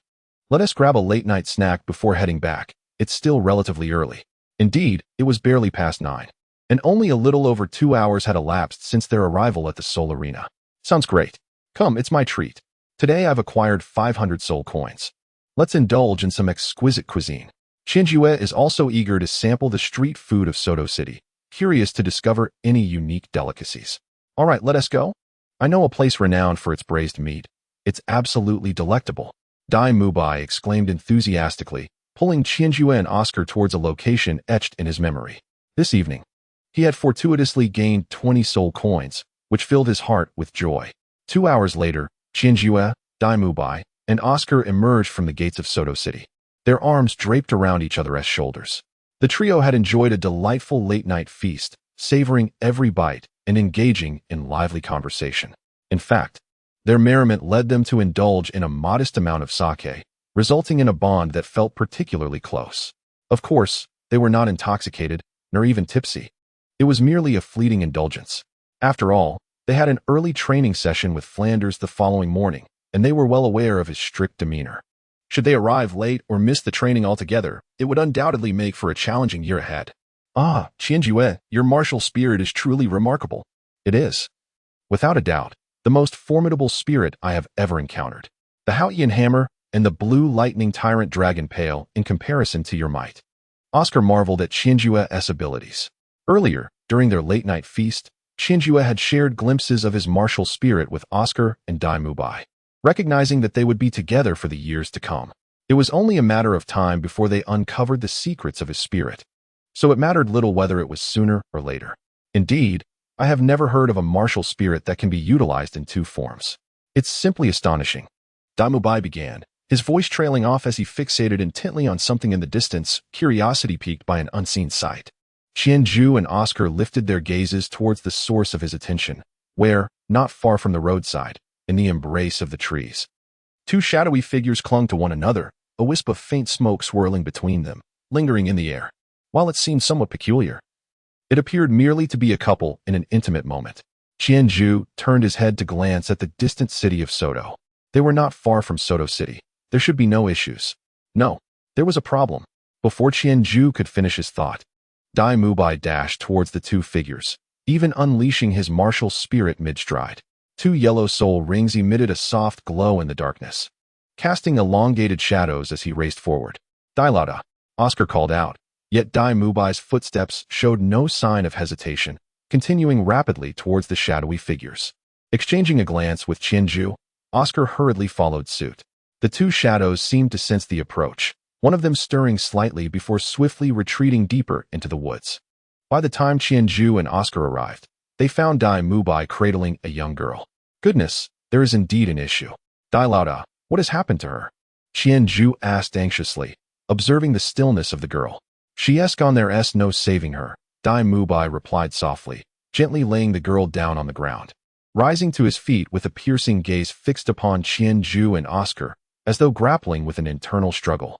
"Let us grab a late-night snack before heading back. It's still relatively early." Indeed, it was barely past 9, and only a little over 2 hours had elapsed since their arrival at the Soul Arena. "Sounds great. Come, it's my treat. Today I've acquired 500 soul coins. Let's indulge in some exquisite cuisine." Qianju is also eager to sample the street food of Soto City, curious to discover any unique delicacies. "All right, let us go. I know a place renowned for its braised meat. It's absolutely delectable," Dai Mubai exclaimed enthusiastically, pulling Qianju and Oscar towards a location etched in his memory. This evening, he had fortuitously gained 20 soul coins, which filled his heart with joy. 2 hours later, Qianju, Dai Mubai, and Oscar emerged from the gates of Soto City, their arms draped around each other's shoulders. The trio had enjoyed a delightful late-night feast, savoring every bite and engaging in lively conversation. In fact, their merriment led them to indulge in a modest amount of sake, resulting in a bond that felt particularly close. Of course, they were not intoxicated, nor even tipsy. It was merely a fleeting indulgence. After all, they had an early training session with Flanders the following morning, and they were well aware of his strict demeanor. Should they arrive late or miss the training altogether, it would undoubtedly make for a challenging year ahead. "Ah, Qianju, your martial spirit is truly remarkable." "It is, without a doubt, the most formidable spirit I have ever encountered. The Haotian hammer and the blue lightning tyrant dragon pale in comparison to your might." Oscar marveled at Qianju's abilities. Earlier, during their late-night feast, Qianju had shared glimpses of his martial spirit with Oscar and Dai Mubai. Recognizing that they would be together for the years to come, it was only a matter of time before they uncovered the secrets of his spirit. So it mattered little whether it was sooner or later. "Indeed, I have never heard of a martial spirit that can be utilized in 2 forms. It's simply astonishing," Dai Mubai began, his voice trailing off as he fixated intently on something in the distance, curiosity piqued by an unseen sight. Qianju and Oscar lifted their gazes towards the source of his attention, where, not far from the roadside, in the embrace of the trees, 2 shadowy figures clung to one another, a wisp of faint smoke swirling between them, lingering in the air. While it seemed somewhat peculiar, it appeared merely to be a couple in an intimate moment. Qianju turned his head to glance at the distant city of Soto. They were not far from Soto City. There should be no issues. No, there was a problem. Before Qianju could finish his thought, Dai Mubai dashed towards the 2 figures, even unleashing his martial spirit mid-stride. 2 yellow soul rings emitted a soft glow in the darkness, casting elongated shadows as he raced forward. "Dailada," Oscar called out, Yet Dai Mubai's footsteps showed no sign of hesitation, continuing rapidly towards the shadowy figures. Exchanging a glance with Qianju, Oscar hurriedly followed suit. The two shadows seemed to sense the approach, one of them stirring slightly before swiftly retreating deeper into the woods. By the time Qianju and Oscar arrived, they found Dai Mubai cradling a young girl. Goodness, there is indeed an issue. Dai Lauda, what has happened to her? Qianju asked anxiously, observing the stillness of the girl. She's gone, there's no saving her, Dai Mubai replied softly, gently laying the girl down on the ground. Rising to his feet with a piercing gaze fixed upon Qianju and Oscar, as though grappling with an internal struggle.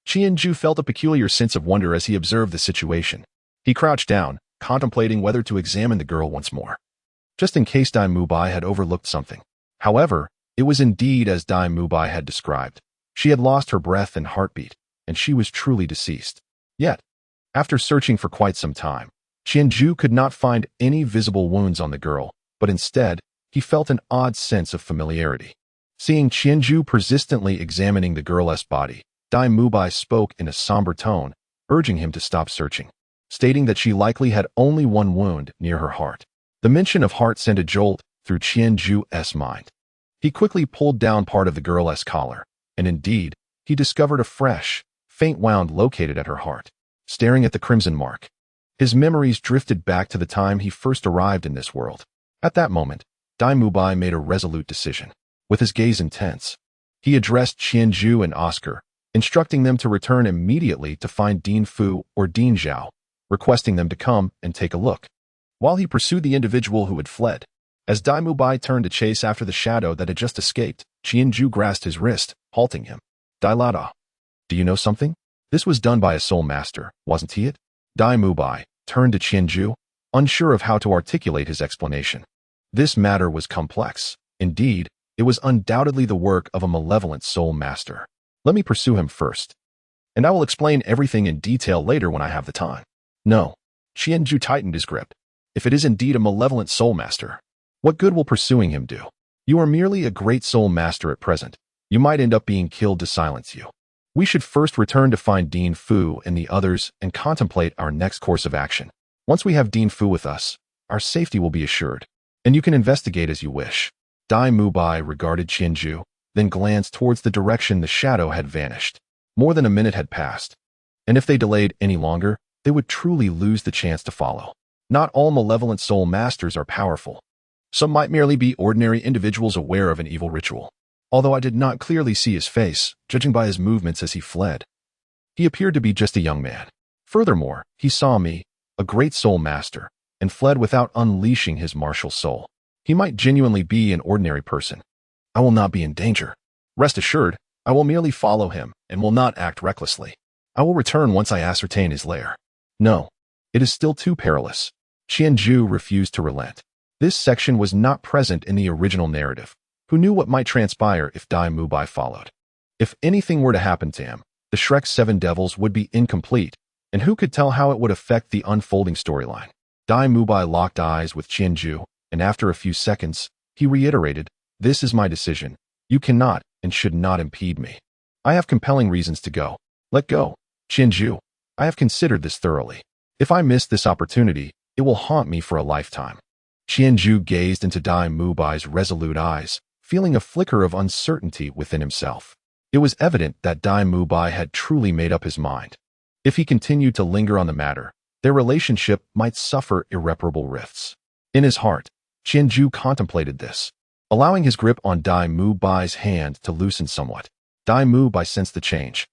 Qianju felt a peculiar sense of wonder as he observed the situation. He crouched down, contemplating whether to examine the girl once more, just in case Dai Mubai had overlooked something. However, it was indeed as Dai Mubai had described. She had lost her breath and heartbeat, and she was truly deceased. Yet, after searching for quite some time, Qianju could not find any visible wounds on the girl, but instead, he felt an odd sense of familiarity. Seeing Qianju persistently examining the girl's body, Dai Mubai spoke in a somber tone, urging him to stop searching, stating that she likely had only one wound near her heart. The mention of heart sent a jolt through Qianju's mind. He quickly pulled down part of the girl's collar, and indeed, he discovered a fresh, faint wound located at her heart. Staring at the crimson mark, his memories drifted back to the time he first arrived in this world. At that moment, Dai Mubai made a resolute decision. With his gaze intense, he addressed Qianju and Oscar, instructing them to return immediately to find Dean Fu or Dean Zhao, requesting them to come and take a look, while he pursued the individual who had fled. As Dai Mubai turned to chase after the shadow that had just escaped, Qianju grasped his wrist, halting him. Dai Lauda, do you know something? This was done by a soul master, wasn't he it? Dai Mubai turned to Qianju, unsure of how to articulate his explanation. This matter was complex. Indeed, it was undoubtedly the work of a malevolent soul master. Let me pursue him first, and I will explain everything in detail later when I have the time. No. Qianju tightened his grip. If it is indeed a malevolent soul master, what good will pursuing him do? You are merely a great soul master at present. You might end up being killed to silence you. We should first return to find Dean Fu and the others and contemplate our next course of action. Once we have Dean Fu with us, our safety will be assured, and you can investigate as you wish. Dai Mubai regarded Qianju, then glanced towards the direction the shadow had vanished. More than a minute had passed, and if they delayed any longer, they would truly lose the chance to follow. Not all malevolent soul masters are powerful. Some might merely be ordinary individuals aware of an evil ritual. Although I did not clearly see his face, judging by his movements as he fled, he appeared to be just a young man. Furthermore, he saw me, a great soul master, and fled without unleashing his martial soul. He might genuinely be an ordinary person. I will not be in danger. Rest assured, I will merely follow him and will not act recklessly. I will return once I ascertain his lair. No, it is still too perilous. Qianju refused to relent. This section was not present in the original narrative. Who knew what might transpire if Dai Mubai followed? If anything were to happen to him, the Shrek's 7 Devils would be incomplete, and who could tell how it would affect the unfolding storyline? Dai Mubai locked eyes with Qianju, and after a few seconds, he reiterated, "This is my decision. You cannot and should not impede me. I have compelling reasons to go. Let go. Qianju, I have considered this thoroughly. If I miss this opportunity, it will haunt me for a lifetime." Qianju gazed into Dai Mubai's resolute eyes, feeling a flicker of uncertainty within himself. It was evident that Dai Mubai had truly made up his mind. If he continued to linger on the matter, their relationship might suffer irreparable rifts. In his heart, Qianju contemplated this, allowing his grip on Dai Mubai's hand to loosen somewhat. Dai Mubai sensed the change.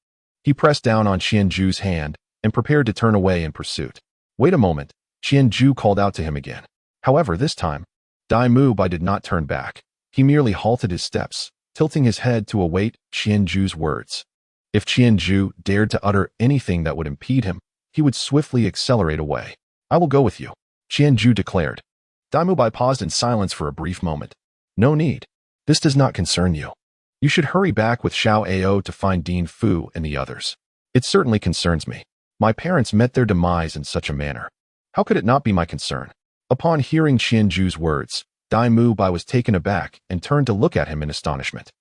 He pressed down on Qianju's hand and prepared to turn away in pursuit. Wait a moment, Qianju called out to him again. However, this time, Dai Mubai did not turn back. He merely halted his steps, tilting his head to await Qianju's words. If Qianju dared to utter anything that would impede him, he would swiftly accelerate away. "I will go with you," Qianju declared. Dai Mubai paused in silence for a brief moment. "No need. This does not concern you. You should hurry back with Xiao Ao to find Dean Fu and the others. It certainly concerns me. My parents met their demise in such a manner. How could it not be my concern?" Upon hearing Qianju's words, Dai Mubai was taken aback and turned to look at him in astonishment.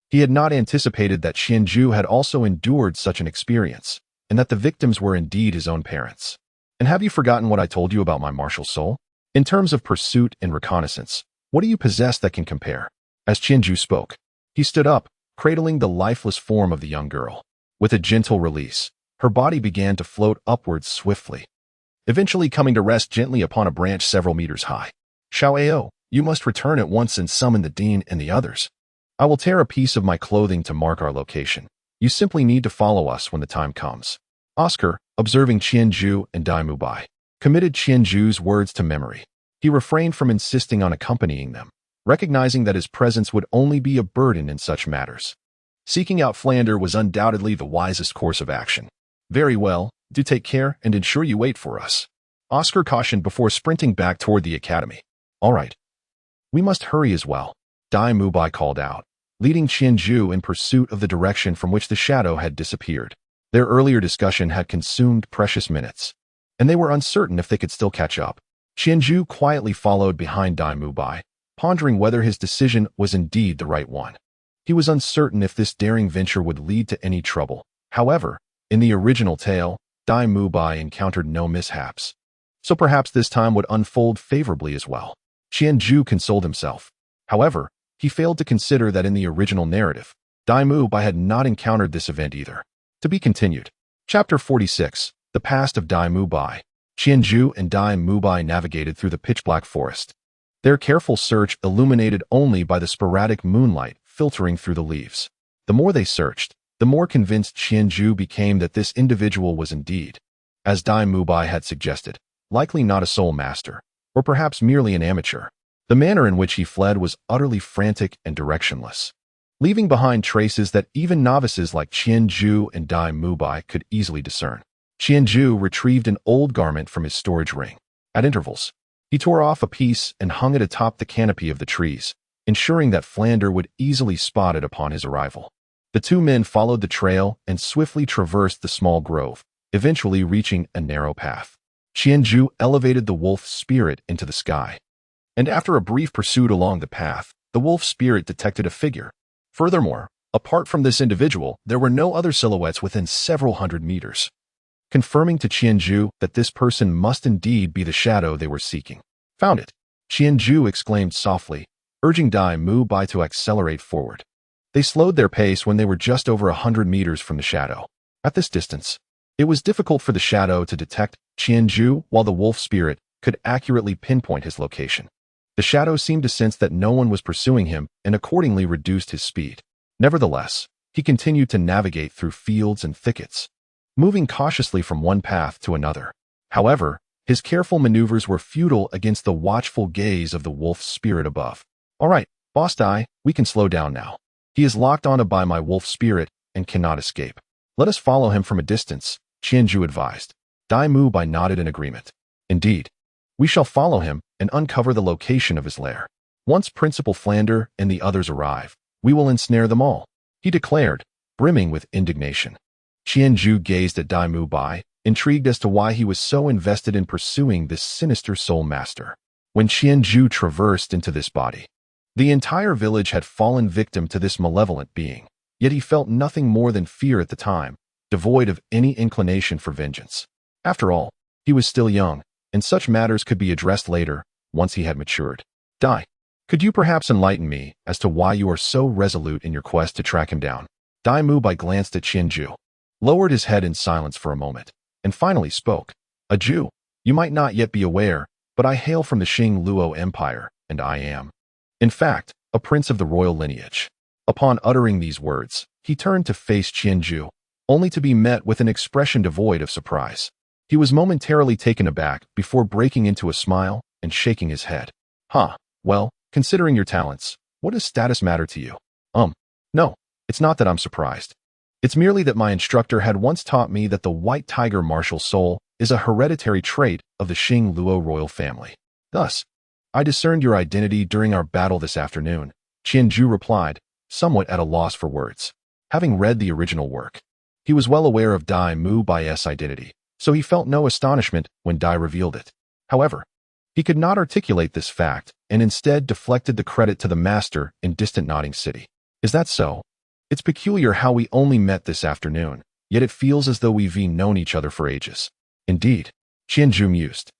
He had not anticipated that Qianju had also endured such an experience, and that the victims were indeed his own parents. And have you forgotten what I told you about my martial soul? In terms of pursuit and reconnaissance, what do you possess that can compare? As Qianju spoke, he stood up, cradling the lifeless form of the young girl. With a gentle release, her body began to float upwards swiftly, eventually coming to rest gently upon a branch several meters high. Xiao Ao, you must return at once and summon the dean and the others. I will tear a piece of my clothing to mark our location. You simply need to follow us when the time comes. Oscar, observing Qianju and Dai Mubai, committed Qianju's words to memory. He refrained from insisting on accompanying them, recognizing that his presence would only be a burden in such matters. Seeking out Flander was undoubtedly the wisest course of action. Very well, do take care and ensure you wait for us, Oscar cautioned before sprinting back toward the academy. All right. We must hurry as well, Dai Mubai called out, leading Qianju in pursuit of the direction from which the shadow had disappeared. Their earlier discussion had consumed precious minutes, and they were uncertain if they could still catch up. Qianju quietly followed behind Dai Mubai, pondering whether his decision was indeed the right one. He was uncertain if this daring venture would lead to any trouble. However, in the original tale, Dai Mubai encountered no mishaps, so perhaps this time would unfold favorably as well. Qianju consoled himself. However, he failed to consider that in the original narrative, Dai Mubai had not encountered this event either. To be continued. Chapter 46, The Past of Dai Mubai. Qianju and Dai Mubai navigated through the pitch-black forest, their careful search illuminated only by the sporadic moonlight filtering through the leaves. The more they searched, the more convinced Qianju became that this individual was indeed, as Dai Mubai had suggested, likely not a soul master, or perhaps merely an amateur. The manner in which he fled was utterly frantic and directionless, leaving behind traces that even novices like Qianju and Dai Mubai could easily discern. Qianju retrieved an old garment from his storage ring. At intervals, he tore off a piece and hung it atop the canopy of the trees, ensuring that Flander would easily spot it upon his arrival. The two men followed the trail and swiftly traversed the small grove, eventually reaching a narrow path. Qianju elevated the wolf spirit into the sky, and after a brief pursuit along the path, the wolf spirit detected a figure. Furthermore, apart from this individual, there were no other silhouettes within several hundred meters, confirming to Qianju that this person must indeed be the shadow they were seeking. Found it, Qianju exclaimed softly, urging Dai Mubai to accelerate forward. They slowed their pace when they were just over 100 meters from the shadow. At this distance, it was difficult for the shadow to detect Qianju, while the wolf spirit could accurately pinpoint his location. The shadow seemed to sense that no one was pursuing him and accordingly reduced his speed. Nevertheless, he continued to navigate through fields and thickets, moving cautiously from one path to another. However, his careful maneuvers were futile against the watchful gaze of the wolf spirit above. All right, Boss Dai, we can slow down now. He is locked onto by my wolf spirit and cannot escape. Let us follow him from a distance, Qianju advised. Dai Mubai nodded in agreement. Indeed, we shall follow him and uncover the location of his lair. Once Principal Flander and the others arrive, we will ensnare them all, he declared, brimming with indignation. Qianju gazed at Dai Mubai, intrigued as to why he was so invested in pursuing this sinister soul master. When Qianju traversed into this body, the entire village had fallen victim to this malevolent being, yet he felt nothing more than fear at the time, devoid of any inclination for vengeance. After all, he was still young, and such matters could be addressed later, once he had matured. Dai, could you perhaps enlighten me as to why you are so resolute in your quest to track him down? Dai Mubai glanced at Qianju, lowered his head in silence for a moment, and finally spoke. A Jew, you might not yet be aware, but I hail from the Xing Luo Empire, and I am, in fact, a prince of the royal lineage. Upon uttering these words, he turned to face Qianju, only to be met with an expression devoid of surprise. He was momentarily taken aback before breaking into a smile and shaking his head. Well, considering your talents, what does status matter to you? No, it's not that I'm surprised. It's merely that my instructor had once taught me that the white tiger martial soul is a hereditary trait of the Xing Luo royal family. Thus, I discerned your identity during our battle this afternoon, Qianju replied, somewhat at a loss for words. Having read the original work, he was well aware of Dai Mubai's identity, so he felt no astonishment when Dai revealed it. However, he could not articulate this fact and instead deflected the credit to the master in distant Nodding City. Is that so? It's peculiar how we only met this afternoon, yet it feels as though we've known each other for ages. Indeed, Qianzhu mused.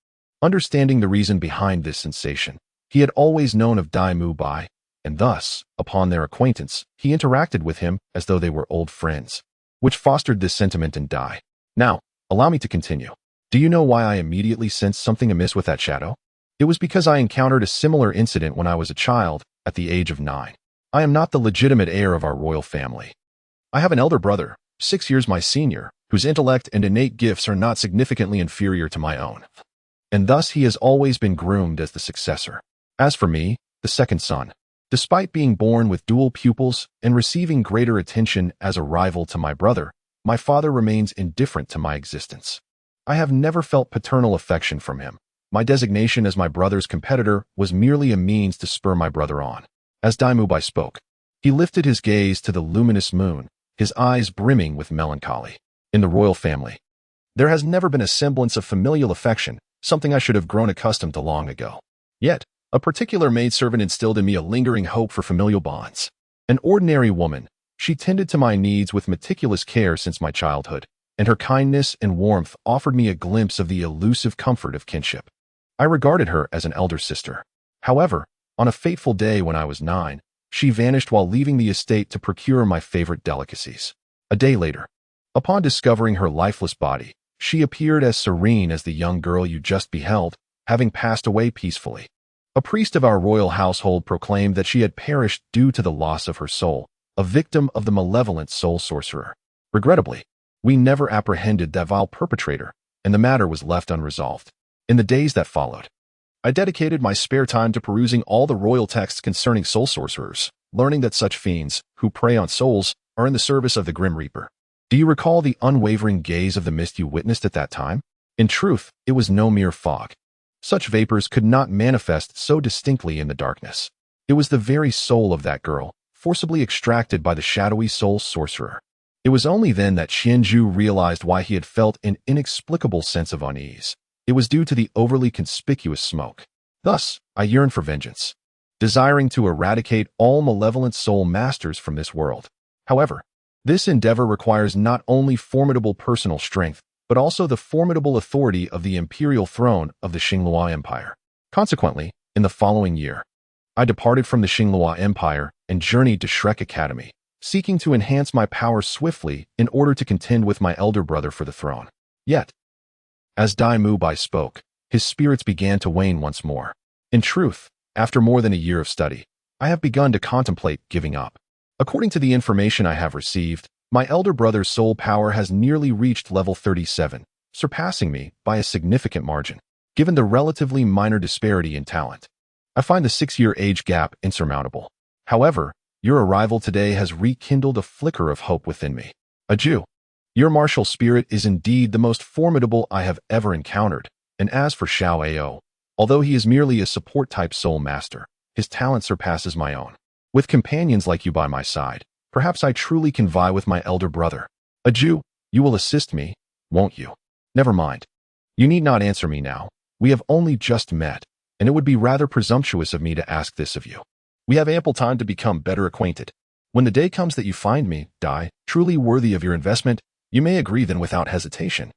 Understanding the reason behind this sensation, he had always known of Dai Mu Bai, and thus, upon their acquaintance, he interacted with him as though they were old friends, which fostered this sentiment in Dai. Now, allow me to continue. Do you know why I immediately sensed something amiss with that shadow? It was because I encountered a similar incident when I was a child, at the age of 9. I am not the legitimate heir of our royal family. I have an elder brother, 6 years my senior, whose intellect and innate gifts are not significantly inferior to my own. And thus he has always been groomed as the successor. As for me, the second son, despite being born with dual pupils and receiving greater attention as a rival to my brother, my father remains indifferent to my existence. I have never felt paternal affection from him. My designation as my brother's competitor was merely a means to spur my brother on. As Dai Mu Bai spoke, he lifted his gaze to the luminous moon, his eyes brimming with melancholy. In the royal family, there has never been a semblance of familial affection, something I should have grown accustomed to long ago. Yet, a particular maidservant instilled in me a lingering hope for familial bonds. An ordinary woman, she tended to my needs with meticulous care since my childhood, and her kindness and warmth offered me a glimpse of the elusive comfort of kinship. I regarded her as an elder sister. However, on a fateful day when I was 9, she vanished while leaving the estate to procure my favorite delicacies. A day later, upon discovering her lifeless body, she appeared as serene as the young girl you just beheld, having passed away peacefully. A priest of our royal household proclaimed that she had perished due to the loss of her soul, a victim of the malevolent soul sorcerer. Regrettably, we never apprehended that vile perpetrator, and the matter was left unresolved. In the days that followed, I dedicated my spare time to perusing all the royal texts concerning soul sorcerers, learning that such fiends, who prey on souls, are in the service of the Grim Reaper. Do you recall the unwavering gaze of the mist you witnessed at that time? In truth, it was no mere fog. Such vapors could not manifest so distinctly in the darkness. It was the very soul of that girl, forcibly extracted by the shadowy soul sorcerer. It was only then that Qianzhu realized why he had felt an inexplicable sense of unease. It was due to the overly conspicuous smoke. Thus, I yearned for vengeance, desiring to eradicate all malevolent soul masters from this world. However, this endeavor requires not only formidable personal strength, but also the formidable authority of the imperial throne of the Xinglua Empire. Consequently, in the following year, I departed from the Xinglua Empire and journeyed to Shrek Academy, seeking to enhance my power swiftly in order to contend with my elder brother for the throne. Yet, as Dai Mu Bai spoke, his spirits began to wane once more. In truth, after more than a year of study, I have begun to contemplate giving up. According to the information I have received, my elder brother's soul power has nearly reached level 37, surpassing me by a significant margin. Given the relatively minor disparity in talent, I find the 6-year age gap insurmountable. However, your arrival today has rekindled a flicker of hope within me. Adieu. Your martial spirit is indeed the most formidable I have ever encountered, and as for Xiao Ao, although he is merely a support-type soul master, his talent surpasses my own. With companions like you by my side, perhaps I truly can vie with my elder brother. Adieu, you will assist me, won't you? Never mind. You need not answer me now. We have only just met, and it would be rather presumptuous of me to ask this of you. We have ample time to become better acquainted. When the day comes that you find me, Dai, truly worthy of your investment, you may agree then without hesitation.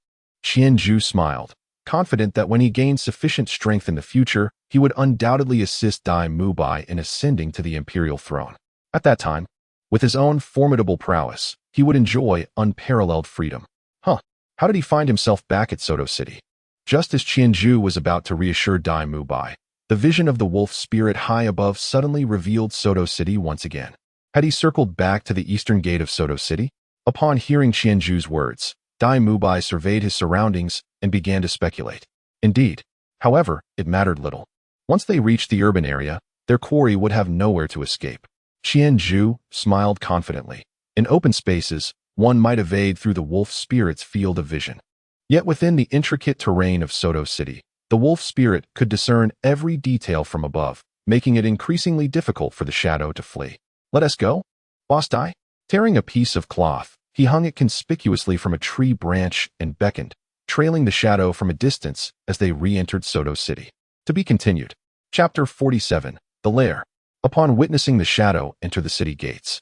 Qianzhu smiled, confident that when he gained sufficient strength in the future, he would undoubtedly assist Dai Mu Bai in ascending to the imperial throne. At that time, with his own formidable prowess, he would enjoy unparalleled freedom. How did he find himself back at Soto City? Just as Qianzhu was about to reassure Dai Mu Bai, the vision of the wolf spirit high above suddenly revealed Soto City once again. Had he circled back to the eastern gate of Soto City? Upon hearing Qianzhu's words, Dai Mu Bai surveyed his surroundings and began to speculate. Indeed, however, it mattered little. Once they reached the urban area, their quarry would have nowhere to escape. Qianzhu smiled confidently. In open spaces, one might evade through the wolf spirit's field of vision. Yet within the intricate terrain of Soto City, the wolf spirit could discern every detail from above, making it increasingly difficult for the shadow to flee. Let us go, Boss Dai? Tearing a piece of cloth, he hung it conspicuously from a tree branch and beckoned, trailing the shadow from a distance as they re-entered Soto City. To be continued. Chapter 47, The Lair. Upon witnessing the shadow enter the city gates,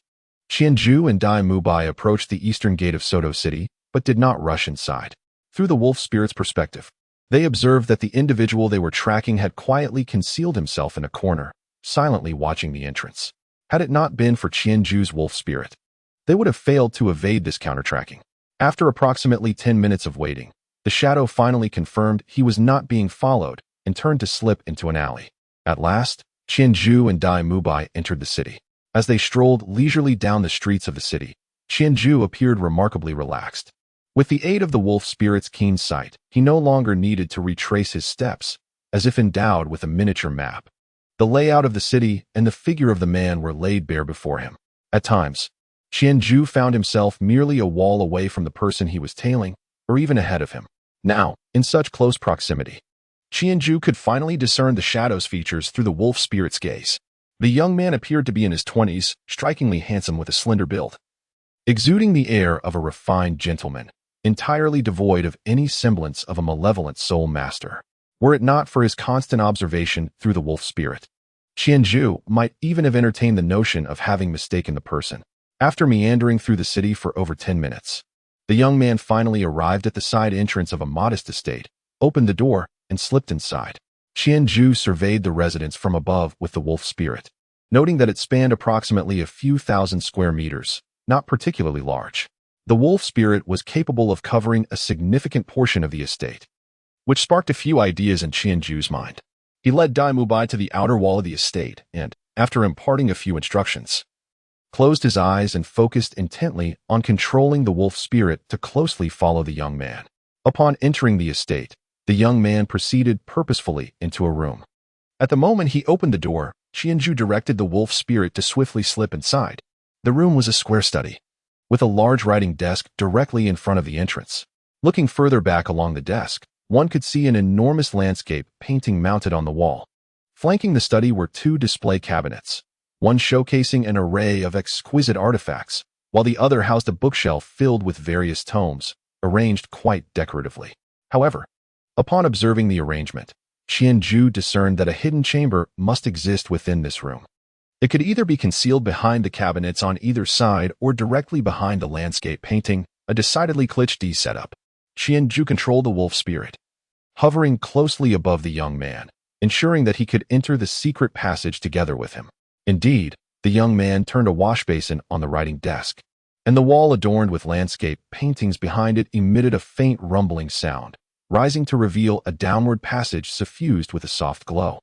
Qianzhu and Dai Mu Bai approached the eastern gate of Soto City, but did not rush inside. Through the wolf spirit's perspective, they observed that the individual they were tracking had quietly concealed himself in a corner, silently watching the entrance. Had it not been for Qianju's wolf spirit, they would have failed to evade this counter-tracking. After approximately 10 minutes of waiting, the shadow finally confirmed he was not being followed and turned to slip into an alley. At last, Qianju and Dai Mubai entered the city. As they strolled leisurely down the streets of the city, Qianju appeared remarkably relaxed. With the aid of the wolf spirit's keen sight, he no longer needed to retrace his steps, as if endowed with a miniature map. The layout of the city and the figure of the man were laid bare before him. At times, Qianju found himself merely a wall away from the person he was tailing, or even ahead of him. Now, in such close proximity, Qianju could finally discern the shadow's features through the wolf spirit's gaze. The young man appeared to be in his 20s, strikingly handsome with a slender build, exuding the air of a refined gentleman, entirely devoid of any semblance of a malevolent soul master. Were it not for his constant observation through the wolf spirit, Qianju might even have entertained the notion of having mistaken the person. After meandering through the city for over 10 minutes, the young man finally arrived at the side entrance of a modest estate, opened the door, and slipped inside. Qianju surveyed the residence from above with the wolf spirit, noting that it spanned approximately a few thousand square meters, not particularly large. The wolf spirit was capable of covering a significant portion of the estate, which sparked a few ideas in Qianju's mind. He led Dai Mubai to the outer wall of the estate and, after imparting a few instructions, closed his eyes and focused intently on controlling the wolf spirit to closely follow the young man. Upon entering the estate, the young man proceeded purposefully into a room. At the moment he opened the door, Qianju directed the wolf spirit to swiftly slip inside. The room was a square study, with a large writing desk directly in front of the entrance. Looking further back along the desk, one could see an enormous landscape painting mounted on the wall. Flanking the study were two display cabinets, one showcasing an array of exquisite artifacts, while the other housed a bookshelf filled with various tomes, arranged quite decoratively. However, upon observing the arrangement, Qianju discerned that a hidden chamber must exist within this room. It could either be concealed behind the cabinets on either side or directly behind the landscape painting, a decidedly glitchy setup. Qianju controlled the wolf spirit, hovering closely above the young man, ensuring that he could enter the secret passage together with him. Indeed, the young man turned a wash basin on the writing desk, and the wall adorned with landscape paintings behind it emitted a faint rumbling sound, rising to reveal a downward passage suffused with a soft glow.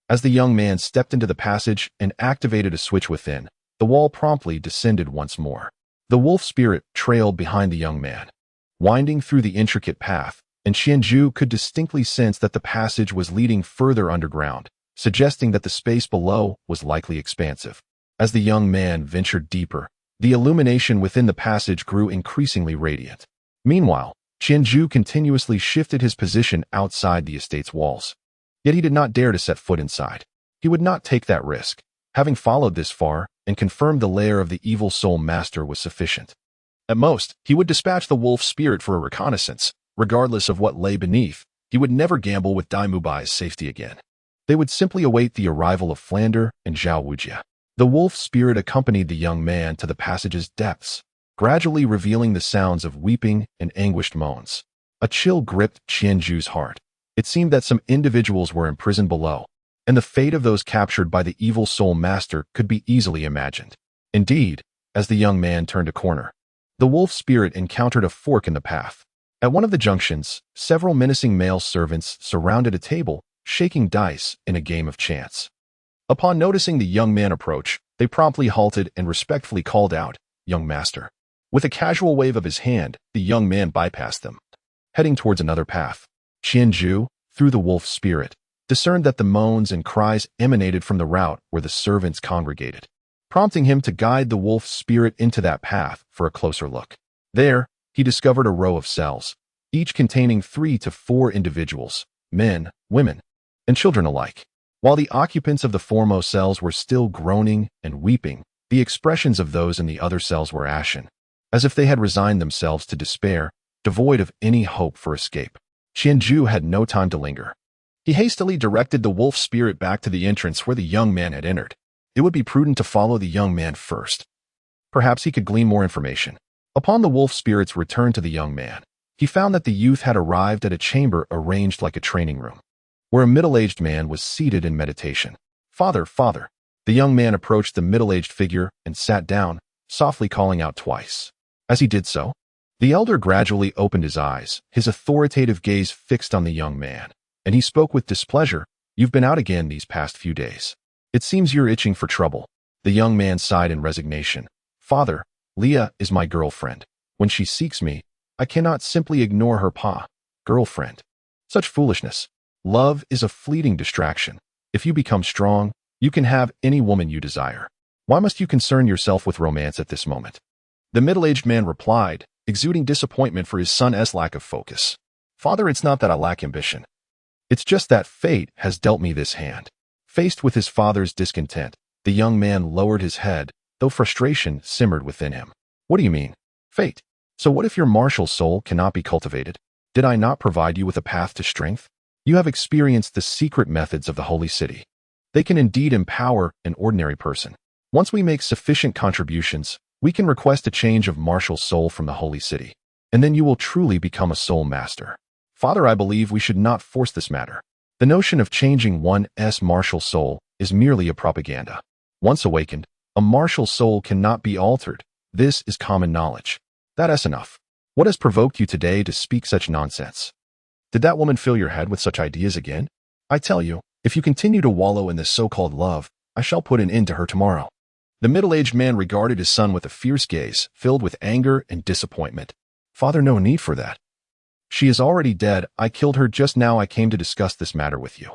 As the young man stepped into the passage and activated a switch within, the wall promptly descended once more. The wolf spirit trailed behind the young man, winding through the intricate path, and Qianju could distinctly sense that the passage was leading further underground, suggesting that the space below was likely expansive. As the young man ventured deeper, the illumination within the passage grew increasingly radiant. Meanwhile, Qianju continuously shifted his position outside the estate's walls. Yet he did not dare to set foot inside. He would not take that risk. Having followed this far and confirmed the lair of the evil soul master was sufficient. At most, he would dispatch the wolf spirit for a reconnaissance. Regardless of what lay beneath, he would never gamble with Dai Mubai's safety again. They would simply await the arrival of Flander and Zhao Wujia. The wolf spirit accompanied the young man to the passage's depths, gradually revealing the sounds of weeping and anguished moans. A chill gripped Qianju's heart. It seemed that some individuals were imprisoned below, and the fate of those captured by the evil soul master could be easily imagined. Indeed, as the young man turned a corner, the wolf spirit encountered a fork in the path. At one of the junctions, several menacing male servants surrounded a table, shaking dice in a game of chance. Upon noticing the young man approach, they promptly halted and respectfully called out, "Young master." With a casual wave of his hand, the young man bypassed them, heading towards another path. Qianju, through the wolf spirit, discerned that the moans and cries emanated from the route where the servants congregated, prompting him to guide the wolf spirit into that path for a closer look. There, he discovered a row of cells, each containing 3 to 4 individuals, men, women, and children alike. While the occupants of the foremost cells were still groaning and weeping, the expressions of those in the other cells were ashen, as if they had resigned themselves to despair, devoid of any hope for escape. Qianju had no time to linger. He hastily directed the wolf spirit back to the entrance where the young man had entered. It would be prudent to follow the young man first. Perhaps he could glean more information. Upon the wolf spirit's return to the young man, he found that the youth had arrived at a chamber arranged like a training room, where a middle-aged man was seated in meditation. "Father, father." The young man approached the middle-aged figure and sat down, softly calling out twice. As he did so, the elder gradually opened his eyes, his authoritative gaze fixed on the young man, and he spoke with displeasure. "You've been out again these past few days. It seems you're itching for trouble." The young man sighed in resignation. "Father, Leah is my girlfriend. When she seeks me, I cannot simply ignore her. Girlfriend. Such foolishness. Love is a fleeting distraction. If you become strong, you can have any woman you desire. Why must you concern yourself with romance at this moment?" The middle-aged man replied, exuding disappointment for his son's lack of focus. "Father, it's not that I lack ambition. It's just that fate has dealt me this hand." Faced with his father's discontent, the young man lowered his head, though frustration simmered within him. "What do you mean? Fate? So what if your martial soul cannot be cultivated? Did I not provide you with a path to strength? You have experienced the secret methods of the holy city. They can indeed empower an ordinary person. Once we make sufficient contributions, we can request a change of martial soul from the holy city, and then you will truly become a soul master. Father, I believe we should not force this matter. The notion of changing one's martial soul is merely a propaganda. Once awakened, a martial soul cannot be altered. This is common knowledge. That's enough. What has provoked you today to speak such nonsense? Did that woman fill your head with such ideas again? I tell you, if you continue to wallow in this so-called love, I shall put an end to her tomorrow." The middle-aged man regarded his son with a fierce gaze, filled with anger and disappointment. "Father, no need for that. She is already dead. I killed her just now. I came to discuss this matter with you."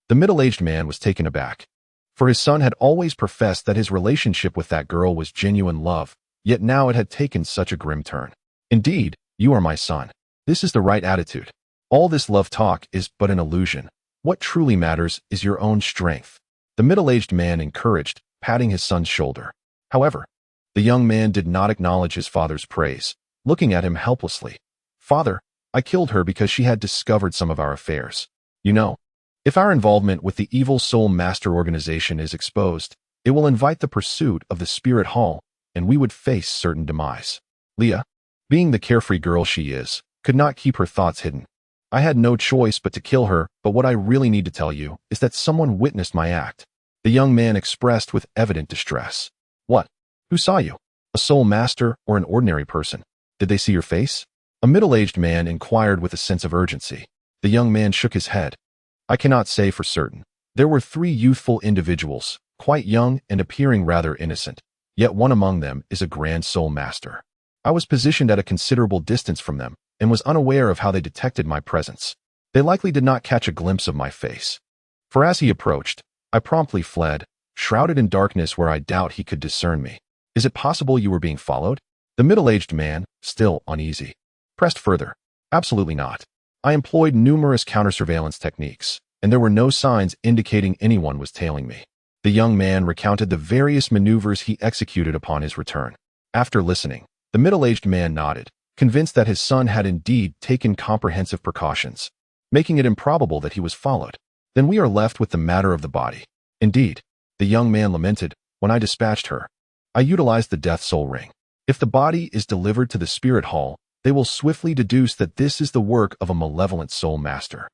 The middle-aged man was taken aback, for his son had always professed that his relationship with that girl was genuine love, yet now it had taken such a grim turn. "Indeed, you are my son. This is the right attitude. All this love talk is but an illusion. What truly matters is your own strength." The middle-aged man encouraged, patting his son's shoulder. However, the young man did not acknowledge his father's praise, looking at him helplessly. "Father, I killed her because she had discovered some of our affairs. You know, if our involvement with the evil soul master organization is exposed, it will invite the pursuit of the spirit hall, and we would face certain demise." Leah, being the carefree girl she is, could not keep her thoughts hidden. "I had no choice but to kill her, but what I really need to tell you is that someone witnessed my act." The young man expressed with evident distress. "What? Who saw you? A soul master or an ordinary person? Did they see your face?" A middle-aged man inquired with a sense of urgency. The young man shook his head. "I cannot say for certain. There were 3 youthful individuals, quite young and appearing rather innocent, yet one among them is a grand soul master. I was positioned at a considerable distance from them, and was unaware of how they detected my presence. They likely did not catch a glimpse of my face. For as he approached, I promptly fled, shrouded in darkness where I doubt he could discern me." "Is it possible you were being followed?" The middle-aged man, still uneasy, pressed further. "Absolutely not. I employed numerous counter-surveillance techniques, and there were no signs indicating anyone was tailing me." The young man recounted the various maneuvers he executed upon his return. After listening, the middle-aged man nodded, convinced that his son had indeed taken comprehensive precautions, making it improbable that he was followed. "Then we are left with the matter of the body." "Indeed," the young man lamented, "when I dispatched her, I utilized the death soul ring. If the body is delivered to the spirit hall, they will swiftly deduce that this is the work of a malevolent soul master,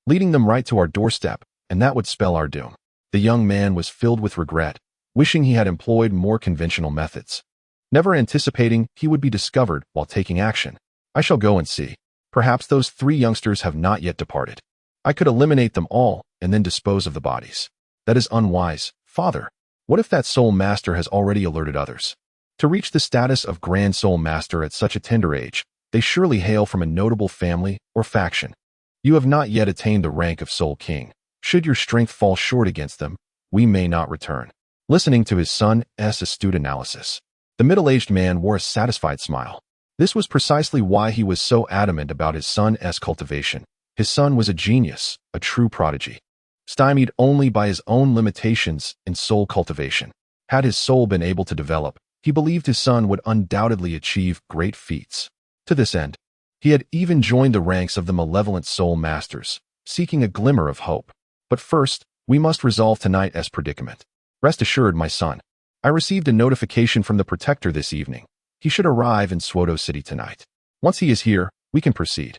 leading them right to our doorstep, and that would spell our doom." The young man was filled with regret, wishing he had employed more conventional methods, never anticipating he would be discovered while taking action. "I shall go and see. Perhaps those 3 youngsters have not yet departed. I could eliminate them all and then dispose of the bodies." "That is unwise, father. What if that soul master has already alerted others? To reach the status of grand soul master at such a tender age, they surely hail from a notable family or faction. You have not yet attained the rank of soul king. Should your strength fall short against them, we may not return." Listening to his son's astute analysis, the middle-aged man wore a satisfied smile. This was precisely why he was so adamant about his son's cultivation. His son was a genius, a true prodigy, stymied only by his own limitations in soul cultivation. Had his soul been able to develop, he believed his son would undoubtedly achieve great feats. To this end, he had even joined the ranks of the malevolent soul masters, seeking a glimmer of hope. "But first, we must resolve tonight's predicament. Rest assured, my son, I received a notification from the protector this evening. He should arrive in Suodo City tonight. Once he is here, we can proceed.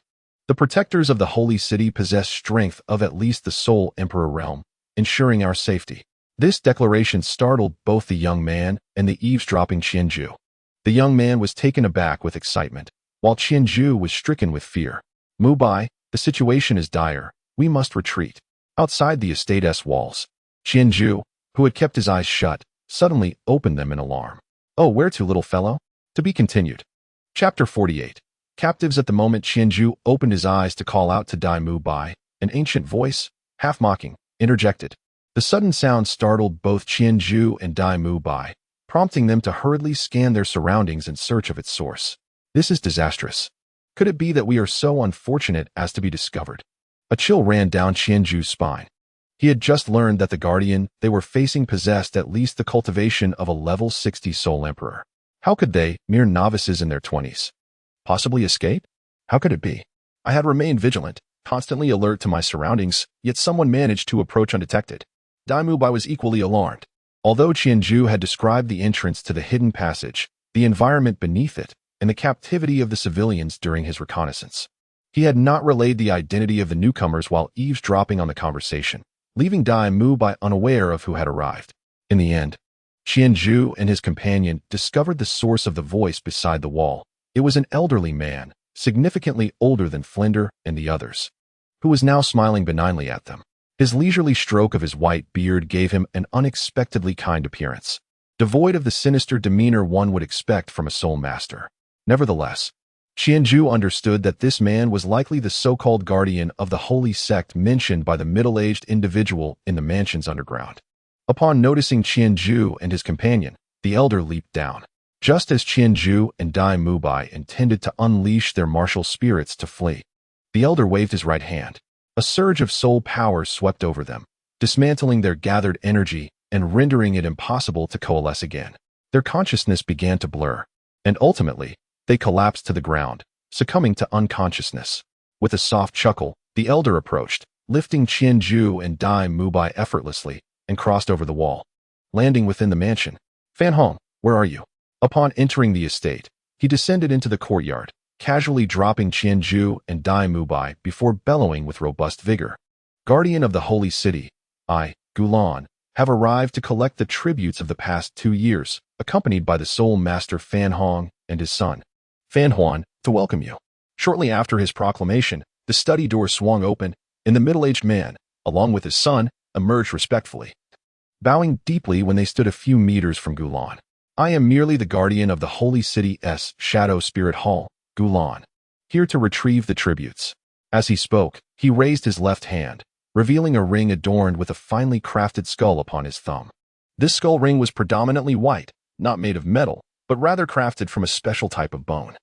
The protectors of the holy city possess strength of at least the Soul Emperor realm, ensuring our safety. This declaration startled both the young man and the eavesdropping Qianju. The young man was taken aback with excitement, while Qianju was stricken with fear. Mubai, the situation is dire. We must retreat. Outside the estate's walls, Qianju, who had kept his eyes shut, suddenly opened them in alarm. Oh, where to, little fellow? To be continued. Chapter 48. Captives. At the moment Qianju opened his eyes to call out to Dai Mubai, an ancient voice, half mocking, interjected. The sudden sound startled both Qianju and Dai Mubai, prompting them to hurriedly scan their surroundings in search of its source. This is disastrous. Could it be that we are so unfortunate as to be discovered? A chill ran down Qianju's spine. He had just learned that the guardian they were facing possessed at least the cultivation of a level 60 Soul Emperor. How could they, mere novices in their 20s, possibly escape? How could it be? I had remained vigilant, constantly alert to my surroundings, yet someone managed to approach undetected. Dai Mubai was equally alarmed. Although Qianju had described the entrance to the hidden passage, the environment beneath it, and the captivity of the civilians during his reconnaissance, he had not relayed the identity of the newcomers while eavesdropping on the conversation, leaving Dai Mubai unaware of who had arrived. In the end, Qianju and his companion discovered the source of the voice beside the wall. It was an elderly man, significantly older than Flinder and the others, who was now smiling benignly at them. His leisurely stroke of his white beard gave him an unexpectedly kind appearance, devoid of the sinister demeanor one would expect from a soul master. Nevertheless, Qianju understood that this man was likely the so-called guardian of the holy sect mentioned by the middle-aged individual in the mansion's underground. Upon noticing Qianju and his companion, the elder leaped down. Just as Qianju and Dai Mubai intended to unleash their martial spirits to flee, the elder waved his right hand. A surge of soul power swept over them, dismantling their gathered energy and rendering it impossible to coalesce again. Their consciousness began to blur, and ultimately, they collapsed to the ground, succumbing to unconsciousness. With a soft chuckle, the elder approached, lifting Qianju and Dai Mubai effortlessly, and crossed over the wall, landing within the mansion. Fan Hong, where are you? Upon entering the estate, he descended into the courtyard, casually dropping Qianju and Dai Mubai before bellowing with robust vigor. Guardian of the Holy City, I, Gulan, have arrived to collect the tributes of the past 2 years, accompanied by the Soul Master Fan Hong and his son, Fan Huan, to welcome you. Shortly after his proclamation, the study door swung open, and the middle-aged man, along with his son, emerged respectfully, bowing deeply when they stood a few meters from Gulan. I am merely the guardian of the Holy City's Shadow Spirit Hall, Gulan, here to retrieve the tributes. As he spoke, he raised his left hand, revealing a ring adorned with a finely crafted skull upon his thumb. This skull ring was predominantly white, not made of metal, but rather crafted from a special type of bone,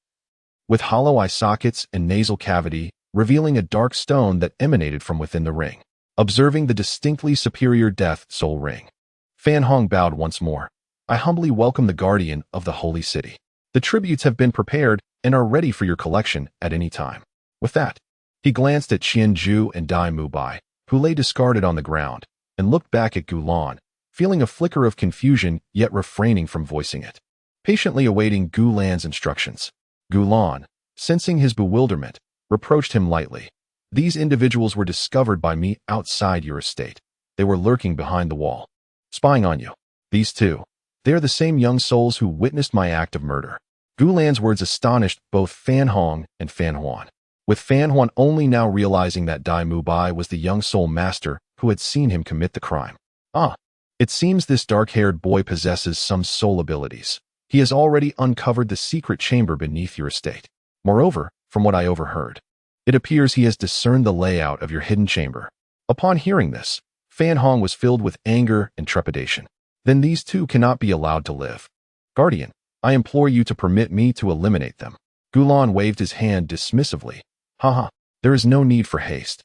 with hollow eye sockets and nasal cavity, revealing a dark stone that emanated from within the ring. Observing the distinctly superior Death Soul Ring, Fan Hong bowed once more. I humbly welcome the guardian of the Holy City. The tributes have been prepared and are ready for your collection at any time. With that, he glanced at Qianju and Dai Mubai, who lay discarded on the ground, and looked back at Gulan, feeling a flicker of confusion yet refraining from voicing it. Patiently awaiting Gulan's instructions, Gulan, sensing his bewilderment, reproached him lightly. These individuals were discovered by me outside your estate. They were lurking behind the wall, spying on you. These two, they are the same young souls who witnessed my act of murder. Gulan's words astonished both Fan Hong and Fan Huan, with Fan Huan only now realizing that Dai Mubai was the young soul master who had seen him commit the crime. Ah, it seems this dark-haired boy possesses some soul abilities. He has already uncovered the secret chamber beneath your estate. Moreover, from what I overheard, it appears he has discerned the layout of your hidden chamber. Upon hearing this, Fan Hong was filled with anger and trepidation. Then these two cannot be allowed to live. Guardian, I implore you to permit me to eliminate them. Gulan waved his hand dismissively. Haha, there is no need for haste.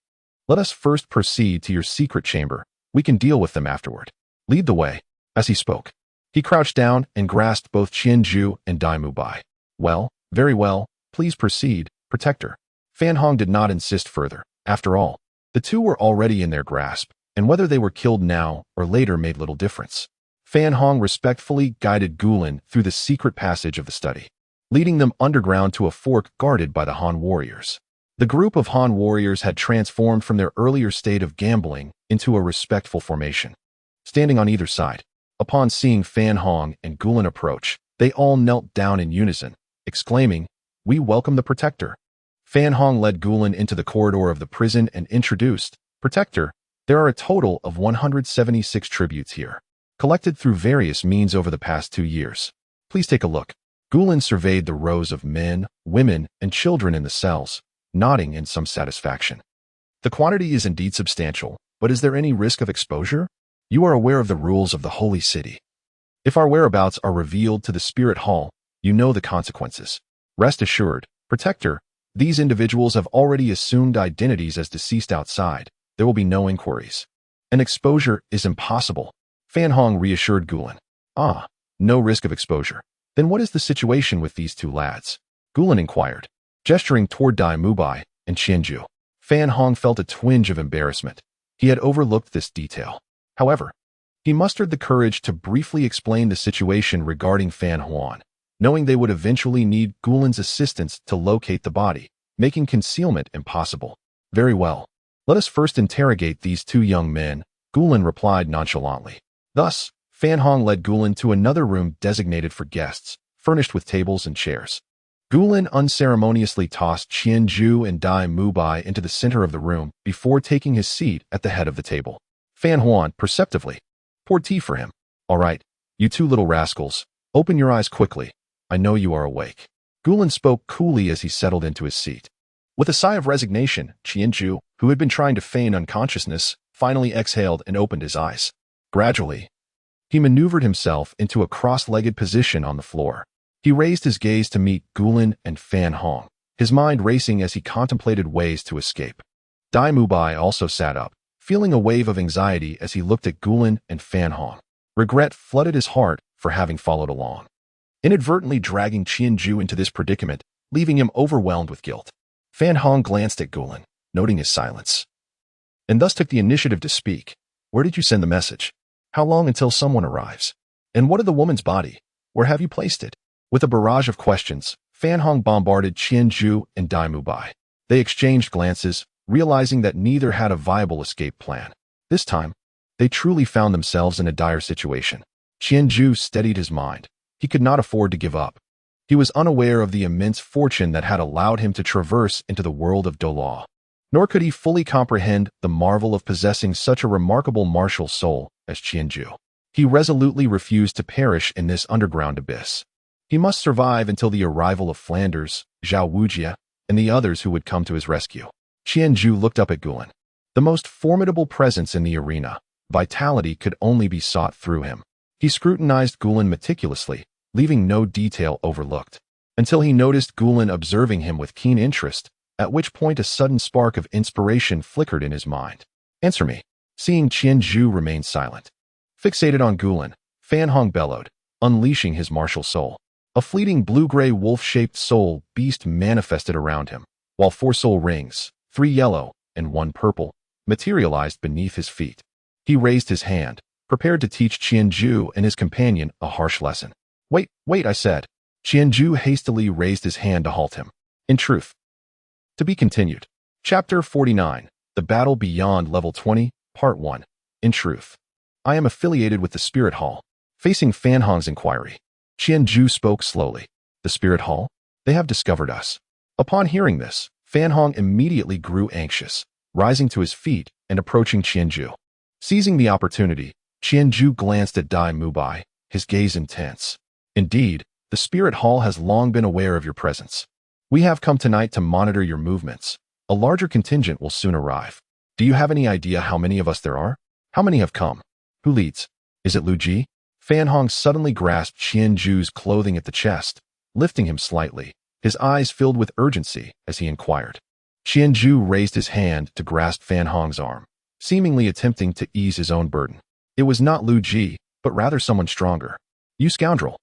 Let us first proceed to your secret chamber. We can deal with them afterward. Lead the way. As he spoke, he crouched down and grasped both Qianju and Dai Mubai. Well, very well, please proceed, Protector. Fan Hong did not insist further. After all, the two were already in their grasp, and whether they were killed now or later made little difference. Fan Hong respectfully guided Gulan through the secret passage of the study. leading them underground to a fork guarded by the Han warriors. The group of Han warriors had transformed from their earlier state of gambling into a respectful formation. Standing on either side, upon seeing Fan Hong and Gulen approach, they all knelt down in unison, exclaiming, "We welcome the Protector." Fan Hong led Gulen into the corridor of the prison and introduced, "Protector, there are a total of 176 tributes here, collected through various means over the past 2 years. Please take a look." Gulen surveyed the rows of men, women, and children in the cells, nodding in some satisfaction. "The quantity is indeed substantial, but is there any risk of exposure? You are aware of the rules of the Holy City. If our whereabouts are revealed to the Spirit Hall, you know the consequences. Rest assured, Protector, these individuals have already assumed identities as deceased outside. There will be no inquiries. An exposure is impossible." Fan Hong reassured Gulen. "Ah, no risk of exposure. Then what is the situation with these 2 lads?" Gulen inquired, gesturing toward Dai Mubai and Qianju. Fan Hong felt a twinge of embarrassment. He had overlooked this detail. However, he mustered the courage to briefly explain the situation regarding Fan Huan, knowing they would eventually need Gulen's assistance to locate the body, making concealment impossible. "Very well. Let us first interrogate these 2 young men," Gulen replied nonchalantly. Thus, Fan Hong led Gulen to another room designated for guests, furnished with tables and chairs. Gulen unceremoniously tossed Qianju and Dai Mubai into the center of the room before taking his seat at the head of the table. Fan Huan, perceptively, poured tea for him. "All right, you 2 little rascals, open your eyes quickly. I know you are awake." Gulen spoke coolly as he settled into his seat. With a sigh of resignation, Qianju, who had been trying to feign unconsciousness, finally exhaled and opened his eyes. Gradually, he maneuvered himself into a cross-legged position on the floor. He raised his gaze to meet Gulen and Fan Hong, his mind racing as he contemplated ways to escape. Dai Mubai also sat up, feeling a wave of anxiety as he looked at Gulen and Fan Hong. Regret flooded his heart for having followed along, inadvertently dragging Qianju into this predicament, leaving him overwhelmed with guilt. Fan Hong glanced at Gulen, noting his silence, and thus took the initiative to speak. "Where did you send the message? How long until someone arrives? And what of the woman's body? Where have you placed it?" With a barrage of questions, Fan Hong bombarded Qianju and Dai Mubai. They exchanged glances, realizing that neither had a viable escape plan. This time, they truly found themselves in a dire situation. Qianju steadied his mind. He could not afford to give up. He was unaware of the immense fortune that had allowed him to traverse into the world of Douluo. Nor could he fully comprehend the marvel of possessing such a remarkable martial soul as Qianju. He resolutely refused to perish in this underground abyss. He must survive until the arrival of Flanders, Zhao Wujia, and the others who would come to his rescue. Qianju looked up at Gulen. The most formidable presence in the arena, vitality could only be sought through him. He scrutinized Gulen meticulously, leaving no detail overlooked, until he noticed Gulen observing him with keen interest, at which point a sudden spark of inspiration flickered in his mind. "Answer me." Seeing Qianju remain silent, fixated on Gulen, Fan Hong bellowed, unleashing his martial soul. A fleeting blue-gray wolf-shaped soul beast manifested around him, while 4 soul rings, 3 yellow and 1 purple, materialized beneath his feet. He raised his hand, prepared to teach Qianju and his companion a harsh lesson. Wait, I said." Qianju hastily raised his hand to halt him. In truth. To be continued. Chapter 49, The Battle Beyond Level 20, Part 1. In truth. "I am affiliated with the Spirit Hall." Facing Fan Hong's inquiry, Qianju spoke slowly. "The Spirit Hall? They have discovered us." Upon hearing this, Fan Hong immediately grew anxious, rising to his feet and approaching Qianju. Seizing the opportunity, Qianju glanced at Dai Mubai, his gaze intense. "Indeed, the Spirit Hall has long been aware of your presence. We have come tonight to monitor your movements. A larger contingent will soon arrive. Do you have any idea how many of us there are? How many have come? Who leads? Is it Lu Ji?" Fan Hong suddenly grasped Qianju's clothing at the chest, lifting him slightly, his eyes filled with urgency as he inquired. Qianju raised his hand to grasp Fan Hong's arm, seemingly attempting to ease his own burden. It was not Lu Ji, but rather someone stronger. "You scoundrel!"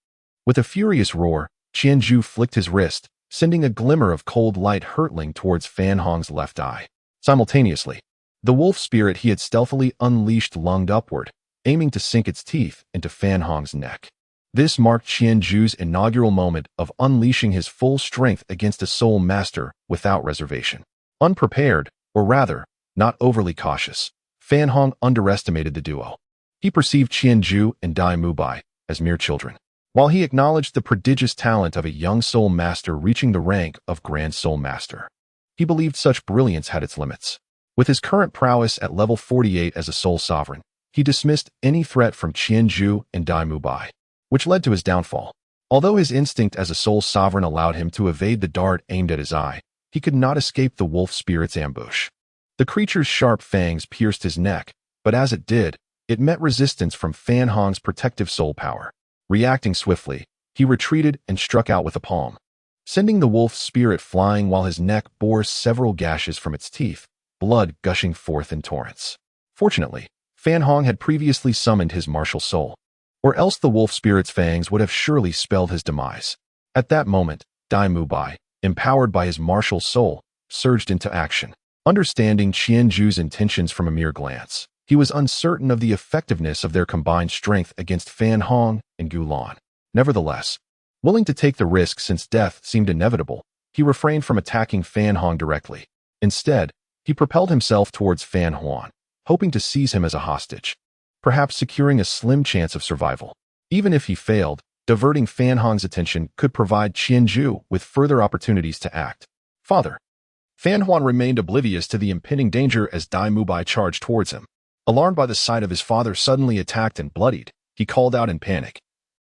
With a furious roar, Qianju flicked his wrist, sending a glimmer of cold light hurtling towards Fan Hong's left eye. Simultaneously, the wolf spirit he had stealthily unleashed lunged upward, aiming to sink its teeth into Fan Hong's neck. This marked Qianzhu's inaugural moment of unleashing his full strength against a soul master without reservation. Unprepared, or rather, not overly cautious, Fan Hong underestimated the duo. He perceived Qianzhu and Dai Mubai as mere children, while he acknowledged the prodigious talent of a young soul master reaching the rank of Grand Soul Master. He believed such brilliance had its limits. With his current prowess at level 48 as a soul sovereign, he dismissed any threat from Qianzhu and Dai Mubai, which led to his downfall. Although his instinct as a soul sovereign allowed him to evade the dart aimed at his eye, he could not escape the wolf spirit's ambush. The creature's sharp fangs pierced his neck, but as it did, it met resistance from Fan Hong's protective soul power. Reacting swiftly, he retreated and struck out with a palm, sending the wolf spirit flying while his neck bore several gashes from its teeth, blood gushing forth in torrents. Fortunately, Fan Hong had previously summoned his martial soul, or else the wolf spirit's fangs would have surely spelled his demise. At that moment, Dai Mubai, empowered by his martial soul, surged into action. Understanding Qianzhu's intentions from a mere glance, he was uncertain of the effectiveness of their combined strength against Fan Hong and Gulan. Nevertheless, willing to take the risk since death seemed inevitable, he refrained from attacking Fan Hong directly. Instead, he propelled himself towards Fan Huan, hoping to seize him as a hostage, perhaps securing a slim chance of survival. Even if he failed, diverting Fan Hong's attention could provide Qianzhu with further opportunities to act. Father. Fan Huan remained oblivious to the impending danger as Dai Mubai charged towards him. Alarmed by the sight of his father suddenly attacked and bloodied, he called out in panic,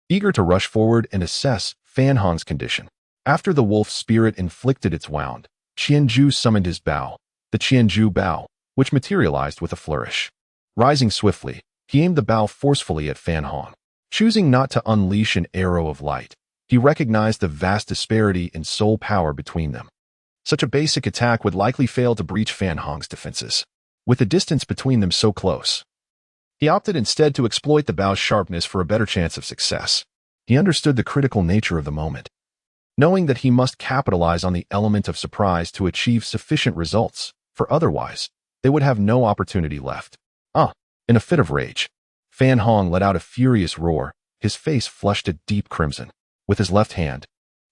eager to rush forward and assess Fan Hong's condition. After the wolf spirit inflicted its wound, Qianzhu summoned his bow, the Qianzhu bow, which materialized with a flourish. Rising swiftly, he aimed the bow forcefully at Fan Hong. Choosing not to unleash an arrow of light, he recognized the vast disparity in soul power between them. Such a basic attack would likely fail to breach Fan Hong's defenses, with the distance between them so close. He opted instead to exploit the bow's sharpness for a better chance of success. He understood the critical nature of the moment, knowing that he must capitalize on the element of surprise to achieve sufficient results, for otherwise, they would have no opportunity left. In a fit of rage, Fan Hong let out a furious roar, his face flushed a deep crimson. With his left hand,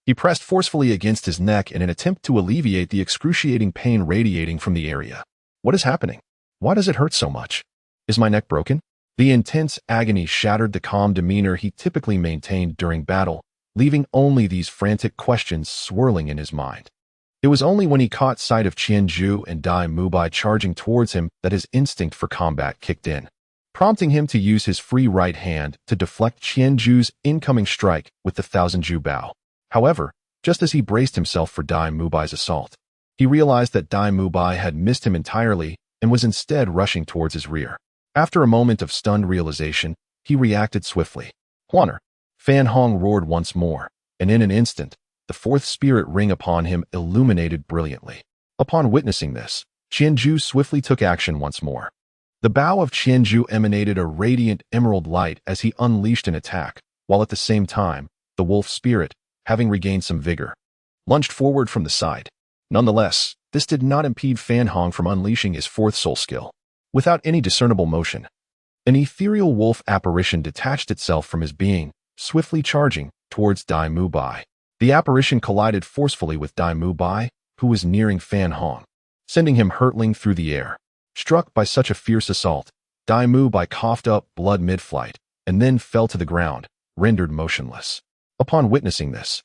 he pressed forcefully against his neck in an attempt to alleviate the excruciating pain radiating from the area. What is happening? Why does it hurt so much? Is my neck broken? The intense agony shattered the calm demeanor he typically maintained during battle, leaving only these frantic questions swirling in his mind. It was only when he caught sight of Qianzhu and Dai Mubai charging towards him that his instinct for combat kicked in, prompting him to use his free right hand to deflect Qianzhu's incoming strike with the thousand-ju bow. However, just as he braced himself for Dai Mubai's assault, he realized that Dai Mubai had missed him entirely and was instead rushing towards his rear. After a moment of stunned realization, he reacted swiftly. Huaner! Fan Hong roared once more, and in an instant, the fourth spirit ring upon him illuminated brilliantly. Upon witnessing this, Qianzhu swiftly took action once more. The bow of Qianzhu emanated a radiant emerald light as he unleashed an attack, while at the same time, the wolf spirit, having regained some vigor, lunged forward from the side. Nonetheless, this did not impede Fan Hong from unleashing his fourth soul skill. Without any discernible motion, an ethereal wolf apparition detached itself from his being, swiftly charging towards Dai Mubai. The apparition collided forcefully with Dai Mubai, who was nearing Fan Hong, sending him hurtling through the air. Struck by such a fierce assault, Dai Mubai coughed up blood mid-flight, and then fell to the ground, rendered motionless. Upon witnessing this,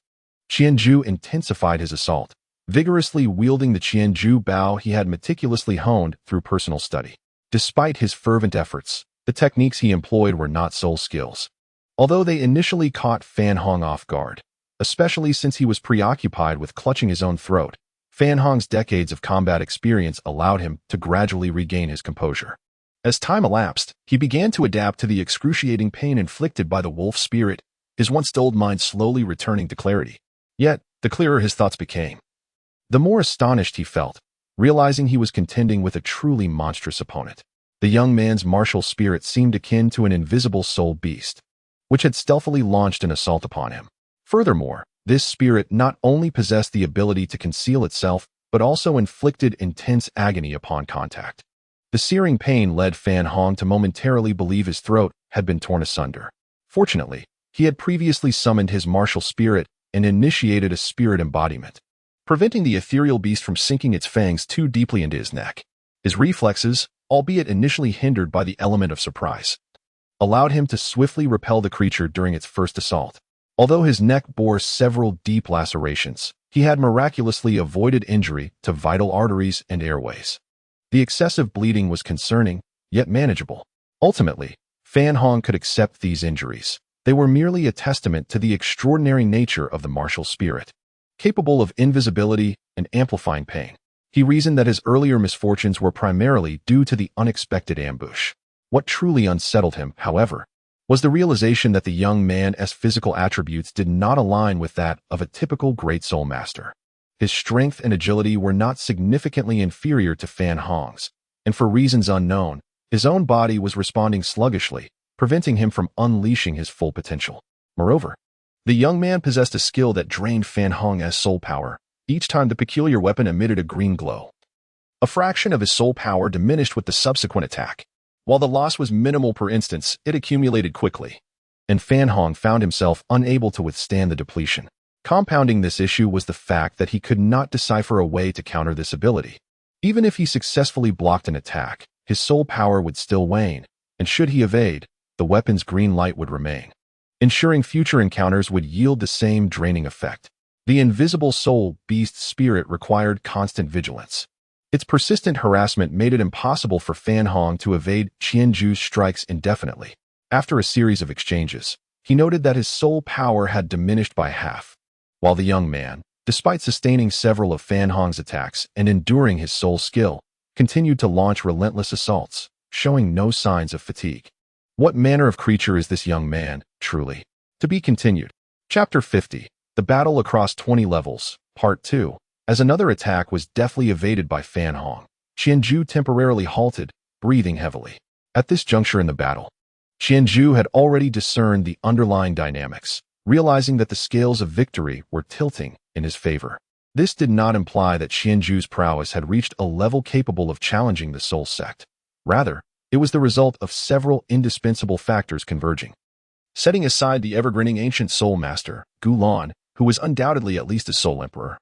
Qianzhu intensified his assault, vigorously wielding the Qianzhu bow he had meticulously honed through personal study. Despite his fervent efforts, the techniques he employed were not soul skills. Although they initially caught Fan Hong off guard, especially since he was preoccupied with clutching his own throat, Fan Hong's decades of combat experience allowed him to gradually regain his composure. As time elapsed, he began to adapt to the excruciating pain inflicted by the wolf spirit, his once dulled mind slowly returning to clarity. Yet, the clearer his thoughts became, the more astonished he felt, realizing he was contending with a truly monstrous opponent. The young man's martial spirit seemed akin to an invisible soul beast, which had stealthily launched an assault upon him. Furthermore, this spirit not only possessed the ability to conceal itself, but also inflicted intense agony upon contact. The searing pain led Fan Hong to momentarily believe his throat had been torn asunder. Fortunately, He had previously summoned his martial spirit and initiated a spirit embodiment, preventing the ethereal beast from sinking its fangs too deeply into his neck. His reflexes, albeit initially hindered by the element of surprise, allowed him to swiftly repel the creature during its first assault. Although his neck bore several deep lacerations, he had miraculously avoided injury to vital arteries and airways. The excessive bleeding was concerning, yet manageable. Ultimately, Fan Hong could accept these injuries. They were merely a testament to the extraordinary nature of the martial spirit, capable of invisibility and amplifying pain. He reasoned that his earlier misfortunes were primarily due to the unexpected ambush. What truly unsettled him, however, was the realization that the young man's physical attributes did not align with that of a typical Great Soul Master. His strength and agility were not significantly inferior to Fan Hong's, and for reasons unknown, his own body was responding sluggishly, preventing him from unleashing his full potential. Moreover, the young man possessed a skill that drained Fan Hong's soul power. Each time the peculiar weapon emitted a green glow, a fraction of his soul power diminished with the subsequent attack. While the loss was minimal per instance, it accumulated quickly, and Fan Hong found himself unable to withstand the depletion. Compounding this issue was the fact that he could not decipher a way to counter this ability. Even if he successfully blocked an attack, his soul power would still wane, and should he evade, the weapon's green light would remain, ensuring future encounters would yield the same draining effect. The invisible soul beast's spirit required constant vigilance. Its persistent harassment made it impossible for Fan Hong to evade Qianju's strikes indefinitely. After a series of exchanges, he noted that his soul power had diminished by half, while the young man, despite sustaining several of Fan Hong's attacks and enduring his soul skill, continued to launch relentless assaults, showing no signs of fatigue. What manner of creature is this young man, truly? To be continued. Chapter 50. The Battle Across 20 Levels, Part 2. As another attack was deftly evaded by Fan Hong, Qianju temporarily halted, breathing heavily. At this juncture in the battle, Qianju had already discerned the underlying dynamics, realizing that the scales of victory were tilting in his favor. This did not imply that Qianju's prowess had reached a level capable of challenging the Soul Sect. Rather, it was the result of several indispensable factors converging. Setting aside the ever-grinning ancient Soul Master, Gulan, who was undoubtedly at least a Soul Emperor,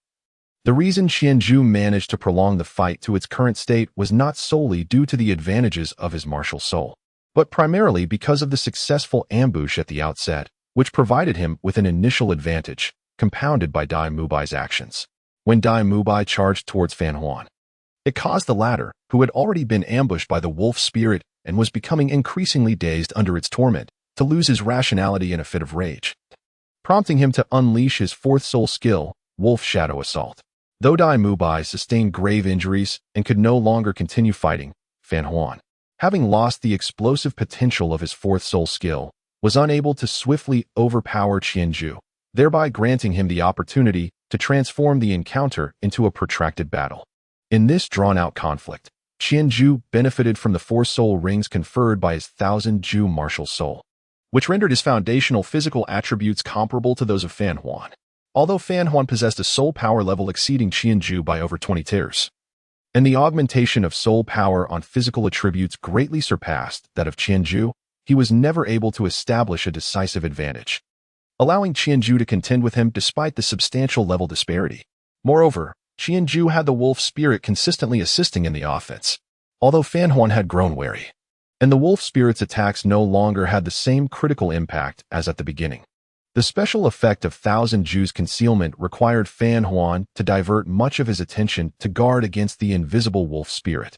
the reason Qianju managed to prolong the fight to its current state was not solely due to the advantages of his martial soul, but primarily because of the successful ambush at the outset, which provided him with an initial advantage, compounded by Dai Mubai's actions. When Dai Mubai charged towards Fan Hong, it caused the latter, who had already been ambushed by the wolf spirit and was becoming increasingly dazed under its torment, to lose his rationality in a fit of rage, prompting him to unleash his fourth soul skill, Wolf Shadow Assault. Though Dai Mubai sustained grave injuries and could no longer continue fighting, Fan Hong, having lost the explosive potential of his fourth soul skill, was unable to swiftly overpower Qianju, thereby granting him the opportunity to transform the encounter into a protracted battle. In this drawn-out conflict, Qianju benefited from the 4 soul rings conferred by his 1,000-Ju martial soul, which rendered his foundational physical attributes comparable to those of Fan Hong. Although Fan Hong possessed a soul power level exceeding Qianju by over 20 tiers, and the augmentation of soul power on physical attributes greatly surpassed that of Qianju, he was never able to establish a decisive advantage, allowing Qianju to contend with him despite the substantial level disparity. Moreover, Qianju had the wolf spirit consistently assisting in the offense, although Fan Hong had grown wary, and the wolf spirit's attacks no longer had the same critical impact as at the beginning. The special effect of 1,000-Ju's concealment required Fan Hong to divert much of his attention to guard against the invisible wolf spirit,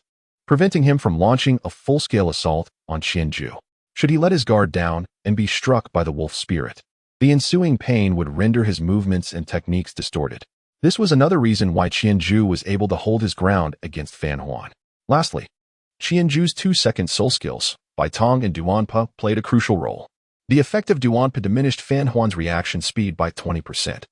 preventing him from launching a full-scale assault on Qianju. Should he let his guard down and be struck by the wolf spirit, the ensuing pain would render his movements and techniques distorted. This was another reason why Qianju was able to hold his ground against Fan Hong. Lastly, Qianju's 2 second soul skills, Baitong and Duanpa, played a crucial role. The effect of Duanpa diminished Fan Hong's reaction speed by 20%,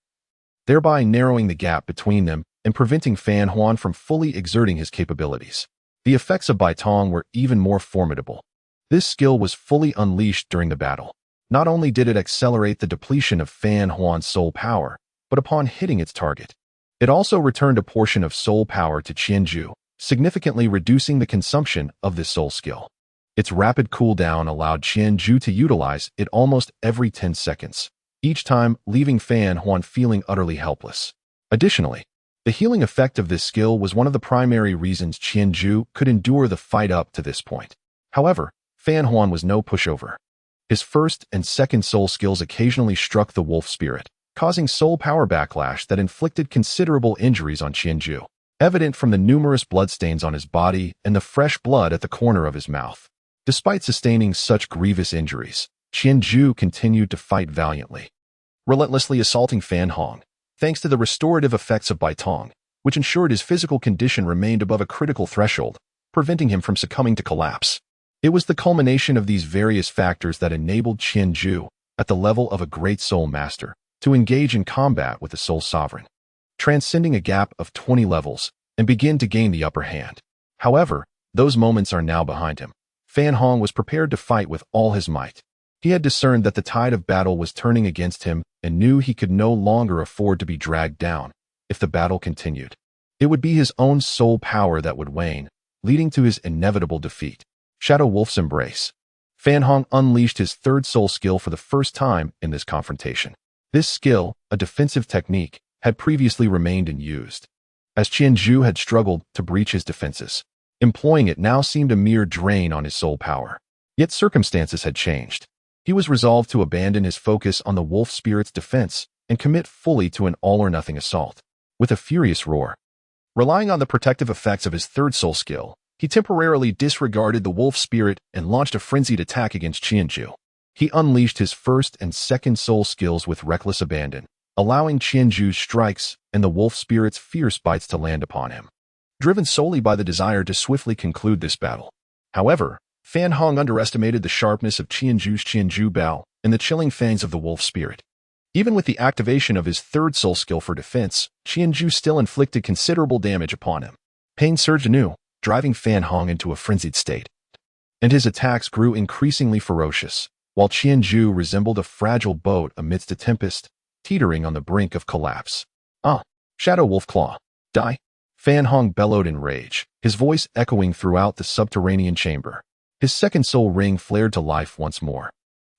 thereby narrowing the gap between them and preventing Fan Hong from fully exerting his capabilities. The effects of Baitong were even more formidable. This skill was fully unleashed during the battle. Not only did it accelerate the depletion of Fan Hong's soul power, but upon hitting its target, it also returned a portion of soul power to Qianju, significantly reducing the consumption of this soul skill. Its rapid cooldown allowed Qianju to utilize it almost every 10 seconds, each time leaving Fan Huan feeling utterly helpless. Additionally, the healing effect of this skill was one of the primary reasons Qianju could endure the fight up to this point. However, Fan Huan was no pushover. His first and second soul skills occasionally struck the wolf spirit, causing soul power backlash that inflicted considerable injuries on Qianju, evident from the numerous bloodstains on his body and the fresh blood at the corner of his mouth. Despite sustaining such grievous injuries, Qianju continued to fight valiantly, relentlessly assaulting Fan Hong, thanks to the restorative effects of Baitong, which ensured his physical condition remained above a critical threshold, preventing him from succumbing to collapse. It was the culmination of these various factors that enabled Qianju, at the level of a great soul master, to engage in combat with the soul sovereign, transcending a gap of 20 levels, and begin to gain the upper hand. However, those moments are now behind him. Fan Hong was prepared to fight with all his might. He had discerned that the tide of battle was turning against him and knew he could no longer afford to be dragged down. If the battle continued, it would be his own soul power that would wane, leading to his inevitable defeat. Shadow Wolf's Embrace. Fan Hong unleashed his third soul skill for the first time in this confrontation. This skill, a defensive technique, had previously remained unused, as Qianju had struggled to breach his defenses. Employing it now seemed a mere drain on his soul power. Yet circumstances had changed. He was resolved to abandon his focus on the wolf spirit's defense and commit fully to an all-or-nothing assault. With a furious roar, relying on the protective effects of his third soul skill, he temporarily disregarded the wolf spirit and launched a frenzied attack against Qianju. He unleashed his first and second soul skills with reckless abandon, allowing Qianju's strikes and the wolf spirit's fierce bites to land upon him, driven solely by the desire to swiftly conclude this battle. However, Fan Hong underestimated the sharpness of Qianju's Qianju Bao and the chilling fangs of the wolf spirit. Even with the activation of his third soul skill for defense, Qianju still inflicted considerable damage upon him. Pain surged anew, driving Fan Hong into a frenzied state, and his attacks grew increasingly ferocious, while Qianju resembled a fragile boat amidst a tempest, teetering on the brink of collapse. Shadow Wolf Claw, die! Fan Hong bellowed in rage, his voice echoing throughout the subterranean chamber. His second soul ring flared to life once more,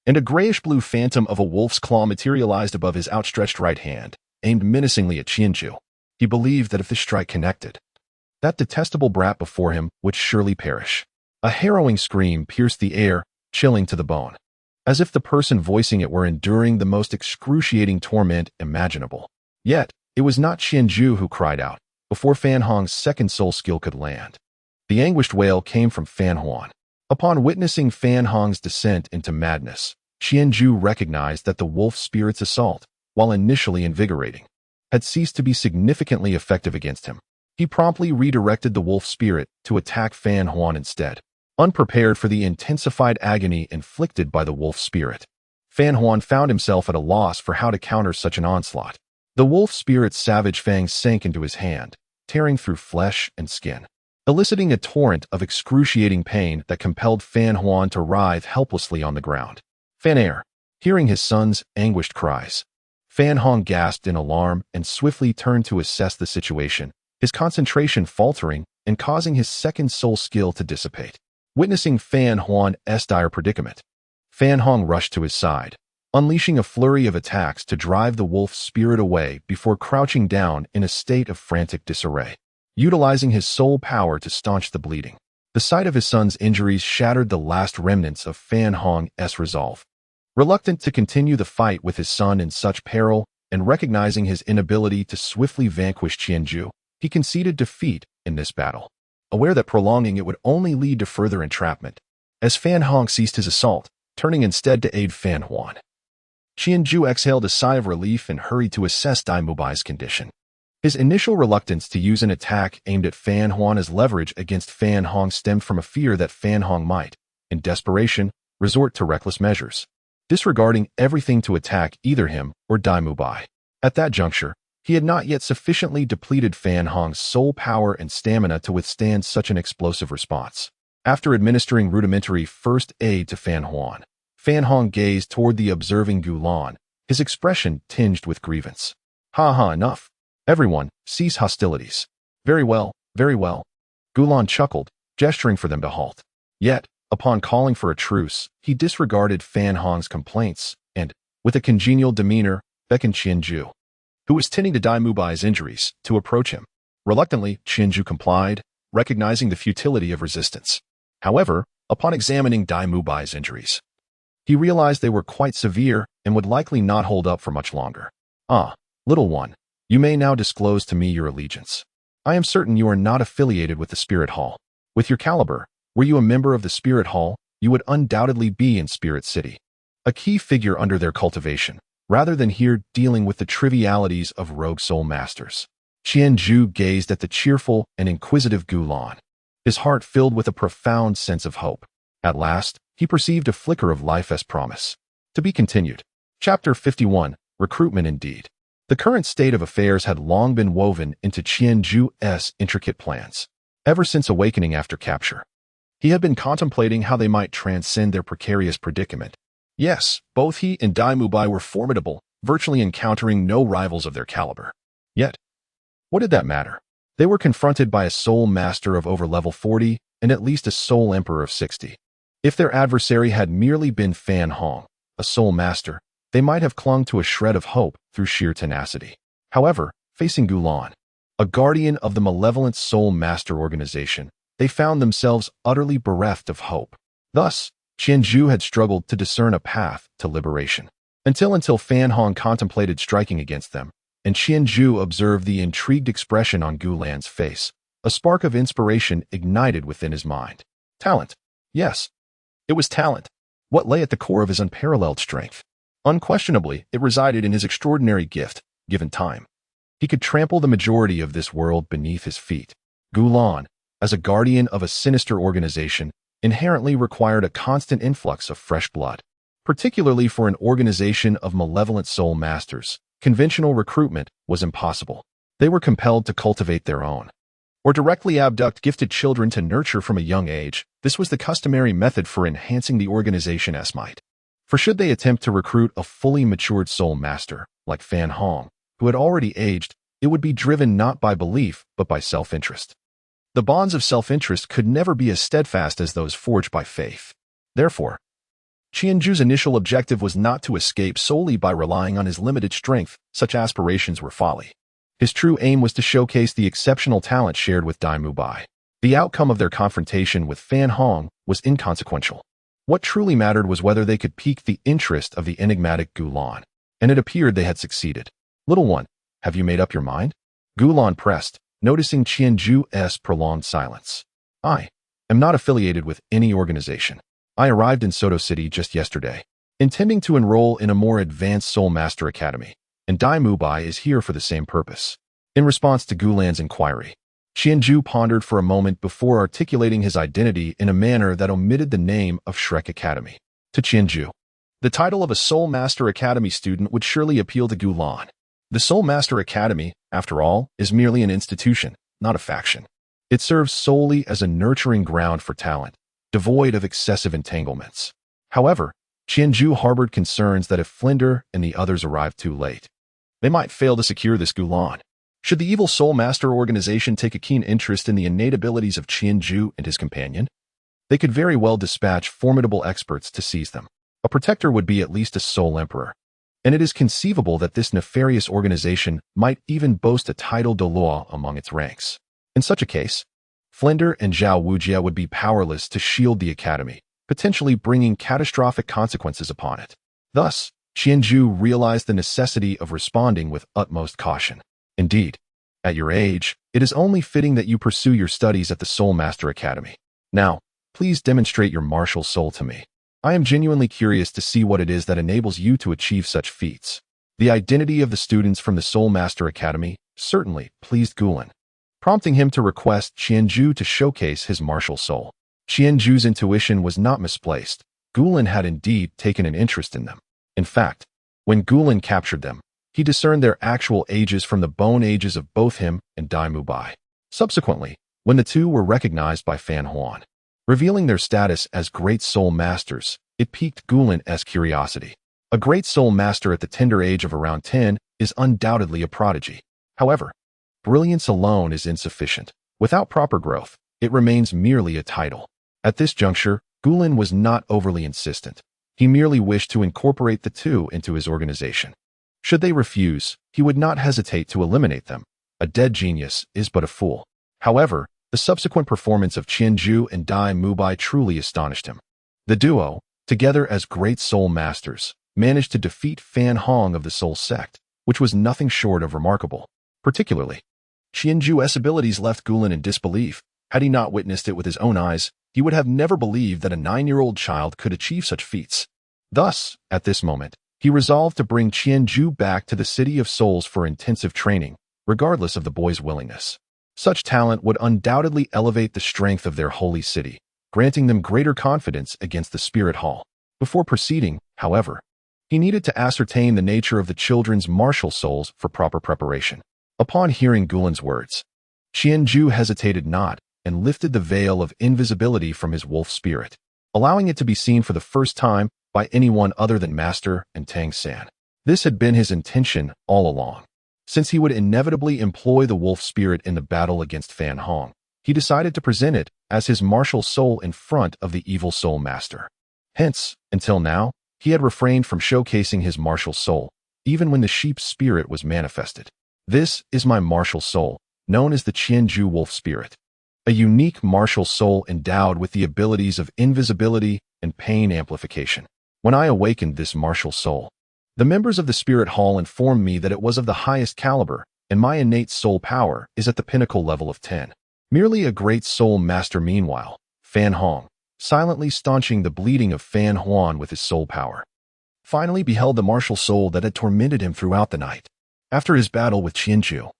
and a grayish-blue phantom of a wolf's claw materialized above his outstretched right hand, aimed menacingly at Qianju. He believed that if this strike connected, that detestable brat before him would surely perish. A harrowing scream pierced the air, chilling to the bone, as if the person voicing it were enduring the most excruciating torment imaginable. Yet, it was not Qianju who cried out, before Fan Hong's second soul skill could land. The anguished wail came from Fan Huan. Upon witnessing Fan Hong's descent into madness, Qianju recognized that the wolf spirit's assault, while initially invigorating, had ceased to be significantly effective against him. He promptly redirected the wolf spirit to attack Fan Huan instead, unprepared for the intensified agony inflicted by the wolf spirit. Fan Huan found himself at a loss for how to counter such an onslaught. The wolf spirit's savage fangs sank into his hand, tearing through flesh and skin, eliciting a torrent of excruciating pain that compelled Fan Huan to writhe helplessly on the ground. Fan Air, hearing his son's anguished cries, Fan Hong gasped in alarm and swiftly turned to assess the situation, his concentration faltering and causing his second soul skill to dissipate. Witnessing Fan Huan's dire predicament, Fan Hong rushed to his side, unleashing a flurry of attacks to drive the wolf spirit away before crouching down in a state of frantic disarray, utilizing his soul power to staunch the bleeding. The sight of his son's injuries shattered the last remnants of Fan Hong's resolve. Reluctant to continue the fight with his son in such peril, and recognizing his inability to swiftly vanquish Qianju, he conceded defeat in this battle, aware that prolonging it would only lead to further entrapment. As Fan Hong ceased his assault, turning instead to aid Fan Huan, Qianju exhaled a sigh of relief and hurried to assess Dai Mubai's condition. His initial reluctance to use an attack aimed at Fan Huan as leverage against Fan Hong stemmed from a fear that Fan Hong might, in desperation, resort to reckless measures, disregarding everything to attack either him or Dai Mubai. At that juncture, he had not yet sufficiently depleted Fan Hong's soul power and stamina to withstand such an explosive response. After administering rudimentary first aid to Fan Huan, Fan Hong gazed toward the observing Gulan, his expression tinged with grievance. Enough. Everyone, cease hostilities. Very well, very well. Gulan chuckled, gesturing for them to halt. Yet, Upon calling for a truce, he disregarded Fan Hong's complaints and, with a congenial demeanor, beckoned Qianju, who was tending to Dai Mubai's injuries, to approach him. Reluctantly, Qianju complied, recognizing the futility of resistance. However, upon examining Dai Mubai's injuries, he realized they were quite severe and would likely not hold up for much longer. "Ah, little one, you may now disclose to me your allegiance. I am certain you are not affiliated with the Spirit Hall. With your caliber, were you a member of the Spirit Hall, you would undoubtedly be in Spirit City, a key figure under their cultivation, rather than here dealing with the trivialities of rogue soul masters." Qianju gazed at the cheerful and inquisitive Gulan, his heart filled with a profound sense of hope. At last, he perceived a flicker of life as promise. To be continued. Chapter 51, Recruitment Indeed. The current state of affairs had long been woven into Qianju's intricate plans. Ever since awakening after capture, he had been contemplating how they might transcend their precarious predicament. Yes, both he and Dai Mubai were formidable, virtually encountering no rivals of their caliber. Yet, what did that matter? They were confronted by a soul master of over level 40 and at least a soul emperor of 60. If their adversary had merely been Fan Hong, a soul master, they might have clung to a shred of hope through sheer tenacity. However, facing Gulan, a guardian of the malevolent soul master organization, they found themselves utterly bereft of hope. Thus, Qianju had struggled to discern a path to liberation. Until Fan Hong contemplated striking against them, and Qianju observed the intrigued expression on Gulan's face. A spark of inspiration ignited within his mind. Talent. Yes, it was talent. What lay at the core of his unparalleled strength? Unquestionably, it resided in his extraordinary gift, given time. He could trample the majority of this world beneath his feet. Gulan, as a guardian of a sinister organization, inherently required a constant influx of fresh blood. Particularly for an organization of malevolent soul masters, conventional recruitment was impossible. They were compelled to cultivate their own, or directly abduct gifted children to nurture from a young age. This was the customary method for enhancing the organization's might. For should they attempt to recruit a fully matured soul master, like Fan Hong, who had already aged, it would be driven not by belief, but by self-interest. The bonds of self-interest could never be as steadfast as those forged by faith. Therefore, Qianju's initial objective was not to escape solely by relying on his limited strength. Such aspirations were folly. His true aim was to showcase the exceptional talent shared with Dai Mubai. The outcome of their confrontation with Fan Hong was inconsequential. What truly mattered was whether they could pique the interest of the enigmatic Gulan, and it appeared they had succeeded. "Little one, have you made up your mind?" Gulan pressed, noticing Qianju's prolonged silence. "I am not affiliated with any organization. I arrived in Soto City just yesterday, intending to enroll in a more advanced Soul Master Academy, and Dai Mubai is here for the same purpose." In response to Gulan's inquiry, Qianju pondered for a moment before articulating his identity in a manner that omitted the name of Shrek Academy. To Qianju, the title of a Soul Master Academy student would surely appeal to Gulan. The Soul Master Academy, after all, is merely an institution, not a faction. It serves solely as a nurturing ground for talent, devoid of excessive entanglements. However, Qianju harbored concerns that if Flinder and the others arrived too late, they might fail to secure this Gulan. Should the evil Soul Master organization take a keen interest in the innate abilities of Qianju and his companion, they could very well dispatch formidable experts to seize them. A protector would be at least a Soul Emperor, and it is conceivable that this nefarious organization might even boast a title Douluo among its ranks. In such a case, Flinder and Zhao Wujia would be powerless to shield the academy, potentially bringing catastrophic consequences upon it. Thus, Qianju realized the necessity of responding with utmost caution. Indeed, at your age, it is only fitting that you pursue your studies at the Soul Master Academy. Now, please demonstrate your martial soul to me. I am genuinely curious to see what it is that enables you to achieve such feats. The identity of the students from the Soul Master Academy certainly pleased Gulan, prompting him to request Qianju to showcase his martial soul. Qianju's intuition was not misplaced. Gulan had indeed taken an interest in them. In fact, when Gulan captured them, he discerned their actual ages from the bone ages of both him and Dai Mubai. Subsequently, when the two were recognized by Fan Hong, revealing their status as great soul masters, it piqued Gulan's curiosity. A great soul master at the tender age of around 10 is undoubtedly a prodigy. However, brilliance alone is insufficient. Without proper growth, it remains merely a title. At this juncture, Gulin was not overly insistent. He merely wished to incorporate the two into his organization. Should they refuse, he would not hesitate to eliminate them. A dead genius is but a fool. However, the subsequent performance of Qianju and Dai Mubai truly astonished him. The duo, together as great soul masters, managed to defeat Fan Hong of the Soul Sect, which was nothing short of remarkable. Particularly, Qianju's abilities left Gulin in disbelief. Had he not witnessed it with his own eyes, he would have never believed that a 9-year-old child could achieve such feats. Thus, at this moment, he resolved to bring Qianju back to the City of Souls for intensive training, regardless of the boy's willingness. Such talent would undoubtedly elevate the strength of their holy city, granting them greater confidence against the Spirit Hall. Before proceeding, however, he needed to ascertain the nature of the children's martial souls for proper preparation. Upon hearing Gulin's words, Qianju hesitated not and lifted the veil of invisibility from his wolf spirit, allowing it to be seen for the first time by anyone other than Master and Tang San. This had been his intention all along. Since he would inevitably employ the wolf spirit in the battle against Fan Hong, he decided to present it as his martial soul in front of the evil soul master. Hence, until now, he had refrained from showcasing his martial soul, even when the sheep's spirit was manifested. This is my martial soul, known as the Qianju wolf spirit, a unique martial soul endowed with the abilities of invisibility and pain amplification. When I awakened this martial soul, the members of the Spirit Hall informed me that it was of the highest caliber, and my innate soul power is at the pinnacle level of 10. Merely a great soul master meanwhile, Fan Hong, silently staunching the bleeding of Fan Huan with his soul power, finally beheld the martial soul that had tormented him throughout the night. After his battle with Qianju,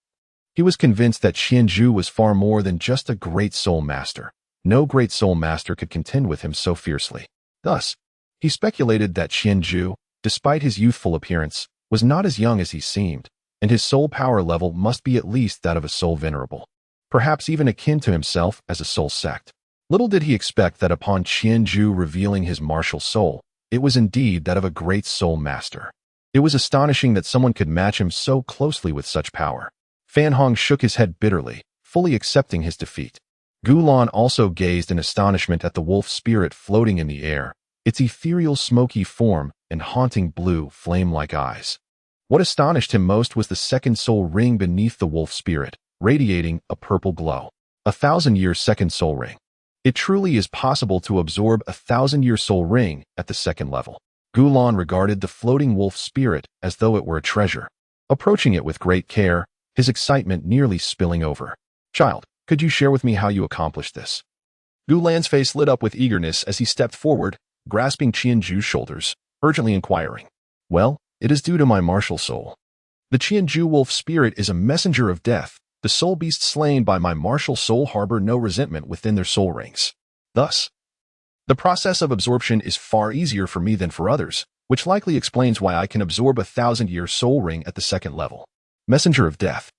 he was convinced that Qianju was far more than just a great soul master. No great soul master could contend with him so fiercely. Thus, he speculated that Qianju, despite his youthful appearance, was not as young as he seemed, and his soul power level must be at least that of a soul venerable, perhaps even akin to himself as a soul sect. Little did he expect that upon Qianju revealing his martial soul, it was indeed that of a great soul master. It was astonishing that someone could match him so closely with such power. Fan Hong shook his head bitterly, fully accepting his defeat. Gulin also gazed in astonishment at the wolf spirit floating in the air, its ethereal smoky form and haunting blue, flame-like eyes. What astonished him most was the second soul ring beneath the wolf spirit, radiating a purple glow. 1,000-year second soul ring. It truly is possible to absorb a 1,000-year soul ring at the second level. Gulin regarded the floating wolf spirit as though it were a treasure, approaching it with great care, his excitement nearly spilling over. "Child, could you share with me how you accomplished this?" Gulin's face lit up with eagerness as he stepped forward, grasping Qianju's shoulders, urgently inquiring. "Well, it is due to my martial soul. The Qianju wolf spirit is a messenger of death. The soul beasts slain by my martial soul harbor no resentment within their soul rings. Thus, the process of absorption is far easier for me than for others, which likely explains why I can absorb a 1,000-year soul ring at the second level." "Messenger of death,"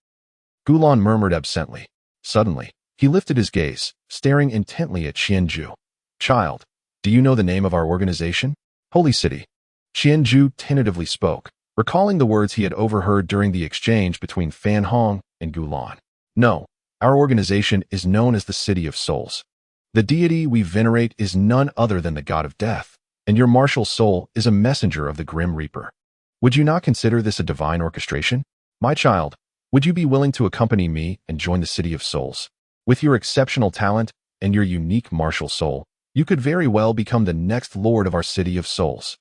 Gulin murmured absently. Suddenly, he lifted his gaze, staring intently at Qianju. "Child, do you know the name of our organization?" "Holy City." Qianju tentatively spoke, recalling the words he had overheard during the exchange between Fan Hong and Gulin. "No, our organization is known as the City of Souls. The deity we venerate is none other than the god of death, and your martial soul is a messenger of the Grim Reaper. Would you not consider this a divine orchestration? My child, would you be willing to accompany me and join the City of Souls? With your exceptional talent and your unique martial soul, you could very well become the next lord of our City of Souls."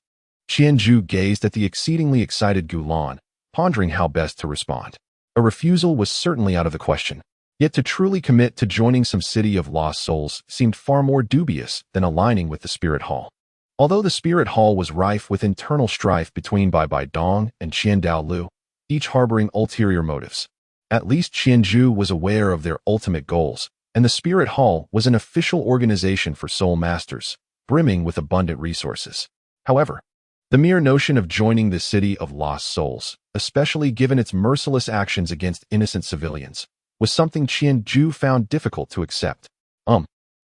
Qianju gazed at the exceedingly excited Gulin, pondering how best to respond. A refusal was certainly out of the question, yet to truly commit to joining some City of Lost Souls seemed far more dubious than aligning with the Spirit Hall. Although the Spirit Hall was rife with internal strife between Bai Bai Dong and Qian Dao Lu, each harboring ulterior motives, at least Qianju was aware of their ultimate goals, and the Spirit Hall was an official organization for soul masters, brimming with abundant resources. However, the mere notion of joining the City of Lost Souls, especially given its merciless actions against innocent civilians, was something Qianju found difficult to accept.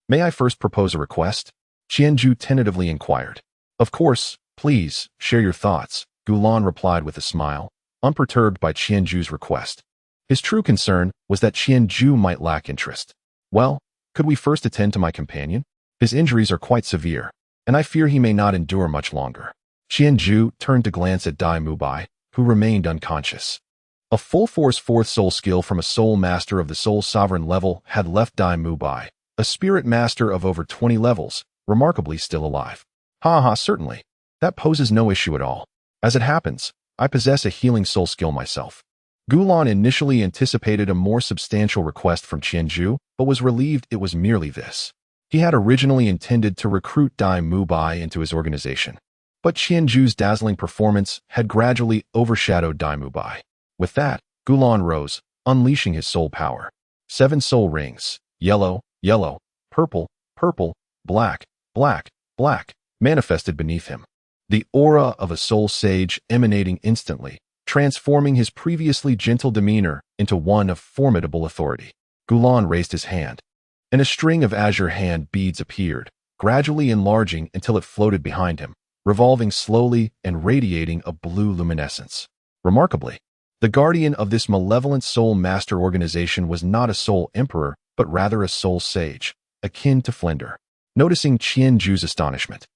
May I first propose a request?" Qianju tentatively inquired. "Of course, please, share your thoughts," Gulin replied with a smile, unperturbed by Qianju's request. His true concern was that Qianju might lack interest. "Well, could we first attend to my companion?" His injuries are quite severe, and I fear he may not endure much longer. Qianju turned to glance at Dai Mubai, who remained unconscious. A full-force fourth soul skill from a soul master of the soul sovereign level had left Dai Mubai, a spirit master of over 20 levels, remarkably still alive. Certainly. That poses no issue at all. As it happens, I possess a healing soul skill myself. Gulan initially anticipated a more substantial request from Qianju, but was relieved it was merely this. He had originally intended to recruit Dai Mubai into his organization, but Qianju's dazzling performance had gradually overshadowed Dai Mubai. With that, Gulan rose, unleashing his soul power. 7 soul rings, yellow, yellow, purple, purple, black, black, black, manifested beneath him. The aura of a soul sage emanating instantly, transforming his previously gentle demeanor into one of formidable authority. Gulan raised his hand, and a string of azure hand beads appeared, gradually enlarging until it floated behind him, revolving slowly and radiating a blue luminescence. Remarkably, the guardian of this malevolent soul master organization was not a soul emperor, but rather a soul sage, akin to Flender. Noticing Qianju's astonishment,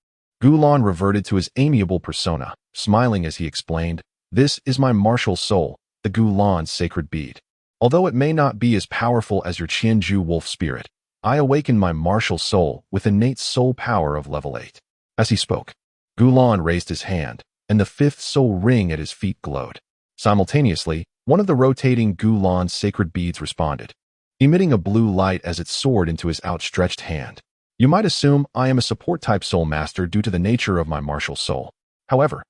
Gulan reverted to his amiable persona, smiling as he explained, "This is my martial soul, the Gulan sacred bead. Although it may not be as powerful as your Qianju wolf spirit, I awaken my martial soul with innate soul power of level 8. As he spoke, Gulan raised his hand, and the 5th soul ring at his feet glowed. Simultaneously, one of the rotating Gulan's sacred beads responded, emitting a blue light as it soared into his outstretched hand. You might assume I am a support-type soul master due to the nature of my martial soul. However,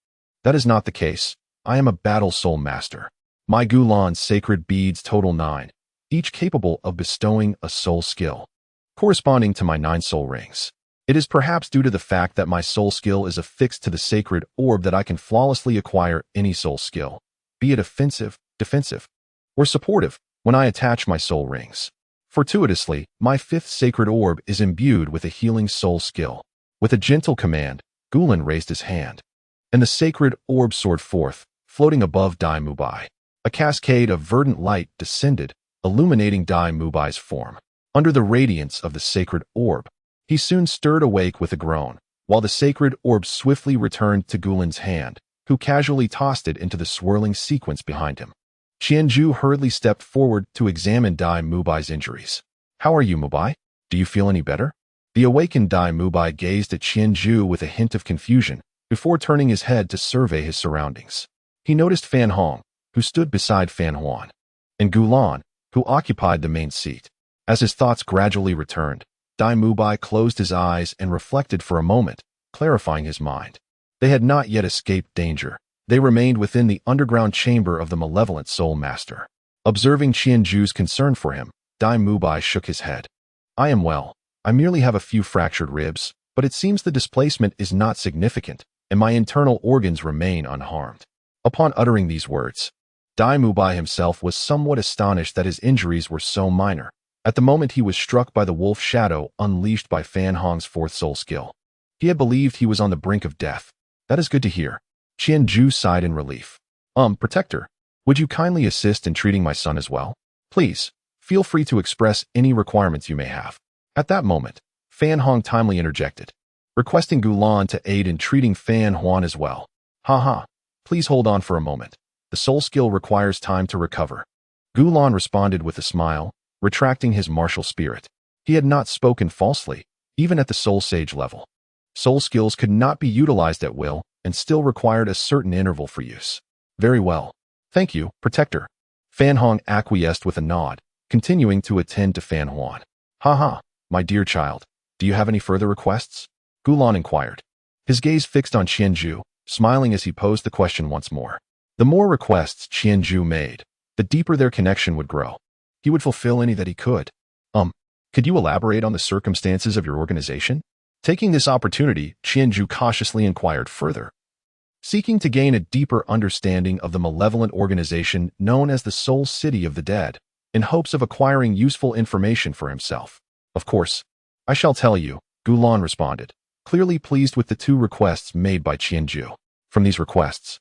that is not the case. I am a battle soul master. My Gulan's sacred beads total 9, each capable of bestowing a soul skill, corresponding to my 9 soul rings. It is perhaps due to the fact that my soul skill is affixed to the sacred orb that I can flawlessly acquire any soul skill, be it offensive, defensive, or supportive, when I attach my soul rings. Fortuitously, my 5th sacred orb is imbued with a healing soul skill. With a gentle command, Gulan raised his hand, and the sacred orb soared forth, floating above Dai Mubai. A cascade of verdant light descended, illuminating Dai Mubai's form. Under the radiance of the sacred orb, he soon stirred awake with a groan, while the sacred orb swiftly returned to Gulan's hand, who casually tossed it into the swirling sequence behind him. Qianju hurriedly stepped forward to examine Dai Mubai's injuries. "How are you, Mubai? Do you feel any better?" The awakened Dai Mubai gazed at Qianju with a hint of confusion, before turning his head to survey his surroundings. He noticed Fan Hong, who stood beside Fan Huan, and Gulan, who occupied the main seat. As his thoughts gradually returned, Dai Mubai closed his eyes and reflected for a moment, clarifying his mind. They had not yet escaped danger. They remained within the underground chamber of the malevolent soul master. Observing Qianju's concern for him, Dai Mubai shook his head. "I am well. I merely have a few fractured ribs, but it seems the displacement is not significant, and my internal organs remain unharmed." Upon uttering these words, Dai Mubai himself was somewhat astonished that his injuries were so minor. At the moment he was struck by the wolf shadow unleashed by Fan Hong's 4th soul skill. He had believed he was on the brink of death. "That is good to hear." Qianju sighed in relief. Protector, would you kindly assist in treating my son as well? Please, feel free to express any requirements you may have." At that moment, Fan Hong timely interjected, requesting Gulan to aid in treating Fan Huan as well. Please hold on for a moment. The soul skill requires time to recover." Gulan responded with a smile, retracting his martial spirit. He had not spoken falsely, even at the soul sage level. Soul skills could not be utilized at will, and still required a certain interval for use. "Very well. Thank you, Protector." Fan Hong acquiesced with a nod, continuing to attend to Fan Huan. My dear child, do you have any further requests?" Gulan inquired, his gaze fixed on Qianju, smiling as he posed the question once more. The more requests Qianju made, the deeper their connection would grow. He would fulfill any that he could. Could you elaborate on the circumstances of your organization?" Taking this opportunity, Qianju cautiously inquired further, seeking to gain a deeper understanding of the malevolent organization known as the Soul City of the Dead, in hopes of acquiring useful information for himself. "Of course, I shall tell you," Gulan responded, clearly pleased with the 2 requests made by Qianju. From these requests,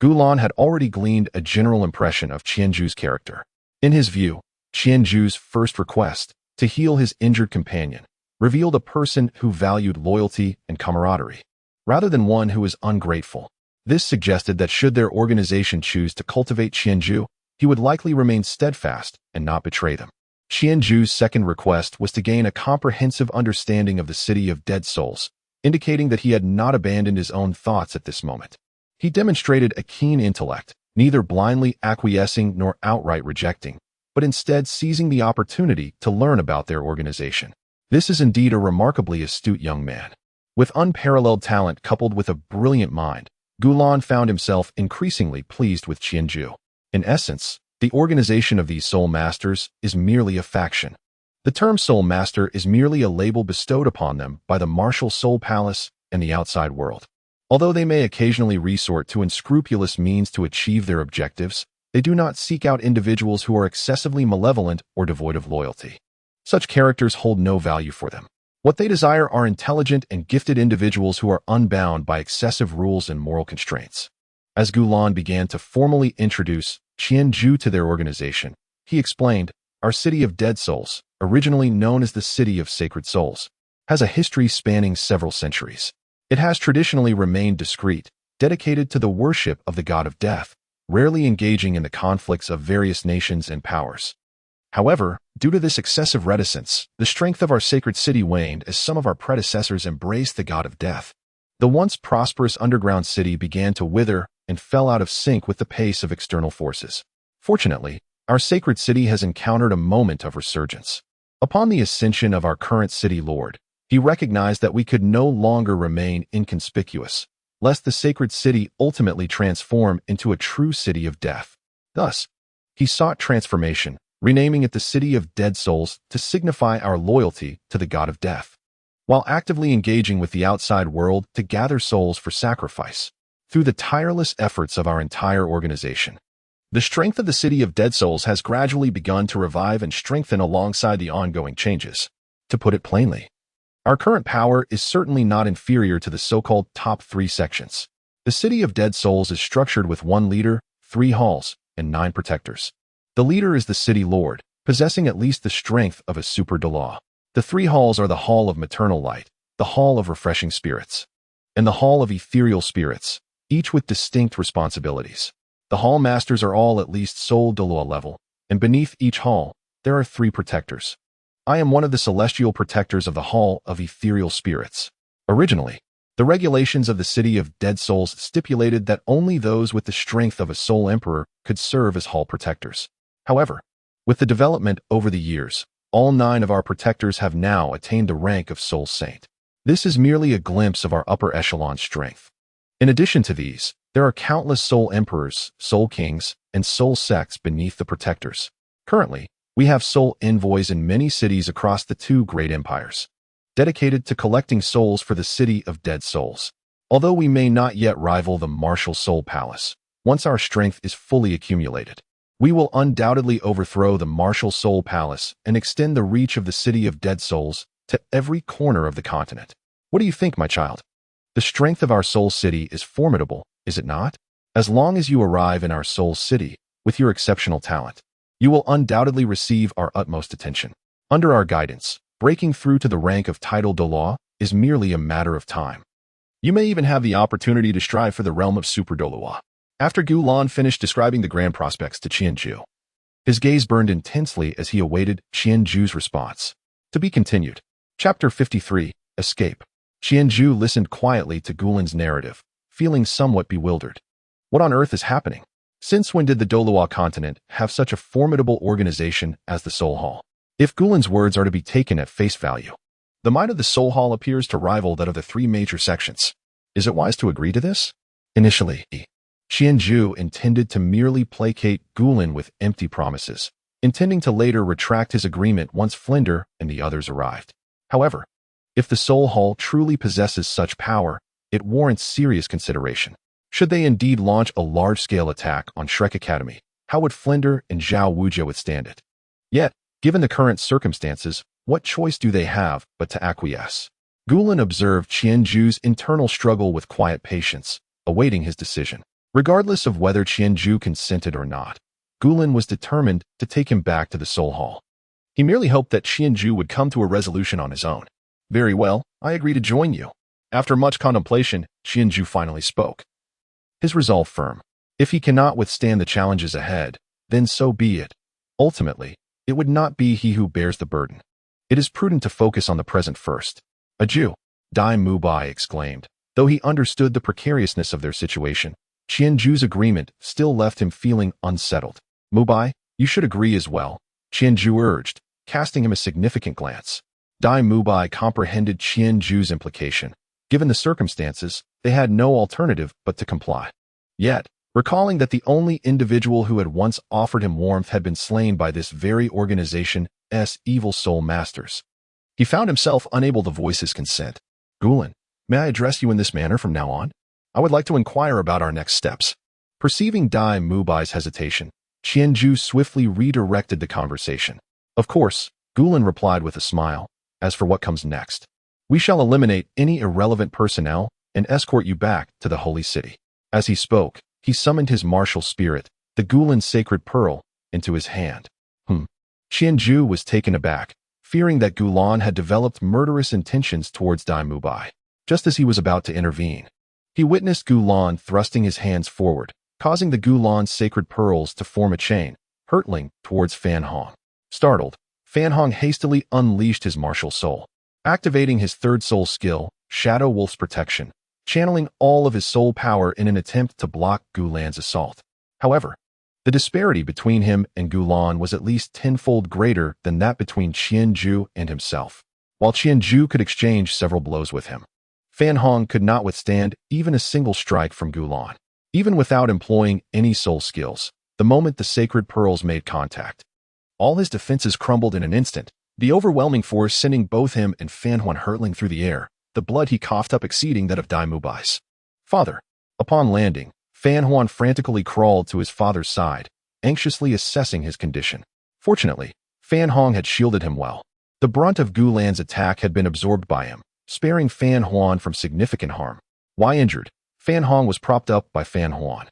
Gulan had already gleaned a general impression of Qianju's character. In his view, Qianju's first request, to heal his injured companion, revealed a person who valued loyalty and camaraderie, rather than one who was ungrateful. This suggested that should their organization choose to cultivate Qianzhu, he would likely remain steadfast and not betray them. Qianzhu's second request was to gain a comprehensive understanding of the city of dead souls, indicating that he had not abandoned his own thoughts at this moment. He demonstrated a keen intellect, neither blindly acquiescing nor outright rejecting, but instead seizing the opportunity to learn about their organization. This is indeed a remarkably astute young man. With unparalleled talent coupled with a brilliant mind, Gulan found himself increasingly pleased with Qianzhu. In essence, the organization of these soul masters is merely a faction. The term soul master is merely a label bestowed upon them by the martial soul palace and the outside world. Although they may occasionally resort to unscrupulous means to achieve their objectives, they do not seek out individuals who are excessively malevolent or devoid of loyalty. Such characters hold no value for them. What they desire are intelligent and gifted individuals who are unbound by excessive rules and moral constraints. As Gulan began to formally introduce Qianzhu to their organization, he explained, "Our city of dead souls, originally known as the City of Sacred Souls, has a history spanning several centuries. It has traditionally remained discreet, dedicated to the worship of the god of death, rarely engaging in the conflicts of various nations and powers. However, due to this excessive reticence, the strength of our sacred city waned as some of our predecessors embraced the god of death. The once prosperous underground city began to wither and fell out of sync with the pace of external forces. Fortunately, our sacred city has encountered a moment of resurgence. Upon the ascension of our current city lord, he recognized that we could no longer remain inconspicuous, lest the sacred city ultimately transform into a true city of death. Thus, he sought transformation, renaming it the City of Dead Souls to signify our loyalty to the god of death, while actively engaging with the outside world to gather souls for sacrifice. Through the tireless efforts of our entire organization, the strength of the City of Dead Souls has gradually begun to revive and strengthen alongside the ongoing changes. To put it plainly, our current power is certainly not inferior to the so-called top 3 sections. The City of Dead Souls is structured with 1 leader, 3 halls, and 9 protectors. The leader is the city lord, possessing at least the strength of a super Douluo. The 3 halls are the Hall of Maternal Light, the Hall of Refreshing Spirits, and the Hall of Ethereal Spirits, each with distinct responsibilities. The hall masters are all at least soul Douluo level, and beneath each hall, there are 3 protectors. I am one of the celestial protectors of the Hall of Ethereal Spirits. Originally, the regulations of the City of Dead Souls stipulated that only those with the strength of a soul emperor could serve as hall protectors. However, with the development over the years, all 9 of our protectors have now attained the rank of soul saint. This is merely a glimpse of our upper echelon strength. In addition to these, there are countless soul emperors, soul kings, and soul sects beneath the protectors. Currently, we have soul envoys in many cities across the 2 great empires, dedicated to collecting souls for the City of Dead Souls. Although we may not yet rival the martial soul palace, once our strength is fully accumulated, we will undoubtedly overthrow the martial soul palace and extend the reach of the City of Dead Souls to every corner of the continent. What do you think, my child? The strength of our soul city is formidable, is it not? As long as you arrive in our soul city with your exceptional talent, you will undoubtedly receive our utmost attention. Under our guidance, breaking through to the rank of title Douluo is merely a matter of time. You may even have the opportunity to strive for the realm of Super Douluo. After Gulan finished describing the grand prospects to Qianzhu, his gaze burned intensely as he awaited Qianzhu's response. To be continued. Chapter 53, Escape. Qianzhu listened quietly to Gulan's narrative, feeling somewhat bewildered. What on earth is happening? Since when did the Douluo Continent have such a formidable organization as the Soul Hall? If Gulan's words are to be taken at face value, the might of the Soul Hall appears to rival that of the 3 major sections. Is it wise to agree to this? Initially, Qianzhu intended to merely placate Gulan with empty promises, intending to later retract his agreement once Flinder and the others arrived. However, if the Soul Hall truly possesses such power, it warrants serious consideration. Should they indeed launch a large-scale attack on Shrek Academy, how would Flinder and Zhao Wujie withstand it? Yet, given the current circumstances, what choice do they have but to acquiesce? Gulan observed Qianzhu's internal struggle with quiet patience, awaiting his decision. Regardless of whether Qianzhu consented or not, Gulan was determined to take him back to the Soul Hall. He merely hoped that Qianzhu would come to a resolution on his own. Very well, I agree to join you. After much contemplation, Qianju finally spoke. His resolve firm. If he cannot withstand the challenges ahead, then so be it. Ultimately, it would not be he who bears the burden. It is prudent to focus on the present first. Adieu, Dai Mubai exclaimed. Though he understood the precariousness of their situation, Qianju's agreement still left him feeling unsettled. Mubai, you should agree as well, Qianju urged, casting him a significant glance. Dai Mubai comprehended Qianju's implication. Given the circumstances, they had no alternative but to comply. Yet, recalling that the only individual who had once offered him warmth had been slain by this very organization's evil soul masters, he found himself unable to voice his consent. Gulen, may I address you in this manner from now on? I would like to inquire about our next steps. Perceiving Dai Mubai's hesitation, Qianju swiftly redirected the conversation. Of course, Gulen replied with a smile. As for what comes next, we shall eliminate any irrelevant personnel and escort you back to the holy city. As he spoke, he summoned his martial spirit, the Gulen sacred pearl, into his hand. Qianju was taken aback, fearing that Gulan had developed murderous intentions towards Dai Mubai. Just as he was about to intervene, he witnessed Gulan thrusting his hands forward, causing the Gulan sacred pearls to form a chain, hurtling towards Fan Hong. Startled, Fan Hong hastily unleashed his martial soul, activating his third soul skill, Shadow Wolf's Protection, channeling all of his soul power in an attempt to block Gulan's assault. However, the disparity between him and Gulan was at least tenfold greater than that between Qianju and himself. While Qianju could exchange several blows with him, Fan Hong could not withstand even a single strike from Gulan. Even without employing any soul skills, the moment the sacred pearls made contact, all his defenses crumbled in an instant, the overwhelming force sending both him and Fan Hong hurtling through the air, the blood he coughed up exceeding that of Dai Mubai's father. Upon landing, Fan Hong frantically crawled to his father's side, anxiously assessing his condition. Fortunately, Fan Hong had shielded him well. The brunt of Gulan's attack had been absorbed by him, sparing Fan Hong from significant harm. While injured, Fan Hong was propped up by Fan Hong.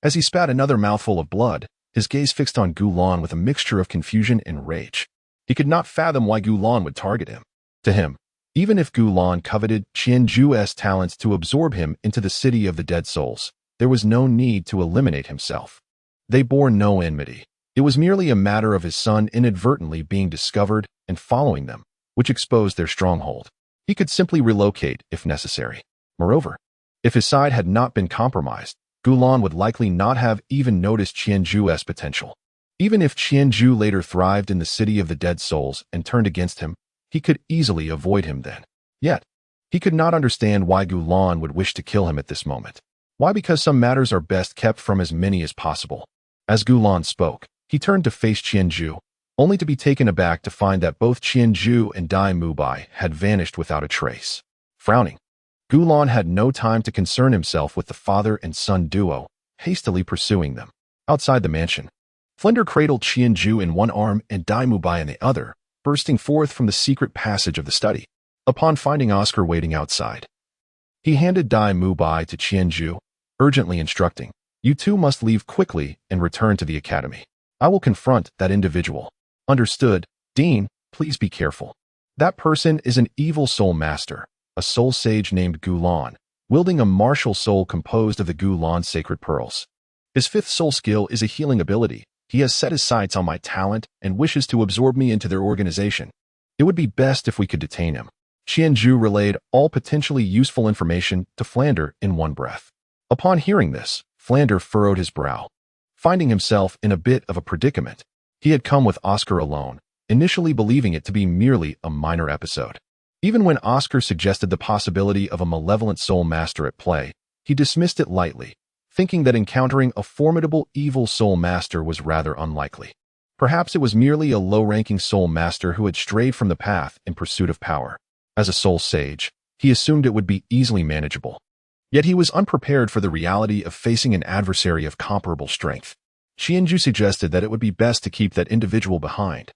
As he spat another mouthful of blood, his gaze fixed on Gulan with a mixture of confusion and rage. He could not fathom why Gulan would target him. To him, even if Gulan coveted Qianju's talents to absorb him into the city of the dead souls, there was no need to eliminate himself. They bore no enmity. It was merely a matter of his son inadvertently being discovered and following them, which exposed their stronghold. He could simply relocate if necessary. Moreover, if his side had not been compromised, Gulan would likely not have even noticed Qianju's potential. Even if Qianju later thrived in the city of the dead souls and turned against him, he could easily avoid him then. Yet, he could not understand why Gulan would wish to kill him at this moment. Why? Because some matters are best kept from as many as possible. As Gulan spoke, he turned to face Qianju, only to be taken aback to find that both Qianju and Dai Mubai had vanished without a trace. Frowning, Gulan had no time to concern himself with the father and son duo, hastily pursuing them. Outside the mansion, Flender cradled Qianju in one arm and Dai Mubai in the other, bursting forth from the secret passage of the study. Upon finding Oscar waiting outside, he handed Dai Mubai to Qianju, urgently instructing, "You two must leave quickly and return to the academy. I will confront that individual." Understood, Dean, please be careful. That person is an evil soul master, a soul sage named Gulan, wielding a martial soul composed of the Gulan sacred pearls. His fifth soul skill is a healing ability. He has set his sights on my talent and wishes to absorb me into their organization. It would be best if we could detain him. Qianju relayed all potentially useful information to Flander in one breath. Upon hearing this, Flander furrowed his brow. Finding himself in a bit of a predicament, he had come with Oscar alone, initially believing it to be merely a minor episode. Even when Oscar suggested the possibility of a malevolent soul master at play, he dismissed it lightly, thinking that encountering a formidable evil soul master was rather unlikely. Perhaps it was merely a low-ranking soul master who had strayed from the path in pursuit of power. As a soul sage, he assumed it would be easily manageable. Yet he was unprepared for the reality of facing an adversary of comparable strength. Qianju suggested that it would be best to keep that individual behind.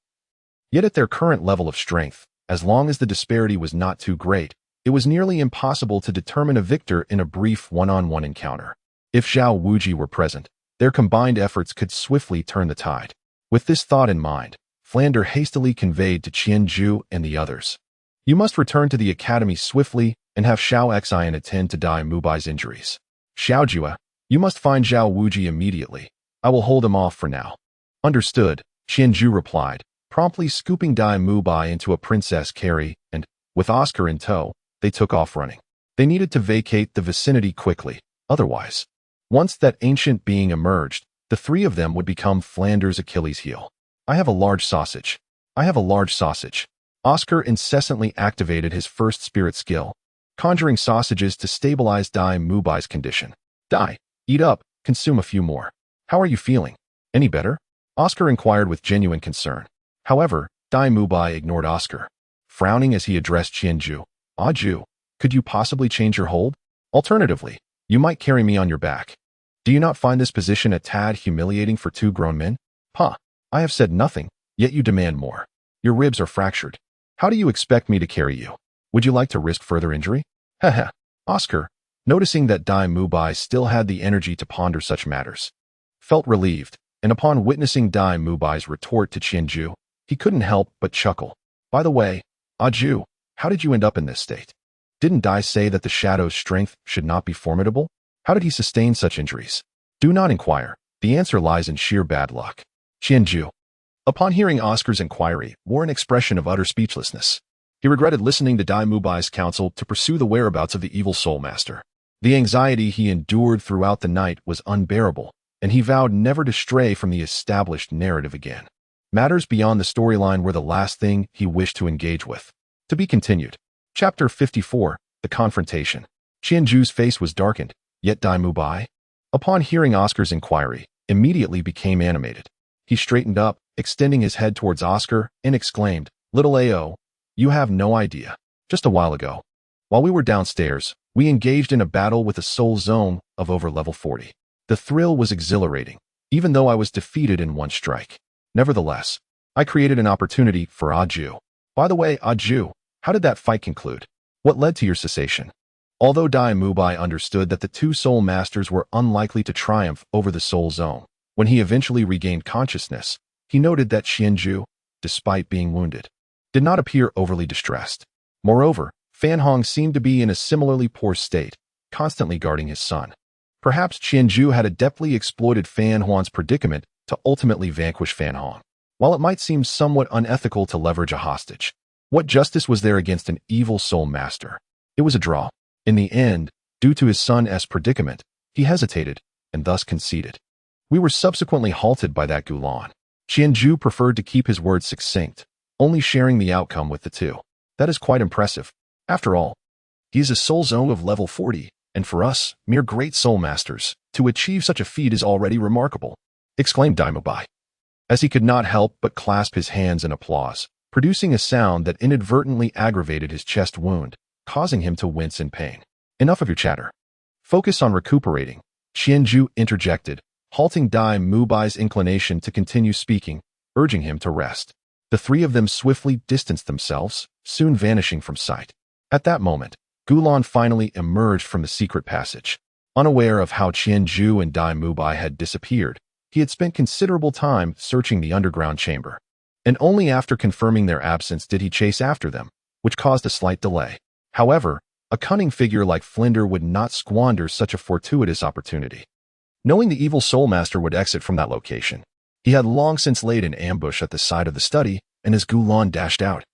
Yet at their current level of strength, as long as the disparity was not too great, it was nearly impossible to determine a victor in a brief one-on-one encounter. If Zhao Wuji were present, their combined efforts could swiftly turn the tide. With this thought in mind, Flander hastily conveyed to Qianju and the others, You must return to the academy swiftly and have Xiao Xian attend to Dai Mubai's injuries. Xiao Jua, you must find Zhao Wuji immediately. I will hold him off for now. Understood, Qianju replied, promptly scooping Dai Mubai into a princess carry, and, with Oscar in tow, they took off running. They needed to vacate the vicinity quickly, otherwise. Once that ancient being emerged, the three of them would become Flanders' Achilles' heel. I have a large sausage. I have a large sausage. Oscar incessantly activated his first spirit skill, conjuring sausages to stabilize Dai Mubai's condition. Dai, eat up, consume a few more. How are you feeling? Any better? Oscar inquired with genuine concern. However, Dai Mubai ignored Oscar, frowning as he addressed Qianju. Ah Ju, could you possibly change your hold? Alternatively, you might carry me on your back. Do you not find this position a tad humiliating for two grown men? Huh, I have said nothing, yet you demand more. Your ribs are fractured. How do you expect me to carry you? Would you like to risk further injury? Haha. Oscar, noticing that Dai Mubai still had the energy to ponder such matters, felt relieved, and upon witnessing Dai Mubai's retort to Qianju, he couldn't help but chuckle. By the way, Aju, how did you end up in this state? Didn't Dai say that the shadow's strength should not be formidable? How did he sustain such injuries? Do not inquire. The answer lies in sheer bad luck. Qianju, upon hearing Oscar's inquiry, wore an expression of utter speechlessness. He regretted listening to Dai Mubai's counsel to pursue the whereabouts of the evil soul master. The anxiety he endured throughout the night was unbearable, and he vowed never to stray from the established narrative again. Matters beyond the storyline were the last thing he wished to engage with. To be continued. Chapter 54, The Confrontation. Qianju's face was darkened, yet Dai Mubai, upon hearing Oscar's inquiry, immediately became animated. He straightened up, extending his head towards Oscar, and exclaimed, Little A.O., you have no idea. Just a while ago, while we were downstairs, we engaged in a battle with a soul zone of over level 40. The thrill was exhilarating, even though I was defeated in one strike. Nevertheless, I created an opportunity for Aju. By the way, Aju, how did that fight conclude? What led to your cessation? Although Dai Mubai understood that the two soul masters were unlikely to triumph over the soul zone, when he eventually regained consciousness, he noted that Qianju, despite being wounded, did not appear overly distressed. Moreover, Fan Hong seemed to be in a similarly poor state, constantly guarding his son. Perhaps Qianju had adeptly exploited Fan Huan's predicament to ultimately vanquish Fan Hong. While it might seem somewhat unethical to leverage a hostage, what justice was there against an evil soul master? It was a draw. In the end, due to his son's predicament, he hesitated, and thus conceded. We were subsequently halted by that Gulan. Qianju preferred to keep his words succinct, only sharing the outcome with the two. That is quite impressive. After all, he is a soul zone of level 40, and for us, mere great soul masters, to achieve such a feat is already remarkable, exclaimed Dai Mubai, as he could not help but clasp his hands in applause, producing a sound that inadvertently aggravated his chest wound, causing him to wince in pain. Enough of your chatter. Focus on recuperating, Qianju interjected, halting Dai Mubai's inclination to continue speaking, urging him to rest. The three of them swiftly distanced themselves, soon vanishing from sight. At that moment, Gulan finally emerged from the secret passage. Unaware of how Qianju and Dai Mubai had disappeared, he had spent considerable time searching the underground chamber. And only after confirming their absence did he chase after them, which caused a slight delay. However, a cunning figure like Flinder would not squander such a fortuitous opportunity. Knowing the evil soul master would exit from that location, he had long since laid an ambush at the side of the study, and as Gulan dashed out,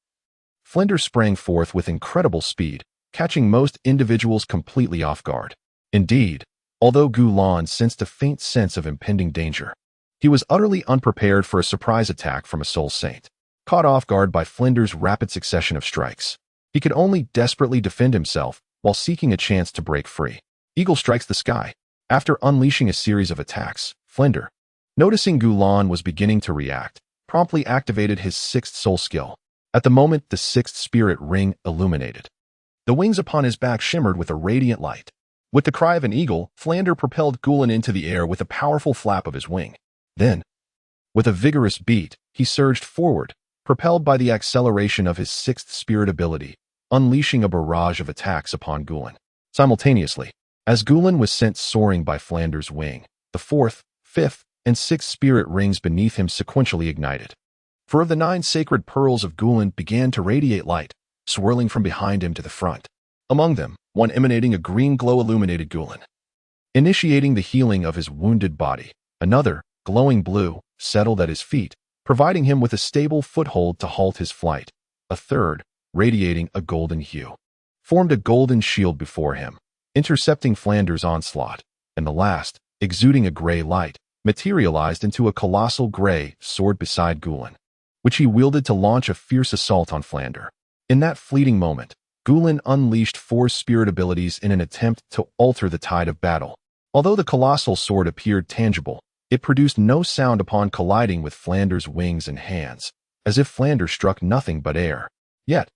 Flinder sprang forth with incredible speed, catching most individuals completely off guard. Indeed, although Gulan sensed a faint sense of impending danger, he was utterly unprepared for a surprise attack from a soul saint. Caught off guard by Flinder's rapid succession of strikes, he could only desperately defend himself while seeking a chance to break free. Eagle strikes the sky. After unleashing a series of attacks, Flinder, noticing Gulan was beginning to react, promptly activated his sixth soul skill. At the moment, the sixth spirit ring illuminated. The wings upon his back shimmered with a radiant light. With the cry of an eagle, Flinder propelled Gulan into the air with a powerful flap of his wing. Then, with a vigorous beat, he surged forward, propelled by the acceleration of his sixth spirit ability, unleashing a barrage of attacks upon Gulan. Simultaneously, as Gulan was sent soaring by Flander's wing, the fourth, fifth, and sixth spirit rings beneath him sequentially ignited. 4 of the 9 sacred pearls of Gulan began to radiate light, swirling from behind him to the front. Among them, one emanating a green glow illuminated Gulen, initiating the healing of his wounded body. Another, glowing blue, settled at his feet, providing him with a stable foothold to halt his flight. A third, radiating a golden hue, formed a golden shield before him, intercepting Flanders' onslaught. And the last, exuding a gray light, materialized into a colossal gray sword beside Gulen, which he wielded to launch a fierce assault on Flander. In that fleeting moment, Gulen unleashed 4 spirit abilities in an attempt to alter the tide of battle. Although the colossal sword appeared tangible, it produced no sound upon colliding with Flanders' wings and hands, as if Flander struck nothing but air. Yet,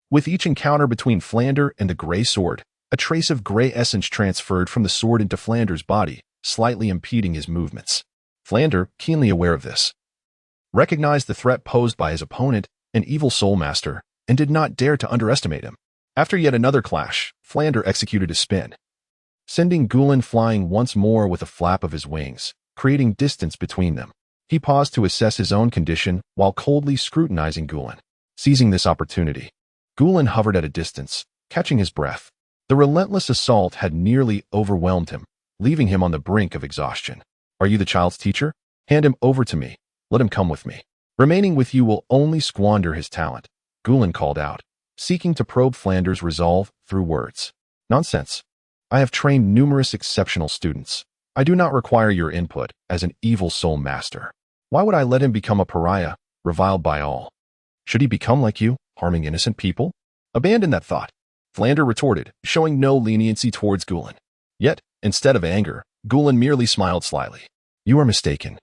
with each encounter between Flander and the gray sword, a trace of gray essence transferred from the sword into Flanders' body, slightly impeding his movements. Flander, keenly aware of this, recognized the threat posed by his opponent, an evil soul master, and did not dare to underestimate him. After yet another clash, Flander executed a spin, sending Gulen flying once more with a flap of his wings, creating distance between them. He paused to assess his own condition while coldly scrutinizing Gulen. Seizing this opportunity, Gulen hovered at a distance, catching his breath. The relentless assault had nearly overwhelmed him, leaving him on the brink of exhaustion. Are you the child's teacher? Hand him over to me. Let him come with me. Remaining with you will only squander his talent, Gulen called out, seeking to probe Flanders' resolve through words. Nonsense. I have trained numerous exceptional students. I do not require your input as an evil soul master. Why would I let him become a pariah, reviled by all? Should he become like you, harming innocent people? Abandon that thought, Flander retorted, showing no leniency towards Gulen. Yet, instead of anger, Gulen merely smiled slyly. You are mistaken.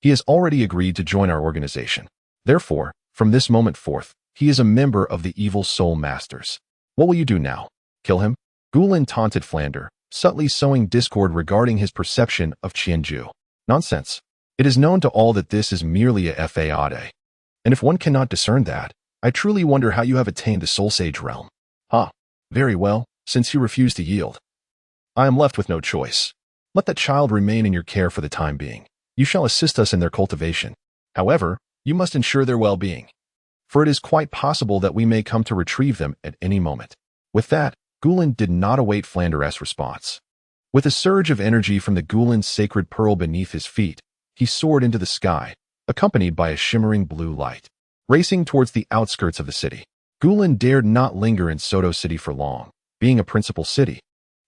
He has already agreed to join our organization. Therefore, from this moment forth, he is a member of the evil soul masters. What will you do now? Kill him? Gulen taunted Flander, subtly sowing discord regarding his perception of Qianju. Nonsense. It is known to all that this is merely a fade. And if one cannot discern that, I truly wonder how you have attained the Soul Sage realm. Very well, since you refuse to yield, I am left with no choice. Let that child remain in your care for the time being. You shall assist us in their cultivation. However, you must ensure their well-being, for it is quite possible that we may come to retrieve them at any moment. With that, Gulen did not await Flanders' response. With a surge of energy from the Gulen's sacred pearl beneath his feet, he soared into the sky, accompanied by a shimmering blue light. Racing towards the outskirts of the city, Gulen dared not linger in Soto City for long. Being a principal city,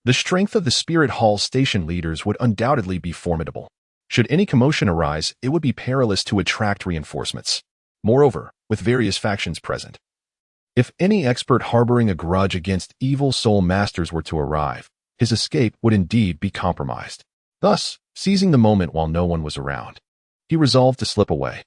the strength of the Spirit Hall station leaders would undoubtedly be formidable. Should any commotion arise, it would be perilous to attract reinforcements. Moreover, with various factions present, if any expert harboring a grudge against evil soul masters were to arrive, his escape would indeed be compromised. Thus, seizing the moment while no one was around, he resolved to slip away.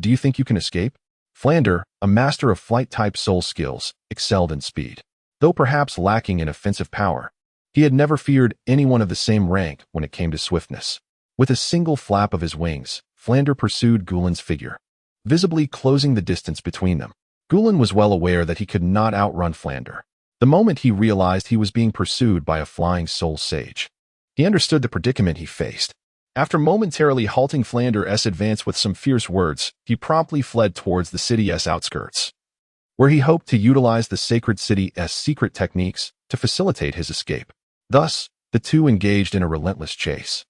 Do you think you can escape? Flander, a master of flight-type soul skills, excelled in speed. Though perhaps lacking in offensive power, he had never feared anyone of the same rank when it came to swiftness. With a single flap of his wings, Flander pursued Gulen's figure, visibly closing the distance between them. Gulen was well aware that he could not outrun Flander. The moment he realized he was being pursued by a flying soul sage, he understood the predicament he faced. After momentarily halting Flanders' advance with some fierce words, he promptly fled towards the city's outskirts, where he hoped to utilize the sacred city's secret techniques to facilitate his escape. Thus, the two engaged in a relentless chase,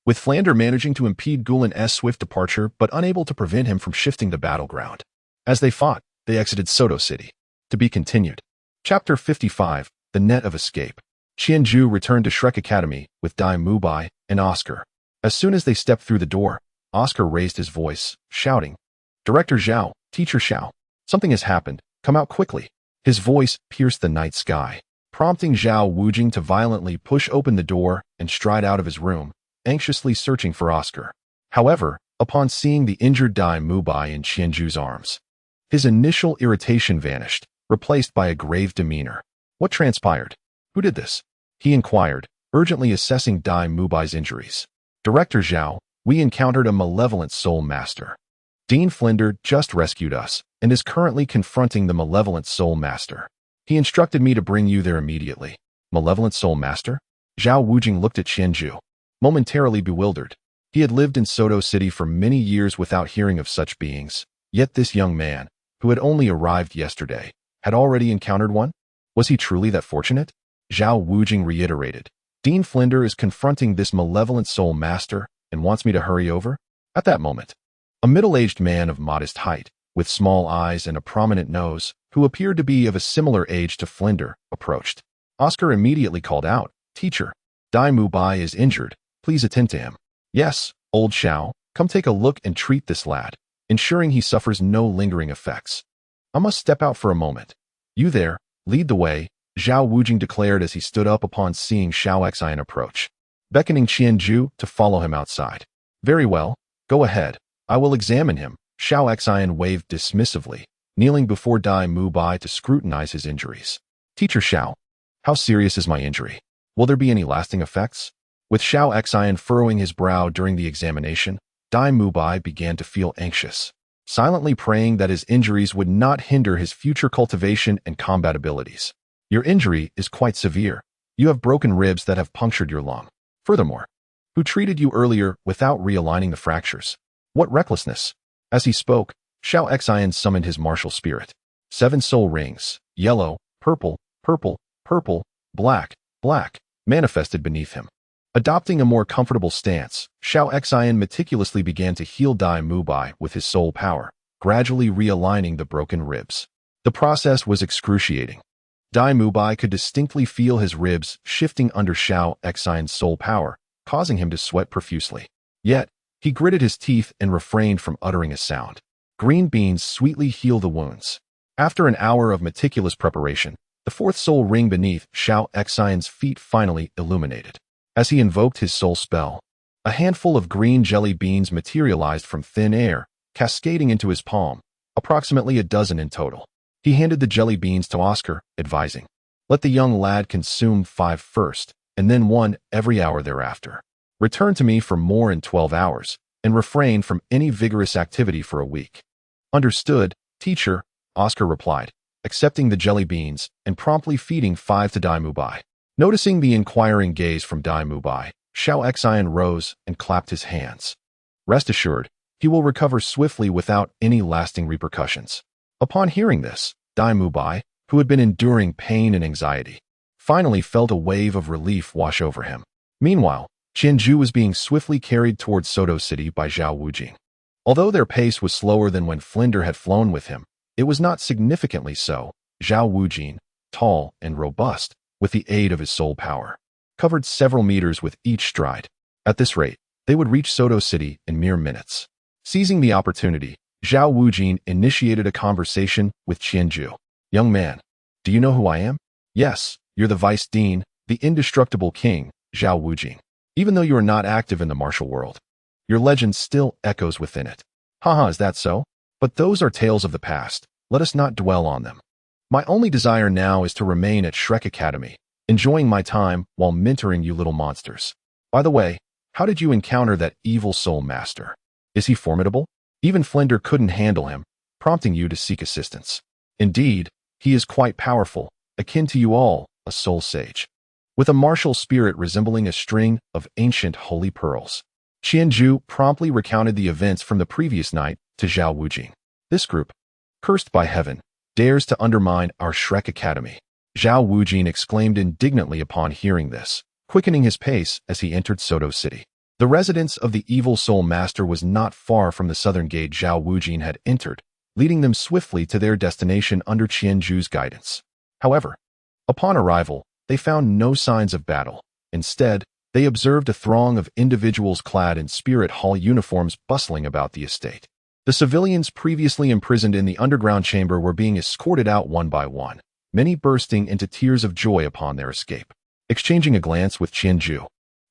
with Flander managing to impede Gulen's swift departure but unable to prevent him from shifting the battleground. As they fought, they exited Soto City. To be continued. Chapter 55, The Net of Escape. Qianju returned to Shrek Academy with Dai Mubai and Oscar. As soon as they stepped through the door, Oscar raised his voice, shouting, Director Zhao, Teacher Xiao, something has happened, come out quickly. His voice pierced the night sky, prompting Zhao Wujing to violently push open the door and stride out of his room, anxiously searching for Oscar. However, upon seeing the injured Dai Mubai in Qianju's arms, his initial irritation vanished, replaced by a grave demeanor. What transpired? Who did this? He inquired, urgently assessing Dai Mubai's injuries. Director Zhao, we encountered a malevolent soul master. Dean Flinder just rescued us and is currently confronting the malevolent soul master. He instructed me to bring you there immediately. Malevolent soul master? Zhao Wujing looked at Qianju, momentarily bewildered. He had lived in Soto City for many years without hearing of such beings, yet this young man, who had only arrived yesterday, had already encountered one? Was he truly that fortunate? Zhao Wujing reiterated. Dean Flinder is confronting this malevolent soul master and wants me to hurry over? At that moment, a middle-aged man of modest height, with small eyes and a prominent nose, who appeared to be of a similar age to Flinder, approached. Oscar immediately called out, "Teacher, Dai Mubai is injured. Please attend to him." "Yes, old Xiao, come take a look and treat this lad, ensuring he suffers no lingering effects. I must step out for a moment. You there, lead the way," Zhao Wujing declared as he stood up upon seeing Xiao Xian approach, beckoning Qianju to follow him outside. "Very well, go ahead. I will examine him," Xiao Xian waved dismissively, kneeling before Dai Mubai to scrutinize his injuries. "Teacher Xiao, how serious is my injury? Will there be any lasting effects?" With Xiao Xian furrowing his brow during the examination, Dai Mubai began to feel anxious, silently praying that his injuries would not hinder his future cultivation and combat abilities. "Your injury is quite severe. You have broken ribs that have punctured your lung. Furthermore, who treated you earlier without realigning the fractures? What recklessness!" As he spoke, Xiao Xian summoned his martial spirit. 7 soul rings, yellow, purple, purple, purple, black, black, manifested beneath him. Adopting a more comfortable stance, Xiao Xian meticulously began to heal Dai Mubai with his soul power, gradually realigning the broken ribs. The process was excruciating. Dai Mubai could distinctly feel his ribs shifting under Xiao Xian's soul power, causing him to sweat profusely. Yet, he gritted his teeth and refrained from uttering a sound. Green beans sweetly heal the wounds. After an hour of meticulous preparation, the 4th soul ring beneath Xiao Xian's feet finally illuminated. As he invoked his soul spell, a handful of green jelly beans materialized from thin air, cascading into his palm, approximately a dozen in total. He handed the jelly beans to Oscar, advising, "Let the young lad consume 5 first, and then 1 every hour thereafter. Return to me for more in 12 hours, and refrain from any vigorous activity for a week." "Understood, teacher," Oscar replied, accepting the jelly beans and promptly feeding 5 to Dai Mubai. Noticing the inquiring gaze from Dai Mubai, Xiao Xian rose and clapped his hands. Rest assured, he will recover swiftly without any lasting repercussions. Upon hearing this, Dai Mubai, who had been enduring pain and anxiety, finally felt a wave of relief wash over him. Meanwhile, Qianju was being swiftly carried towards Soto City by Zhao Wujing. Although their pace was slower than when Flinder had flown with him, it was not significantly so. Zhao Wujing, tall and robust, with the aid of his soul power, covered several meters with each stride. At this rate, they would reach Soto City in mere minutes. Seizing the opportunity, Zhao Wujing initiated a conversation with Qianju. "Young man, do you know who I am?" "Yes, you're the Vice Dean, the indestructible king," Zhao Wujing. "Even though you are not active in the martial world, your legend still echoes within it." "Haha, is that so? But those are tales of the past. Let us not dwell on them. My only desire now is to remain at Shrek Academy, enjoying my time while mentoring you little monsters. By the way, how did you encounter that evil soul master? Is he formidable? Even Flinder couldn't handle him, prompting you to seek assistance." "Indeed, he is quite powerful, akin to you all, a soul sage, with a martial spirit resembling a string of ancient holy pearls." Qianju promptly recounted the events from the previous night to Zhao Wujing. "This group, cursed by heaven, dares to undermine our Shrek Academy," Zhao Wujing exclaimed indignantly upon hearing this, quickening his pace as he entered Soto City. The residence of the evil soul master was not far from the southern gate Zhao Wujing had entered, leading them swiftly to their destination under Qianju's guidance. However, upon arrival, they found no signs of battle. Instead, they observed a throng of individuals clad in spirit hall uniforms bustling about the estate. The civilians previously imprisoned in the underground chamber were being escorted out one by one, many bursting into tears of joy upon their escape. Exchanging a glance with Qianju,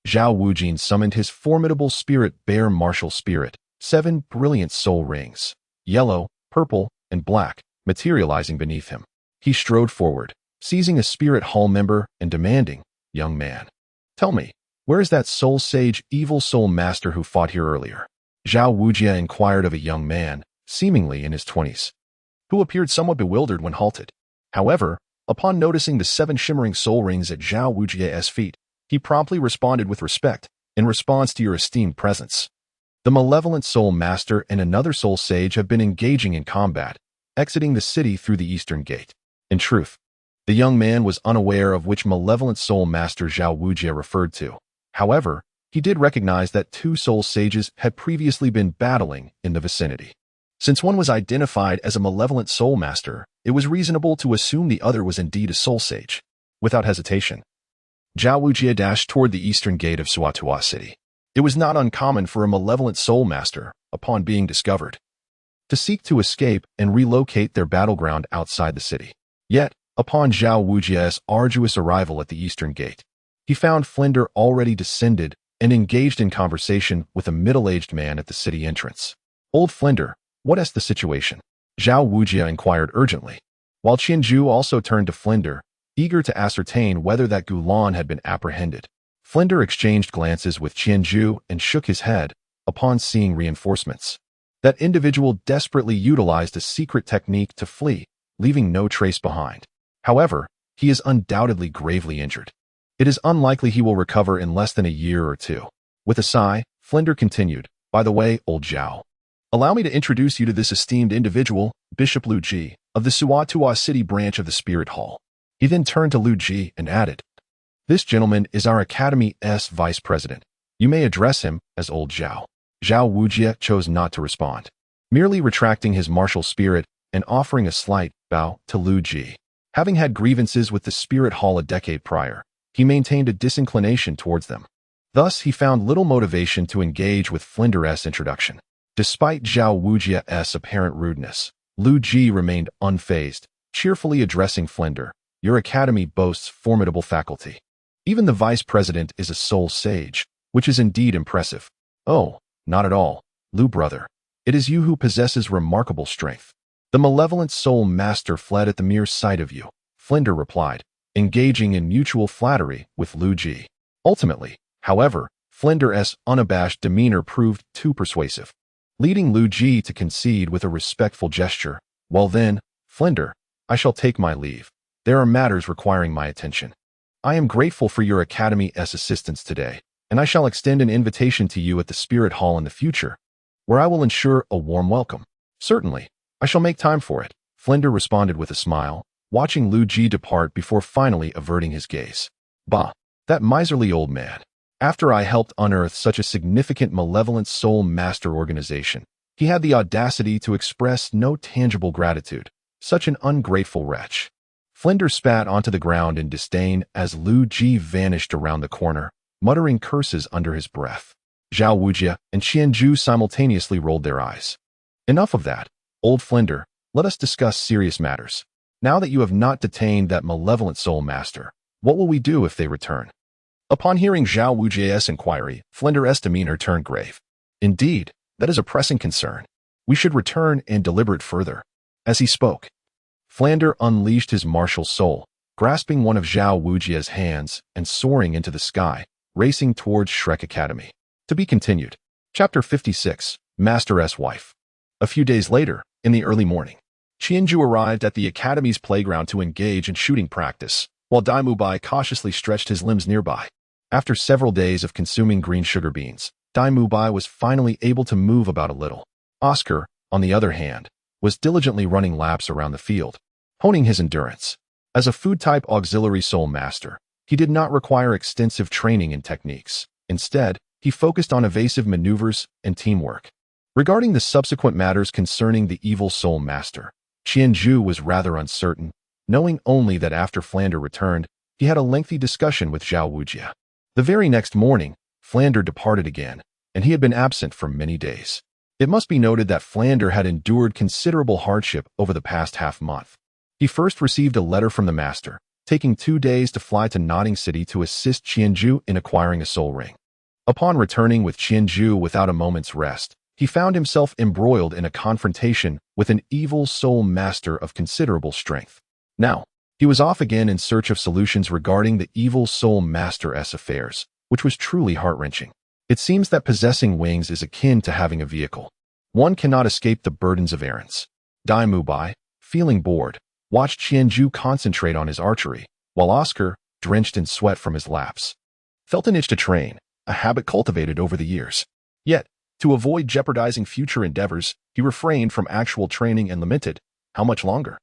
Zhao Wujing summoned his formidable spirit bear martial spirit, 7 brilliant soul rings, yellow, purple, and black, materializing beneath him. He strode forward, seizing a spirit hall member and demanding, "Young man, tell me, where is that soul sage evil soul master who fought here earlier?" Zhao Wujia inquired of a young man, seemingly in his 20s, who appeared somewhat bewildered when halted. However, upon noticing the 7 shimmering soul rings at Zhao Wujia's feet, he promptly responded with respect, "In response to your esteemed presence. The malevolent soul master and another soul sage have been engaging in combat, exiting the city through the eastern gate. In truth, the young man was unaware of which malevolent soul master Zhao Wujie referred to. However, he did recognize that two soul sages had previously been battling in the vicinity. Since one was identified as a malevolent soul master, it was reasonable to assume the other was indeed a soul sage. Without hesitation, Zhao Wujie dashed toward the eastern gate of Suatua City. It was not uncommon for a malevolent soul master, upon being discovered, to seek to escape and relocate their battleground outside the city. Yet, upon Zhao Wujie's arduous arrival at the eastern gate, he found Flinder already descended and engaged in conversation with a middle-aged man at the city entrance. "Old Flinder, what is the situation?" Zhao Wujie inquired urgently, while Qianzhu also turned to Flinder, eager to ascertain whether that Gulan had been apprehended. Flinder exchanged glances with Qianzhu and shook his head upon seeing reinforcements. That individual desperately utilized a secret technique to flee, leaving no trace behind. However, he is undoubtedly gravely injured. It is unlikely he will recover in less than a year or two. With a sigh, Flinder continued, "By the way, old Zhao, allow me to introduce you to this esteemed individual, Bishop Lu Ji, of the Suatua City branch of the Spirit Hall." He then turned to Lu Ji and added, "This gentleman is our Academy's vice president. You may address him as old Zhao." Zhao Wujie chose not to respond, merely retracting his martial spirit and offering a slight bow to Lu Ji. Having had grievances with the Spirit Hall a decade prior, he maintained a disinclination towards them. Thus, he found little motivation to engage with Flinder's introduction. Despite Zhao Wujie's apparent rudeness, Lu Ji remained unfazed, cheerfully addressing Flinder. "Your academy boasts formidable faculty. Even the vice president is a soul sage, which is indeed impressive." "Oh, not at all, Lu brother. It is you who possesses remarkable strength. The malevolent soul master fled at the mere sight of you," Flinder replied, engaging in mutual flattery with Lu Ji. Ultimately, however, Flinder's unabashed demeanor proved too persuasive, leading Lu Ji to concede with a respectful gesture. "Well then, Flinder, I shall take my leave. There are matters requiring my attention. I am grateful for your Academy's assistance today, and I shall extend an invitation to you at the Spirit Hall in the future, where I will ensure a warm welcome." "Certainly, I shall make time for it," Flinder responded with a smile, watching Lu Ji depart before finally averting his gaze. "Bah, that miserly old man. After I helped unearth such a significant malevolent soul master organization, he had the audacity to express no tangible gratitude. Such an ungrateful wretch." Flinder spat onto the ground in disdain as Lu Ji vanished around the corner, muttering curses under his breath. Zhao Wujie and Qianzhu simultaneously rolled their eyes. "Enough of that, old Flinder. Let us discuss serious matters. Now that you have not detained that malevolent soul master, what will we do if they return?" Upon hearing Zhao Wujie's inquiry, Flinder's demeanor turned grave. "Indeed, that is a pressing concern. We should return and deliberate further." As he spoke, Flinder unleashed his martial soul, grasping one of Zhao Wujie's hands and soaring into the sky, racing towards Shrek Academy. To be continued. Chapter 56, Master's Wife. A few days later, in the early morning, Qianzhu arrived at the Academy's playground to engage in shooting practice, while Daimubai cautiously stretched his limbs nearby. After several days of consuming green sugar beans, Daimubai was finally able to move about a little. Oscar, on the other hand, was diligently running laps around the field, honing his endurance. As a food-type auxiliary soul master, he did not require extensive training and techniques. Instead, he focused on evasive maneuvers and teamwork. Regarding the subsequent matters concerning the evil soul master, Qianzhu was rather uncertain, knowing only that after Flinder returned, he had a lengthy discussion with Zhao Wujie. The very next morning, Flinder departed again, and he had been absent for many days. It must be noted that Flinder had endured considerable hardship over the past half-month. He first received a letter from the master, taking 2 days to fly to Notting City to assist Qianzhu in acquiring a soul ring. Upon returning with Qianzhu without a moment's rest, he found himself embroiled in a confrontation with an evil soul master of considerable strength. Now, he was off again in search of solutions regarding the evil soul master's affairs, which was truly heart-wrenching. It seems that possessing wings is akin to having a vehicle. One cannot escape the burdens of errands. Daimubai, feeling bored, watched Qianzhu concentrate on his archery, while Oscar, drenched in sweat from his laps, felt an itch to train, a habit cultivated over the years. Yet, to avoid jeopardizing future endeavors, he refrained from actual training and lamented, how much longer?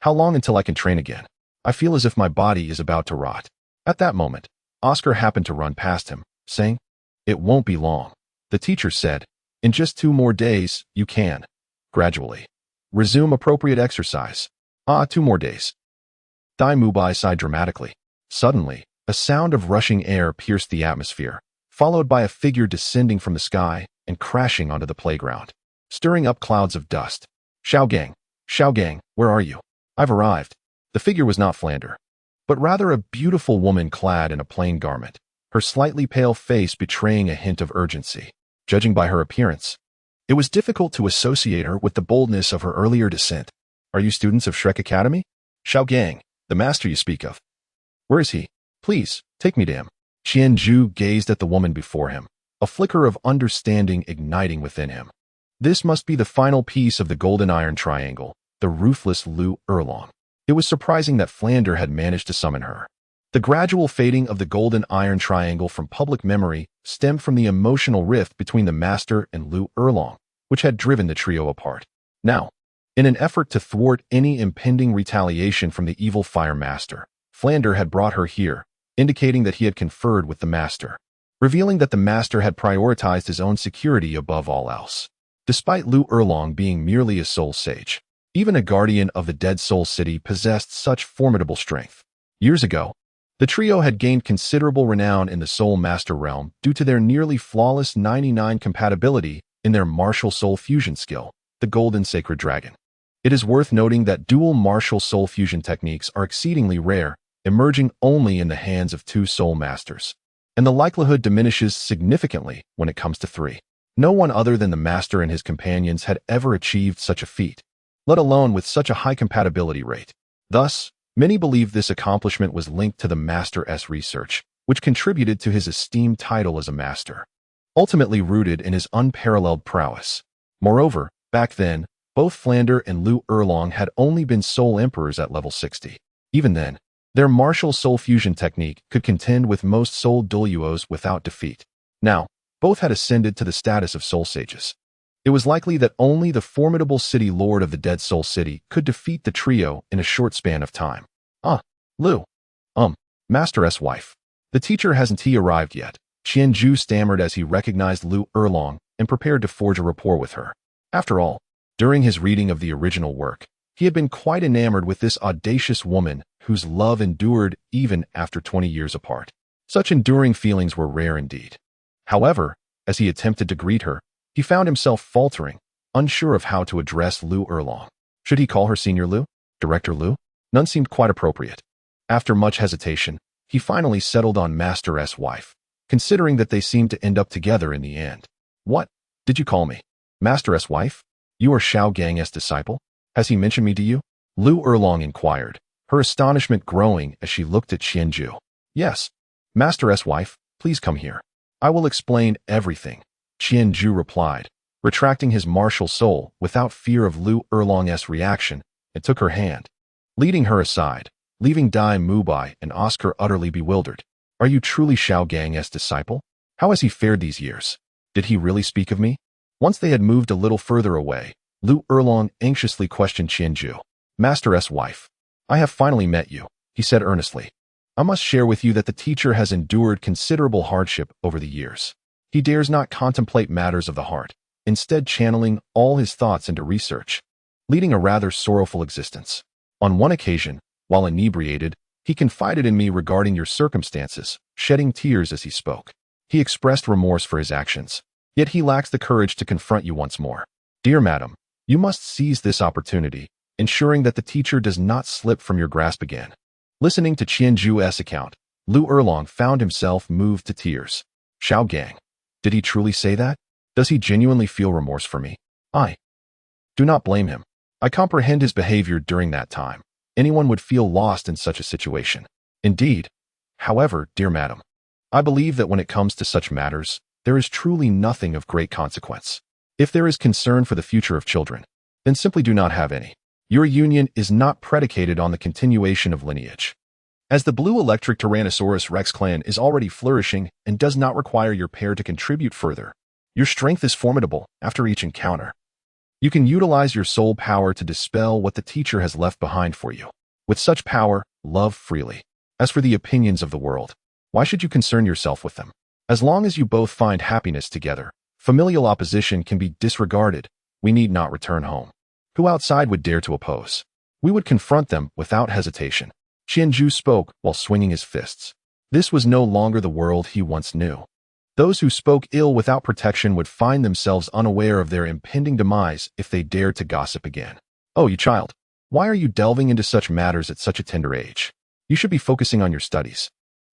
How long until I can train again? I feel as if my body is about to rot. At that moment, Oscar happened to run past him, saying, "It won't be long." The teacher said, "In just 2 more days, you can, gradually, resume appropriate exercise." 2 more days. Dai Mubai sighed dramatically. Suddenly, a sound of rushing air pierced the atmosphere, followed by a figure descending from the sky and crashing onto the playground, stirring up clouds of dust. Xiao Gang, where are you? I've arrived." The figure was not Flander, but rather a beautiful woman clad in a plain garment, her slightly pale face betraying a hint of urgency. Judging by her appearance, it was difficult to associate her with the boldness of her earlier descent. "Are you students of Shrek Academy? Xiao Gang, the master you speak of. Where is he? Please, take me to him." Qianzhu gazed at the woman before him, a flicker of understanding igniting within him. This must be the final piece of the golden iron triangle, the ruthless Lu Erlong. It was surprising that Flander had managed to summon her. The gradual fading of the golden iron triangle from public memory stemmed from the emotional rift between the master and Lu Erlong, which had driven the trio apart. Now, in an effort to thwart any impending retaliation from the evil fire master, Flander had brought her here, indicating that he had conferred with the master, revealing that the master had prioritized his own security above all else. Despite Lu Erlong being merely a soul sage, even a guardian of the Dead Soul City possessed such formidable strength. Years ago, the trio had gained considerable renown in the Soul Master realm due to their nearly flawless 99 compatibility in their martial soul fusion skill, the Golden Sacred Dragon. It is worth noting that dual martial soul fusion techniques are exceedingly rare, emerging only in the hands of 2 soul masters, and the likelihood diminishes significantly when it comes to 3. No one other than the master and his companions had ever achieved such a feat, let alone with such a high compatibility rate. Thus, many believe this accomplishment was linked to the Master's research, which contributed to his esteemed title as a master, ultimately rooted in his unparalleled prowess. Moreover, back then, both Flander and Lu Erlong had only been soul emperors at level 60. Even then, their martial soul fusion technique could contend with most soul Douluos without defeat. Now, both had ascended to the status of soul sages. It was likely that only the formidable city lord of the Dead Soul City could defeat the trio in a short span of time. Lu. Master's wife. The teacher hasn't he arrived yet? Qianzhu stammered as he recognized Lu Erlong and prepared to forge a rapport with her. After all, during his reading of the original work, he had been quite enamored with this audacious woman whose love endured even after 20 years apart. Such enduring feelings were rare indeed. However, as he attempted to greet her, he found himself faltering, unsure of how to address Lu Erlong. Should he call her Senior Lu? Director Lu? None seemed quite appropriate. After much hesitation, he finally settled on Master's wife, considering that they seemed to end up together in the end. "What did you call me? Master's wife? You are Xiao Gang's disciple? Has he mentioned me to you?" Lu Erlong inquired, her astonishment growing as she looked at Qianzhu. "Yes. Master's wife, please come here. I will explain everything," Qianzhu replied, retracting his martial soul without fear of Lu Erlong's reaction, and took her hand, leading her aside, leaving Dai Mubai and Oscar utterly bewildered. "Are you truly Xiao Gang's disciple? How has he fared these years? Did he really speak of me?" Once they had moved a little further away, Lu Erlong anxiously questioned Qianzhu. "Master's wife, I have finally met you," he said earnestly. "I must share with you that the teacher has endured considerable hardship over the years. He dares not contemplate matters of the heart, instead channeling all his thoughts into research, leading a rather sorrowful existence. On one occasion, while inebriated, he confided in me regarding your circumstances, shedding tears as he spoke. He expressed remorse for his actions, yet he lacks the courage to confront you once more. Dear madam, you must seize this opportunity, ensuring that the teacher does not slip from your grasp again." Listening to Qianzhu's account, Lu Erlong found himself moved to tears. "Xiao Gang, did he truly say that? Does he genuinely feel remorse for me? I do not blame him. I comprehend his behavior during that time. Anyone would feel lost in such a situation. Indeed. However, dear madam, I believe that when it comes to such matters, there is truly nothing of great consequence. If there is concern for the future of children, then simply do not have any. Your union is not predicated on the continuation of lineage. As the blue electric Tyrannosaurus Rex clan is already flourishing and does not require your pair to contribute further, your strength is formidable after each encounter. You can utilize your soul power to dispel what the teacher has left behind for you. With such power, love freely. As for the opinions of the world, why should you concern yourself with them? As long as you both find happiness together, familial opposition can be disregarded. We need not return home. Who outside would dare to oppose? We would confront them without hesitation. Qianju spoke while swinging his fists. This was no longer the world he once knew. Those who spoke ill without protection would find themselves unaware of their impending demise if they dared to gossip again. Oh, you child, why are you delving into such matters at such a tender age? You should be focusing on your studies.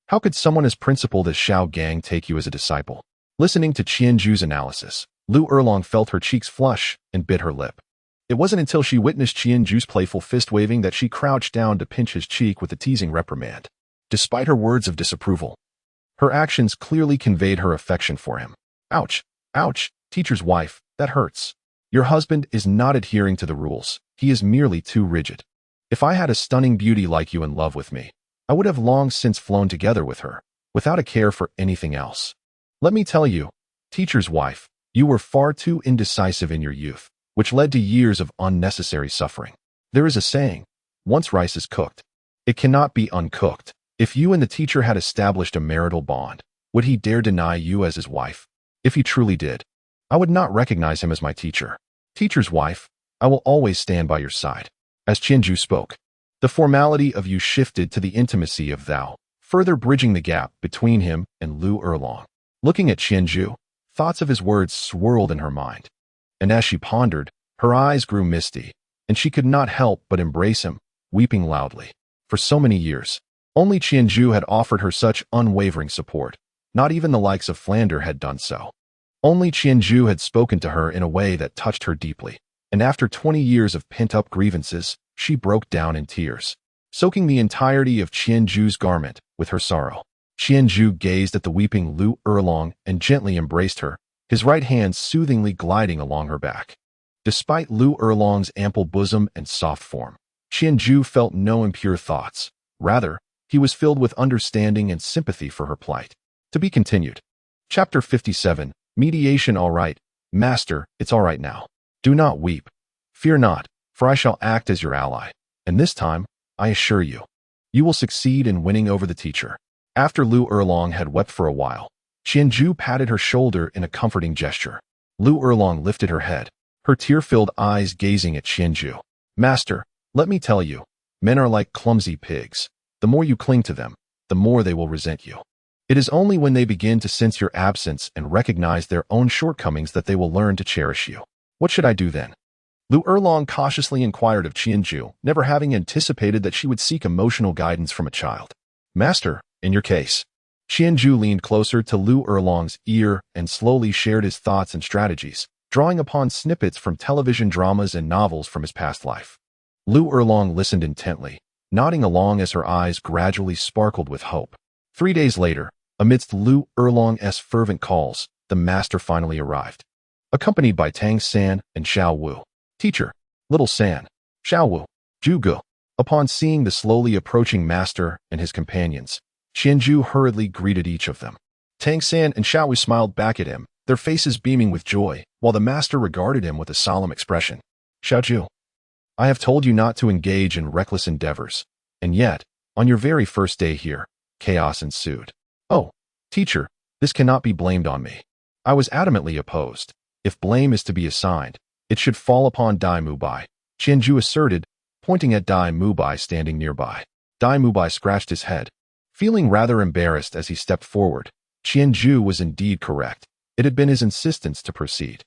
How could someone as principled as Xiao Gang take you as a disciple? Listening to Qianju's analysis, Lu Erlong felt her cheeks flush and bit her lip. It wasn't until she witnessed Qianju's playful fist-waving that she crouched down to pinch his cheek with a teasing reprimand. Despite her words of disapproval, her actions clearly conveyed her affection for him. Ouch, ouch, teacher's wife, that hurts. Your husband is not adhering to the rules. He is merely too rigid. If I had a stunning beauty like you in love with me, I would have long since flown together with her, without a care for anything else. Let me tell you, teacher's wife, you were far too indecisive in your youth, which led to years of unnecessary suffering. There is a saying, once rice is cooked, it cannot be uncooked. If you and the teacher had established a marital bond, would he dare deny you as his wife? If he truly did, I would not recognize him as my teacher. Teacher's wife, I will always stand by your side. As Qianju spoke, the formality of you shifted to the intimacy of thou, further bridging the gap between him and Lu Erlong. Looking at Qianju, thoughts of his words swirled in her mind. And as she pondered, her eyes grew misty, and she could not help but embrace him, weeping loudly. For so many years, only Qianju had offered her such unwavering support. Not even the likes of Flander had done so. Only Qianju had spoken to her in a way that touched her deeply. And after 20 years of pent-up grievances, she broke down in tears, soaking the entirety of Qianju's garment with her sorrow. Qianju gazed at the weeping Lu Erlong and gently embraced her, his right hand soothingly gliding along her back. Despite Lu Erlong's ample bosom and soft form, Qianju felt no impure thoughts. Rather, he was filled with understanding and sympathy for her plight. To be continued. Chapter 57, Mediation. All right, Master, it's all right now. Do not weep. Fear not, for I shall act as your ally. And this time, I assure you, you will succeed in winning over the teacher. After Lu Erlong had wept for a while, Qianju patted her shoulder in a comforting gesture. Lu Erlong lifted her head, her tear-filled eyes gazing at Qianju. Master, let me tell you, men are like clumsy pigs. The more you cling to them, the more they will resent you. It is only when they begin to sense your absence and recognize their own shortcomings that they will learn to cherish you. What should I do then? Lu Erlong cautiously inquired of Qianju, never having anticipated that she would seek emotional guidance from a child. Master, in your case. Qianju leaned closer to Lu Erlong's ear and slowly shared his thoughts and strategies, drawing upon snippets from television dramas and novels from his past life. Lu Erlong listened intently, nodding along as her eyes gradually sparkled with hope. 3 days later, amidst Lu Erlong's fervent calls, the master finally arrived, accompanied by Tang San and Xiao Wu. Teacher, Little San, Xiao Wu, Zhuge. Upon seeing the slowly approaching master and his companions, Qianju hurriedly greeted each of them. Tang San and Xiao Wu smiled back at him, their faces beaming with joy, while the master regarded him with a solemn expression. Xiaozhu, I have told you not to engage in reckless endeavors, and yet, on your very first day here, chaos ensued. Oh, teacher, this cannot be blamed on me. I was adamantly opposed. If blame is to be assigned, it should fall upon Dai Mubai, Qianju asserted, pointing at Dai Mubai standing nearby. Dai Mubai scratched his head, feeling rather embarrassed as he stepped forward. Qianju was indeed correct. It had been his insistence to proceed.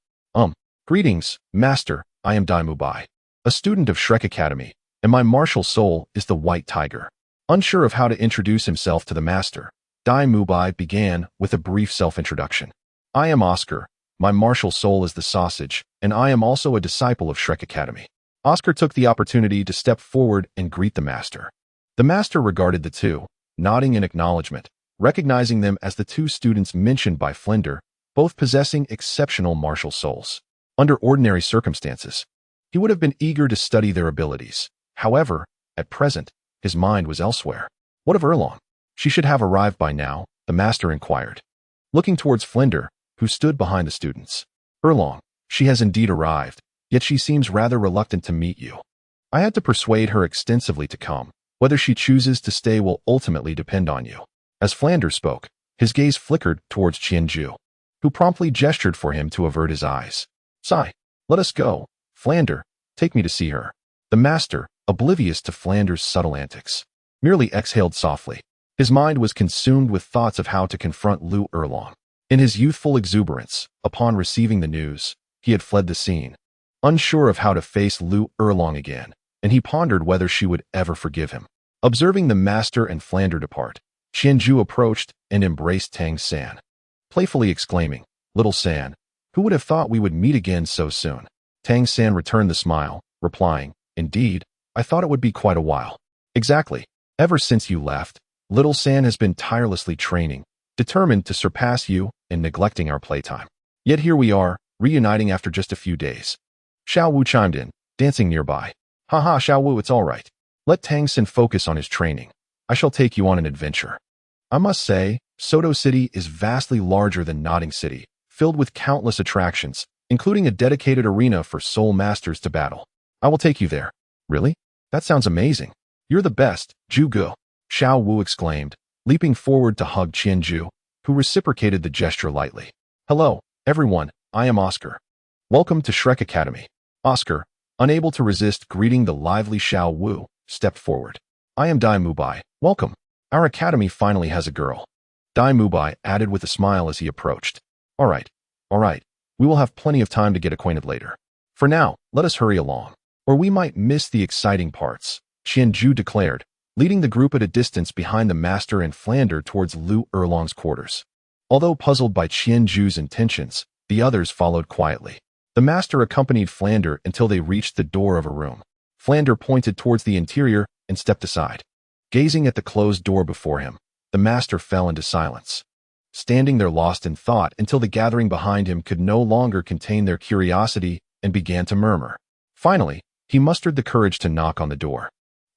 Greetings, Master, I am Dai Mubai, a student of Shrek Academy, and my martial soul is the White Tiger. Unsure of how to introduce himself to the master, Dai Mubai began with a brief self-introduction. I am Oscar, my martial soul is the sausage, and I am also a disciple of Shrek Academy. Oscar took the opportunity to step forward and greet the master. The master regarded the two, nodding in acknowledgement, recognizing them as the two students mentioned by Flinder, both possessing exceptional martial souls. Under ordinary circumstances, he would have been eager to study their abilities. However, at present, his mind was elsewhere. What of Erlong? She should have arrived by now, the master inquired, looking towards Flinder, who stood behind the students. Erlong, she has indeed arrived. yet she seems rather reluctant to meet you. I had to persuade her extensively to come. Whether she chooses to stay will ultimately depend on you." As Flanders spoke, his gaze flickered towards Qianju, who promptly gestured for him to avert his eyes. "Sigh, let us go. Flander, take me to see her." The master, oblivious to Flanders' subtle antics, merely exhaled softly. His mind was consumed with thoughts of how to confront Lu Erlong. In his youthful exuberance, upon receiving the news, he had fled the scene, unsure of how to face Lu Erlong again, and he pondered whether she would ever forgive him. Observing the master and Flander depart, Qianju approached and embraced Tang San, playfully exclaiming, "Little San, who would have thought we would meet again so soon?" Tang San returned the smile, replying, "Indeed, I thought it would be quite a while." "Exactly. Ever since you left, Little San has been tirelessly training, determined to surpass you and neglecting our playtime. Yet here we are, reuniting after just a few days." Xiao Wu chimed in, dancing nearby. "Haha, Xiao Wu, it's all right. Let Tang San focus on his training. I shall take you on an adventure." I must say, Soto City is vastly larger than Notting City, filled with countless attractions, including a dedicated arena for soul masters to battle. "I will take you there." "Really? That sounds amazing. You're the best, Zhuge," Xiao Wu exclaimed, leaping forward to hug Qianju, who reciprocated the gesture lightly. "Hello, everyone, I am Oscar. Welcome to Shrek Academy." Oscar, unable to resist greeting the lively Xiao Wu, stepped forward. "I am Dai Mubai. Welcome. Our academy finally has a girl." Dai Mubai added with a smile as he approached. All right. We will have plenty of time to get acquainted later. For now, let us hurry along, or we might miss the exciting parts," Qianju declared, leading the group at a distance behind the master and Flander towards Lu Erlong's quarters. Although puzzled by Qianju's intentions, the others followed quietly. The master accompanied Flander until they reached the door of a room. Flander pointed towards the interior and stepped aside. Gazing at the closed door before him, the master fell into silence, standing there lost in thought until the gathering behind him could no longer contain their curiosity and began to murmur. Finally, he mustered the courage to knock on the door.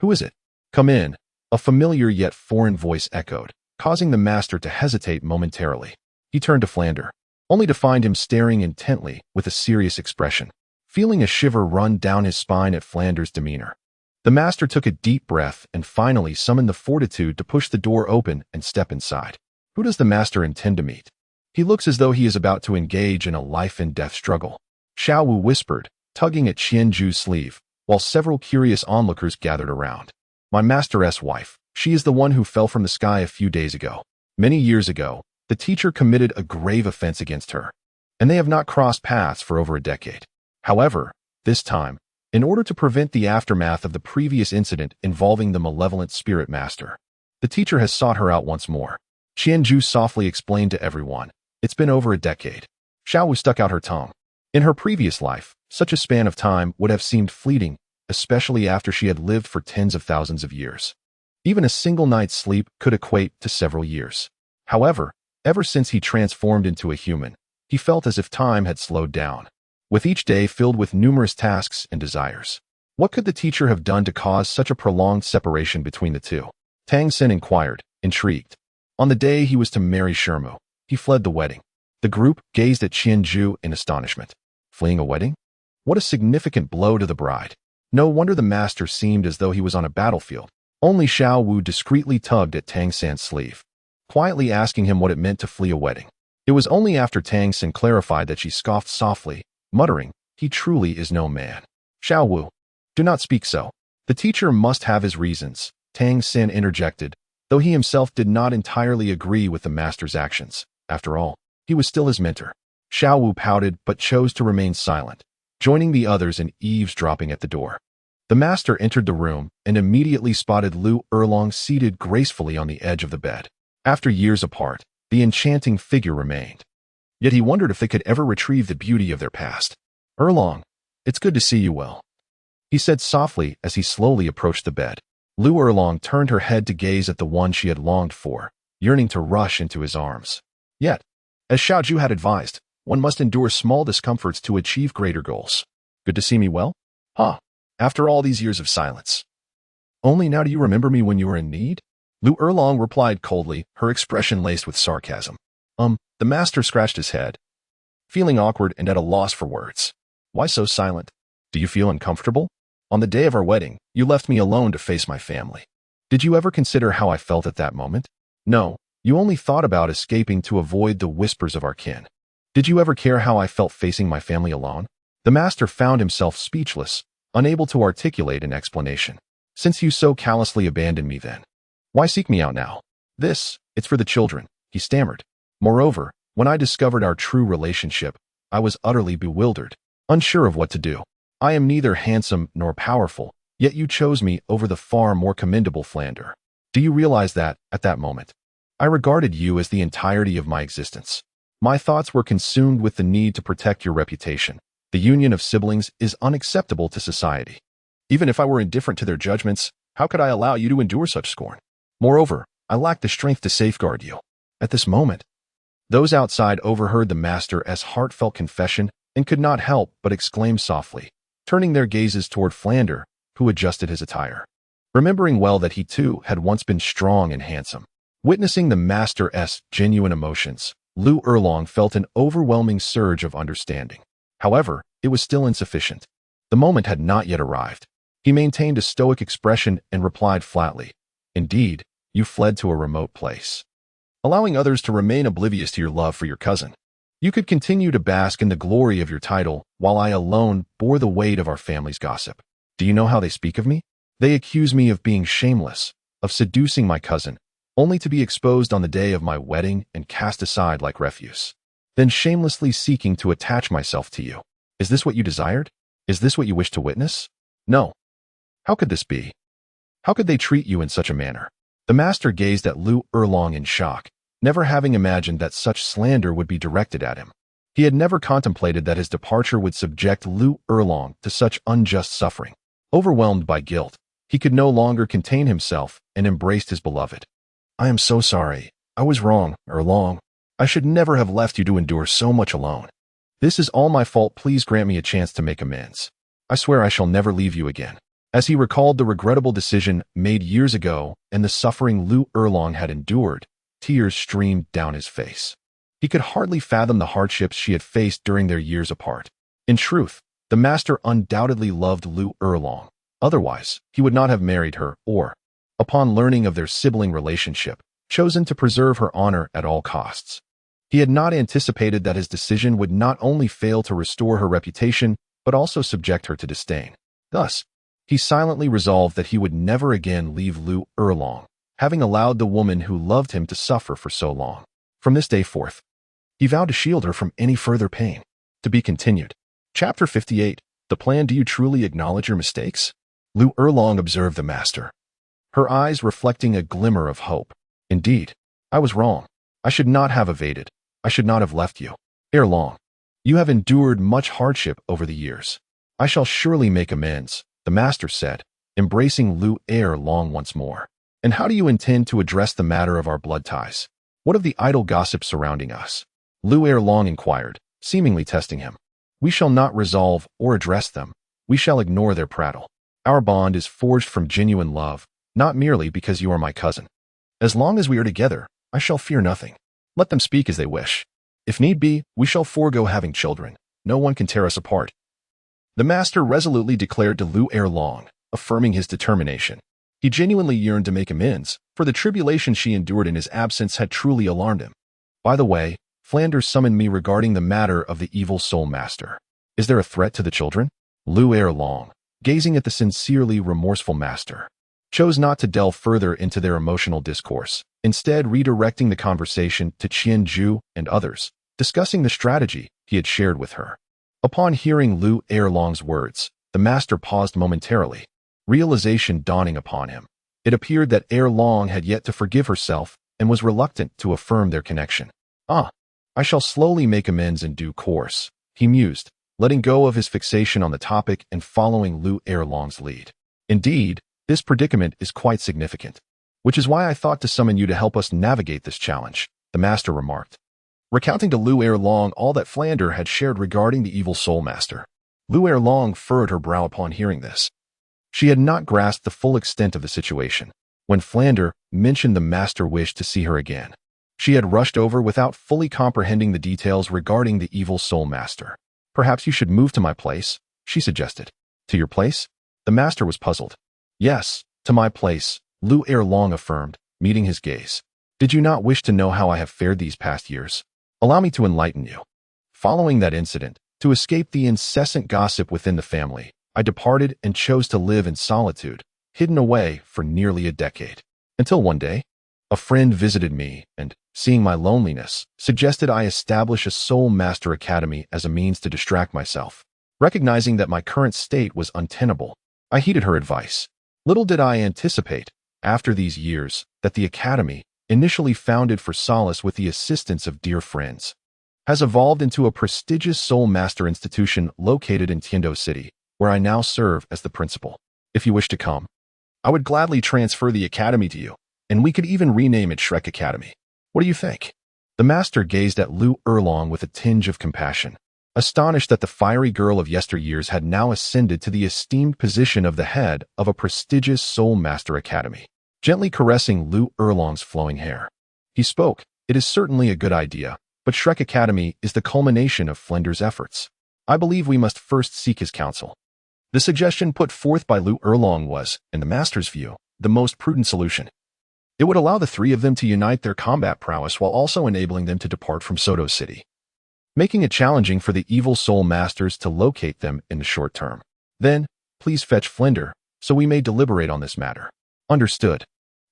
"Who is it?" "Come in," a familiar yet foreign voice echoed, causing the master to hesitate momentarily. He turned to Flander, only to find him staring intently with a serious expression. Feeling a shiver run down his spine at Flander's demeanor, the master took a deep breath and finally summoned the fortitude to push the door open and step inside. Who does the master intend to meet? He looks as though he is about to engage in a life-and-death struggle, Xiao Wu whispered, tugging at Qianju's sleeve, while several curious onlookers gathered around. "My master's wife. She is the one who fell from the sky a few days ago. Many years ago, the teacher committed a grave offense against her, and they have not crossed paths for over a decade. However, this time, in order to prevent the aftermath of the previous incident involving the malevolent spirit master, the teacher has sought her out once more." Qianju softly explained to everyone, "It's been over a decade." Xiao Wu stuck out her tongue. In her previous life, such a span of time would have seemed fleeting, especially after she had lived for tens of thousands of years. Even a single night's sleep could equate to several years. However, ever since he transformed into a human, he felt as if time had slowed down, with each day filled with numerous tasks and desires. What could the teacher have done to cause such a prolonged separation between the two? Tang Sin inquired, intrigued. On the day he was to marry Shermu, he fled the wedding. The group gazed at Qianju in astonishment. Fleeing a wedding? What a significant blow to the bride. No wonder the master seemed as though he was on a battlefield. Only Xiao Wu discreetly tugged at Tang San's sleeve, quietly asking him what it meant to flee a wedding. It was only after Tang San clarified that she scoffed softly, muttering, "He truly is no man." "Xiao Wu, do not speak so. The teacher must have his reasons," Tang San interjected, though he himself did not entirely agree with the master's actions. After all, he was still his mentor. Xiao Wu pouted but chose to remain silent, joining the others in eavesdropping at the door. The master entered the room and immediately spotted Lu Erlong seated gracefully on the edge of the bed. After years apart, the enchanting figure remained. Yet he wondered if they could ever retrieve the beauty of their past. "Erlong, it's good to see you well," he said softly as he slowly approached the bed. Lu Erlong turned her head to gaze at the one she had longed for, yearning to rush into his arms. Yet, as Xiaoju had advised, one must endure small discomforts to achieve greater goals. "Good to see me well? After all these years of silence. Only now do you remember me when you were in need?" Lu Erlong replied coldly, her expression laced with sarcasm. The master scratched his head, feeling awkward and at a loss for words. Why so silent? Do you feel uncomfortable? On the day of our wedding, you left me alone to face my family. Did you ever consider how I felt at that moment? No, you only thought about escaping to avoid the whispers of our kin. Did you ever care how I felt facing my family alone? The master found himself speechless, unable to articulate an explanation. Since you so callously abandoned me then, why seek me out now? It's for the children, he stammered. Moreover, when I discovered our true relationship, I was utterly bewildered, unsure of what to do. I am neither handsome nor powerful, yet you chose me over the far more commendable Flander. Do you realize that, at that moment, I regarded you as the entirety of my existence? My thoughts were consumed with the need to protect your reputation. The union of siblings is unacceptable to society. Even if I were indifferent to their judgments, how could I allow you to endure such scorn? Moreover, I lacked the strength to safeguard you. At this moment, those outside overheard the master as heartfelt confession and could not help but exclaim softly, turning their gazes toward Flander, who adjusted his attire. Remembering well that he too had once been strong and handsome. Witnessing the master's genuine emotions, Lu Erlong felt an overwhelming surge of understanding. However, it was still insufficient. The moment had not yet arrived. He maintained a stoic expression and replied flatly, "Indeed, you fled to a remote place, allowing others to remain oblivious to your love for your cousin. You could continue to bask in the glory of your title, while I alone bore the weight of our family's gossip. Do you know how they speak of me? They accuse me of being shameless, of seducing my cousin, only to be exposed on the day of my wedding and cast aside like refuse, then shamelessly seeking to attach myself to you. Is this what you desired? Is this what you wished to witness? No. How could this be? How could they treat you in such a manner?" The master gazed at Lu Erlong in shock, never having imagined that such slander would be directed at him. He had never contemplated that his departure would subject Lu Erlong to such unjust suffering. Overwhelmed by guilt, he could no longer contain himself and embraced his beloved. "I am so sorry. I was wrong, Erlong. I should never have left you to endure so much alone. This is all my fault. Please grant me a chance to make amends. I swear I shall never leave you again." As he recalled the regrettable decision made years ago and the suffering Lu Erlong had endured, tears streamed down his face. He could hardly fathom the hardships she had faced during their years apart. In truth, the master undoubtedly loved Lu Erlong. Otherwise, he would not have married her or, upon learning of their sibling relationship, chosen to preserve her honor at all costs. He had not anticipated that his decision would not only fail to restore her reputation, but also subject her to disdain. Thus, he silently resolved that he would never again leave Lu Erlong, having allowed the woman who loved him to suffer for so long. From this day forth, he vowed to shield her from any further pain. To be continued. Chapter 58. The Plan. Do you truly acknowledge your mistakes? Lu Erlong observed the master, her eyes reflecting a glimmer of hope. "Indeed, I was wrong. I should not have evaded. I should not have left you. Erlong, you have endured much hardship over the years. I shall surely make amends," the master said, embracing Lu Erlong once more. "And how do you intend to address the matter of our blood ties? What of the idle gossip surrounding us?" Lu Erlong inquired, seemingly testing him. "We shall not resolve or address them. We shall ignore their prattle. Our bond is forged from genuine love, not merely because you are my cousin. As long as we are together, I shall fear nothing. Let them speak as they wish. If need be, we shall forego having children. No one can tear us apart." The master resolutely declared to Lu Erlong, affirming his determination. He genuinely yearned to make amends, for the tribulation she endured in his absence had truly alarmed him. "By the way, Flanders summoned me regarding the matter of the evil soul master. Is there a threat to the children?" Lu Erlong, gazing at the sincerely remorseful master, chose not to delve further into their emotional discourse, instead redirecting the conversation to Qianju and others, discussing the strategy he had shared with her. Upon hearing Lu Erlong's words, the master paused momentarily, realization dawning upon him. It appeared that Erlong had yet to forgive herself and was reluctant to affirm their connection. I shall slowly make amends in due course," he mused, letting go of his fixation on the topic and following Lu Erlong's lead. "Indeed, this predicament is quite significant, which is why I thought to summon you to help us navigate this challenge," the master remarked, recounting to Lu Erlong all that Flander had shared regarding the evil soul master. Lu Erlong furrowed her brow upon hearing this. She had not grasped the full extent of the situation. When Flander mentioned the master wished to see her again, she had rushed over without fully comprehending the details regarding the evil soul master. "Perhaps you should move to my place," she suggested. To your place? The master was puzzled. Yes, to my place, Lu Erlong affirmed, meeting his gaze. Did you not wish to know how I have fared these past years? Allow me to enlighten you. Following that incident, to escape the incessant gossip within the family, I departed and chose to live in solitude, hidden away for nearly a decade. Until one day, a friend visited me and, seeing my loneliness, suggested I establish a Soul Master Academy as a means to distract myself. Recognizing that my current state was untenable, I heeded her advice. Little did I anticipate, after these years, that the Academy, initially founded for solace with the assistance of dear friends, has evolved into a prestigious Soul Master institution located in Tiando City, where I now serve as the principal. If you wish to come, I would gladly transfer the Academy to you, and we could even rename it Shrek Academy. What do you think? The master gazed at Lu Erlong with a tinge of compassion, astonished that the fiery girl of yesteryears had now ascended to the esteemed position of the head of a prestigious Soul Master Academy. Gently caressing Lu Erlong's flowing hair, he spoke, "It is certainly a good idea, but Shrek Academy is the culmination of Flender's efforts. I believe we must first seek his counsel." The suggestion put forth by Lu Erlong was, in the master's view, the most prudent solution. It would allow the three of them to unite their combat prowess while also enabling them to depart from Soto City, making it challenging for the evil soul masters to locate them in the short term. Then, please fetch Flender, so we may deliberate on this matter. Understood.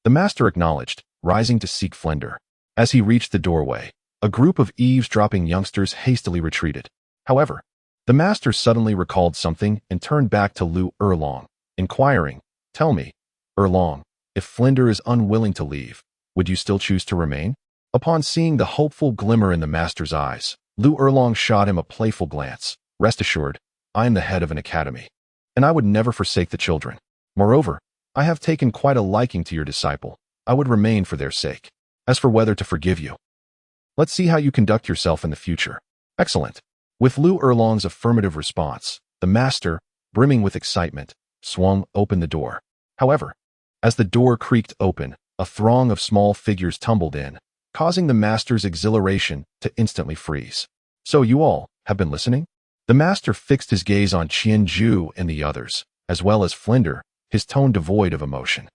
The master acknowledged, rising to seek Flender. As he reached the doorway, a group of eavesdropping youngsters hastily retreated. However, the master suddenly recalled something and turned back to Lu Erlong, inquiring, "Tell me, Erlong, if Flender is unwilling to leave, would you still choose to remain?" Upon seeing the hopeful glimmer in the master's eyes, Lu Erlong shot him a playful glance. "Rest assured, I am the head of an academy, and I would never forsake the children. Moreover, I have taken quite a liking to your disciple. I would remain for their sake. As for whether to forgive you, let's see how you conduct yourself in the future." Excellent. With Lu Erlong's affirmative response, the master, brimming with excitement, swung open the door. However, as the door creaked open, a throng of small figures tumbled in, causing the master's exhilaration to instantly freeze. "So you all have been listening?" The master fixed his gaze on Qianju and the others, as well as Flender, his tone devoid of emotion.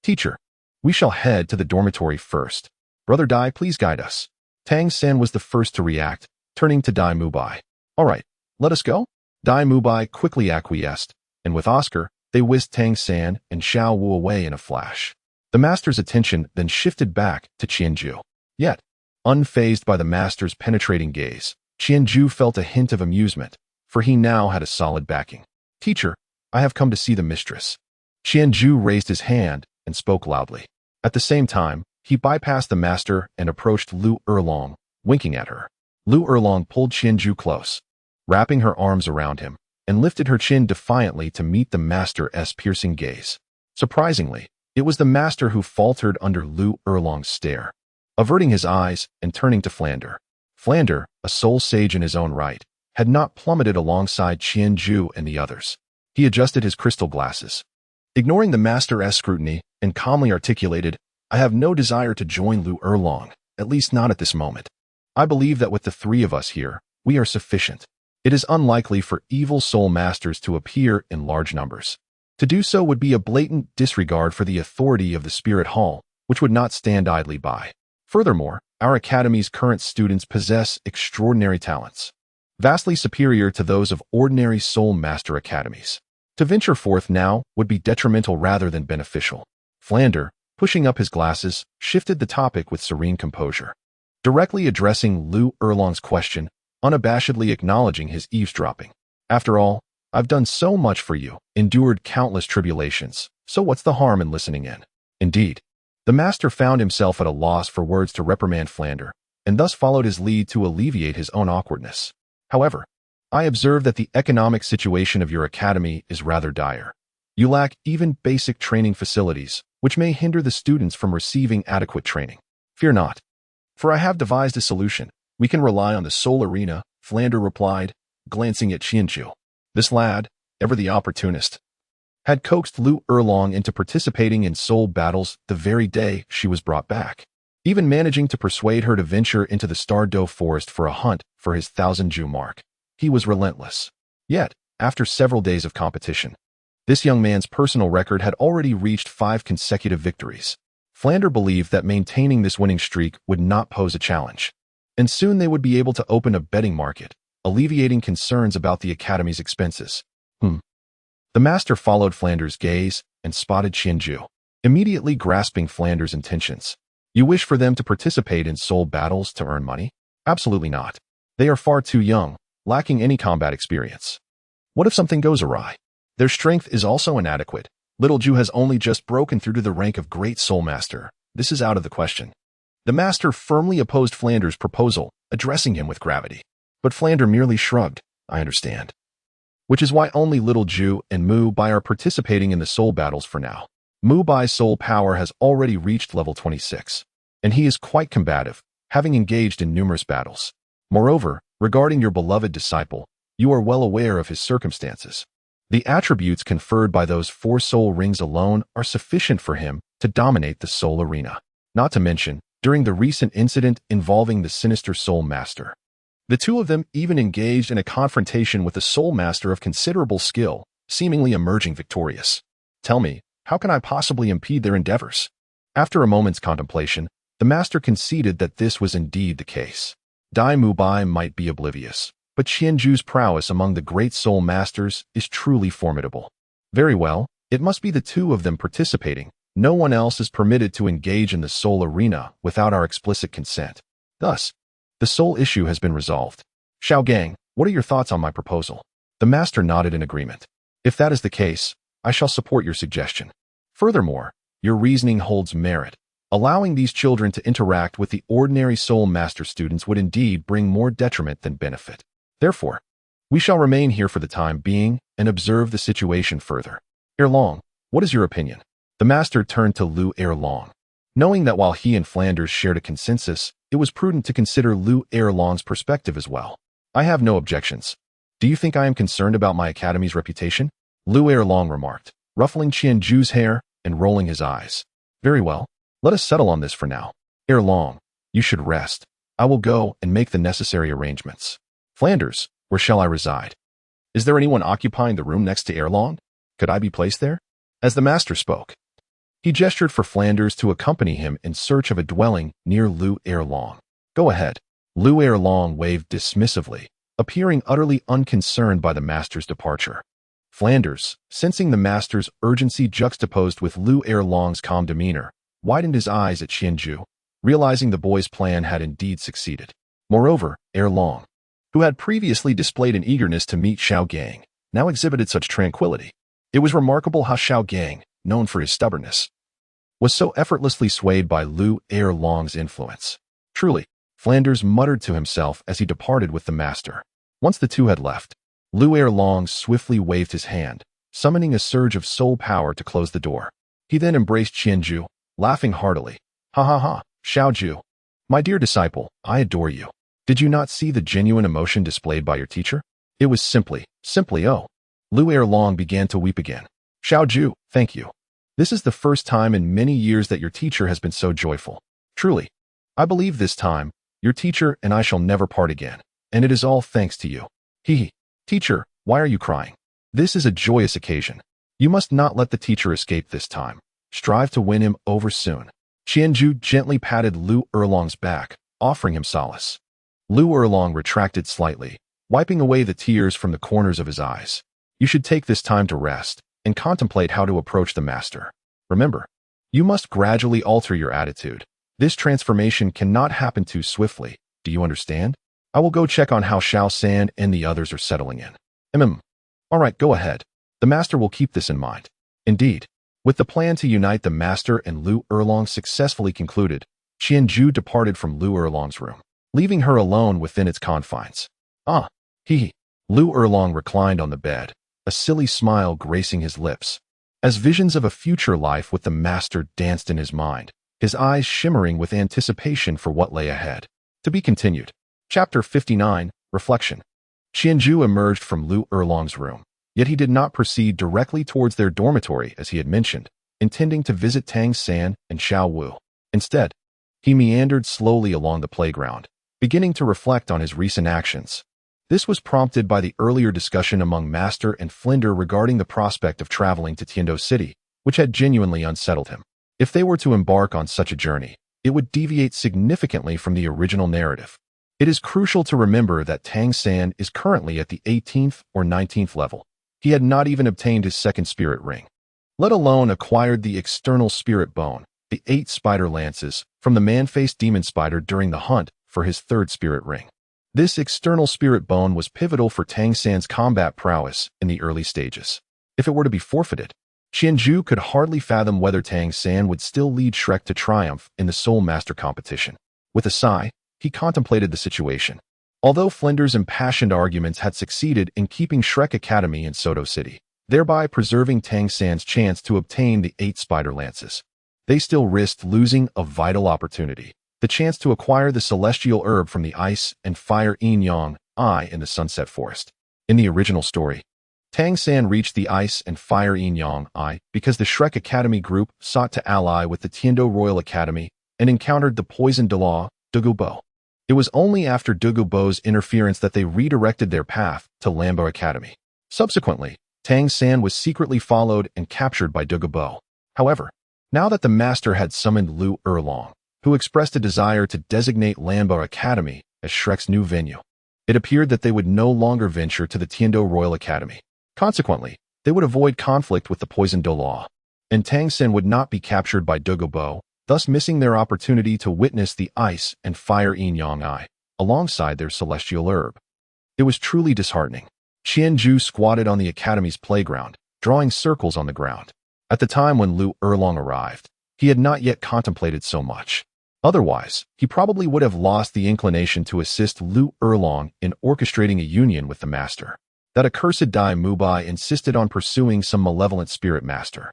Teacher, we shall head to the dormitory first. Brother Dai, please guide us." Tang San was the first to react, turning to Dai Mubai. "All right, let us go." Dai Mubai quickly acquiesced, and with Oscar, they whisked Tang San and Xiao Wu away in a flash. The master's attention then shifted back to Qianju. Yet, unfazed by the master's penetrating gaze, Qianju felt a hint of amusement, for he now had a solid backing. "Teacher, I have come to see the mistress." Qianju raised his hand and spoke loudly. At the same time, he bypassed the master and approached Lu Erlong, winking at her. Lu Erlong pulled Qianju close, wrapping her arms around him, and lifted her chin defiantly to meet the master's piercing gaze. Surprisingly, it was the master who faltered under Lu Erlong's stare. Averting his eyes and turning to Flander. Flander, a soul sage in his own right, had not plummeted alongside Qianju and the others. He adjusted his crystal glasses, ignoring the master's scrutiny, and calmly articulated, "I have no desire to join Lu Erlong, at least not at this moment. I believe that with the three of us here, we are sufficient. It is unlikely for evil soul masters to appear in large numbers. To do so would be a blatant disregard for the authority of the Spirit Hall, which would not stand idly by. Furthermore, our academy's current students possess extraordinary talents, vastly superior to those of ordinary soul master academies. To venture forth now would be detrimental rather than beneficial." Flander, pushing up his glasses, shifted the topic with serene composure, directly addressing Lu Erlong's question, unabashedly acknowledging his eavesdropping. "After all, I've done so much for you, endured countless tribulations, so what's the harm in listening in?" Indeed, the master found himself at a loss for words to reprimand Flander, and thus followed his lead to alleviate his own awkwardness. "However, I observe that the economic situation of your academy is rather dire. You lack even basic training facilities, which may hinder the students from receiving adequate training. Fear not, for I have devised a solution. We can rely on the Soul Arena," Flander replied, glancing at Qianju. This lad, ever the opportunist, had coaxed Lu Erlong into participating in soul battles the very day she was brought back, even managing to persuade her to venture into the Stardoe forest for a hunt for his 1,000 Ju mark. He was relentless. Yet, after several days of competition. This young man's personal record had already reached 5 consecutive victories. Flander believed that maintaining this winning streak would not pose a challenge, and soon they would be able to open a betting market, alleviating concerns about the academy's expenses. The master followed Flander's gaze and spotted Qianju, immediately grasping Flander's intentions. You wish for them to participate in soul battles to earn money? Absolutely not. They are far too young, lacking any combat experience. What if something goes awry? Their strength is also inadequate. Little Ju has only just broken through to the rank of Great Soul Master. This is out of the question. The master firmly opposed Flander's proposal, addressing him with gravity. But Flander merely shrugged. I understand. Which is why only Little Ju and Mu Bai are participating in the soul battles for now. Mu Bai's soul power has already reached level 26, and he is quite combative, having engaged in numerous battles. Moreover, regarding your beloved disciple, you are well aware of his circumstances. The attributes conferred by those 4 soul rings alone are sufficient for him to dominate the soul arena. Not to mention, during the recent incident involving the sinister soul master, the two of them even engaged in a confrontation with a soul master of considerable skill, seemingly emerging victorious. Tell me, how can I possibly impede their endeavors? After a moment's contemplation, the master conceded that this was indeed the case. Dai Mu Bai might be oblivious, but Qianju's prowess among the great soul masters is truly formidable. Very well, it must be the two of them participating. No one else is permitted to engage in the soul arena without our explicit consent. Thus, the soul issue has been resolved. Xiao Gang, what are your thoughts on my proposal? The master nodded in agreement. If that is the case, I shall support your suggestion. Furthermore, your reasoning holds merit. Allowing these children to interact with the ordinary soul master students would indeed bring more detriment than benefit. Therefore, we shall remain here for the time being and observe the situation further. Erlong, what is your opinion? The master turned to Lu Erlong. Knowing that while he and Flanders shared a consensus, it was prudent to consider Lu Erlong's perspective as well. I have no objections. Do you think I am concerned about my academy's reputation? Lu Erlong remarked, ruffling Qianju's hair and rolling his eyes. Very well, let us settle on this for now. Erlong, you should rest. I will go and make the necessary arrangements. Flanders, where shall I reside? Is there anyone occupying the room next to Erlong? Could I be placed there? As the master spoke, he gestured for Flanders to accompany him in search of a dwelling near Lu Erlong. Go ahead. Lu Erlong waved dismissively, appearing utterly unconcerned by the master's departure. Flanders, sensing the master's urgency juxtaposed with Lu Erlong's calm demeanor, widened his eyes at Qianju, realizing the boy's plan had indeed succeeded. Moreover, Erlong, who had previously displayed an eagerness to meet Xiao Gang, now exhibited such tranquility. It was remarkable how Xiao Gang, known for his stubbornness, was so effortlessly swayed by Lu Erlong's influence. Truly, Flanders muttered to himself as he departed with the master. Once the two had left, Lu Erlong swiftly waved his hand, summoning a surge of soul power to close the door. He then embraced Qianju, laughing heartily. Ha ha ha, Xiaoju. My dear disciple, I adore you. Did you not see the genuine emotion displayed by your teacher? It was simply, oh. Lu Erlong began to weep again. Xiaoju, thank you. This is the first time in many years that your teacher has been so joyful. Truly, I believe this time, your teacher and I shall never part again, and it is all thanks to you. Hee. Teacher, why are you crying? This is a joyous occasion. You must not let the teacher escape this time. Strive to win him over soon. Qianju gently patted Lu Erlong's back, offering him solace. Lu Erlong retracted slightly, wiping away the tears from the corners of his eyes. You should take this time to rest and contemplate how to approach the master. Remember, you must gradually alter your attitude. This transformation cannot happen too swiftly. Do you understand? I will go check on how Xiao San and the others are settling in. All right, go ahead. The master will keep this in mind. Indeed, with the plan to unite the master and Lu Erlong successfully concluded, Qianju departed from Lu Erlong's room, leaving her alone within its confines. Lu Erlong reclined on the bed, a silly smile gracing his lips, as visions of a future life with the master danced in his mind, his eyes shimmering with anticipation for what lay ahead. To be continued. Chapter 59, Reflection. Qianju emerged from Lu Erlong's room, yet he did not proceed directly towards their dormitory as he had mentioned, intending to visit Tang San and Xiao Wu. Instead, he meandered slowly along the playground, beginning to reflect on his recent actions. This was prompted by the earlier discussion among Master and Flinder regarding the prospect of traveling to Tiando City, which had genuinely unsettled him. If they were to embark on such a journey, it would deviate significantly from the original narrative. It is crucial to remember that Tang San is currently at the 18th or 19th level. He had not even obtained his second spirit ring, let alone acquired the external spirit bone, the 8 spider lances, from the man-faced demon spider during the hunt for his third spirit ring. This external spirit bone was pivotal for Tang San's combat prowess in the early stages. If it were to be forfeited, Qianzhu could hardly fathom whether Tang San would still lead Shrek to triumph in the Soul Master competition. With a sigh, he contemplated the situation. Although Flinder's impassioned arguments had succeeded in keeping Shrek Academy in Soto City, thereby preserving Tang San's chance to obtain the 8 spider lances, they still risked losing a vital opportunity, the chance to acquire the celestial herb from the ice and fire yin yang eye in the Sunset Forest. In the original story, Tang San reached the ice and fire yin yang eye because the Shrek Academy group sought to ally with the Tiando Royal Academy and encountered the poisoned Douluo Continent. It was only after Douluo's interference that they redirected their path to Lambo Academy. Subsequently, Tang San was secretly followed and captured by Douluo. However, now that the master had summoned Lu Erlong, who expressed a desire to designate Lambo Academy as Shrek's new venue, it appeared that they would no longer venture to the Tiando Royal Academy. Consequently, they would avoid conflict with the poisoned Douluo, and Tang San would not be captured by Douluo, thus missing their opportunity to witness the ice and fire yin yang eye alongside their celestial herb. It was truly disheartening. Qianzhu squatted on the academy's playground, drawing circles on the ground. At the time when Lu Erlong arrived, he had not yet contemplated so much. Otherwise, he probably would have lost the inclination to assist Lu Erlong in orchestrating a union with the master. That accursed Dai Mubai insisted on pursuing some malevolent spirit master.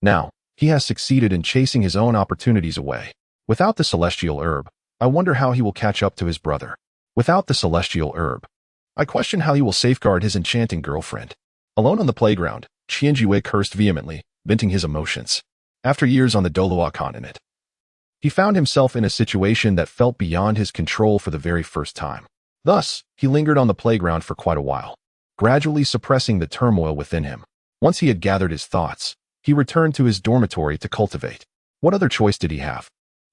Now, he has succeeded in chasing his own opportunities away. Without the celestial herb, I wonder how he will catch up to his brother. Without the celestial herb, I question how he will safeguard his enchanting girlfriend. Alone on the playground, Qianzhu cursed vehemently, venting his emotions. After years on the Douluo Continent, he found himself in a situation that felt beyond his control for the very first time. Thus, he lingered on the playground for quite a while, gradually suppressing the turmoil within him. Once he had gathered his thoughts, he returned to his dormitory to cultivate. What other choice did he have?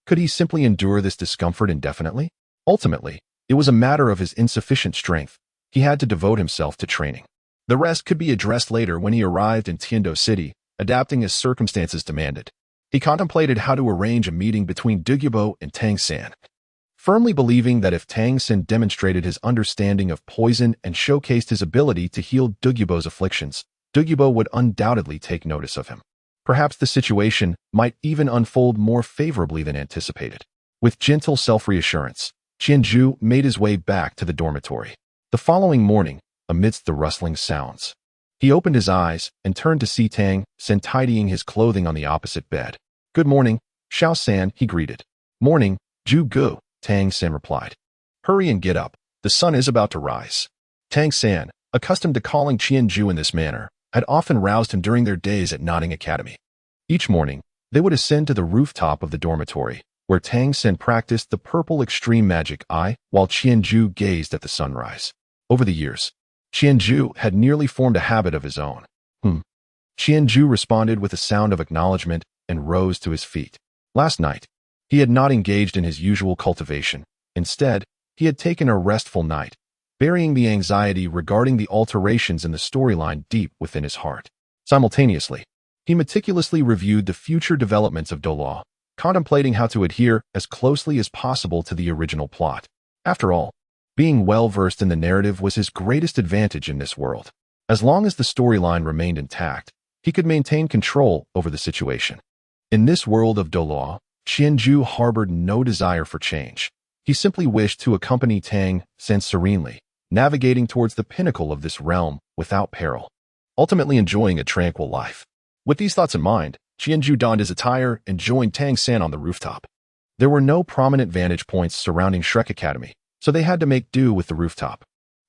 Could he simply endure this discomfort indefinitely? Ultimately, it was a matter of his insufficient strength. He had to devote himself to training. The rest could be addressed later when he arrived in Tiando City, adapting as circumstances demanded. He contemplated how to arrange a meeting between Douluo and Tang San, firmly believing that if Tang San demonstrated his understanding of poison and showcased his ability to heal Douluo's afflictions, Douluo would undoubtedly take notice of him. Perhaps the situation might even unfold more favorably than anticipated. With gentle self-reassurance, Qianzhu made his way back to the dormitory. The following morning, amidst the rustling sounds, he opened his eyes and turned to see Tang San tidying his clothing on the opposite bed. "Good morning, Xiao San," he greeted. "Morning, Zhu Gu," Tang San replied. "Hurry and get up. The sun is about to rise." Tang San, accustomed to calling Qianzhu in this manner, had often roused him during their days at Nodding Academy. Each morning, they would ascend to the rooftop of the dormitory, where Tang San practiced the purple extreme magic eye while Qianzhu gazed at the sunrise. Over the years, Qianzhu had nearly formed a habit of his own. Qianzhu responded with a sound of acknowledgement and rose to his feet. Last night, he had not engaged in his usual cultivation. Instead, he had taken a restful night, burying the anxiety regarding the alterations in the storyline deep within his heart. Simultaneously, he meticulously reviewed the future developments of Douluo, contemplating how to adhere as closely as possible to the original plot. After all, being well-versed in the narrative was his greatest advantage in this world. As long as the storyline remained intact, he could maintain control over the situation. In this world of Douluo, Qianzhu harbored no desire for change. He simply wished to accompany Tang San serenely, navigating towards the pinnacle of this realm without peril, ultimately enjoying a tranquil life. With these thoughts in mind, Qianzhu donned his attire and joined Tang San on the rooftop. There were no prominent vantage points surrounding Shrek Academy, so they had to make do with the rooftop.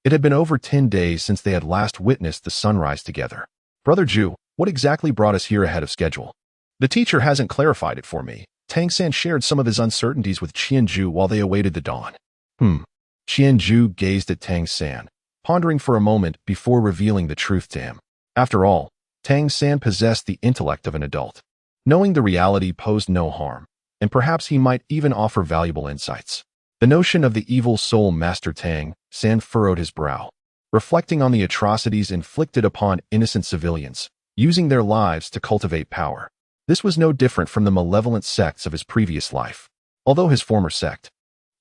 It had been over 10 days since they had last witnessed the sunrise together. "Brother Zhu, what exactly brought us here ahead of schedule?" "The teacher hasn't clarified it for me." Tang San shared some of his uncertainties with Qianzhu while they awaited the dawn. Qianzhu gazed at Tang San, pondering for a moment before revealing the truth to him. After all, Tang San possessed the intellect of an adult. Knowing the reality posed no harm, and perhaps he might even offer valuable insights. The notion of the evil soul Master Tang San furrowed his brow, reflecting on the atrocities inflicted upon innocent civilians, using their lives to cultivate power. This was no different from the malevolent sects of his previous life. Although his former sect,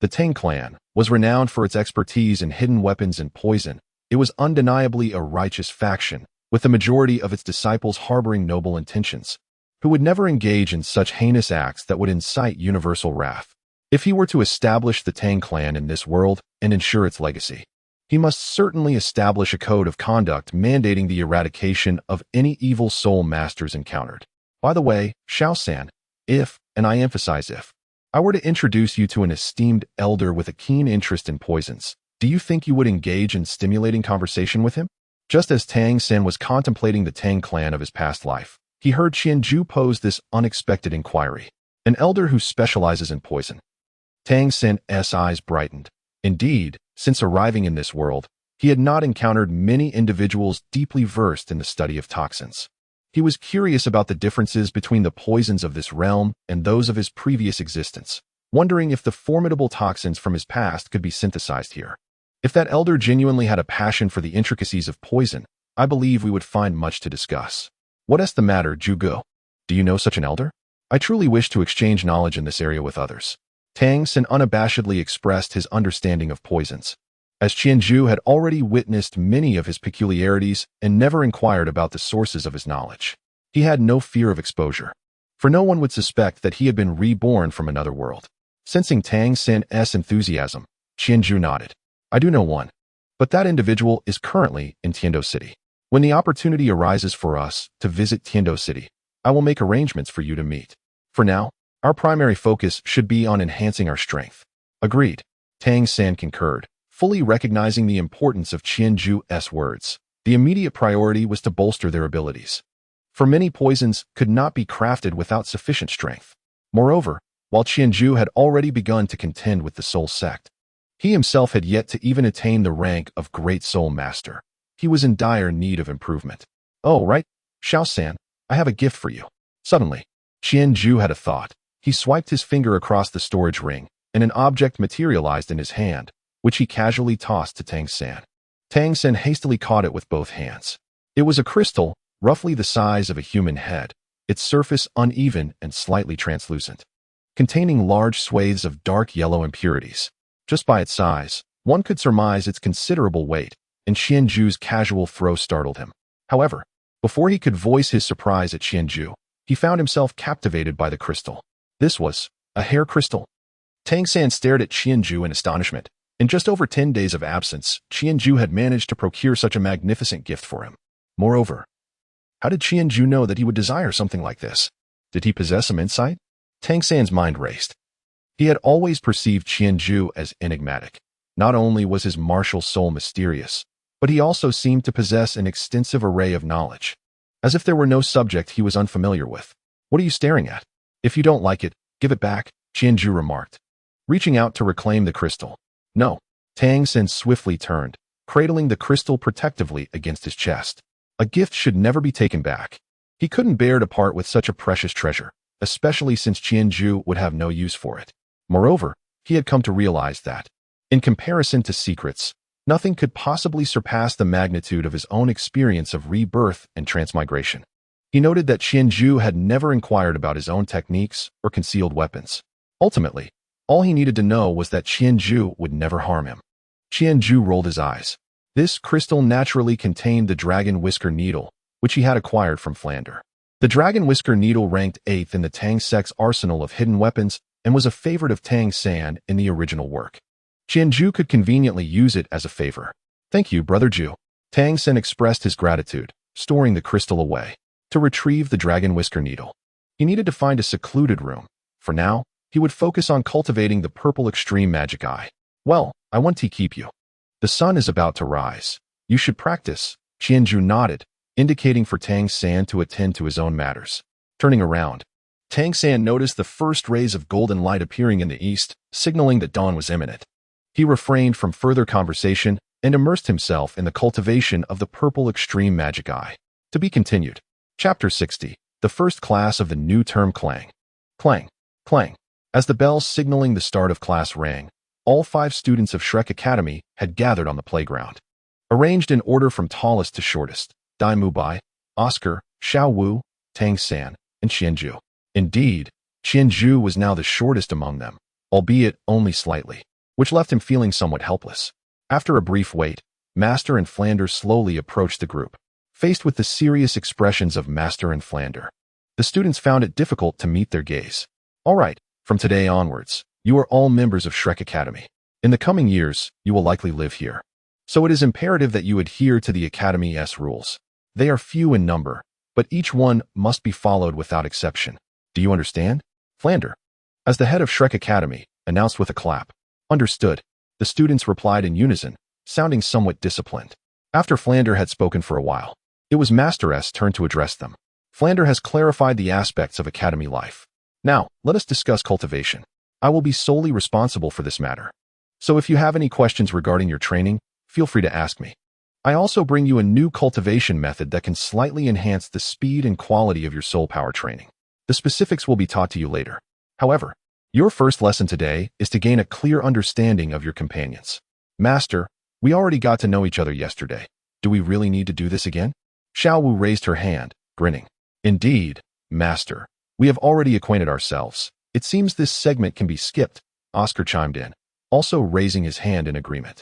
the Tang clan, was renowned for its expertise in hidden weapons and poison, it was undeniably a righteous faction, with the majority of its disciples harboring noble intentions, who would never engage in such heinous acts that would incite universal wrath. If he were to establish the Tang clan in this world and ensure its legacy, he must certainly establish a code of conduct mandating the eradication of any evil soul masters encountered. By the way, Xiao San, if, and I emphasize if, I were to introduce you to an esteemed elder with a keen interest in poisons, do you think you would engage in stimulating conversation with him? Just as Tang San was contemplating the Tang clan of his past life, he heard Qianju pose this unexpected inquiry. An elder who specializes in poison. Tang San's eyes brightened. Indeed, since arriving in this world, he had not encountered many individuals deeply versed in the study of toxins. He was curious about the differences between the poisons of this realm and those of his previous existence, wondering if the formidable toxins from his past could be synthesized here. If that elder genuinely had a passion for the intricacies of poison, I believe we would find much to discuss. What is the matter, Zhuge? Do you know such an elder? I truly wish to exchange knowledge in this area with others. Tang San unabashedly expressed his understanding of poisons, as Qianju had already witnessed many of his peculiarities and never inquired about the sources of his knowledge. He had no fear of exposure, for no one would suspect that he had been reborn from another world. Sensing Tang San's enthusiasm, Qianju nodded. I do know one, but that individual is currently in Tiando City. When the opportunity arises for us to visit Tiando City, I will make arrangements for you to meet. For now, our primary focus should be on enhancing our strength. Agreed. Tang San concurred, fully recognizing the importance of Qianju's words. The immediate priority was to bolster their abilities. For many poisons could not be crafted without sufficient strength. Moreover, while Qianju had already begun to contend with the Soul Sect, he himself had yet to even attain the rank of Great Soul Master. He was in dire need of improvement. Oh, right, Xiao San, I have a gift for you. Suddenly, Qianju had a thought. He swiped his finger across the storage ring, and an object materialized in his hand, which he casually tossed to Tang San. Tang San hastily caught it with both hands. It was a crystal, roughly the size of a human head, its surface uneven and slightly translucent, containing large swathes of dark yellow impurities. Just by its size, one could surmise its considerable weight, and Qianju's casual throw startled him. However, before he could voice his surprise at Qianju, he found himself captivated by the crystal. This was a hair crystal. Tang San stared at Qianju in astonishment. In just over 10 days of absence, Qianju had managed to procure such a magnificent gift for him. Moreover, how did Qianju know that he would desire something like this? Did he possess some insight? Tang San's mind raced. He had always perceived Qianju as enigmatic. Not only was his martial soul mysterious, but he also seemed to possess an extensive array of knowledge. As if there were no subject he was unfamiliar with. What are you staring at? If you don't like it, give it back, Qianju remarked, reaching out to reclaim the crystal. No. Tang San swiftly turned, cradling the crystal protectively against his chest. A gift should never be taken back. He couldn't bear to part with such a precious treasure, especially since Qianju would have no use for it. Moreover, he had come to realize that, in comparison to secrets, nothing could possibly surpass the magnitude of his own experience of rebirth and transmigration. He noted that Qianju had never inquired about his own techniques or concealed weapons. Ultimately, all he needed to know was that Qianju would never harm him. Qianju rolled his eyes. This crystal naturally contained the Dragon Whisker Needle, which he had acquired from Flander. The Dragon Whisker Needle ranked 8th in the Tang sect's arsenal of hidden weapons and was a favorite of Tang San in the original work. Qianju could conveniently use it as a favor. Thank you, Brother Ju. Tang San expressed his gratitude, storing the crystal away. To retrieve the Dragon Whisker Needle, he needed to find a secluded room. For now, he would focus on cultivating the purple extreme magic eye. Well, I want to keep you. The sun is about to rise. You should practice. Qianju nodded, indicating for Tang San to attend to his own matters. Turning around, Tang San noticed the first rays of golden light appearing in the east, signaling that dawn was imminent. He refrained from further conversation and immersed himself in the cultivation of the purple extreme magic eye. To be continued. Chapter 60. The first class of the new term clang. Clang. Clang. As the bell signaling the start of class rang, all 5 students of Shrek Academy had gathered on the playground. Arranged in order from tallest to shortest, Dai Mubai, Oscar, Xiao Wu, Tang San, and Qianju. Indeed, Qianju was now the shortest among them, albeit only slightly, which left him feeling somewhat helpless. After a brief wait, Master and Flander slowly approached the group, faced with the serious expressions of Master and Flander. The students found it difficult to meet their gaze. All right, from today onwards, you are all members of Shrek Academy. In the coming years, you will likely live here. So it is imperative that you adhere to the Academy's rules. They are few in number, but each one must be followed without exception. Do you understand? Flander, as the head of Shrek Academy, announced with a clap. Understood. The students replied in unison, sounding somewhat disciplined. After Flander had spoken for a while, it was Master S' turn to address them. Flander has clarified the aspects of Academy life. Now, let us discuss cultivation. I will be solely responsible for this matter. So if you have any questions regarding your training, feel free to ask me. I also bring you a new cultivation method that can slightly enhance the speed and quality of your soul power training. The specifics will be taught to you later. However, your first lesson today is to gain a clear understanding of your companions. Master, we already got to know each other yesterday. Do we really need to do this again? Xiao Wu raised her hand, grinning. Indeed, Master. We have already acquainted ourselves. It seems this segment can be skipped, Oscar chimed in, also raising his hand in agreement.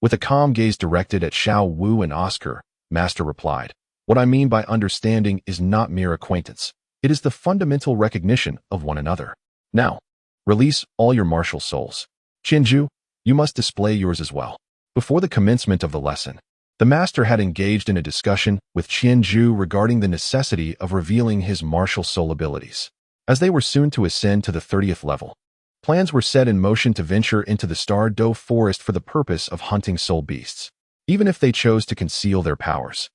With a calm gaze directed at Xiao Wu and Oscar, Master replied, what I mean by understanding is not mere acquaintance. It is the fundamental recognition of one another. Now, release all your martial souls. Qianju, you must display yours as well. Before the commencement of the lesson, the Master had engaged in a discussion with Qianju regarding the necessity of revealing his martial soul abilities. As they were soon to ascend to the 30th level, plans were set in motion to venture into the Star Doe forest for the purpose of hunting soul beasts, even if they chose to conceal their powers.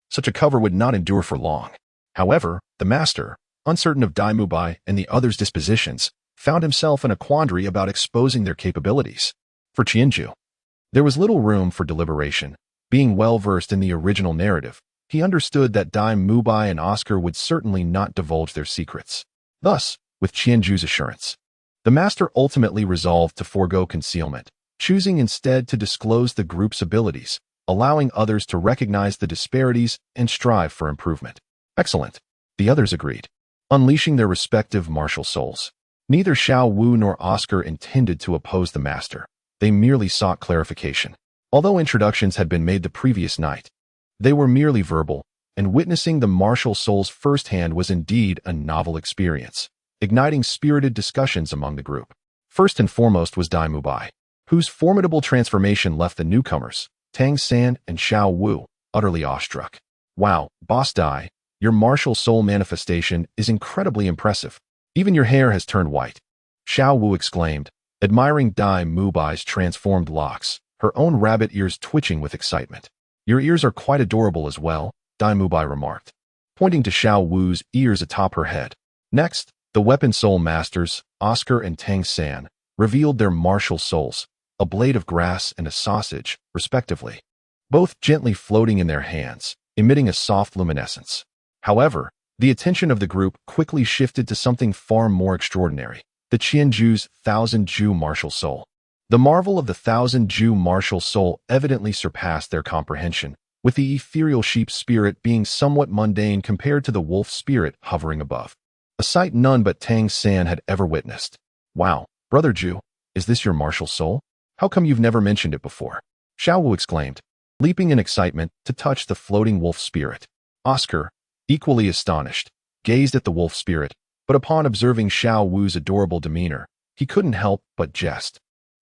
Such a cover would not endure for long. However, the Master, uncertain of Dai Mubai and the others' dispositions, found himself in a quandary about exposing their capabilities. For Qianju, there was little room for deliberation. Being well-versed in the original narrative, he understood that Dai Mubai and Oscar would certainly not divulge their secrets. Thus, with Qianju's assurance, the Master ultimately resolved to forego concealment, choosing instead to disclose the group's abilities, allowing others to recognize the disparities and strive for improvement. Excellent. The others agreed, unleashing their respective martial souls. Neither Xiao Wu nor Oscar intended to oppose the Master. They merely sought clarification. Although introductions had been made the previous night, they were merely verbal, and witnessing the martial souls firsthand was indeed a novel experience, igniting spirited discussions among the group. First and foremost was Dai Mubai, whose formidable transformation left the newcomers, Tang San and Xiao Wu, utterly awestruck. Wow, Boss Dai, your martial soul manifestation is incredibly impressive. Even your hair has turned white. Xiao Wu exclaimed, admiring Dai Mubai's transformed locks, her own rabbit ears twitching with excitement. Your ears are quite adorable as well, Dai Mubai remarked, pointing to Xiao Wu's ears atop her head. Next, the weapon soul masters, Oscar and Tang San, revealed their martial souls, a blade of grass and a sausage, respectively, both gently floating in their hands, emitting a soft luminescence. However, the attention of the group quickly shifted to something far more extraordinary, the Qianju's 1,000-Ju martial soul. The marvel of the 1,000-Ju martial soul evidently surpassed their comprehension, with the ethereal sheep spirit being somewhat mundane compared to the wolf spirit hovering above. A sight none but Tang San had ever witnessed. Wow, Brother Ju, is this your martial soul? How come you've never mentioned it before? Xiao Wu exclaimed, leaping in excitement to touch the floating wolf spirit. Oscar, equally astonished, gazed at the wolf spirit, but upon observing Xiao Wu's adorable demeanor, he couldn't help but jest.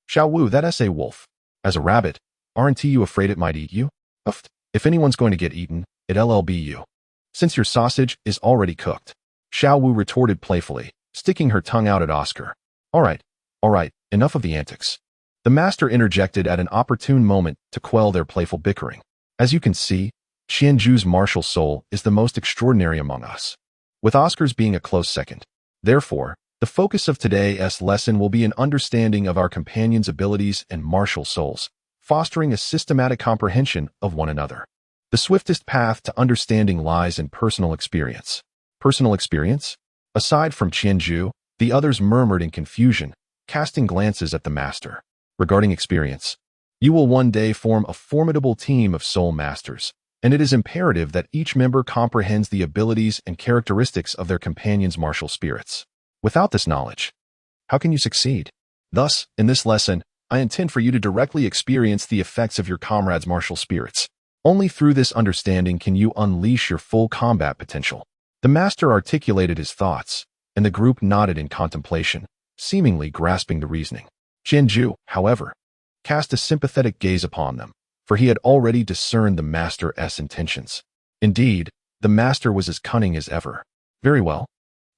Xiao Wu, that's a wolf. As a rabbit, aren't you afraid it might eat you? Uft, if anyone's going to get eaten, it'll be you. Since your sausage is already cooked. Xiao Wu retorted playfully, sticking her tongue out at Oscar. All right, enough of the antics. The Master interjected at an opportune moment to quell their playful bickering. As you can see, Qianju's martial soul is the most extraordinary among us, with Oscar's being a close second. Therefore, the focus of today's lesson will be an understanding of our companions' abilities and martial souls, fostering a systematic comprehension of one another. The swiftest path to understanding lies in personal experience. Personal experience? Aside from Qianzhu, the others murmured in confusion, casting glances at the master. Regarding experience, you will one day form a formidable team of soul masters, and it is imperative that each member comprehends the abilities and characteristics of their companions' martial spirits. Without this knowledge, how can you succeed? Thus, in this lesson, I intend for you to directly experience the effects of your comrades' martial spirits. Only through this understanding can you unleash your full combat potential. The master articulated his thoughts, and the group nodded in contemplation, seemingly grasping the reasoning. Qianzhu, however, cast a sympathetic gaze upon them, for he had already discerned the master's intentions. Indeed, the master was as cunning as ever. Very well.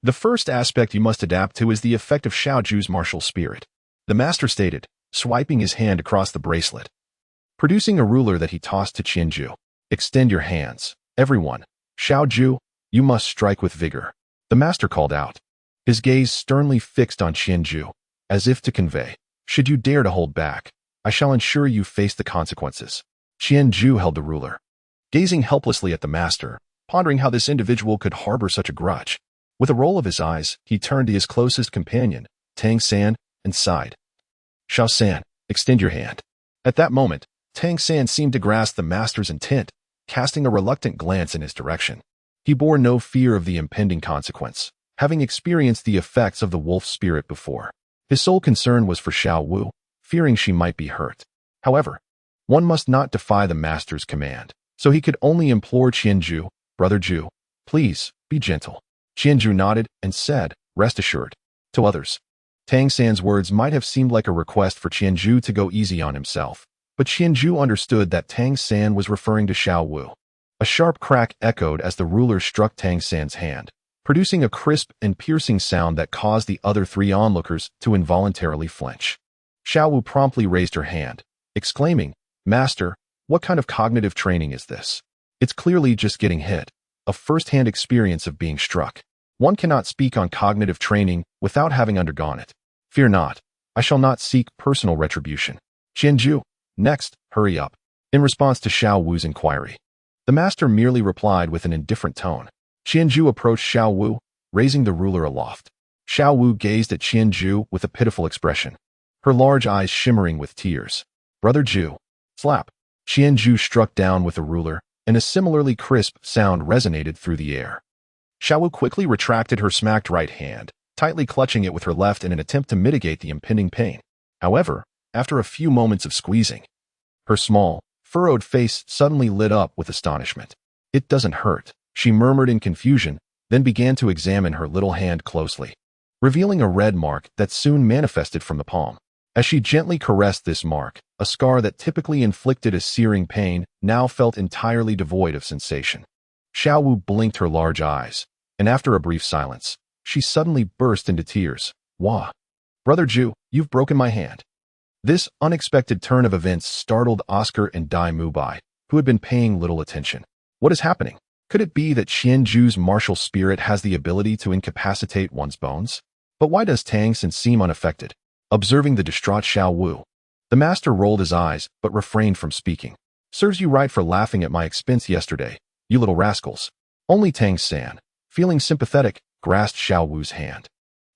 The first aspect you must adapt to is the effect of Xiaozhu's martial spirit. The master stated, swiping his hand across the bracelet, producing a ruler that he tossed to Qianzhu. Extend your hands, everyone. Xiaozhu, you must strike with vigor. The master called out, his gaze sternly fixed on Qianzhu, as if to convey, should you dare to hold back, I shall ensure you face the consequences. Qianzhu held the ruler, gazing helplessly at the master, pondering how this individual could harbor such a grudge. With a roll of his eyes, he turned to his closest companion, Tang San, and sighed. Xiao San, extend your hand. At that moment, Tang San seemed to grasp the master's intent, casting a reluctant glance in his direction. He bore no fear of the impending consequence, having experienced the effects of the wolf spirit before. His sole concern was for Xiao Wu, fearing she might be hurt. However, one must not defy the master's command, so he could only implore Qianzhu, Brother Zhu, please, be gentle. Qianzhu nodded and said, rest assured. To others, Tang San's words might have seemed like a request for Qianzhu to go easy on himself, but Qianzhu understood that Tang San was referring to Xiao Wu. A sharp crack echoed as the ruler struck Tang San's hand, producing a crisp and piercing sound that caused the other three onlookers to involuntarily flinch. Xiao Wu promptly raised her hand, exclaiming, Master, what kind of cognitive training is this? It's clearly just getting hit, a first-hand experience of being struck. One cannot speak on cognitive training without having undergone it. Fear not, I shall not seek personal retribution. Qianzhu, next, hurry up. In response to Xiao Wu's inquiry, the master merely replied with an indifferent tone. Qianzhu approached Xiao Wu, raising the ruler aloft. Xiao Wu gazed at Qianzhu with a pitiful expression, her large eyes shimmering with tears. Brother Zhu, slap. Qianzhu struck down with the ruler, and a similarly crisp sound resonated through the air. Xiao Wu quickly retracted her smacked right hand, tightly clutching it with her left in an attempt to mitigate the impending pain. However, after a few moments of squeezing, her small, furrowed face suddenly lit up with astonishment. It doesn't hurt, she murmured in confusion, then began to examine her little hand closely, revealing a red mark that soon manifested from the palm. As she gently caressed this mark, a scar that typically inflicted a searing pain now felt entirely devoid of sensation. Xiao Wu blinked her large eyes, and after a brief silence, she suddenly burst into tears. Wah! Brother Zhu, you've broken my hand. This unexpected turn of events startled Oscar and Dai Mubai, who had been paying little attention. What is happening? Could it be that Qianzhu's martial spirit has the ability to incapacitate one's bones? But why does Tang San seem unaffected? Observing the distraught Xiao Wu, the master rolled his eyes but refrained from speaking. Serves you right for laughing at my expense yesterday, you little rascals. Only Tang San, feeling sympathetic, grasped Xiao Wu's hand.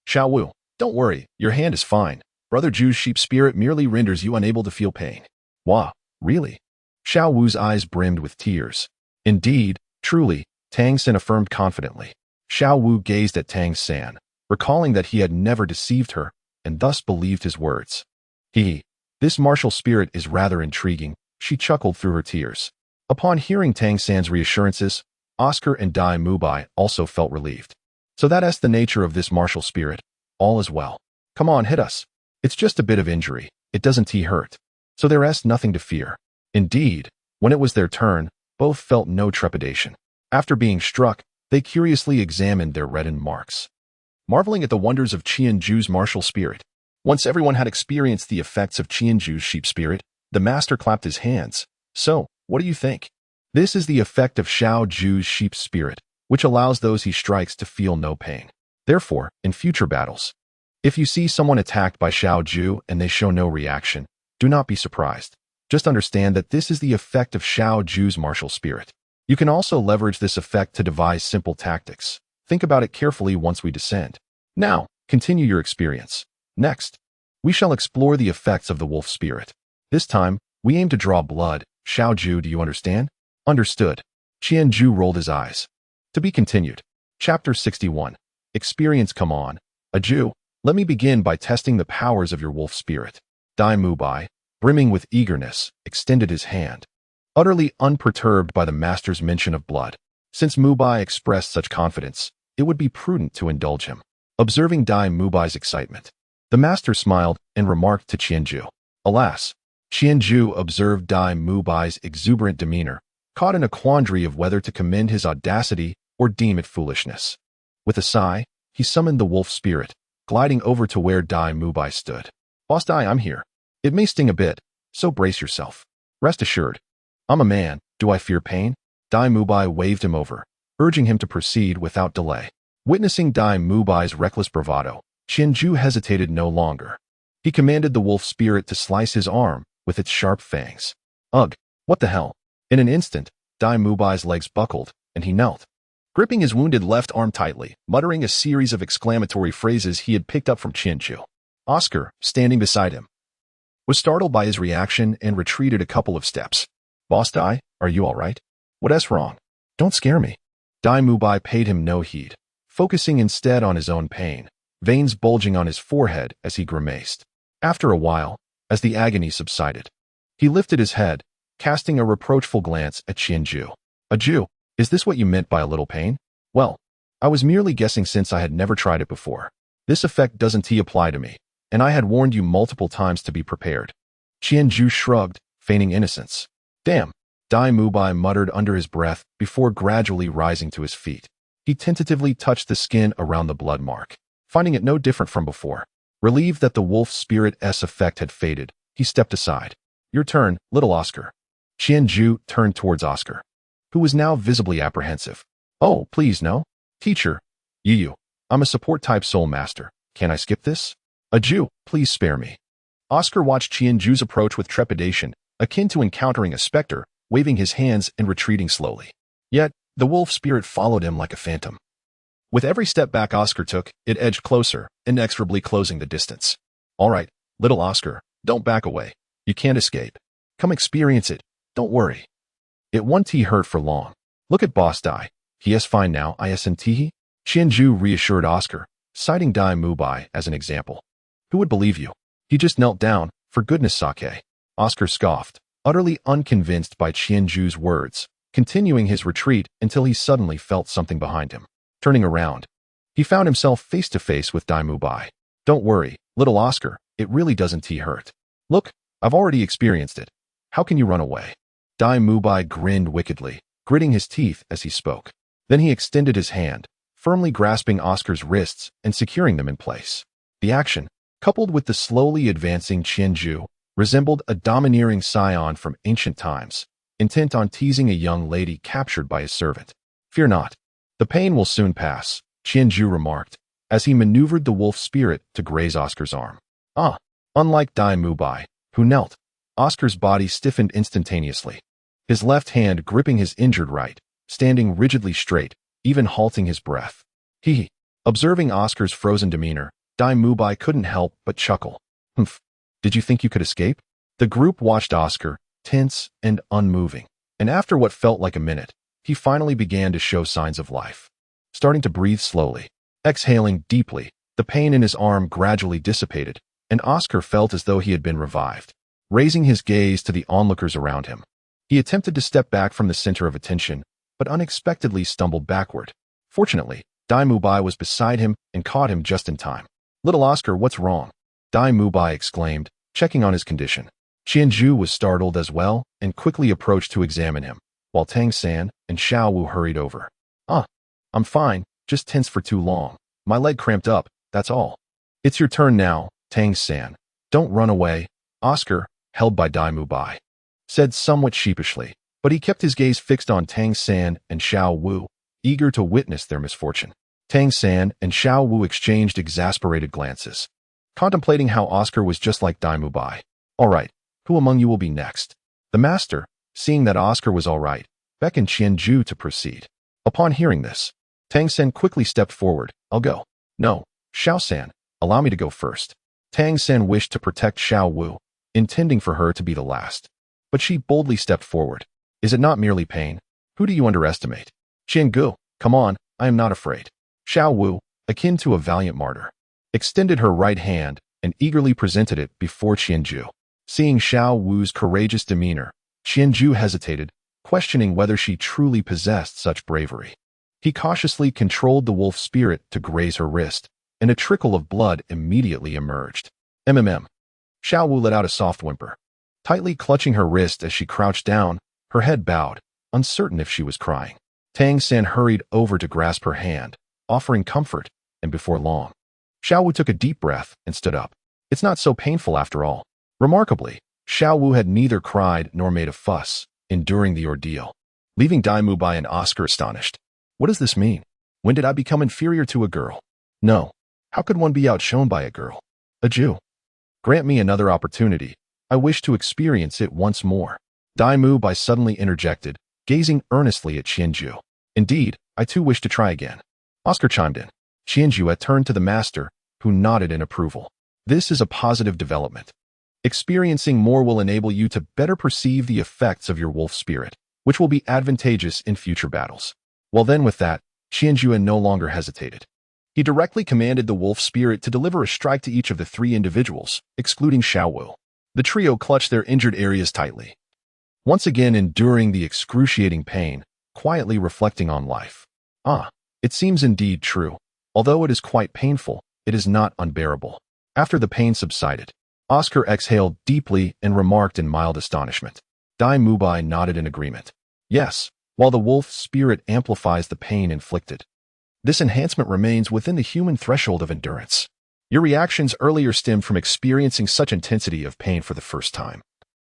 Xiao Wu, don't worry, your hand is fine. Brother Zhu's sheep spirit merely renders you unable to feel pain. Wah, really? Xiao Wu's eyes brimmed with tears. Indeed, truly, Tang San affirmed confidently. Xiao Wu gazed at Tang San, recalling that he had never deceived her, and thus believed his words. This martial spirit is rather intriguing, she chuckled through her tears. Upon hearing Tang San's reassurances, Oscar and Dai Mubai also felt relieved. So that's the nature of this martial spirit. All is well. Come on, hit us. It's just a bit of injury. It doesn't hurt. So there's nothing to fear. Indeed, when it was their turn, both felt no trepidation. After being struck, they curiously examined their reddened marks, marveling at the wonders of Qianzhu's martial spirit. Once everyone had experienced the effects of Qianzhu's sheep spirit, the master clapped his hands. So, what do you think? This is the effect of Xiaozhu's sheep spirit, which allows those he strikes to feel no pain. Therefore, in future battles, if you see someone attacked by Xiaozhu and they show no reaction, do not be surprised. Just understand that this is the effect of Xiao Ju's martial spirit. You can also leverage this effect to devise simple tactics. Think about it carefully once we descend. Now, continue your experience. Next, we shall explore the effects of the wolf spirit. This time, we aim to draw blood. Xiao Ju, do you understand? Understood. Qianju rolled his eyes. To be continued. Chapter 61. Experience. Come on. Aju, let me begin by testing the powers of your wolf spirit. Dai Mubai, brimming with eagerness, extended his hand, utterly unperturbed by the master's mention of blood. Since Mubai expressed such confidence, it would be prudent to indulge him. Observing Dai Mubai's excitement, the master smiled and remarked to Qianju. Alas, Qianju observed Dai Mubai's exuberant demeanor, caught in a quandary of whether to commend his audacity or deem it foolishness. With a sigh, he summoned the wolf spirit, gliding over to where Dai Mubai stood. Boss Dai, I'm here. It may sting a bit, so brace yourself. Rest assured, I'm a man. Do I fear pain? Dai Mubai waved him over, urging him to proceed without delay. Witnessing Dai Mubai's reckless bravado, Qianju hesitated no longer. He commanded the wolf spirit to slice his arm with its sharp fangs. Ugh, what the hell? In an instant, Dai Mubai's legs buckled, and he knelt, gripping his wounded left arm tightly, muttering a series of exclamatory phrases he had picked up from Qianju. Oscar, standing beside him, was startled by his reaction and retreated a couple of steps. Boss Dai, are you all right? What's wrong? Don't scare me. Dai Mubai paid him no heed, focusing instead on his own pain, veins bulging on his forehead as he grimaced. After a while, as the agony subsided, he lifted his head, casting a reproachful glance at Qianju. Aju, is this what you meant by a little pain? Well, I was merely guessing since I had never tried it before. This effect doesn't apply to me, and I had warned you multiple times to be prepared. Qianju shrugged, feigning innocence. Damn, Dai Mubai muttered under his breath before gradually rising to his feet. He tentatively touched the skin around the blood mark, finding it no different from before. Relieved that the wolf spirit's effect had faded, he stepped aside. Your turn, little Oscar. Qianju turned towards Oscar, who was now visibly apprehensive. Oh, please no. Teacher, Yu, I'm a support-type soul master. Can I skip this? Aju, please spare me. Oscar watched Qianju's approach with trepidation, akin to encountering a specter, waving his hands and retreating slowly. Yet, the wolf spirit followed him like a phantom. With every step back Oscar took, it edged closer, inexorably closing the distance. All right, little Oscar, don't back away. You can't escape. Come experience it. Don't worry. It won't hurt for long. Look at Boss Dai. He is fine now, isn't he? Qianju reassured Oscar, citing Dai Mubai as an example. Who would believe you? He just knelt down, for goodness sake. Oscar scoffed, utterly unconvinced by Qianju's words, continuing his retreat until he suddenly felt something behind him. Turning around, he found himself face to face with Dai Mubai. Don't worry, little Oscar, it really doesn't hurt. Look, I've already experienced it. How can you run away? Dai Mubai grinned wickedly, gritting his teeth as he spoke. Then he extended his hand, firmly grasping Oscar's wrists and securing them in place. The action, coupled with the slowly advancing Qianju, resembled a domineering scion from ancient times, intent on teasing a young lady captured by his servant. Fear not. The pain will soon pass, Qianju remarked, as he maneuvered the wolf spirit to graze Oscar's arm. Unlike Dai Mubai, who knelt, Oscar's body stiffened instantaneously, his left hand gripping his injured right, standing rigidly straight, even halting his breath. Observing Oscar's frozen demeanor, Dai Mubai couldn't help but chuckle. Humph, did you think you could escape? The group watched Oscar, tense and unmoving, and after what felt like a minute, he finally began to show signs of life. Starting to breathe slowly, exhaling deeply, the pain in his arm gradually dissipated, and Oscar felt as though he had been revived. Raising his gaze to the onlookers around him, he attempted to step back from the center of attention, but unexpectedly stumbled backward. Fortunately, Dai Mubai was beside him and caught him just in time. Little Oscar, what's wrong? Dai Mubai exclaimed, checking on his condition. Qianju was startled as well and quickly approached to examine him, while Tang San and Xiao Wu hurried over. I'm fine, just tense for too long. My leg cramped up, that's all. It's your turn now, Tang San. Don't run away. Oscar, held by Dai Mubai, said somewhat sheepishly, but he kept his gaze fixed on Tang San and Xiao Wu, eager to witness their misfortune. Tang San and Xiao Wu exchanged exasperated glances, contemplating how Oscar was just like Dai Mubai. All right, who among you will be next? The master, seeing that Oscar was all right, beckoned Qianju to proceed. Upon hearing this, Tang Sen quickly stepped forward. I'll go. No, Xiao-san, allow me to go first. Tang Sen wished to protect Xiao Wu, intending for her to be the last. But she boldly stepped forward. Is it not merely pain? Who do you underestimate? Qiangu, come on, I am not afraid. Xiao Wu, akin to a valiant martyr, extended her right hand and eagerly presented it before Qianju. Seeing Xiao Wu's courageous demeanor, Qianju hesitated, questioning whether she truly possessed such bravery. He cautiously controlled the wolf spirit to graze her wrist, and a trickle of blood immediately emerged. Xiao Wu let out a soft whimper. Tightly clutching her wrist as she crouched down, her head bowed, uncertain if she was crying. Tang Sen hurried over to grasp her hand, offering comfort, and before long, Xiao Wu took a deep breath and stood up. It's not so painful after all. Remarkably, Xiao Wu had neither cried nor made a fuss, enduring the ordeal, leaving Dai Mubai and Oscar astonished. What does this mean? When did I become inferior to a girl? No. How could one be outshone by a girl? A Jew. Grant me another opportunity. I wish to experience it once more. Dai Mubai suddenly interjected, gazing earnestly at Qianju. Indeed, I too wish to try again. Oscar chimed in. Qianju had turned to the master, who nodded in approval. This is a positive development. Experiencing more will enable you to better perceive the effects of your wolf spirit, which will be advantageous in future battles. Well then with that, Qianju no longer hesitated. He directly commanded the wolf spirit to deliver a strike to each of the three individuals, excluding Xiao Wu. The trio clutched their injured areas tightly, once again enduring the excruciating pain, quietly reflecting on life. It seems indeed true. Although it is quite painful, it is not unbearable. After the pain subsided, Oscar exhaled deeply and remarked in mild astonishment. Dai Mubai nodded in agreement. Yes, while the wolf spirit amplifies the pain inflicted, this enhancement remains within the human threshold of endurance. Your reactions earlier stemmed from experiencing such intensity of pain for the first time,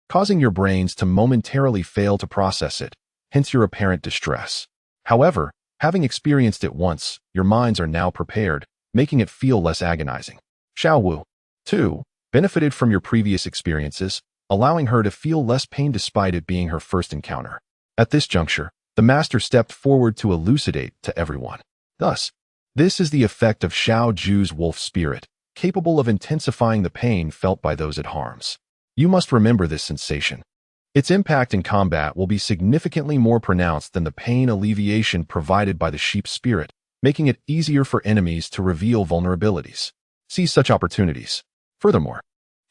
causing your brains to momentarily fail to process it, hence your apparent distress. However, having experienced it once, your minds are now prepared, making it feel less agonizing. Xiao Wu, too, benefited from your previous experiences, allowing her to feel less pain despite it being her first encounter. At this juncture, the master stepped forward to elucidate to everyone. Thus, this is the effect of Xiao Ju's wolf spirit, capable of intensifying the pain felt by those it harms. You must remember this sensation. Its impact in combat will be significantly more pronounced than the pain alleviation provided by the sheep spirit, making it easier for enemies to reveal vulnerabilities. Seize such opportunities. Furthermore,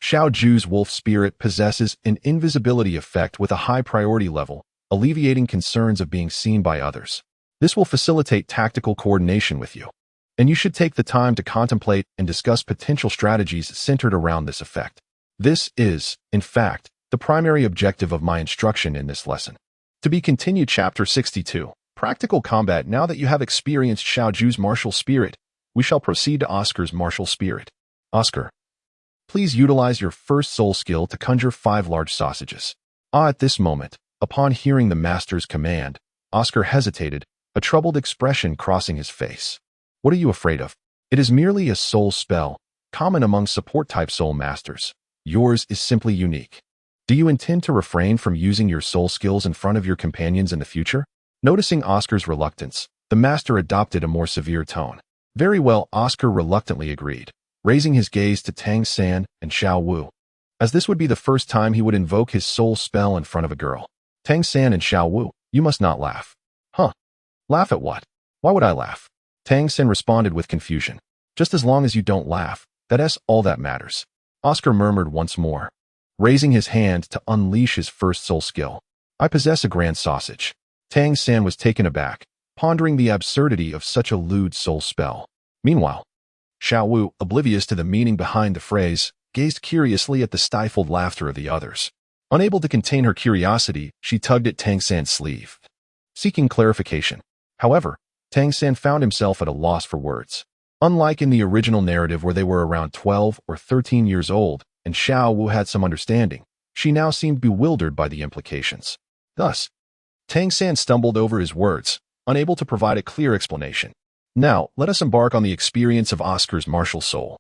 Xiao Ju's wolf spirit possesses an invisibility effect with a high priority level, alleviating concerns of being seen by others. This will facilitate tactical coordination with you, and you should take the time to contemplate and discuss potential strategies centered around this effect. This is, in fact, the primary objective of my instruction in this lesson. To be continued. Chapter 62. Practical Combat. Now that you have experienced Xiao Ju's martial spirit, we shall proceed to Oscar's martial spirit. Oscar, please utilize your first soul skill to conjure 5 large sausages. At this moment, upon hearing the master's command, Oscar hesitated, a troubled expression crossing his face. What are you afraid of? It is merely a soul spell, common among support-type soul masters. Yours is simply unique. Do you intend to refrain from using your soul skills in front of your companions in the future? Noticing Oscar's reluctance, the master adopted a more severe tone. Very well, Oscar reluctantly agreed, raising his gaze to Tang San and Xiao Wu, as this would be the first time he would invoke his soul spell in front of a girl. Tang San and Xiao Wu, you must not laugh. Laugh at what? Why would I laugh? Tang San responded with confusion. Just as long as you don't laugh, that's all that matters. Oscar murmured once more, raising his hand to unleash his first soul skill. I possess a grand sausage. Tang San was taken aback, pondering the absurdity of such a lewd soul spell. Meanwhile, Xiao Wu, oblivious to the meaning behind the phrase, gazed curiously at the stifled laughter of the others. Unable to contain her curiosity, she tugged at Tang San's sleeve, seeking clarification. However, Tang San found himself at a loss for words. Unlike in the original narrative where they were around 12 or 13 years old, and Xiao Wu had some understanding, she now seemed bewildered by the implications. Thus, Tang San stumbled over his words, unable to provide a clear explanation. Now, let us embark on the experience of Oscar's martial soul.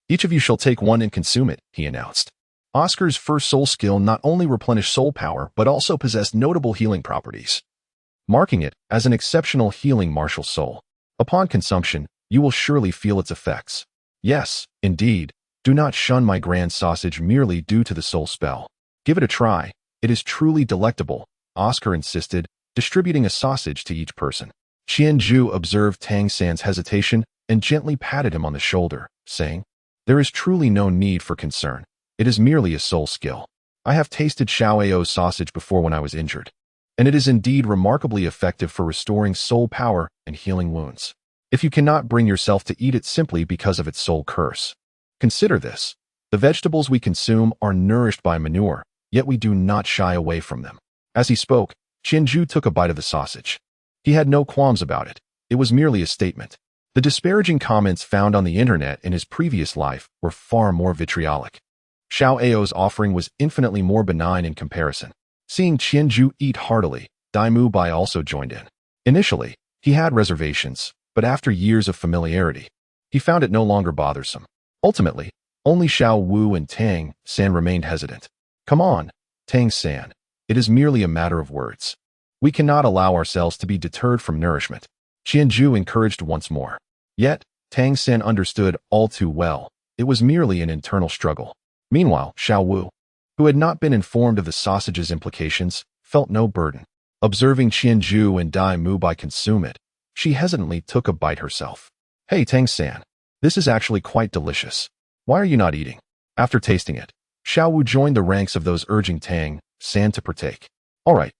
Each of you shall take one and consume it, he announced. Oscar's first soul skill not only replenished soul power but also possessed notable healing properties, marking it as an exceptional healing martial soul. Upon consumption, you will surely feel its effects. Yes, indeed, do not shun my grand sausage merely due to the soul spell. Give it a try, it is truly delectable, Oscar insisted, distributing a sausage to each person. Qianju observed Tang San's hesitation and gently patted him on the shoulder, saying, "There is truly no need for concern. It is merely a soul skill. I have tasted Xiaoao's sausage before when I was injured, and it is indeed remarkably effective for restoring soul power and healing wounds. If you cannot bring yourself to eat it simply because of its soul curse, consider this. The vegetables we consume are nourished by manure, yet we do not shy away from them." As he spoke, Qianju took a bite of the sausage. He had no qualms about it. It was merely a statement. The disparaging comments found on the internet in his previous life were far more vitriolic. Xiaoao's offering was infinitely more benign in comparison. Seeing Qianju eat heartily, Dai Mubai also joined in. Initially, he had reservations, but after years of familiarity, he found it no longer bothersome. Ultimately, only Xiao Wu and Tang San remained hesitant. "Come on, Tang San. It is merely a matter of words. We cannot allow ourselves to be deterred from nourishment," Qianju encouraged once more. Yet, Tang San understood all too well. It was merely an internal struggle. Meanwhile, Xiao Wu, who had not been informed of the sausage's implications, felt no burden. Observing Qianju and Dai Mubai consume it, she hesitantly took a bite herself. "Hey, Tang San, this is actually quite delicious. Why are you not eating?" After tasting it, Xiao Wu joined the ranks of those urging Tang San to partake. "All right,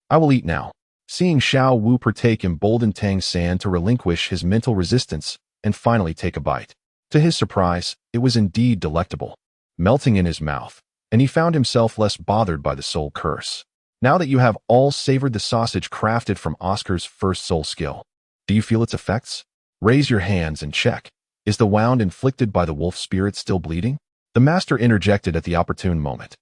I will eat now." Seeing Xiao Wu partake emboldened Tang San to relinquish his mental resistance and finally take a bite. To his surprise, it was indeed delectable, melting in his mouth, and he found himself less bothered by the soul curse. Now that you have all savored the sausage crafted from Oscar's first soul skill, do you feel its effects? Raise your hands and check. Is the wound inflicted by the wolf spirit still bleeding? The master interjected at the opportune moment.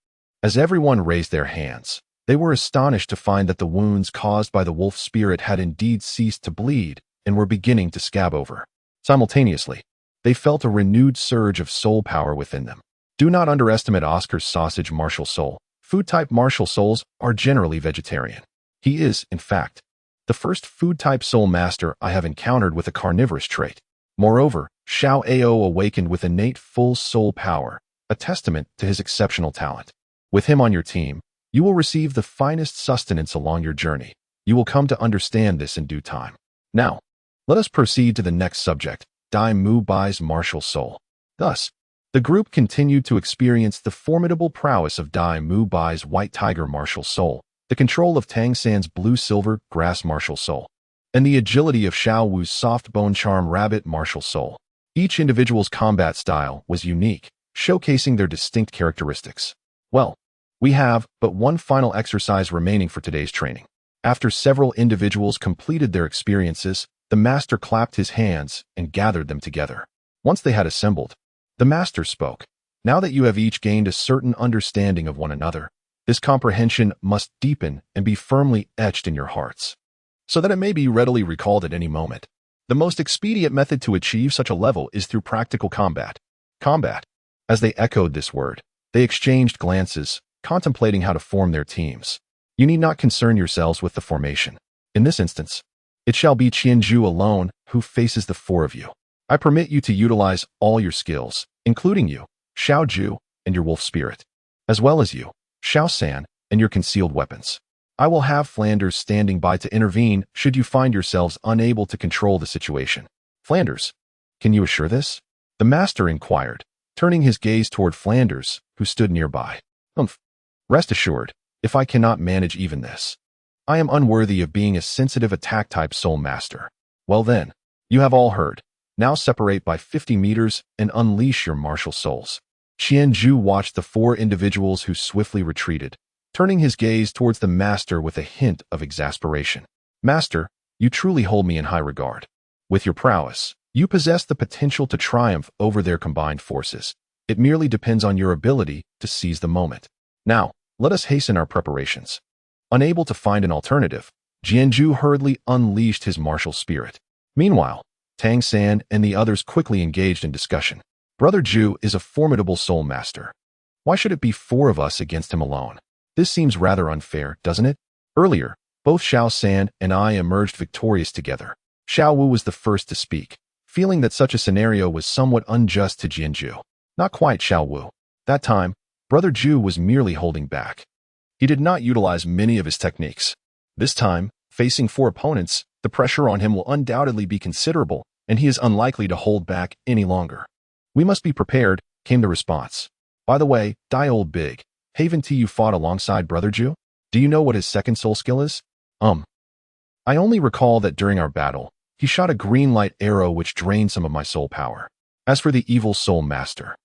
As everyone raised their hands, they were astonished to find that the wounds caused by the wolf spirit had indeed ceased to bleed and were beginning to scab over. Simultaneously, they felt a renewed surge of soul power within them. Do not underestimate Oscar's sausage martial soul. Food-type martial souls are generally vegetarian. He is, in fact, the first food-type soul master I have encountered with a carnivorous trait. Moreover, Xiaoao awakened with innate full soul power, a testament to his exceptional talent. With him on your team, you will receive the finest sustenance along your journey. You will come to understand this in due time. Now, let us proceed to the next subject, Dai Mubai's martial soul. Thus, the group continued to experience the formidable prowess of Dai Mubai's white tiger martial soul, the control of Tang San's blue-silver grass martial soul, and the agility of Xiao Wu's soft bone charm rabbit martial soul. Each individual's combat style was unique, showcasing their distinct characteristics. Well, we have but one final exercise remaining for today's training. After several individuals completed their experiences, the master clapped his hands and gathered them together. Once they had assembled, the master spoke. "Now that you have each gained a certain understanding of one another, this comprehension must deepen and be firmly etched in your hearts, so that it may be readily recalled at any moment. The most expedient method to achieve such a level is through practical combat." Combat. As they echoed this word, they exchanged glances, contemplating how to form their teams. You need not concern yourselves with the formation. In this instance, it shall be Qianju alone who faces the four of you. I permit you to utilize all your skills, including you, Xiaoju, and your wolf spirit, as well as you, Xiao San, and your concealed weapons. I will have Flanders standing by to intervene should you find yourselves unable to control the situation. Flanders, can you assure this? The master inquired, turning his gaze toward Flanders, who stood nearby. Rest assured, if I cannot manage even this, I am unworthy of being a sensitive attack-type soul master. Well then, you have all heard. Now separate by 50 meters and unleash your martial souls. Qianju watched the four individuals who swiftly retreated, turning his gaze towards the master with a hint of exasperation. Master, you truly hold me in high regard. With your prowess, you possess the potential to triumph over their combined forces. It merely depends on your ability to seize the moment. Now, let us hasten our preparations. Unable to find an alternative, Qianju hurriedly unleashed his martial spirit. Meanwhile, Tang San and the others quickly engaged in discussion. Brother Zhu is a formidable soul master. Why should it be 4 of us against him alone? This seems rather unfair, doesn't it? Earlier, both Xiao San and I emerged victorious together. Xiao Wu was the first to speak, feeling that such a scenario was somewhat unjust to Jianzhu. Not quite, Xiao Wu. That time, Brother Zhu was merely holding back. He did not utilize many of his techniques. This time, facing 4 opponents, the pressure on him will undoubtedly be considerable, and he is unlikely to hold back any longer. We must be prepared, came the response. By the way, Die Old Big, haven't you fought alongside Brother Zhu? Do you know what his second soul skill is? I only recall that during our battle, he shot a green light arrow which drained some of my soul power. As for the evil soul master,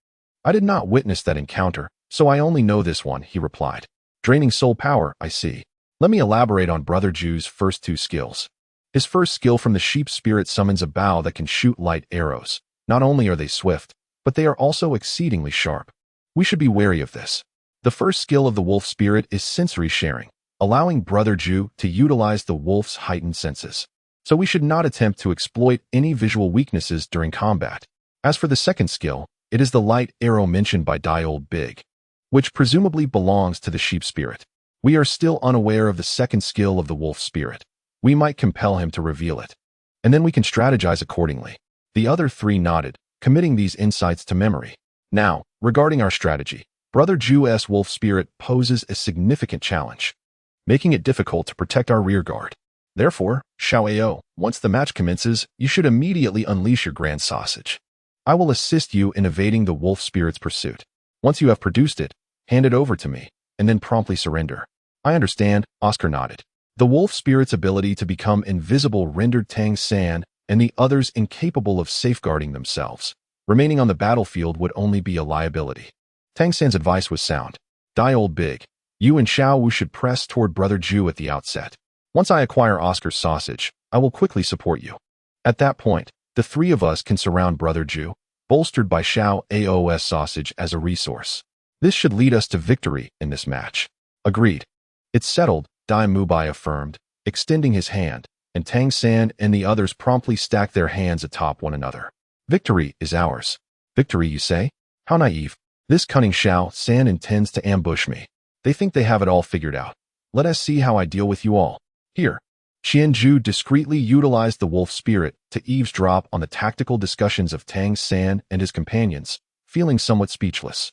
I did not witness that encounter, so I only know this one, he replied. Draining soul power, I see. Let me elaborate on Brother Zhu's first 2 skills. His first skill from the sheep spirit summons a bow that can shoot light arrows. Not only are they swift, but they are also exceedingly sharp. We should be wary of this. The first skill of the wolf spirit is sensory sharing, allowing Brother Zhu to utilize the wolf's heightened senses. So we should not attempt to exploit any visual weaknesses during combat. As for the second skill, it is the light arrow mentioned by Die Old Big, which presumably belongs to the sheep spirit. We are still unaware of the second skill of the wolf spirit. We might compel him to reveal it, and then we can strategize accordingly. The other 3 nodded, committing these insights to memory. Now, regarding our strategy, Brother Zhu's wolf spirit poses a significant challenge, making it difficult to protect our rear guard. Therefore, Xiao Ao, once the match commences, you should immediately unleash your grand sausage. I will assist you in evading the wolf spirit's pursuit. Once you have produced it, hand it over to me, and then promptly surrender. I understand, Oscar nodded. The wolf spirit's ability to become invisible rendered Tang San and the others incapable of safeguarding themselves. Remaining on the battlefield would only be a liability. Tang San's advice was sound. Die Old Big, you and Xiao Wu should press toward Brother Zhu at the outset. Once I acquire Oscar's sausage, I will quickly support you. At that point, the 3 of us can surround Brother Zhu, bolstered by Xiao Ao's sausage as a resource. This should lead us to victory in this match. Agreed. It's settled, Dai Mubai affirmed, extending his hand, and Tang San and the others promptly stacked their hands atop one another. Victory is ours. Victory, you say? How naive. This cunning Xiao San intends to ambush me. They think they have it all figured out. Let us see how I deal with you all. Here. Qianzhu discreetly utilized the wolf spirit to eavesdrop on the tactical discussions of Tang San and his companions, feeling somewhat speechless.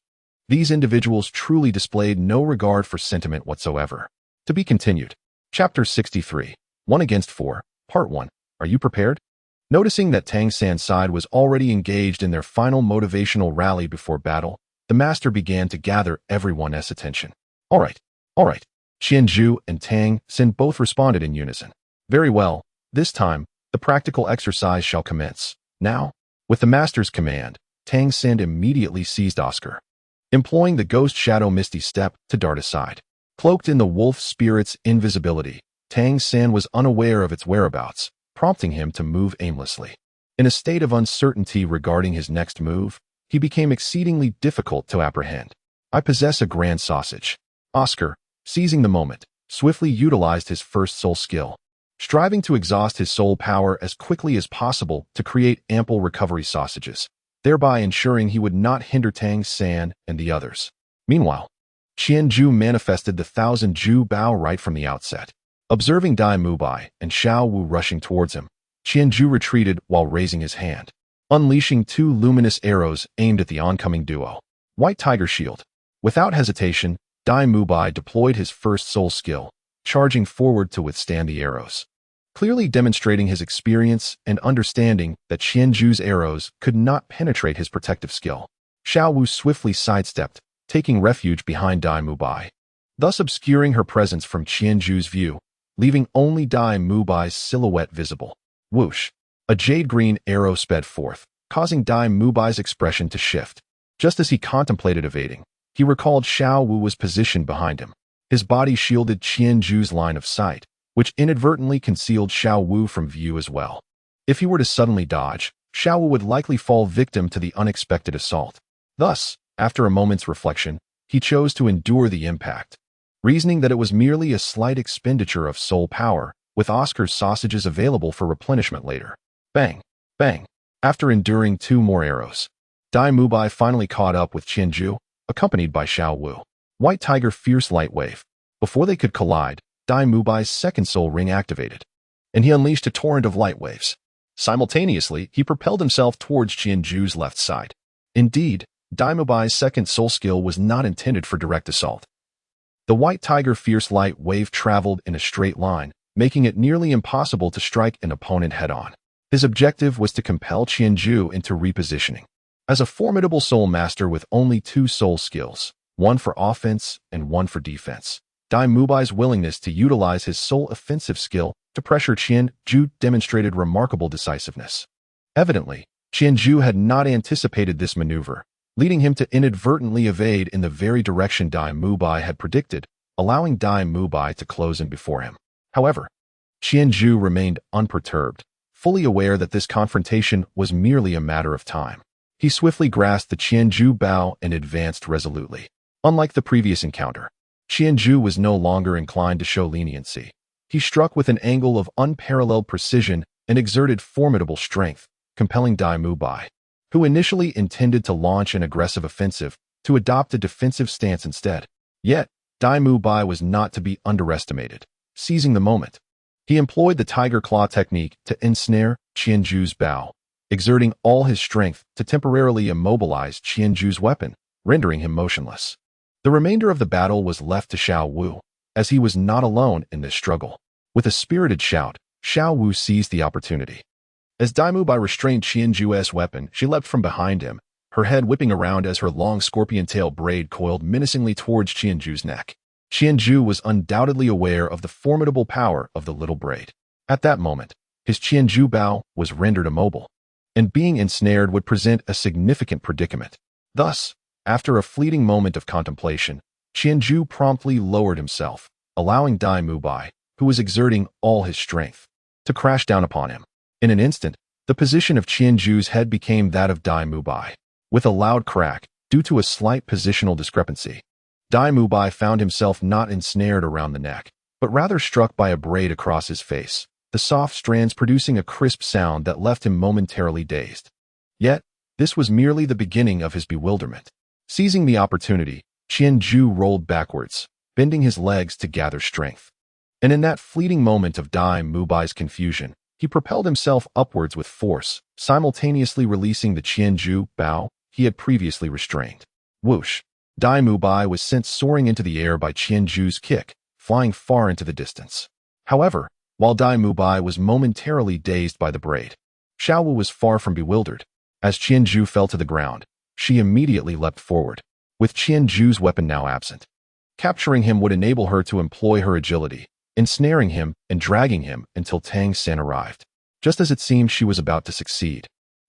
These individuals truly displayed no regard for sentiment whatsoever. To be continued. Chapter 63. 1 against 4, Part 1. Are you prepared? Noticing that Tang San's side was already engaged in their final motivational rally before battle, the master began to gather everyone's attention. All right. Qianzhu and Tang San both responded in unison. Very well. This time, the practical exercise shall commence. Now, with the master's command, Tang San immediately seized Oscar, employing the ghost shadow misty step to dart aside. Cloaked in the wolf spirit's invisibility, Tang San was unaware of its whereabouts, prompting him to move aimlessly. In a state of uncertainty regarding his next move, he became exceedingly difficult to apprehend. I possess a grand sausage. Oscar, seizing the moment, swiftly utilized his first soul skill, striving to exhaust his soul power as quickly as possible to create ample recovery sausages, thereby ensuring he would not hinder Tang San and the others. Meanwhile, Qianzhu manifested the 1,000 Ju Bao right from the outset. Observing Dai Mubai and Xiao Wu rushing towards him, Qianzhu retreated while raising his hand, unleashing 2 luminous arrows aimed at the oncoming duo. White Tiger Shield. Without hesitation, Dai Mubai deployed his first soul skill, charging forward to withstand the arrows, clearly demonstrating his experience and understanding that Qianzhu's arrows could not penetrate his protective skill. Xiao Wu swiftly sidestepped, taking refuge behind Dai Mubai, thus obscuring her presence from Qianzhu's view, leaving only Dai Mubai's silhouette visible. Whoosh! A jade green arrow sped forth, causing Dai Mubai's expression to shift. Just as he contemplated evading, he recalled Xiao Wu was positioned behind him. His body shielded Qianzhu's line of sight, which inadvertently concealed Xiao Wu from view as well. If he were to suddenly dodge, Xiao Wu would likely fall victim to the unexpected assault. Thus, after a moment's reflection, he chose to endure the impact, reasoning that it was merely a slight expenditure of soul power, with Oscar's sausages available for replenishment later. Bang! Bang! After enduring 2 more arrows, Dai Mubai finally caught up with Qianzhu, accompanied by Xiao Wu. White Tiger Fierce Light Wave. Before they could collide, Dai Mubai's second soul ring activated, and he unleashed a torrent of light waves. Simultaneously, he propelled himself towards Qianju's left side. Indeed, Dai Mubai's second soul skill was not intended for direct assault. The White Tiger Fierce Light Wave traveled in a straight line, making it nearly impossible to strike an opponent head-on. His objective was to compel Qianju into repositioning. As a formidable soul master with only two soul skills, one for offense and one for defense, Dai Mubai's willingness to utilize his soul offensive skill to pressure Qianju demonstrated remarkable decisiveness. Evidently, Qianju had not anticipated this maneuver, leading him to inadvertently evade in the very direction Dai Mubai had predicted, allowing Dai Mubai to close in before him. However, Qianju remained unperturbed, fully aware that this confrontation was merely a matter of time. He swiftly grasped the Qianju bow and advanced resolutely. Unlike the previous encounter, Qianju was no longer inclined to show leniency. He struck with an angle of unparalleled precision and exerted formidable strength, compelling Dai Mubai, who initially intended to launch an aggressive offensive, to adopt a defensive stance instead. Yet, Dai Mubai was not to be underestimated. Seizing the moment, he employed the Tiger Claw technique to ensnare Qianju's bow, exerting all his strength to temporarily immobilize Qianju's weapon, rendering him motionless. The remainder of the battle was left to Xiao Wu, as he was not alone in this struggle. With a spirited shout, Xiao Wu seized the opportunity. As Dai Mubai restrained Qianju's weapon, she leapt from behind him, her head whipping around as her long scorpion tail braid coiled menacingly towards Qianju's neck. Qianju was undoubtedly aware of the formidable power of the little braid. At that moment, his Qianju bow was rendered immobile, and being ensnared would present a significant predicament. Thus, after a fleeting moment of contemplation, Qianju promptly lowered himself, allowing Dai Mubai, who was exerting all his strength, to crash down upon him. In an instant, the position of Qianju's head became that of Dai Mubai. With a loud crack, due to a slight positional discrepancy, Dai Mubai found himself not ensnared around the neck, but rather struck by a braid across his face, the soft strands producing a crisp sound that left him momentarily dazed. Yet, this was merely the beginning of his bewilderment. Seizing the opportunity, Qianju rolled backwards, bending his legs to gather strength. And in that fleeting moment of Dai Mubai's confusion, he propelled himself upwards with force, simultaneously releasing the Qianju bow he had previously restrained. Whoosh! Dai Mubai was sent soaring into the air by Qianju's kick, flying far into the distance. However, while Dai Mubai was momentarily dazed by the braid, Xiao Wu was far from bewildered. As Qianju fell to the ground, she immediately leapt forward, with Qianju's weapon now absent. Capturing him would enable her to employ her agility, ensnaring him and dragging him until Tang San arrived. Just as it seemed she was about to succeed,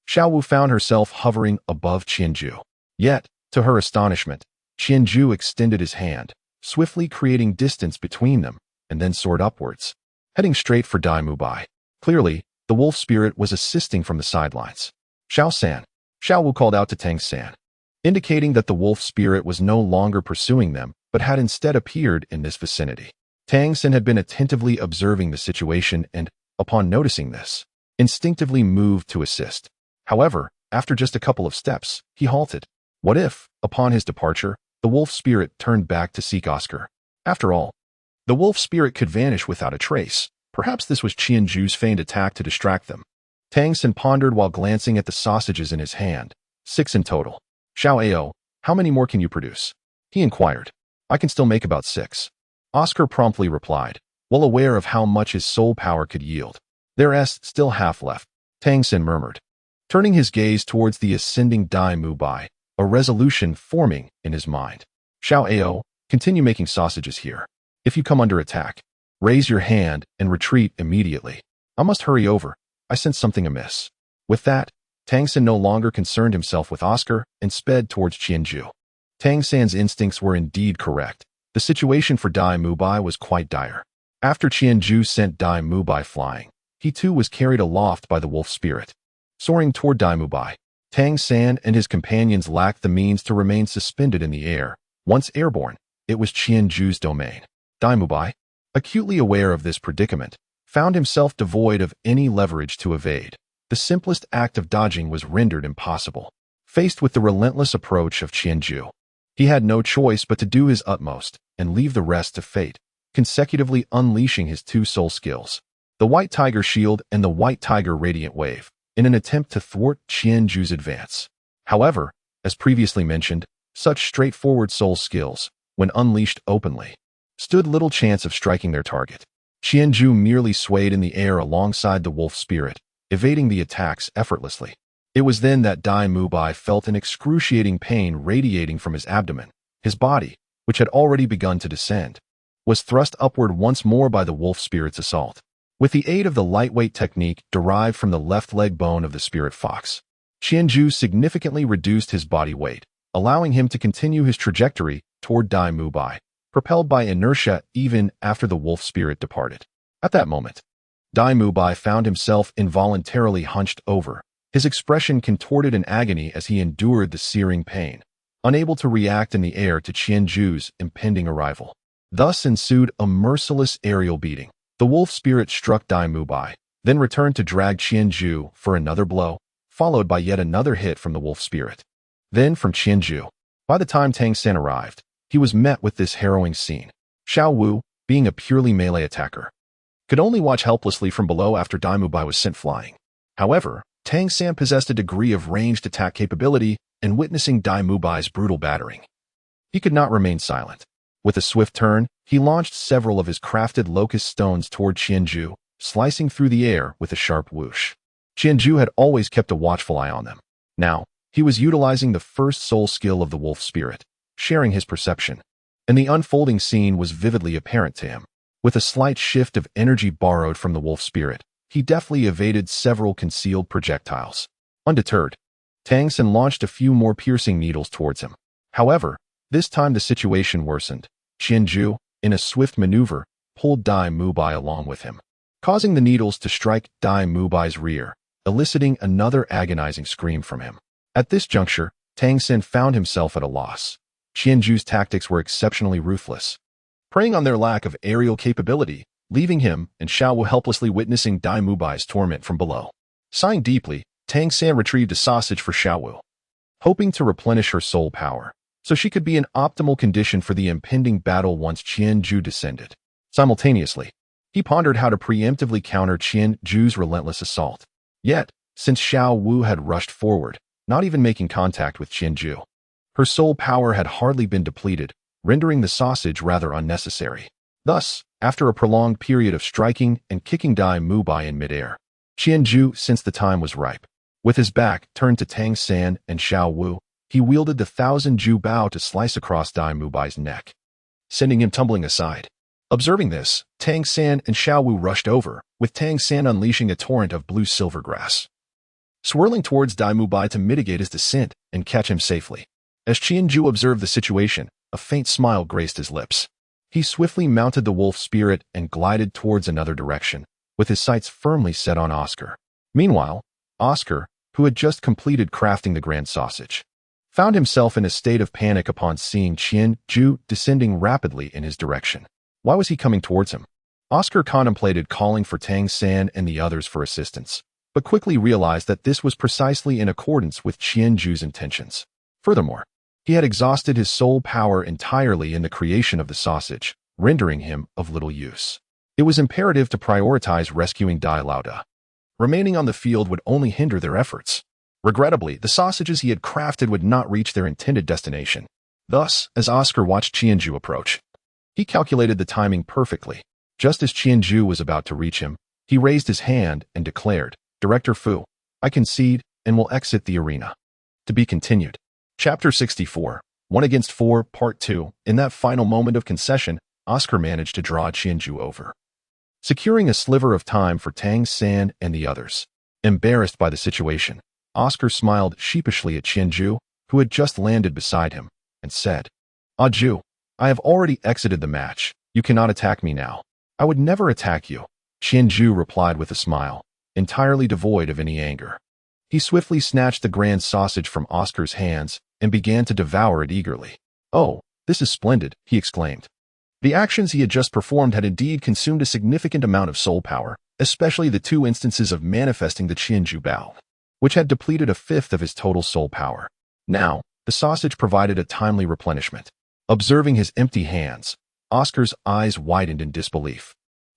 Xiao Wu found herself hovering above Qianju. Yet, to her astonishment, Qianju extended his hand, swiftly creating distance between them, and then soared upwards, heading straight for Dai Mubai. Clearly, the wolf spirit was assisting from the sidelines. Xiao San, Xiao Wu called out to Tang San, indicating that the wolf spirit was no longer pursuing them, but had instead appeared in this vicinity. Tang San had been attentively observing the situation and, upon noticing this, instinctively moved to assist. However, after just a couple of steps, he halted. What if, upon his departure, the wolf spirit turned back to seek Oscar? After all, the wolf spirit could vanish without a trace. Perhaps this was Qianju's feigned attack to distract them. Tang San pondered while glancing at the sausages in his hand. 6 in total. Xiao Ao, how many more can you produce? He inquired. I can still make about 6. Oscar promptly replied, well aware of how much his soul power could yield. There's still half left, Tang San murmured, turning his gaze towards the ascending Dai Mubai, a resolution forming in his mind. Xiao Ao, continue making sausages here. If you come under attack, raise your hand and retreat immediately. I must hurry over. I sense something amiss. With that, Tang San no longer concerned himself with Oscar and sped towards Qianju. Tang San's instincts were indeed correct. The situation for Dai Mubai was quite dire. After Qianju sent Dai Mubai flying, he too was carried aloft by the wolf spirit. Soaring toward Dai Mubai, Tang San and his companions lacked the means to remain suspended in the air. Once airborne, it was Qianju's domain. Dai Mubai, acutely aware of this predicament, found himself devoid of any leverage to evade. The simplest act of dodging was rendered impossible. Faced with the relentless approach of Qianju, He had no choice but to do his utmost and leave the rest to fate, consecutively unleashing his two soul skills, the White Tiger Shield and the White Tiger Radiant Wave, in an attempt to thwart Qianzhu's advance. However, as previously mentioned, such straightforward soul skills, when unleashed openly, stood little chance of striking their target. Qianzhu merely swayed in the air alongside the wolf spirit, evading the attacks effortlessly. It was then that Dai Mubai felt an excruciating pain radiating from his abdomen. His body, which had already begun to descend, was thrust upward once more by the wolf spirit's assault. With the aid of the lightweight technique derived from the left leg bone of the spirit fox, Qianzhu significantly reduced his body weight, allowing him to continue his trajectory toward Dai Mubai, propelled by inertia even after the wolf spirit departed. At that moment, Dai Mubai found himself involuntarily hunched over, his expression contorted in agony as he endured the searing pain, unable to react in the air to Qianzhu's impending arrival. Thus ensued a merciless aerial beating. The wolf spirit struck Dai Mubai, then returned to drag Qianzhu for another blow, followed by yet another hit from the wolf spirit. Then from Qianzhu. By the time Tang San arrived, he was met with this harrowing scene. Xiao Wu, being a purely melee attacker, could only watch helplessly from below after Dai Mubai was sent flying. However, Tang San possessed a degree of ranged attack capability, and witnessing Dai Mubai's brutal battering, he could not remain silent. With a swift turn, he launched several of his crafted locust stones toward Qianzhu, slicing through the air with a sharp whoosh. Qianzhu had always kept a watchful eye on them. Now, he was utilizing the first soul skill of the wolf spirit, sharing his perception, and the unfolding scene was vividly apparent to him. With a slight shift of energy borrowed from the wolf spirit, he deftly evaded several concealed projectiles. Undeterred, Tang San launched a few more piercing needles towards him. However, this time the situation worsened. Qianzhu, in a swift maneuver, pulled Dai Mubai along with him, causing the needles to strike Dai Mubai's rear, eliciting another agonizing scream from him. At this juncture, Tang San found himself at a loss. Qianzhu's tactics were exceptionally ruthless, preying on their lack of aerial capability, leaving him and Xiao Wu helplessly witnessing Dai Mubai's torment from below. Sighing deeply, Tang San retrieved a sausage for Xiao Wu, hoping to replenish her soul power, so she could be in optimal condition for the impending battle once Qianzhu descended. Simultaneously, he pondered how to preemptively counter Qianzhu's relentless assault. Yet, since Xiao Wu had rushed forward, not even making contact with Qianzhu, her soul power had hardly been depleted, rendering the sausage rather unnecessary. Thus, after a prolonged period of striking and kicking Dai Mubai in midair, Qianzhu sensed the time was ripe. With his back turned to Tang San and Xiao Wu, he wielded the 1,000-ju bow to slice across Dai Mubai's neck, sending him tumbling aside. Observing this, Tang San and Xiao Wu rushed over, with Tang San unleashing a torrent of blue silver grass, swirling towards Dai Mubai to mitigate his descent and catch him safely. As Qianzhu observed the situation, a faint smile graced his lips. He swiftly mounted the wolf spirit and glided towards another direction, with his sights firmly set on Oscar. Meanwhile, Oscar, who had just completed crafting the grand sausage, found himself in a state of panic upon seeing Qianzhu descending rapidly in his direction. Why was he coming towards him? Oscar contemplated calling for Tang San and the others for assistance, but quickly realized that this was precisely in accordance with Qianzhu's intentions. Furthermore, he had exhausted his soul power entirely in the creation of the sausage, rendering him of little use. It was imperative to prioritize rescuing Dai Lauda. Remaining on the field would only hinder their efforts. Regrettably, the sausages he had crafted would not reach their intended destination. Thus, as Oscar watched Qianzhu approach, he calculated the timing perfectly. Just as Qianzhu was about to reach him, he raised his hand and declared, "Director Fu, I concede and will exit the arena." To be continued. Chapter 64, 1 against 4, Part 2. In that final moment of concession, Oscar managed to draw Qianzhu over, securing a sliver of time for Tang San and the others. Embarrassed by the situation, Oscar smiled sheepishly at Qianzhu, who had just landed beside him, and said, "Ah Zhu, I have already exited the match. You cannot attack me now." "I would never attack you," Qianzhu replied with a smile, entirely devoid of any anger. He swiftly snatched the grand sausage from Oscar's hands and began to devour it eagerly. "Oh, this is splendid," he exclaimed. The actions he had just performed had indeed consumed a significant amount of soul power, especially the two instances of manifesting the Qianzhu Bao, which had depleted a fifth of his total soul power. Now, The sausage provided a timely replenishment. Observing his empty hands, Oscar's eyes widened in disbelief.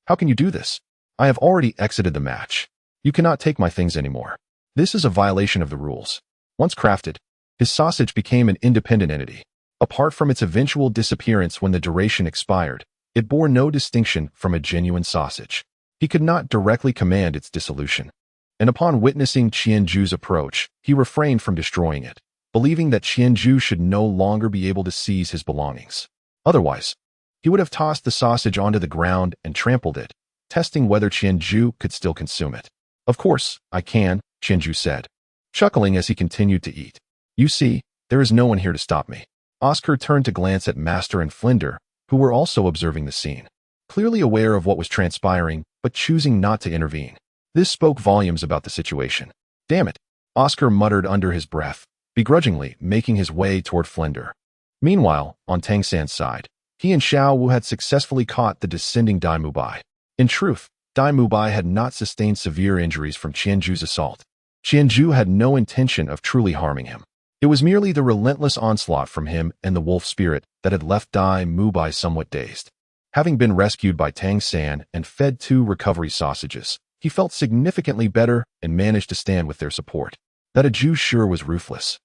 How can you do this? I have already exited the match. You cannot take my things anymore. This is a violation of the rules. Once crafted, his sausage became an independent entity. Apart from its eventual disappearance when the duration expired, it bore no distinction from a genuine sausage. He could not directly command its dissolution. And upon witnessing Qianju's approach, he refrained from destroying it, believing that Qianju should no longer be able to seize his belongings. Otherwise, he would have tossed the sausage onto the ground and trampled it, testing whether Qianju could still consume it. Of course, I can, Qianju said, chuckling as he continued to eat. You see, there is no one here to stop me. Oscar turned to glance at Master and Flinder, who were also observing the scene, clearly aware of what was transpiring, but choosing not to intervene. This spoke volumes about the situation. Damn it, Oscar muttered under his breath, begrudgingly making his way toward Flinder. Meanwhile, on Tang San's side, he and Xiao Wu had successfully caught the descending Dai Mubai. In truth, Dai Mubai had not sustained severe injuries from Qianju's assault. Qianju had no intention of truly harming him. It was merely the relentless onslaught from him and the wolf spirit that had left Dai Mubai somewhat dazed. Having been rescued by Tang San and fed 2 recovery sausages, he felt significantly better and managed to stand with their support. That a Jew sure was ruthless.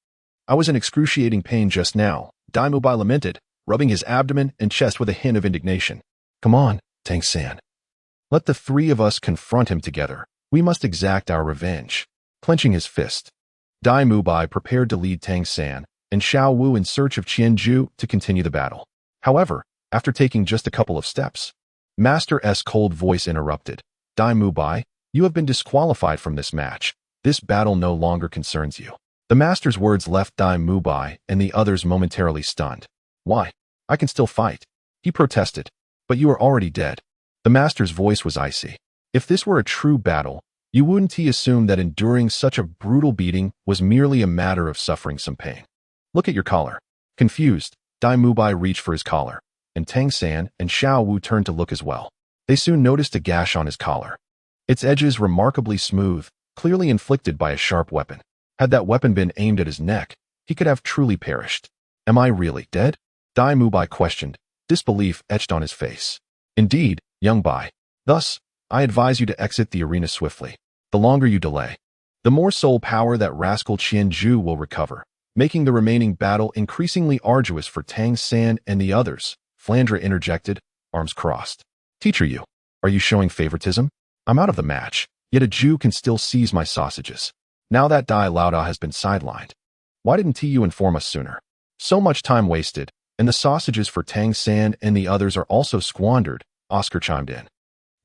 I was in excruciating pain just now, Dai Mubai lamented, rubbing his abdomen and chest with a hint of indignation. Come on, Tang San. Let the 3 of us confront him together. We must exact our revenge. Clenching his fist, Dai Mubai prepared to lead Tang San and Xiao Wu in search of Qianju to continue the battle. However, after taking just a couple of steps, Master S' cold voice interrupted. Dai Mubai, you have been disqualified from this match. This battle no longer concerns you. The Master's words left Dai Mubai and the others momentarily stunned. Why? I can still fight, he protested. But you are already dead. The Master's voice was icy. If this were a true battle, you wouldn't he assume that enduring such a brutal beating was merely a matter of suffering some pain? Look at your collar. Confused, Dai Mubai reached for his collar, and Tang San and Xiao Wu turned to look as well. They soon noticed a gash on his collar. Its edges remarkably smooth, clearly inflicted by a sharp weapon. Had that weapon been aimed at his neck, he could have truly perished. Am I really dead? Dai Mubai questioned, disbelief etched on his face. Indeed, young Bai. Thus, I advise you to exit the arena swiftly. The longer you delay, the more soul power that rascal Qianju will recover, making the remaining battle increasingly arduous for Tang San and the others. Flandra interjected, arms crossed. Teacher you, are you showing favoritism? I'm out of the match, yet a Jew can still seize my sausages. Now that Dai Lauda has been sidelined. Why didn't you inform us sooner? So much time wasted, and the sausages for Tang San and the others are also squandered, Oscar chimed in,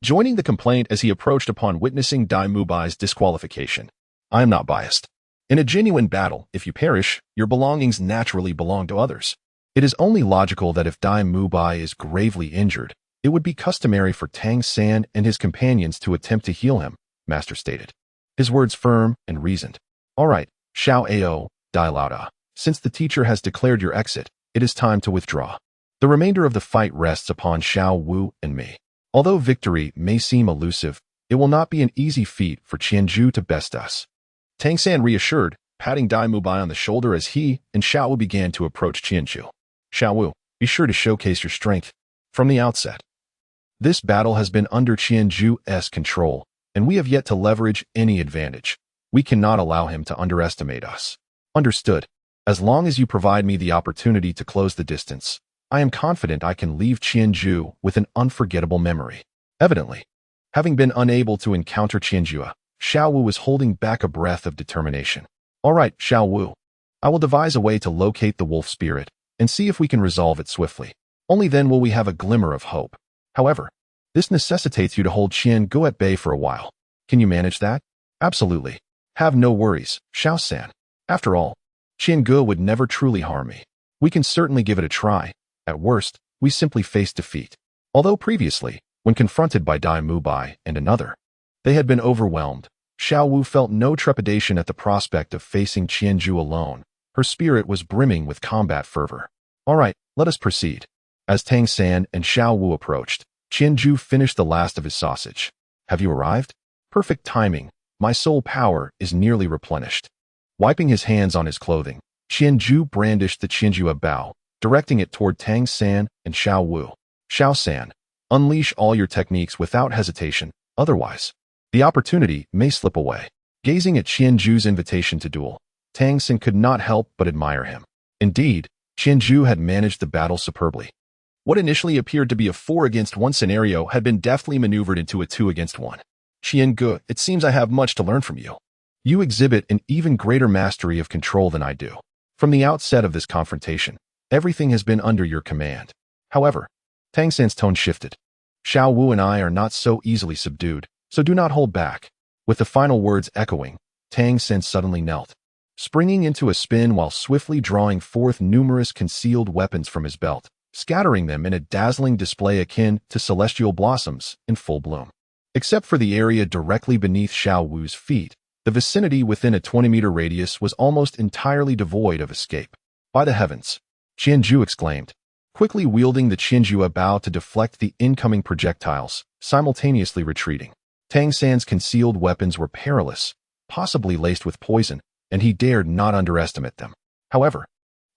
joining the complaint as he approached upon witnessing Dai Mubai's disqualification. I am not biased. In a genuine battle, if you perish, your belongings naturally belong to others. It is only logical that if Dai Mubai is gravely injured, it would be customary for Tang San and his companions to attempt to heal him, Master stated. His words firm and reasoned. All right, Xiao Ao, Dai Lauda, since the teacher has declared your exit, it is time to withdraw. The remainder of the fight rests upon Xiao Wu and me. Although victory may seem elusive, it will not be an easy feat for Qianju to best us. Tang San reassured, patting Dai Mubai on the shoulder as he and Xiao Wu began to approach Qianju. Xiao Wu, be sure to showcase your strength from the outset. This battle has been under Qianju's control, and we have yet to leverage any advantage. We cannot allow him to underestimate us. Understood. As long as you provide me the opportunity to close the distance, I am confident I can leave Qianju with an unforgettable memory. Evidently, having been unable to encounter Qianju, Xiao Wu was holding back a breath of determination. All right, Xiao Wu. I will devise a way to locate the wolf spirit and see if we can resolve it swiftly. Only then will we have a glimmer of hope. However, this necessitates you to hold Qiangu at bay for a while. Can you manage that? Absolutely. Have no worries, Xiao-san. After all, Qiangu would never truly harm me. We can certainly give it a try. At worst, we simply face defeat. Although previously, when confronted by Dai Mubai and another, they had been overwhelmed, Xiao Wu felt no trepidation at the prospect of facing Qianju alone. Her spirit was brimming with combat fervor. All right, let us proceed. As Tang San and Xiao Wu approached, Qianju finished the last of his sausage. Have you arrived? Perfect timing. My soul power is nearly replenished. Wiping his hands on his clothing, Qianju brandished the Qianjue bow, directing it toward Tang San and Xiao Wu. Xiao San, unleash all your techniques without hesitation, otherwise, the opportunity may slip away. Gazing at Qianju's invitation to duel, Tang San could not help but admire him. Indeed, Qianju had managed the battle superbly. What initially appeared to be a 4-against-1 scenario had been deftly maneuvered into a 2-against-1. Qianju, it seems I have much to learn from you. You exhibit an even greater mastery of control than I do. From the outset of this confrontation, everything has been under your command. However, Tang San's tone shifted. Xiao Wu and I are not so easily subdued, so do not hold back. With the final words echoing, Tang San suddenly knelt, springing into a spin while swiftly drawing forth numerous concealed weapons from his belt, scattering them in a dazzling display akin to celestial blossoms in full bloom. Except for the area directly beneath Xiao Wu's feet, the vicinity within a 20-meter radius was almost entirely devoid of escape. By the heavens, Qianju exclaimed, quickly wielding the Qianjue bow to deflect the incoming projectiles, simultaneously retreating. Tang San's concealed weapons were perilous, possibly laced with poison, and he dared not underestimate them. However,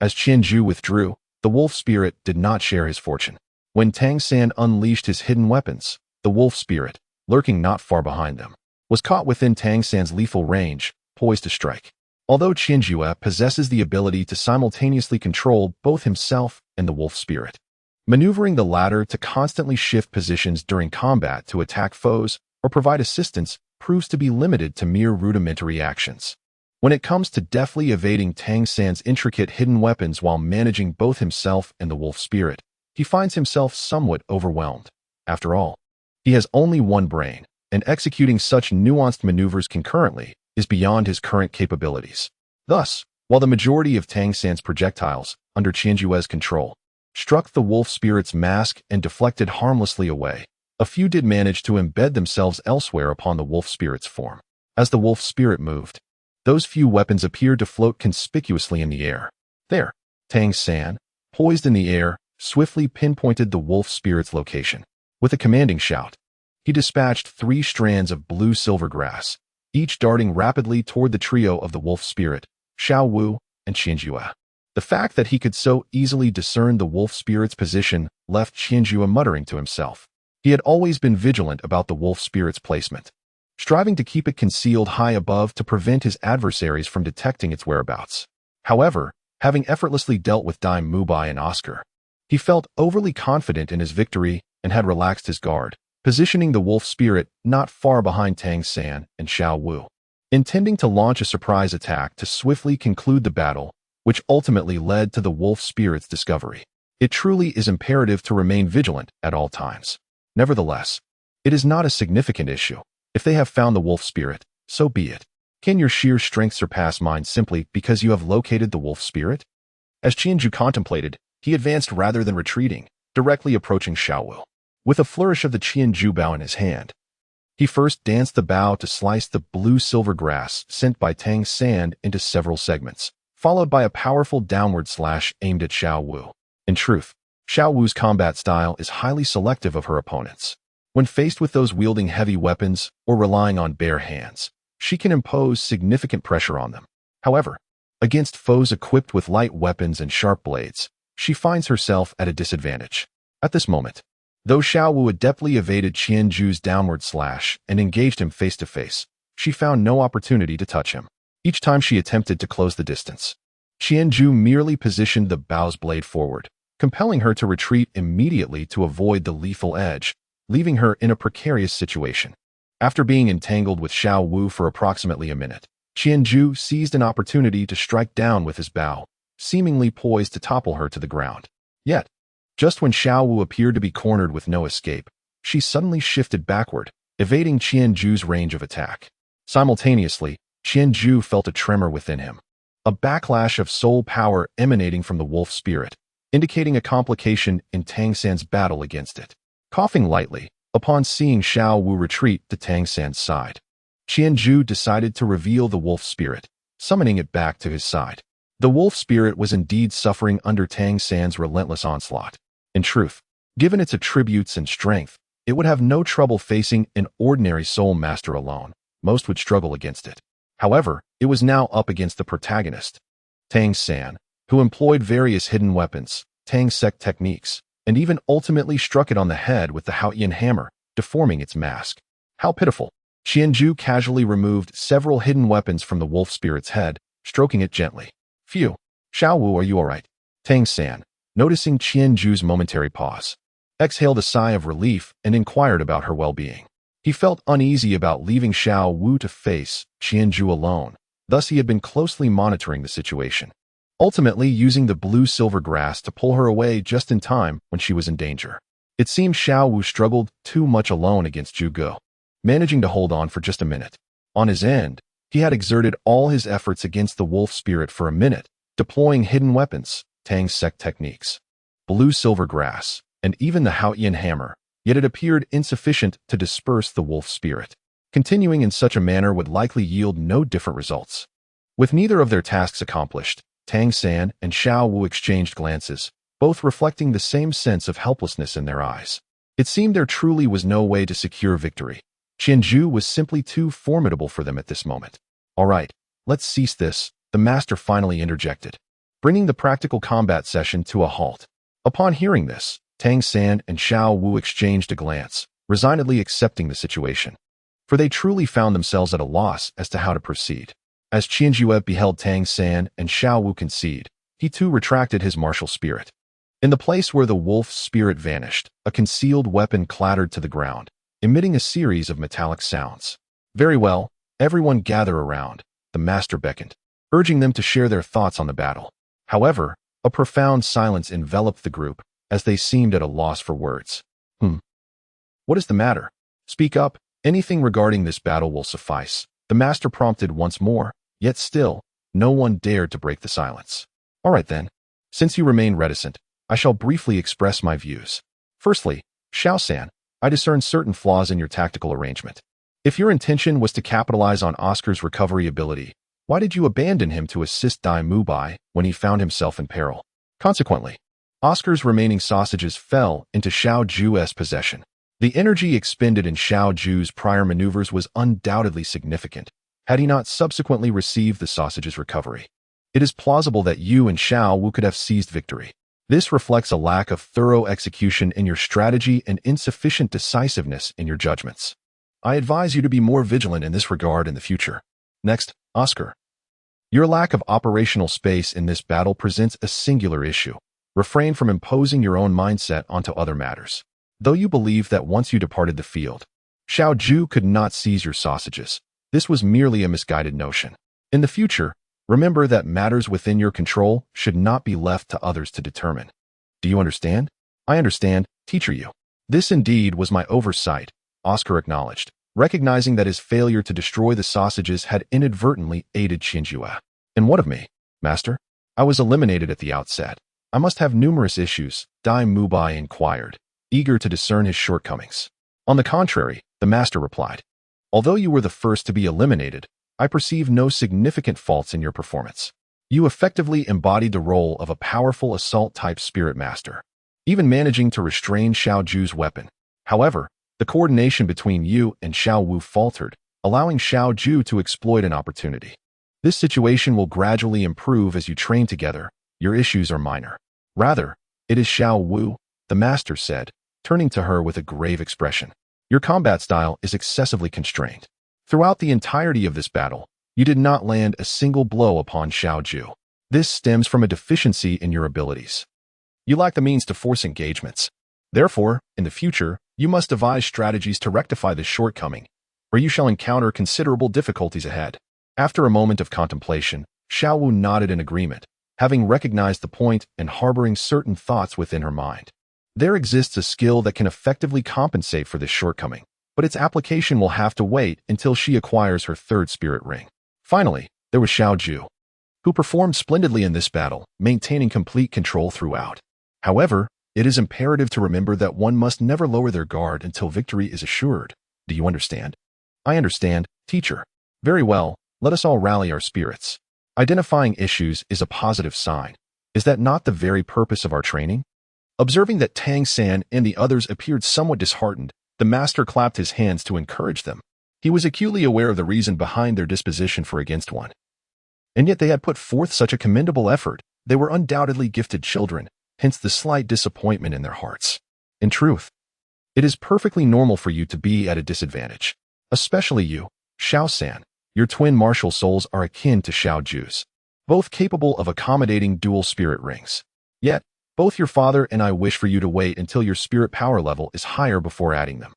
as Qianju withdrew, the wolf spirit did not share his fortune. When Tang San unleashed his hidden weapons, the wolf spirit, lurking not far behind them, was caught within Tang San's lethal range, poised to strike. Although Qianjue possesses the ability to simultaneously control both himself and the wolf spirit, maneuvering the latter to constantly shift positions during combat to attack foes or provide assistance proves to be limited to mere rudimentary actions. When it comes to deftly evading Tang San's intricate hidden weapons while managing both himself and the wolf spirit, he finds himself somewhat overwhelmed. After all, he has only one brain, and executing such nuanced maneuvers concurrently is beyond his current capabilities. Thus, while the majority of Tang San's projectiles, under Qianjue's control, struck the wolf spirit's mask and deflected harmlessly away, a few did manage to embed themselves elsewhere upon the wolf spirit's form. As the wolf spirit moved, those few weapons appeared to float conspicuously in the air. There, Tang San, poised in the air, swiftly pinpointed the wolf spirit's location. With a commanding shout, he dispatched 3 strands of blue-silver grass, each darting rapidly toward the trio of the wolf spirit, Xiao Wu and Qianjue. The fact that he could so easily discern the wolf spirit's position left Qianjue muttering to himself. He had always been vigilant about the wolf spirit's placement, striving to keep it concealed high above to prevent his adversaries from detecting its whereabouts. However, having effortlessly dealt with Dime Mubai and Oscar, he felt overly confident in his victory and had relaxed his guard, positioning the wolf spirit not far behind Tang San and Xiao Wu. Intending to launch a surprise attack to swiftly conclude the battle, which ultimately led to the wolf spirit's discovery. It truly is imperative to remain vigilant at all times. Nevertheless, it is not a significant issue. If they have found the wolf spirit, so be it. Can your sheer strength surpass mine simply because you have located the wolf spirit? As Qianju contemplated, he advanced rather than retreating, directly approaching Xiao Wu. With a flourish of the Qianju bow in his hand, he first danced the bow to slice the blue-silver grass sent by Tang San into several segments, followed by a powerful downward slash aimed at Xiao Wu. In truth, Xiao Wu's combat style is highly selective of her opponents. When faced with those wielding heavy weapons or relying on bare hands, she can impose significant pressure on them. However, against foes equipped with light weapons and sharp blades, she finds herself at a disadvantage. At this moment, though Xiao Wu adeptly evaded Qianju's downward slash and engaged him face-to-face, she found no opportunity to touch him. Each time she attempted to close the distance, Qianju merely positioned the bow's blade forward, compelling her to retreat immediately to avoid the lethal edge, leaving her in a precarious situation. After being entangled with Xiao Wu for approximately a minute, Qianju seized an opportunity to strike down with his bow, seemingly poised to topple her to the ground. Yet, just when Xiao Wu appeared to be cornered with no escape, she suddenly shifted backward, evading Qianju's range of attack. Simultaneously, Qianju felt a tremor within him, a backlash of soul power emanating from the wolf spirit, indicating a complication in Tang San's battle against it. Coughing lightly, upon seeing Xiao Wu retreat to Tang San's side, Qianju decided to reveal the wolf spirit, summoning it back to his side. The wolf spirit was indeed suffering under Tang San's relentless onslaught. In truth, given its attributes and strength, it would have no trouble facing an ordinary soul master alone. Most would struggle against it. However, it was now up against the protagonist, Tang San, who employed various hidden weapons, Tang sect techniques, and even ultimately struck it on the head with the Haoyan hammer, deforming its mask. How pitiful! Qianju casually removed several hidden weapons from the wolf spirit's head, stroking it gently. Phew! Xiao Wu, are you all right? Tang San, noticing Qianju's momentary pause, exhaled a sigh of relief and inquired about her well-being. He felt uneasy about leaving Xiao Wu to face Qianju alone, thus he had been closely monitoring the situation, ultimately using the blue-silver grass to pull her away just in time when she was in danger. It seemed Xiao Wu struggled too much alone against Zhu Ge, managing to hold on for just a minute. On his end, he had exerted all his efforts against the wolf spirit for a minute, deploying hidden weapons, Tang sect techniques, blue-silver grass, and even the Haoyan hammer, yet it appeared insufficient to disperse the wolf spirit. Continuing in such a manner would likely yield no different results. With neither of their tasks accomplished, Tang San and Xiao Wu exchanged glances, both reflecting the same sense of helplessness in their eyes. It seemed there truly was no way to secure victory. Qianju was simply too formidable for them at this moment. All right, let's cease this, the master finally interjected, bringing the practical combat session to a halt. Upon hearing this, Tang San and Xiao Wu exchanged a glance, resignedly accepting the situation, for they truly found themselves at a loss as to how to proceed. As Qianju beheld Tang San and Xiao Wu concede, he too retracted his martial spirit. In the place where the wolf's spirit vanished, a concealed weapon clattered to the ground, emitting a series of metallic sounds. Very well, everyone gather around, the master beckoned, urging them to share their thoughts on the battle. However, a profound silence enveloped the group, as they seemed at a loss for words. What is the matter? Speak up, anything regarding this battle will suffice, the master prompted once more, yet still, no one dared to break the silence. All right then, since you remain reticent, I shall briefly express my views. Firstly, Xiao-san, I discern certain flaws in your tactical arrangement. If your intention was to capitalize on Oscar's recovery ability, why did you abandon him to assist Dai Mubai when he found himself in peril? Consequently, Oscar's remaining sausages fell into Xiao Ju's possession. The energy expended in Xiao Ju's prior maneuvers was undoubtedly significant, had he not subsequently received the sausage's recovery. It is plausible that you and Xiao Wu could have seized victory. This reflects a lack of thorough execution in your strategy and insufficient decisiveness in your judgments. I advise you to be more vigilant in this regard in the future. Next, Oscar. Your lack of operational space in this battle presents a singular issue. Refrain from imposing your own mindset onto other matters. Though you believe that once you departed the field, Xiao Ju could not seize your sausages, this was merely a misguided notion. In the future, remember that matters within your control should not be left to others to determine. Do you understand? I understand, teacher Yu. This indeed was my oversight, Oscar acknowledged, recognizing that his failure to destroy the sausages had inadvertently aided Qianju. And what of me, master? I was eliminated at the outset. I must have numerous issues, Dai Mubai inquired, eager to discern his shortcomings. On the contrary, the master replied, although you were the first to be eliminated, I perceive no significant faults in your performance. You effectively embodied the role of a powerful assault-type spirit master, even managing to restrain Xiao Ju's weapon. However, the coordination between you and Xiao Wu faltered, allowing Xiao Ju to exploit an opportunity. This situation will gradually improve as you train together. Your issues are minor. Rather, it is Xiao Wu, the master said, turning to her with a grave expression. Your combat style is excessively constrained. Throughout the entirety of this battle, you did not land a single blow upon Xiao Ju. This stems from a deficiency in your abilities. You lack the means to force engagements. Therefore, in the future, you must devise strategies to rectify this shortcoming, or you shall encounter considerable difficulties ahead. After a moment of contemplation, Xiao Wu nodded in agreement, having recognized the point and harboring certain thoughts within her mind. There exists a skill that can effectively compensate for this shortcoming, but its application will have to wait until she acquires her third spirit ring. Finally, there was Xiao Ju, who performed splendidly in this battle, maintaining complete control throughout. However, it is imperative to remember that one must never lower their guard until victory is assured. Do you understand? I understand, teacher. Very well, let us all rally our spirits. Identifying issues is a positive sign. Is that not the very purpose of our training? Observing that Tang San and the others appeared somewhat disheartened, the master clapped his hands to encourage them. He was acutely aware of the reason behind their disposition for against one. And yet they had put forth such a commendable effort. They were undoubtedly gifted children, hence the slight disappointment in their hearts. In truth, it is perfectly normal for you to be at a disadvantage. Especially you, Xiao-san. Your twin martial souls are akin to Xiao-Ju's, both capable of accommodating dual spirit rings. Yet, both your father and I wish for you to wait until your spirit power level is higher before adding them.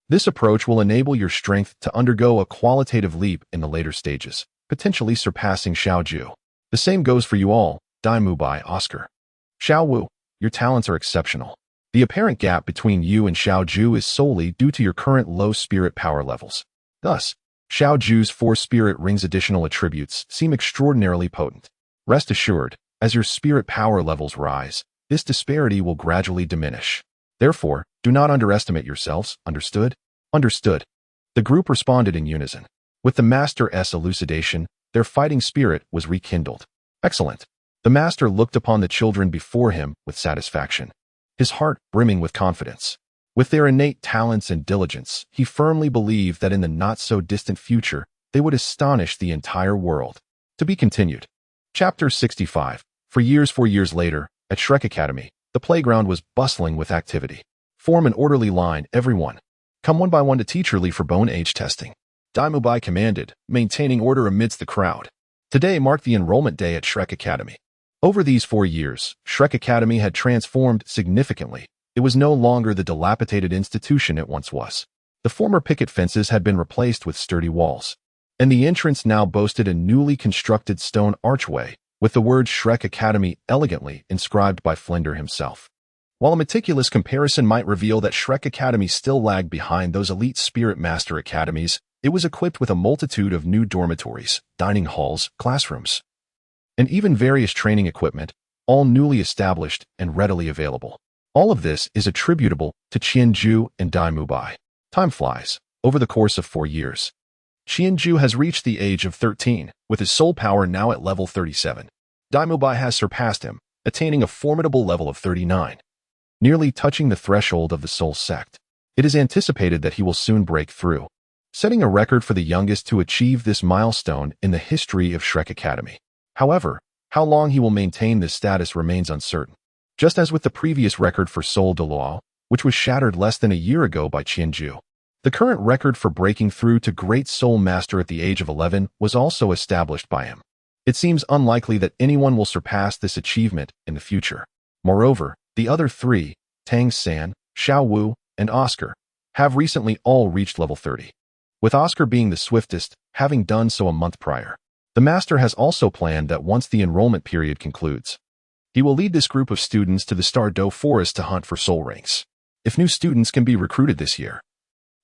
This approach will enable your strength to undergo a qualitative leap in the later stages, potentially surpassing Xiao-Ju. The same goes for you all, Dai Mubai, Oscar. Xiao-Wu, your talents are exceptional. The apparent gap between you and Xiao-Ju is solely due to your current low spirit power levels. Thus, Xiao-Ju's 4 spirit rings' additional attributes seem extraordinarily potent. Rest assured, as your spirit power levels rise, this disparity will gradually diminish. Therefore, do not underestimate yourselves, understood? Understood. The group responded in unison. With the Master's elucidation, their fighting spirit was rekindled. Excellent. The Master looked upon the children before him with satisfaction, his heart brimming with confidence. With their innate talents and diligence, he firmly believed that in the not-so-distant future, they would astonish the entire world. To be continued. Chapter 65. 4 years later, at Shrek Academy, the playground was bustling with activity. Form an orderly line, everyone. Come one by one to Teacher Lee for bone age testing. Dai Mubai commanded, maintaining order amidst the crowd. Today marked the enrollment day at Shrek Academy. Over these 4 years, Shrek Academy had transformed significantly. It was no longer the dilapidated institution it once was. The former picket fences had been replaced with sturdy walls, and the entrance now boasted a newly constructed stone archway with the word Shrek Academy elegantly inscribed by Flender himself. While a meticulous comparison might reveal that Shrek Academy still lagged behind those elite Spirit Master academies, it was equipped with a multitude of new dormitories, dining halls, classrooms, and even various training equipment, all newly established and readily available. All of this is attributable to Qianju and Dai Mubai. Time flies. Over the course of 4 years, Qianju has reached the age of 13, with his soul power now at level 37. Dai Mubai has surpassed him, attaining a formidable level of 39, nearly touching the threshold of the soul sect. It is anticipated that he will soon break through, setting a record for the youngest to achieve this milestone in the history of Shrek Academy. However, how long he will maintain this status remains uncertain. Just as with the previous record for Soul Douluo, which was shattered less than a year ago by Qianju, the current record for breaking through to Great Soul Master at the age of 11 was also established by him. It seems unlikely that anyone will surpass this achievement in the future. Moreover, the other 3, Tang San, Xiao-Wu, and Oscar, have recently all reached level 30, with Oscar being the swiftest, having done so a month prior. The Master has also planned that once the enrollment period concludes, he will lead this group of students to the Stardew Forest to hunt for soul rings. If new students can be recruited this year,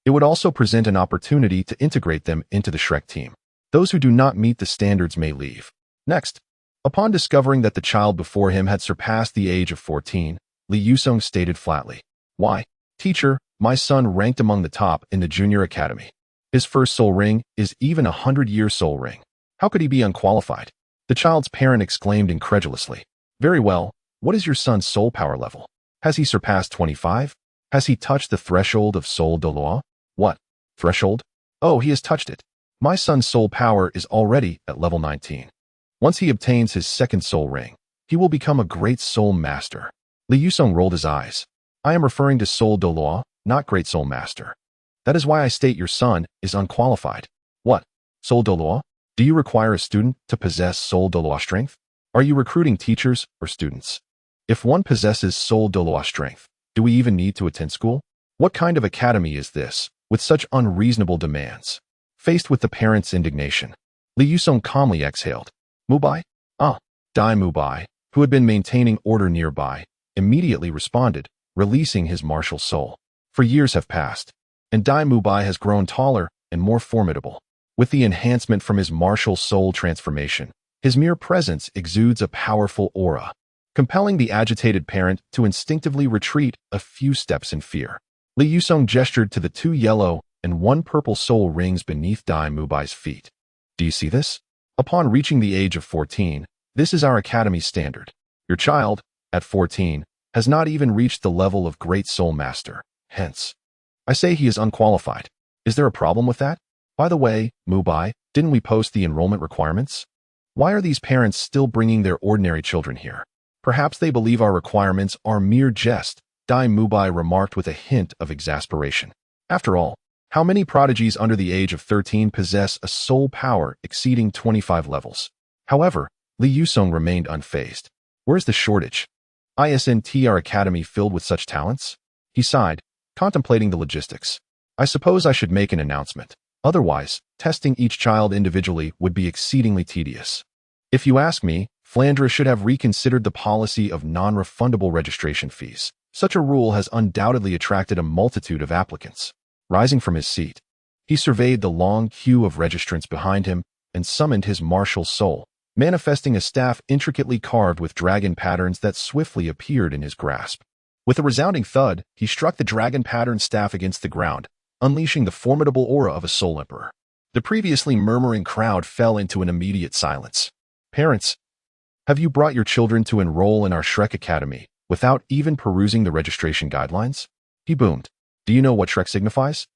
it would also present an opportunity to integrate them into the Shrek team. Those who do not meet the standards may leave. Next, upon discovering that the child before him had surpassed the age of 14, Li Yusong stated flatly, "Why, teacher, my son ranked among the top in the junior academy. His first soul ring is even a 100-year soul ring. How could he be unqualified?" The child's parent exclaimed incredulously. "Very well, what is your son's soul power level? Has he surpassed 25? Has he touched the threshold of Soul Douluo?" "What? Threshold? Oh, he has touched it. My son's soul power is already at level 19. Once he obtains his second soul ring, he will become a great soul master." Li Yusong rolled his eyes. "I am referring to Soul Douluo, not Great Soul Master. That is why I state your son is unqualified." "What? Soul Douluo? Do you require a student to possess Soul Douluo strength? Are you recruiting teachers or students? If one possesses Soul Douluo strength, do we even need to attend school? What kind of academy is this, with such unreasonable demands?" Faced with the parents' indignation, Li Yusong calmly exhaled. "Mubai? Ah." Dai Mubai, who had been maintaining order nearby, immediately responded, releasing his martial soul. 4 years have passed, and Dai Mubai has grown taller and more formidable. With the enhancement from his martial soul transformation, his mere presence exudes a powerful aura, compelling the agitated parent to instinctively retreat a few steps in fear. Li Yusong gestured to the 2 yellow and 1 purple soul rings beneath Dai Mubai's feet. "Do you see this? Upon reaching the age of 14, this is our academy's standard. Your child, at 14, has not even reached the level of Great Soul Master. Hence, I say he is unqualified. Is there a problem with that? By the way, Mubai, didn't we post the enrollment requirements?" Why are these parents still bringing their ordinary children here? Perhaps they believe our requirements are mere jest, Dai Mubai remarked with a hint of exasperation. After all, how many prodigies under the age of 13 possess a soul power exceeding 25 levels? However, Li Yusong remained unfazed. Where's the shortage? Isn't our academy filled with such talents? He sighed, contemplating the logistics. I suppose I should make an announcement. Otherwise, testing each child individually would be exceedingly tedious. If you ask me, Flandre should have reconsidered the policy of non-refundable registration fees. Such a rule has undoubtedly attracted a multitude of applicants. Rising from his seat, he surveyed the long queue of registrants behind him and summoned his martial soul, manifesting a staff intricately carved with dragon patterns that swiftly appeared in his grasp. With a resounding thud, he struck the dragon-patterned staff against the ground, unleashing the formidable aura of a soul emperor. The previously murmuring crowd fell into an immediate silence. Parents, have you brought your children to enroll in our Shrek Academy without even perusing the registration guidelines? He boomed. Do you know what Shrek signifies?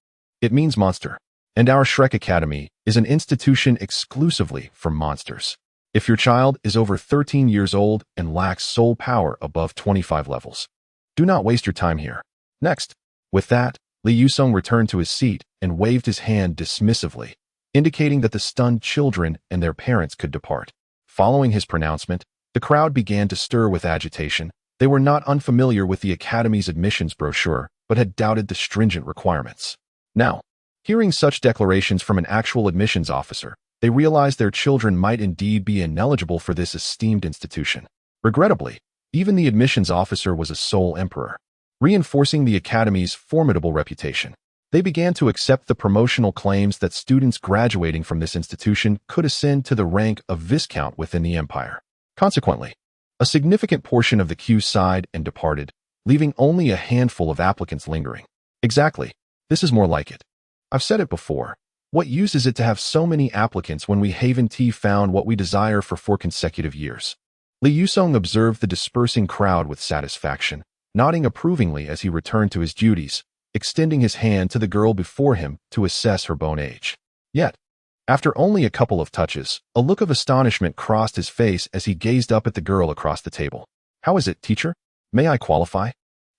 It means monster. And our Shrek Academy is an institution exclusively for monsters. If your child is over 13 years old and lacks soul power above 25 levels, do not waste your time here. Next. With that, Li Yusong returned to his seat and waved his hand dismissively, indicating that the stunned children and their parents could depart. Following his pronouncement, the crowd began to stir with agitation. They were not unfamiliar with the Academy's admissions brochure, but had doubted the stringent requirements. Now, hearing such declarations from an actual admissions officer, they realized their children might indeed be ineligible for this esteemed institution. Regrettably, even the admissions officer was a soul emperor, reinforcing the Academy's formidable reputation. They began to accept the promotional claims that students graduating from this institution could ascend to the rank of Viscount within the empire. Consequently, a significant portion of the queue sighed and departed, leaving only a handful of applicants lingering. Exactly. This is more like it. I've said it before. What use is it to have so many applicants when we haven't found what we desire for 4 consecutive years? Li Yusong observed the dispersing crowd with satisfaction, nodding approvingly as he returned to his duties, extending his hand to the girl before him to assess her bone age. Yet, after only a couple of touches, a look of astonishment crossed his face as he gazed up at the girl across the table. How is it, teacher? May I qualify?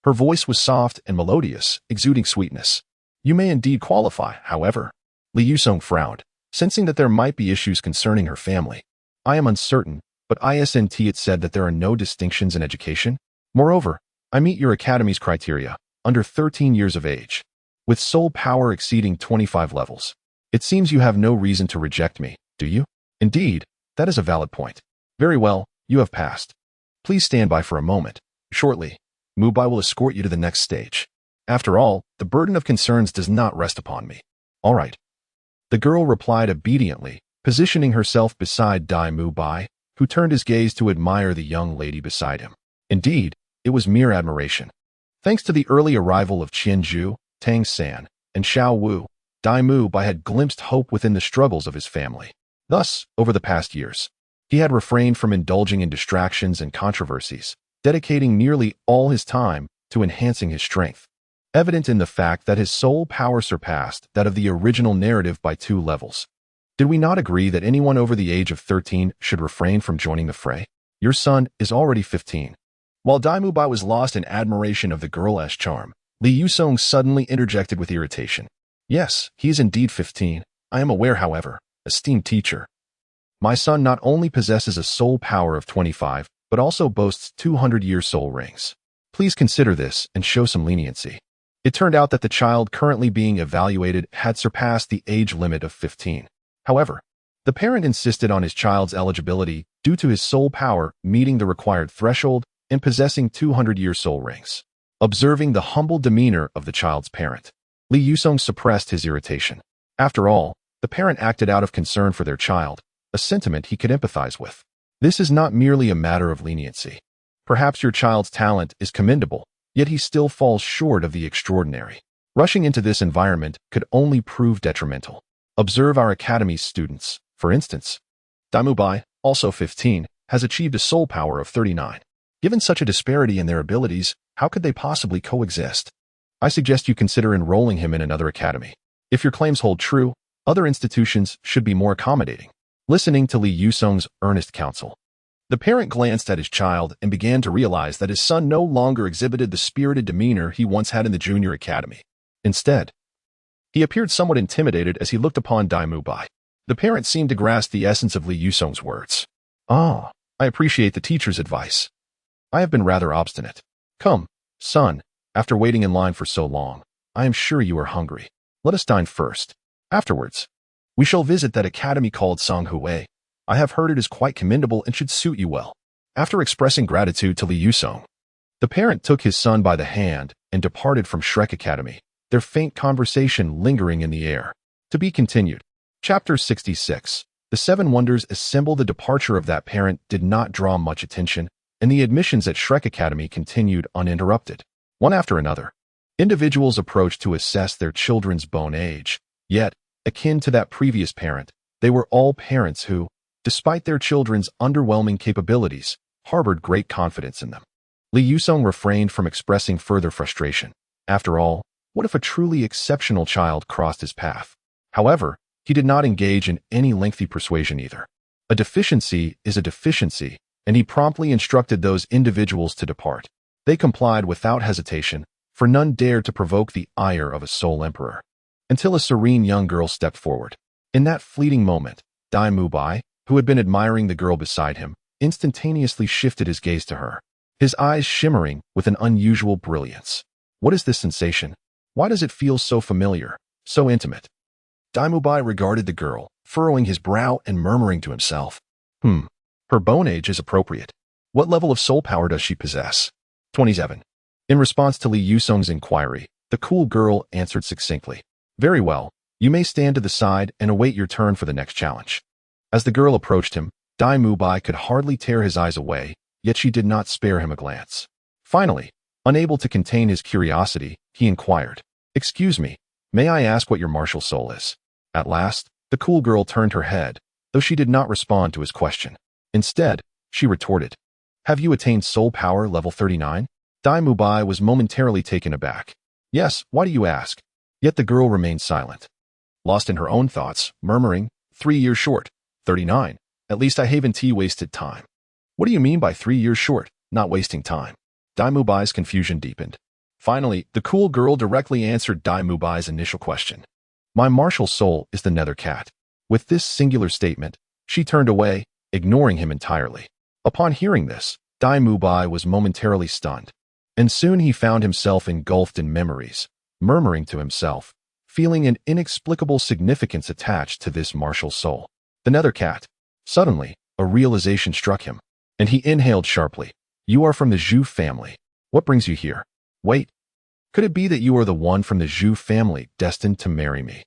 Her voice was soft and melodious, exuding sweetness. You may indeed qualify, however. Li Yusong frowned, sensing that there might be issues concerning her family. I am uncertain, but it said that there are no distinctions in education. Moreover, I meet your academy's criteria, under 13 years of age, with soul power exceeding 25 levels. It seems you have no reason to reject me, do you? Indeed, that is a valid point. Very well, you have passed. Please stand by for a moment. Shortly, Mubai will escort you to the next stage. After all, the burden of concerns does not rest upon me. All right. The girl replied obediently, positioning herself beside Dai Mubai, who turned his gaze to admire the young lady beside him. Indeed, it was mere admiration. Thanks to the early arrival of Qianzhu, Tang San, and Xiao Wu, Dai Mubai had glimpsed hope within the struggles of his family. Thus, over the past years, he had refrained from indulging in distractions and controversies, dedicating nearly all his time to enhancing his strength, evident in the fact that his soul power surpassed that of the original narrative by 2 levels. Did we not agree that anyone over the age of 13 should refrain from joining the fray? Your son is already 15. While Dai Mubai was lost in admiration of the girl's charm, Li Yusong suddenly interjected with irritation. Yes, he is indeed 15. I am aware, however, esteemed teacher. My son not only possesses a soul power of 25, but also boasts 200-year soul rings. Please consider this and show some leniency. It turned out that the child currently being evaluated had surpassed the age limit of 15. However, the parent insisted on his child's eligibility due to his soul power meeting the required threshold and possessing 200-year soul rings. Observing the humble demeanor of the child's parent, Li Yusong suppressed his irritation. After all, the parent acted out of concern for their child, a sentiment he could empathize with. This is not merely a matter of leniency. Perhaps your child's talent is commendable, yet he still falls short of the extraordinary. Rushing into this environment could only prove detrimental. Observe our academy's students, for instance. Dai Mubai, also 15, has achieved a soul power of 39. Given such a disparity in their abilities, how could they possibly coexist? I suggest you consider enrolling him in another academy. If your claims hold true, other institutions should be more accommodating. listening to Li Yusong's earnest counsel. The parent glanced at his child and began to realize that his son no longer exhibited the spirited demeanor he once had in the junior academy. Instead, he appeared somewhat intimidated as he looked upon Dai Mubai. The parent seemed to grasp the essence of Li Yusong's words. "Ah, I appreciate the teacher's advice. I have been rather obstinate. Come, son, after waiting in line for so long, I am sure you are hungry. Let us dine first. Afterwards, we shall visit that academy called Songhui. I have heard it is quite commendable and should suit you well." After expressing gratitude to Li Yusong, the parent took his son by the hand and departed from Shrek Academy, their faint conversation lingering in the air. To be continued. Chapter 66. The Seven Wonders assemble. The departure of that parent did not draw much attention, and the admissions at Shrek Academy continued uninterrupted. One after another, individuals approached to assess their children's bone age. Yet, akin to that previous parent, they were all parents who, despite their children's underwhelming capabilities, harbored great confidence in them. Li Yusong refrained from expressing further frustration. After all, what if a truly exceptional child crossed his path? However, he did not engage in any lengthy persuasion either. A deficiency is a deficiency, and he promptly instructed those individuals to depart. They complied without hesitation, for none dared to provoke the ire of a soul emperor. Until a serene young girl stepped forward. In that fleeting moment, Dai Mubai, who had been admiring the girl beside him, instantaneously shifted his gaze to her, his eyes shimmering with an unusual brilliance. What is this sensation? Why does it feel so familiar, so intimate? Dai Mubai regarded the girl, furrowing his brow and murmuring to himself, her bone age is appropriate. What level of soul power does she possess? 27. In response to Li Yusong's inquiry, the cool girl answered succinctly, "Very well, you may stand to the side and await your turn for the next challenge." As the girl approached him, Dai Mubai could hardly tear his eyes away, yet she did not spare him a glance. Finally, unable to contain his curiosity, he inquired, "Excuse me, may I ask what your martial soul is?" At last, the cool girl turned her head, though she did not respond to his question. Instead, she retorted, "Have you attained soul power level 39? Dai Mubai was momentarily taken aback. "Yes, why do you ask?" Yet the girl remained silent, lost in her own thoughts, murmuring, 3 years short, 39. At least I haven't wasted time." "What do you mean by 3 years short, not wasting time?" Dai Mubai's confusion deepened. Finally, the cool girl directly answered Dai Mubai's initial question. "My martial soul is the nether cat." With this singular statement, she turned away, ignoring him entirely. Upon hearing this, Dai Mubai was momentarily stunned, and soon he found himself engulfed in memories, murmuring to himself, feeling an inexplicable significance attached to this martial soul. The nether cat. Suddenly, a realization struck him, and he inhaled sharply. "You are from the Zhu family. What brings you here? Wait, could it be that you are the one from the Zhu family destined to marry me?"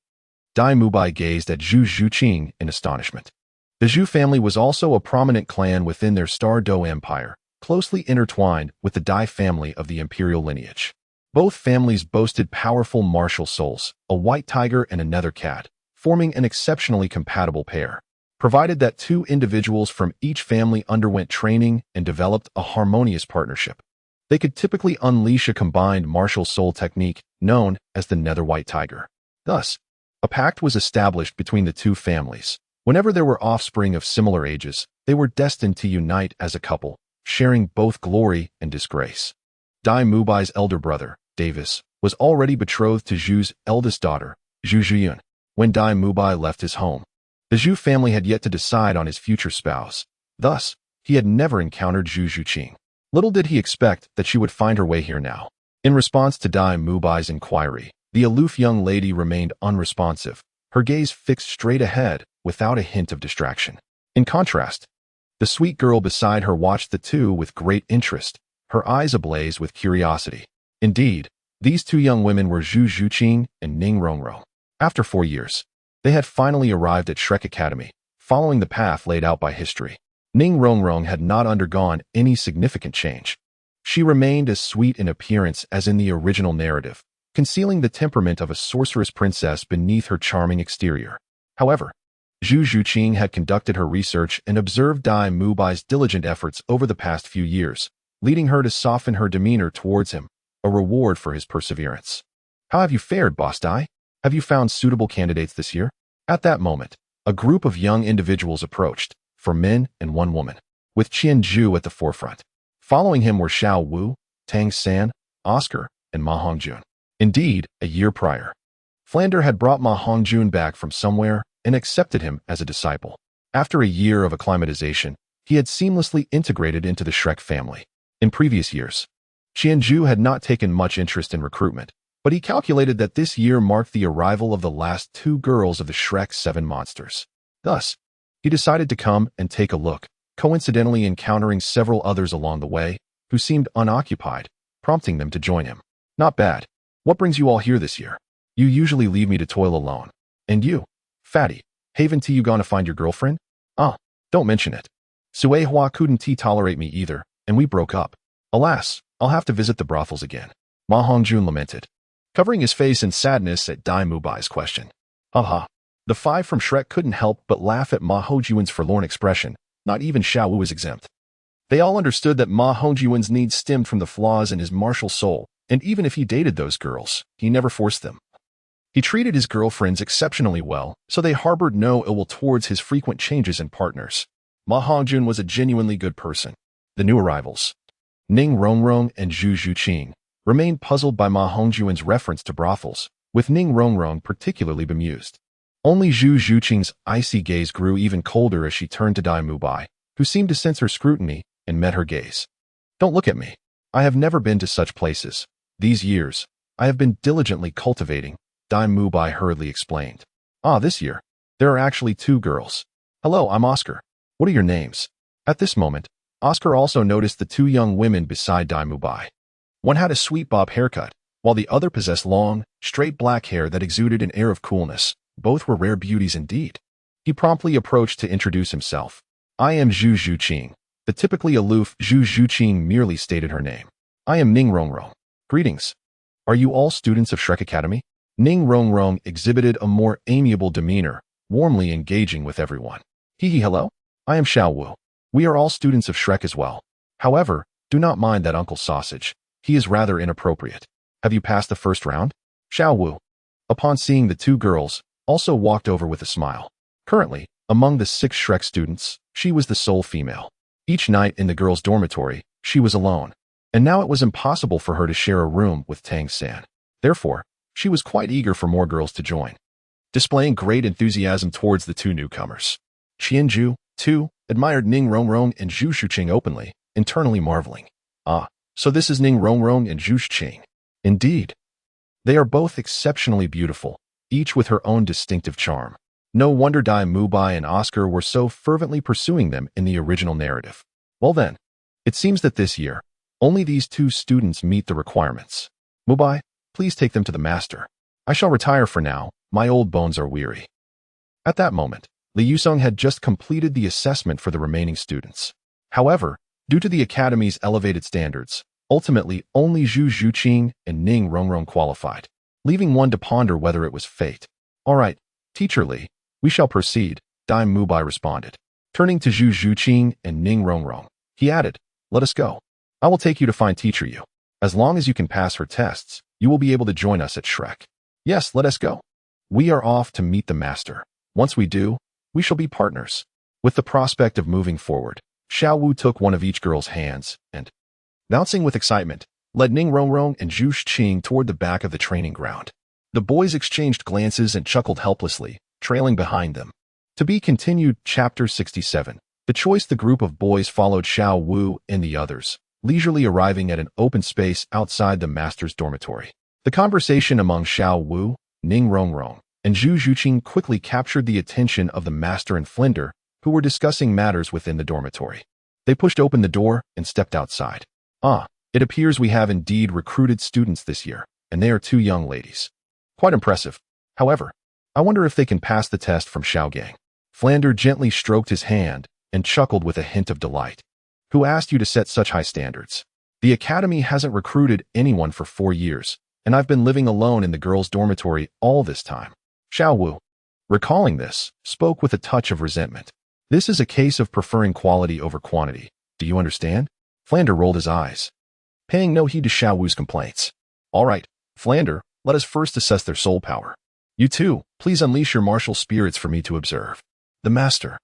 Dai Mubai gazed at Zhu Zhuqing in astonishment. The Zhu family was also a prominent clan within their Star Do Empire, closely intertwined with the Dai family of the imperial lineage. Both families boasted powerful martial souls, a white tiger and a nether cat, forming an exceptionally compatible pair. Provided that two individuals from each family underwent training and developed a harmonious partnership, they could typically unleash a combined martial soul technique known as the nether white tiger. Thus, a pact was established between the two families. Whenever there were offspring of similar ages, they were destined to unite as a couple, sharing both glory and disgrace. Dai Mubai's elder brother, Davis, was already betrothed to Zhu's eldest daughter, Zhu Zhiyun, when Dai Mubai left his home. The Zhu family had yet to decide on his future spouse. Thus, he had never encountered Zhu Zhuqing. Little did he expect that she would find her way here now. In response to Dai Mubai's inquiry, the aloof young lady remained unresponsive, her gaze fixed straight ahead without a hint of distraction. In contrast, the sweet girl beside her watched the two with great interest, her eyes ablaze with curiosity. Indeed, these two young women were Zhu Zhuqing and Ning Rongrong. After 4 years, they had finally arrived at Shrek Academy, following the path laid out by history. Ning Rongrong had not undergone any significant change. She remained as sweet in appearance as in the original narrative, concealing the temperament of a sorceress princess beneath her charming exterior. However, Zhu Zhuqing had conducted her research and observed Dai Mubai's diligent efforts over the past few years, leading her to soften her demeanor towards him, a reward for his perseverance. "How have you fared, Boss Dai? Have you found suitable candidates this year?" At that moment, A group of young individuals approached, 4 men and 1 woman, with Qianju at the forefront. Following him were Xiao Wu, Tang San, Oscar, and Ma Hongjun. Indeed, a year prior, Flander had brought Ma Hongjun back from somewhere and accepted him as a disciple. After a year of acclimatization, he had seamlessly integrated into the Shrek family. In previous years, Qianju had not taken much interest in recruitment, but he calculated that this year marked the arrival of the last 2 girls of the Shrek 7 monsters. Thus, he decided to come and take a look, coincidentally encountering several others along the way who seemed unoccupied, prompting them to join him. Not bad. What brings you all here this year? You usually leave me to toil alone. And you, fatty, haven't you gone to find your girlfriend? Ah, don't mention it. Suehua couldn't tolerate me either, and we broke up. Alas, I'll have to visit the brothels again. Ma Hongjun lamented, covering his face in sadness at Dai Mubai's question. Haha. The 5 from Shrek couldn't help but laugh at Ma Hongjun's forlorn expression. Not even Xiao Wu was exempt. They all understood that Ma Hongjun's needs stemmed from the flaws in his martial soul, and even if he dated those girls, he never forced them. He treated his girlfriends exceptionally well, so they harbored no ill will towards his frequent changes in partners. Ma Hongjun was a genuinely good person. The new arrivals, Ning Rongrong and Zhu Zhuqing, remained puzzled by Ma Hongjun's reference to brothels, with Ning Rongrong particularly bemused. Only Zhu Zhuqing's icy gaze grew even colder as she turned to Dai Mubai, who seemed to sense her scrutiny and met her gaze. Don't look at me. I have never been to such places. These years, I have been diligently cultivating, Dai Mubai hurriedly explained. Ah, this year, there are actually 2 girls. Hello, I'm Oscar. What are your names? At this moment, Oscar also noticed the 2 young women beside Dai Mubai. One had a sweet bob haircut, while the other possessed long, straight black hair that exuded an air of coolness. Both were rare beauties indeed. He promptly approached to introduce himself. I am Zhu Zhuqing. The typically aloof Zhu Zhuqing merely stated her name. I am Ning Rongrong. Greetings. Are you all students of Shrek Academy? Ning Rongrong exhibited a more amiable demeanor, warmly engaging with everyone. Hello? I am Xiao Wu. We are all students of Shrek as well. However, do not mind that Uncle Sausage. He is rather inappropriate. Have you passed the first round? Xiao Wu, upon seeing the 2 girls, also walked over with a smile. Currently, among the 6 Shrek students, she was the sole female. Each night in the girls' dormitory, she was alone, and now it was impossible for her to share a room with Tang San. Therefore, she was quite eager for more girls to join, displaying great enthusiasm towards the 2 newcomers. Qianju, too, admired Ning Rongrong and Zhu Zhuqing openly, internally marveling. Ah, so this is Ning Rongrong and Zhu Zhuqing. Indeed. They are both exceptionally beautiful, each with her own distinctive charm. No wonder Dai Mubai and Oscar were so fervently pursuing them in the original narrative. Well then, it seems that this year, only these 2 students meet the requirements. Mubai, please take them to the master. I shall retire for now, my old bones are weary. At that moment, Li Yusong had just completed the assessment for the remaining students. However, due to the academy's elevated standards, ultimately only Zhu Zhuqing and Ning Rongrong qualified, leaving one to ponder whether it was fate. All right, Teacher Li, we shall proceed, Dai Mubai responded. Turning to Zhu Zhuqing and Ning Rongrong, he added, let us go. I will take you to find Teacher Yu. As long as you can pass her tests, you will be able to join us at Shrek. Yes, let us go. We are off to meet the master. Once we do, we shall be partners. With the prospect of moving forward, Xiao Wu took one of each girl's hands and, bouncing with excitement, led Ning Rongrong and Zhu Zhuqing toward the back of the training ground. The boys exchanged glances and chuckled helplessly, trailing behind them. To be continued, Chapter 67. The choice the group of boys followed Xiao Wu and the others, leisurely arriving at an open space outside the master's dormitory. The conversation among Xiao Wu, Ning Rongrong, and Zhu Zhuqing quickly captured the attention of the master and Flinder, who were discussing matters within the dormitory. They pushed open the door and stepped outside. Ah, it appears we have indeed recruited students this year, and they are 2 young ladies. Quite impressive. However, I wonder if they can pass the test from Xiaogang. Flander gently stroked his hand and chuckled with a hint of delight. Who asked you to set such high standards? The academy hasn't recruited anyone for 4 years, and I've been living alone in the girls' dormitory all this time. Xiao Wu, recalling this, spoke with a touch of resentment. This is a case of preferring quality over quantity. Do you understand? Flander rolled his eyes, paying no heed to Xiao Wu's complaints. All right, Flander, let us first assess their soul power. You too, please unleash your martial spirits for me to observe. The master,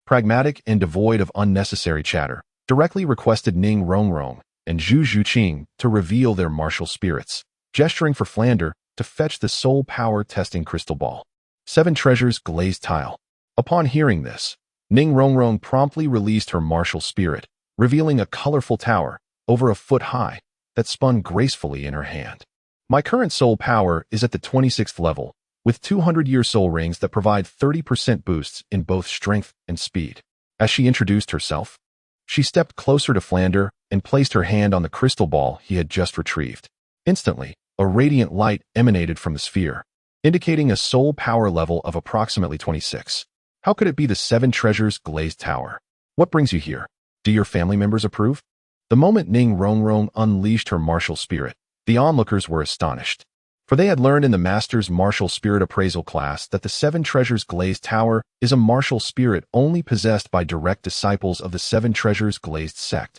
pragmatic and devoid of unnecessary chatter, directly requested Ning Rongrong and Zhu Zhuqing to reveal their martial spirits, gesturing for Flander to fetch the soul power testing crystal ball. 7 treasures glazed tile. Upon hearing this, Ning Rongrong promptly released her martial spirit, revealing a colorful tower, over a foot high, that spun gracefully in her hand. My current soul power is at the 26th level, with 200-year soul rings that provide 30% boosts in both strength and speed. As she introduced herself, she stepped closer to Flander and placed her hand on the crystal ball he had just retrieved. Instantly, a radiant light emanated from the sphere, indicating a soul power level of approximately 26. How could it be the 7 treasures glazed tower? What brings you here? Do your family members approve? The moment Ning Rongrong unleashed her martial spirit, the onlookers were astonished. For they had learned in the Master's Martial Spirit Appraisal class that the 7 Treasures Glazed Tower is a martial spirit only possessed by direct disciples of the 7 Treasures Glazed sect,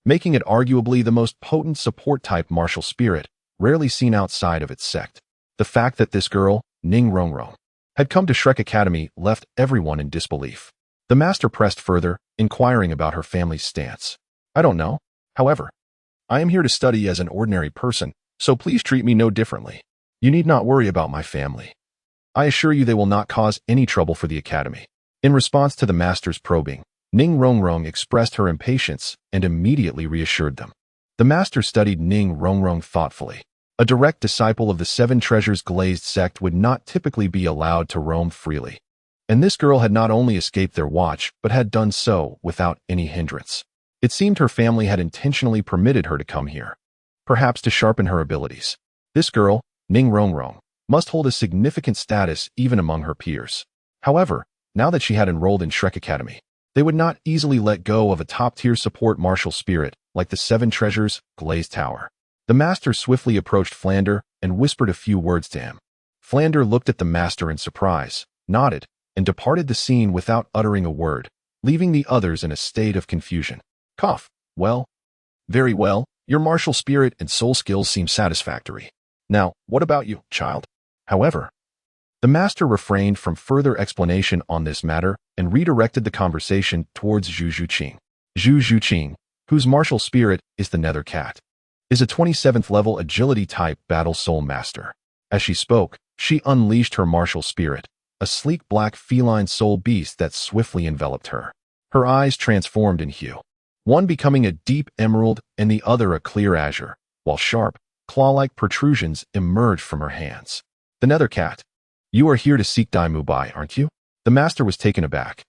making it arguably the most potent support-type martial spirit, rarely seen outside of its sect. The fact that this girl, Ning Rongrong, had come to Shrek Academy left everyone in disbelief. The Master pressed further, inquiring about her family's stance. I don't know. However, I am here to study as an ordinary person, so please treat me no differently. You need not worry about my family. I assure you they will not cause any trouble for the Academy. In response to the Master's probing, Ning Rongrong expressed her impatience and immediately reassured them. The Master studied Ning Rongrong thoughtfully. A direct disciple of the 7 Treasures Glazed sect would not typically be allowed to roam freely. And this girl had not only escaped their watch, but had done so without any hindrance. It seemed her family had intentionally permitted her to come here, perhaps to sharpen her abilities. This girl, Ning Rongrong, must hold a significant status even among her peers. However, now that she had enrolled in Shrek Academy, they would not easily let go of a top-tier support martial spirit like the 7 Treasures Glazed Tower. The Master swiftly approached Flander and whispered a few words to him. Flander looked at the Master in surprise, nodded, and departed the scene without uttering a word, leaving the others in a state of confusion. Cough. Well, very well, your martial spirit and soul skills seem satisfactory. Now, what about you, child? However, the Master refrained from further explanation on this matter and redirected the conversation towards Zhu Zhuqing. Zhu Zhuqing, whose martial spirit is the Nether Cat, is a 27th level agility-type battle soul master. As she spoke, she unleashed her martial spirit, a sleek black feline soul beast that swiftly enveloped her. Her eyes transformed in hue, one becoming a deep emerald and the other a clear azure, while sharp, claw-like protrusions emerged from her hands. The Nether Cat, you are here to seek Dai Mubai, aren't you? The Master was taken aback,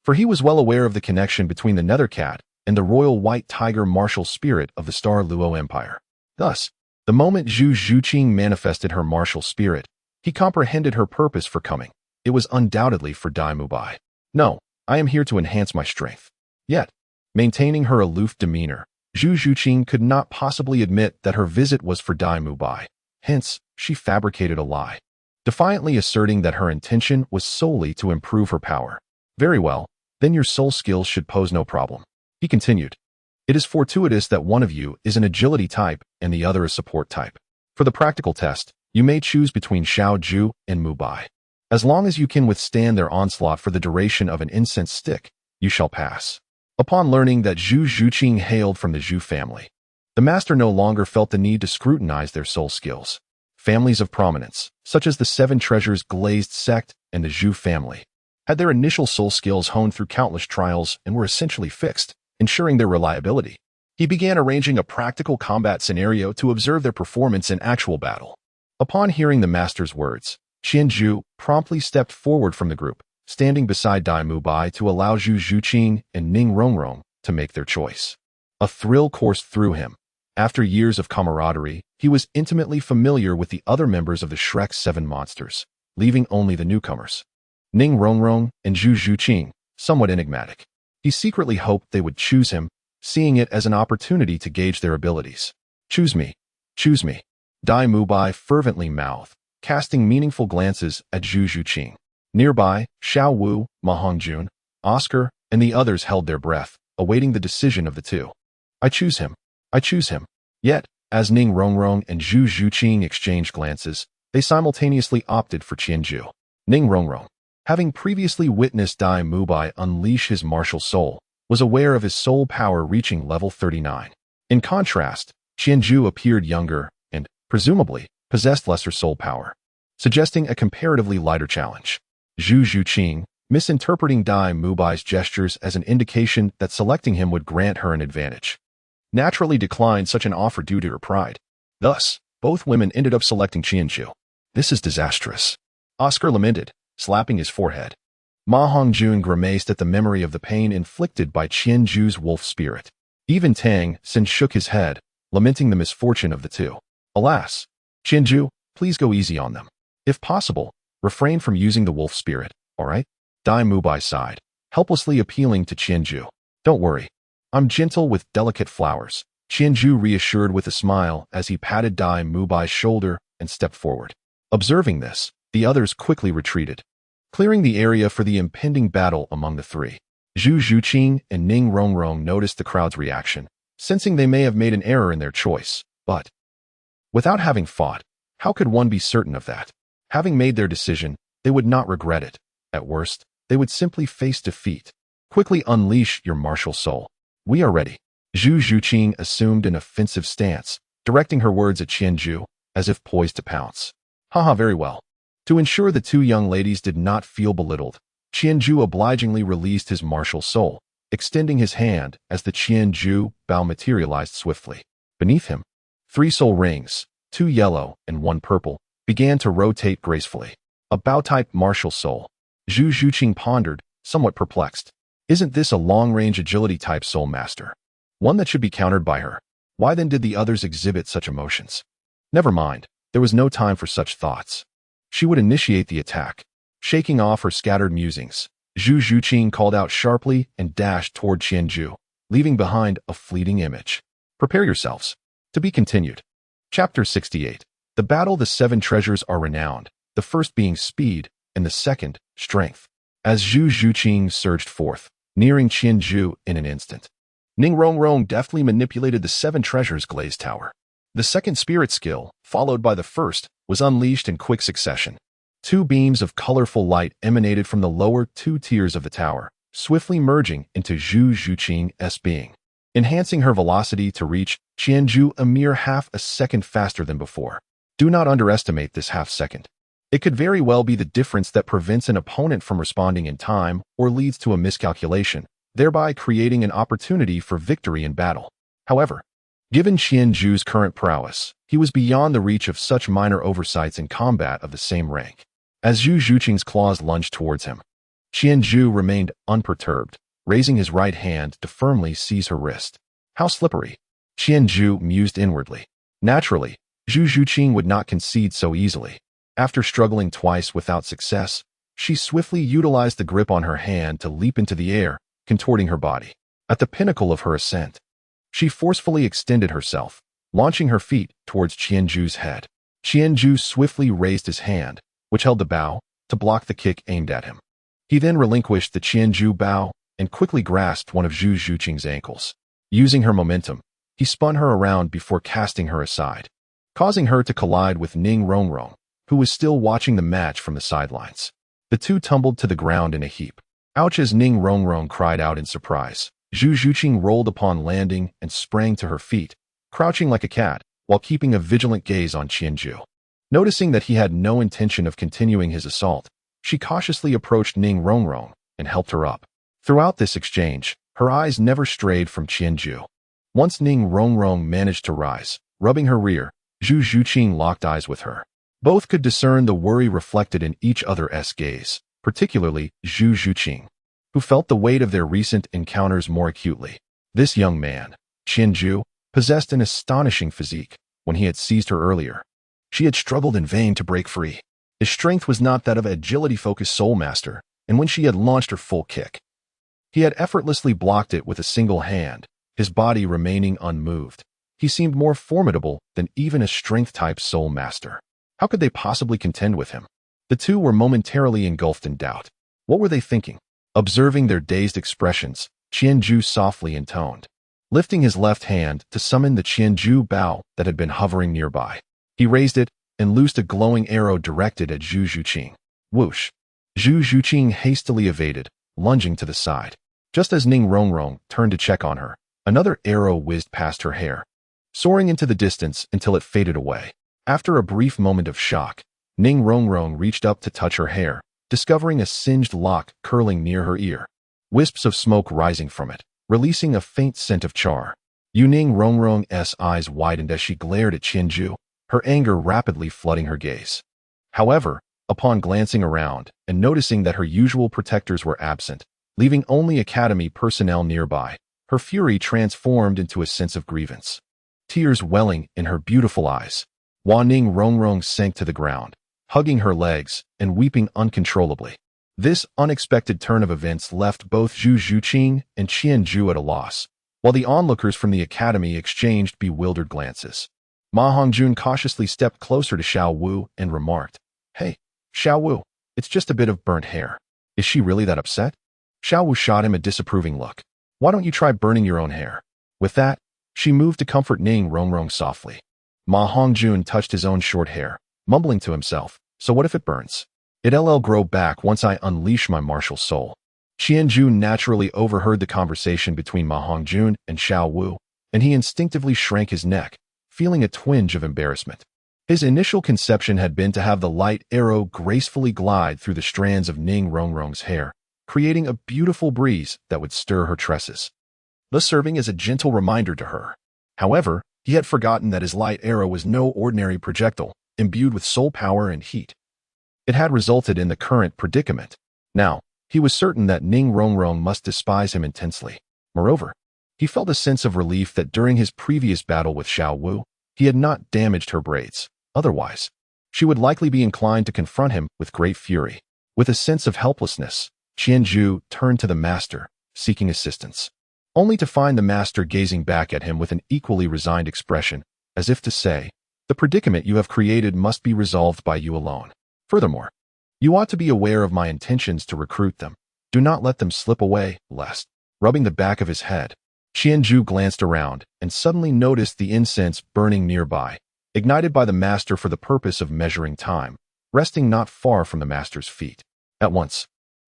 for he was well aware of the connection between the Nether Cat and the royal white tiger martial spirit of the Star Luo Empire. Thus, the moment Zhu Zhuqing manifested her martial spirit, he comprehended her purpose for coming. It was undoubtedly for Dai Mubai. No, I am here to enhance my strength. Yet, maintaining her aloof demeanor, Zhu Zhuqing could not possibly admit that her visit was for Dai Mubai. Hence, she fabricated a lie, defiantly asserting that her intention was solely to improve her power. Very well, then your soul skills should pose no problem. He continued. It is fortuitous that one of you is an agility type and the other a support type. For the practical test, you may choose between Xiao Zhu and Mubai. As long as you can withstand their onslaught for the duration of an incense stick, you shall pass. Upon learning that Zhu Zhuqing hailed from the Zhu family, the Master no longer felt the need to scrutinize their soul skills. Families of prominence, such as the 7 Treasures Glazed sect and the Zhu family, had their initial soul skills honed through countless trials and were essentially fixed, ensuring their reliability. He began arranging a practical combat scenario to observe their performance in actual battle. Upon hearing the Master's words, Qianzhu promptly stepped forward from the group, standing beside Dai Mubai to allow Zhu Zhuqing and Ning Rongrong to make their choice. A thrill coursed through him. After years of camaraderie, he was intimately familiar with the other members of the Shrek 7 monsters, leaving only the newcomers, Ning Rongrong and Zhu Zhuqing, somewhat enigmatic. He secretly hoped they would choose him, seeing it as an opportunity to gauge their abilities. Choose me. Choose me. Dai Mubai fervently mouthed, casting meaningful glances at Zhu Zhuqing. Nearby, Xiao Wu, Ma Hongjun, Oscar, and the others held their breath, awaiting the decision of the two. I choose him. I choose him. Yet, as Ning Rongrong and Zhu Zhuqing exchanged glances, they simultaneously opted for Qianzhu. Ning Rongrong, having previously witnessed Dai Mubai unleash his martial soul, was aware of his soul power reaching level 39. In contrast, Qianju appeared younger and, presumably, possessed lesser soul power, suggesting a comparatively lighter challenge. Zhu Zhuqing, misinterpreting Dai Mubai's gestures as an indication that selecting him would grant her an advantage, naturally declined such an offer due to her pride. Thus, both women ended up selecting Qianju. This is disastrous, Oscar lamented, slapping his forehead. Ma Hongjun grimaced at the memory of the pain inflicted by Qianju's wolf spirit. Even Tang Xin shook his head, lamenting the misfortune of the two. Alas, Qianju, please go easy on them. If possible, refrain from using the wolf spirit, all right? Dai Mubai sighed, helplessly appealing to Qianju. Don't worry. I'm gentle with delicate flowers, Qianju reassured with a smile as he patted Dai Mubai's shoulder and stepped forward. Observing this, the others quickly retreated, clearing the area for the impending battle among the three. Zhu Zhuqing and Ning Rongrong noticed the crowd's reaction, sensing they may have made an error in their choice, but without having fought, how could one be certain of that? Having made their decision, they would not regret it. At worst, they would simply face defeat. Quickly unleash your martial soul. We are ready. Zhu Zhuqing assumed an offensive stance, directing her words at Qianju, as if poised to pounce. Haha, very well. To ensure the two young ladies did not feel belittled, Qianju obligingly released his martial soul, extending his hand as the Qianju bow materialized swiftly. Beneath him, 3 soul rings, 2 yellow and 1 purple, began to rotate gracefully. A bow-type martial soul. Zhu Zhuqing pondered, somewhat perplexed. Isn't this a long-range agility-type soul master? One that should be countered by her. Why then did the others exhibit such emotions? Never mind, there was no time for such thoughts. She would initiate the attack. Shaking off her scattered musings, Zhu Zhuqing called out sharply and dashed toward Qianju, leaving behind a fleeting image. Prepare yourselves. To be continued. Chapter 68. The battle. The 7 treasures are renowned, the first being speed, and the second, strength. As Zhu Zhuqing surged forth, nearing Qianju in an instant, Ning Rongrong deftly manipulated the 7 treasures' glazed tower. The second spirit skill, followed by the first, was unleashed in quick succession. 2 beams of colorful light emanated from the lower 2 tiers of the tower, swiftly merging into Zhu Zhuqing's being, enhancing her velocity to reach Qianju a mere half a second faster than before. Do not underestimate this half second. It could very well be the difference that prevents an opponent from responding in time or leads to a miscalculation, thereby creating an opportunity for victory in battle. However, given Qianju's current prowess, he was beyond the reach of such minor oversights in combat of the same rank. As Zhu Zhuqing's claws lunged towards him, Qianju remained unperturbed, raising his right hand to firmly seize her wrist. How slippery, Qianju mused inwardly. Naturally, Zhu Zhuqing would not concede so easily. After struggling twice without success, she swiftly utilized the grip on her hand to leap into the air, contorting her body. At the pinnacle of her ascent, she forcefully extended herself, launching her feet towards Qianju's head. Qianju swiftly raised his hand, which held the bow, to block the kick aimed at him. He then relinquished the Qianju bow and quickly grasped one of Zhu Zhuqing's ankles. Using her momentum, he spun her around before casting her aside, causing her to collide with Ning Rongrong, who was still watching the match from the sidelines. The two tumbled to the ground in a heap. Ouch! As Ning Rongrong cried out in surprise, Zhu Zhuqing rolled upon landing and sprang to her feet, crouching like a cat, while keeping a vigilant gaze on Qianju. Noticing that he had no intention of continuing his assault, she cautiously approached Ning Rongrong and helped her up. Throughout this exchange, her eyes never strayed from Qianju. Once Ning Rongrong managed to rise, rubbing her rear, Zhu Zhuqing locked eyes with her. Both could discern the worry reflected in each other's gaze, particularly Zhu Zhuqing, who felt the weight of their recent encounters more acutely. This young man, Qianju, possessed an astonishing physique when he had seized her earlier. She had struggled in vain to break free. His strength was not that of an agility-focused soul master, and when she had launched her full kick, he had effortlessly blocked it with a single hand, his body remaining unmoved. He seemed more formidable than even a strength-type soul master. How could they possibly contend with him? The two were momentarily engulfed in doubt. What were they thinking? Observing their dazed expressions, Qianju softly intoned, lifting his left hand to summon the Qianju bow that had been hovering nearby. He raised it and loosed a glowing arrow directed at Zhu Zhuqing. Whoosh! Zhu Zhuqing hastily evaded, lunging to the side. Just as Ning Rongrong turned to check on her, another arrow whizzed past her hair, soaring into the distance until it faded away. After a brief moment of shock, Ning Rongrong reached up to touch her hair, discovering a singed lock curling near her ear. Wisps of smoke rising from it, releasing a faint scent of char. Ning Rongrong's eyes widened as she glared at Qianju, her anger rapidly flooding her gaze. However, upon glancing around and noticing that her usual protectors were absent, leaving only academy personnel nearby, her fury transformed into a sense of grievance. Tears welling in her beautiful eyes, Ning Rongrong sank to the ground, hugging her legs and weeping uncontrollably. This unexpected turn of events left both Zhu Zhuqing and Qianju at a loss, while the onlookers from the academy exchanged bewildered glances. Ma Hongjun cautiously stepped closer to Xiao Wu and remarked, "Hey, Xiao Wu, it's just a bit of burnt hair. Is she really that upset?" Xiao Wu shot him a disapproving look. "Why don't you try burning your own hair?" With that, she moved to comfort Ning Rongrong softly. Ma Hongjun touched his own short hair, mumbling to himself, "So what if it burns? It'll grow back once I unleash my martial soul." Qianju naturally overheard the conversation between Ma Hongjun and Xiao Wu, and he instinctively shrank his neck, feeling a twinge of embarrassment. His initial conception had been to have the light arrow gracefully glide through the strands of Ning Rongrong's hair, creating a beautiful breeze that would stir her tresses, thus serving as a gentle reminder to her. However, he had forgotten that his light arrow was no ordinary projectile, imbued with soul power and heat. It had resulted in the current predicament. Now, he was certain that Ning Rongrong must despise him intensely. Moreover, he felt a sense of relief that during his previous battle with Xiao Wu, he had not damaged her braids. Otherwise, she would likely be inclined to confront him with great fury. With a sense of helplessness, Qianju turned to the master, seeking assistance, only to find the master gazing back at him with an equally resigned expression, as if to say, "The predicament you have created must be resolved by you alone. Furthermore, you ought to be aware of my intentions to recruit them. Do not let them slip away, lest." Rubbing the back of his head, Qianju glanced around and suddenly noticed the incense burning nearby, ignited by the master for the purpose of measuring time, resting not far from the master's feet. At once,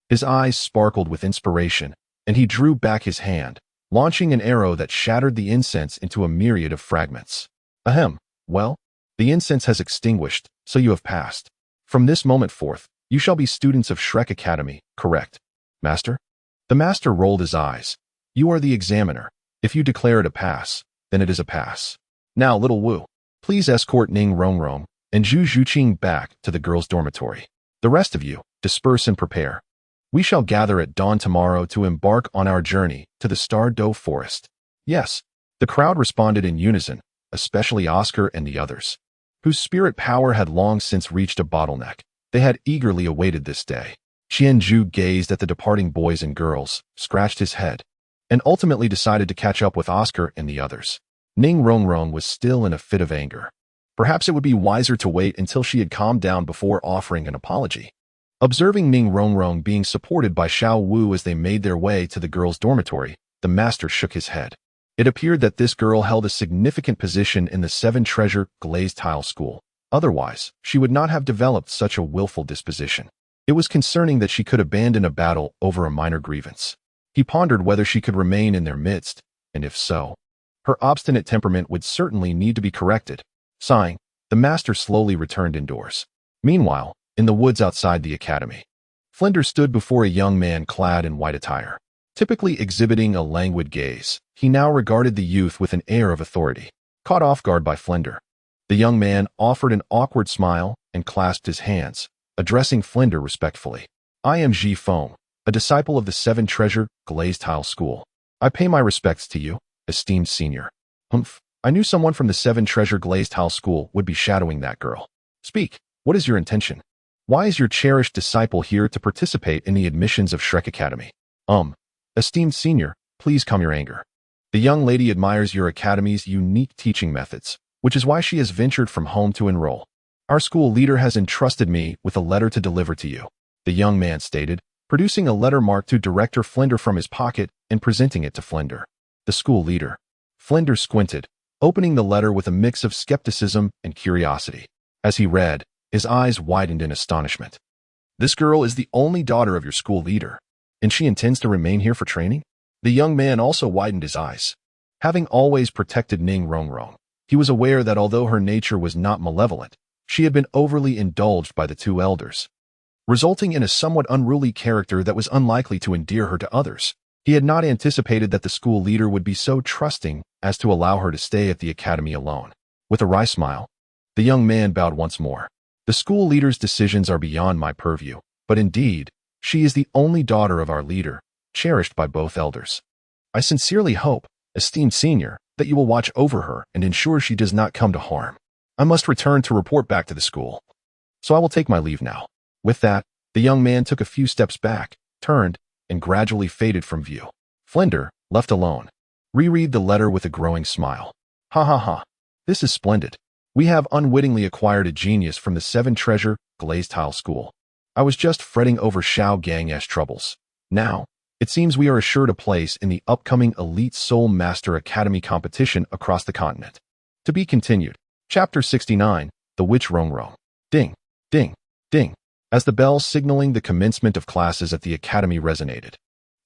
his eyes sparkled with inspiration, and he drew back his hand, launching an arrow that shattered the incense into a myriad of fragments. Ahem. Well, the incense has extinguished, so you have passed. From this moment forth, you shall be students of Shrek Academy, correct, master? The master rolled his eyes. You are the examiner. If you declare it a pass, then it is a pass. Now, little Wu, please escort Ning Rongrong and Zhu Zhuqing back to the girls' dormitory. The rest of you, disperse and prepare. We shall gather at dawn tomorrow to embark on our journey to the Star Doe Forest. Yes, the crowd responded in unison, especially Oscar and the others, whose spirit power had long since reached a bottleneck. They had eagerly awaited this day. Qianju gazed at the departing boys and girls, scratched his head, and ultimately decided to catch up with Oscar and the others. Ning Rongrong was still in a fit of anger. Perhaps it would be wiser to wait until she had calmed down before offering an apology. Observing Ning Rongrong being supported by Xiao Wu as they made their way to the girls' dormitory, the master shook his head. It appeared that this girl held a significant position in the Seven Treasure glazed tile school. Otherwise, she would not have developed such a willful disposition. It was concerning that she could abandon a battle over a minor grievance. He pondered whether she could remain in their midst, and if so, her obstinate temperament would certainly need to be corrected. Sighing, the master slowly returned indoors. Meanwhile, in the woods outside the academy, Flender stood before a young man clad in white attire. Typically exhibiting a languid gaze, he now regarded the youth with an air of authority. Caught off guard by Flender, the young man offered an awkward smile and clasped his hands, addressing Flender respectfully. "I am Ji Feng, a disciple of the Seven Treasure glazed tile school. I pay my respects to you, esteemed senior." "Humph, I knew someone from the Seven Treasure glazed tile school would be shadowing that girl. Speak, what is your intention? Why is your cherished disciple here to participate in the admissions of Shrek Academy?" Esteemed senior, please calm your anger. The young lady admires your academy's unique teaching methods, which is why she has ventured from home to enroll. Our school leader has entrusted me with a letter to deliver to you," the young man stated, producing a letter marked to Director Flender from his pocket and presenting it to Flender. The school leader. Flender squinted, opening the letter with a mix of skepticism and curiosity. As he read, his eyes widened in astonishment. This girl is the only daughter of your school leader, and she intends to remain here for training? The young man also widened his eyes. Having always protected Ning Rongrong, he was aware that although her nature was not malevolent, she had been overly indulged by the two elders, resulting in a somewhat unruly character that was unlikely to endear her to others. He had not anticipated that the school leader would be so trusting as to allow her to stay at the academy alone. With a wry smile, the young man bowed once more. The school leader's decisions are beyond my purview, but indeed, she is the only daughter of our leader, cherished by both elders. I sincerely hope, esteemed senior, that you will watch over her and ensure she does not come to harm. I must return to report back to the school, so I will take my leave now. With that, the young man took a few steps back, turned, and gradually faded from view. Flender, left alone, reread the letter with a growing smile. Ha ha ha. This is splendid. We have unwittingly acquired a genius from the Seven Treasure Glazed Tile School. I was just fretting over Xiao Gang's troubles. Now, it seems we are assured a place in the upcoming Elite Soul Master Academy competition across the continent. To be continued. Chapter 69, The Witch Rongrong. Ding, ding, ding. As the bell signaling the commencement of classes at the academy resonated,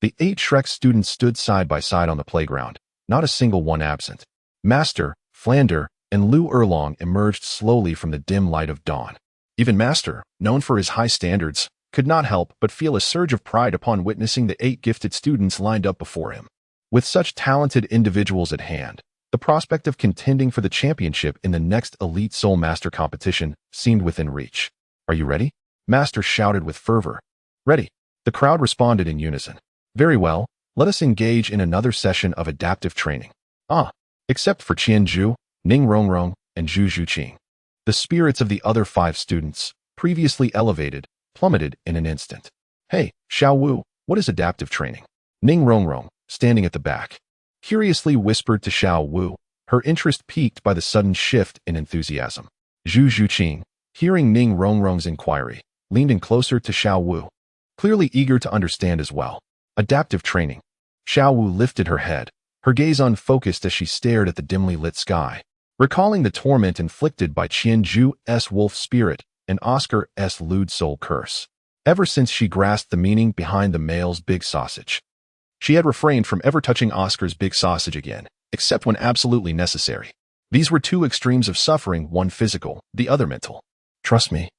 the 8 Shrek students stood side by side on the playground, not a single one absent. Master, Flander, and Lu Erlong emerged slowly from the dim light of dawn. Even Master, known for his high standards, could not help but feel a surge of pride upon witnessing the 8 gifted students lined up before him. With such talented individuals at hand, the prospect of contending for the championship in the next Elite Soul Master competition seemed within reach. Are you ready? Master shouted with fervor. Ready. The crowd responded in unison. Very well, let us engage in another session of adaptive training. Except for Qianzhu, Ning Rongrong, and Zhu Zhuqing. The spirits of the other 5 students, previously elevated, plummeted in an instant. Hey, Xiao Wu, what is adaptive training? Ning Rongrong, standing at the back, curiously whispered to Xiao Wu, her interest piqued by the sudden shift in enthusiasm. Zhu Zhuqing, hearing Ning Rongrong's inquiry, leaned in closer to Xiao Wu, clearly eager to understand as well. Adaptive training. Xiao Wu lifted her head, her gaze unfocused as she stared at the dimly lit sky, recalling the torment inflicted by Qianzhu's wolf spirit and Oscar's lewd soul curse. Ever since she grasped the meaning behind the male's big sausage, she had refrained from ever touching Oscar's big sausage again, except when absolutely necessary. These were 2 extremes of suffering, one physical, the other mental. Trust me,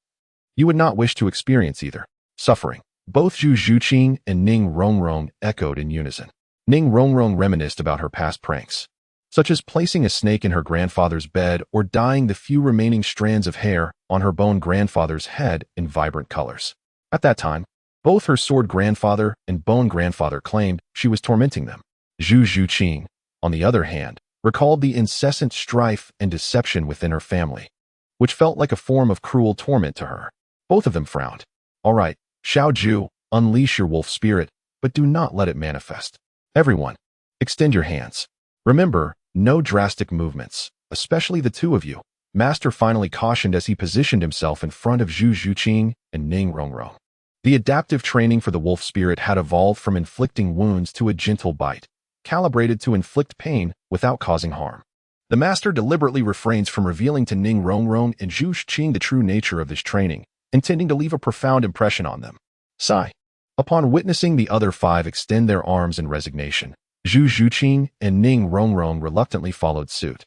you would not wish to experience either suffering. Both Zhu Zhuqing and Ning Rongrong echoed in unison. Ning Rongrong reminisced about her past pranks, such as placing a snake in her grandfather's bed or dyeing the few remaining strands of hair on her bone grandfather's head in vibrant colors. At that time, both her sword grandfather and bone grandfather claimed she was tormenting them. Zhu Zhuqing, on the other hand, recalled the incessant strife and deception within her family, which felt like a form of cruel torment to her. Both of them frowned. All right, Xiao Zhu, unleash your wolf spirit, but do not let it manifest. Everyone, extend your hands. Remember, no drastic movements, especially the 2 of you. Master finally cautioned as he positioned himself in front of Zhu Zhuqing and Ning Rongrong. The adaptive training for the wolf spirit had evolved from inflicting wounds to a gentle bite, calibrated to inflict pain without causing harm. The master deliberately refrains from revealing to Ning Rongrong and Zhu Zhuqing the true nature of this training, intending to leave a profound impression on them. Sigh. Upon witnessing the other 5 extend their arms in resignation, Zhu Zhuqing and Ning Rongrong reluctantly followed suit.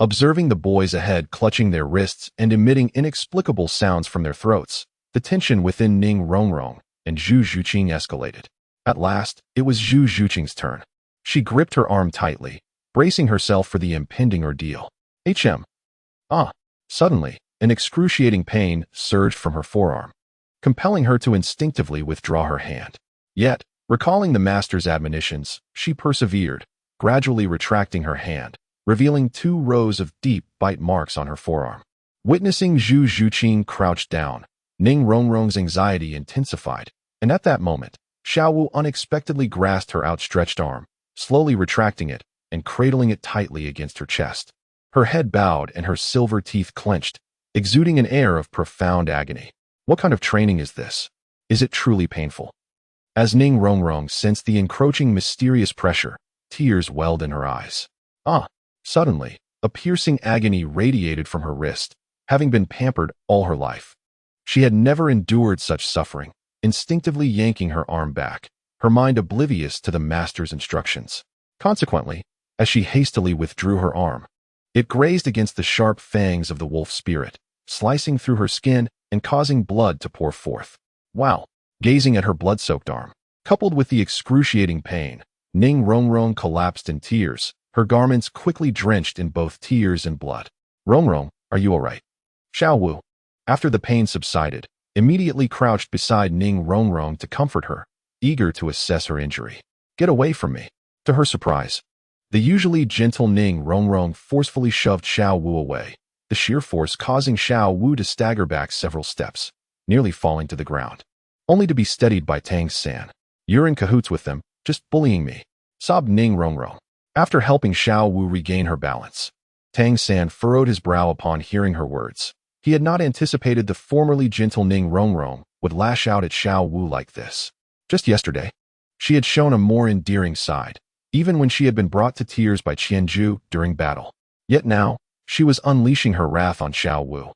Observing the boys ahead clutching their wrists and emitting inexplicable sounds from their throats, the tension within Ning Rongrong and Zhu Zhuqing escalated. At last, it was Zhu Zhuqing's turn. She gripped her arm tightly, bracing herself for the impending ordeal. Suddenly, an excruciating pain surged from her forearm, compelling her to instinctively withdraw her hand. Yet, recalling the master's admonitions, she persevered, gradually retracting her hand, revealing 2 rows of deep bite marks on her forearm. Witnessing Zhu Zhuqing crouch down, Ning Rongrong's anxiety intensified, and at that moment, Xiao Wu unexpectedly grasped her outstretched arm, slowly retracting it and cradling it tightly against her chest. Her head bowed and her silver teeth clenched, exuding an air of profound agony. What kind of training is this? Is it truly painful? As Ning Rongrong sensed the encroaching mysterious pressure, tears welled in her eyes. Suddenly, a piercing agony radiated from her wrist, having been pampered all her life. She had never endured such suffering, instinctively yanking her arm back, her mind oblivious to the master's instructions. Consequently, as she hastily withdrew her arm, it grazed against the sharp fangs of the wolf spirit, slicing through her skin and causing blood to pour forth. Wow! Gazing at her blood-soaked arm, coupled with the excruciating pain, Ning Rongrong collapsed in tears, her garments quickly drenched in both tears and blood. Rongrong, are you all right? Xiao Wu, after the pain subsided, immediately crouched beside Ning Rongrong to comfort her, eager to assess her injury. Get away from me. To her surprise, the usually gentle Ning Rongrong forcefully shoved Xiao Wu away, the sheer force causing Xiao Wu to stagger back several steps, nearly falling to the ground, only to be steadied by Tang San. You're in cahoots with them, just bullying me, sobbed Ning Rongrong. After helping Xiao Wu regain her balance, Tang San furrowed his brow upon hearing her words. He had not anticipated the formerly gentle Ning Rongrong would lash out at Xiao Wu like this. Just yesterday, she had shown a more endearing side, even when she had been brought to tears by Qianju during battle. Yet now, she was unleashing her wrath on Xiao Wu,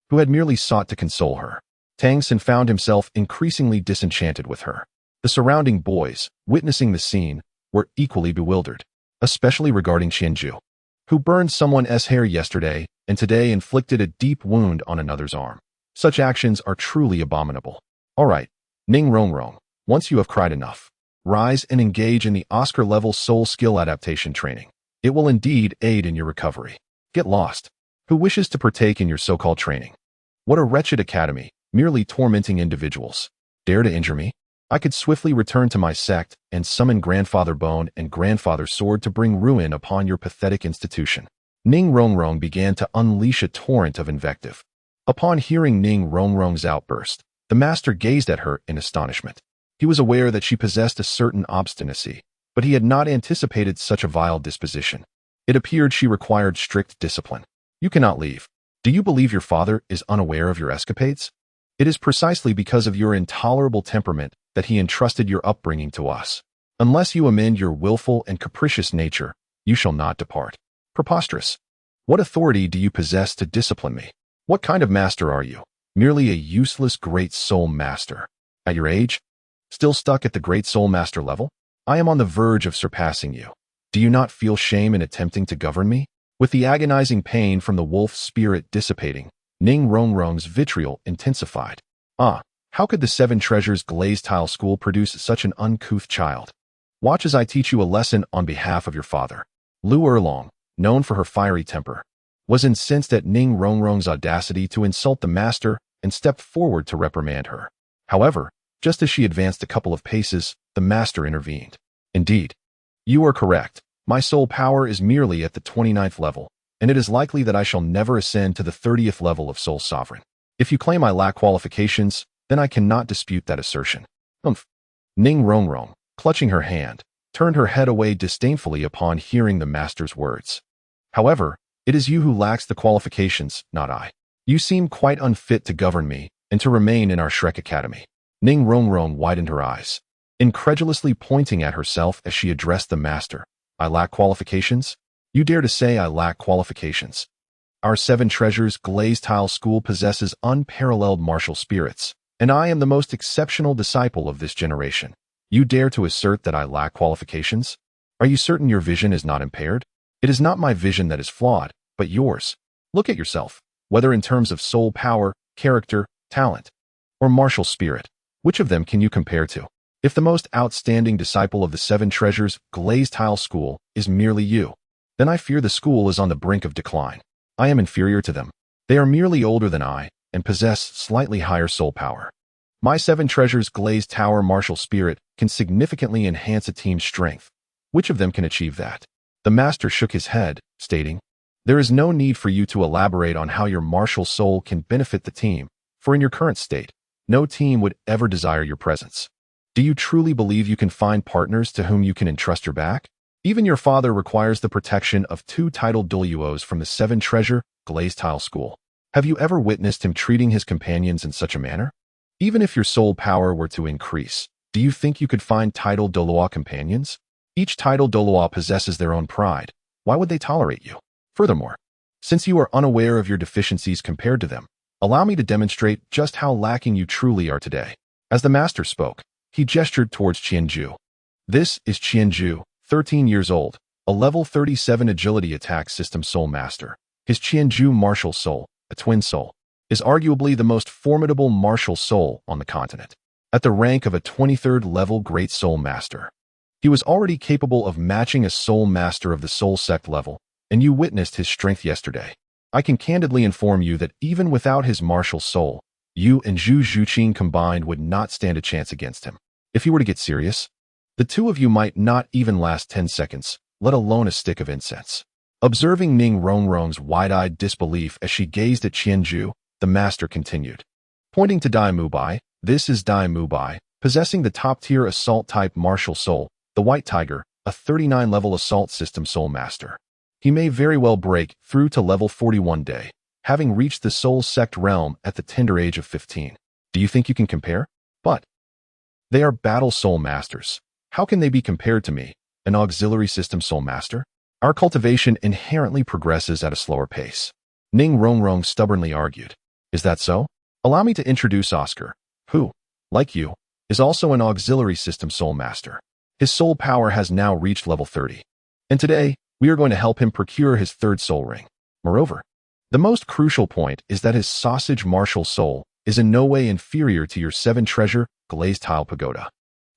who had merely sought to console her. Tang San found himself increasingly disenchanted with her. The surrounding boys, witnessing the scene, were equally bewildered, especially regarding Qianju, who burned someone's hair yesterday and today inflicted a deep wound on another's arm. Such actions are truly abominable. All right, Ning Rongrong, once you have cried enough, rise and engage in the Oscar-level soul skill adaptation training. It will indeed aid in your recovery. Get lost. Who wishes to partake in your so-called training? What a wretched academy, merely tormenting individuals. Dare to injure me? I could swiftly return to my sect and summon Grandfather Bone and Grandfather Sword to bring ruin upon your pathetic institution. Ning Rongrong began to unleash a torrent of invective. Upon hearing Ning Rongrong's outburst, the master gazed at her in astonishment. He was aware that she possessed a certain obstinacy, but he had not anticipated such a vile disposition. It appeared she required strict discipline. You cannot leave. Do you believe your father is unaware of your escapades? It is precisely because of your intolerable temperament that he entrusted your upbringing to us. Unless you amend your willful and capricious nature, you shall not depart. Preposterous. What authority do you possess to discipline me? What kind of master are you? Merely a useless great soul master. At your age? Still stuck at the great soul master level? I am on the verge of surpassing you. Do you not feel shame in attempting to govern me? With the agonizing pain from the wolf spirit dissipating, Ning Rongrong's vitriol intensified. Ah, how could the Seven Treasures glazed tile school produce such an uncouth child? Watch as I teach you a lesson on behalf of your father. Lu Erlong, known for her fiery temper, was incensed at Ning Rongrong's audacity to insult the master and stepped forward to reprimand her. However, just as she advanced a couple of paces, the master intervened. Indeed, you are correct. My soul power is merely at the 29th level, and it is likely that I shall never ascend to the 30th level of Soul Sovereign. If you claim I lack qualifications, then I cannot dispute that assertion. Umph. Ning Rongrong, clutching her hand, turned her head away disdainfully upon hearing the master's words. However, it is you who lacks the qualifications, not I. You seem quite unfit to govern me and to remain in our Shrek Academy. Ning Rongrong widened her eyes, incredulously pointing at herself as she addressed the master. I lack qualifications? You dare to say I lack qualifications? Our Seven Treasures glazed tile school possesses unparalleled martial spirits, and I am the most exceptional disciple of this generation. You dare to assert that I lack qualifications? Are you certain your vision is not impaired? It is not my vision that is flawed, but yours. Look at yourself, whether in terms of soul power, character, talent, or martial spirit. Which of them can you compare to? If the most outstanding disciple of the Seven Treasures glazed tile school is merely you, then I fear the school is on the brink of decline. I am inferior to them. They are merely older than I and possess slightly higher soul power. My Seven Treasures glazed tower martial spirit can significantly enhance a team's strength. Which of them can achieve that? The master shook his head, stating, there is no need for you to elaborate on how your martial soul can benefit the team, for in your current state, no team would ever desire your presence. Do you truly believe you can find partners to whom you can entrust your back? Even your father requires the protection of 2 titled Douluos from the Seven Treasure glazed tile school. Have you ever witnessed him treating his companions in such a manner? Even if your soul power were to increase, do you think you could find titled Douluo companions? Each titled Douluo possesses their own pride. Why would they tolerate you? Furthermore, since you are unaware of your deficiencies compared to them, Allow me to demonstrate just how lacking you truly are today. As the master spoke, he gestured towards Qianju. This is Qianju, 13 years old, a level 37 agility attack system soul master. His Qianju martial soul, a twin soul, is arguably the most formidable martial soul on the continent. At the rank of a 23rd level great soul master, he was already capable of matching a soul master of the soul sect level, and you witnessed his strength yesterday. I can candidly inform you that even without his martial soul, you and Zhu Zhuqing combined would not stand a chance against him. If he were to get serious, the two of you might not even last 10 seconds, let alone a stick of incense. Observing Ning Rongrong's wide-eyed disbelief as she gazed at Qianju, the master continued. Pointing to Dai Mubai, this is Dai Mubai, possessing the top-tier assault-type martial soul, the White Tiger, a 39-level assault system soul master. He may very well break through to level 41 day, having reached the soul sect realm at the tender age of 15. Do you think you can compare? But they are battle soul masters. How can they be compared to me, an auxiliary system soul master? Our cultivation inherently progresses at a slower pace. Ning Rongrong stubbornly argued. Is that so? Allow me to introduce Oscar, who, like you, is also an auxiliary system soul master. His soul power has now reached level 30. And today, we are going to help him procure his third soul ring. Moreover, the most crucial point is that his sausage martial soul is in no way inferior to your 7-treasure glazed tile pagoda.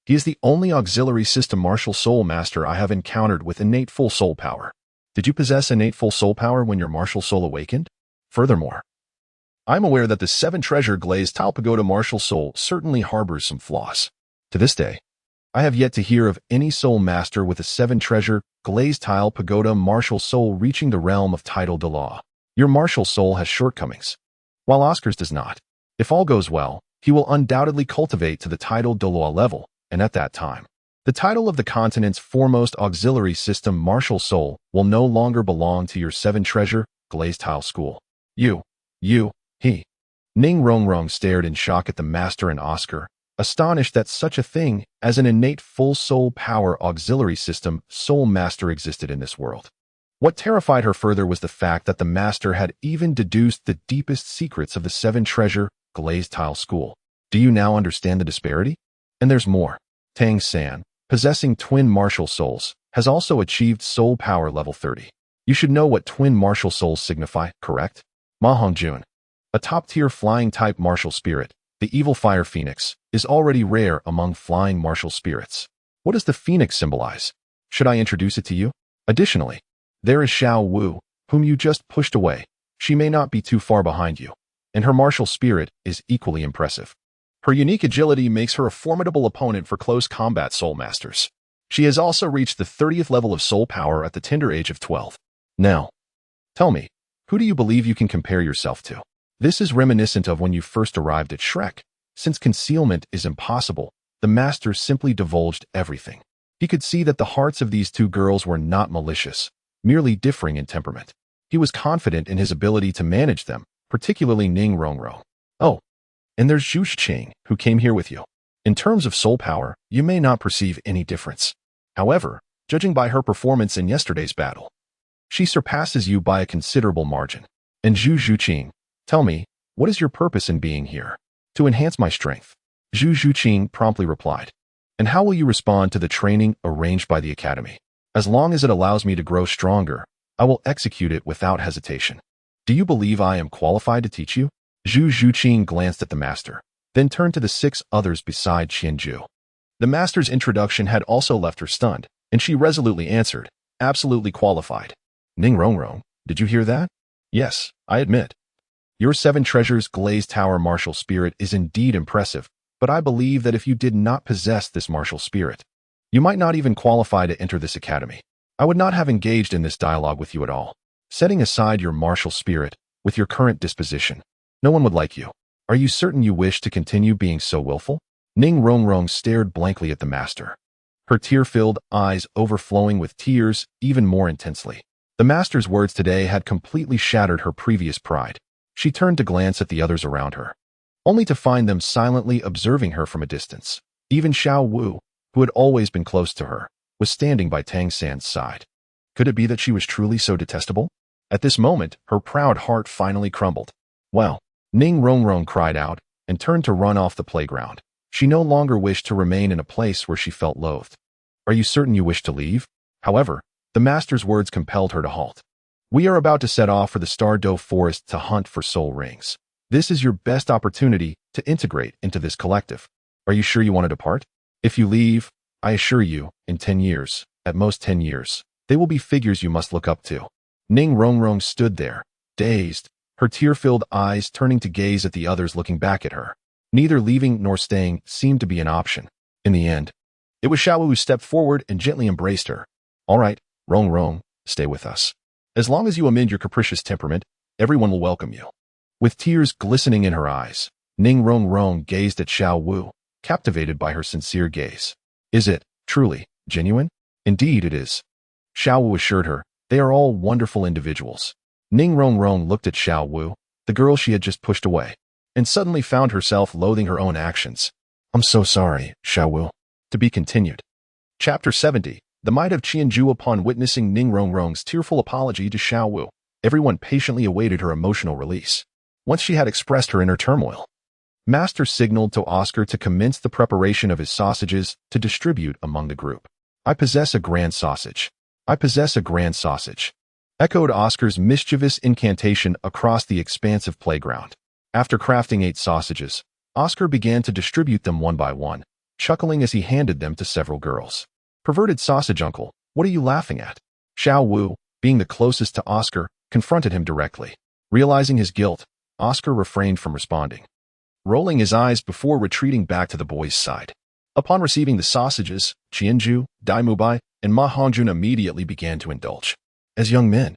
He is the only auxiliary system martial soul master I have encountered with innate full soul power. Did you possess innate full soul power when your martial soul awakened? Furthermore, I'm aware that the 7-treasure glazed tile pagoda martial soul certainly harbors some flaws. To this day, I have yet to hear of any soul master with a 7-treasure glazed tile pagoda martial soul reaching the realm of title Douluo. Your martial soul has shortcomings, while Oscar's does not. If all goes well, he will undoubtedly cultivate to the title Douluo level, and at that time, the title of the continent's foremost auxiliary system martial soul will no longer belong to your 7-treasure glazed tile school. He. Ning Rongrong stared in shock at the master and Oscar, astonished that such a thing as an innate full soul power auxiliary system soul master existed in this world. What terrified her further was the fact that the master had even deduced the deepest secrets of the 7-treasure glazed tile school. Do you now understand the disparity? And there's more. Tang San, possessing twin martial souls, has also achieved soul power level 30. You should know what twin martial souls signify, correct? Ma Hongjun, a top-tier flying-type martial spirit, the evil fire phoenix, is already rare among flying martial spirits. What does the phoenix symbolize? Should I introduce it to you? Additionally, there is Xiao Wu, whom you just pushed away. She may not be too far behind you, and her martial spirit is equally impressive. Her unique agility makes her a formidable opponent for close combat soul masters. She has also reached the 30th level of soul power at the tender age of 12. Now, tell me, who do you believe you can compare yourself to? This is reminiscent of when you first arrived at Shrek. Since concealment is impossible, the master simply divulged everything. He could see that the hearts of these two girls were not malicious, merely differing in temperament. He was confident in his ability to manage them, particularly Ning Rongrong. Oh, and there's Zhu Zhuqing, who came here with you. In terms of soul power, you may not perceive any difference. However, judging by her performance in yesterday's battle, she surpasses you by a considerable margin. And Zhu Zhuqing, tell me, what is your purpose in being here? To enhance my strength. Zhu Zhuqing promptly replied. And how will you respond to the training arranged by the academy? As long as it allows me to grow stronger, I will execute it without hesitation. Do you believe I am qualified to teach you? Zhu Zhuqing glanced at the master, then turned to the 6 others beside Qianju. The master's introduction had also left her stunned, and she resolutely answered, absolutely qualified. Ning Rongrong, did you hear that? Yes, I admit. Your 7-treasures glazed tower martial spirit is indeed impressive, but I believe that if you did not possess this martial spirit, you might not even qualify to enter this academy. I would not have engaged in this dialogue with you at all. Setting aside your martial spirit, with your current disposition, no one would like you. Are you certain you wish to continue being so willful? Ning Rongrong stared blankly at the master, her tear-filled eyes overflowing with tears even more intensely. The master's words today had completely shattered her previous pride. She turned to glance at the others around her, only to find them silently observing her from a distance. Even Xiao Wu, who had always been close to her, was standing by Tang San's side. Could it be that she was truly so detestable? At this moment, her proud heart finally crumbled. Well, Ning Rongrong cried out and turned to run off the playground. She no longer wished to remain in a place where she felt loathed. Are you certain you wish to leave? However, the master's words compelled her to halt. We are about to set off for the Douluo Forest to hunt for soul rings. This is your best opportunity to integrate into this collective. Are you sure you want to depart? If you leave, I assure you, in 10 years, at most 10 years, they will be figures you must look up to. Ning Rongrong stood there, dazed, her tear-filled eyes turning to gaze at the others looking back at her. Neither leaving nor staying seemed to be an option. In the end, it was Xiaowu who stepped forward and gently embraced her. All right, Rongrong, stay with us. As long as you amend your capricious temperament, everyone will welcome you. With tears glistening in her eyes, Ning Rongrong gazed at Xiaowu, captivated by her sincere gaze. Is it, truly, genuine? Indeed it is. Xiaowu assured her, they are all wonderful individuals. Ning Rongrong looked at Xiaowu, the girl she had just pushed away, and suddenly found herself loathing her own actions. I'm so sorry, Xiaowu. To be continued. Chapter 70. The Might of Qianju. Upon witnessing Ning Rongrong's tearful apology to Xiaowu, everyone patiently awaited her emotional release. Once she had expressed her inner turmoil, Master signaled to Oscar to commence the preparation of his sausages to distribute among the group. I possess a grand sausage. I possess a grand sausage. Echoed Oscar's mischievous incantation across the expansive playground. After crafting 8 sausages, Oscar began to distribute them one by one, chuckling as he handed them to several girls. Perverted sausage uncle, what are you laughing at? Xiaowu, being the closest to Oscar, confronted him directly. Realizing his guilt, Oscar refrained from responding, rolling his eyes before retreating back to the boy's side. Upon receiving the sausages, Qianju, Dai Mubai, and Ma Hongjun immediately began to indulge. As young men,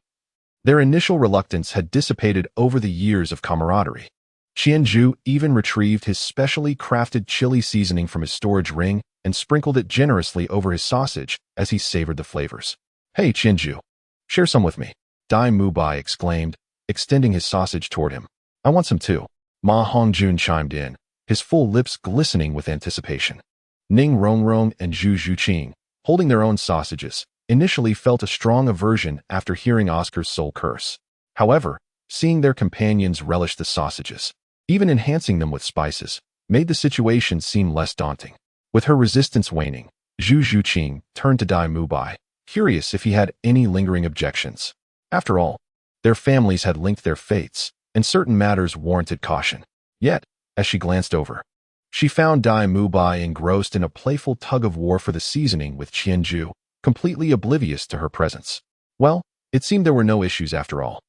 their initial reluctance had dissipated over the years of camaraderie. Qianju even retrieved his specially crafted chili seasoning from his storage ring and sprinkled it generously over his sausage as he savored the flavors. Hey Qianju, share some with me, Dai Mubai exclaimed, extending his sausage toward him. I want some too, Ma Hongjun chimed in, his full lips glistening with anticipation. Ning Rongrong and Zhu Zhuqing, holding their own sausages, initially felt a strong aversion after hearing Oscar's soul curse. However, seeing their companions relish the sausages, even enhancing them with spices, made the situation seem less daunting. With her resistance waning, Zhu Zhuqing turned to Dai Mubai, curious if he had any lingering objections. After all, their families had linked their fates, and certain matters warranted caution. Yet, as she glanced over, she found Dai Mubai engrossed in a playful tug-of-war for the seasoning with Qianju, completely oblivious to her presence. Well, it seemed there were no issues after all.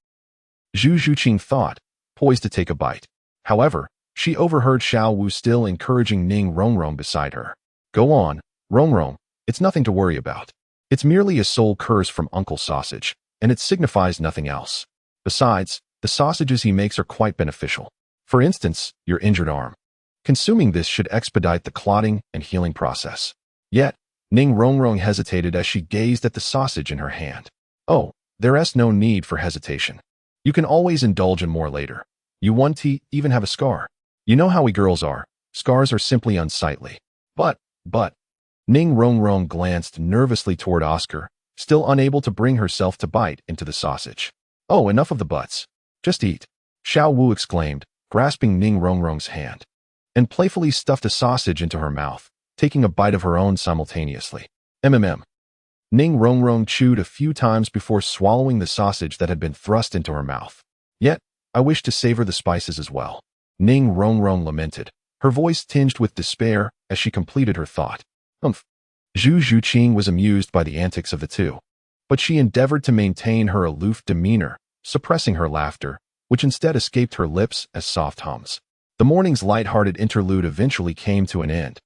Zhu Zhuqing thought, poised to take a bite. However, she overheard Xiaowu still encouraging Ning Rongrong beside her. Go on, Rongrong, it's nothing to worry about. It's merely a soul curse from Uncle Sausage, and it signifies nothing else. Besides, the sausages he makes are quite beneficial. For instance, your injured arm. Consuming this should expedite the clotting and healing process. Yet, Ning Rongrong hesitated as she gazed at the sausage in her hand. Oh, there's no need for hesitation. You can always indulge in more later. You won't even have a scar. You know how we girls are. Scars are simply unsightly. But, Ning Rongrong glanced nervously toward Oscar, still unable to bring herself to bite into the sausage. Oh, enough of the buts. Just eat, Xiaowu exclaimed, grasping Ning Rongrong's hand, and playfully stuffed a sausage into her mouth, taking a bite of her own simultaneously. Ning Rongrong chewed a few times before swallowing the sausage that had been thrust into her mouth. Yet, I wish to savor the spices as well, Ning Rongrong lamented, her voice tinged with despair as she completed her thought. Zhu Zhuqing was amused by the antics of the two, but she endeavored to maintain her aloof demeanor, suppressing her laughter, which instead escaped her lips as soft hums. The morning's light-hearted interlude eventually came to an end.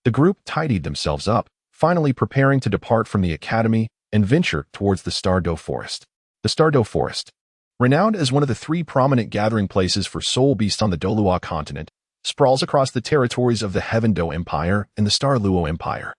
The group tidied themselves up, finally preparing to depart from the academy and venture towards the Douluo Forest. The Douluo Forest, renowned as one of the 3 prominent gathering places for soul beasts on the Douluo Continent, sprawls across the territories of the Heaven-Do Empire and the Douluo Empire.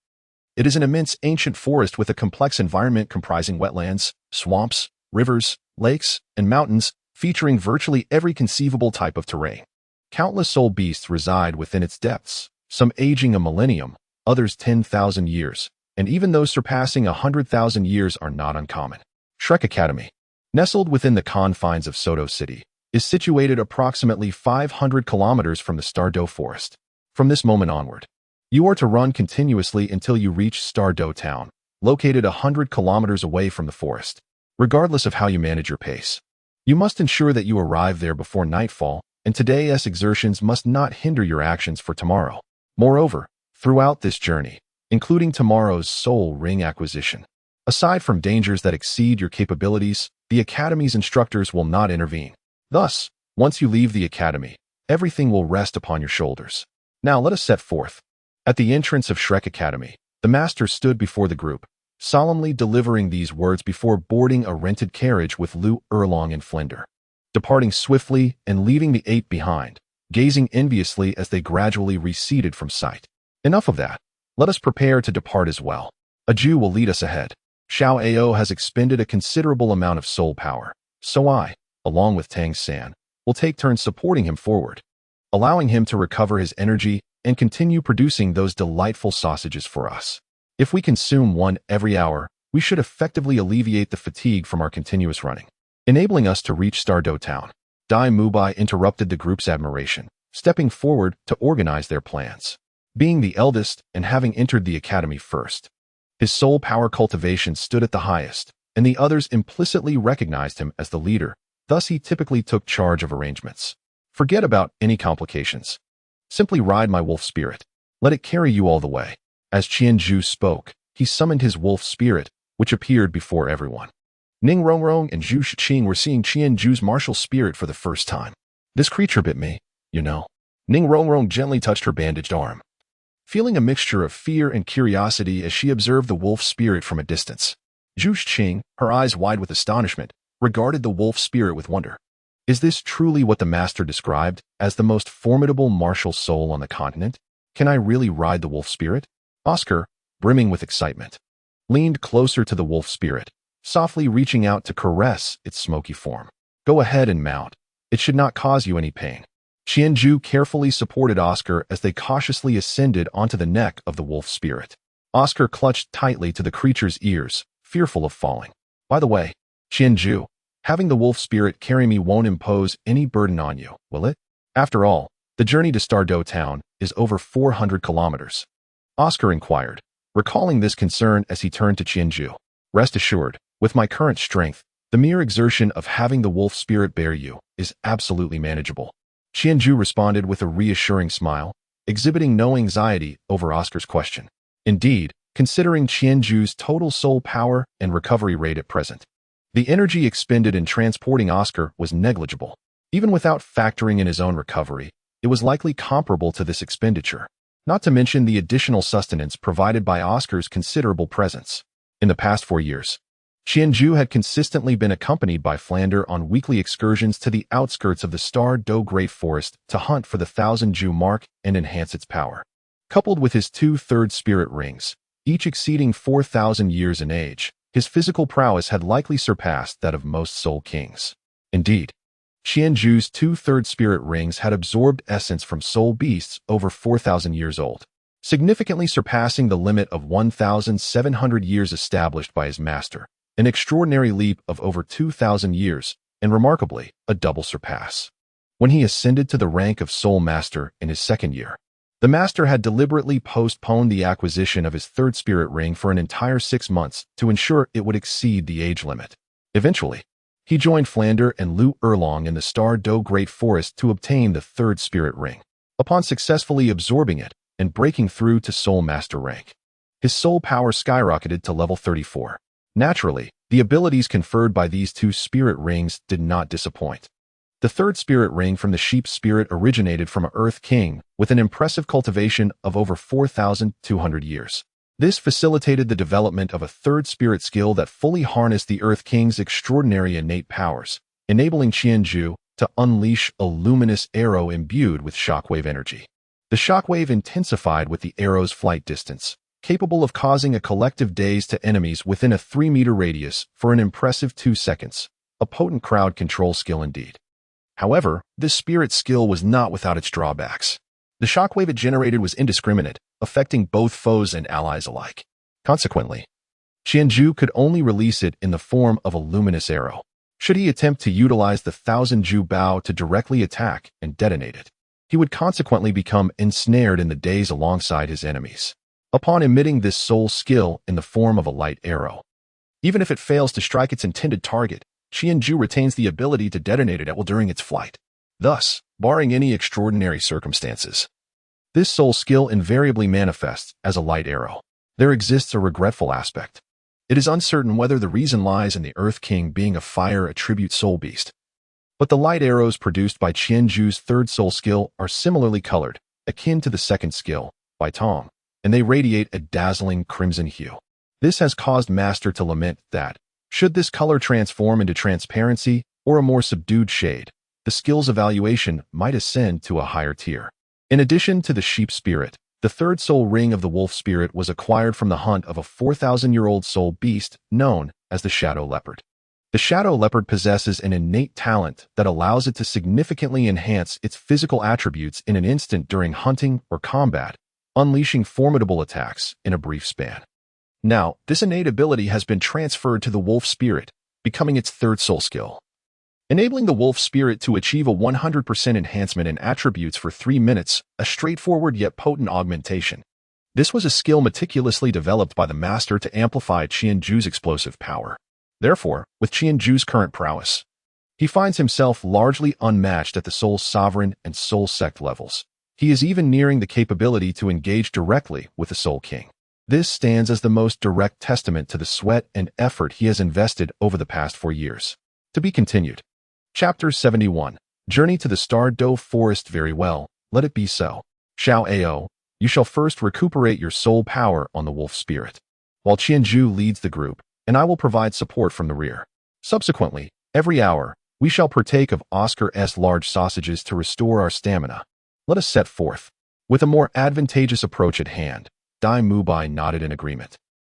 It is an immense ancient forest with a complex environment comprising wetlands, swamps, rivers, lakes, and mountains, featuring virtually every conceivable type of terrain. Countless soul beasts reside within its depths, some aging a millennium, others 10,000 years, and even those surpassing 100,000 years are not uncommon. Shrek Academy. Nestled within the confines of Soto City, is situated approximately 500 kilometers from the Douluo forest. From this moment onward, you are to run continuously until you reach Douluo town, located 100 kilometers away from the forest. Regardless of how you manage your pace, you must ensure that you arrive there before nightfall, and today's exertions must not hinder your actions for tomorrow. Moreover, throughout this journey, including tomorrow's soul ring acquisition, aside from dangers that exceed your capabilities, the Academy's instructors will not intervene. Thus, once you leave the Academy, everything will rest upon your shoulders. Now let us set forth. At the entrance of Shrek Academy, the master stood before the group, solemnly delivering these words before boarding a rented carriage with Lu Erlong and Flinder, departing swiftly and leaving the 8 behind, gazing enviously as they gradually receded from sight. Enough of that. Let us prepare to depart as well. A Jew will lead us ahead. Xiao Ao has expended a considerable amount of soul power, so I, along with Tang San, will take turns supporting him forward, allowing him to recover his energy and continue producing those delightful sausages for us. If we consume one every hour, we should effectively alleviate the fatigue from our continuous running, enabling us to reach Douluo town. Dai Mubai interrupted the group's admiration, stepping forward to organize their plans. Being the eldest and having entered the academy first, his soul power cultivation stood at the highest, and the others implicitly recognized him as the leader. Thus he typically took charge of arrangements. Forget about any complications. Simply ride my wolf spirit. Let it carry you all the way. As Qianzhu spoke, he summoned his wolf spirit, which appeared before everyone. Ning Rongrong and Zhu Shiqing were seeing Qianzhu's martial spirit for the first time. This creature bit me, you know. Ning Rongrong gently touched her bandaged arm, feeling a mixture of fear and curiosity as she observed the wolf spirit from a distance. Zhu Shiqing, her eyes wide with astonishment, regarded the wolf spirit with wonder. Is this truly what the master described as the most formidable martial soul on the continent? Can I really ride the wolf spirit? Oscar, brimming with excitement, leaned closer to the wolf spirit, softly reaching out to caress its smoky form. Go ahead and mount. It should not cause you any pain. Qianzhu carefully supported Oscar as they cautiously ascended onto the neck of the wolf spirit. Oscar clutched tightly to the creature's ears, fearful of falling. By the way, Qianzhu, having the wolf spirit carry me won't impose any burden on you, will it? After all, the journey to Douluo town is over 400 kilometers. Oscar inquired, recalling this concern as he turned to Qianzhu. Rest assured, with my current strength, the mere exertion of having the wolf spirit bear you is absolutely manageable. Qianzhu responded with a reassuring smile, exhibiting no anxiety over Oscar's question. Indeed, considering Qianzhu's total soul power and recovery rate at present, the energy expended in transporting Oscar was negligible. Even without factoring in his own recovery, it was likely comparable to this expenditure, not to mention the additional sustenance provided by Oscar's considerable presence. In the past 4 years, Qianzhu had consistently been accompanied by Flander on weekly excursions to the outskirts of the Douluo Great Forest to hunt for the 1,000 Jew mark and enhance its power. Coupled with his 2/3 spirit rings, each exceeding 4,000 years in age, his physical prowess had likely surpassed that of most soul kings. Indeed, Qianzhu's 2/3 spirit rings had absorbed essence from soul beasts over 4,000 years old, significantly surpassing the limit of 1,700 years established by his master, an extraordinary leap of over 2,000 years, and remarkably, a double surpass. When he ascended to the rank of Soul Master in his 2nd year, the master had deliberately postponed the acquisition of his 3rd spirit ring for an entire 6 months to ensure it would exceed the age limit. Eventually, he joined Flander and Lu Erlong in the Douluo Great Forest to obtain the 3rd spirit ring. Upon successfully absorbing it and breaking through to Soul Master rank, his soul power skyrocketed to level 34. Naturally, the abilities conferred by these 2 spirit rings did not disappoint. The 3rd spirit ring from the sheep spirit originated from an Earth King with an impressive cultivation of over 4,200 years. This facilitated the development of a 3rd spirit skill that fully harnessed the Earth King's extraordinary innate powers, enabling Qianzhu to unleash a luminous arrow imbued with shockwave energy. The shockwave intensified with the arrow's flight distance, capable of causing a collective daze to enemies within a 3-meter radius for an impressive 2 seconds, a potent crowd control skill indeed. However, this spirit skill was not without its drawbacks. The shockwave it generated was indiscriminate, affecting both foes and allies alike. Consequently, Qianzhu could only release it in the form of a luminous arrow. Should he attempt to utilize the 1,000-ju bow to directly attack and detonate it, he would consequently become ensnared in the daze alongside his enemies. Upon emitting this soul skill in the form of a light arrow, even if it fails to strike its intended target, Qianju retains the ability to detonate it at will during its flight. Thus, barring any extraordinary circumstances, this soul skill invariably manifests as a light arrow. There exists a regretful aspect. It is uncertain whether the reason lies in the Earth King being a fire attribute soul beast. But the light arrows produced by Qianju's third soul skill are similarly colored, akin to the second skill, by Tong, and they radiate a dazzling crimson hue. This has caused Master to lament that, should this color transform into transparency or a more subdued shade, the skill's evaluation might ascend to a higher tier. In addition to the sheep spirit, the third soul ring of the wolf spirit was acquired from the hunt of a 4,000-year-old soul beast known as the shadow leopard. The shadow leopard possesses an innate talent that allows it to significantly enhance its physical attributes in an instant during hunting or combat, unleashing formidable attacks in a brief span. Now, this innate ability has been transferred to the wolf spirit, becoming its third soul skill, enabling the wolf spirit to achieve a 100% enhancement in attributes for 3 minutes, a straightforward yet potent augmentation. This was a skill meticulously developed by the master to amplify Qianju's explosive power. Therefore, with Qianju's current prowess, he finds himself largely unmatched at the soul sovereign and soul sect levels. He is even nearing the capability to engage directly with the soul king. This stands as the most direct testament to the sweat and effort he has invested over the past 4 years. To be continued. Chapter 71. Journey to the Douluo Forest. Very well, let it be so. Xiao Ao, you shall first recuperate your soul power on the wolf spirit, while Qianju leads the group, and I will provide support from the rear. Subsequently, every hour, we shall partake of Oscar's large sausages to restore our stamina. Let us set forth. With a more advantageous approach at hand, Dai Mubai nodded in agreement,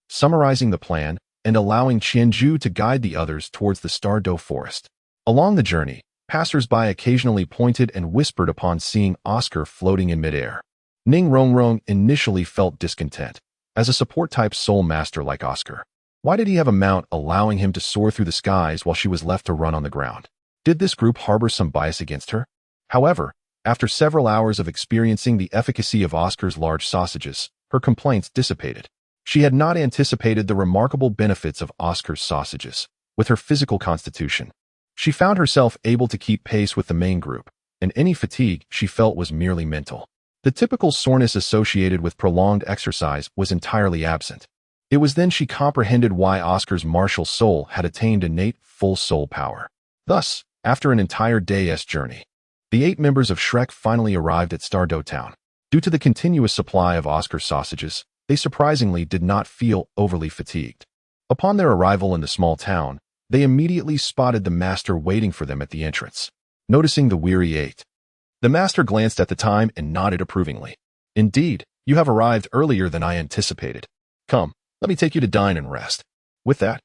summarizing the plan and allowing Qianju to guide the others towards the Douluo Forest. Along the journey, passers-by occasionally pointed and whispered upon seeing Oscar floating in midair. Ning Rongrong initially felt discontent. As a support-type soul master like Oscar, why did he have a mount allowing him to soar through the skies while she was left to run on the ground? Did this group harbor some bias against her? However, after several hours of experiencing the efficacy of Oscar's large sausages, her complaints dissipated. She had not anticipated the remarkable benefits of Oscar's sausages. With her physical constitution, she found herself able to keep pace with the main group, and any fatigue she felt was merely mental. The typical soreness associated with prolonged exercise was entirely absent. It was then she comprehended why Oscar's martial soul had attained innate full soul power. Thus, after an entire day's journey, the 8 members of Shrek finally arrived at Douluo Town. Due to the continuous supply of Oscar's sausages, they surprisingly did not feel overly fatigued. Upon their arrival in the small town, they immediately spotted the master waiting for them at the entrance. Noticing the weary 8, the master glanced at the time and nodded approvingly. Indeed, you have arrived earlier than I anticipated. Come, let me take you to dine and rest. With that,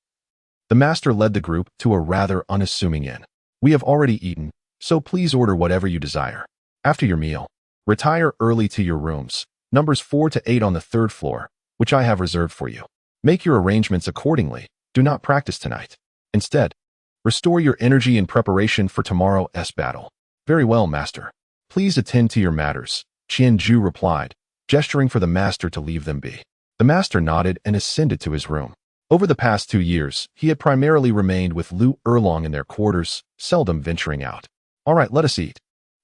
the master led the group to a rather unassuming inn. We have already eaten, so please order whatever you desire. After your meal, retire early to your rooms, numbers 4 to 8 on the 3rd floor, which I have reserved for you. Make your arrangements accordingly. Do not practice tonight. Instead, restore your energy in preparation for tomorrow's battle. Very well, master. Please attend to your matters, Qianju replied, gesturing for the master to leave them be. The master nodded and ascended to his room. Over the past 2 years, he had primarily remained with Lu Erlong in their quarters, seldom venturing out. All right, let us eat.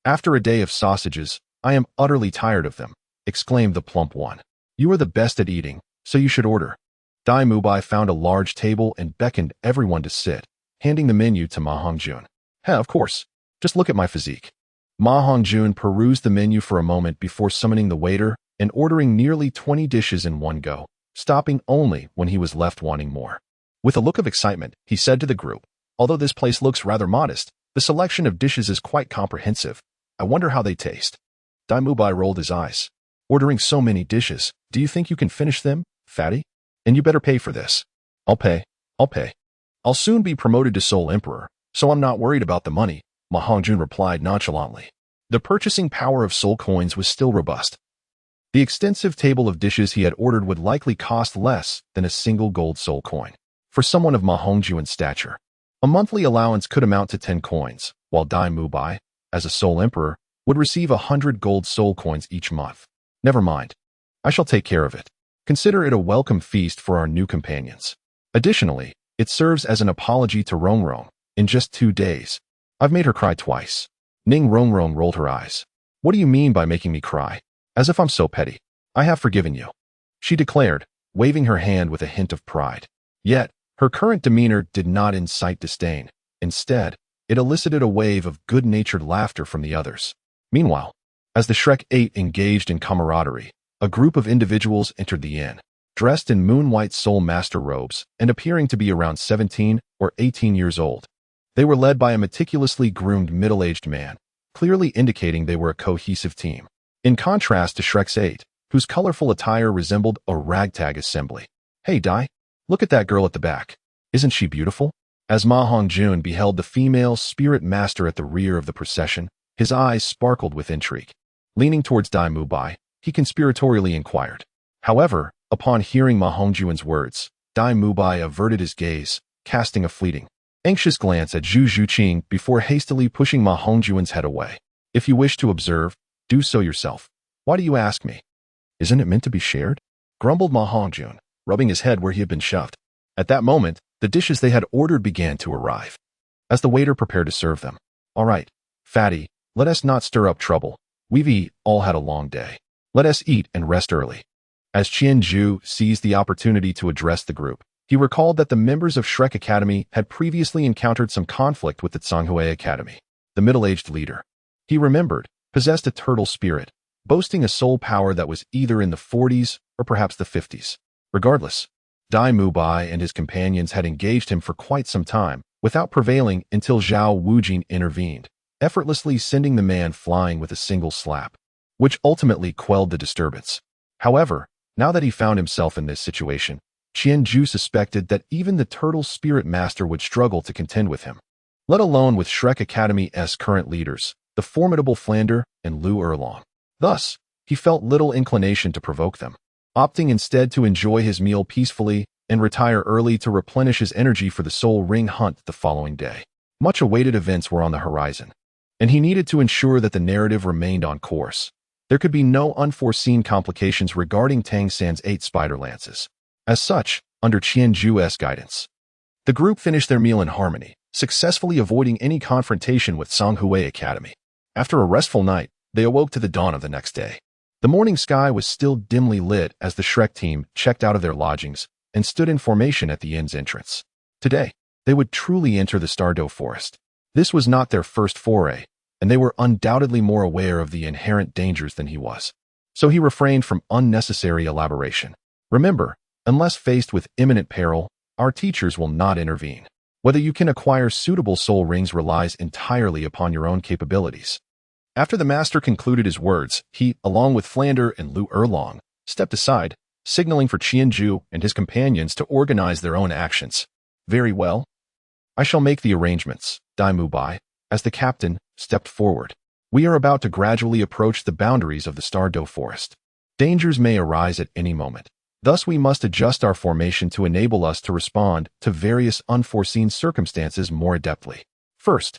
After a day of sausages, I am utterly tired of them, exclaimed the plump one. You are the best at eating, so you should order. Dai Mubai found a large table and beckoned everyone to sit, handing the menu to Ma Hongjun. Of course. Just look at my physique. Ma Hongjun perused the menu for a moment before summoning the waiter and ordering nearly 20 dishes in one go, stopping only when he was left wanting more. With a look of excitement, he said to the group, although this place looks rather modest, the selection of dishes is quite comprehensive. I wonder how they taste. Dai Mubai rolled his eyes. Ordering so many dishes, do you think you can finish them, fatty? And you better pay for this. I'll pay. I'll soon be promoted to Soul Emperor, so I'm not worried about the money, Ma Hongjun replied nonchalantly. The purchasing power of soul coins was still robust. The extensive table of dishes he had ordered would likely cost less than a single gold soul coin. For someone of Ma Hongjun's stature, A monthly allowance could amount to 10 coins, while Dai Mubai, as a sole emperor, would receive 100 gold soul coins each month. Never mind. I shall take care of it. Consider it a welcome feast for our new companions. Additionally, it serves as an apology to Rongrong. In just 2 days, I've made her cry twice. Ning Rongrong rolled her eyes. What do you mean by making me cry? As if I'm so petty. I have forgiven you, she declared, waving her hand with a hint of pride. Yet, her current demeanor did not incite disdain. Instead, it elicited a wave of good-natured laughter from the others. Meanwhile, as the Shrek 8 engaged in camaraderie, a group of individuals entered the inn, dressed in moon-white soul master robes and appearing to be around 17 or 18 years old. They were led by a meticulously groomed middle-aged man, clearly indicating they were a cohesive team. In contrast to Shrek's 8, whose colorful attire resembled a ragtag assembly. Hey Dai, look at that girl at the back. Isn't she beautiful? As Ma Hongjun beheld the female spirit master at the rear of the procession, his eyes sparkled with intrigue. Leaning towards Dai Mubai, he conspiratorially inquired. However, upon hearing Ma Hongjun's words, Dai Mubai averted his gaze, casting a fleeting, anxious glance at Zhu Zhuqing before hastily pushing Ma Hongjun's head away. If you wish to observe, do so yourself. Why do you ask me? Isn't it meant to be shared? Grumbled Ma Hongjun, rubbing his head where he had been shoved. At that moment, the dishes they had ordered began to arrive. As the waiter prepared to serve them. All right, fatty, let us not stir up trouble. We've all had a long day. Let us eat and rest early. As Qianzhu seized the opportunity to address the group, he recalled that the members of Shrek Academy had previously encountered some conflict with the Zhonghui Academy. The middle-aged leader, he remembered, possessed a turtle spirit, boasting a soul power that was either in the 40s or perhaps the 50s. Regardless, Dai Mubai and his companions had engaged him for quite some time, without prevailing until Zhao Wujing intervened, effortlessly sending the man flying with a single slap, which ultimately quelled the disturbance. However, now that he found himself in this situation, Qianzhu suspected that even the turtle spirit master would struggle to contend with him, let alone with Shrek Academy's current leaders, the formidable Flander and Lu Erlong. Thus, he felt little inclination to provoke them, opting instead to enjoy his meal peacefully and retire early to replenish his energy for the soul ring hunt the following day. Much awaited events were on the horizon, and he needed to ensure that the narrative remained on course. There could be no unforeseen complications regarding Tang San's 8 spider lances. As such, under Qianzhu's guidance, the group finished their meal in harmony, successfully avoiding any confrontation with Zhonghui Academy. After a restful night, they awoke to the dawn of the next day. The morning sky was still dimly lit as the Shrek team checked out of their lodgings and stood in formation at the inn's entrance. Today, they would truly enter the Douluo Forest. This was not their first foray, and they were undoubtedly more aware of the inherent dangers than he was. So he refrained from unnecessary elaboration. Remember, unless faced with imminent peril, our teachers will not intervene. Whether you can acquire suitable soul rings relies entirely upon your own capabilities. After the master concluded his words, he, along with Flander and Lu Erlong, stepped aside, signaling for Qianzhu and his companions to organize their own actions. Very well. I shall make the arrangements, Dai Mubai, as the captain, stepped forward. We are about to gradually approach the boundaries of the Douluo Forest. Dangers may arise at any moment. Thus we must adjust our formation to enable us to respond to various unforeseen circumstances more adeptly. First,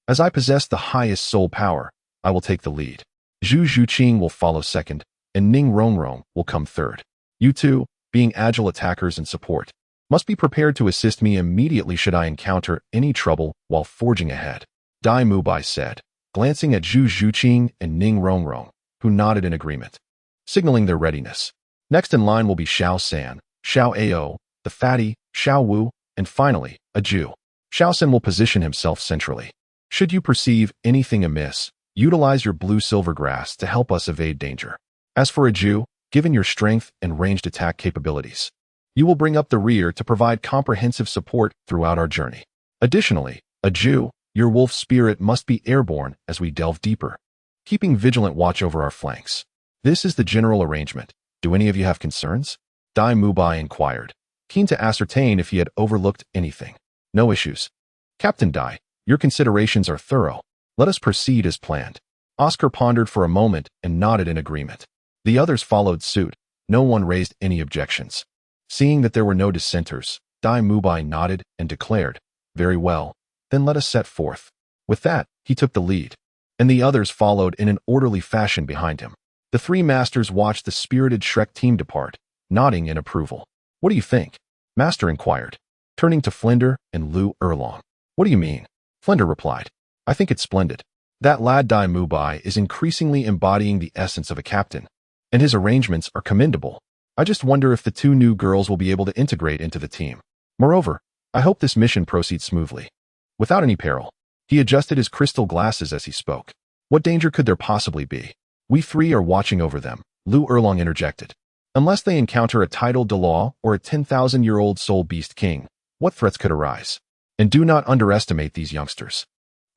as I possess the highest soul power, I will take the lead. Zhu Zhuqing will follow second, and Ning Rongrong will come third. You two, being agile attackers and support, must be prepared to assist me immediately should I encounter any trouble while forging ahead. Dai Mubai said, glancing at Zhu Zhuqing and Ning Rongrong, who nodded in agreement, signaling their readiness. Next in line will be Xiao San, Xiao Ao, the fatty, Xiao Wu, and finally, a Jew. Xiao San will position himself centrally. Should you perceive anything amiss, utilize your blue-silver grass to help us evade danger. As for a Jew, given your strength and ranged attack capabilities, you will bring up the rear to provide comprehensive support throughout our journey. Additionally, a Jew, your wolf spirit must be airborne as we delve deeper, keeping vigilant watch over our flanks. This is the general arrangement. Do any of you have concerns? Dai Mubai inquired, keen to ascertain if he had overlooked anything. No issues. Captain Dai, your considerations are thorough. Let us proceed as planned. Oscar pondered for a moment and nodded in agreement. The others followed suit. No one raised any objections. Seeing that there were no dissenters, Dai Mubai nodded and declared, Very well. Then let us set forth. With that, he took the lead, and the others followed in an orderly fashion behind him. The three masters watched the spirited Shrek team depart, nodding in approval. What do you think? Master inquired, turning to Flinder and Lu Erlong. What do you mean? Flinder replied. I think it's splendid. That lad Dai Mubai is increasingly embodying the essence of a captain, and his arrangements are commendable. I just wonder if the two new girls will be able to integrate into the team. Moreover, I hope this mission proceeds smoothly. Without any peril. He adjusted his crystal glasses as he spoke. What danger could there possibly be? We three are watching over them, Lu Erlong interjected. Unless they encounter a titled Douluo or a 10,000-year-old soul beast king, what threats could arise? And do not underestimate these youngsters.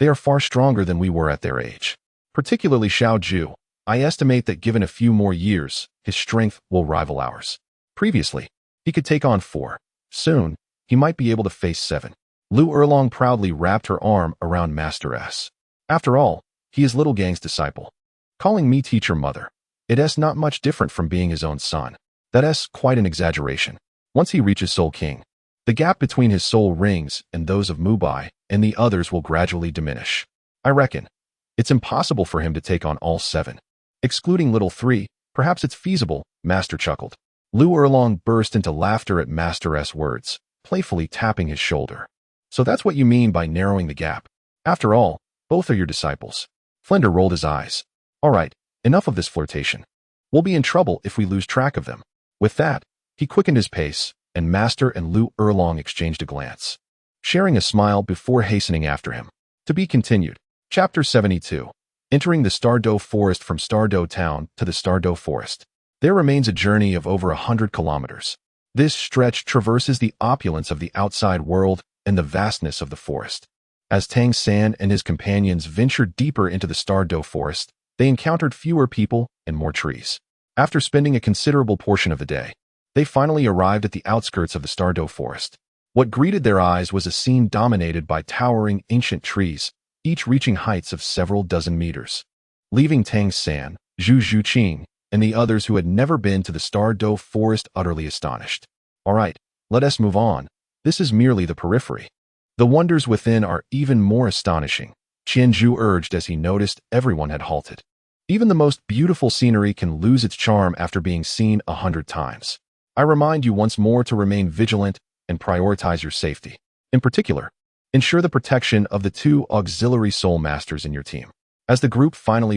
They are far stronger than we were at their age. Particularly Xiao Ju. I estimate that given a few more years, his strength will rival ours. Previously, he could take on 4. Soon, he might be able to face 7. Lu Erlong proudly wrapped her arm around Master S. After all, he is Little Gang's disciple. Calling me teacher mother. It's not much different from being his own son. That's quite an exaggeration. Once he reaches Soul King, the gap between his soul rings and those of Mubai and the others will gradually diminish. I reckon. It's impossible for him to take on all 7. Excluding Little 3, perhaps it's feasible, Master chuckled. Lu Erlong burst into laughter at Master S' words, playfully tapping his shoulder. So that's what you mean by narrowing the gap. After all, both are your disciples. Flinder rolled his eyes. All right, enough of this flirtation. We'll be in trouble if we lose track of them. With that, he quickened his pace, and Master and Lu Erlong exchanged a glance, sharing a smile before hastening after him. To be continued. Chapter 72. Entering the Stardow Forest. From Stardow Town to the Stardow Forest, there remains a journey of over 100 kilometers. This stretch traverses the opulence of the outside world and the vastness of the forest. As Tang San and his companions ventured deeper into the Stardow Forest, they encountered fewer people and more trees. After spending a considerable portion of the day, they finally arrived at the outskirts of the Stardow Forest. What greeted their eyes was a scene dominated by towering ancient trees, each reaching heights of several dozen meters. Leaving Tang San, Zhu Zhuqing, and the others who had never been to the Stardow Forest utterly astonished. All right, let us move on. This is merely the periphery. The wonders within are even more astonishing, Qianzhu urged as he noticed everyone had halted. Even the most beautiful scenery can lose its charm after being seen 100 times. I remind you once more to remain vigilant and prioritize your safety. In particular, ensure the protection of the 2 auxiliary soul masters in your team. As the group finally